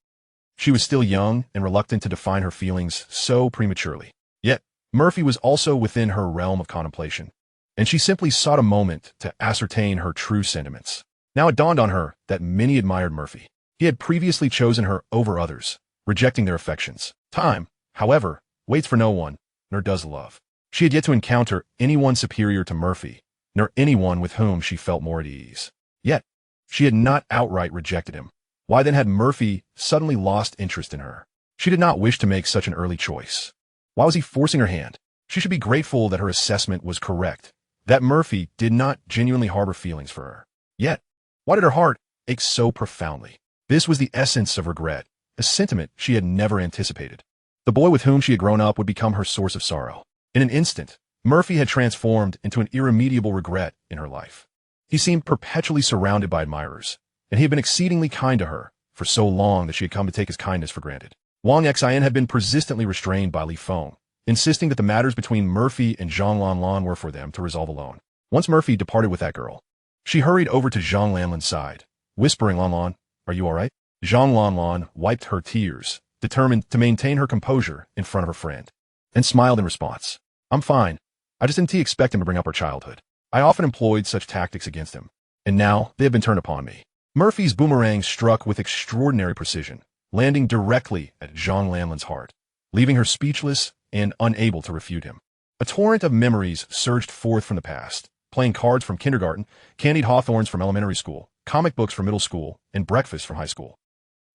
She was still young and reluctant to define her feelings so prematurely. Yet, Murphy was also within her realm of contemplation, and she simply sought a moment to ascertain her true sentiments. Now it dawned on her that many admired Murphy. He had previously chosen her over others, rejecting their affections. Time, however, waits for no one, nor does love. She had yet to encounter anyone superior to Murphy, nor anyone with whom she felt more at ease. Yet, she had not outright rejected him. Why then had Murphy suddenly lost interest in her? She did not wish to make such an early choice. Why was he forcing her hand? She should be grateful that her assessment was correct, that Murphy did not genuinely harbor feelings for her. Yet, why did her heart ache so profoundly? This was the essence of regret, a sentiment she had never anticipated. The boy with whom she had grown up would become her source of sorrow. In an instant, Murphy had transformed into an irremediable regret in her life. He seemed perpetually surrounded by admirers, and he had been exceedingly kind to her for so long that she had come to take his kindness for granted. Wang Xian had been persistently restrained by Li Feng, insisting that the matters between Murphy and Zhang Lianlan were for them to resolve alone. Once Murphy departed with that girl, she hurried over to Zhang Lianlan's side, whispering, "Lianlan, are you all right?" Zhang Lianlan wiped her tears, determined to maintain her composure in front of her friend, and smiled in response. "I'm fine. I just didn't expect him to bring up our childhood. I often employed such tactics against him, and now they have been turned upon me." Murphy's boomerang struck with extraordinary precision, landing directly at Zhang Lianlan's heart, leaving her speechless and unable to refute him. A torrent of memories surged forth from the past, playing cards from kindergarten, candied hawthorns from elementary school, comic books from middle school, and breakfast from high school.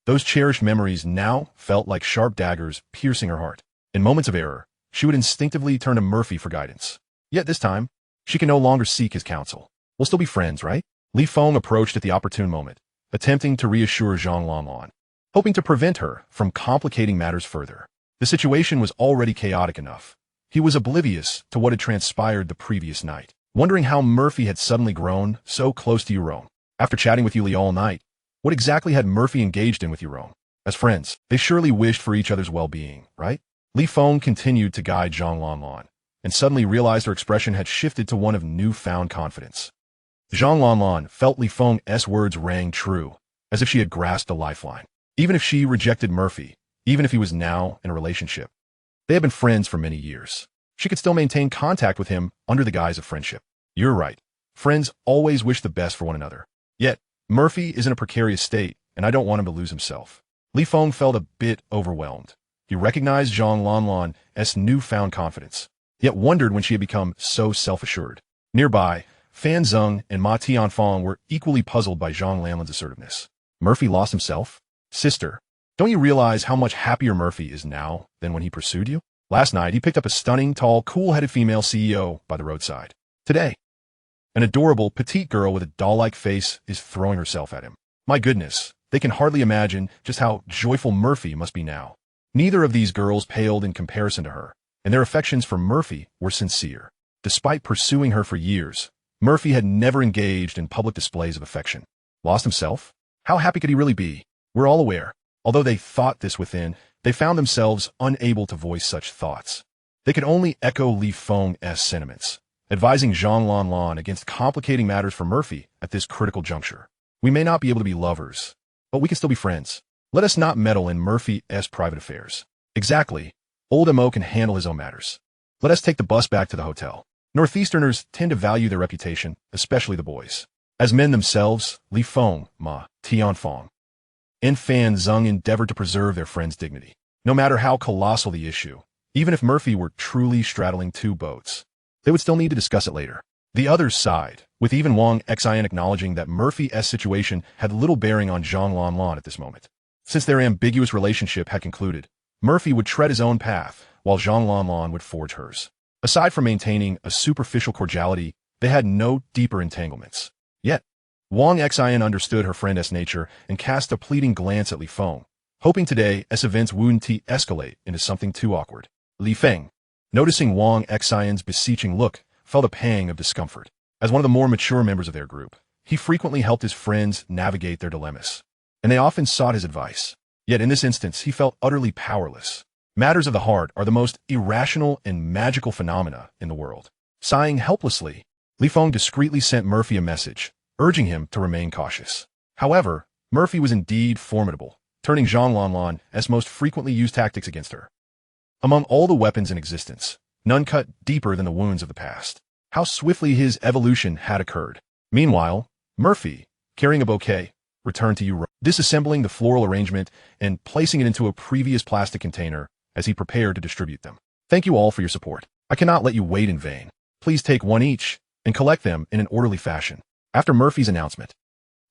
Those cherished memories now felt like sharp daggers piercing her heart. In moments of error, she would instinctively turn to Murphy for guidance. Yet this time, she can no longer seek his counsel. "We'll still be friends, right?" Li Feng approached at the opportune moment, attempting to reassure Zhang Lianlan, hoping to prevent her from complicating matters further. The situation was already chaotic enough. He was oblivious to what had transpired the previous night, wondering how Murphy had suddenly grown so close to Jerome. After chatting with Yuli all night, what exactly had Murphy engaged in with Jerome? As friends, they surely wished for each other's well-being, right? Li Feng continued to guide Zhang Lianlan, and suddenly realized her expression had shifted to one of newfound confidence. Zhang Lianlan felt Li Feng's words rang true, as if she had grasped a lifeline. Even if she rejected Murphy, even if he was now in a relationship, they had been friends for many years. She could still maintain contact with him under the guise of friendship. You're right. Friends always wish the best for one another. Yet, Murphy is in a precarious state, and I don't want him to lose himself. Li Feng felt a bit overwhelmed. He recognized Zhang Lianlan's newfound confidence, yet wondered when she had become so self-assured. Nearby, Fan Zeng and Ma Tianfang were equally puzzled by Zhang Lianlan's assertiveness. Murphy lost himself? Sister, don't you realize how much happier Murphy is now than when he pursued you? Last night, he picked up a stunning, tall, cool-headed female CEO by the roadside. Today, an adorable, petite girl with a doll-like face is throwing herself at him. My goodness, they can hardly imagine just how joyful Murphy must be now. Neither of these girls paled in comparison to her, and their affections for Murphy were sincere. Despite pursuing her for years, Murphy had never engaged in public displays of affection. Lost himself? How happy could he really be? We're all aware. Although they thought this within, they found themselves unable to voice such thoughts. They could only echo Li Feng's sentiments, advising Zhang Lanlan against complicating matters for Murphy at this critical juncture. We may not be able to be lovers, but we can still be friends. Let us not meddle in Murphy's private affairs. Exactly. Old Mo can handle his own matters. Let us take the bus back to the hotel. Northeasterners tend to value their reputation, especially the boys. As men themselves, Li Feng, Ma, Tianfeng, and Fan Zeng endeavored to preserve their friend's dignity. No matter how colossal the issue, even if Murphy were truly straddling two boats, they would still need to discuss it later. The others sighed, with even Wang Xian acknowledging that Murphy's situation had little bearing on Zhang Lanlan at this moment. Since their ambiguous relationship had concluded, Murphy would tread his own path, while Zhang Lanlan would forge hers. Aside from maintaining a superficial cordiality, they had no deeper entanglements. Yet, Wang Xian understood her friend's nature and cast a pleading glance at Li Feng, hoping today as events wouldn't escalate into something too awkward. Li Feng, noticing Wang Xian's beseeching look, felt a pang of discomfort. As one of the more mature members of their group, he frequently helped his friends navigate their dilemmas, and they often sought his advice. Yet in this instance, he felt utterly powerless. Matters of the heart are the most irrational and magical phenomena in the world. Sighing helplessly, Li Feng discreetly sent Murphy a message, urging him to remain cautious. However, Murphy was indeed formidable, turning Zhang Lanlan's most frequently used tactics against her. Among all the weapons in existence, none cut deeper than the wounds of the past. How swiftly his evolution had occurred. Meanwhile, Murphy, carrying a bouquet, returned to Europe, disassembling the floral arrangement and placing it into a previous plastic container as he prepared to distribute them. Thank you all for your support. I cannot let you wait in vain. Please take one each and collect them in an orderly fashion. After Murphy's announcement,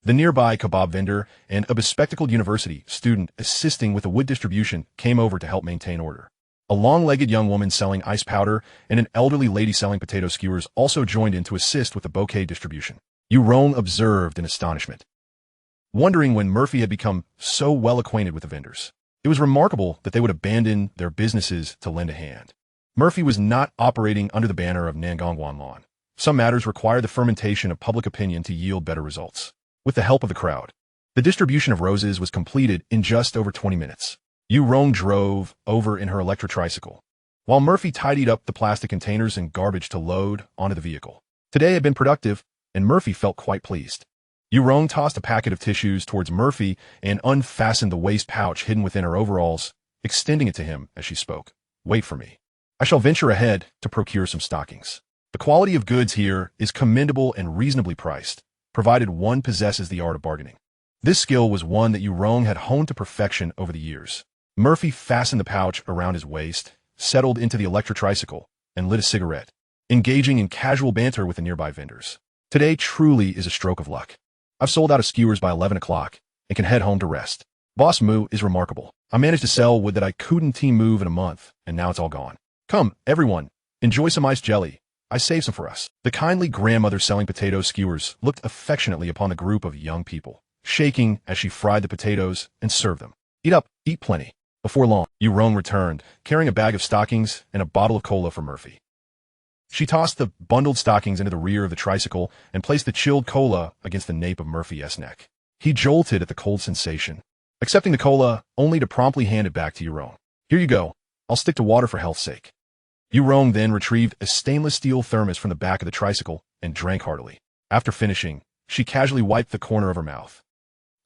the nearby kebab vendor and a bespectacled university student assisting with the wood distribution came over to help maintain order. A long-legged young woman selling ice powder and an elderly lady selling potato skewers also joined in to assist with the bouquet distribution. Yurong observed in astonishment, wondering when Murphy had become so well acquainted with the vendors. It was remarkable that they would abandon their businesses to lend a hand. Murphy was not operating under the banner of Nangong Wanlan. Some matters required the fermentation of public opinion to yield better results. With the help of the crowd, the distribution of roses was completed in just over 20 minutes. Yurong drove over in her electric tricycle, while Murphy tidied up the plastic containers and garbage to load onto the vehicle. Today had been productive, and Murphy felt quite pleased. Yurong tossed a packet of tissues towards Murphy and unfastened the waist pouch hidden within her overalls, extending it to him as she spoke. Wait for me. I shall venture ahead to procure some stockings. The quality of goods here is commendable and reasonably priced, provided one possesses the art of bargaining. This skill was one that Yurong had honed to perfection over the years. Murphy fastened the pouch around his waist, settled into the electric tricycle, and lit a cigarette, engaging in casual banter with the nearby vendors. Today truly is a stroke of luck. I've sold out of skewers by 11 o'clock and can head home to rest. Boss Moo is remarkable. I managed to sell wood that I couldn't move in a month, and now it's all gone. Come, everyone, enjoy some iced jelly. I saved some for us. The kindly grandmother selling potato skewers looked affectionately upon the group of young people, shaking as she fried the potatoes and served them. Eat up, eat plenty. Before long, Yurong returned, carrying a bag of stockings and a bottle of cola for Murphy. She tossed the bundled stockings into the rear of the tricycle and placed the chilled cola against the nape of Murphy's neck. He jolted at the cold sensation, accepting the cola only to promptly hand it back to Yurong. Here you go. I'll stick to water for health's sake. Yurong then retrieved a stainless steel thermos from the back of the tricycle and drank heartily. After finishing, she casually wiped the corner of her mouth,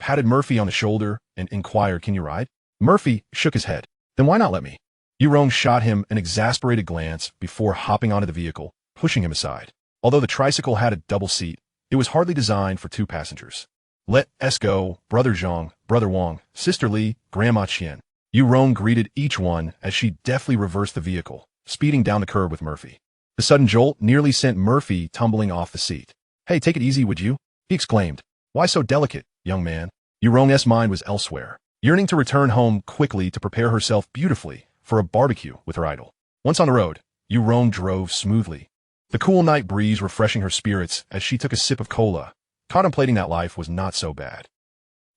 patted Murphy on the shoulder, and inquired, "Can you ride?" Murphy shook his head. "Then why not let me?" Yurong shot him an exasperated glance before hopping onto the vehicle, pushing him aside. Although the tricycle had a double seat, it was hardly designed for two passengers. "Let us go, Brother Zhang, Brother Wang, Sister Li, Grandma Qian." Yurong greeted each one as she deftly reversed the vehicle, speeding down the curb with Murphy. The sudden jolt nearly sent Murphy tumbling off the seat. "Hey, take it easy, would you?" he exclaimed. "Why so delicate, young man?" Yurong's mind was elsewhere, yearning to return home quickly to prepare herself beautifully for a barbecue with her idol. Once on the road, Yurong drove smoothly, the cool night breeze refreshing her spirits as she took a sip of cola, contemplating that life was not so bad.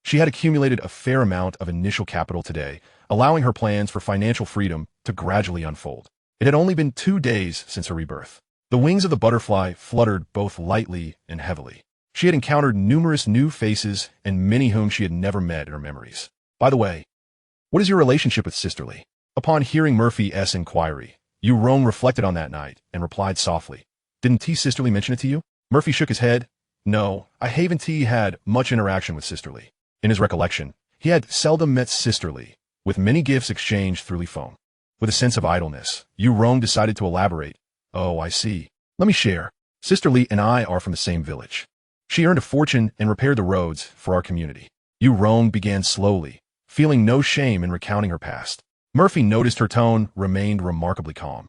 She had accumulated a fair amount of initial capital today, allowing her plans for financial freedom to gradually unfold. It had only been 2 days since her rebirth. The wings of the butterfly fluttered both lightly and heavily. She had encountered numerous new faces and many whom she had never met in her memories. By the way, what is your relationship with Sisterly? Upon hearing Murphy's inquiry, Yu Rong reflected on that night and replied softly, "Didn't T Sisterly mention it to you?" Murphy shook his head. No, I haven't had much interaction with Sisterly. In his recollection, he had seldom met Sisterly, with many gifts exchanged through phone. With a sense of idleness, Yu Rong decided to elaborate. Oh, I see. Let me share. Sisterly and I are from the same village. She earned a fortune and repaired the roads for our community. Yu Rong began slowly, feeling no shame in recounting her past. Murphy noticed her tone remained remarkably calm,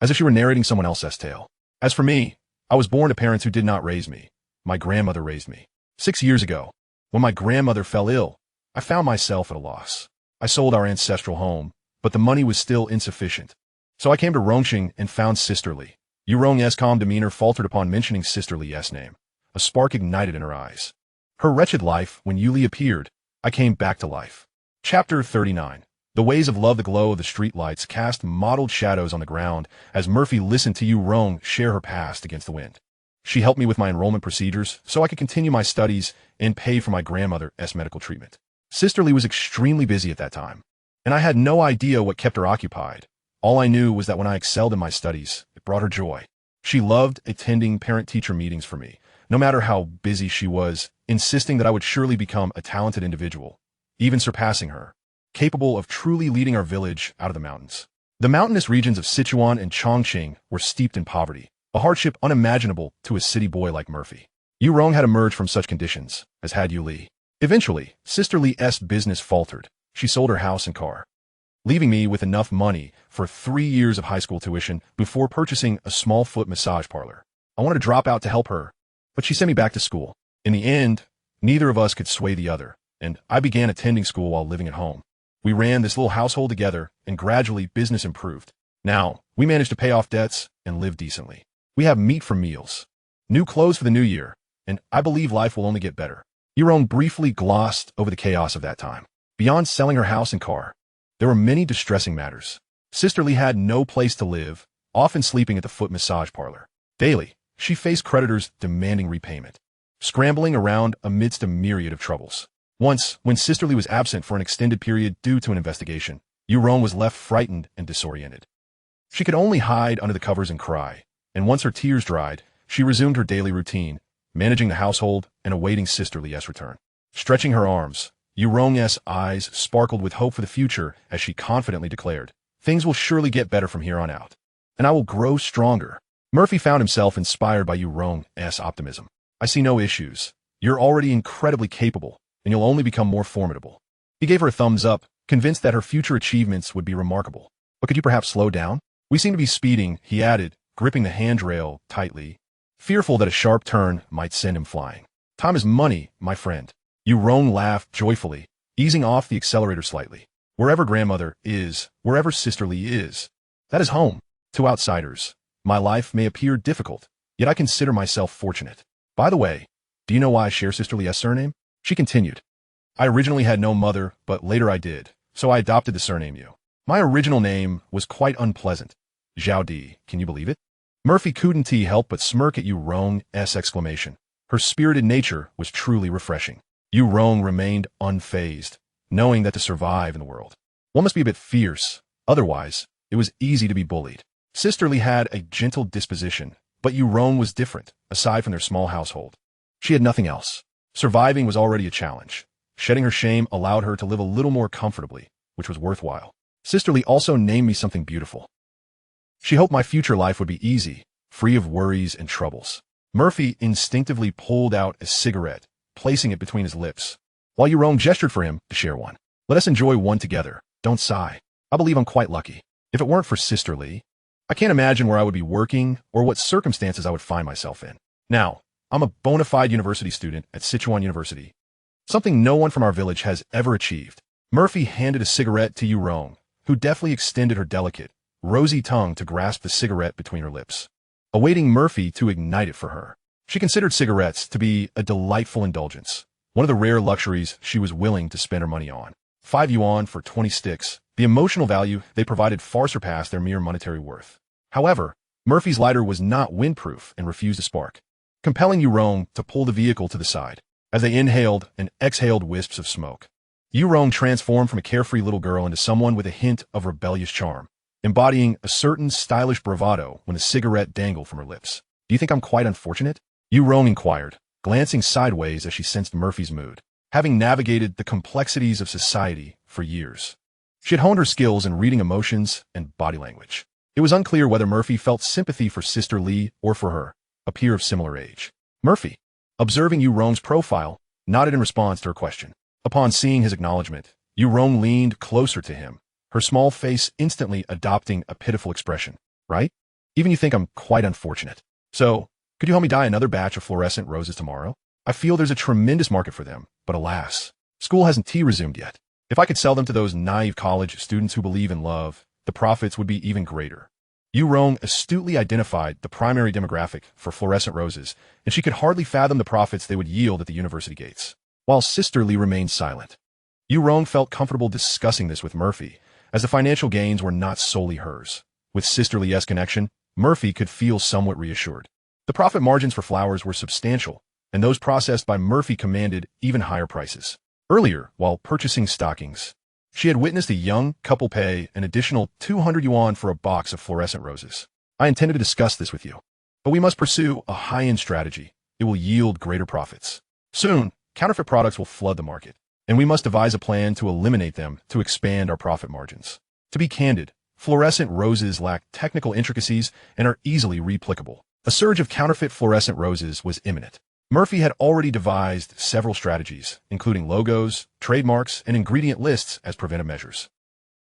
as if she were narrating someone else's tale. As for me, I was born to parents who did not raise me. My grandmother raised me. 6 years ago, when my grandmother fell ill, I found myself at a loss. I sold our ancestral home, but the money was still insufficient. So I came to Rongqing and found Sisterly. Yu Rong's calm demeanor faltered upon mentioning Sisterly's name. A spark ignited in her eyes. Her wretched life, when Yuli appeared, I came back to life. Chapter 39. The ways of love. The glow of the streetlights cast mottled shadows on the ground as Murphy listened to Yu Rong share her past against the wind. She helped me with my enrollment procedures so I could continue my studies and pay for my grandmother's medical treatment. Sisterly was extremely busy at that time, and I had no idea what kept her occupied. All I knew was that when I excelled in my studies, it brought her joy. She loved attending parent-teacher meetings for me, no matter how busy she was, insisting that I would surely become a talented individual, even surpassing her, capable of truly leading our village out of the mountains. The mountainous regions of Sichuan and Chongqing were steeped in poverty, a hardship unimaginable to a city boy like Murphy. Yu Rong had emerged from such conditions, as had Yu Li. Eventually, Sisterly's business faltered. She sold her house and car, leaving me with enough money for 3 years of high school tuition before purchasing a small foot massage parlor. I wanted to drop out to help her, but she sent me back to school. In the end, neither of us could sway the other, and I began attending school while living at home. We ran this little household together, and gradually business improved. Now, we managed to pay off debts and live decently. We have meat for meals, new clothes for the new year, and I believe life will only get better. Yu Rong briefly glossed over the chaos of that time. Beyond selling her house and car, there were many distressing matters. Sisterly had no place to live, often sleeping at the foot massage parlor. Daily, she faced creditors demanding repayment, scrambling around amidst a myriad of troubles. Once, when Sisterly was absent for an extended period due to an investigation, Yu Rong was left frightened and disoriented. She could only hide under the covers and cry, and once her tears dried, she resumed her daily routine, managing the household and awaiting Sisterly's return. Stretching her arms, Yu Rong's eyes sparkled with hope for the future as she confidently declared, "Things will surely get better from here on out, and I will grow stronger." Murphy found himself inspired by Yu Rong's optimism. "I see no issues. You're already incredibly capable, and you'll only become more formidable." He gave her a thumbs up, convinced that her future achievements would be remarkable. "But could you perhaps slow down? We seem to be speeding," he added, gripping the handrail tightly, fearful that a sharp turn might send him flying. "Time is money, my friend." Yu Rong laughed joyfully, easing off the accelerator slightly. "Wherever grandmother is, wherever Sisterly is, that is home. To outsiders, my life may appear difficult, yet I consider myself fortunate. By the way, do you know why I share Sisterly's surname?" She continued. "I originally had no mother, but later I did, so I adopted the surname Yu. My original name was quite unpleasant. Zhao Di, can you believe it?" Murphy couldn't help but smirk at Yu Rong's exclamation. Her spirited nature was truly refreshing. Yu Rong remained unfazed, knowing that to survive in the world, one must be a bit fierce, otherwise, it was easy to be bullied. Sisterly had a gentle disposition, but Yu Rong was different, aside from their small household. She had nothing else. Surviving was already a challenge. Shedding her shame allowed her to live a little more comfortably, which was worthwhile. Sisterly also named me something beautiful. She hoped my future life would be easy, free of worries and troubles. Murphy instinctively pulled out a cigarette, placing it between his lips, while Yu Rong gestured for him to share one. "Let us enjoy one together. Don't sigh. I believe I'm quite lucky. If it weren't for Sisterly, I can't imagine where I would be working or what circumstances I would find myself in. Now, I'm a bona fide university student at Sichuan University, something no one from our village has ever achieved." Murphy handed a cigarette to Yu Rong, who deftly extended her delicate, rosy tongue to grasp the cigarette between her lips, awaiting Murphy to ignite it for her. She considered cigarettes to be a delightful indulgence, one of the rare luxuries she was willing to spend her money on. 5 yuan for 20 sticks. The emotional value they provided far surpassed their mere monetary worth. However, Murphy's lighter was not windproof and refused to spark, compelling Yurong to pull the vehicle to the side. As they inhaled and exhaled wisps of smoke, Yurong transformed from a carefree little girl into someone with a hint of rebellious charm, embodying a certain stylish bravado when a cigarette dangled from her lips. Do you think I'm quite unfortunate? Yurong inquired, glancing sideways as she sensed Murphy's mood. Having navigated the complexities of society for years, she had honed her skills in reading emotions and body language. It was unclear whether Murphy felt sympathy for Sister Lee or for her, a peer of similar age. Murphy, observing Yurong's profile, nodded in response to her question. Upon seeing his acknowledgement, Yurong leaned closer to him, her small face instantly adopting a pitiful expression. Right? Even you think I'm quite unfortunate. So, could you help me dye another batch of fluorescent roses tomorrow? I feel there's a tremendous market for them, but alas, school hasn't resumed yet. If I could sell them to those naive college students who believe in love, the profits would be even greater. Yurong astutely identified the primary demographic for fluorescent roses, and she could hardly fathom the profits they would yield at the university gates. While Sister Lee remained silent, Yurong felt comfortable discussing this with Murphy, as the financial gains were not solely hers. With Sister Lee's connection, Murphy could feel somewhat reassured. The profit margins for flowers were substantial, and those processed by Murphy commanded even higher prices. Earlier, while purchasing stockings, she had witnessed a young couple pay an additional 200 yuan for a box of fluorescent roses. I intended to discuss this with you, but we must pursue a high-end strategy. It will yield greater profits. Soon, counterfeit products will flood the market, and we must devise a plan to eliminate them to expand our profit margins. To be candid, fluorescent roses lack technical intricacies and are easily replicable. A surge of counterfeit fluorescent roses was imminent. Murphy had already devised several strategies, including logos, trademarks, and ingredient lists as preventive measures.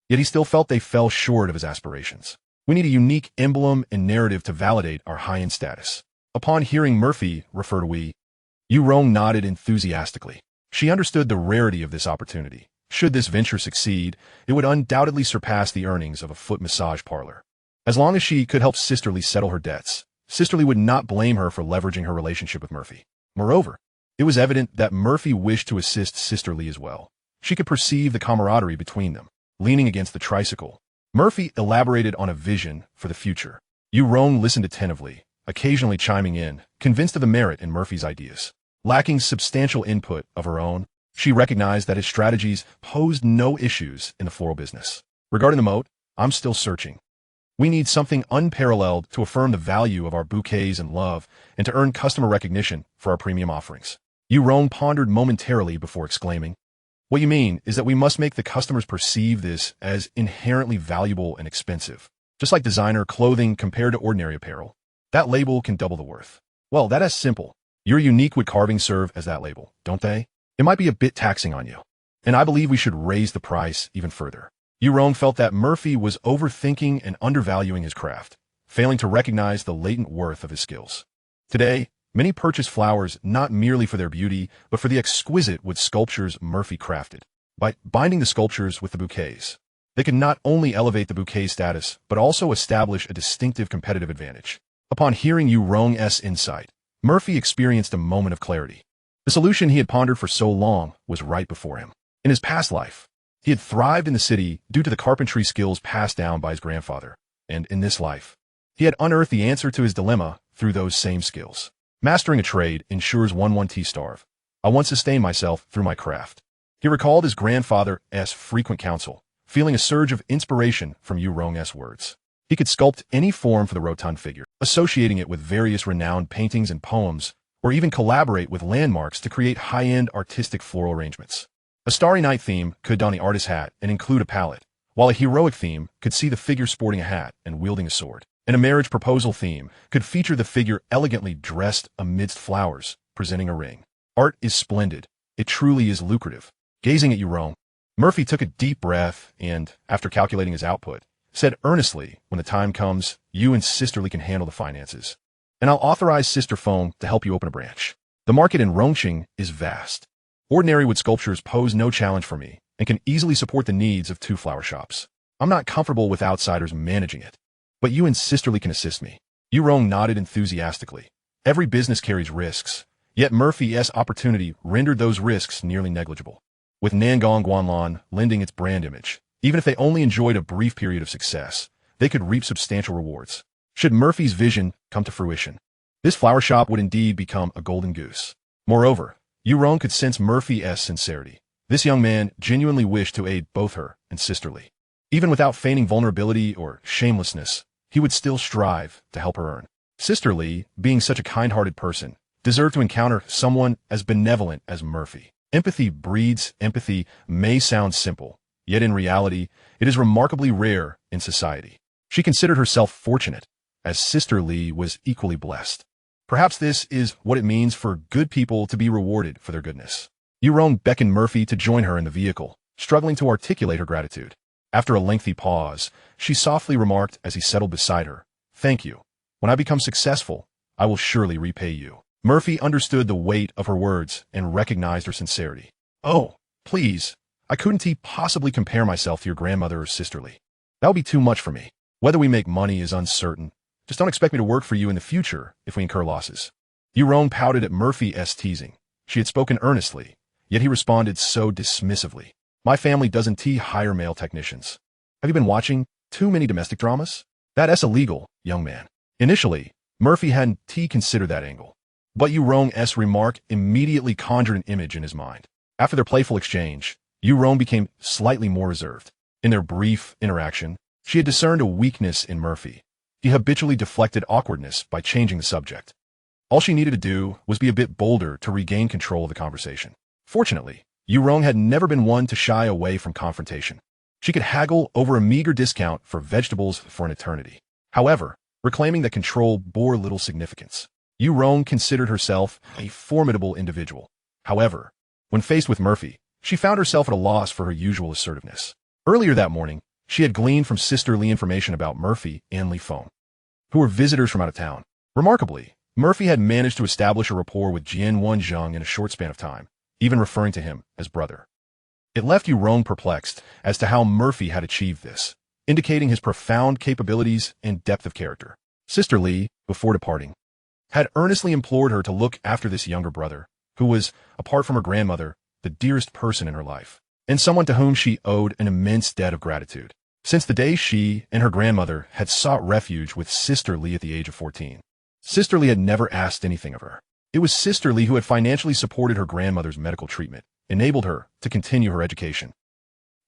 Yet he still felt they fell short of his aspirations. We need a unique emblem and narrative to validate our high-end status. Upon hearing Murphy refer to we, Yurong nodded enthusiastically. She understood the rarity of this opportunity. Should this venture succeed, it would undoubtedly surpass the earnings of a foot massage parlor. As long as she could help Sister Lee settle her debts, Sister Lee would not blame her for leveraging her relationship with Murphy. Moreover, it was evident that Murphy wished to assist Sister Lee as well. She could perceive the camaraderie between them. Leaning against the tricycle, Murphy elaborated on a vision for the future. Yurong listened attentively, occasionally chiming in, convinced of the merit in Murphy's ideas. Lacking substantial input of her own, she recognized that his strategies posed no issues in the floral business. Regarding the moat, I'm still searching. We need something unparalleled to affirm the value of our bouquets and love and to earn customer recognition for our premium offerings. Yurong pondered momentarily before exclaiming, What you mean is that we must make the customers perceive this as inherently valuable and expensive. Just like designer clothing compared to ordinary apparel, that label can double the worth. Well, that is simple. Your unique wood carvings serve as that label, don't they? It might be a bit taxing on you, and I believe we should raise the price even further. Yurong felt that Murphy was overthinking and undervaluing his craft, failing to recognize the latent worth of his skills. Today, many purchase flowers not merely for their beauty, but for the exquisite wood sculptures Murphy crafted. By binding the sculptures with the bouquets, they could not only elevate the bouquet status, but also establish a distinctive competitive advantage. Upon hearing Yurong's insight, Murphy experienced a moment of clarity. The solution he had pondered for so long was right before him. In his past life, he had thrived in the city due to the carpentry skills passed down by his grandfather, and in this life, he had unearthed the answer to his dilemma through those same skills. Mastering a trade ensures one won't starve. I once sustained myself through my craft. He recalled his grandfather's frequent counsel, feeling a surge of inspiration from Yurong's words. He could sculpt any form for the rotund figure, associating it with various renowned paintings and poems, or even collaborate with landmarks to create high-end artistic floral arrangements. A Starry Night theme could don the artist's hat and include a palette, while a heroic theme could see the figure sporting a hat and wielding a sword. And a marriage proposal theme could feature the figure elegantly dressed amidst flowers, presenting a ring. Art is splendid. It truly is lucrative. Gazing at Yurong, Murphy took a deep breath and, after calculating his output, said earnestly, when the time comes, you and Sister Lee can handle the finances. And I'll authorize Sister Feng to help you open a branch. The market in Rongqing is vast. Ordinary wood sculptures pose no challenge for me and can easily support the needs of 2 flower shops. I'm not comfortable with outsiders managing it, but you and Sister Lee can assist me. Yurong nodded enthusiastically. Every business carries risks, Yet Murphy's opportunity rendered those risks nearly negligible. With Nangong Guanlan lending its brand image, even if they only enjoyed a brief period of success, they could reap substantial rewards. Should Murphy's vision come to fruition, this flower shop would indeed become a golden goose. Moreover, Yurong could sense Murphy's sincerity. This young man genuinely wished to aid both her and Sister Lee. Even without feigning vulnerability or shamelessness, he would still strive to help her earn. Sister Lee, being such a kind-hearted person, deserved to encounter someone as benevolent as Murphy. Empathy breeds empathy may sound simple, yet in reality, it is remarkably rare in society. She considered herself fortunate, as Sister Lee was equally blessed. Perhaps this is what it means for good people to be rewarded for their goodness. Yurong beckoned Murphy to join her in the vehicle, struggling to articulate her gratitude. After a lengthy pause, she softly remarked as he settled beside her, "Thank you. When I become successful, I will surely repay you." Murphy understood the weight of her words and recognized her sincerity. "Oh, please, I couldn't possibly compare myself to your grandmother or Sister Lee. That would be too much for me. Whether we make money is uncertain. Just don't expect me to work for you in the future if we incur losses." Yurong pouted at Murphy's teasing. She had spoken earnestly, yet he responded so dismissively. "My family doesn't hire male technicians. Have you been watching too many domestic dramas? That's illegal, young man." Initially, Murphy hadn't considered that angle. But Yurong's remark immediately conjured an image in his mind. After their playful exchange, Yurong became slightly more reserved. In their brief interaction, she had discerned a weakness in Murphy. He habitually deflected awkwardness by changing the subject. All she needed to do was be a bit bolder to regain control of the conversation. Fortunately, Yurong had never been one to shy away from confrontation. She could haggle over a meager discount for vegetables for an eternity. However, reclaiming that control bore little significance. Yurong considered herself a formidable individual. However, when faced with Murphy, she found herself at a loss for her usual assertiveness. Earlier that morning, she had gleaned from Sister Lee information about Murphy and Li Feng, who were visitors from out of town. Remarkably, Murphy had managed to establish a rapport with Jian Wenzheng in a short span of time, even referring to him as brother. It left Yurong perplexed as to how Murphy had achieved this, indicating his profound capabilities and depth of character. Sister Lee, before departing, had earnestly implored her to look after this younger brother, who was, apart from her grandmother, the dearest person in her life, and someone to whom she owed an immense debt of gratitude. Since the day she and her grandmother had sought refuge with Sister Lee at the age of 14, Sister Lee had never asked anything of her. It was Sister Lee who had financially supported her grandmother's medical treatment, enabled her to continue her education,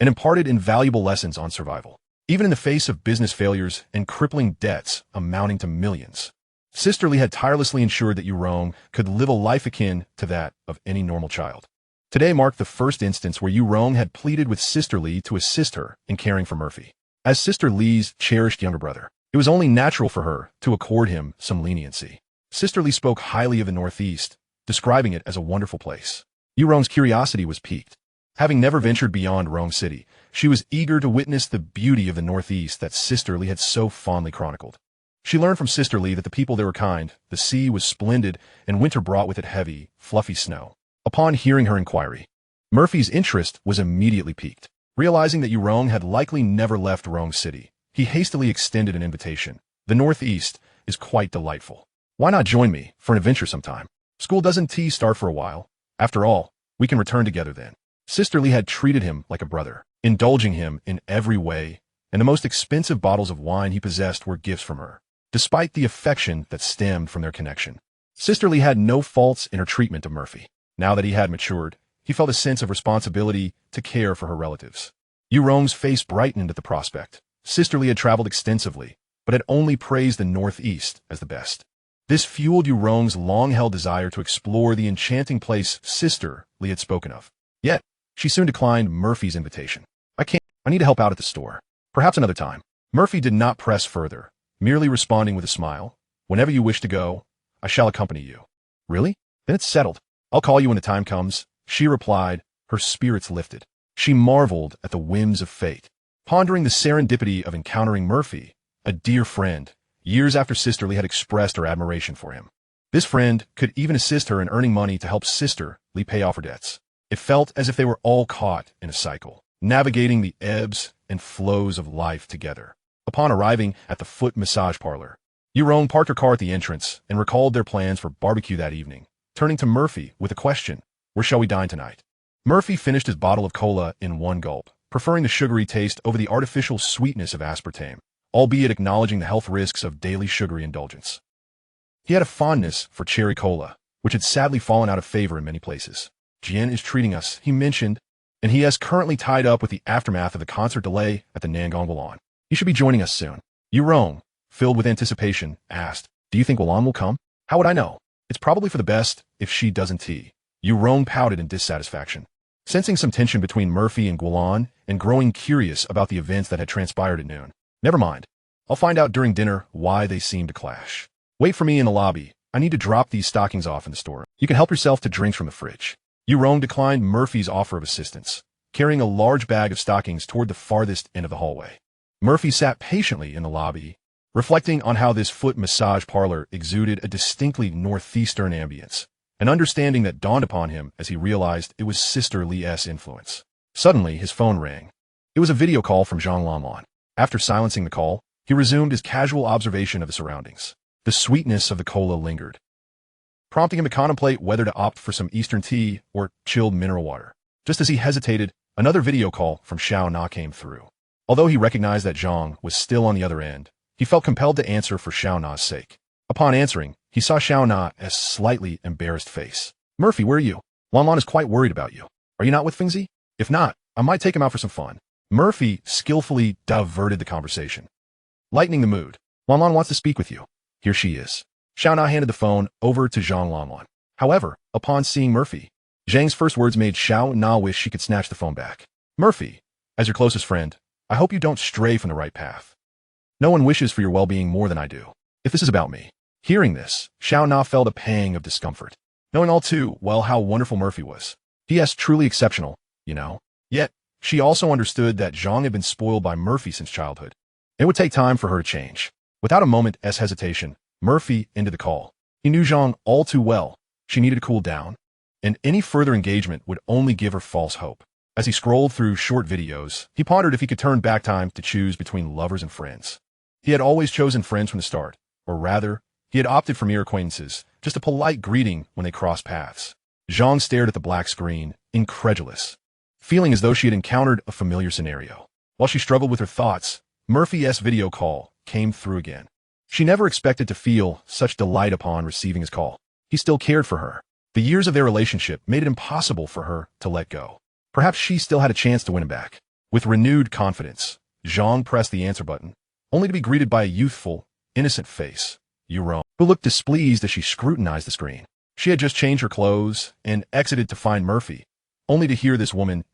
and imparted invaluable lessons on survival, even in the face of business failures and crippling debts amounting to millions. Sister Lee had tirelessly ensured that Yurong could live a life akin to that of any normal child. Today marked the first instance where Yurong had pleaded with Sister Lee to assist her in caring for Murphy. As Sister Lee's cherished younger brother, it was only natural for her to accord him some leniency. Sister Lee spoke highly of the Northeast, describing it as a wonderful place. Yurong's curiosity was piqued. Having never ventured beyond Rome City, she was eager to witness the beauty of the Northeast that Sister Lee had so fondly chronicled. She learned from Sister Lee that the people there were kind, the sea was splendid, and winter brought with it heavy, fluffy snow. Upon hearing her inquiry, Murphy's interest was immediately piqued. Realizing that Yurong had likely never left Rome City, he hastily extended an invitation. "The Northeast is quite delightful. Why not join me for an adventure sometime? School doesn't start for a while. After all, we can return together then." Sister Lee had treated him like a brother, indulging him in every way, and the most expensive bottles of wine he possessed were gifts from her. Despite the affection that stemmed from their connection, Sister Lee had no faults in her treatment of Murphy. Now that he had matured, he felt a sense of responsibility to care for her relatives. Yurong's face brightened at the prospect. Sister Lee had traveled extensively, but had only praised the Northeast as the best. This fueled Yurong's long-held desire to explore the enchanting place Sister Lee had spoken of. Yet, she soon declined Murphy's invitation. I need to help out at the store. Perhaps another time." Murphy did not press further, merely responding with a smile. "Whenever you wish to go, I shall accompany you." "Really? Then it's settled. I'll call you when the time comes," she replied, her spirits lifted. She marveled at the whims of fate, pondering the serendipity of encountering Murphy, a dear friend, years after Sister Lee had expressed her admiration for him. This friend could even assist her in earning money to help Sister Lee pay off her debts. It felt as if they were all caught in a cycle, navigating the ebbs and flows of life together. Upon arriving at the foot massage parlor, Yurong parked her car at the entrance and recalled their plans for barbecue that evening. turning to Murphy with a question, "Where shall we dine tonight?" Murphy finished his bottle of cola in one gulp, preferring the sugary taste over the artificial sweetness of aspartame, albeit acknowledging the health risks of daily sugary indulgence. He had a fondness for cherry cola, which had sadly fallen out of favor in many places. "Jian is treating us," he mentioned, "and he is currently tied up with the aftermath of the concert delay at the Nangong Wulan. He should be joining us soon." Yurong, filled with anticipation, asked, "Do you think Wulan will come?" "How would I know? It's probably for the best if she doesn't." Yurong pouted in dissatisfaction. Sensing some tension between Murphy and Gulan and growing curious about the events that had transpired at noon. "Never mind. I'll find out during dinner why they seem to clash. Wait for me in the lobby. I need to drop these stockings off in the store. You can help yourself to drinks from the fridge." Yurong declined Murphy's offer of assistance, carrying a large bag of stockings toward the farthest end of the hallway. Murphy sat patiently in the lobby, reflecting on how this foot massage parlor exuded a distinctly northeastern ambience, an understanding that dawned upon him as he realized it was Sister Lee's influence. Suddenly, his phone rang. It was a video call from Zhang Lanlan. After silencing the call, he resumed his casual observation of the surroundings. The sweetness of the cola lingered, prompting him to contemplate whether to opt for some Eastern tea or chilled mineral water. Just as he hesitated, another video call from Xiao Na came through. Although he recognized that Zhang was still on the other end, he felt compelled to answer for Xiao Na's sake. Upon answering, he saw Xiao Na's slightly embarrassed face. "Murphy, where are you? Lanlan is quite worried about you. Are you not with Fingzi? If not, I might take him out for some fun." Murphy skillfully diverted the conversation, lightening the mood. "Lanlan wants to speak with you. Here she is." Xiao Na handed the phone over to Zhang Lanlan. However, upon seeing Murphy, Zhang's first words made Xiao Na wish she could snatch the phone back. "Murphy, as your closest friend, I hope you don't stray from the right path. No one wishes for your well-being more than I do. If this is about me." Hearing this, Xiao Na felt a pang of discomfort, knowing all too well how wonderful Murphy was. P.S. truly exceptional, you know. Yet, she also understood that Zhang had been spoiled by Murphy since childhood. It would take time for her to change. Without a moment's hesitation, Murphy ended the call. He knew Zhang all too well. She needed to cool down, and any further engagement would only give her false hope. As he scrolled through short videos, he pondered if he could turn back time to choose between lovers and friends. He had always chosen friends from the start, or rather, he had opted for mere acquaintances, just a polite greeting when they crossed paths. Zhang stared at the black screen, incredulous, feeling as though she had encountered a familiar scenario. While she struggled with her thoughts, Murphy's video call came through again. She never expected to feel such delight upon receiving his call. He still cared for her. The years of their relationship made it impossible for her to let go. Perhaps she still had a chance to win him back. With renewed confidence, Zhang pressed the answer button, only to be greeted by a youthful, innocent face, Yurong, who looked displeased as she scrutinized the screen. She had just changed her clothes and exited to find Murphy, only to hear this woman's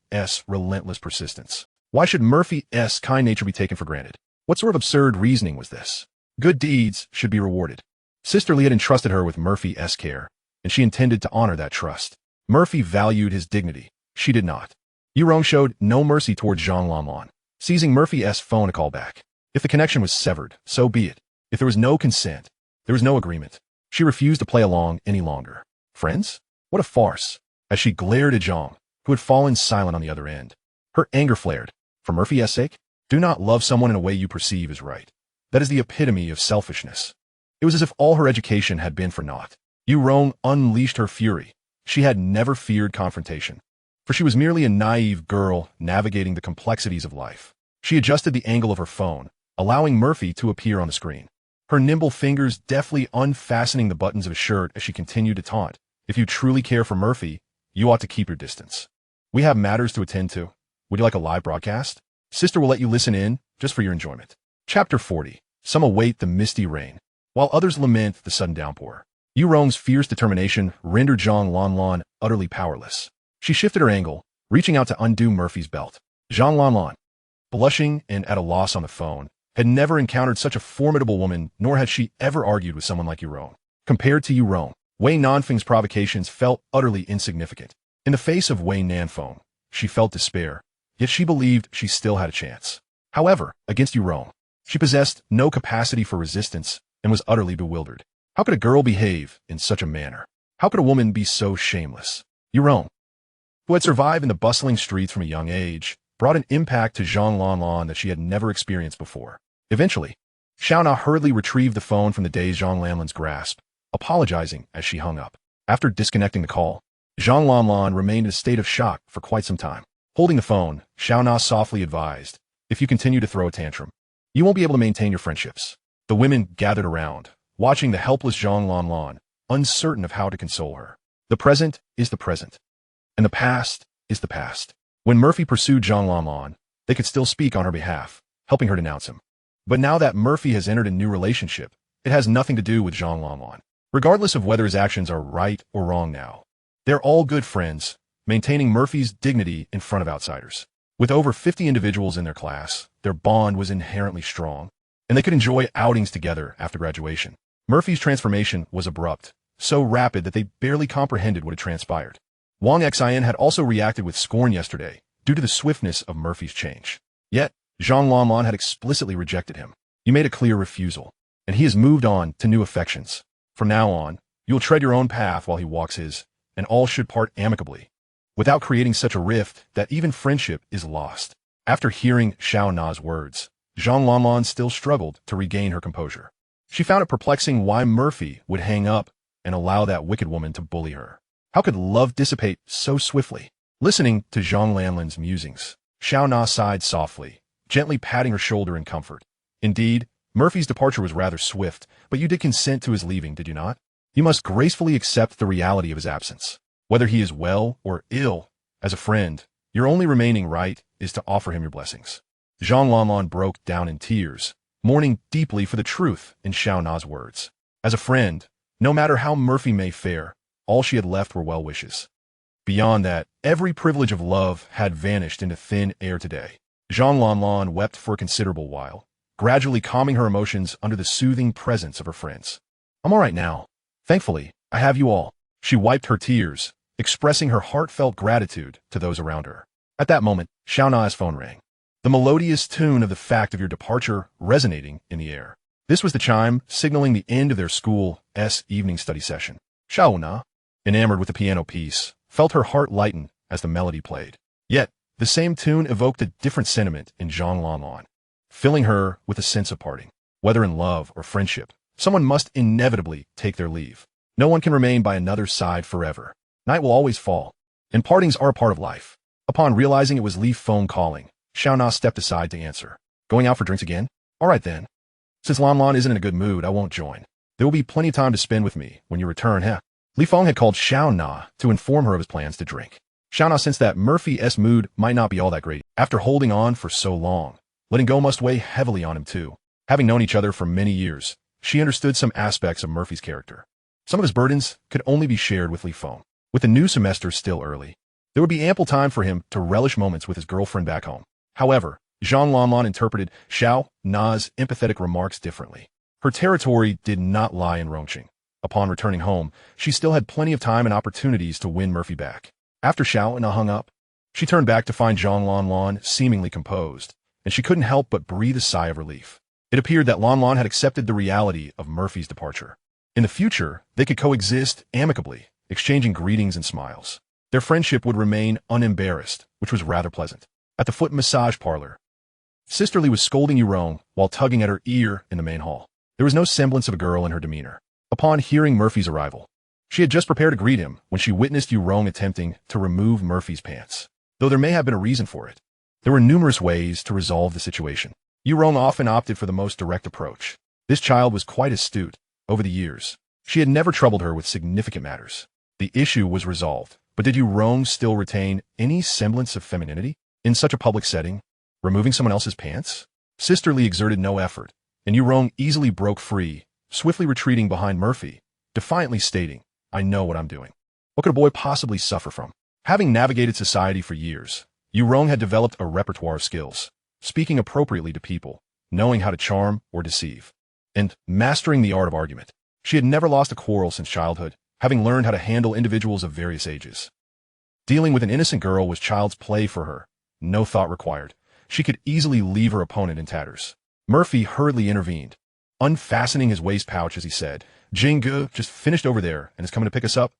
relentless persistence. Why should Murphy's kind nature be taken for granted? What sort of absurd reasoning was this? Good deeds should be rewarded. Sister Lee had entrusted her with Murphy's care, and she intended to honor that trust. Murphy valued his dignity. She did not. Yurong showed no mercy towards Zhang Lanlan, seizing Murphy's phone to call back. If the connection was severed, so be it. If there was no consent, there was no agreement. She refused to play along any longer. Friends? What a farce. As she glared at Zhang, who had fallen silent on the other end, her anger flared. For Murphy's sake, do not love someone in a way you perceive is right. That is the epitome of selfishness. It was as if all her education had been for naught. Yurong unleashed her fury. She had never feared confrontation, for she was merely a naive girl navigating the complexities of life. She adjusted the angle of her phone, allowing Murphy to appear on the screen. Her nimble fingers deftly unfastening the buttons of his shirt as she continued to taunt. "If you truly care for Murphy, you ought to keep your distance. We have matters to attend to. Would you like a live broadcast? Sister will let you listen in, just for your enjoyment." Chapter 40. Some await the misty rain, while others lament the sudden downpour. Yurong's fierce determination rendered Zhang Lanlan utterly powerless. She shifted her angle, reaching out to undo Murphy's belt. Zhang Lanlan, blushing and at a loss on the phone, had never encountered such a formidable woman, nor had she ever argued with someone like Yurong. Compared to Yurong, Wei Nanfeng's provocations felt utterly insignificant. In the face of Wei Nanfeng, she felt despair, yet she believed she still had a chance. However, against Yurong, she possessed no capacity for resistance and was utterly bewildered. How could a girl behave in such a manner? How could a woman be so shameless? Yurong, who had survived in the bustling streets from a young age, brought an impact to Zhang Lanlan that she had never experienced before. Eventually, Xiao Na hurriedly retrieved the phone from the dazed Zhang Lanlan's grasp, apologizing as she hung up. After disconnecting the call, Zhang Lanlan remained in a state of shock for quite some time. Holding the phone, Xiaona softly advised, "If you continue to throw a tantrum, you won't be able to maintain your friendships." The women gathered around, watching the helpless Zhang Lanlan, uncertain of how to console her. The present is the present, and the past is the past. When Murphy pursued Zhang Lanlan, they could still speak on her behalf, helping her denounce him. But now that Murphy has entered a new relationship, it has nothing to do with Zhang Lanlan. Regardless of whether his actions are right or wrong now, they're all good friends, maintaining Murphy's dignity in front of outsiders. With over 50 individuals in their class, their bond was inherently strong, and they could enjoy outings together after graduation. Murphy's transformation was abrupt, so rapid that they barely comprehended what had transpired. Wang Xin had also reacted with scorn yesterday due to the swiftness of Murphy's change. Yet, Zhang Lanlan had explicitly rejected him. He made a clear refusal, and he has moved on to new affections. From now on, you'll tread your own path while he walks his, and all should part amicably, without creating such a rift that even friendship is lost. After hearing Xiao Na's words, Zhang Lanlan still struggled to regain her composure. She found it perplexing why Murphy would hang up and allow that wicked woman to bully her. How could love dissipate so swiftly? Listening to Zhang Lanlan's musings, Xiao Na sighed softly, gently patting her shoulder in comfort. Indeed, Murphy's departure was rather swift, but you did consent to his leaving, did you not? You must gracefully accept the reality of his absence. Whether he is well or ill, as a friend, your only remaining right is to offer him your blessings. Zhang Lanlan broke down in tears, mourning deeply for the truth in Xiao Na's words. As a friend, no matter how Murphy may fare, all she had left were well wishes. Beyond that, every privilege of love had vanished into thin air today. Zhang Lanlan wept for a considerable while, gradually calming her emotions under the soothing presence of her friends. "I'm all right now. Thankfully, I have you all." She wiped her tears, expressing her heartfelt gratitude to those around her. At that moment, Xiao Na's phone rang, the melodious tune of the fact of your departure resonating in the air. This was the chime signaling the end of their school's evening study session. Xiao Na, enamored with the piano piece, felt her heart lighten as the melody played. Yet, the same tune evoked a different sentiment in Zhang Lanlan, filling her with a sense of parting. Whether in love or friendship, someone must inevitably take their leave. No one can remain by another's side forever. Night will always fall, and partings are a part of life. Upon realizing it was Li phone calling, Xiao Na stepped aside to answer. "Going out for drinks again? All right then. Since Lanlan isn't in a good mood, I won't join. There will be plenty of time to spend with me when you return, huh?" Li Feng had called Xiao Na to inform her of his plans to drink. Xiao Na sensed that Murphy's mood might not be all that great. After holding on for so long, letting go must weigh heavily on him too. Having known each other for many years, she understood some aspects of Murphy's character. Some of his burdens could only be shared with Li Feng. With the new semester still early, there would be ample time for him to relish moments with his girlfriend back home. However, Zhang Lanlan interpreted Xiao Na's empathetic remarks differently. Her territory did not lie in Rongqing. Upon returning home, she still had plenty of time and opportunities to win Murphy back. After Xiao Na hung up, she turned back to find Zhang Lanlan seemingly composed, and she couldn't help but breathe a sigh of relief. It appeared that Lanlan had accepted the reality of Murphy's departure. In the future, they could coexist amicably, exchanging greetings and smiles. Their friendship would remain unembarrassed, which was rather pleasant. At the foot massage parlor, Sister Li was scolding Yurong while tugging at her ear in the main hall. There was no semblance of a girl in her demeanor. Upon hearing Murphy's arrival, she had just prepared to greet him when she witnessed Yurong attempting to remove Murphy's pants. Though there may have been a reason for it, there were numerous ways to resolve the situation. Yurong often opted for the most direct approach. This child was quite astute. Over the years, she had never troubled her with significant matters. The issue was resolved, but did Yurong still retain any semblance of femininity? In such a public setting, removing someone else's pants? Sister Li exerted no effort, and Yurong easily broke free, swiftly retreating behind Murphy, defiantly stating, "I know what I'm doing." What could a boy possibly suffer from? Having navigated society for years, Yurong had developed a repertoire of skills, speaking appropriately to people, knowing how to charm or deceive, and mastering the art of argument. She had never lost a quarrel since childhood, having learned how to handle individuals of various ages. Dealing with an innocent girl was child's play for her, no thought required. She could easily leave her opponent in tatters. Murphy hurriedly intervened, unfastening his waist pouch as he said, "Jingge just finished over there and is coming to pick us up.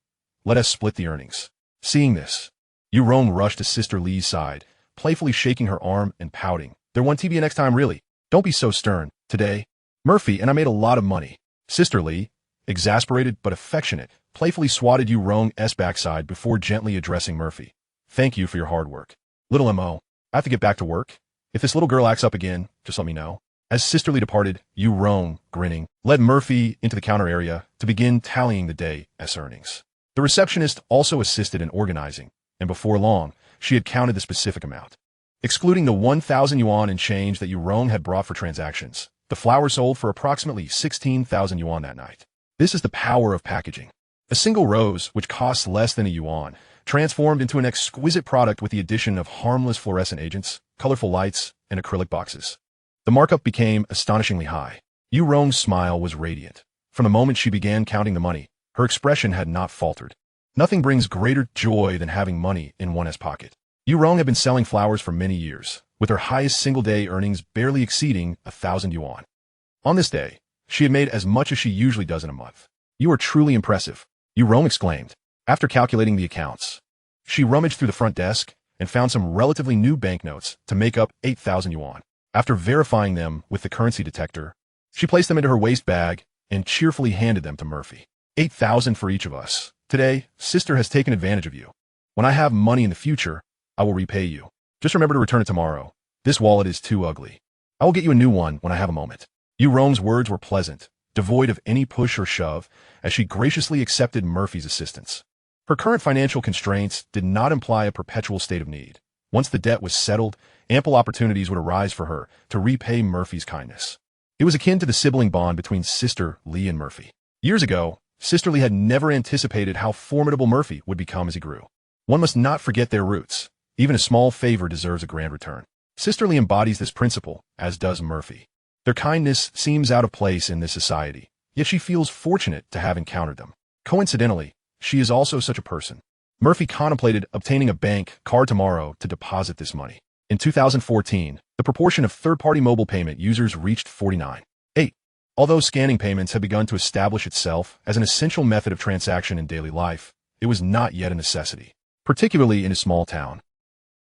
Let us split the earnings." Seeing this, Yurong rushed to Sister Li's side, playfully shaking her arm and pouting. "There won't be next time, really. Don't be so stern. Today, Murphy and I made a lot of money." Sister Li, exasperated but affectionate, playfully swatted Yu Rong's backside before gently addressing Murphy. Thank you for your hard work. Little M.O., I have to get back to work. If this little girl acts up again, just let me know. As Sisterly departed, Yu Rong, grinning, led Murphy into the counter area to begin tallying the day's earnings. The receptionist also assisted in organizing, and before long, she had counted the specific amount. Excluding the 1,000 yuan in change that Yu Rong had brought for transactions, the flowers sold for approximately 16,000 yuan that night. This is the power of packaging. A single rose, which costs less than a yuan, transformed into an exquisite product with the addition of harmless fluorescent agents, colorful lights, and acrylic boxes. The markup became astonishingly high. Yu Rong's smile was radiant. From the moment she began counting the money, her expression had not faltered. Nothing brings greater joy than having money in one's pocket. Yu Rong had been selling flowers for many years, with her highest single-day earnings barely exceeding 1,000 yuan. On this day, she had made as much as she usually does in a month. You are truly impressive, Yu Rong exclaimed. After calculating the accounts, she rummaged through the front desk and found some relatively new banknotes to make up 8,000 yuan. After verifying them with the currency detector, she placed them into her waist bag and cheerfully handed them to Murphy. 8,000 for each of us. Today, sister has taken advantage of you. When I have money in the future, I will repay you. Just remember to return it tomorrow. This wallet is too ugly. I will get you a new one when I have a moment. Yu Rong's words were pleasant, devoid of any push or shove, as she graciously accepted Murphy's assistance. Her current financial constraints did not imply a perpetual state of need. Once the debt was settled, ample opportunities would arise for her to repay Murphy's kindness. It was akin to the sibling bond between Sister Lee and Murphy. Years ago, Sister Lee had never anticipated how formidable Murphy would become as he grew. One must not forget their roots. Even a small favor deserves a grand return. Sister Lee embodies this principle, as does Murphy. Their kindness seems out of place in this society, yet she feels fortunate to have encountered them. Coincidentally, she is also such a person. Murphy contemplated obtaining a bank card tomorrow to deposit this money. In 2014, the proportion of third-party mobile payment users reached 49.8. Although scanning payments had begun to establish itself as an essential method of transaction in daily life, it was not yet a necessity, particularly in a small town.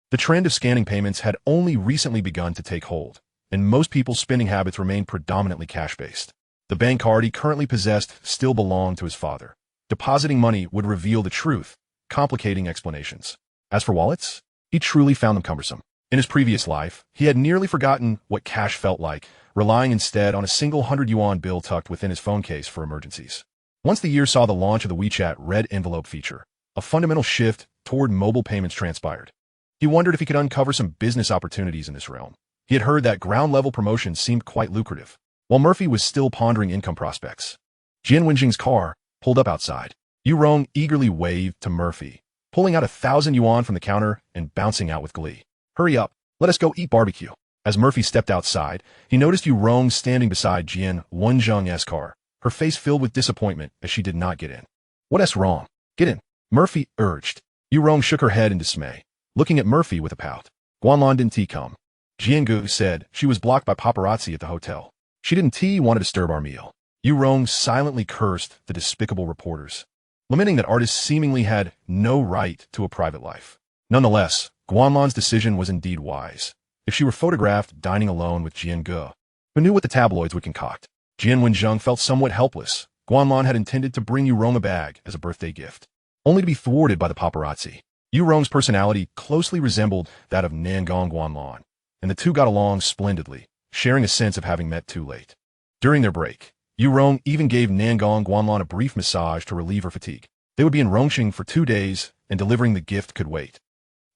The trend of scanning payments had only recently begun to take hold, and most people's spending habits remained predominantly cash-based. The bank card he currently possessed still belonged to his father. Depositing money would reveal the truth, complicating explanations. As for wallets, he truly found them cumbersome. In his previous life, he had nearly forgotten what cash felt like, relying instead on a single 100 yuan bill tucked within his phone case for emergencies. Once the year saw the launch of the WeChat red envelope feature, a fundamental shift toward mobile payments transpired. He wondered if he could uncover some business opportunities in this realm. He had heard that ground-level promotions seemed quite lucrative. While Murphy was still pondering income prospects, Jian Wenjing's car pulled up outside. Yu Rong eagerly waved to Murphy, pulling out 1,000 yuan from the counter and bouncing out with glee. Hurry up, let us go eat barbecue. As Murphy stepped outside, he noticed Yu Rong standing beside Jian Wenjing's car, her face filled with disappointment as she did not get in. What's wrong? Get in, Murphy urged. Yu Rong shook her head in dismay, looking at Murphy with a pout. Guanlan didn't come. Jiangu said she was blocked by paparazzi at the hotel. She didn't want to disturb our meal. Yu Rong silently cursed the despicable reporters, lamenting that artists seemingly had no right to a private life. Nonetheless, Guanlan's decision was indeed wise. If she were photographed dining alone with Jiangu, who knew what the tabloids would concoct, Jian Wenjing felt somewhat helpless. Guanlan had intended to bring Yu Rong a bag as a birthday gift, only to be thwarted by the paparazzi. Yu Rong's personality closely resembled that of Nangong Guanlan, and the two got along splendidly, sharing a sense of having met too late. During their break, Yu Rong even gave Nangong Guanlan a brief massage to relieve her fatigue. They would be in Rongqing for 2 days, and delivering the gift could wait.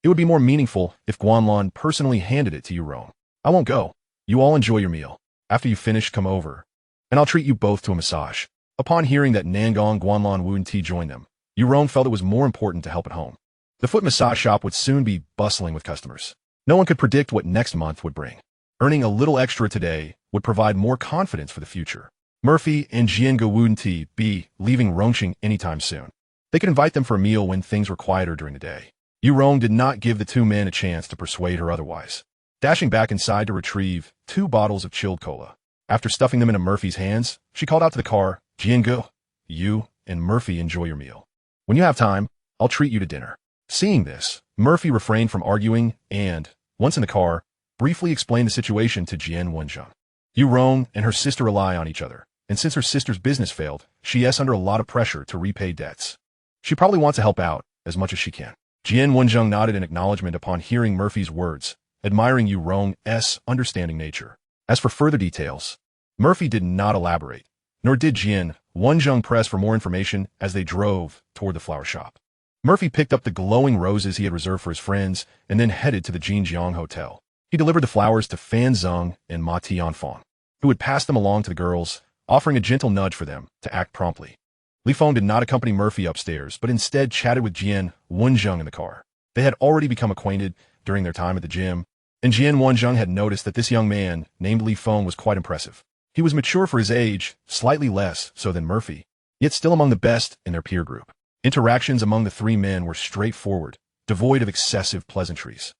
It would be more meaningful if Guanlan personally handed it to Yu Rong. I won't go. You all enjoy your meal. After you finish, come over, and I'll treat you both to a massage. Upon hearing that Nangong Guanlan wouldn't join them, Yu Rong felt it was more important to help at home. The foot massage shop would soon be bustling with customers. No one could predict what next month would bring. Earning a little extra today would provide more confidence for the future. Murphy and Jiangu wouldn't be leaving Rongqing anytime soon. They could invite them for a meal when things were quieter during the day. Yu Rong did not give the two men a chance to persuade her otherwise. Dashing back inside to retrieve 2 bottles of chilled cola. After stuffing them into Murphy's hands, she called out to the car, Jiangu, you and Murphy enjoy your meal. When you have time, I'll treat you to dinner. Seeing this, Murphy refrained from arguing and, once in the car, briefly explained the situation to Jian Wenjing. Yu Rong and her sister rely on each other, and since her sister's business failed, she's under a lot of pressure to repay debts. She probably wants to help out as much as she can. Jian Wenjung nodded in acknowledgement upon hearing Murphy's words, admiring Yu Rong's understanding nature. As for further details, Murphy did not elaborate, nor did Jian Wenjung press for more information as they drove toward the flower shop. Murphy picked up the glowing roses he had reserved for his friends and then headed to the Jinjiang Hotel. He delivered the flowers to Fan Zeng and Ma Tianfang, who had passed them along to the girls, offering a gentle nudge for them to act promptly. Li Feng did not accompany Murphy upstairs, but instead chatted with Jian Wenjung in the car. They had already become acquainted during their time at the gym, and Jian Wenjung had noticed that this young man, named Li Feng, was quite impressive. He was mature for his age, slightly less so than Murphy, yet still among the best in their peer group. Interactions among the three men were straightforward, devoid of excessive pleasantries.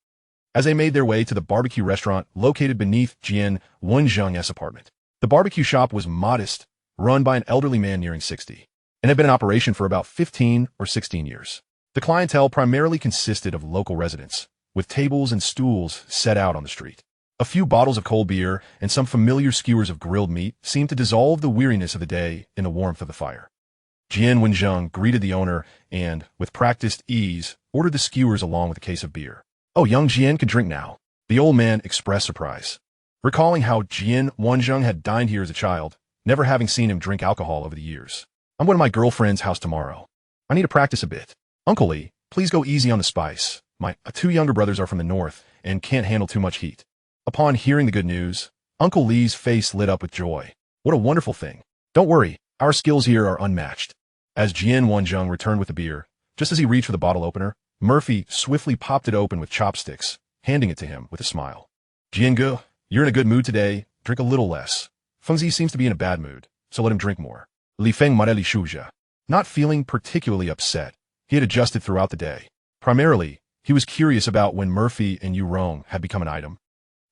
As they made their way to the barbecue restaurant located beneath Jian Wenjung's apartment, the barbecue shop was modest, run by an elderly man nearing 60, and had been in operation for about 15 or 16 years. The clientele primarily consisted of local residents, with tables and stools set out on the street. A few bottles of cold beer and some familiar skewers of grilled meat seemed to dissolve the weariness of the day in the warmth of the fire. Jian Wenjung greeted the owner and, with practiced ease, ordered the skewers along with a case of beer. "Oh, young Jian could drink now." The old man expressed surprise, recalling how Jian Wenjung had dined here as a child, never having seen him drink alcohol over the years. "I'm going to my girlfriend's house tomorrow. I need to practice a bit. Uncle Li, please go easy on the spice. My two younger brothers are from the north and can't handle too much heat." Upon hearing the good news, Uncle Li's face lit up with joy. "What a wonderful thing. Don't worry, our skills here are unmatched." As Jian Wenjung returned with the beer, just as he reached for the bottle opener, Murphy swiftly popped it open with chopsticks, handing it to him with a smile. "Jian Gu, you're in a good mood today. Drink a little less. Fengzi seems to be in a bad mood, so let him drink more." Li Feng Mareli Shuja. Not feeling particularly upset, he had adjusted throughout the day. Primarily, he was curious about when Murphy and Yu Rong had become an item,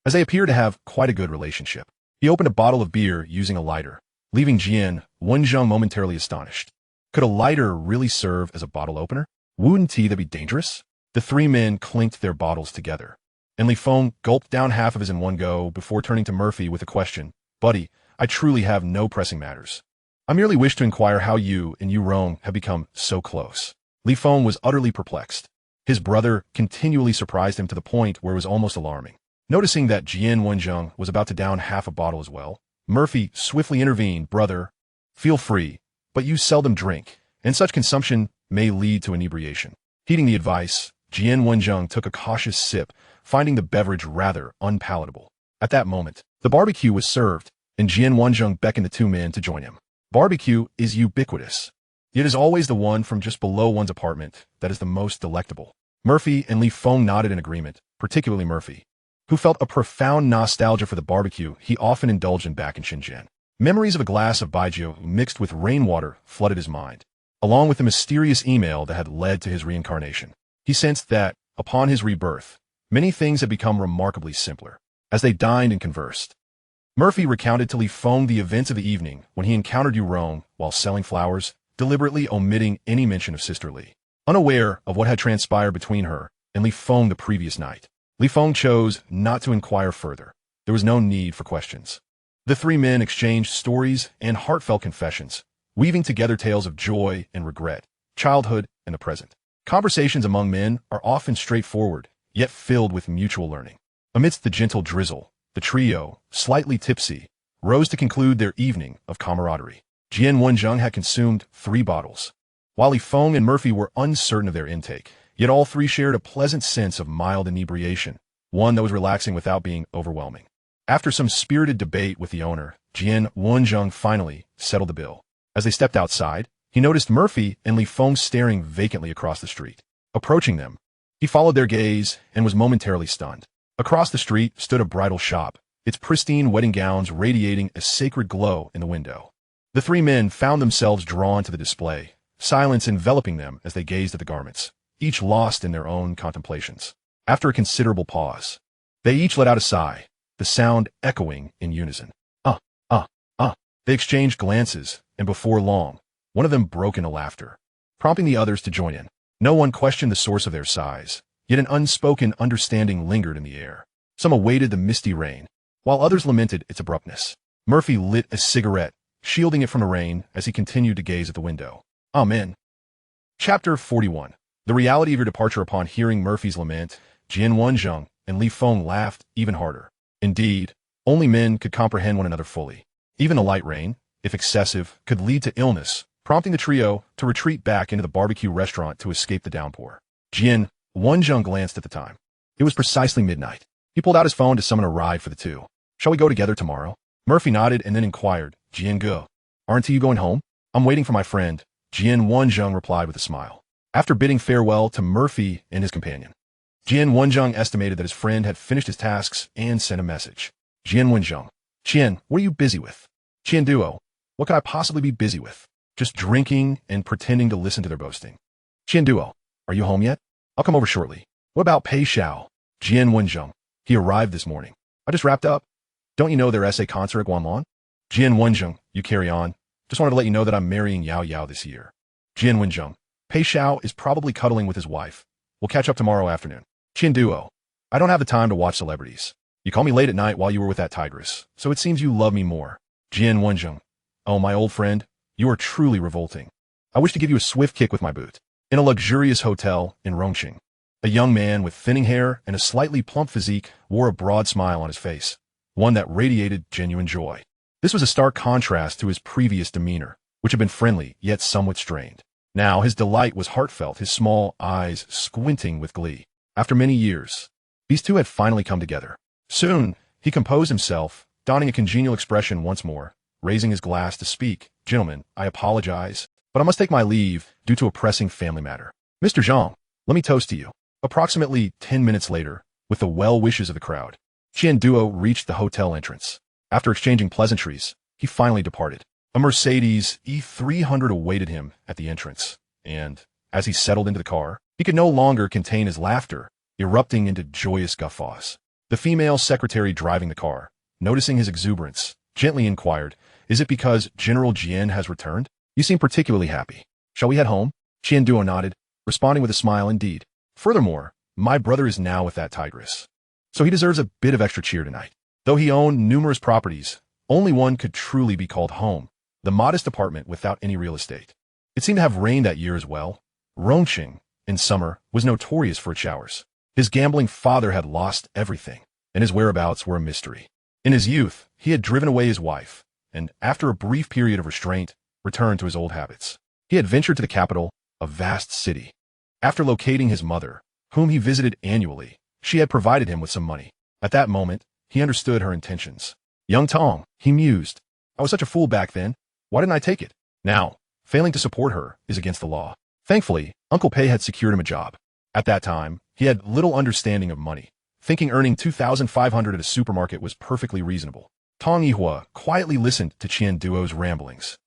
as they appeared to have quite a good relationship. He opened a bottle of beer using a lighter, leaving Jian Wenjung momentarily astonished. Could a lighter really serve as a bottle opener? Wouldn't that be dangerous? The three men clinked their bottles together, and Li Feng gulped down half of his in one go before turning to Murphy with a question. "Buddy, I truly have no pressing matters. I merely wish to inquire how you and Yu Rong have become so close." Li Feng was utterly perplexed. His brother continually surprised him to the point where it was almost alarming. Noticing that Jian Wenjung was about to down half a bottle as well, Murphy swiftly intervened. "Brother, feel free, but you seldom drink, and such consumption may lead to inebriation." Heeding the advice, Jian Wenjung took a cautious sip, finding the beverage rather unpalatable. At that moment, the barbecue was served, and Jian Wenjung beckoned the two men to join him. Barbecue is ubiquitous. It is always the one from just below one's apartment that is the most delectable. Murphy and Li Feng nodded in agreement, particularly Murphy, who felt a profound nostalgia for the barbecue he often indulged in back in Shenzhen. Memories of a glass of baijiu mixed with rainwater flooded his mind, along with the mysterious email that had led to his reincarnation. He sensed that, upon his rebirth, many things had become remarkably simpler. As they dined and conversed, Murphy recounted to Li Feng the events of the evening when he encountered Yu Rong while selling flowers, deliberately omitting any mention of Sister Li. Unaware of what had transpired between her and Li Feng the previous night, Li Feng chose not to inquire further. There was no need for questions. The three men exchanged stories and heartfelt confessions, weaving together tales of joy and regret, childhood and the present. Conversations among men are often straightforward, yet filled with mutual learning. Amidst the gentle drizzle, the trio, slightly tipsy, rose to conclude their evening of camaraderie. Jian Wenjung had consumed 3 bottles, while Li Feng and Murphy were uncertain of their intake, yet all three shared a pleasant sense of mild inebriation, one that was relaxing without being overwhelming. After some spirited debate with the owner, Jian Wenjung finally settled the bill. As they stepped outside, he noticed Murphy and Li Feng staring vacantly across the street. Approaching them, he followed their gaze and was momentarily stunned. Across the street stood a bridal shop, its pristine wedding gowns radiating a sacred glow in the window. The three men found themselves drawn to the display, silence enveloping them as they gazed at the garments, each lost in their own contemplations. After a considerable pause, they each let out a sigh, the sound echoing in unison. They exchanged glances, and before long, one of them broke into laughter, prompting the others to join in. No one questioned the source of their sighs, yet an unspoken understanding lingered in the air. Some awaited the misty rain, while others lamented its abruptness. Murphy lit a cigarette, shielding it from the rain as he continued to gaze at the window. Amen. Chapter 41. The reality of your departure. Upon hearing Murphy's lament, Jian Wenjing and Li Feng laughed even harder. Indeed, only men could comprehend one another fully. Even a light rain, if excessive, could lead to illness, prompting the trio to retreat back into the barbecue restaurant to escape the downpour. Jian Wenjing glanced at the time. It was precisely midnight. He pulled out his phone to summon a ride for the two. Shall we go together tomorrow? Murphy nodded and then inquired, Jian Ge, aren't you going home? I'm waiting for my friend, Jian Wenjing replied with a smile. After bidding farewell to Murphy and his companion, Jian Wenjing estimated that his friend had finished his tasks and sent a message. Jian Wenjing, Qian, what are you busy with? Qian Duo, what could I possibly be busy with? Just drinking and pretending to listen to their boasting. Qian Duo, are you home yet? I'll come over shortly. What about Pei Xiao? Jian Wenjing, he arrived this morning. I just wrapped up. Don't you know their essay concert at Guanlon? Jian Wenjing, you carry on. Just wanted to let you know that I'm marrying Yao Yao this year. Jian Wenjing, Pei Xiao is probably cuddling with his wife. We'll catch up tomorrow afternoon. Qian Duo, I don't have the time to watch celebrities. You called me late at night while you were with that tigress, so it seems you love me more. Jian Wenjing, oh my old friend, you are truly revolting. I wish to give you a swift kick with my boot. In a luxurious hotel in Rongqing, a young man with thinning hair and a slightly plump physique wore a broad smile on his face, one that radiated genuine joy. This was a stark contrast to his previous demeanor, which had been friendly yet somewhat strained. Now his delight was heartfelt, his small eyes squinting with glee. After many years, these two had finally come together. Soon, he composed himself, donning a congenial expression once more, raising his glass to speak. Gentlemen, I apologize, but I must take my leave due to a pressing family matter. Mr. Zhang, let me toast to you. Approximately 10 minutes later, with the well wishes of the crowd, Qian Duo reached the hotel entrance. After exchanging pleasantries, he finally departed. A Mercedes E300 awaited him at the entrance, and, as he settled into the car, he could no longer contain his laughter, erupting into joyous guffaws. The female secretary driving the car, noticing his exuberance, gently inquired, Is it because General Jian has returned? You seem particularly happy. Shall we head home? Qian Duo nodded, responding with a smile. Indeed. Furthermore, my brother is now with that tigress, so he deserves a bit of extra cheer tonight. Though he owned numerous properties, only one could truly be called home, the modest apartment without any real estate. It seemed to have rained that year as well. Rongqing, in summer, was notorious for its showers. His gambling father had lost everything, and his whereabouts were a mystery. In his youth, he had driven away his wife, and after a brief period of restraint, returned to his old habits. He had ventured to the capital, a vast city. After locating his mother, whom he visited annually, she had provided him with some money. At that moment, he understood her intentions. Young Tong, he mused. I was such a fool back then. Why didn't I take it? Now, failing to support her is against the law. Thankfully, Uncle Pei had secured him a job. At that time, he had little understanding of money, thinking earning 2,500 at a supermarket was perfectly reasonable. Tong Yihua quietly listened to Qian Duo's ramblings.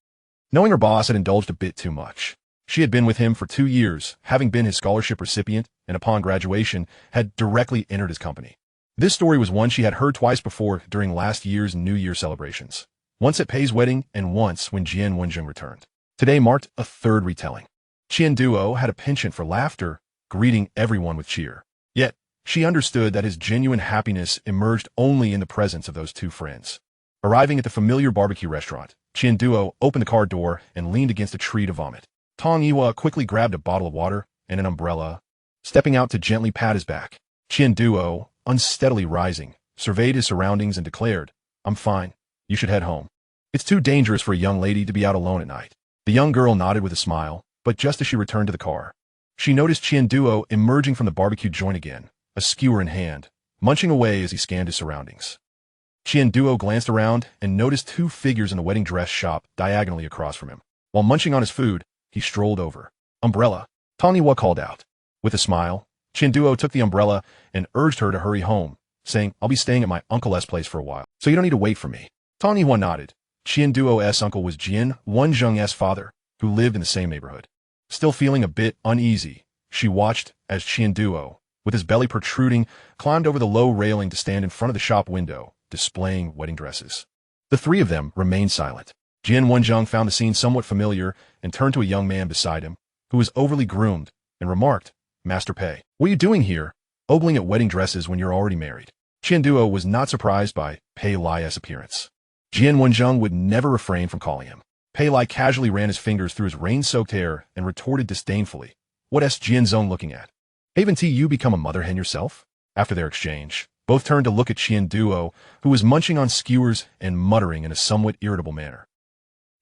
Knowing her boss had indulged a bit too much, she had been with him for 2 years, having been his scholarship recipient, and upon graduation, had directly entered his company. This story was one she had heard twice before during last year's New Year celebrations. Once at Pei's wedding, and once when Jian Wenjing returned. Today marked a third retelling. Qian Duo had a penchant for laughter, greeting everyone with cheer. Yet, she understood that his genuine happiness emerged only in the presence of those two friends. Arriving at the familiar barbecue restaurant, Qian Duo opened the car door and leaned against a tree to vomit. Tong Yihua quickly grabbed a bottle of water and an umbrella, stepping out to gently pat his back. Qian Duo, unsteadily rising, surveyed his surroundings and declared, I'm fine. You should head home. It's too dangerous for a young lady to be out alone at night. The young girl nodded with a smile, but just as she returned to the car, she noticed Qian Duo emerging from the barbecue joint again, a skewer in hand, munching away as he scanned his surroundings. Qian Duo glanced around and noticed 2 figures in a wedding dress shop diagonally across from him. While munching on his food, he strolled over. Umbrella, Tong Yihua called out. With a smile, Qian Duo took the umbrella and urged her to hurry home, saying, I'll be staying at my uncle's place for a while, so you don't need to wait for me. Tong Yihua nodded. Qian Duo's uncle was Jian Wenjing's father, who lived in the same neighborhood. Still feeling a bit uneasy, she watched as Qian Duo, with his belly protruding, climbed over the low railing to stand in front of the shop window, displaying wedding dresses. The 3 of them remained silent. Jian Wenjing found the scene somewhat familiar and turned to a young man beside him, who was overly groomed, and remarked, Master Pei, what are you doing here, ogling at wedding dresses when you're already married? Qian Duo was not surprised by Pei Li's appearance. Jian Wenzheng would never refrain from calling him. Pei Lai casually ran his fingers through his rain-soaked hair and retorted disdainfully, "What's Jianzong looking at? Haven't you become a mother hen yourself?" After their exchange, both turned to look at Qian Duo, who was munching on skewers and muttering in a somewhat irritable manner.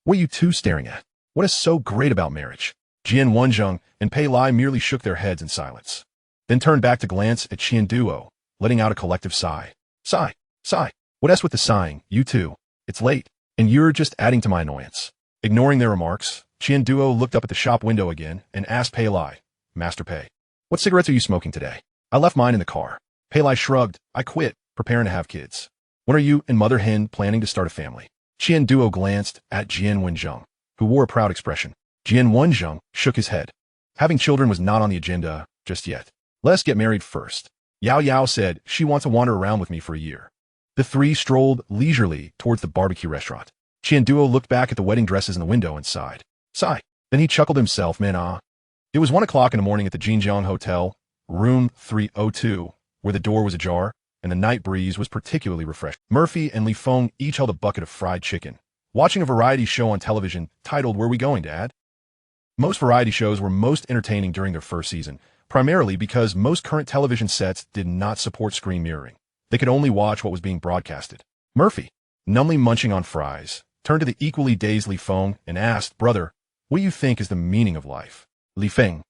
"What are you two staring at? What is so great about marriage?" Jian Wenzheng and Pei Lai merely shook their heads in silence, then turned back to glance at Qian Duo, letting out a collective sigh. Sigh, sigh. What's with the sighing, you two? It's late, and you're just adding to my annoyance. Ignoring their remarks, Qian Duo looked up at the shop window again and asked Pei Lai, "Master Pei, what cigarettes are you smoking today?" "I left mine in the car." Pei Lai shrugged. "I quit, preparing to have kids." "When are you and Mother Hen planning to start a family?" Qian Duo glanced at Jian Wenzheng, who wore a proud expression. Jian Wenzheng shook his head. Having children was not on the agenda just yet. "Let's get married first. Yao Yao said she wants to wander around with me for a year." The three strolled leisurely towards the barbecue restaurant. Qian Duo looked back at the wedding dresses in the window and sighed. Sigh. Then he chuckled himself, It was 1 o'clock in the morning at the Jinjiang Hotel, room 302, where the door was ajar, and the night breeze was particularly refreshing. Murphy and Li Feng each held a bucket of fried chicken, watching a variety show on television titled Where We Going, Dad? Most variety shows were most entertaining during their first season, primarily because most current television sets did not support screen mirroring. They could only watch what was being broadcasted. Murphy, numbly munching on fries, turned to the equally dazed Li Feng and asked, "Brother, what do you think is the meaning of life?" Li Feng,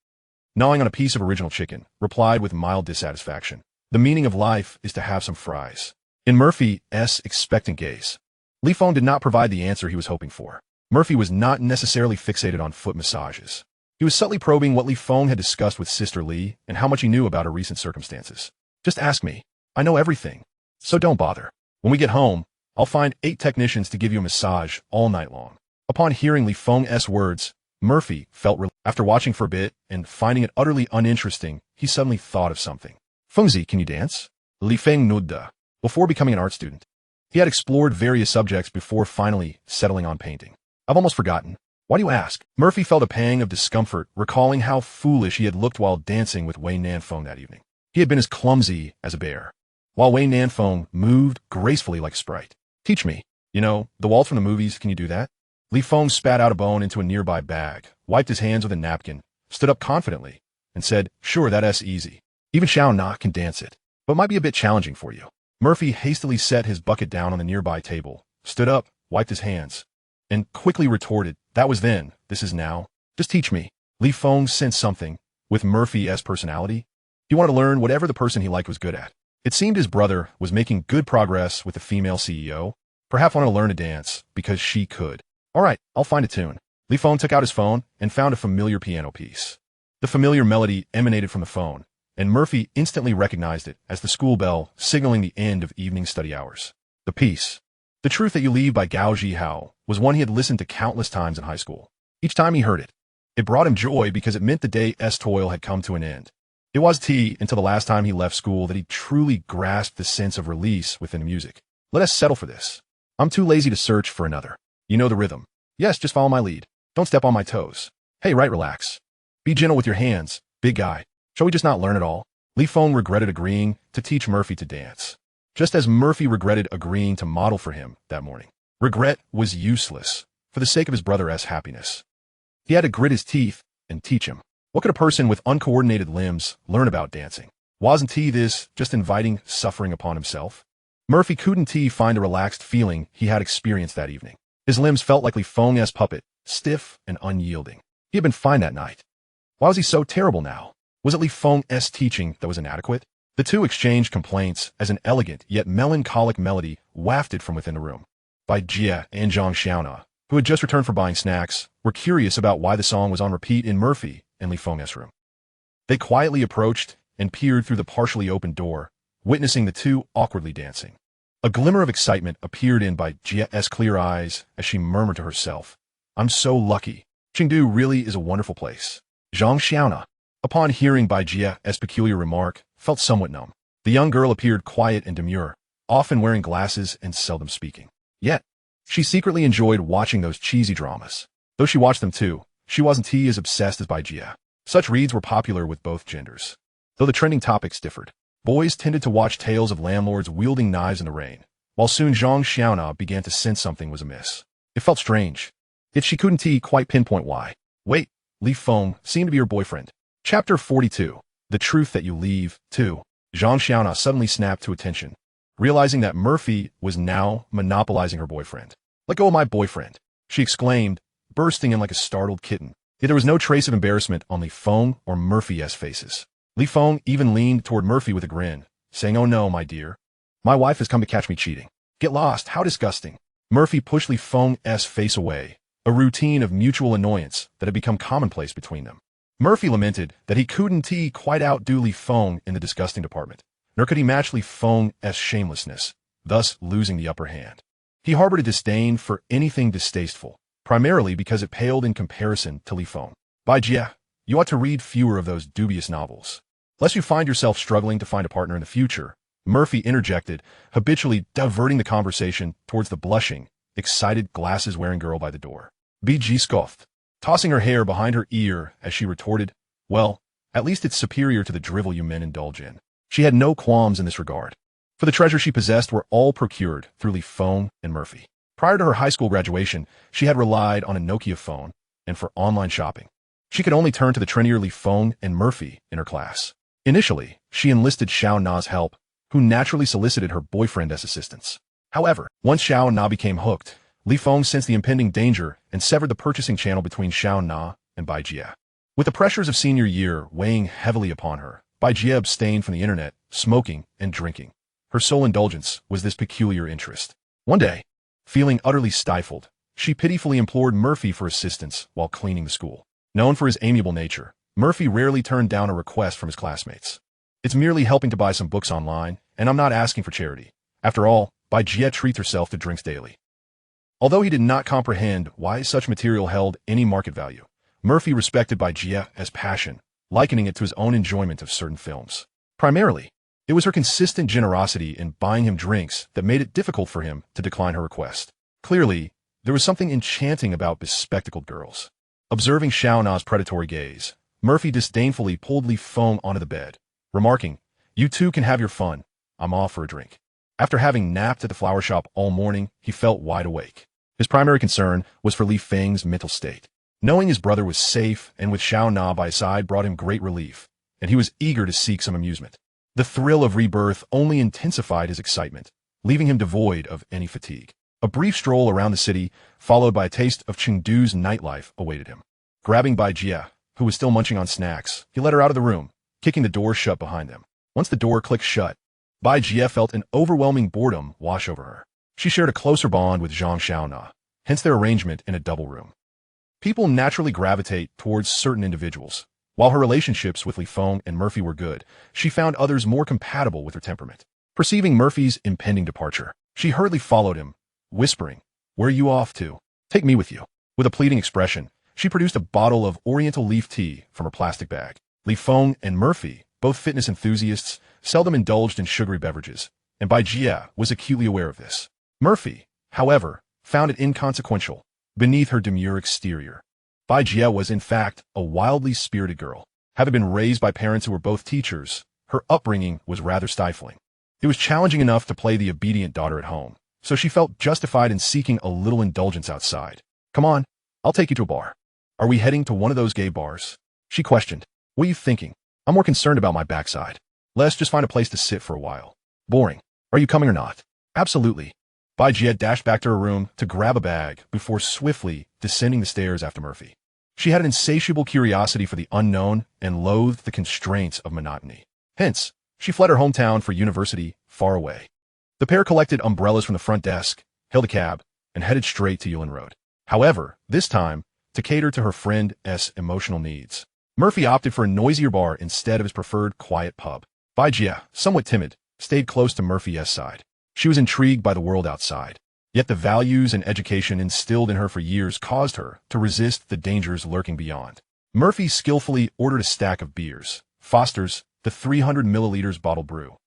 gnawing on a piece of original chicken, replied with mild dissatisfaction, "The meaning of life is to have some fries." In Murphy's expectant gaze, Li Feng did not provide the answer he was hoping for. Murphy was not necessarily fixated on foot massages. He was subtly probing what Li Feng had discussed with Sister Li and how much he knew about her recent circumstances. "Just ask me. I know everything. So don't bother. When we get home, I'll find 8 technicians to give you a massage all night long." Upon hearing Li Feng's words, Murphy felt relieved. After watching for a bit and finding it utterly uninteresting, he suddenly thought of something. "Fengzi, can you dance?" Li Feng nodded. Before becoming an art student, he had explored various subjects before finally settling on painting. "I've almost forgotten." "Why do you ask?" Murphy felt a pang of discomfort, recalling how foolish he had looked while dancing with Wei Nanfeng that evening. He had been as clumsy as a bear, while Wei Nanfeng moved gracefully like a sprite. "Teach me. The waltz from the movies, can you do that?" Li Feng spat out a bone into a nearby bag, wiped his hands with a napkin, stood up confidently, and said, "Sure, that's easy. Even Xiao Na can dance it, but might be a bit challenging for you." Murphy hastily set his bucket down on the nearby table, stood up, wiped his hands, and quickly retorted, "That was then, this is now. Just teach me." Li Feng sensed something with Murphy's personality. He wanted to learn whatever the person he liked was good at. It seemed his brother was making good progress with the female CEO, perhaps wanted to learn to dance because she could. "All right, I'll find a tune." Li Feng took out his phone and found a familiar piano piece. The familiar melody emanated from the phone, and Murphy instantly recognized it as the school bell signaling the end of evening study hours. The piece, "The Truth That You Leave" by Gao Zhihao, was one he had listened to countless times in high school. Each time he heard it, it brought him joy because it meant the day's toil had come to an end. It was until the last time he left school that he truly grasped the sense of release within the music. "Let us settle for this. I'm too lazy to search for another. You know the rhythm. Yes, just follow my lead. Don't step on my toes. Hey, right, relax. Be gentle with your hands, big guy. Shall we just not learn it all?" Li Feng regretted agreeing to teach Murphy to dance, just as Murphy regretted agreeing to model for him that morning. Regret was useless for the sake of his brother's happiness. He had to grit his teeth and teach him. What could a person with uncoordinated limbs learn about dancing? Wasn't this just inviting suffering upon himself? Murphy couldn't find the relaxed feeling he had experienced that evening. His limbs felt like Li Feng's puppet, stiff and unyielding. He had been fine that night. Why was he so terrible now? Was it Li Feng's teaching that was inadequate? The two exchanged complaints as an elegant yet melancholic melody wafted from within the room. By Jia and Zhang Xiaona, who had just returned from buying snacks, were curious about why the song was on repeat in Murphy and Li Feng's room. They quietly approached and peered through the partially opened door, witnessing the two awkwardly dancing. A glimmer of excitement appeared in Bai Jia's clear eyes as she murmured to herself, "I'm so lucky. Chengdu really is a wonderful place." Zhang Xiaona, upon hearing Bai Jia's peculiar remark, felt somewhat numb. The young girl appeared quiet and demure, often wearing glasses and seldom speaking. Yet, she secretly enjoyed watching those cheesy dramas. Though she watched them too, she wasn't as obsessed as Bai Jia. Such reads were popular with both genders, though the trending topics differed. Boys tended to watch tales of landlords wielding knives in the rain, while soon Zhang Xiaona began to sense something was amiss. It felt strange, yet she couldn't quite pinpoint why. Wait, Li Feng seemed to be her boyfriend. Chapter 42. The Truth That You Leave, 2. Zhang Xiaona suddenly snapped to attention, realizing that Murphy was now monopolizing her boyfriend. "Let go of my boyfriend," she exclaimed, bursting in like a startled kitten. Yet there was no trace of embarrassment on Li Feng or Murphy's faces. Li Feng even leaned toward Murphy with a grin, saying, "Oh no, my dear. My wife has come to catch me cheating." "Get lost, how disgusting." Murphy pushed Li Feng's face away, a routine of mutual annoyance that had become commonplace between them. Murphy lamented that he couldn't quite outdo Li Feng in the disgusting department, nor could he match Li Feng's shamelessness, thus losing the upper hand. He harbored a disdain for anything distasteful, primarily because it paled in comparison to Li Feng. "Bai Jie, you ought to read fewer of those dubious novels, lest you find yourself struggling to find a partner in the future," Murphy interjected, habitually diverting the conversation towards the blushing, excited glasses-wearing girl by the door. BG scoffed, tossing her hair behind her ear as she retorted, "Well, at least it's superior to the drivel you men indulge in." She had no qualms in this regard, for the treasure she possessed were all procured through Li Feng and Murphy. Prior to her high school graduation, she had relied on a Nokia phone, and for online shopping, she could only turn to the trendier Li Feng and Murphy in her class. Initially, she enlisted Xiao Na's help, who naturally solicited her boyfriend as assistance. However, once Xiao Na became hooked, Li Feng sensed the impending danger and severed the purchasing channel between Xiao Na and Bai Jie. With the pressures of senior year weighing heavily upon her, Bai Jie abstained from the internet, smoking, and drinking. Her sole indulgence was this peculiar interest. One day, feeling utterly stifled, she pitifully implored Murphy for assistance while cleaning the school. Known for his amiable nature, Murphy rarely turned down a request from his classmates. "It's merely helping to buy some books online, and I'm not asking for charity. After all, Bai Jie treats herself to drinks daily." Although he did not comprehend why such material held any market value, Murphy respected Bai Jie as passion, likening it to his own enjoyment of certain films. Primarily, it was her consistent generosity in buying him drinks that made it difficult for him to decline her request. Clearly, there was something enchanting about bespectacled girls. Observing Xiao Na's predatory gaze, Murphy disdainfully pulled Li Feng onto the bed, remarking, "You two can have your fun. I'm off for a drink." After having napped at the flower shop all morning, he felt wide awake. His primary concern was for Li Feng's mental state. Knowing his brother was safe and with Xiao Na by his side brought him great relief, and he was eager to seek some amusement. The thrill of rebirth only intensified his excitement, leaving him devoid of any fatigue. A brief stroll around the city, followed by a taste of Chengdu's nightlife, awaited him. Grabbing Bai Jie, who was still munching on snacks, he led her out of the room, kicking the door shut behind them. Once the door clicked shut, Bai Jie felt an overwhelming boredom wash over her. She shared a closer bond with Zhang Xiaona, hence their arrangement in a double room. People naturally gravitate towards certain individuals. While her relationships with Li Feng and Murphy were good, she found others more compatible with her temperament. Perceiving Murphy's impending departure, she hurriedly followed him, whispering, "Where are you off to?" "Take me with you." With a pleading expression, she produced a bottle of Oriental leaf tea from her plastic bag. Li Feng and Murphy, both fitness enthusiasts, seldom indulged in sugary beverages, and Bai Jie was acutely aware of this. Murphy, however, found it inconsequential beneath her demure exterior. Bai Jie was, in fact, a wildly spirited girl. Having been raised by parents who were both teachers, her upbringing was rather stifling. It was challenging enough to play the obedient daughter at home, so she felt justified in seeking a little indulgence outside. "Come on, I'll take you to a bar." "Are we heading to one of those gay bars?" she questioned. "What are you thinking? I'm more concerned about my backside. Let's just find a place to sit for a while." "Boring. Are you coming or not?" "Absolutely." Bai Jie dashed back to her room to grab a bag before swiftly descending the stairs after Murphy. She had an insatiable curiosity for the unknown and loathed the constraints of monotony. Hence, she fled her hometown for university far away. The pair collected umbrellas from the front desk, hailed a cab, and headed straight to Yulin Road. However, this time, to cater to her friend's emotional needs, Murphy opted for a noisier bar instead of his preferred quiet pub. Bai Jie, somewhat timid, stayed close to Murphy's side. She was intrigued by the world outside. Yet the values and education instilled in her for years caused her to resist the dangers lurking beyond. Murphy skillfully ordered a stack of beers, Foster's, the 300 milliliters bottled brew.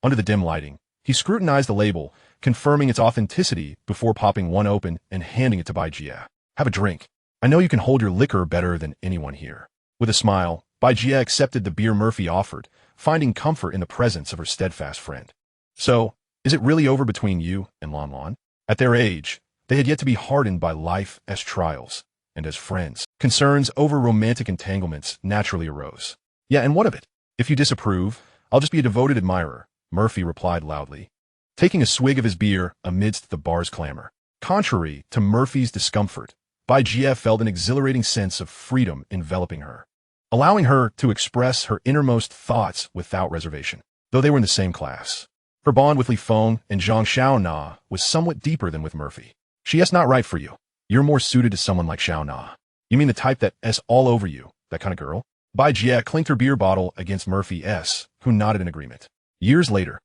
Under the dim lighting, he scrutinized the label, confirming its authenticity before popping one open and handing it to Bai Jie. "Have a drink. I know you can hold your liquor better than anyone here." With a smile, Bai Jie accepted the beer Murphy offered, finding comfort in the presence of her steadfast friend. "So, Is it really over between you and Lon Lon? At their age, they had yet to be hardened by life as trials, and as friends. Concerns over romantic entanglements naturally arose. Yeah, and what of it? If you disapprove, I'll just be a devoted admirer, Murphy replied loudly, taking a swig of his beer amidst the bar's clamor. Contrary to Murphy's discomfort, Baijian felt an exhilarating sense of freedom enveloping her, allowing her to express her innermost thoughts without reservation. Though they were in the same class, her bond with Li Feng and Zhang Xiaona was somewhat deeper than with Murphy. She is not right for you. You're more suited to someone like Xiaona. You mean the type that S all over you, that kind of girl? Baijian clinked her beer bottle against Murphy S, who nodded in agreement. Years later,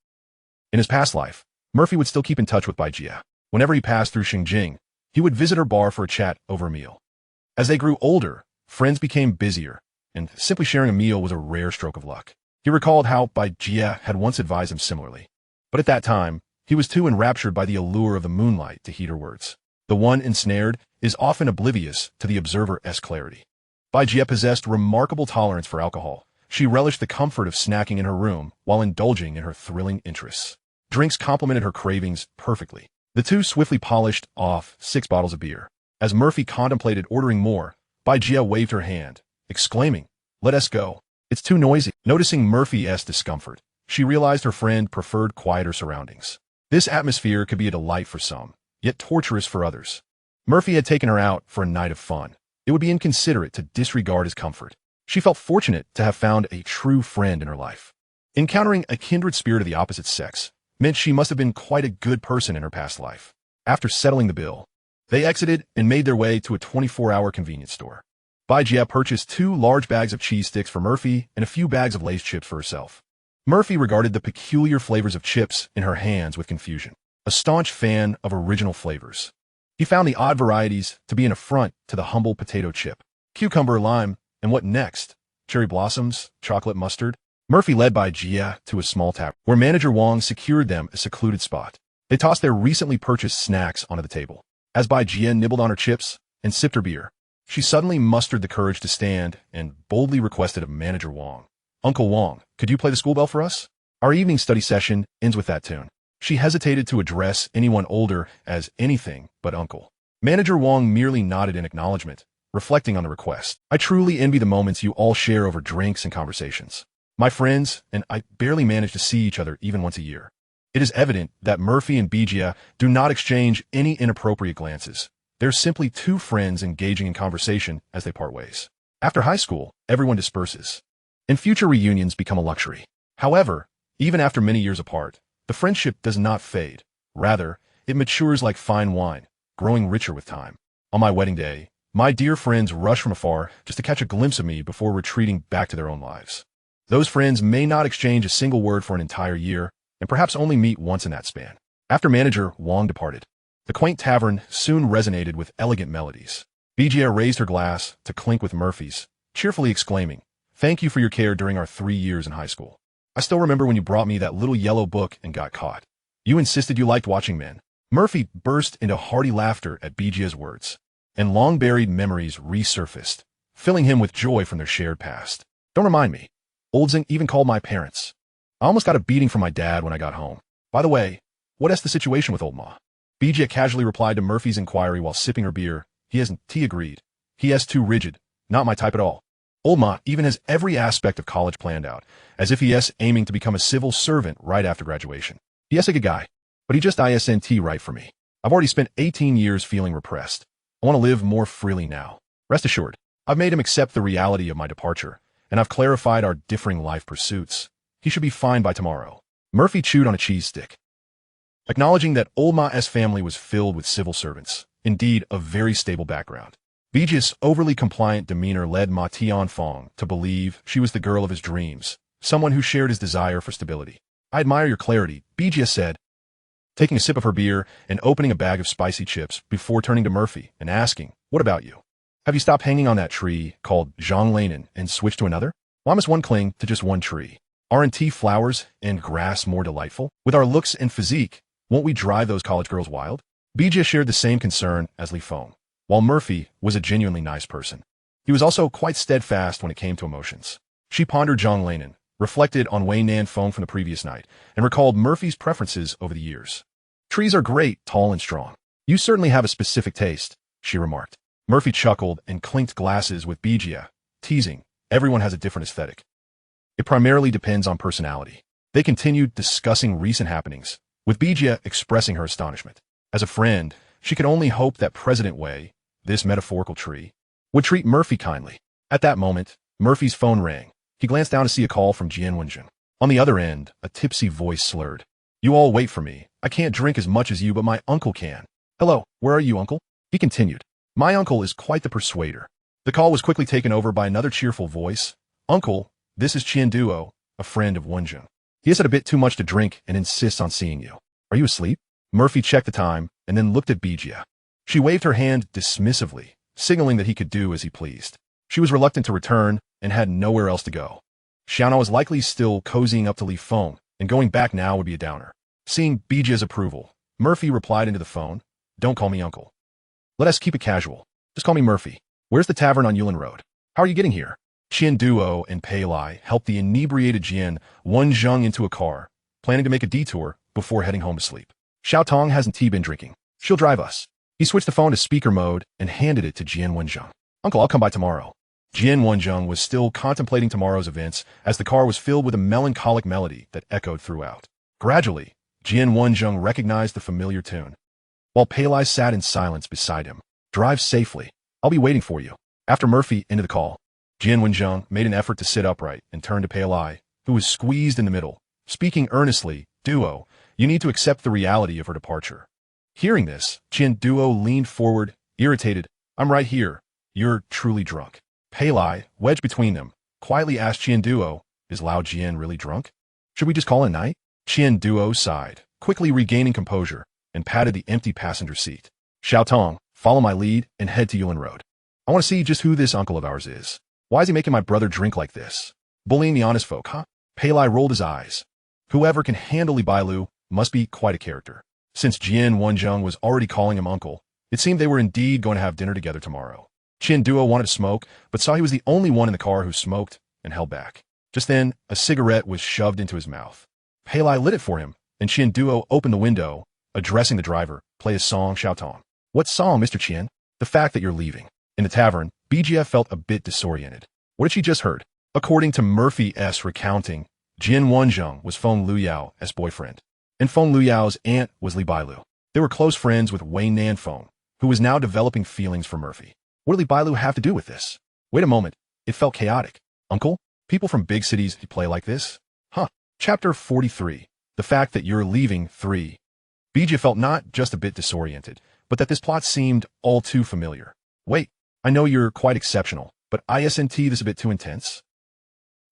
in his past life, Murphy would still keep in touch with Baijian. Whenever he passed through Xingjing, he would visit her bar for a chat over a meal. As they grew older, friends became busier, and simply sharing a meal was a rare stroke of luck. He recalled how Baijian had once advised him similarly. But at that time, he was too enraptured by the allure of the moonlight to heed her words. The one ensnared is often oblivious to the observer's clarity. Baijian possessed remarkable tolerance for alcohol. She relished the comfort of snacking in her room while indulging in her thrilling interests. Drinks complemented her cravings perfectly. The two swiftly polished off 6 bottles of beer. As Murphy contemplated ordering more, Baijian waved her hand, exclaiming, "Let us go. It's too noisy." Noticing Murphy's discomfort, she realized her friend preferred quieter surroundings. This atmosphere could be a delight for some, yet torturous for others. Murphy had taken her out for a night of fun. It would be inconsiderate to disregard his comfort. She felt fortunate to have found a true friend in her life. Encountering a kindred spirit of the opposite sex meant she must have been quite a good person in her past life. After settling the bill, they exited and made their way to a 24-hour convenience store. Baijian purchased 2 large bags of cheese sticks for Murphy and a few bags of Lay's chips for herself. Murphy regarded the peculiar flavors of chips in her hands with confusion. A staunch fan of original flavors, he found the odd varieties to be an affront to the humble potato chip. Cucumber, lime, and what next? Cherry blossoms, chocolate mustard? Murphy led Baijian to a small tavern, where manager Wang secured them a secluded spot. They tossed their recently purchased snacks onto the table. As Baijian nibbled on her chips and sipped her beer, she suddenly mustered the courage to stand and boldly requested of manager Wang, "Uncle Wang, could you play the school bell for us? Our evening study session ends with that tune." She hesitated to address anyone older as anything but uncle. Manager Wang merely nodded in acknowledgement, reflecting on the request. "I truly envy the moments you all share over drinks and conversations. My friends and I barely manage to see each other even once a year." It is evident that Murphy and Baijian do not exchange any inappropriate glances. They're simply 2 friends engaging in conversation as they part ways. After high school, everyone disperses, and future reunions become a luxury. However, even after many years apart, the friendship does not fade. Rather, it matures like fine wine, growing richer with time. On my wedding day, my dear friends rush from afar just to catch a glimpse of me before retreating back to their own lives. Those friends may not exchange a single word for an entire year, and perhaps only meet once in that span. After manager Wang departed, the quaint tavern soon resonated with elegant melodies. Baijian raised her glass to clink with Murphy's, cheerfully exclaiming, "Thank you for your care during our 3 years in high school. I still remember when you brought me that little yellow book and got caught. You insisted you liked watching men." Murphy burst into hearty laughter at Baijian's words, and long-buried memories resurfaced, filling him with joy from their shared past. "Don't remind me. Oldzing even called my parents. I almost got a beating from my dad when I got home. By the way, what is the situation with old Ma?" Baijian casually replied to Murphy's inquiry while sipping her beer. He agreed. "He is too rigid. Not my type at all. Old Ma even has every aspect of college planned out, as if he is aiming to become a civil servant right after graduation. He is a good guy, but he just isn't right for me. I've already spent 18 years feeling repressed. I want to live more freely now. Rest assured, I've made him accept the reality of my departure, and I've clarified our differing life pursuits. He should be fine by tomorrow." Murphy chewed on a cheese stick, acknowledging that old Ma's family was filled with civil servants, indeed a very stable background. Baijian's overly compliant demeanor led Ma Tianfeng to believe she was the girl of his dreams, someone who shared his desire for stability. "I admire your clarity," Baijian said, taking a sip of her beer and opening a bag of spicy chips before turning to Murphy and asking, "What about you? Have you stopped hanging on that tree called Zhanglanen and switched to another? Why must one cling to just one tree? Aren't flowers and grass more delightful? With our looks and physique, won't we drive those college girls wild?" Baijian shared the same concern as Li Feng. While Murphy was a genuinely nice person, he was also quite steadfast when it came to emotions. She pondered Zhanglanen, reflected on Wei Nan's phone from the previous night, and recalled Murphy's preferences over the years. Trees are great, tall and strong. You certainly have a specific taste, she remarked. Murphy chuckled and clinked glasses with Bijia, teasing, everyone has a different aesthetic. It primarily depends on personality. They continued discussing recent happenings, with Bijia expressing her astonishment. As a friend, she could only hope that President Wei, this metaphorical tree, would treat Murphy kindly. At that moment, Murphy's phone rang. He glanced down to see a call from Jian Wenjun. On the other end, a tipsy voice slurred. You all wait for me. I can't drink as much as you, but my uncle can. Hello, where are you, uncle? He continued. My uncle is quite the persuader. The call was quickly taken over by another cheerful voice. Uncle, this is Qian Duo, a friend of Wenjun. He has had a bit too much to drink and insists on seeing you. Are you asleep? Murphy checked the time and then looked at Bijia. She waved her hand dismissively, signaling that he could do as he pleased. She was reluctant to return and had nowhere else to go. Xiaona was likely still cozying up to leave phone, and going back now would be a downer. Seeing Bijia's approval, Murphy replied into the phone, Don't call me uncle. Let us keep it casual. Just call me Murphy. Where's the tavern on Yulin Road? How are you getting here? Qian Duo and Pei Lai helped the inebriated Jian Wenjun into a car, planning to make a detour before heading home to sleep. Xiao Tong hasn't been drinking. She'll drive us. He switched the phone to speaker mode and handed it to Jian Wenjun. Uncle, I'll come by tomorrow. Jian Wenjun was still contemplating tomorrow's events as the car was filled with a melancholic melody that echoed throughout. Gradually, Jian Wenjun recognized the familiar tune. While Pei Lai sat in silence beside him. Drive safely. I'll be waiting for you. After Murphy ended the call, Jian Wenjun made an effort to sit upright and turned to Pei Lai, who was squeezed in the middle. Speaking earnestly, Duo, you need to accept the reality of her departure. Hearing this, Qian Duo leaned forward, irritated. I'm right here. You're truly drunk. Pei Lai, wedged between them, quietly asked Qian Duo, is Lao Jian really drunk? Should we just call it a night? Qian Duo sighed, quickly regaining composure, and patted the empty passenger seat. Xiao Tong, follow my lead and head to Yulin Road. I want to see just who this uncle of ours is. Why is he making my brother drink like this? Bullying the honest folk, huh? Pei Lai rolled his eyes. Whoever can handle Li Bailu must be quite a character. Since Jian Wenjun was already calling him uncle, it seemed they were indeed going to have dinner together tomorrow. Qian Duo wanted to smoke, but saw he was the only one in the car who smoked and held back. Just then, a cigarette was shoved into his mouth. Pei Lai lit it for him, and Qian Duo opened the window, addressing the driver, play a song, Xiao Tong. What song, Mr. Qian? The fact that you're leaving. In the tavern, BGF felt a bit disoriented. What had she just heard? According to Murphy's recounting, Jian Wenjun was Feng Luyao as boyfriend, and Feng Luyao's aunt was Li Bailu. They were close friends with Wei Nan Feng, who was now developing feelings for Murphy. What did Li Bailu have to do with this? Wait a moment, it felt chaotic. Uncle? People from big cities play like this? Huh. Chapter 43. The fact that you're leaving 3. Bijia felt not just a bit disoriented, but that this plot seemed all too familiar. Wait, I know you're quite exceptional, but isn't this a bit too intense?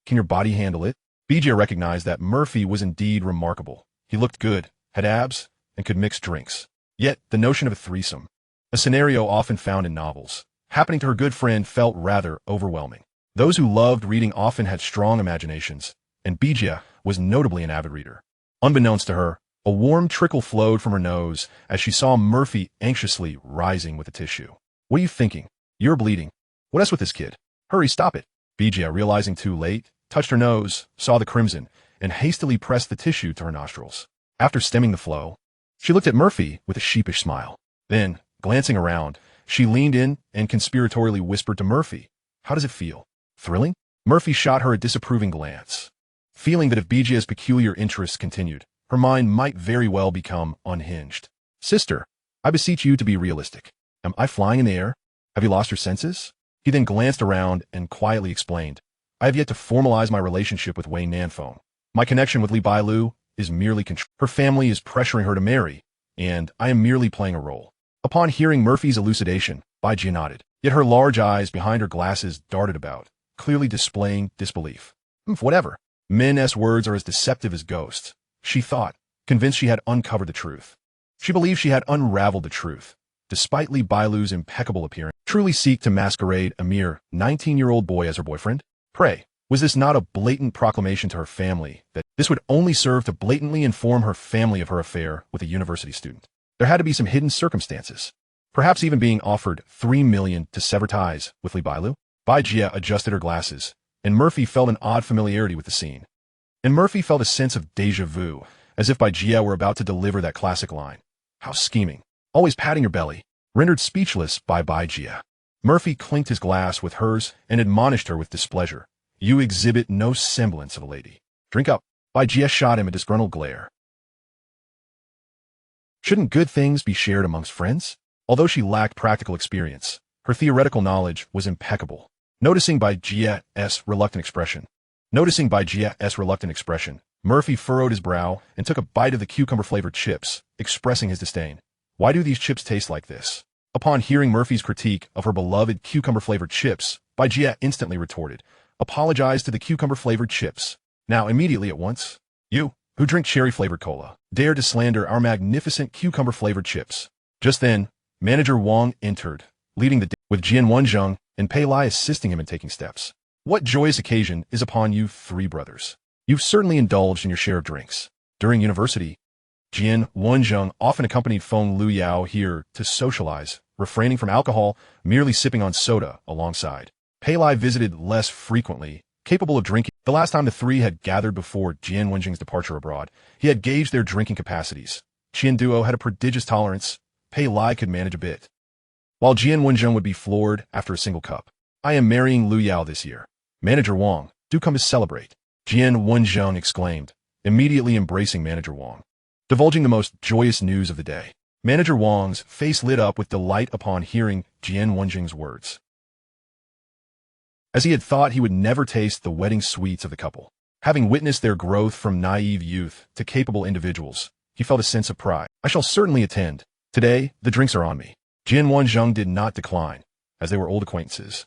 Can your body handle it? Bijia recognized that Murphy was indeed remarkable. He looked good, had abs, and could mix drinks. Yet, the notion of a threesome, a scenario often found in novels, happening to her good friend felt rather overwhelming. Those who loved reading often had strong imaginations, and Bijia was notably an avid reader. Unbeknownst to her, a warm trickle flowed from her nose as she saw Murphy anxiously rising with a tissue. What are you thinking? You're bleeding. What else with this kid? Hurry, stop it. Bijia, realizing too late, touched her nose, saw the crimson, and hastily pressed the tissue to her nostrils. After stemming the flow, she looked at Murphy with a sheepish smile. Then, glancing around, she leaned in and conspiratorially whispered to Murphy, How does it feel? Thrilling? Murphy shot her a disapproving glance. Feeling that if Bijia's peculiar interests continued, her mind might very well become unhinged. Sister, I beseech you to be realistic. Am I flying in the air? Have you lost your senses? He then glanced around and quietly explained, I have yet to formalize my relationship with Wei Nanfeng. My connection with Li Bailu is merely her family is pressuring her to marry, and I am merely playing a role. Upon hearing Murphy's elucidation, Bijia nodded, yet her large eyes behind her glasses darted about, clearly displaying disbelief. Whatever. Men's words are as deceptive as ghosts, she thought, convinced she had uncovered the truth. She believed she had unraveled the truth, despite Li Bailu's impeccable appearance. Truly seek to masquerade a mere 19-year-old boy as her boyfriend? Pray, was this not a blatant proclamation to her family that this would only serve to blatantly inform her family of her affair with a university student? There had to be some hidden circumstances, perhaps even being offered $3 million to sever ties with Li Bailu. Bijia adjusted her glasses, and Murphy felt an odd familiarity with the scene. And Murphy felt a sense of déjà vu, as if Bai Jia were about to deliver that classic line. How scheming. Always patting your belly. Rendered speechless by Bai Jia. Murphy clinked his glass with hers and admonished her with displeasure. You exhibit no semblance of a lady. Drink up. Bai Jia shot him a disgruntled glare. Shouldn't good things be shared amongst friends? Although she lacked practical experience, her theoretical knowledge was impeccable. Noticing Bai Jia's reluctant expression, Murphy furrowed his brow and took a bite of the cucumber-flavored chips, expressing his disdain. Why do these chips taste like this? Upon hearing Murphy's critique of her beloved cucumber-flavored chips, Bai Jia instantly retorted, apologize to the cucumber-flavored chips. Now, immediately at once. You, who drink cherry-flavored cola, dare to slander our magnificent cucumber-flavored chips. Just then, Manager Wang entered, leading the day with Jian Wenzheng and Pei Lai assisting him in taking steps. What joyous occasion is upon you three brothers? You've certainly indulged in your share of drinks. During university, Jian Wenzheng often accompanied Feng Luyao here to socialize, refraining from alcohol, merely sipping on soda alongside. Pei Lai visited less frequently, capable of drinking. The last time the three had gathered before Jian Wenjing's departure abroad, he had gauged their drinking capacities. Qian Duo had a prodigious tolerance. Pei Lai could manage a bit, while Jian Wenjing would be floored after a single cup. I am marrying Lu Yao this year. Manager Wang, do come to celebrate. Jian Wenjing exclaimed, immediately embracing Manager Wang, divulging the most joyous news of the day. Manager Wang's face lit up with delight upon hearing Jian Wenjing's words, as he had thought he would never taste the wedding sweets of the couple. Having witnessed their growth from naive youth to capable individuals, he felt a sense of pride. I shall certainly attend. Today, the drinks are on me. Jian Wenjing did not decline, as they were old acquaintances,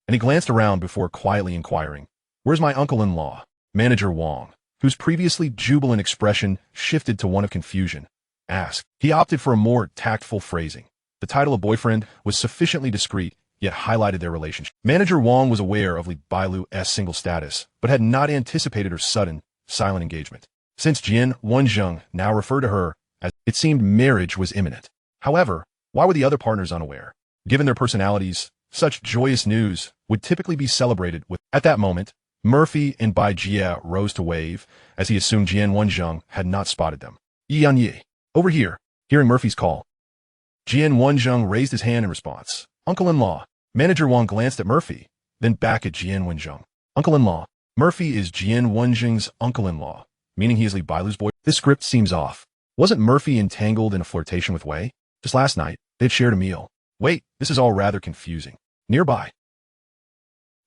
and he glanced around before quietly inquiring, where's my uncle-in-law? Manager Wang, whose previously jubilant expression shifted to one of confusion, asked. He opted for a more tactful phrasing. The title of boyfriend was sufficiently discreet, yet highlighted their relationship. Manager Wang was aware of Li Bailu's single status, but had not anticipated her sudden, silent engagement. Since Jian Wenjing now referred to her as it seemed marriage was imminent. However, why were the other partners unaware? Given their personalities, such joyous news would typically be celebrated with. At that moment, Murphy and Bai Jia rose to wave, as he assumed Jian Wenjing had not spotted them. Yan Yi, over here. Hearing Murphy's call, Jian Wenjing raised his hand in response. Uncle-in-law. Manager Wang glanced at Murphy, then back at Jian Wenjing. Uncle-in-law. Murphy is Jian Wenjing's uncle-in-law, meaning he is Li Bailu's boy. This script seems off. Wasn't Murphy entangled in a flirtation with Wei? Just last night, they had shared a meal. Wait, this is all rather confusing. Nearby,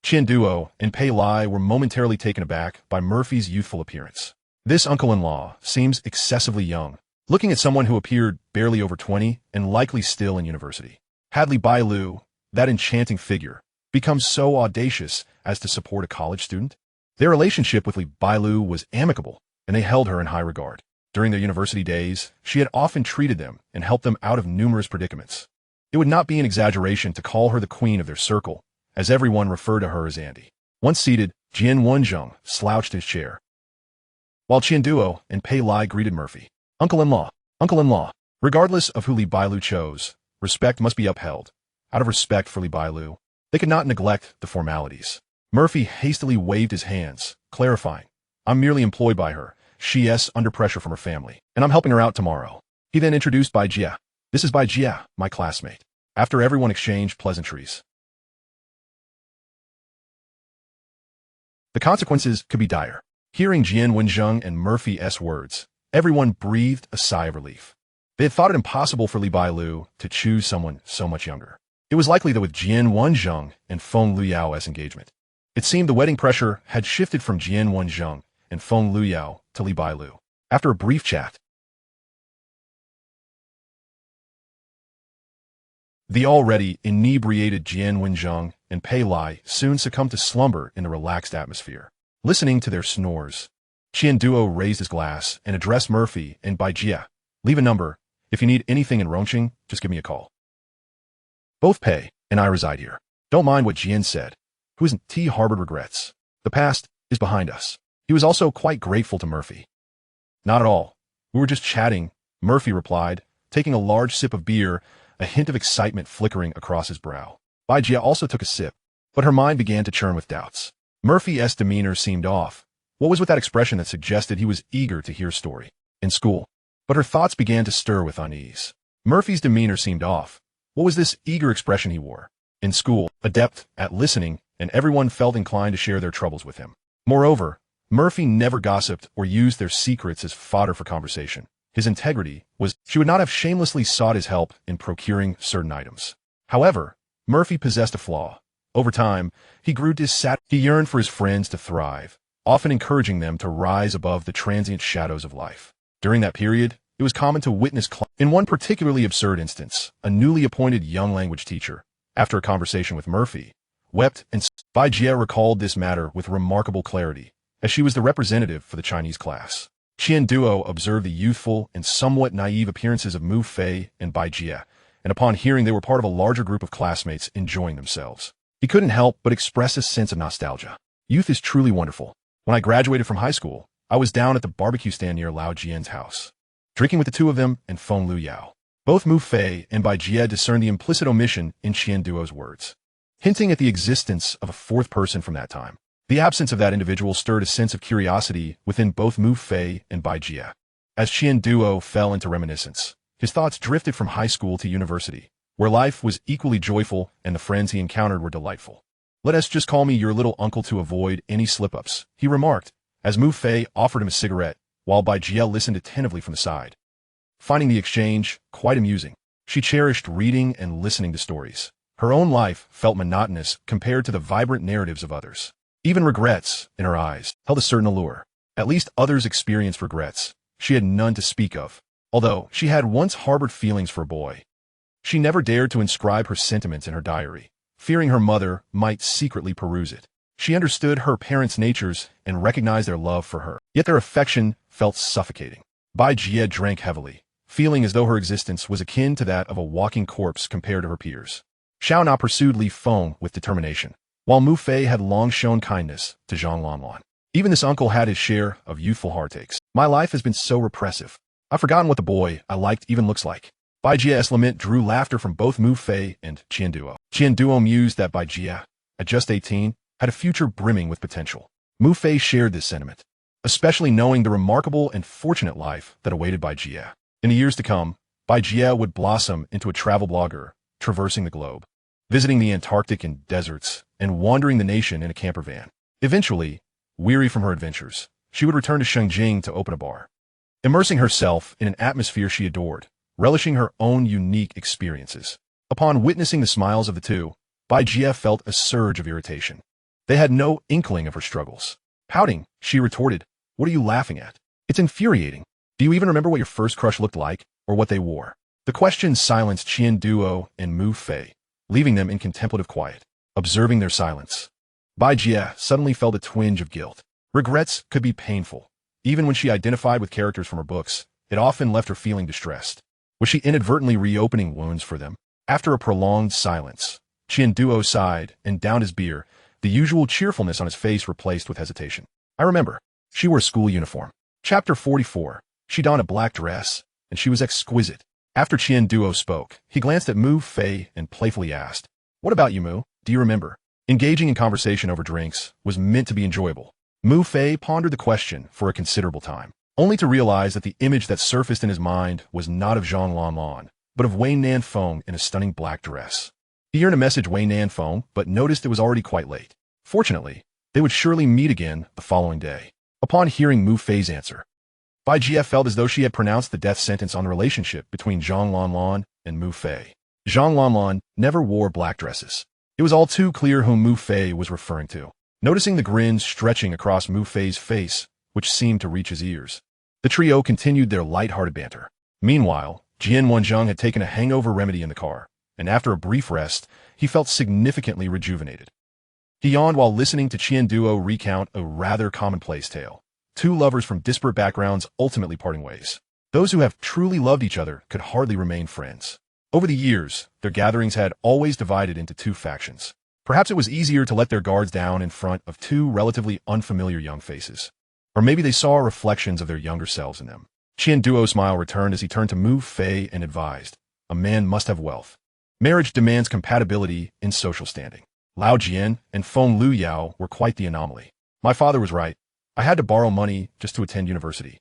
Qian Duo and Pei Lai were momentarily taken aback by Murphy's youthful appearance. This uncle-in-law seems excessively young, looking at someone who appeared barely over 20 and likely still in university. Had Li Bailu, that enchanting figure, become so audacious as to support a college student? Their relationship with Li Bailu was amicable, and they held her in high regard. During their university days, she had often treated them and helped them out of numerous predicaments. It would not be an exaggeration to call her the queen of their circle, as everyone referred to her as Andy. Once seated, Jian Wenjing slouched his chair, while Qian Duo and Pei Lai greeted Murphy. Uncle-in-law, uncle-in-law. Regardless of who Li Bailu chose, respect must be upheld. Out of respect for Li Bailu, they could not neglect the formalities. Murphy hastily waved his hands, clarifying, I'm merely employed by her. She is under pressure from her family, and I'm helping her out tomorrow. He then introduced Bai Jia. This is Bai Jia, my classmate. After everyone exchanged pleasantries, the consequences could be dire. Hearing Jian Wenjing and Murphy's words, everyone breathed a sigh of relief. They had thought it impossible for Li Bailu to choose someone so much younger. It was likely that with Jian Wenjing and Feng Luyao's engagement, it seemed the wedding pressure had shifted from Jian Wenjing and Feng Luyao to Li Bailu. After a brief chat, the already inebriated Jian Wenjing and Pei Lai soon succumbed to slumber in the relaxed atmosphere. Listening to their snores, Qian Duo raised his glass and addressed Murphy and Bai Jia. Leave a number. If you need anything in Rongqing, just give me a call. Both Pei and I reside here. Don't mind what Jian said, who isn't harbored regrets. The past is behind us. He was also quite grateful to Murphy. Not at all. We were just chatting, Murphy replied, taking a large sip of beer, a hint of excitement flickering across his brow. Bai Jia also took a sip, but her mind began to churn with doubts. Murphy's demeanor seemed off. What was with that expression that suggested he was eager to hear a story? In school. But her thoughts began to stir with unease. Murphy's demeanor seemed off. What was this eager expression he wore? In school, adept at listening, and everyone felt inclined to share their troubles with him. Moreover, Murphy never gossiped or used their secrets as fodder for conversation. His integrity was she would not have shamelessly sought his help in procuring certain items. However, Murphy possessed a flaw. Over time, he grew dissatisfied. He yearned for his friends to thrive, often encouraging them to rise above the transient shadows of life. During that period, it was common to witness in one particularly absurd instance, a newly appointed young language teacher, after a conversation with Murphy, wept and Bai Jie recalled this matter with remarkable clarity, as she was the representative for the Chinese class. Qian Duo observed the youthful and somewhat naive appearances of Mu Fei and Bai Jie, and upon hearing they were part of a larger group of classmates enjoying themselves, he couldn't help but express a sense of nostalgia. Youth is truly wonderful. When I graduated from high school, I was down at the barbecue stand near Lao Jian's house, drinking with the two of them and Feng Lu Yao. Both Mu Fei and Bai Jie discerned the implicit omission in Qian Duo's words, hinting at the existence of a fourth person from that time. The absence of that individual stirred a sense of curiosity within both Mu Fei and Bai Jie. As Qian Duo fell into reminiscence, his thoughts drifted from high school to university, where life was equally joyful and the friends he encountered were delightful. "Let us just call me your little uncle to avoid any slip-ups," he remarked, as Mu Fei offered him a cigarette, while Bai Jie listened attentively from the side. Finding the exchange quite amusing, she cherished reading and listening to stories. Her own life felt monotonous compared to the vibrant narratives of others. Even regrets, in her eyes, held a certain allure. At least others experienced regrets. She had none to speak of, although she had once harbored feelings for a boy. She never dared to inscribe her sentiments in her diary, fearing her mother might secretly peruse it. She understood her parents' natures and recognized their love for her, yet their affection felt suffocating. Bai Jie drank heavily, feeling as though her existence was akin to that of a walking corpse compared to her peers. Xiao Na pursued Li Feng with determination, while Mu Fei had long shown kindness to Zhang Lanlan. Even this uncle had his share of youthful heartaches. "My life has been so repressive. I've forgotten what the boy I liked even looks like." Bai Jie's lament drew laughter from both Mu Fei and Qian Duo. Qian Duo mused that Bai Jie, at just 18, had a future brimming with potential. Mu Fei shared this sentiment, especially knowing the remarkable and fortunate life that awaited Bai Jie. In the years to come, Bai Jie would blossom into a travel blogger, traversing the globe, visiting the Antarctic and deserts, and wandering the nation in a camper van. Eventually, weary from her adventures, she would return to Shengjing to open a bar, immersing herself in an atmosphere she adored, relishing her own unique experiences. Upon witnessing the smiles of the two, Bai Jie felt a surge of irritation. They had no inkling of her struggles. Pouting, she retorted, "What are you laughing at? It's infuriating. Do you even remember what your first crush looked like, or what they wore?" The question silenced Qian Duo and Mu Fei, leaving them in contemplative quiet, observing their silence. Bai Jie suddenly felt a twinge of guilt. Regrets could be painful. Even when she identified with characters from her books, it often left her feeling distressed. Was she inadvertently reopening wounds for them? After a prolonged silence, Qian Duo sighed and downed his beer, the usual cheerfulness on his face replaced with hesitation. "I remember. She wore a school uniform." Chapter 44. She donned a black dress, and she was exquisite. After Qian Duo spoke, he glanced at Mu Fei and playfully asked, "What about you, Mu? Do you remember?" Engaging in conversation over drinks was meant to be enjoyable. Mu Fei pondered the question for a considerable time, only to realize that the image that surfaced in his mind was not of Zhang Lanlan, but of Wei Nanfeng in a stunning black dress. He yearned to message Wei Nanfeng, but noticed it was already quite late. Fortunately, they would surely meet again the following day. Upon hearing Mu Fei's answer, Bai Jie felt as though she had pronounced the death sentence on the relationship between Zhang Lanlan and Mu Fei. Zhang Lanlan never wore black dresses. It was all too clear whom Mu Fei was referring to. Noticing the grin stretching across Mu Fei's face, which seemed to reach his ears, the trio continued their light-hearted banter. Meanwhile, Jian Wenzheng had taken a hangover remedy in the car, and after a brief rest, he felt significantly rejuvenated. He yawned while listening to Qian Duo recount a rather commonplace tale. Two lovers from disparate backgrounds ultimately parting ways. Those who have truly loved each other could hardly remain friends. Over the years, their gatherings had always divided into two factions. Perhaps it was easier to let their guards down in front of two relatively unfamiliar young faces. Or maybe they saw reflections of their younger selves in them. Qian Duo's smile returned as he turned to Mu Fei and advised, "A man must have wealth. Marriage demands compatibility in social standing. Lao Jian and Feng Lu Yao were quite the anomaly. My father was right. I had to borrow money just to attend university.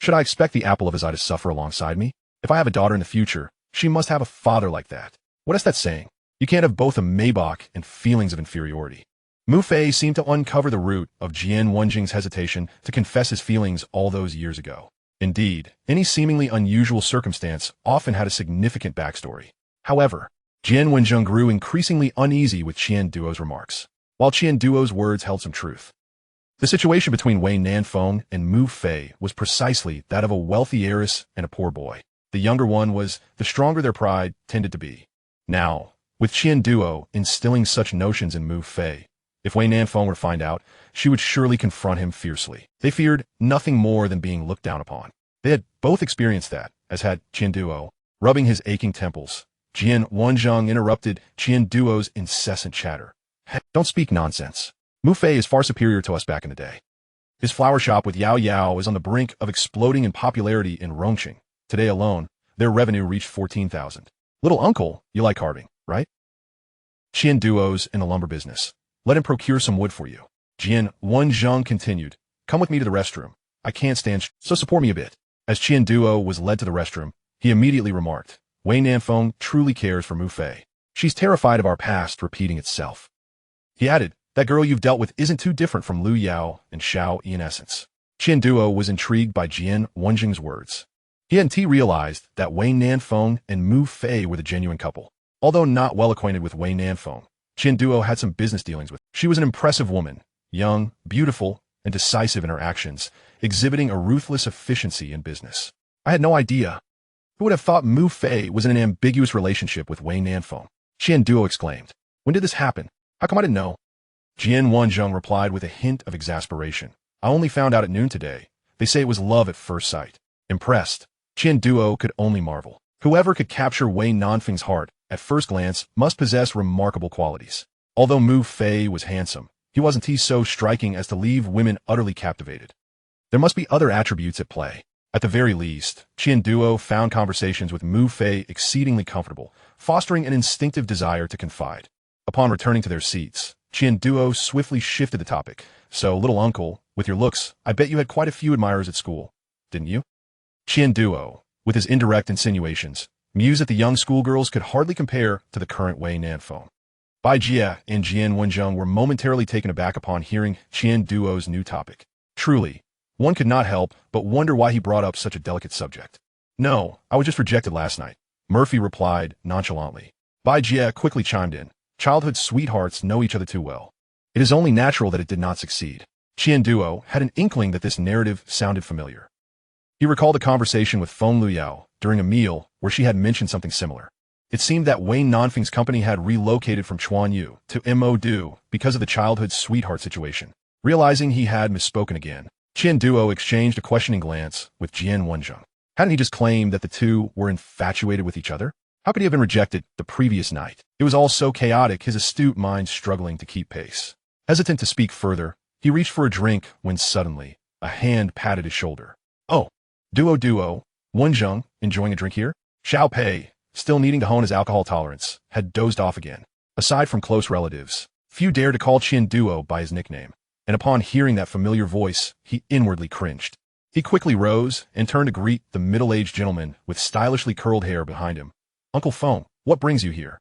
Should I expect the apple of his eye to suffer alongside me? If I have a daughter in the future, she must have a father like that. What is that saying? You can't have both a Maybach and feelings of inferiority. Mu Fei seemed to uncover the root of Jian Wenjing's hesitation to confess his feelings all those years ago. Indeed, any seemingly unusual circumstance often had a significant backstory. However, Jian Wenjing grew increasingly uneasy with Qian Duo's remarks, while Qian Duo's words held some truth. The situation between Wei Nanfeng and Mu Fei was precisely that of a wealthy heiress and a poor boy. The younger one was, the stronger their pride tended to be. Now, with Qian Duo instilling such notions in Mu Fei, if Wei Nanfeng were to find out, she would surely confront him fiercely. They feared nothing more than being looked down upon. They had both experienced that, as had Qian Duo. Rubbing his aching temples, Jian Wenjing interrupted Qian Duo's incessant chatter. Hey, don't speak nonsense. Mu Fei is far superior to us back in the day. His flower shop with Yao Yao is on the brink of exploding in popularity in Rongqing. Today alone, their revenue reached 14,000. Little uncle, you like carving, right? Qian Duo's in the lumber business. Let him procure some wood for you. Jian Wenjing continued. Come with me to the restroom. I can't stand so support me a bit. As Qian Duo was led to the restroom, he immediately remarked, Wei Nanfeng truly cares for Mu Fei. She's terrified of our past repeating itself. He added, that girl you've dealt with isn't too different from Lu Yao and Xiao in essence. Qian Duo was intrigued by Jian Wenjing's words. He hadn't realized that Wei Nanfeng and Mu Fei were the genuine couple. Although not well acquainted with Wei Nanfeng, Qian Duo had some business dealings with. She was an impressive woman, young, beautiful, and decisive in her actions, exhibiting a ruthless efficiency in business. I had no idea. Who would have thought Mu Fei was in an ambiguous relationship with Wei Nanfeng? Qian Duo exclaimed. When did this happen? How come I didn't know? Jian Wenjing replied with a hint of exasperation. I only found out at noon today. They say it was love at first sight. Impressed, Qian Duo could only marvel. Whoever could capture Wei Nanfeng's heart at first glance must possess remarkable qualities. Although Mu Fei was handsome, he wasn't so striking as to leave women utterly captivated. There must be other attributes at play. At the very least, Qian Duo found conversations with Mu Fei exceedingly comfortable, fostering an instinctive desire to confide. Upon returning to their seats, Qian Duo swiftly shifted the topic. So, little uncle, with your looks, I bet you had quite a few admirers at school, didn't you? Qian Duo, with his indirect insinuations, mused that the young schoolgirls could hardly compare to the current Wei Nanfeng. Bai Jie and Jian Wenjing were momentarily taken aback upon hearing Qian Duo's new topic. Truly, one could not help but wonder why he brought up such a delicate subject. No, I was just rejected last night, Murphy replied nonchalantly. Bai Jie quickly chimed in. Childhood sweethearts know each other too well. It is only natural that it did not succeed. Qian Duo had an inkling that this narrative sounded familiar. He recalled a conversation with Feng Lu Yao during a meal where she had mentioned something similar. It seemed that Wei Nanfeng's company had relocated from Chuanyu to Mo Du because of the childhood sweetheart situation. Realizing he had misspoken again, Qian Duo exchanged a questioning glance with Jian Wenjing. Hadn't he just claimed that the two were infatuated with each other? How could he have been rejected the previous night? It was all so chaotic, his astute mind struggling to keep pace. Hesitant to speak further, he reached for a drink when suddenly, a hand patted his shoulder. Oh, Duo, Wenjing, enjoying a drink here? Xiao Pei, still needing to hone his alcohol tolerance, had dozed off again. Aside from close relatives, few dared to call Qian Duo by his nickname, and upon hearing that familiar voice, he inwardly cringed. He quickly rose and turned to greet the middle-aged gentleman with stylishly curled hair behind him. Uncle Feng, what brings you here?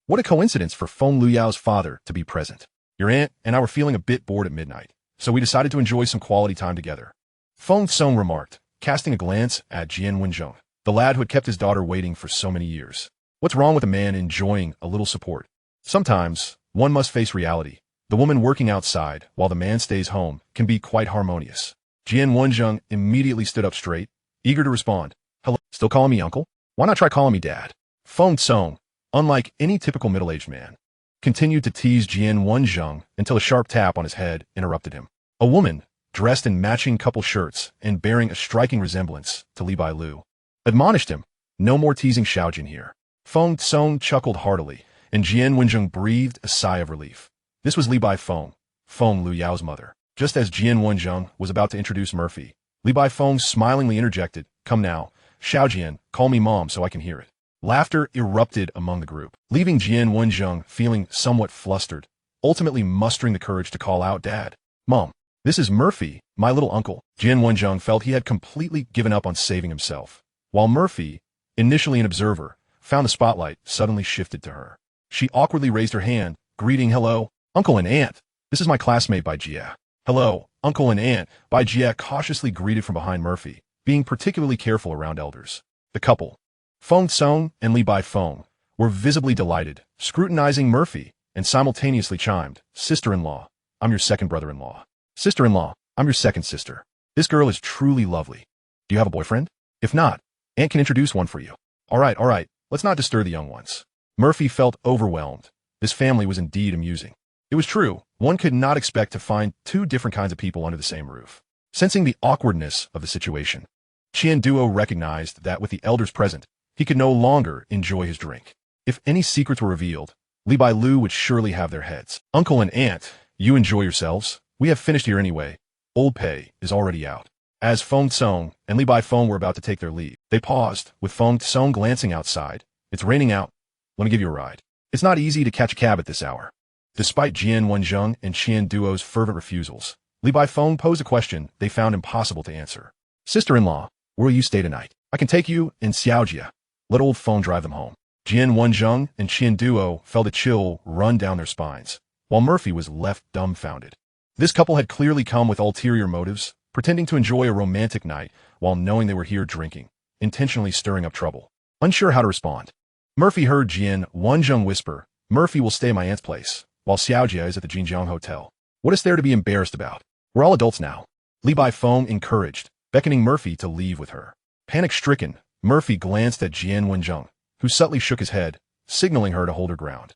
What a coincidence for Feng Lu Yao's father to be present. Your aunt and I were feeling a bit bored at midnight, so we decided to enjoy some quality time together. Feng Song remarked, casting a glance at Jian Wenjing, the lad who had kept his daughter waiting for so many years. What's wrong with a man enjoying a little support? Sometimes, one must face reality. The woman working outside while the man stays home can be quite harmonious. Jian Wenjing immediately stood up straight, eager to respond. Hello, still calling me uncle? Why not try calling me dad? Feng Song, unlike any typical middle-aged man, continued to tease Jian Wenjing until a sharp tap on his head interrupted him. A woman, dressed in matching couple shirts and bearing a striking resemblance to Li Bai Lu, admonished him, no more teasing Xiaojin here. Feng Song chuckled heartily, and Jian Wenjing breathed a sigh of relief. This was Li Bai Feng, Feng Lu Yao's mother. Just as Jian Wenjing was about to introduce Murphy, Li Bai Feng smilingly interjected, come now, Xiaojian, call me mom so I can hear it. Laughter erupted among the group, leaving Jian Wenjing feeling somewhat flustered. ultimately mustering the courage to call out, "Dad, Mom, this is Murphy, my little uncle." Jian Wenjung felt he had completely given up on saving himself, while Murphy, initially an observer, found the spotlight suddenly shifted to her. She awkwardly raised her hand, greeting, "Hello, Uncle and Aunt. This is my classmate Bai Jia." "Hello, Uncle and Aunt," Bai Jia cautiously greeted from behind Murphy, being particularly careful around elders. The couple, Feng Song and Li Bai Feng, were visibly delighted, scrutinizing Murphy, and simultaneously chimed, "Sister-in-law, I'm your second brother-in-law. Sister-in-law, I'm your second sister. This girl is truly lovely. Do you have a boyfriend? If not, Aunt can introduce one for you." All right, let's not disturb the young ones." Murphy felt overwhelmed. This family was indeed amusing. It was true, one could not expect to find two different kinds of people under the same roof. Sensing the awkwardness of the situation, Qian Duo recognized that with the elders present, he could no longer enjoy his drink. If any secrets were revealed, Li Bai Lu would surely have their heads. "Uncle and Aunt, you enjoy yourselves. We have finished here anyway. Old pay is already out." As Feng Song and Li Bai Feng were about to take their leave, they paused, with Feng Song glancing outside. "It's raining out. Let me give you a ride." It's not easy to catch a cab at this hour. Despite Jian Wenjung and Qian Duo's fervent refusals, Li Bai Feng posed a question they found impossible to answer. "Sister-in-law, where will you stay tonight? I can take you and Xiaojia. Let old Feng drive them home." Jian Wenjung and Qian Duo felt a chill run down their spines, while Murphy was left dumbfounded. This couple had clearly come with ulterior motives, pretending to enjoy a romantic night while knowing they were here drinking, intentionally stirring up trouble. Unsure how to respond, Murphy heard Jian Wenjung whisper, "Murphy will stay at my aunt's place, while Xiaojia is at the Jinjiang Hotel. What is there to be embarrassed about? We're all adults now." Li Bai Feng encouraged, beckoning Murphy to leave with her. Panic-stricken, Murphy glanced at Jian Wenjung, who subtly shook his head, signaling her to hold her ground.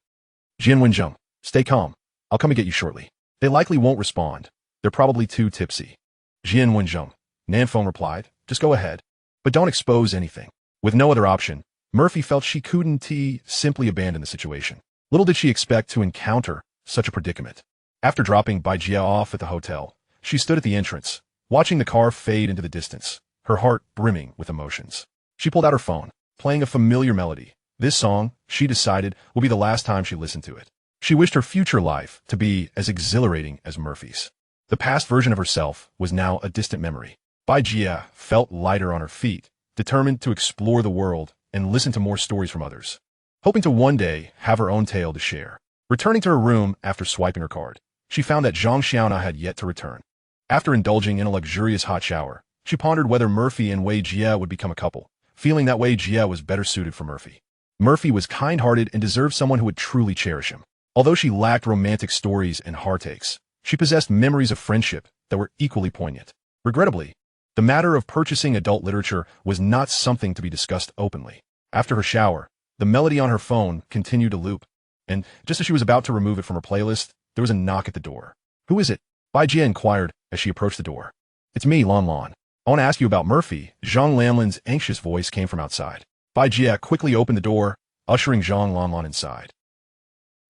"Jian Wenjung, stay calm. I'll come and get you shortly." "They likely won't respond. They're probably too tipsy." "Jian Wenjung," Nanfeng replied, "just go ahead. But don't expose anything." With no other option, Murphy felt she couldn't simply abandon the situation. Little did she expect to encounter such a predicament. After dropping Bai Jia off at the hotel, she stood at the entrance, watching the car fade into the distance, her heart brimming with emotions. She pulled out her phone, playing a familiar melody. This song, she decided, will be the last time she listened to it. She wished her future life to be as exhilarating as Murphy's. The past version of herself was now a distant memory. Bai Jia felt lighter on her feet, determined to explore the world and listen to more stories from others, hoping to one day have her own tale to share. Returning to her room after swiping her card, she found that Zhang Xiaona had yet to return. After indulging in a luxurious hot shower, she pondered whether Murphy and Wei Jia would become a couple, feeling that Wei Jia was better suited for Murphy. Murphy was kind-hearted and deserved someone who would truly cherish him. Although she lacked romantic stories and heartaches, she possessed memories of friendship that were equally poignant. Regrettably, the matter of purchasing adult literature was not something to be discussed openly. After her shower, the melody on her phone continued to loop, and just as she was about to remove it from her playlist, there was a knock at the door. "Who is it?" Bai Jia inquired as she approached the door. "It's me, Lan Lan. I want to ask you about Murphy." Zhang Lanlan's anxious voice came from outside. Bai Jia quickly opened the door, ushering Zhang Lanlan inside.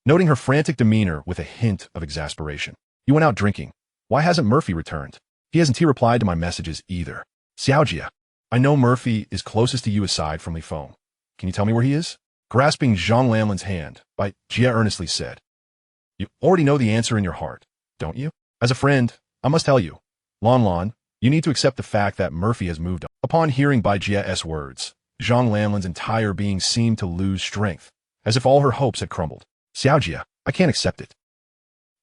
Noting her frantic demeanor with a hint of exasperation, "You went out drinking. Why hasn't Murphy returned?" "He hasn't replied to my messages either." "Xiaojia, I know Murphy is closest to you aside from Li Feng. Can you tell me where he is?" Grasping Zhang Lanlan's hand, Bai Jia earnestly said, "You already know the answer in your heart, don't you? As a friend, I must tell you. Lan Lan, you need to accept the fact that Murphy has moved on." Upon hearing Bai Jia's words, Zhang Lanlan's entire being seemed to lose strength, as if all her hopes had crumbled. "Xiaojia, I can't accept it.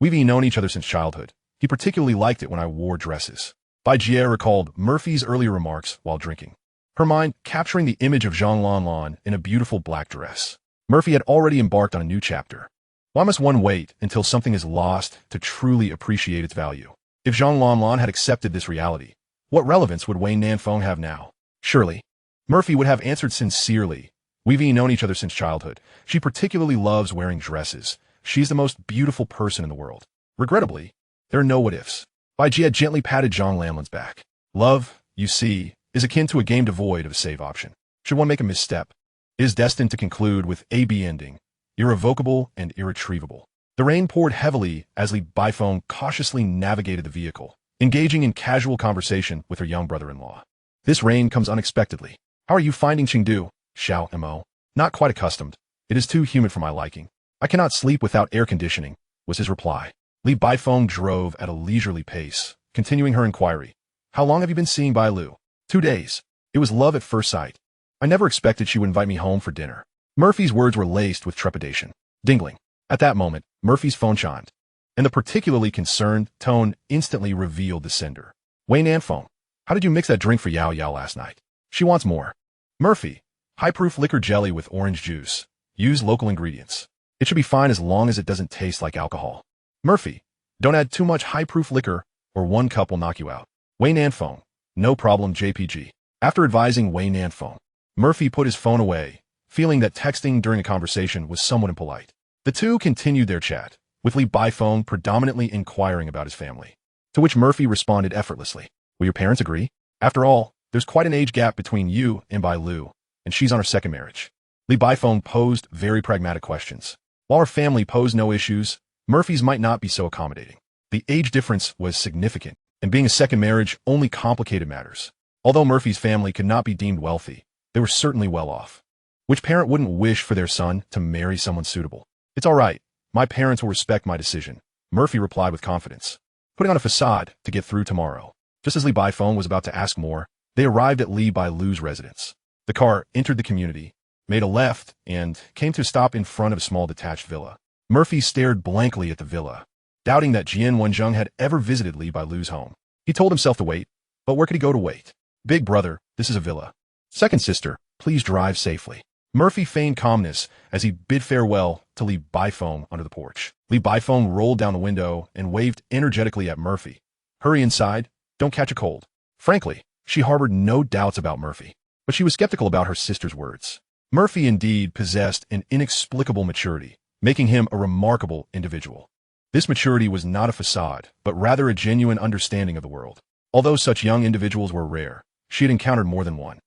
We've known each other since childhood. He particularly liked it when I wore dresses." Bai Jia recalled Murphy's earlier remarks while drinking, her mind capturing the image of Zhang Lanlan in a beautiful black dress. Murphy had already embarked on a new chapter. Why must one wait until something is lost to truly appreciate its value? If Zhang Lanlan had accepted this reality, what relevance would Wei Nanfeng have now? Surely, Murphy would have answered sincerely, "We've known each other since childhood. She particularly loves wearing dresses. She's the most beautiful person in the world." Regrettably, there are no what-ifs. Bai Jia gently patted Zhang Lanlan's back. "Love, you see, is akin to a game devoid of a save option. Should one make a misstep, it is destined to conclude with a B ending, irrevocable and irretrievable." The rain poured heavily as Li Baifeng cautiously navigated the vehicle, engaging in casual conversation with her young brother-in-law. "This rain comes unexpectedly. How are you finding Chengdu?" Xiao Mo. "Not quite accustomed. It is too humid for my liking. I cannot sleep without air conditioning. was his reply. Li Baifeng drove at a leisurely pace, continuing her inquiry. How long have you been seeing Bai Lu? 2 days. It was love at first sight. I never expected she would invite me home for dinner. Murphy's words were laced with trepidation. Dingling. At that moment, Murphy's phone chimed, and the particularly concerned tone instantly revealed the sender. Wei Nanfeng, how did you mix that drink for Yao Yao last night? She wants more. Murphy, high-proof liquor jelly with orange juice. Use local ingredients. It should be fine as long as it doesn't taste like alcohol. Murphy, don't add too much high-proof liquor or 1 cup will knock you out. Wei Nanfeng, no problem JPG. After advising Wei Nanfeng, Murphy put his phone away, feeling that texting during a conversation was somewhat impolite. The two continued their chat, with Li Baifeng predominantly inquiring about his family, to which Murphy responded effortlessly. Will your parents agree? After all, there's quite an age gap between you and Bai Lu, and she's on her second marriage. Li Baifeng posed very pragmatic questions. While her family posed no issues, Murphy's might not be so accommodating. The age difference was significant, and being a second marriage only complicated matters. Although Murphy's family could not be deemed wealthy, they were certainly well off. Which parent wouldn't wish for their son to marry someone suitable? It's all right. My parents will respect my decision, Murphy replied with confidence, putting on a facade to get through tomorrow. Just as Li Baifeng was about to ask more, they arrived at Li Bai Lu's residence. The car entered the community, made a left, and came to a stop in front of a small detached villa. Murphy stared blankly at the villa, doubting that Jian Wenzheng had ever visited Li Bai Lu's home. He told himself to wait, but where could he go to wait? Big brother, this is a villa. Second sister, please drive safely. Murphy feigned calmness as he bid farewell to Li Baifeng under the porch. Li Baifeng rolled down the window and waved energetically at Murphy. Hurry inside, don't catch a cold. Frankly, she harbored no doubts about Murphy, but she was skeptical about her sister's words. Murphy indeed possessed an inexplicable maturity, making him a remarkable individual. This maturity was not a facade, but rather a genuine understanding of the world. Although such young individuals were rare, she had encountered more than one.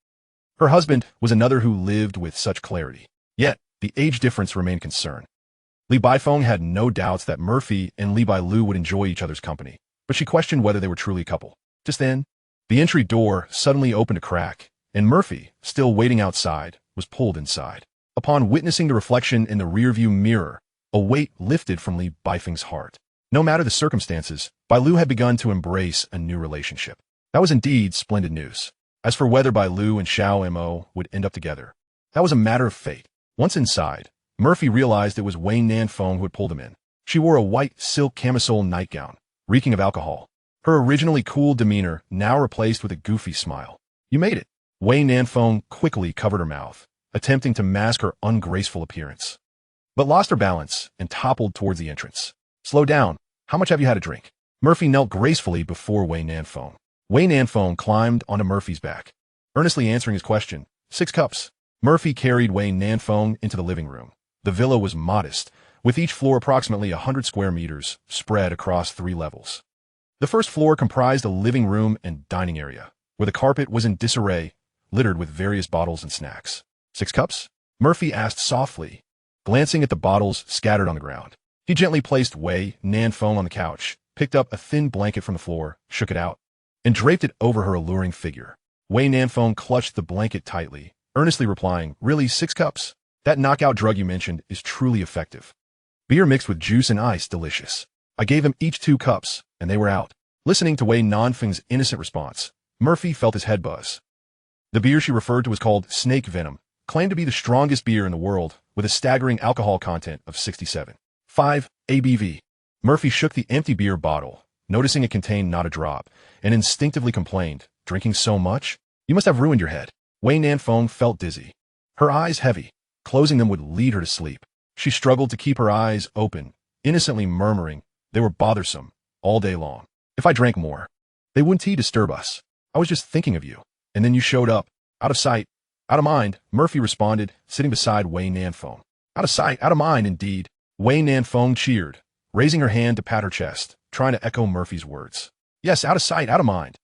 Her husband was another who lived with such clarity. Yet, the age difference remained concern. Li Baifeng had no doubts that Murphy and Li Bai Lu would enjoy each other's company, but she questioned whether they were truly a couple. Just then, the entry door suddenly opened a crack, and Murphy, still waiting outside, was pulled inside. Upon witnessing the reflection in the rearview mirror, a weight lifted from Li Baifeng's heart. No matter the circumstances, Bai Lu had begun to embrace a new relationship. That was indeed splendid news. As for whether Bai Lu and Xiao Mo would end up together, that was a matter of fate. Once inside, Murphy realized it was Wei Nanfeng who had pulled him in. She wore a white silk camisole nightgown, reeking of alcohol. Her originally cool demeanor now replaced with a goofy smile. You made it. Wei Nanfeng quickly covered her mouth, attempting to mask her ungraceful appearance, but lost her balance and toppled towards the entrance. Slow down. How much have you had to drink? Murphy knelt gracefully before Wei Nanfeng. Wei Nanfeng climbed onto Murphy's back, earnestly answering his question. 6 cups. Murphy carried Wei Nanfeng into the living room. The villa was modest, with each floor approximately 100 square meters, spread across 3 levels. The first floor comprised a living room and dining area, where the carpet was in disarray, littered with various bottles and snacks. 6 cups? Murphy asked softly, glancing at the bottles scattered on the ground. He gently placed Wei Nanfeng on the couch, picked up a thin blanket from the floor, shook it out, and draped it over her alluring figure. Wei Nanfeng clutched the blanket tightly, earnestly replying, really 6 cups? That knockout drug you mentioned is truly effective. Beer mixed with juice and ice, delicious. I gave them each 2 cups, and they were out. Listening to Wei Nanfeng's innocent response, Murphy felt his head buzz. The beer she referred to was called Snake Venom, claimed to be the strongest beer in the world, with a staggering alcohol content of 67.5 ABV. Murphy shook the empty beer bottle, noticing it contained not a drop, and instinctively complained, drinking so much? You must have ruined your head. Wei Nanfeng felt dizzy. Her eyes heavy. Closing them would lead her to sleep. She struggled to keep her eyes open, innocently murmuring, they were bothersome, all day long. If I drank more, they wouldn't disturb us. I was just thinking of you. And then you showed up. Out of sight, out of mind, Murphy responded, sitting beside Wei Nanfeng. Out of sight, out of mind, indeed. Wei Nanfeng cheered, raising her hand to pat her chest, trying to echo Murphy's words. Yes, out of sight, out of mind.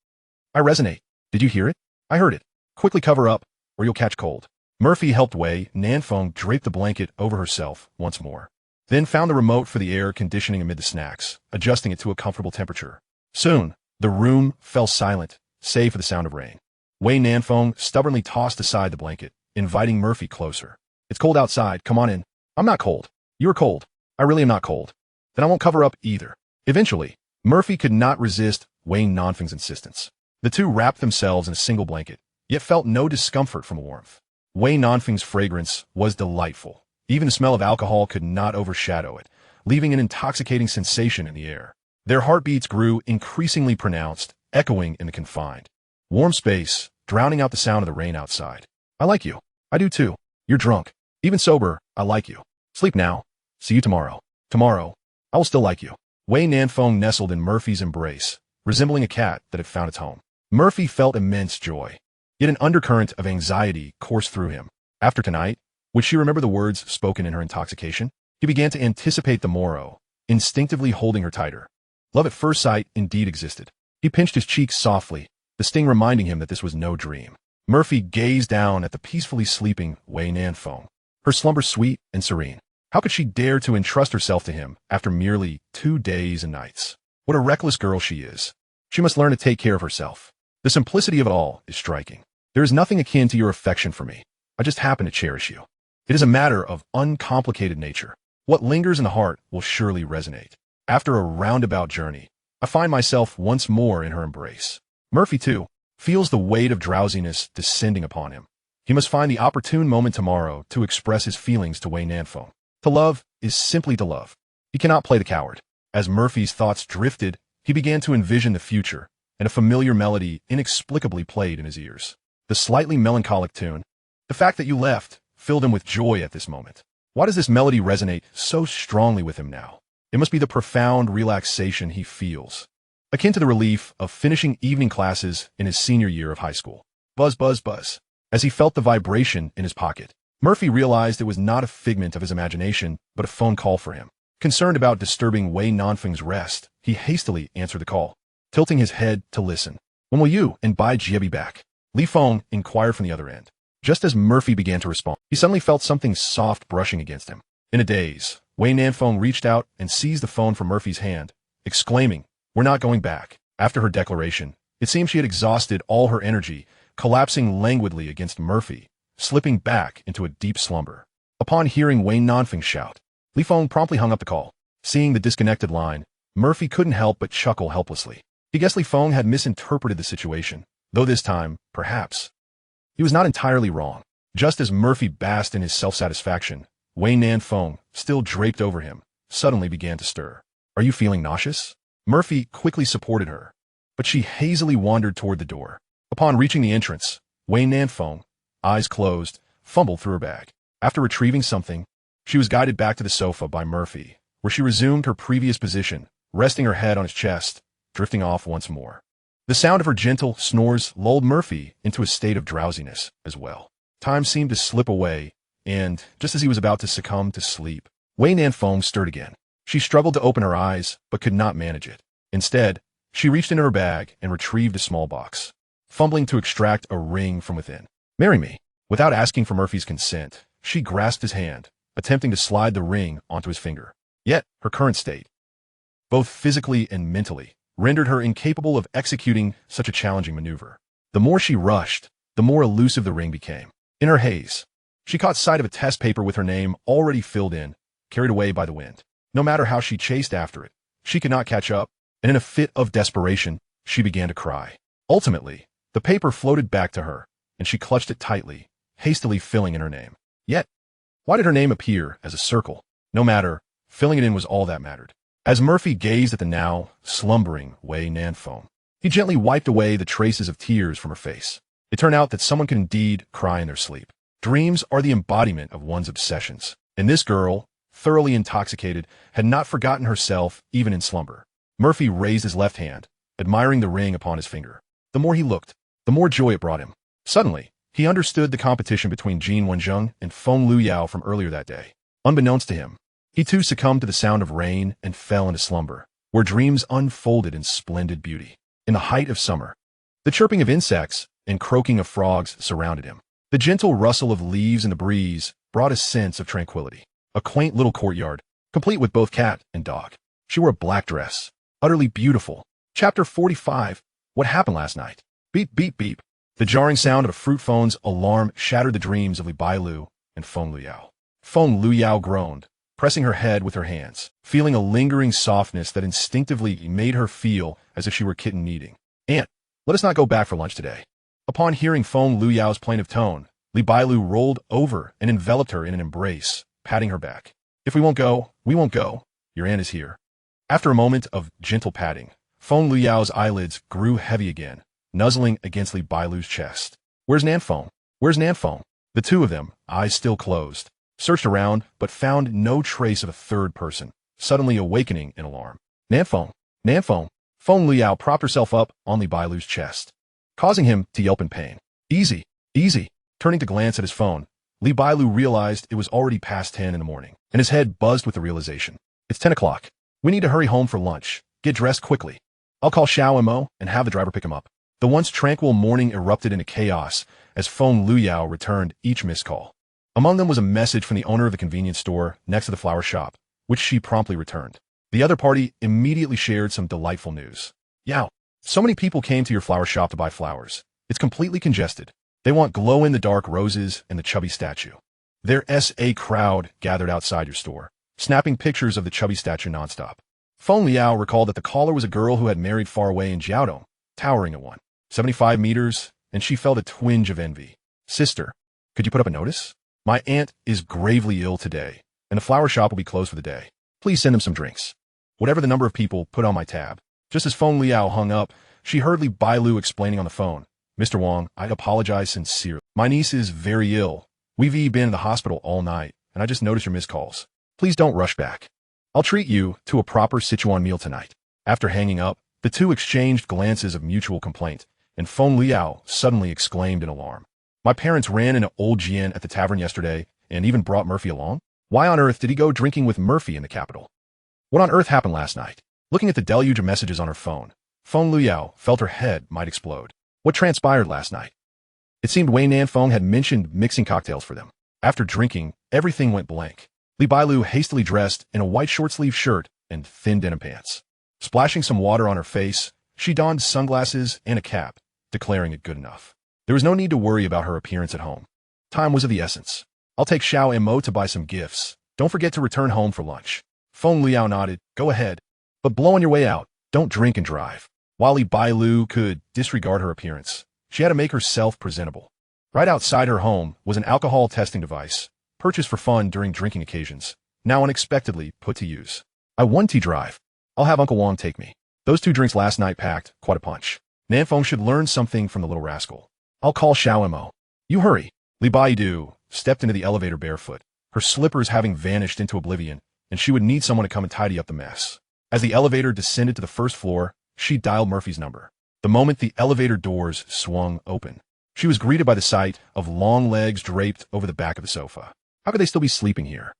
I resonate. Did you hear it? I heard it. Quickly cover up, or you'll catch cold. Murphy helped Wei Nanfeng drape the blanket over herself once more, then found the remote for the air conditioning amid the snacks, adjusting it to a comfortable temperature. Soon, the room fell silent, save for the sound of rain. Wei Nanfeng stubbornly tossed aside the blanket, inviting Murphy closer. It's cold outside, come on in. I'm not cold. You're cold. I really am not cold. then I won't cover up either. Eventually, Murphy could not resist Wayne Nanfeng's insistence. The two wrapped themselves in a single blanket, yet felt no discomfort from warmth. Wayne Nanfeng's fragrance was delightful. Even the smell of alcohol could not overshadow it, leaving an intoxicating sensation in the air. Their heartbeats grew increasingly pronounced, echoing in the confined, warm space, drowning out the sound of the rain outside. I like you. I do too. You're drunk. Even sober, I like you. Sleep now. See you tomorrow. Tomorrow, I will still like you. Wayne Nanfeng nestled in Murphy's embrace, resembling a cat that had found its home. Murphy felt immense joy, yet an undercurrent of anxiety coursed through him. After tonight, would she remember the words spoken in her intoxication? He began to anticipate the morrow, instinctively holding her tighter. Love at first sight indeed existed. He pinched his cheeks softly, the sting reminding him that this was no dream. Murphy gazed down at the peacefully sleeping Wei Nanfeng, her slumber sweet and serene. How could she dare to entrust herself to him after merely 2 days and nights? What a reckless girl she is. She must learn to take care of herself. The simplicity of it all is striking. There is nothing akin to your affection for me. I just happen to cherish you. It is a matter of uncomplicated nature. What lingers in the heart will surely resonate. After a roundabout journey, I find myself once more in her embrace. Murphy, too, feels the weight of drowsiness descending upon him. He must find the opportune moment tomorrow to express his feelings to Wei Nanfeng. To love is simply to love. He cannot play the coward. As Murphy's thoughts drifted, he began to envision the future, and a familiar melody inexplicably played in his ears. The slightly melancholic tune, the fact that you left, filled him with joy at this moment. Why does this melody resonate so strongly with him now? It must be the profound relaxation he feels, akin to the relief of finishing evening classes in his senior year of high school. Buzz, buzz, buzz. As he felt the vibration in his pocket, Murphy realized it was not a figment of his imagination, but a phone call for him. Concerned about disturbing Wei Nanfeng's rest, he hastily answered the call, tilting his head to listen. When will you and Bai Jie be back? Li Feng inquired from the other end. Just as Murphy began to respond, he suddenly felt something soft brushing against him. In a daze, Wei Nanfeng reached out and seized the phone from Murphy's hand, exclaiming, "We're not going back." After her declaration, it seemed she had exhausted all her energy, collapsing languidly against Murphy, slipping back into a deep slumber. Upon hearing Wei Nanfeng shout, Li Feng promptly hung up the call. Seeing the disconnected line, Murphy couldn't help but chuckle helplessly. He guessed Li Feng had misinterpreted the situation, though this time, perhaps, he was not entirely wrong. Just as Murphy basked in his self-satisfaction, Wei Nanfeng, still draped over him, suddenly began to stir. "Are you feeling nauseous?" Murphy quickly supported her, but she hazily wandered toward the door. Upon reaching the entrance, Wei Nanfeng, eyes closed, fumbled through her bag. After retrieving something, she was guided back to the sofa by Murphy, where she resumed her previous position, resting her head on his chest, drifting off once more. The sound of her gentle snores lulled Murphy into a state of drowsiness as well. Time seemed to slip away, and, just as he was about to succumb to sleep, Wei Nanfeng stirred again. She struggled to open her eyes, but could not manage it. Instead, she reached into her bag and retrieved a small box, fumbling to extract a ring from within. "Marry me." Without asking for Murphy's consent, she grasped his hand, attempting to slide the ring onto his finger. Yet, her current state, both physically and mentally, rendered her incapable of executing such a challenging maneuver. The more she rushed, the more elusive the ring became. In her haze, she caught sight of a test paper with her name already filled in, carried away by the wind. No matter how she chased after it, she could not catch up, and in a fit of desperation, she began to cry. Ultimately, the paper floated back to her, and she clutched it tightly, hastily filling in her name. Yet, why did her name appear as a circle? No matter, filling it in was all that mattered. As Murphy gazed at the now slumbering Wei Nanfeng, he gently wiped away the traces of tears from her face. It turned out that someone can indeed cry in their sleep. Dreams are the embodiment of one's obsessions, and this girl, thoroughly intoxicated, had not forgotten herself even in slumber. Murphy raised his left hand, admiring the ring upon his finger. The more he looked, the more joy it brought him. Suddenly, he understood the competition between Jin Wenzheng and Feng Luyao from earlier that day. Unbeknownst to him, he too succumbed to the sound of rain and fell into slumber, where dreams unfolded in splendid beauty. In the height of summer, the chirping of insects and croaking of frogs surrounded him. The gentle rustle of leaves in the breeze brought a sense of tranquility. A quaint little courtyard, complete with both cat and dog. She wore a black dress, utterly beautiful. Chapter 45. What happened last night? Beep, beep, beep. The jarring sound of a fruit phone's alarm shattered the dreams of Li Bailu and Feng Luyao. Feng Luyao groaned, pressing her head with her hands, feeling a lingering softness that instinctively made her feel as if she were kitten kneading. "Aunt, let us not go back for lunch today." Upon hearing Feng Luyao's plaintive tone, Li Bailu rolled over and enveloped her in an embrace, patting her back. "If we won't go, we won't go. Your aunt is here." After a moment of gentle patting, Feng Luyao's eyelids grew heavy again, nuzzling against Li Bailu's chest. "Where's Nanfeng? Where's Nanfeng?" The two of them, eyes still closed, searched around but found no trace of a third person, suddenly awakening in alarm. "Nanfeng! Nanfeng!" Feng Luyao propped herself up on Li Bailu's chest, causing him to yelp in pain. "Easy, easy." Turning to glance at his phone, Li Bailu realized it was already past 10 in the morning, and his head buzzed with the realization. "It's 10 o'clock. We need to hurry home for lunch. Get dressed quickly. I'll call Xiao and Mo and have the driver pick him up." The once tranquil morning erupted into chaos as Feng Luyao returned each missed call. Among them was a message from the owner of the convenience store next to the flower shop, which she promptly returned. The other party immediately shared some delightful news. "Yao, so many people came to your flower shop to buy flowers. It's completely congested. They want glow-in-the-dark roses and the chubby statue. There's a crowd gathered outside your store, snapping pictures of the chubby statue nonstop." Feng Liao recalled that the caller was a girl who had married far away in Jiaodong, towering at 175 meters, and she felt a twinge of envy. "Sister, could you put up a notice? My aunt is gravely ill today, and the flower shop will be closed for the day. Please send them some drinks. Whatever the number of people, put on my tab." Just as Feng Liao hung up, she heard Li Bailu explaining on the phone. "Mr. Wang, I apologize sincerely. My niece is very ill. We've been in the hospital all night, and I just noticed your missed calls. Please don't rush back. I'll treat you to a proper Sichuan meal tonight." After hanging up, the two exchanged glances of mutual complaint, and Feng Liao suddenly exclaimed in alarm. "My parents ran into old Jian at the tavern yesterday and even brought Murphy along? Why on earth did he go drinking with Murphy in the capital? What on earth happened last night?" Looking at the deluge of messages on her phone, Feng Liao felt her head might explode. What transpired last night? It seemed Wei Nanfeng had mentioned mixing cocktails for them. After drinking, everything went blank. Li Bailu hastily dressed in a white short-sleeved shirt and thin denim pants. Splashing some water on her face, she donned sunglasses and a cap, declaring it good enough. There was no need to worry about her appearance at home. Time was of the essence. "I'll take Xiao and Mo to buy some gifts. Don't forget to return home for lunch." Feng Liao nodded. "Go ahead. But blow on your way out. Don't drink and drive." While Li Bailu could disregard her appearance, she had to make herself presentable. Right outside her home was an alcohol testing device, purchased for fun during drinking occasions, now unexpectedly put to use. "I want to drive. I'll have Uncle Wang take me. Those 2 drinks last night packed quite a punch. Nanfeng should learn something from the little rascal. I'll call Xiao and Mo. You hurry." Li Baidu stepped into the elevator barefoot, her slippers having vanished into oblivion, and she would need someone to come and tidy up the mess. As the elevator descended to the first floor, she dialed Murphy's number. The moment the elevator doors swung open, she was greeted by the sight of long legs draped over the back of the sofa. How could they still be sleeping here?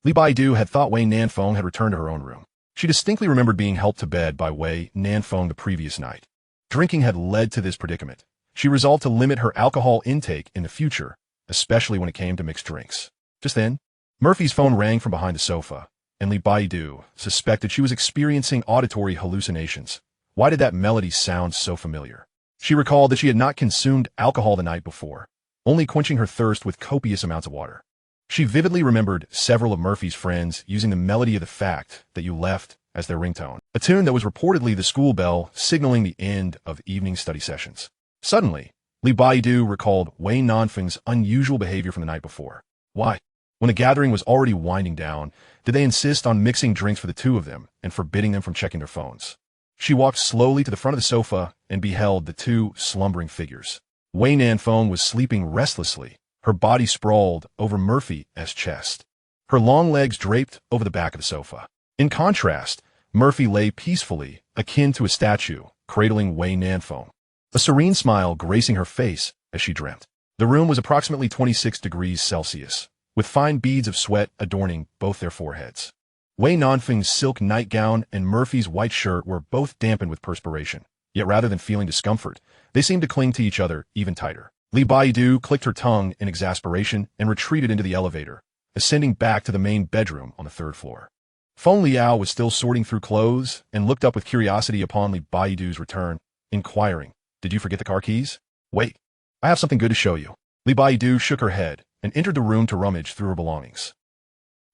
Li Baidu had thought Wei Nanfeng had returned to her own room. She distinctly remembered being helped to bed by Wei Nanfeng the previous night. Drinking had led to this predicament. She resolved to limit her alcohol intake in the future, especially when it came to mixed drinks. Just then, Murphy's phone rang from behind the sofa, and Li Baidu suspected she was experiencing auditory hallucinations. Why did that melody sound so familiar? She recalled that she had not consumed alcohol the night before, only quenching her thirst with copious amounts of water. She vividly remembered several of Murphy's friends using the melody of the fact that you left as their ringtone, a tune that was reportedly the school bell signaling the end of evening study sessions. Suddenly, Li Baidu recalled Wei Nanfeng's unusual behavior from the night before. Why, when the gathering was already winding down, did they insist on mixing drinks for the two of them and forbidding them from checking their phones? She walked slowly to the front of the sofa and beheld the 2 slumbering figures. Wei Nanfeng was sleeping restlessly, her body sprawled over Murphy's chest, her long legs draped over the back of the sofa. In contrast, Murphy lay peacefully, akin to a statue, cradling Wei Nanfeng, a serene smile gracing her face as she dreamt. The room was approximately 26 degrees Celsius, with fine beads of sweat adorning both their foreheads. Wei Nanfeng's silk nightgown and Murphy's white shirt were both dampened with perspiration, yet rather than feeling discomfort, they seemed to cling to each other even tighter. Li Baidu clicked her tongue in exasperation and retreated into the elevator, ascending back to the main bedroom on the 3rd floor. Feng Liao was still sorting through clothes and looked up with curiosity upon Li Baidu's return, inquiring, "Did you forget the car keys?" "Wait, I have something good to show you." Li Baidu shook her head and entered the room to rummage through her belongings.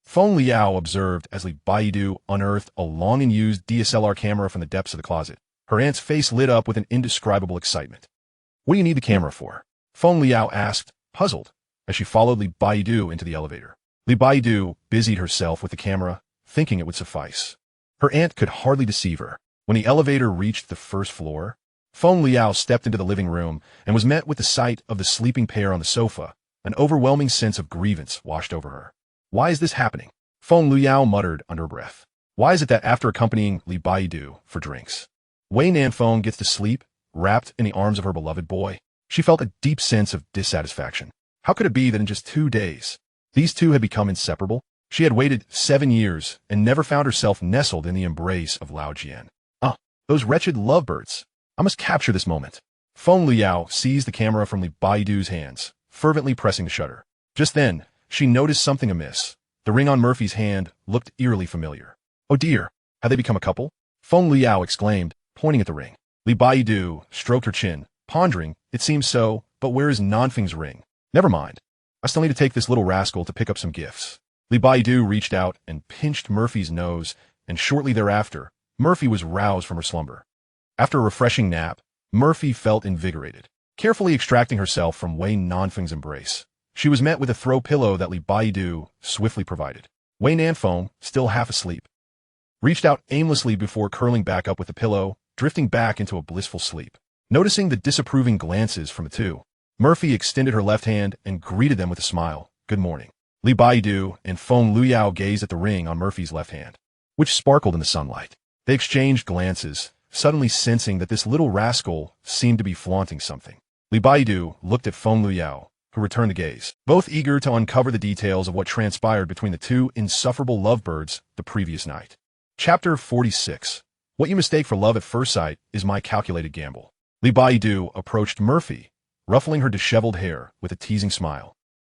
Feng Liao observed as Li Baidu unearthed a long-unused DSLR camera from the depths of the closet. Her aunt's face lit up with an indescribable excitement. What do you need the camera for? Feng Liao asked, puzzled, as she followed Li Baidu into the elevator. Li Baidu busied herself with the camera, thinking it would suffice. Her aunt could hardly deceive her. When the elevator reached the first floor, Feng Liao stepped into the living room and was met with the sight of the sleeping pair on the sofa. An overwhelming sense of grievance washed over her. Why is this happening? Feng Liao muttered under her breath. Why is it that after accompanying Li Baidu for drinks, Wei Nanfeng gets to sleep, wrapped in the arms of her beloved boy? She felt a deep sense of dissatisfaction. How could it be that in just 2 days, these two had become inseparable? She had waited 7 years and never found herself nestled in the embrace of Lao Jian. Those wretched lovebirds. I must capture this moment. Feng Liao seized the camera from Li Baidu's hands, fervently pressing the shutter. Just then, she noticed something amiss. The ring on Murphy's hand looked eerily familiar. Oh dear, had they become a couple? Feng Liao exclaimed, pointing at the ring. Li Baidu stroked her chin, pondering, it seems so, but where is Nanfeng's ring? Never mind. I still need to take this little rascal to pick up some gifts. Li Baidu reached out and pinched Murphy's nose, and shortly thereafter, Murphy was roused from her slumber. After a refreshing nap, Murphy felt invigorated. Carefully extracting herself from Wei Nanfeng's embrace, she was met with a throw pillow that Li Baidu swiftly provided. Wei Nanfeng, still half asleep, reached out aimlessly before curling back up with the pillow, drifting back into a blissful sleep. Noticing the disapproving glances from the two, Murphy extended her left hand and greeted them with a smile. Good morning. Li Baidu and Feng Liao gazed at the ring on Murphy's left hand, which sparkled in the sunlight. They exchanged glances, suddenly sensing that this little rascal seemed to be flaunting something. Li Baidu looked at Feng Liao, who returned the gaze, both eager to uncover the details of what transpired between the two insufferable lovebirds the previous night. Chapter 46. What you mistake for love at first sight is my calculated gamble. Li Baidu approached Murphy, ruffling her disheveled hair with a teasing smile.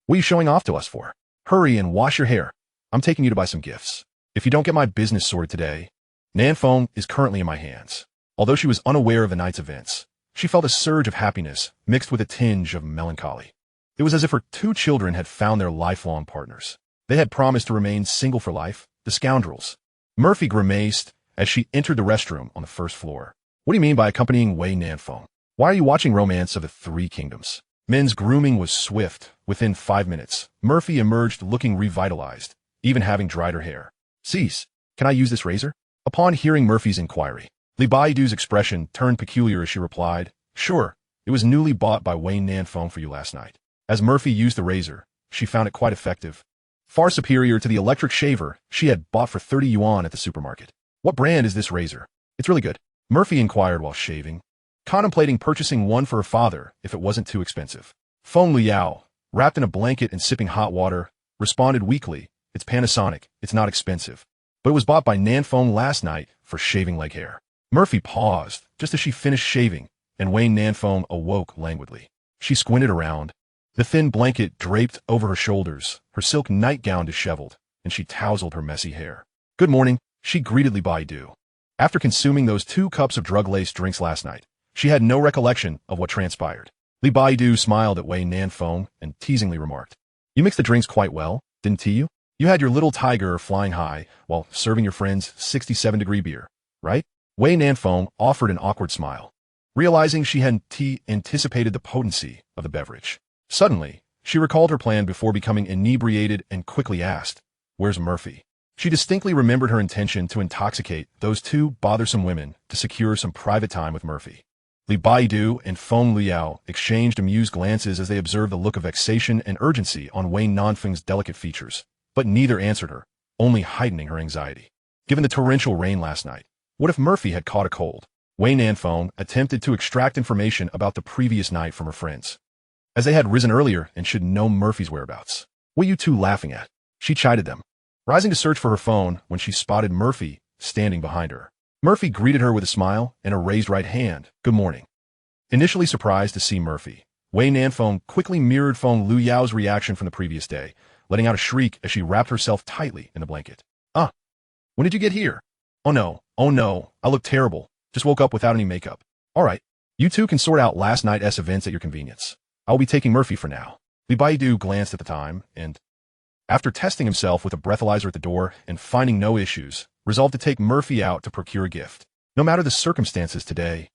What are you showing off to us for? Hurry and wash your hair. I'm taking you to buy some gifts. If you don't get my business sorted today, Nanfeng is currently in my hands. Although she was unaware of the night's events, she felt a surge of happiness mixed with a tinge of melancholy. It was as if her 2 children had found their lifelong partners. They had promised to remain single for life, the scoundrels. Murphy grimaced as she entered the restroom on the first floor. What do you mean by accompanying Wei Nanfeng? Why are you watching Romance of the Three Kingdoms? Men's grooming was swift. Within 5 minutes, Murphy emerged looking revitalized, even having dried her hair. Cease. Can I use this razor? Upon hearing Murphy's inquiry, Li Baidu's expression turned peculiar as she replied, Sure, it was newly bought by Wei Nanfeng for you last night. As Murphy used the razor, she found it quite effective, far superior to the electric shaver she had bought for 30 yuan at the supermarket. What brand is this razor? It's really good, Murphy inquired while shaving, contemplating purchasing one for her father if it wasn't too expensive. Feng Liao, wrapped in a blanket and sipping hot water, responded weakly, It's Panasonic, it's not expensive. But it was bought by Nanfeng last night for shaving leg hair. Murphy paused just as she finished shaving, and Wei Nanfeng awoke languidly. She squinted around. The thin blanket draped over her shoulders, her silk nightgown disheveled, and she tousled her messy hair. Good morning, she greeted Li Baidu. After consuming those 2 cups of drug-laced drinks last night, she had no recollection of what transpired. Li Baidu smiled at Wei Nanfeng and teasingly remarked, You mixed the drinks quite well, didn't you? You had your little tiger flying high while serving your friends 67-degree beer, right? Wei Nanfeng offered an awkward smile, realizing she hadn't anticipated the potency of the beverage. Suddenly, she recalled her plan before becoming inebriated and quickly asked, Where's Murphy? She distinctly remembered her intention to intoxicate those 2 bothersome women to secure some private time with Murphy. Li Baidu and Feng Liao exchanged amused glances as they observed the look of vexation and urgency on Wei Nanfeng's delicate features. But neither answered her, only heightening her anxiety. Given the torrential rain last night, what if Murphy had caught a cold? Wei Nanfeng attempted to extract information about the previous night from her friends, as they had risen earlier and should know Murphy's whereabouts. What are you 2 laughing at? She chided them, rising to search for her phone when she spotted Murphy standing behind her. Murphy greeted her with a smile and a raised right hand. Good morning. Initially surprised to see Murphy, Wei Nanfeng quickly mirrored Feng Liao's reaction from the previous day, letting out a shriek as she wrapped herself tightly in the blanket. When did you get here? Oh no, I look terrible. Just woke up without any makeup. All right, you 2 can sort out last night's events at your convenience. I will be taking Murphy for now. Li Baidu glanced at the time and After testing himself with a breathalyzer at the door and finding no issues, resolved to take Murphy out to procure a gift. No matter the circumstances today,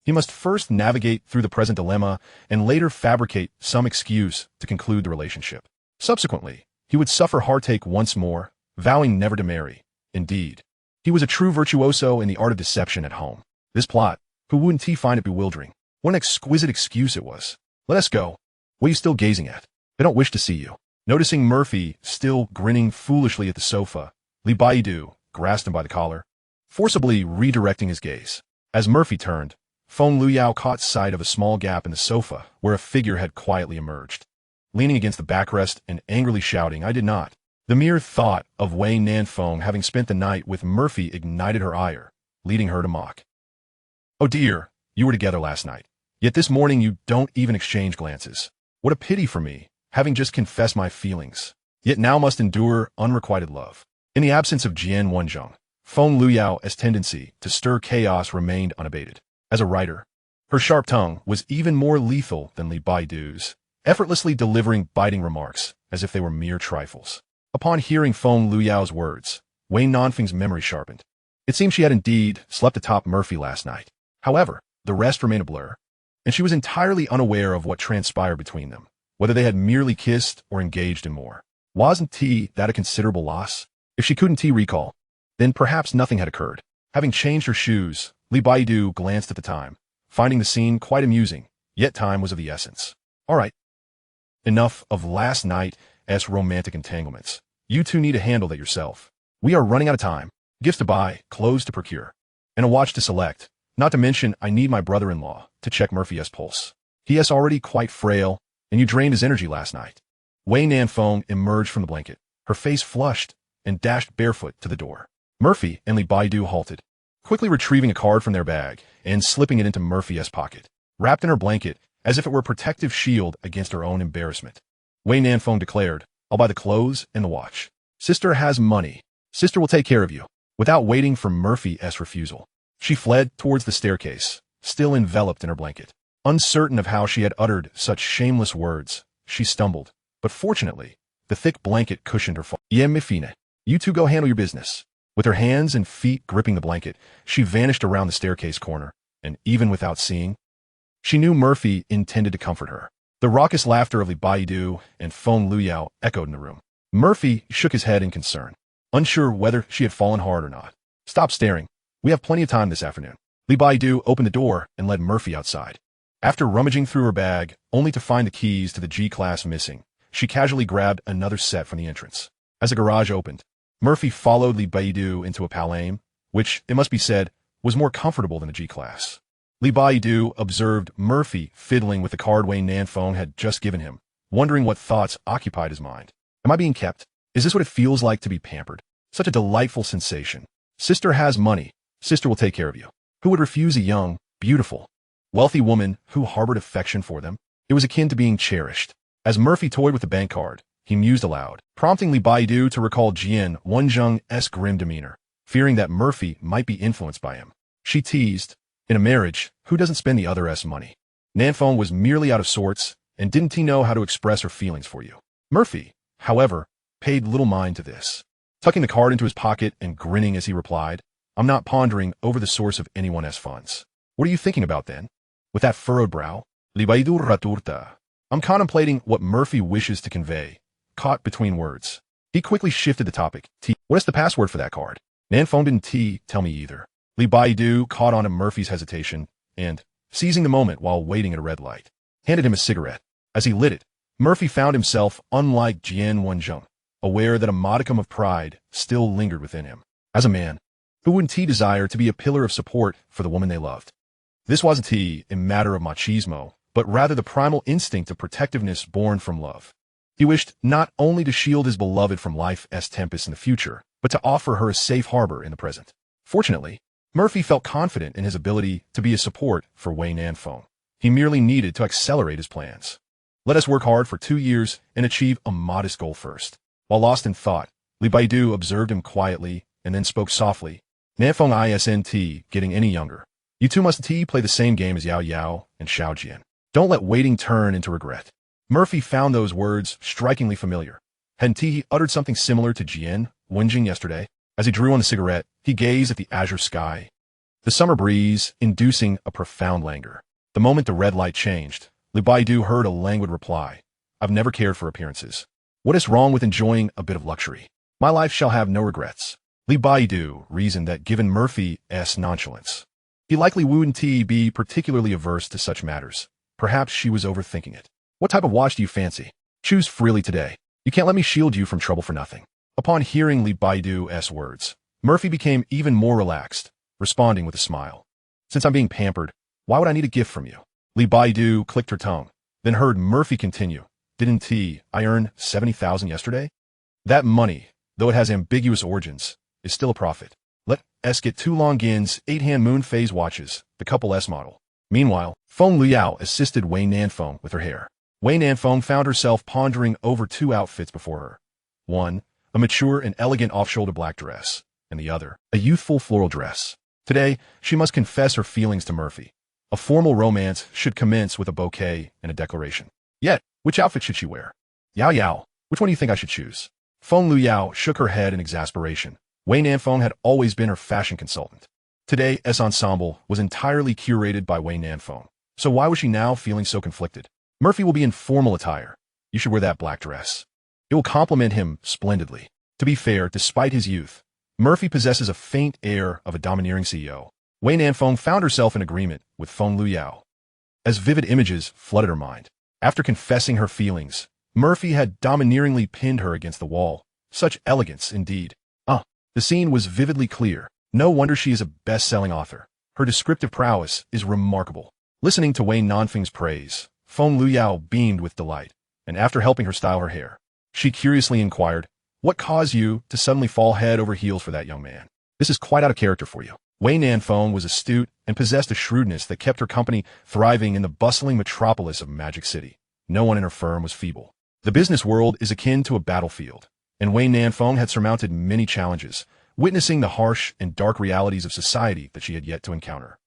he must first navigate through the present dilemma and later fabricate some excuse to conclude the relationship. Subsequently, he would suffer heartache once more, vowing never to marry. Indeed, he was a true virtuoso in the art of deception at home. This plot, who wouldn't he find it bewildering? What an exquisite excuse it was. Let us go. What are you still gazing at? They don't wish to see you. Noticing Murphy still grinning foolishly at the sofa, Li Baidu grasped him by the collar, forcibly redirecting his gaze. As Murphy turned, Feng Luyao caught sight of a small gap in the sofa where a figure had quietly emerged. Leaning against the backrest and angrily shouting, "I did not." The mere thought of Wei Nanfeng having spent the night with Murphy ignited her ire, leading her to mock. "Oh dear, you were together last night. Yet this morning you don't even exchange glances. What a pity for me, having just confessed my feelings, yet now must endure unrequited love." In the absence of Jian Wenzheng, Feng Luyao's tendency to stir chaos remained unabated. As a writer, her sharp tongue was even more lethal than Li Baidu's, effortlessly delivering biting remarks as if they were mere trifles. Upon hearing Feng Luyao's words, Wei Nanfeng's memory sharpened. It seemed she had indeed slept atop Murphy last night. However, the rest remained a blur, and she was entirely unaware of what transpired between them, whether they had merely kissed or engaged in more. Wasn't that a considerable loss? If she couldn't recall, then perhaps nothing had occurred. Having changed her shoes, Li Baidu glanced at the time, finding the scene quite amusing, yet time was of the essence. All right. Enough of last night's romantic entanglements. You two need to handle that yourself. We are running out of time. Gifts to buy, clothes to procure, and a watch to select. Not to mention, I need my brother-in-law to check Murphy's pulse. He is already quite frail, and you drained his energy last night. Wei Nanfeng emerged from the blanket, her face flushed, and dashed barefoot to the door. Murphy and Li Baidu halted, quickly retrieving a card from their bag and slipping it into Murphy's pocket, wrapped in her blanket as if it were a protective shield against her own embarrassment. Wei Nanfeng declared, "I'll buy the clothes and the watch. Sister has money. Sister will take care of you." Without waiting for Murphy's refusal, she fled towards the staircase, still enveloped in her blanket. Uncertain of how she had uttered such shameless words, she stumbled, but fortunately, the thick blanket cushioned her fall. "Ye Mifine, you two go handle your business." With her hands and feet gripping the blanket, she vanished around the staircase corner, and even without seeing, she knew Murphy intended to comfort her. The raucous laughter of Li Baidu and Feng Luyao echoed in the room. Murphy shook his head in concern, unsure whether she had fallen hard or not. "Stop staring. We have plenty of time this afternoon." Li Baidu opened the door and led Murphy outside. After rummaging through her bag, only to find the keys to the G-Class missing, she casually grabbed another set from the entrance. As the garage opened, Murphy followed Li Baidu into a Palame, which, it must be said, was more comfortable than the G-Class. Li Baidu observed Murphy fiddling with the card Wei Nanfeng had just given him, wondering what thoughts occupied his mind. Am I being kept? Is this what it feels like to be pampered? Such a delightful sensation. Sister has money. Sister will take care of you. Who would refuse a young, beautiful, wealthy woman who harbored affection for them? It was akin to being cherished. As Murphy toyed with the bank card, he mused aloud, prompting Li Baidu to recall Jian Wenzheng's grim demeanor, fearing that Murphy might be influenced by him. She teased, "In a marriage, who doesn't spend the other's money?" Nanfeng was merely out of sorts, and didn't he know how to express her feelings for you? Murphy, however, paid little mind to this, tucking the card into his pocket and grinning as he replied, "I'm not pondering over the source of anyone's funds." "What are you thinking about then?" With that furrowed brow, Li Baidu raturta. "I'm contemplating what Murphy wishes to convey." Caught between words, he quickly shifted the topic. "What is the password for that card?" Nanfeng didn't tell me either. Li Baidu caught on to Murphy's hesitation and, seizing the moment while waiting at a red light, handed him a cigarette. As he lit it, Murphy found himself unlike Jian Wenzheng, aware that a modicum of pride still lingered within him. As a man, who wouldn't he desire to be a pillar of support for the woman they loved? This wasn't a matter of machismo, but rather the primal instinct of protectiveness born from love. He wished not only to shield his beloved from life's tempests in the future, but to offer her a safe harbor in the present. Fortunately, Murphy felt confident in his ability to be a support for Wei Nanfeng. He merely needed to accelerate his plans. Let us work hard for 2 years and achieve a modest goal first. While lost in thought, Li Baidu observed him quietly and then spoke softly. "Nanfeng isn't getting any younger. You two must play the same game as Yao Yao and Xiao Jian. Don't let waiting turn into regret." Murphy found those words strikingly familiar, Hadn't he uttered something similar to Jian, whinging yesterday? As he drew on the cigarette, he gazed at the azure sky, the summer breeze inducing a profound languor. The moment the red light changed, Li Baidu heard a languid reply. I've never cared for appearances. What is wrong with enjoying a bit of luxury? My life shall have no regrets. Li Baidu reasoned that given Murphy's nonchalance, he likely wouldn't be particularly averse to such matters. Perhaps she was overthinking it. What type of watch do you fancy? Choose freely today. You can't let me shield you from trouble for nothing. Upon hearing Li Baidu's words, Murphy became even more relaxed, responding with a smile. Since I'm being pampered, why would I need a gift from you? Li Baidu clicked her tongue, then heard Murphy continue. Didn't I earn 70,000 yesterday? That money, though it has ambiguous origins, is still a profit. Let's get 2 Longines 8-hand moon phase watches, the couple S model. Meanwhile, Feng Luyao assisted Wei Nanfeng with her hair. Wei Nanfeng found herself pondering over 2 outfits before her. One, a mature and elegant off-shoulder black dress, and the other, a youthful floral dress. Today, she must confess her feelings to Murphy. A formal romance should commence with a bouquet and a declaration. Yet, which outfit should she wear? Yao, which one do you think I should choose? Feng Luyao shook her head in exasperation. Wei Nanfeng had always been her fashion consultant. Today's ensemble was entirely curated by Wei Nanfeng, so why was she now feeling so conflicted? Murphy will be in formal attire. You should wear that black dress. It will complement him splendidly. To be fair, despite his youth, Murphy possesses a faint air of a domineering CEO. Wei Nanfeng found herself in agreement with Feng Luyao, as vivid images flooded her mind. After confessing her feelings, Murphy had domineeringly pinned her against the wall. Such elegance, indeed. The scene was vividly clear. No wonder she is a best-selling author. Her descriptive prowess is remarkable. Listening to Wei Nanfeng's praise, Feng Luyao beamed with delight, and after helping her style her hair, she curiously inquired, what caused you to suddenly fall head over heels for that young man? This is quite out of character for you. Wei Nanfeng was astute and possessed a shrewdness that kept her company thriving in the bustling metropolis of Magic City. No one in her firm was feeble. The business world is akin to a battlefield, and Wei Nanfeng had surmounted many challenges, witnessing the harsh and dark realities of society that she had yet to encounter.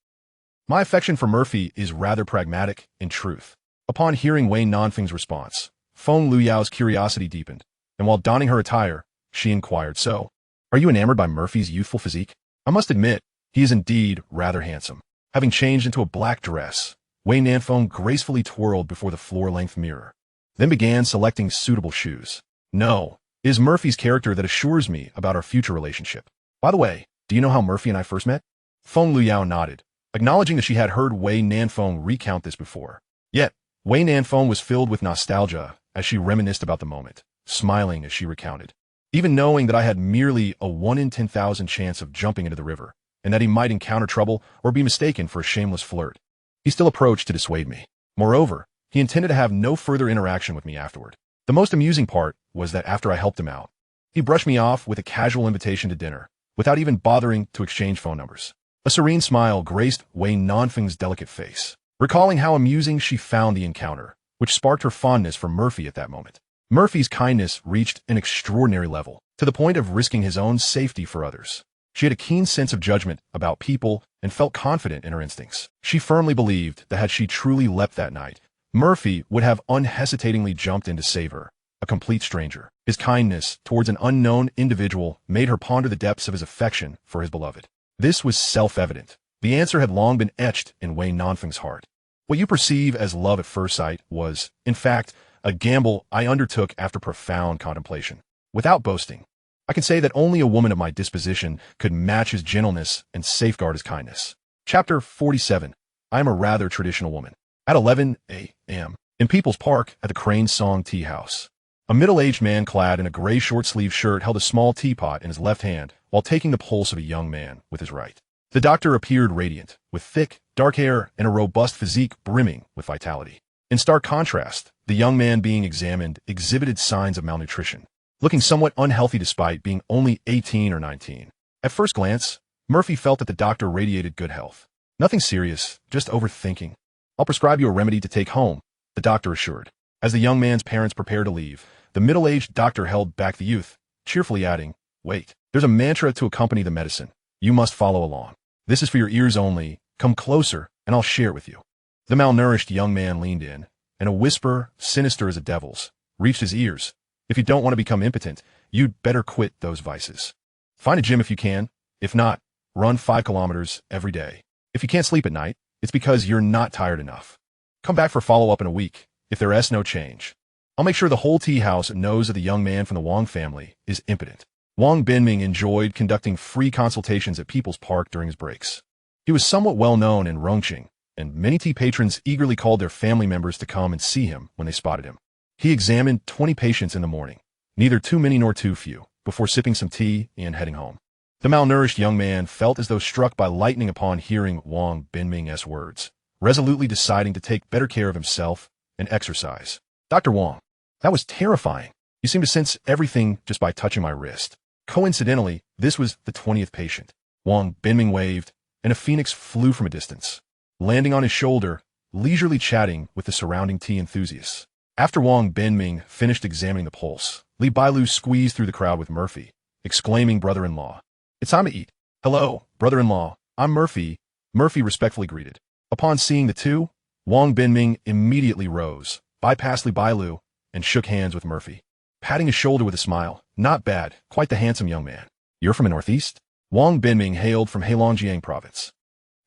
My affection for Murphy is rather pragmatic, in truth. Upon hearing Wei Nanfeng's response, Feng Luyao's curiosity deepened, and while donning her attire, she inquired, so, are you enamored by Murphy's youthful physique? I must admit, he is indeed rather handsome. Having changed into a black dress, Wei Nanfeng gracefully twirled before the floor-length mirror, then began selecting suitable shoes. No, it is Murphy's character that assures me about our future relationship. By the way, do you know how Murphy and I first met? Feng Luyao nodded, acknowledging that she had heard Wei Nanfeng recount this before. Yet, Wei Nanfeng was filled with nostalgia as she reminisced about the moment, smiling as she recounted. Even knowing that I had merely a 1 in 10,000 chance of jumping into the river, and that he might encounter trouble or be mistaken for a shameless flirt, he still approached to dissuade me. Moreover, he intended to have no further interaction with me afterward. The most amusing part was that after I helped him out, he brushed me off with a casual invitation to dinner, without even bothering to exchange phone numbers. A serene smile graced Wei Nanfeng's delicate face, recalling how amusing she found the encounter, which sparked her fondness for Murphy at that moment. Murphy's kindness reached an extraordinary level, to the point of risking his own safety for others. She had a keen sense of judgment about people and felt confident in her instincts. She firmly believed that had she truly leapt that night, Murphy would have unhesitatingly jumped in to save her, a complete stranger. His kindness towards an unknown individual made her ponder the depths of his affection for his beloved. This was self-evident. The answer had long been etched in Wei Nanfeng's heart. What you perceive as love at first sight was, in fact, a gamble I undertook after profound contemplation. Without boasting, I can say that only a woman of my disposition could match his gentleness and safeguard his kindness. Chapter 47. I am a rather traditional woman. At 11 a.m., in People's Park at the Crane Song Tea House, a middle-aged man clad in a gray short-sleeved shirt held a small teapot in his left hand while taking the pulse of a young man with his right. The doctor appeared radiant, with thick, dark hair and a robust physique brimming with vitality. In stark contrast, the young man being examined exhibited signs of malnutrition, looking somewhat unhealthy despite being only 18 or 19. At first glance, Murphy felt that the doctor radiated good health. Nothing serious, just overthinking. I'll prescribe you a remedy to take home, the doctor assured. As the young man's parents prepared to leave, the middle-aged doctor held back the youth, cheerfully adding, wait, there's a mantra to accompany the medicine. You must follow along. This is for your ears only. Come closer, and I'll share it with you. The malnourished young man leaned in, and a whisper, sinister as a devil's, reached his ears. If you don't want to become impotent, you'd better quit those vices. Find a gym if you can. If not, run 5 kilometers every day. If you can't sleep at night, it's because you're not tired enough. Come back for follow-up in a week, if there's no change. I'll make sure the whole tea house knows that the young man from the Wang family is impotent. Wang Binming enjoyed conducting free consultations at People's Park during his breaks. He was somewhat well-known in Rongqing, and many tea patrons eagerly called their family members to come and see him when they spotted him. He examined 20 patients in the morning, neither too many nor too few, before sipping some tea and heading home. The malnourished young man felt as though struck by lightning upon hearing Wang Binming's words, resolutely deciding to take better care of himself and exercise. Dr. Wang, that was terrifying. You seem to sense everything just by touching my wrist. Coincidentally, this was the 20th patient. Wang Binming waved, and a phoenix flew from a distance, landing on his shoulder, leisurely chatting with the surrounding tea enthusiasts. After Wang Binming finished examining the pulse, Li Bailu squeezed through the crowd with Murphy, exclaiming, "Brother-in-law, it's time to eat." "Hello, brother-in-law, I'm Murphy," Murphy respectfully greeted. Upon seeing the two, Wang Binming immediately rose, bypassed Li Bailu, and shook hands with Murphy, patting his shoulder with a smile. "Not bad, quite the handsome young man. You're from the Northeast?" Wang Binming hailed from Heilongjiang province,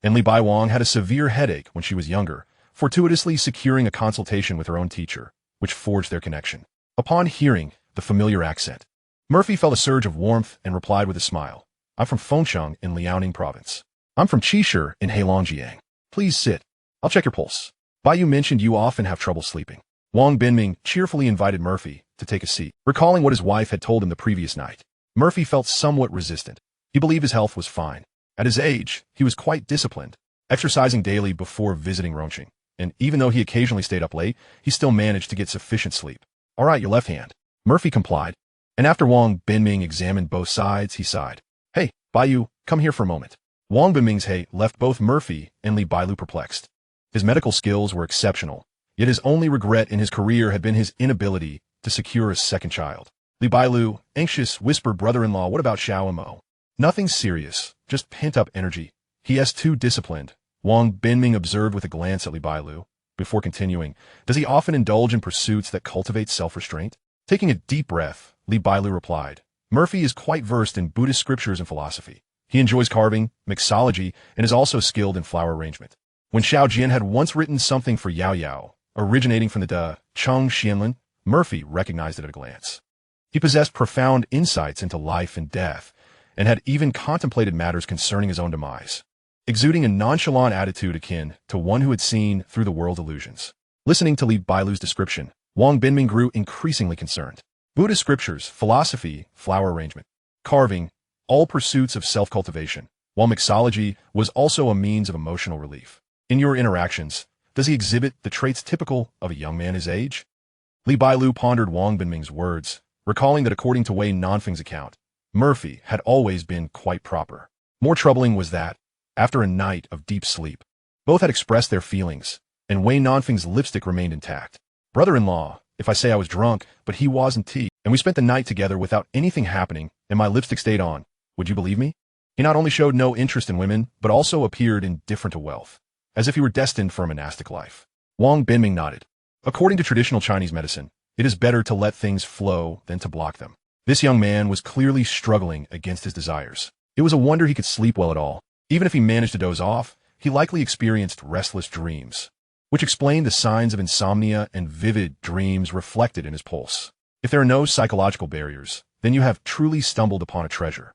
and Li Baiwang had a severe headache when she was younger, fortuitously securing a consultation with her own teacher, which forged their connection. Upon hearing the familiar accent, Murphy felt a surge of warmth and replied with a smile, "I'm from Fengcheng in Liaoning province." "I'm from Qishir in Heilongjiang. Please sit. I'll check your pulse." "Baiyu mentioned you often have trouble sleeping." Wang Binming cheerfully invited Murphy to take a seat, recalling what his wife had told him the previous night. Murphy felt somewhat resistant. He believed his health was fine. At his age, he was quite disciplined, exercising daily before visiting Rongqing, and even though he occasionally stayed up late, he still managed to get sufficient sleep. "All right, your left hand." Murphy complied, and after Wang Binming examined both sides, he sighed. "Hey, Baiyu, come here for a moment." Wang Binming's hey left both Murphy and Li Bailu perplexed. His medical skills were exceptional, yet his only regret in his career had been his inability to secure a second child. Li Bailu, anxious, whispered, "Brother-in-law, what about Xiao and Mo?" "Nothing serious, just pent-up energy. He is too disciplined," Wang Binming observed with a glance at Li Bailu, before continuing. "Does he often indulge in pursuits that cultivate self-restraint?" Taking a deep breath, Li Bailu replied, "Murphy is quite versed in Buddhist scriptures and philosophy. He enjoys carving, mixology, and is also skilled in flower arrangement." When Xiao Jian had once written something for Yao Yao, originating from the De Cheng Xianlin, Murphy recognized it at a glance. He possessed profound insights into life and death, and had even contemplated matters concerning his own demise, exuding a nonchalant attitude akin to one who had seen through the world's illusions. Listening to Li Bailu's description, Wang Binming grew increasingly concerned. Buddhist scriptures, philosophy, flower arrangement, carving, all pursuits of self-cultivation, while mixology was also a means of emotional relief. In your interactions, does he exhibit the traits typical of a young man his age? Li Bailu pondered Wang Binming's words, recalling that according to Wei Nanfeng's account, Murphy had always been quite proper. More troubling was that, after a night of deep sleep, both had expressed their feelings, and Wei Nanfeng's lipstick remained intact. "Brother-in-law, if I say I was drunk, but he wasn't tea, and we spent the night together without anything happening, and my lipstick stayed on, would you believe me?" He not only showed no interest in women, but also appeared indifferent to wealth, as if he were destined for a monastic life. Wang Binming nodded. According to traditional Chinese medicine, it is better to let things flow than to block them. This young man was clearly struggling against his desires. It was a wonder he could sleep well at all. Even if he managed to doze off, he likely experienced restless dreams, which explained the signs of insomnia and vivid dreams reflected in his pulse. If there are no psychological barriers, then you have truly stumbled upon a treasure.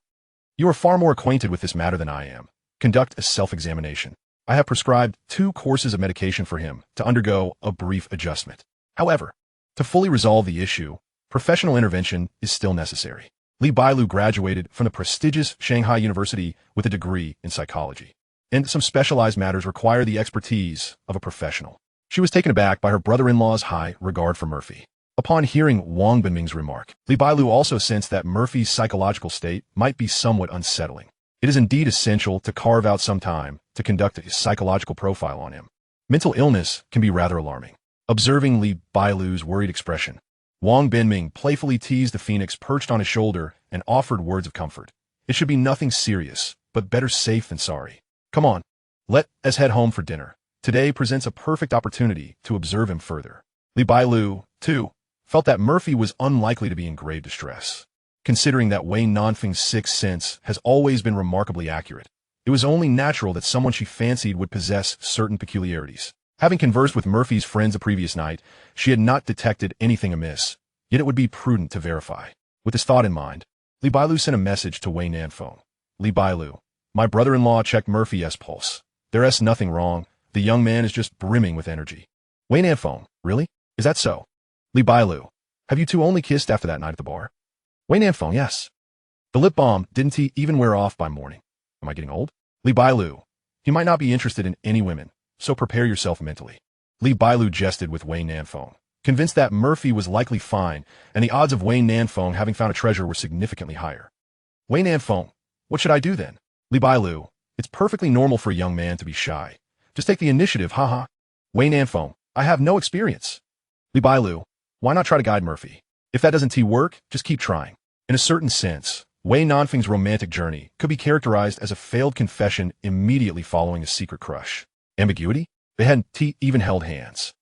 You are far more acquainted with this matter than I am. Conduct a self-examination. I have prescribed 2 courses of medication for him to undergo a brief adjustment. However, to fully resolve the issue, professional intervention is still necessary. Li Bailu graduated from the prestigious Shanghai University with a degree in psychology, and some specialized matters require the expertise of a professional. She was taken aback by her brother-in-law's high regard for Murphy. Upon hearing Wang Binming's remark, Li Bailu also sensed that Murphy's psychological state might be somewhat unsettling. It is indeed essential to carve out some time to conduct a psychological profile on him. Mental illness can be rather alarming. Observing Li Bailu's worried expression, Wang Binming playfully teased the phoenix perched on his shoulder and offered words of comfort. "It should be nothing serious, but better safe than sorry. Come on, let us head home for dinner. Today presents a perfect opportunity to observe him further." Li Bailu, too, felt that Murphy was unlikely to be in grave distress. Considering that Wei Nanfeng's sixth sense has always been remarkably accurate, it was only natural that someone she fancied would possess certain peculiarities. Having conversed with Murphy's friends the previous night, she had not detected anything amiss, yet it would be prudent to verify. With this thought in mind, Li Bailu sent a message to Wei Nanfeng. Li Bailu, my brother-in-law checked Murphy's pulse. There's nothing wrong. The young man is just brimming with energy. Wei Nanfeng, really? Is that so? Li Bailu, have you two only kissed after that night at the bar? Wei Nanfeng, yes. The lip balm didn't he even wear off by morning? Am I getting old? Li Bailu, he might not be interested in any women, so prepare yourself mentally. Li Bailu jested with Wei Nanfeng, convinced that Murphy was likely fine, and the odds of Wei Nanfeng having found a treasure were significantly higher. Wei Nanfeng, what should I do then? Li Bailu, it's perfectly normal for a young man to be shy. Just take the initiative, haha. Wei Nanfeng, I have no experience. Li Bailu, why not try to guide Murphy? If that doesn't work, just keep trying. In a certain sense, Wei Nanfeng's romantic journey could be characterized as a failed confession immediately following a secret crush. Ambiguity? They hadn't even held hands.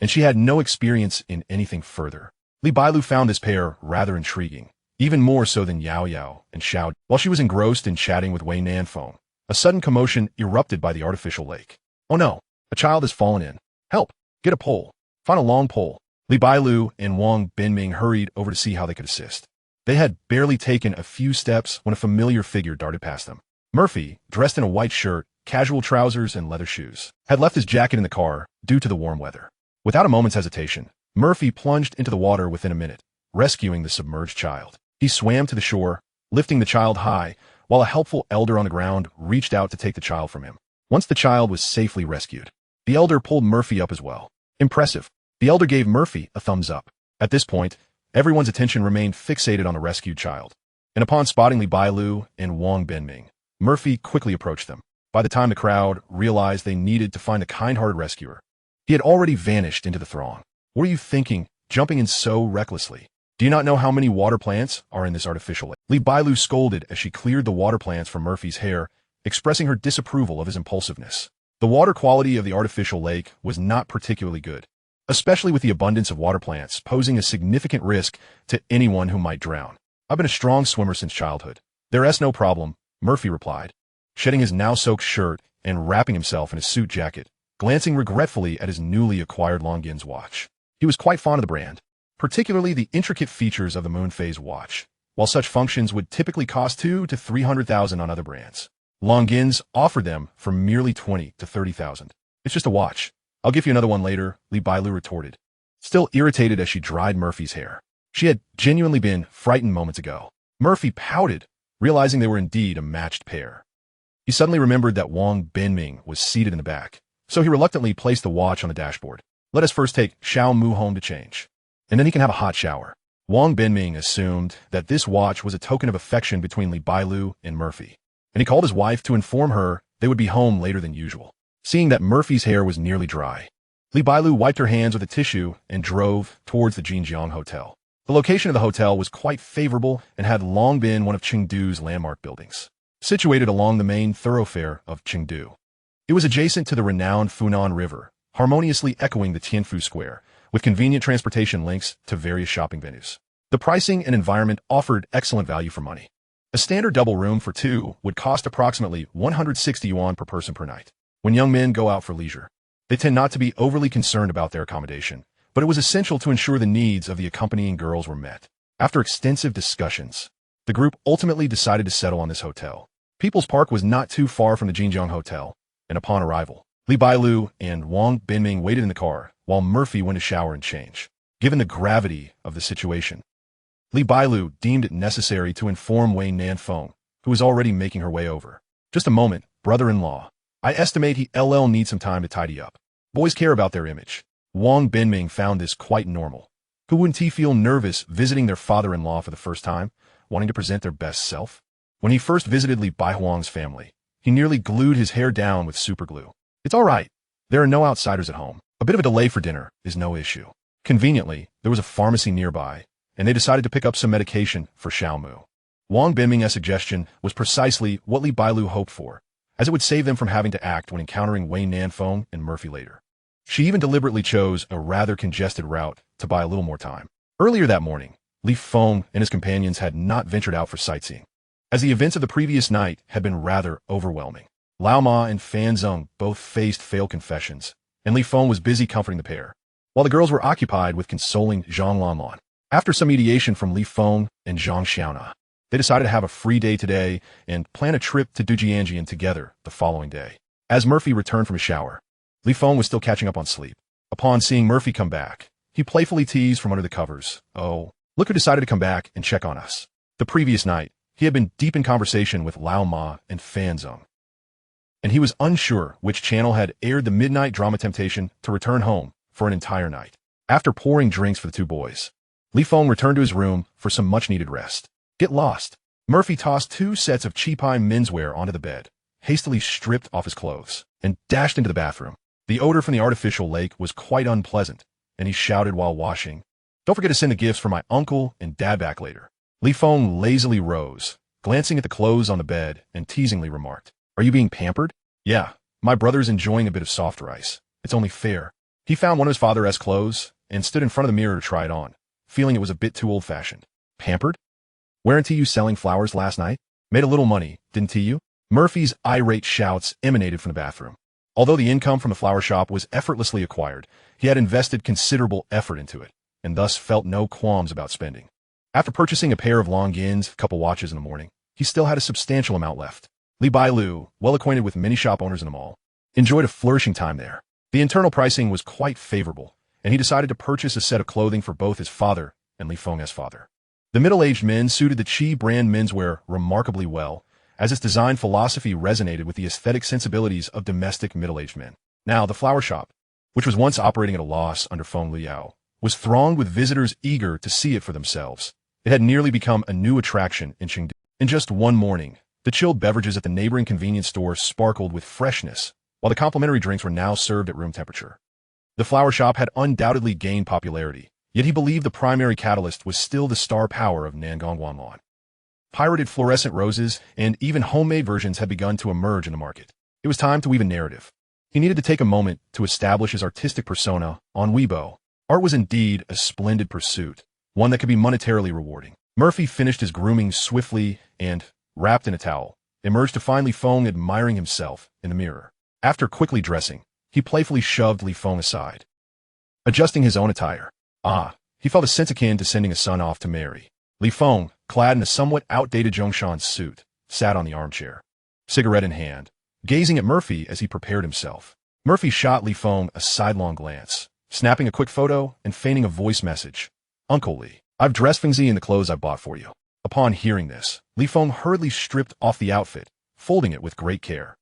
And she had no experience in anything further. Li Bailu found this pair rather intriguing, even more so than Yao Yao and Xiao. While she was engrossed in chatting with Wei Nanfeng, a sudden commotion erupted by the artificial lake. Oh no, a child has fallen in. Help, get a pole. Find a long pole. Li Bailu and Wang Binming hurried over to see how they could assist. They had barely taken a few steps when a familiar figure darted past them. Murphy, dressed in a white shirt, casual trousers, and leather shoes, had left his jacket in the car due to the warm weather. Without a moment's hesitation, Murphy plunged into the water within a minute, rescuing the submerged child. He swam to the shore, lifting the child high, while a helpful elder on the ground reached out to take the child from him. Once the child was safely rescued, the elder pulled Murphy up as well. Impressive. The elder gave Murphy a thumbs up. At this point, everyone's attention remained fixated on the rescued child. And upon spotting Li Bailu and Wang Binming, Murphy quickly approached them. By the time the crowd realized they needed to find a kind-hearted rescuer, he had already vanished into the throng. What are you thinking, jumping in so recklessly? Do you not know how many water plants are in this artificial lake? Li Bailu scolded as she cleared the water plants from Murphy's hair, expressing her disapproval of his impulsiveness. The water quality of the artificial lake was not particularly good, especially with the abundance of water plants posing a significant risk to anyone who might drown. I've been a strong swimmer since childhood. There's no problem, Murphy replied, shedding his now-soaked shirt and wrapping himself in his suit jacket, glancing regretfully at his newly acquired Longines watch. He was quite fond of the brand, particularly the intricate features of the moon phase watch. While such functions would typically cost $200,000 to $300,000 on other brands, Longines offered them for merely $20,000 to $30,000. It's just a watch. I'll give you another one later, Li Bailu retorted, still irritated as she dried Murphy's hair. She had genuinely been frightened moments ago. Murphy pouted, realizing they were indeed a matched pair. He suddenly remembered that Wang Binming was seated in the back, so he reluctantly placed the watch on the dashboard. Let us first take Xiao Mu home to change, and then he can have a hot shower. Wang Binming assumed that this watch was a token of affection between Li Bailu and Murphy, and he called his wife to inform her they would be home later than usual. Seeing that Murphy's hair was nearly dry, Li Bailu wiped her hands with a tissue and drove towards the Jinjiang Hotel. The location of the hotel was quite favorable and had long been one of Chengdu's landmark buildings, situated along the main thoroughfare of Chengdu. It was adjacent to the renowned Funan River, harmoniously echoing the Tianfu Square, with convenient transportation links to various shopping venues. The pricing and environment offered excellent value for money. A standard double room for two would cost approximately 160 yuan per person per night. When young men go out for leisure, they tend not to be overly concerned about their accommodation, but it was essential to ensure the needs of the accompanying girls were met. After extensive discussions, the group ultimately decided to settle on this hotel. People's Park was not too far from the Jinjiang Hotel, and upon arrival, Li Bailu and Wang Binming waited in the car while Murphy went to shower and change. Given the gravity of the situation, Li Bailu deemed it necessary to inform Wei Nanfeng, who was already making her way over. Just a moment, brother-in-law. I estimate he needs some time to tidy up. Boys care about their image. Wang Binming found this quite normal. Who wouldn't he feel nervous visiting their father-in-law for the first time, wanting to present their best self? When he first visited Li Baihuang's family, he nearly glued his hair down with superglue. It's all right. There are no outsiders at home. A bit of a delay for dinner is no issue. Conveniently, there was a pharmacy nearby, and they decided to pick up some medication for Xiaomu. Wang Binming's suggestion was precisely what Li Bailu hoped for, as it would save them from having to act when encountering Wei Nanfeng and Murphy later. She even deliberately chose a rather congested route to buy a little more time. Earlier that morning, Li Feng and his companions had not ventured out for sightseeing, as the events of the previous night had been rather overwhelming. Lao Ma and Fan Zeng both faced failed confessions, and Li Feng was busy comforting the pair, while the girls were occupied with consoling Zhang Lanlan. After some mediation from Li Feng and Zhang Xiaona, they decided to have a free day today and plan a trip to Dujianjian together the following day. As Murphy returned from his shower, Li Feng was still catching up on sleep. Upon seeing Murphy come back, he playfully teased from under the covers, "Oh, look who decided to come back and check on us." The previous night, he had been deep in conversation with Lao Ma and Fan Zeng, and he was unsure which channel had aired the midnight drama Temptation to Return Home for an entire night. After pouring drinks for the two boys, Li Feng returned to his room for some much-needed rest. Get lost. Murphy tossed 2 sets of cheap-high menswear onto the bed, hastily stripped off his clothes, and dashed into the bathroom. The odor from the artificial lake was quite unpleasant, and he shouted while washing, "Don't forget to send the gifts for my uncle and dad back later." Li Feng lazily rose, glancing at the clothes on the bed, and teasingly remarked, "Are you being pampered?" "Yeah, my brother's enjoying a bit of softer ice. It's only fair." He found one of his father's clothes and stood in front of the mirror to try it on, feeling it was a bit too old-fashioned. "Pampered? Weren't you selling flowers last night? Made a little money, didn't you?" Murphy's irate shouts emanated from the bathroom. Although the income from the flower shop was effortlessly acquired, he had invested considerable effort into it, and thus felt no qualms about spending. After purchasing a pair of Longines, a couple watches in the morning, he still had a substantial amount left. Li Bailu, well acquainted with many shop owners in the mall, enjoyed a flourishing time there. The internal pricing was quite favorable, and he decided to purchase a set of clothing for both his father and Li Feng's father. The middle-aged men suited the Qi brand menswear remarkably well, as its design philosophy resonated with the aesthetic sensibilities of domestic middle-aged men. Now, the flower shop, which was once operating at a loss under Feng Liao, was thronged with visitors eager to see it for themselves. It had nearly become a new attraction in Chengdu. In just one morning, the chilled beverages at the neighboring convenience store sparkled with freshness, while the complimentary drinks were now served at room temperature. The flower shop had undoubtedly gained popularity, yet he believed the primary catalyst was still the star power of Nangong Wanlan. Pirated fluorescent roses and even homemade versions had begun to emerge in the market. It was time to weave a narrative. He needed to take a moment to establish his artistic persona on Weibo. Art was indeed a splendid pursuit, one that could be monetarily rewarding. Murphy finished his grooming swiftly and, wrapped in a towel, emerged to find Li Feng admiring himself in the mirror. After quickly dressing, he playfully shoved Li Feng aside, adjusting his own attire. He felt a sense akin to sending a son off to marry. Li Feng, clad in a somewhat outdated Zhongshan suit, sat on the armchair, cigarette in hand, gazing at Murphy as he prepared himself. Murphy shot Li Feng a sidelong glance, snapping a quick photo and feigning a voice message. "Uncle Li, I've dressed Fengzi in the clothes I bought for you." Upon hearing this, Li Feng hurriedly stripped off the outfit, folding it with great care.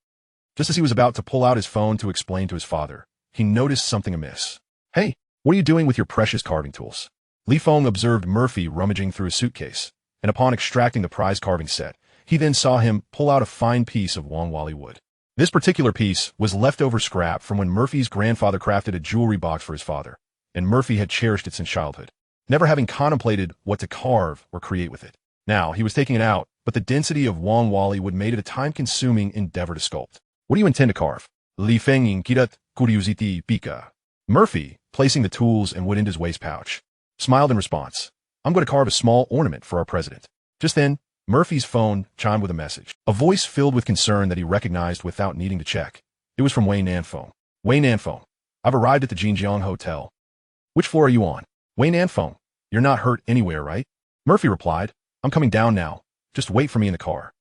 Just as he was about to pull out his phone to explain to his father, he noticed something amiss. "Hey, what are you doing with your precious carving tools?" Li Feng observed Murphy rummaging through his suitcase, and upon extracting the prize carving set, he then saw him pull out a fine piece of Wangwali wood. This particular piece was leftover scrap from when Murphy's grandfather crafted a jewelry box for his father, and Murphy had cherished it since childhood, never having contemplated what to carve or create with it. Now, he was taking it out, but the density of Wangwali wood made it a time-consuming endeavor to sculpt. "What do you intend to carve?" Li Feng kirat curiosity pika. Murphy, placing the tools and wood into his waist pouch, smiled in response. "I'm going to carve a small ornament for our president." Just then, Murphy's phone chimed with a message, a voice filled with concern that he recognized without needing to check. It was from Wei Nanfeng. "Wei Nanfeng, I've arrived at the Jinjiang Hotel. Which floor are you on?" "Wei Nanfeng, you're not hurt anywhere, right?" Murphy replied, "I'm coming down now. Just wait for me in the car.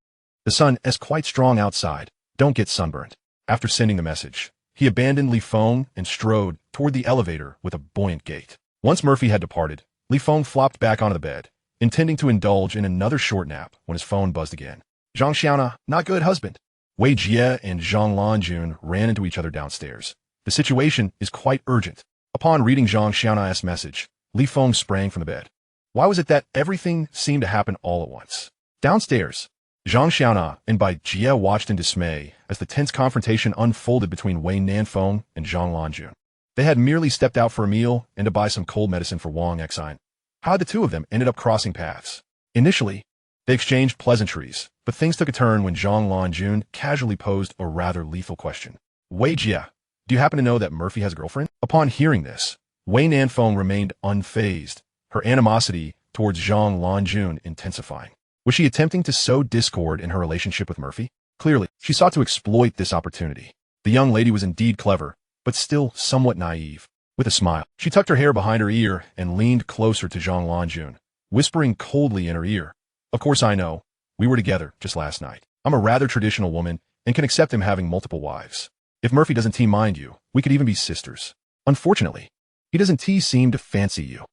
The sun is quite strong outside. Don't get sunburned." After sending the message, he abandoned Li Feng and strode toward the elevator with a buoyant gait. Once Murphy had departed, Li Feng flopped back onto the bed, intending to indulge in another short nap when his phone buzzed again. "Zhang Xiaona, not good husband." Wei Jie and Zhang Lanjun ran into each other downstairs. "The situation is quite urgent." Upon reading Zhang Xiaona's message, Li Feng sprang from the bed. Why was it that everything seemed to happen all at once? Downstairs, Zhang Xiaona and Bai Jie watched in dismay as the tense confrontation unfolded between Wei Nanfeng and Zhang Lanjun. They had merely stepped out for a meal and to buy some cold medicine for Wang Xine. How had the two of them ended up crossing paths? Initially, they exchanged pleasantries, but things took a turn when Zhang Lanjun casually posed a rather lethal question. "Wei Jie, do you happen to know that Murphy has a girlfriend?" Upon hearing this, Wei Nanfeng remained unfazed, her animosity towards Zhang Lanjun intensifying. Was she attempting to sow discord in her relationship with Murphy? Clearly, she sought to exploit this opportunity. The young lady was indeed clever, but still somewhat naive. With a smile, she tucked her hair behind her ear and leaned closer to Zhang Lanjun, whispering coldly in her ear, "Of course I know. We were together just last night. I'm a rather traditional woman and can accept him having multiple wives. If Murphy doesn't mind you, we could even be sisters. Unfortunately, he doesn't seem to fancy you."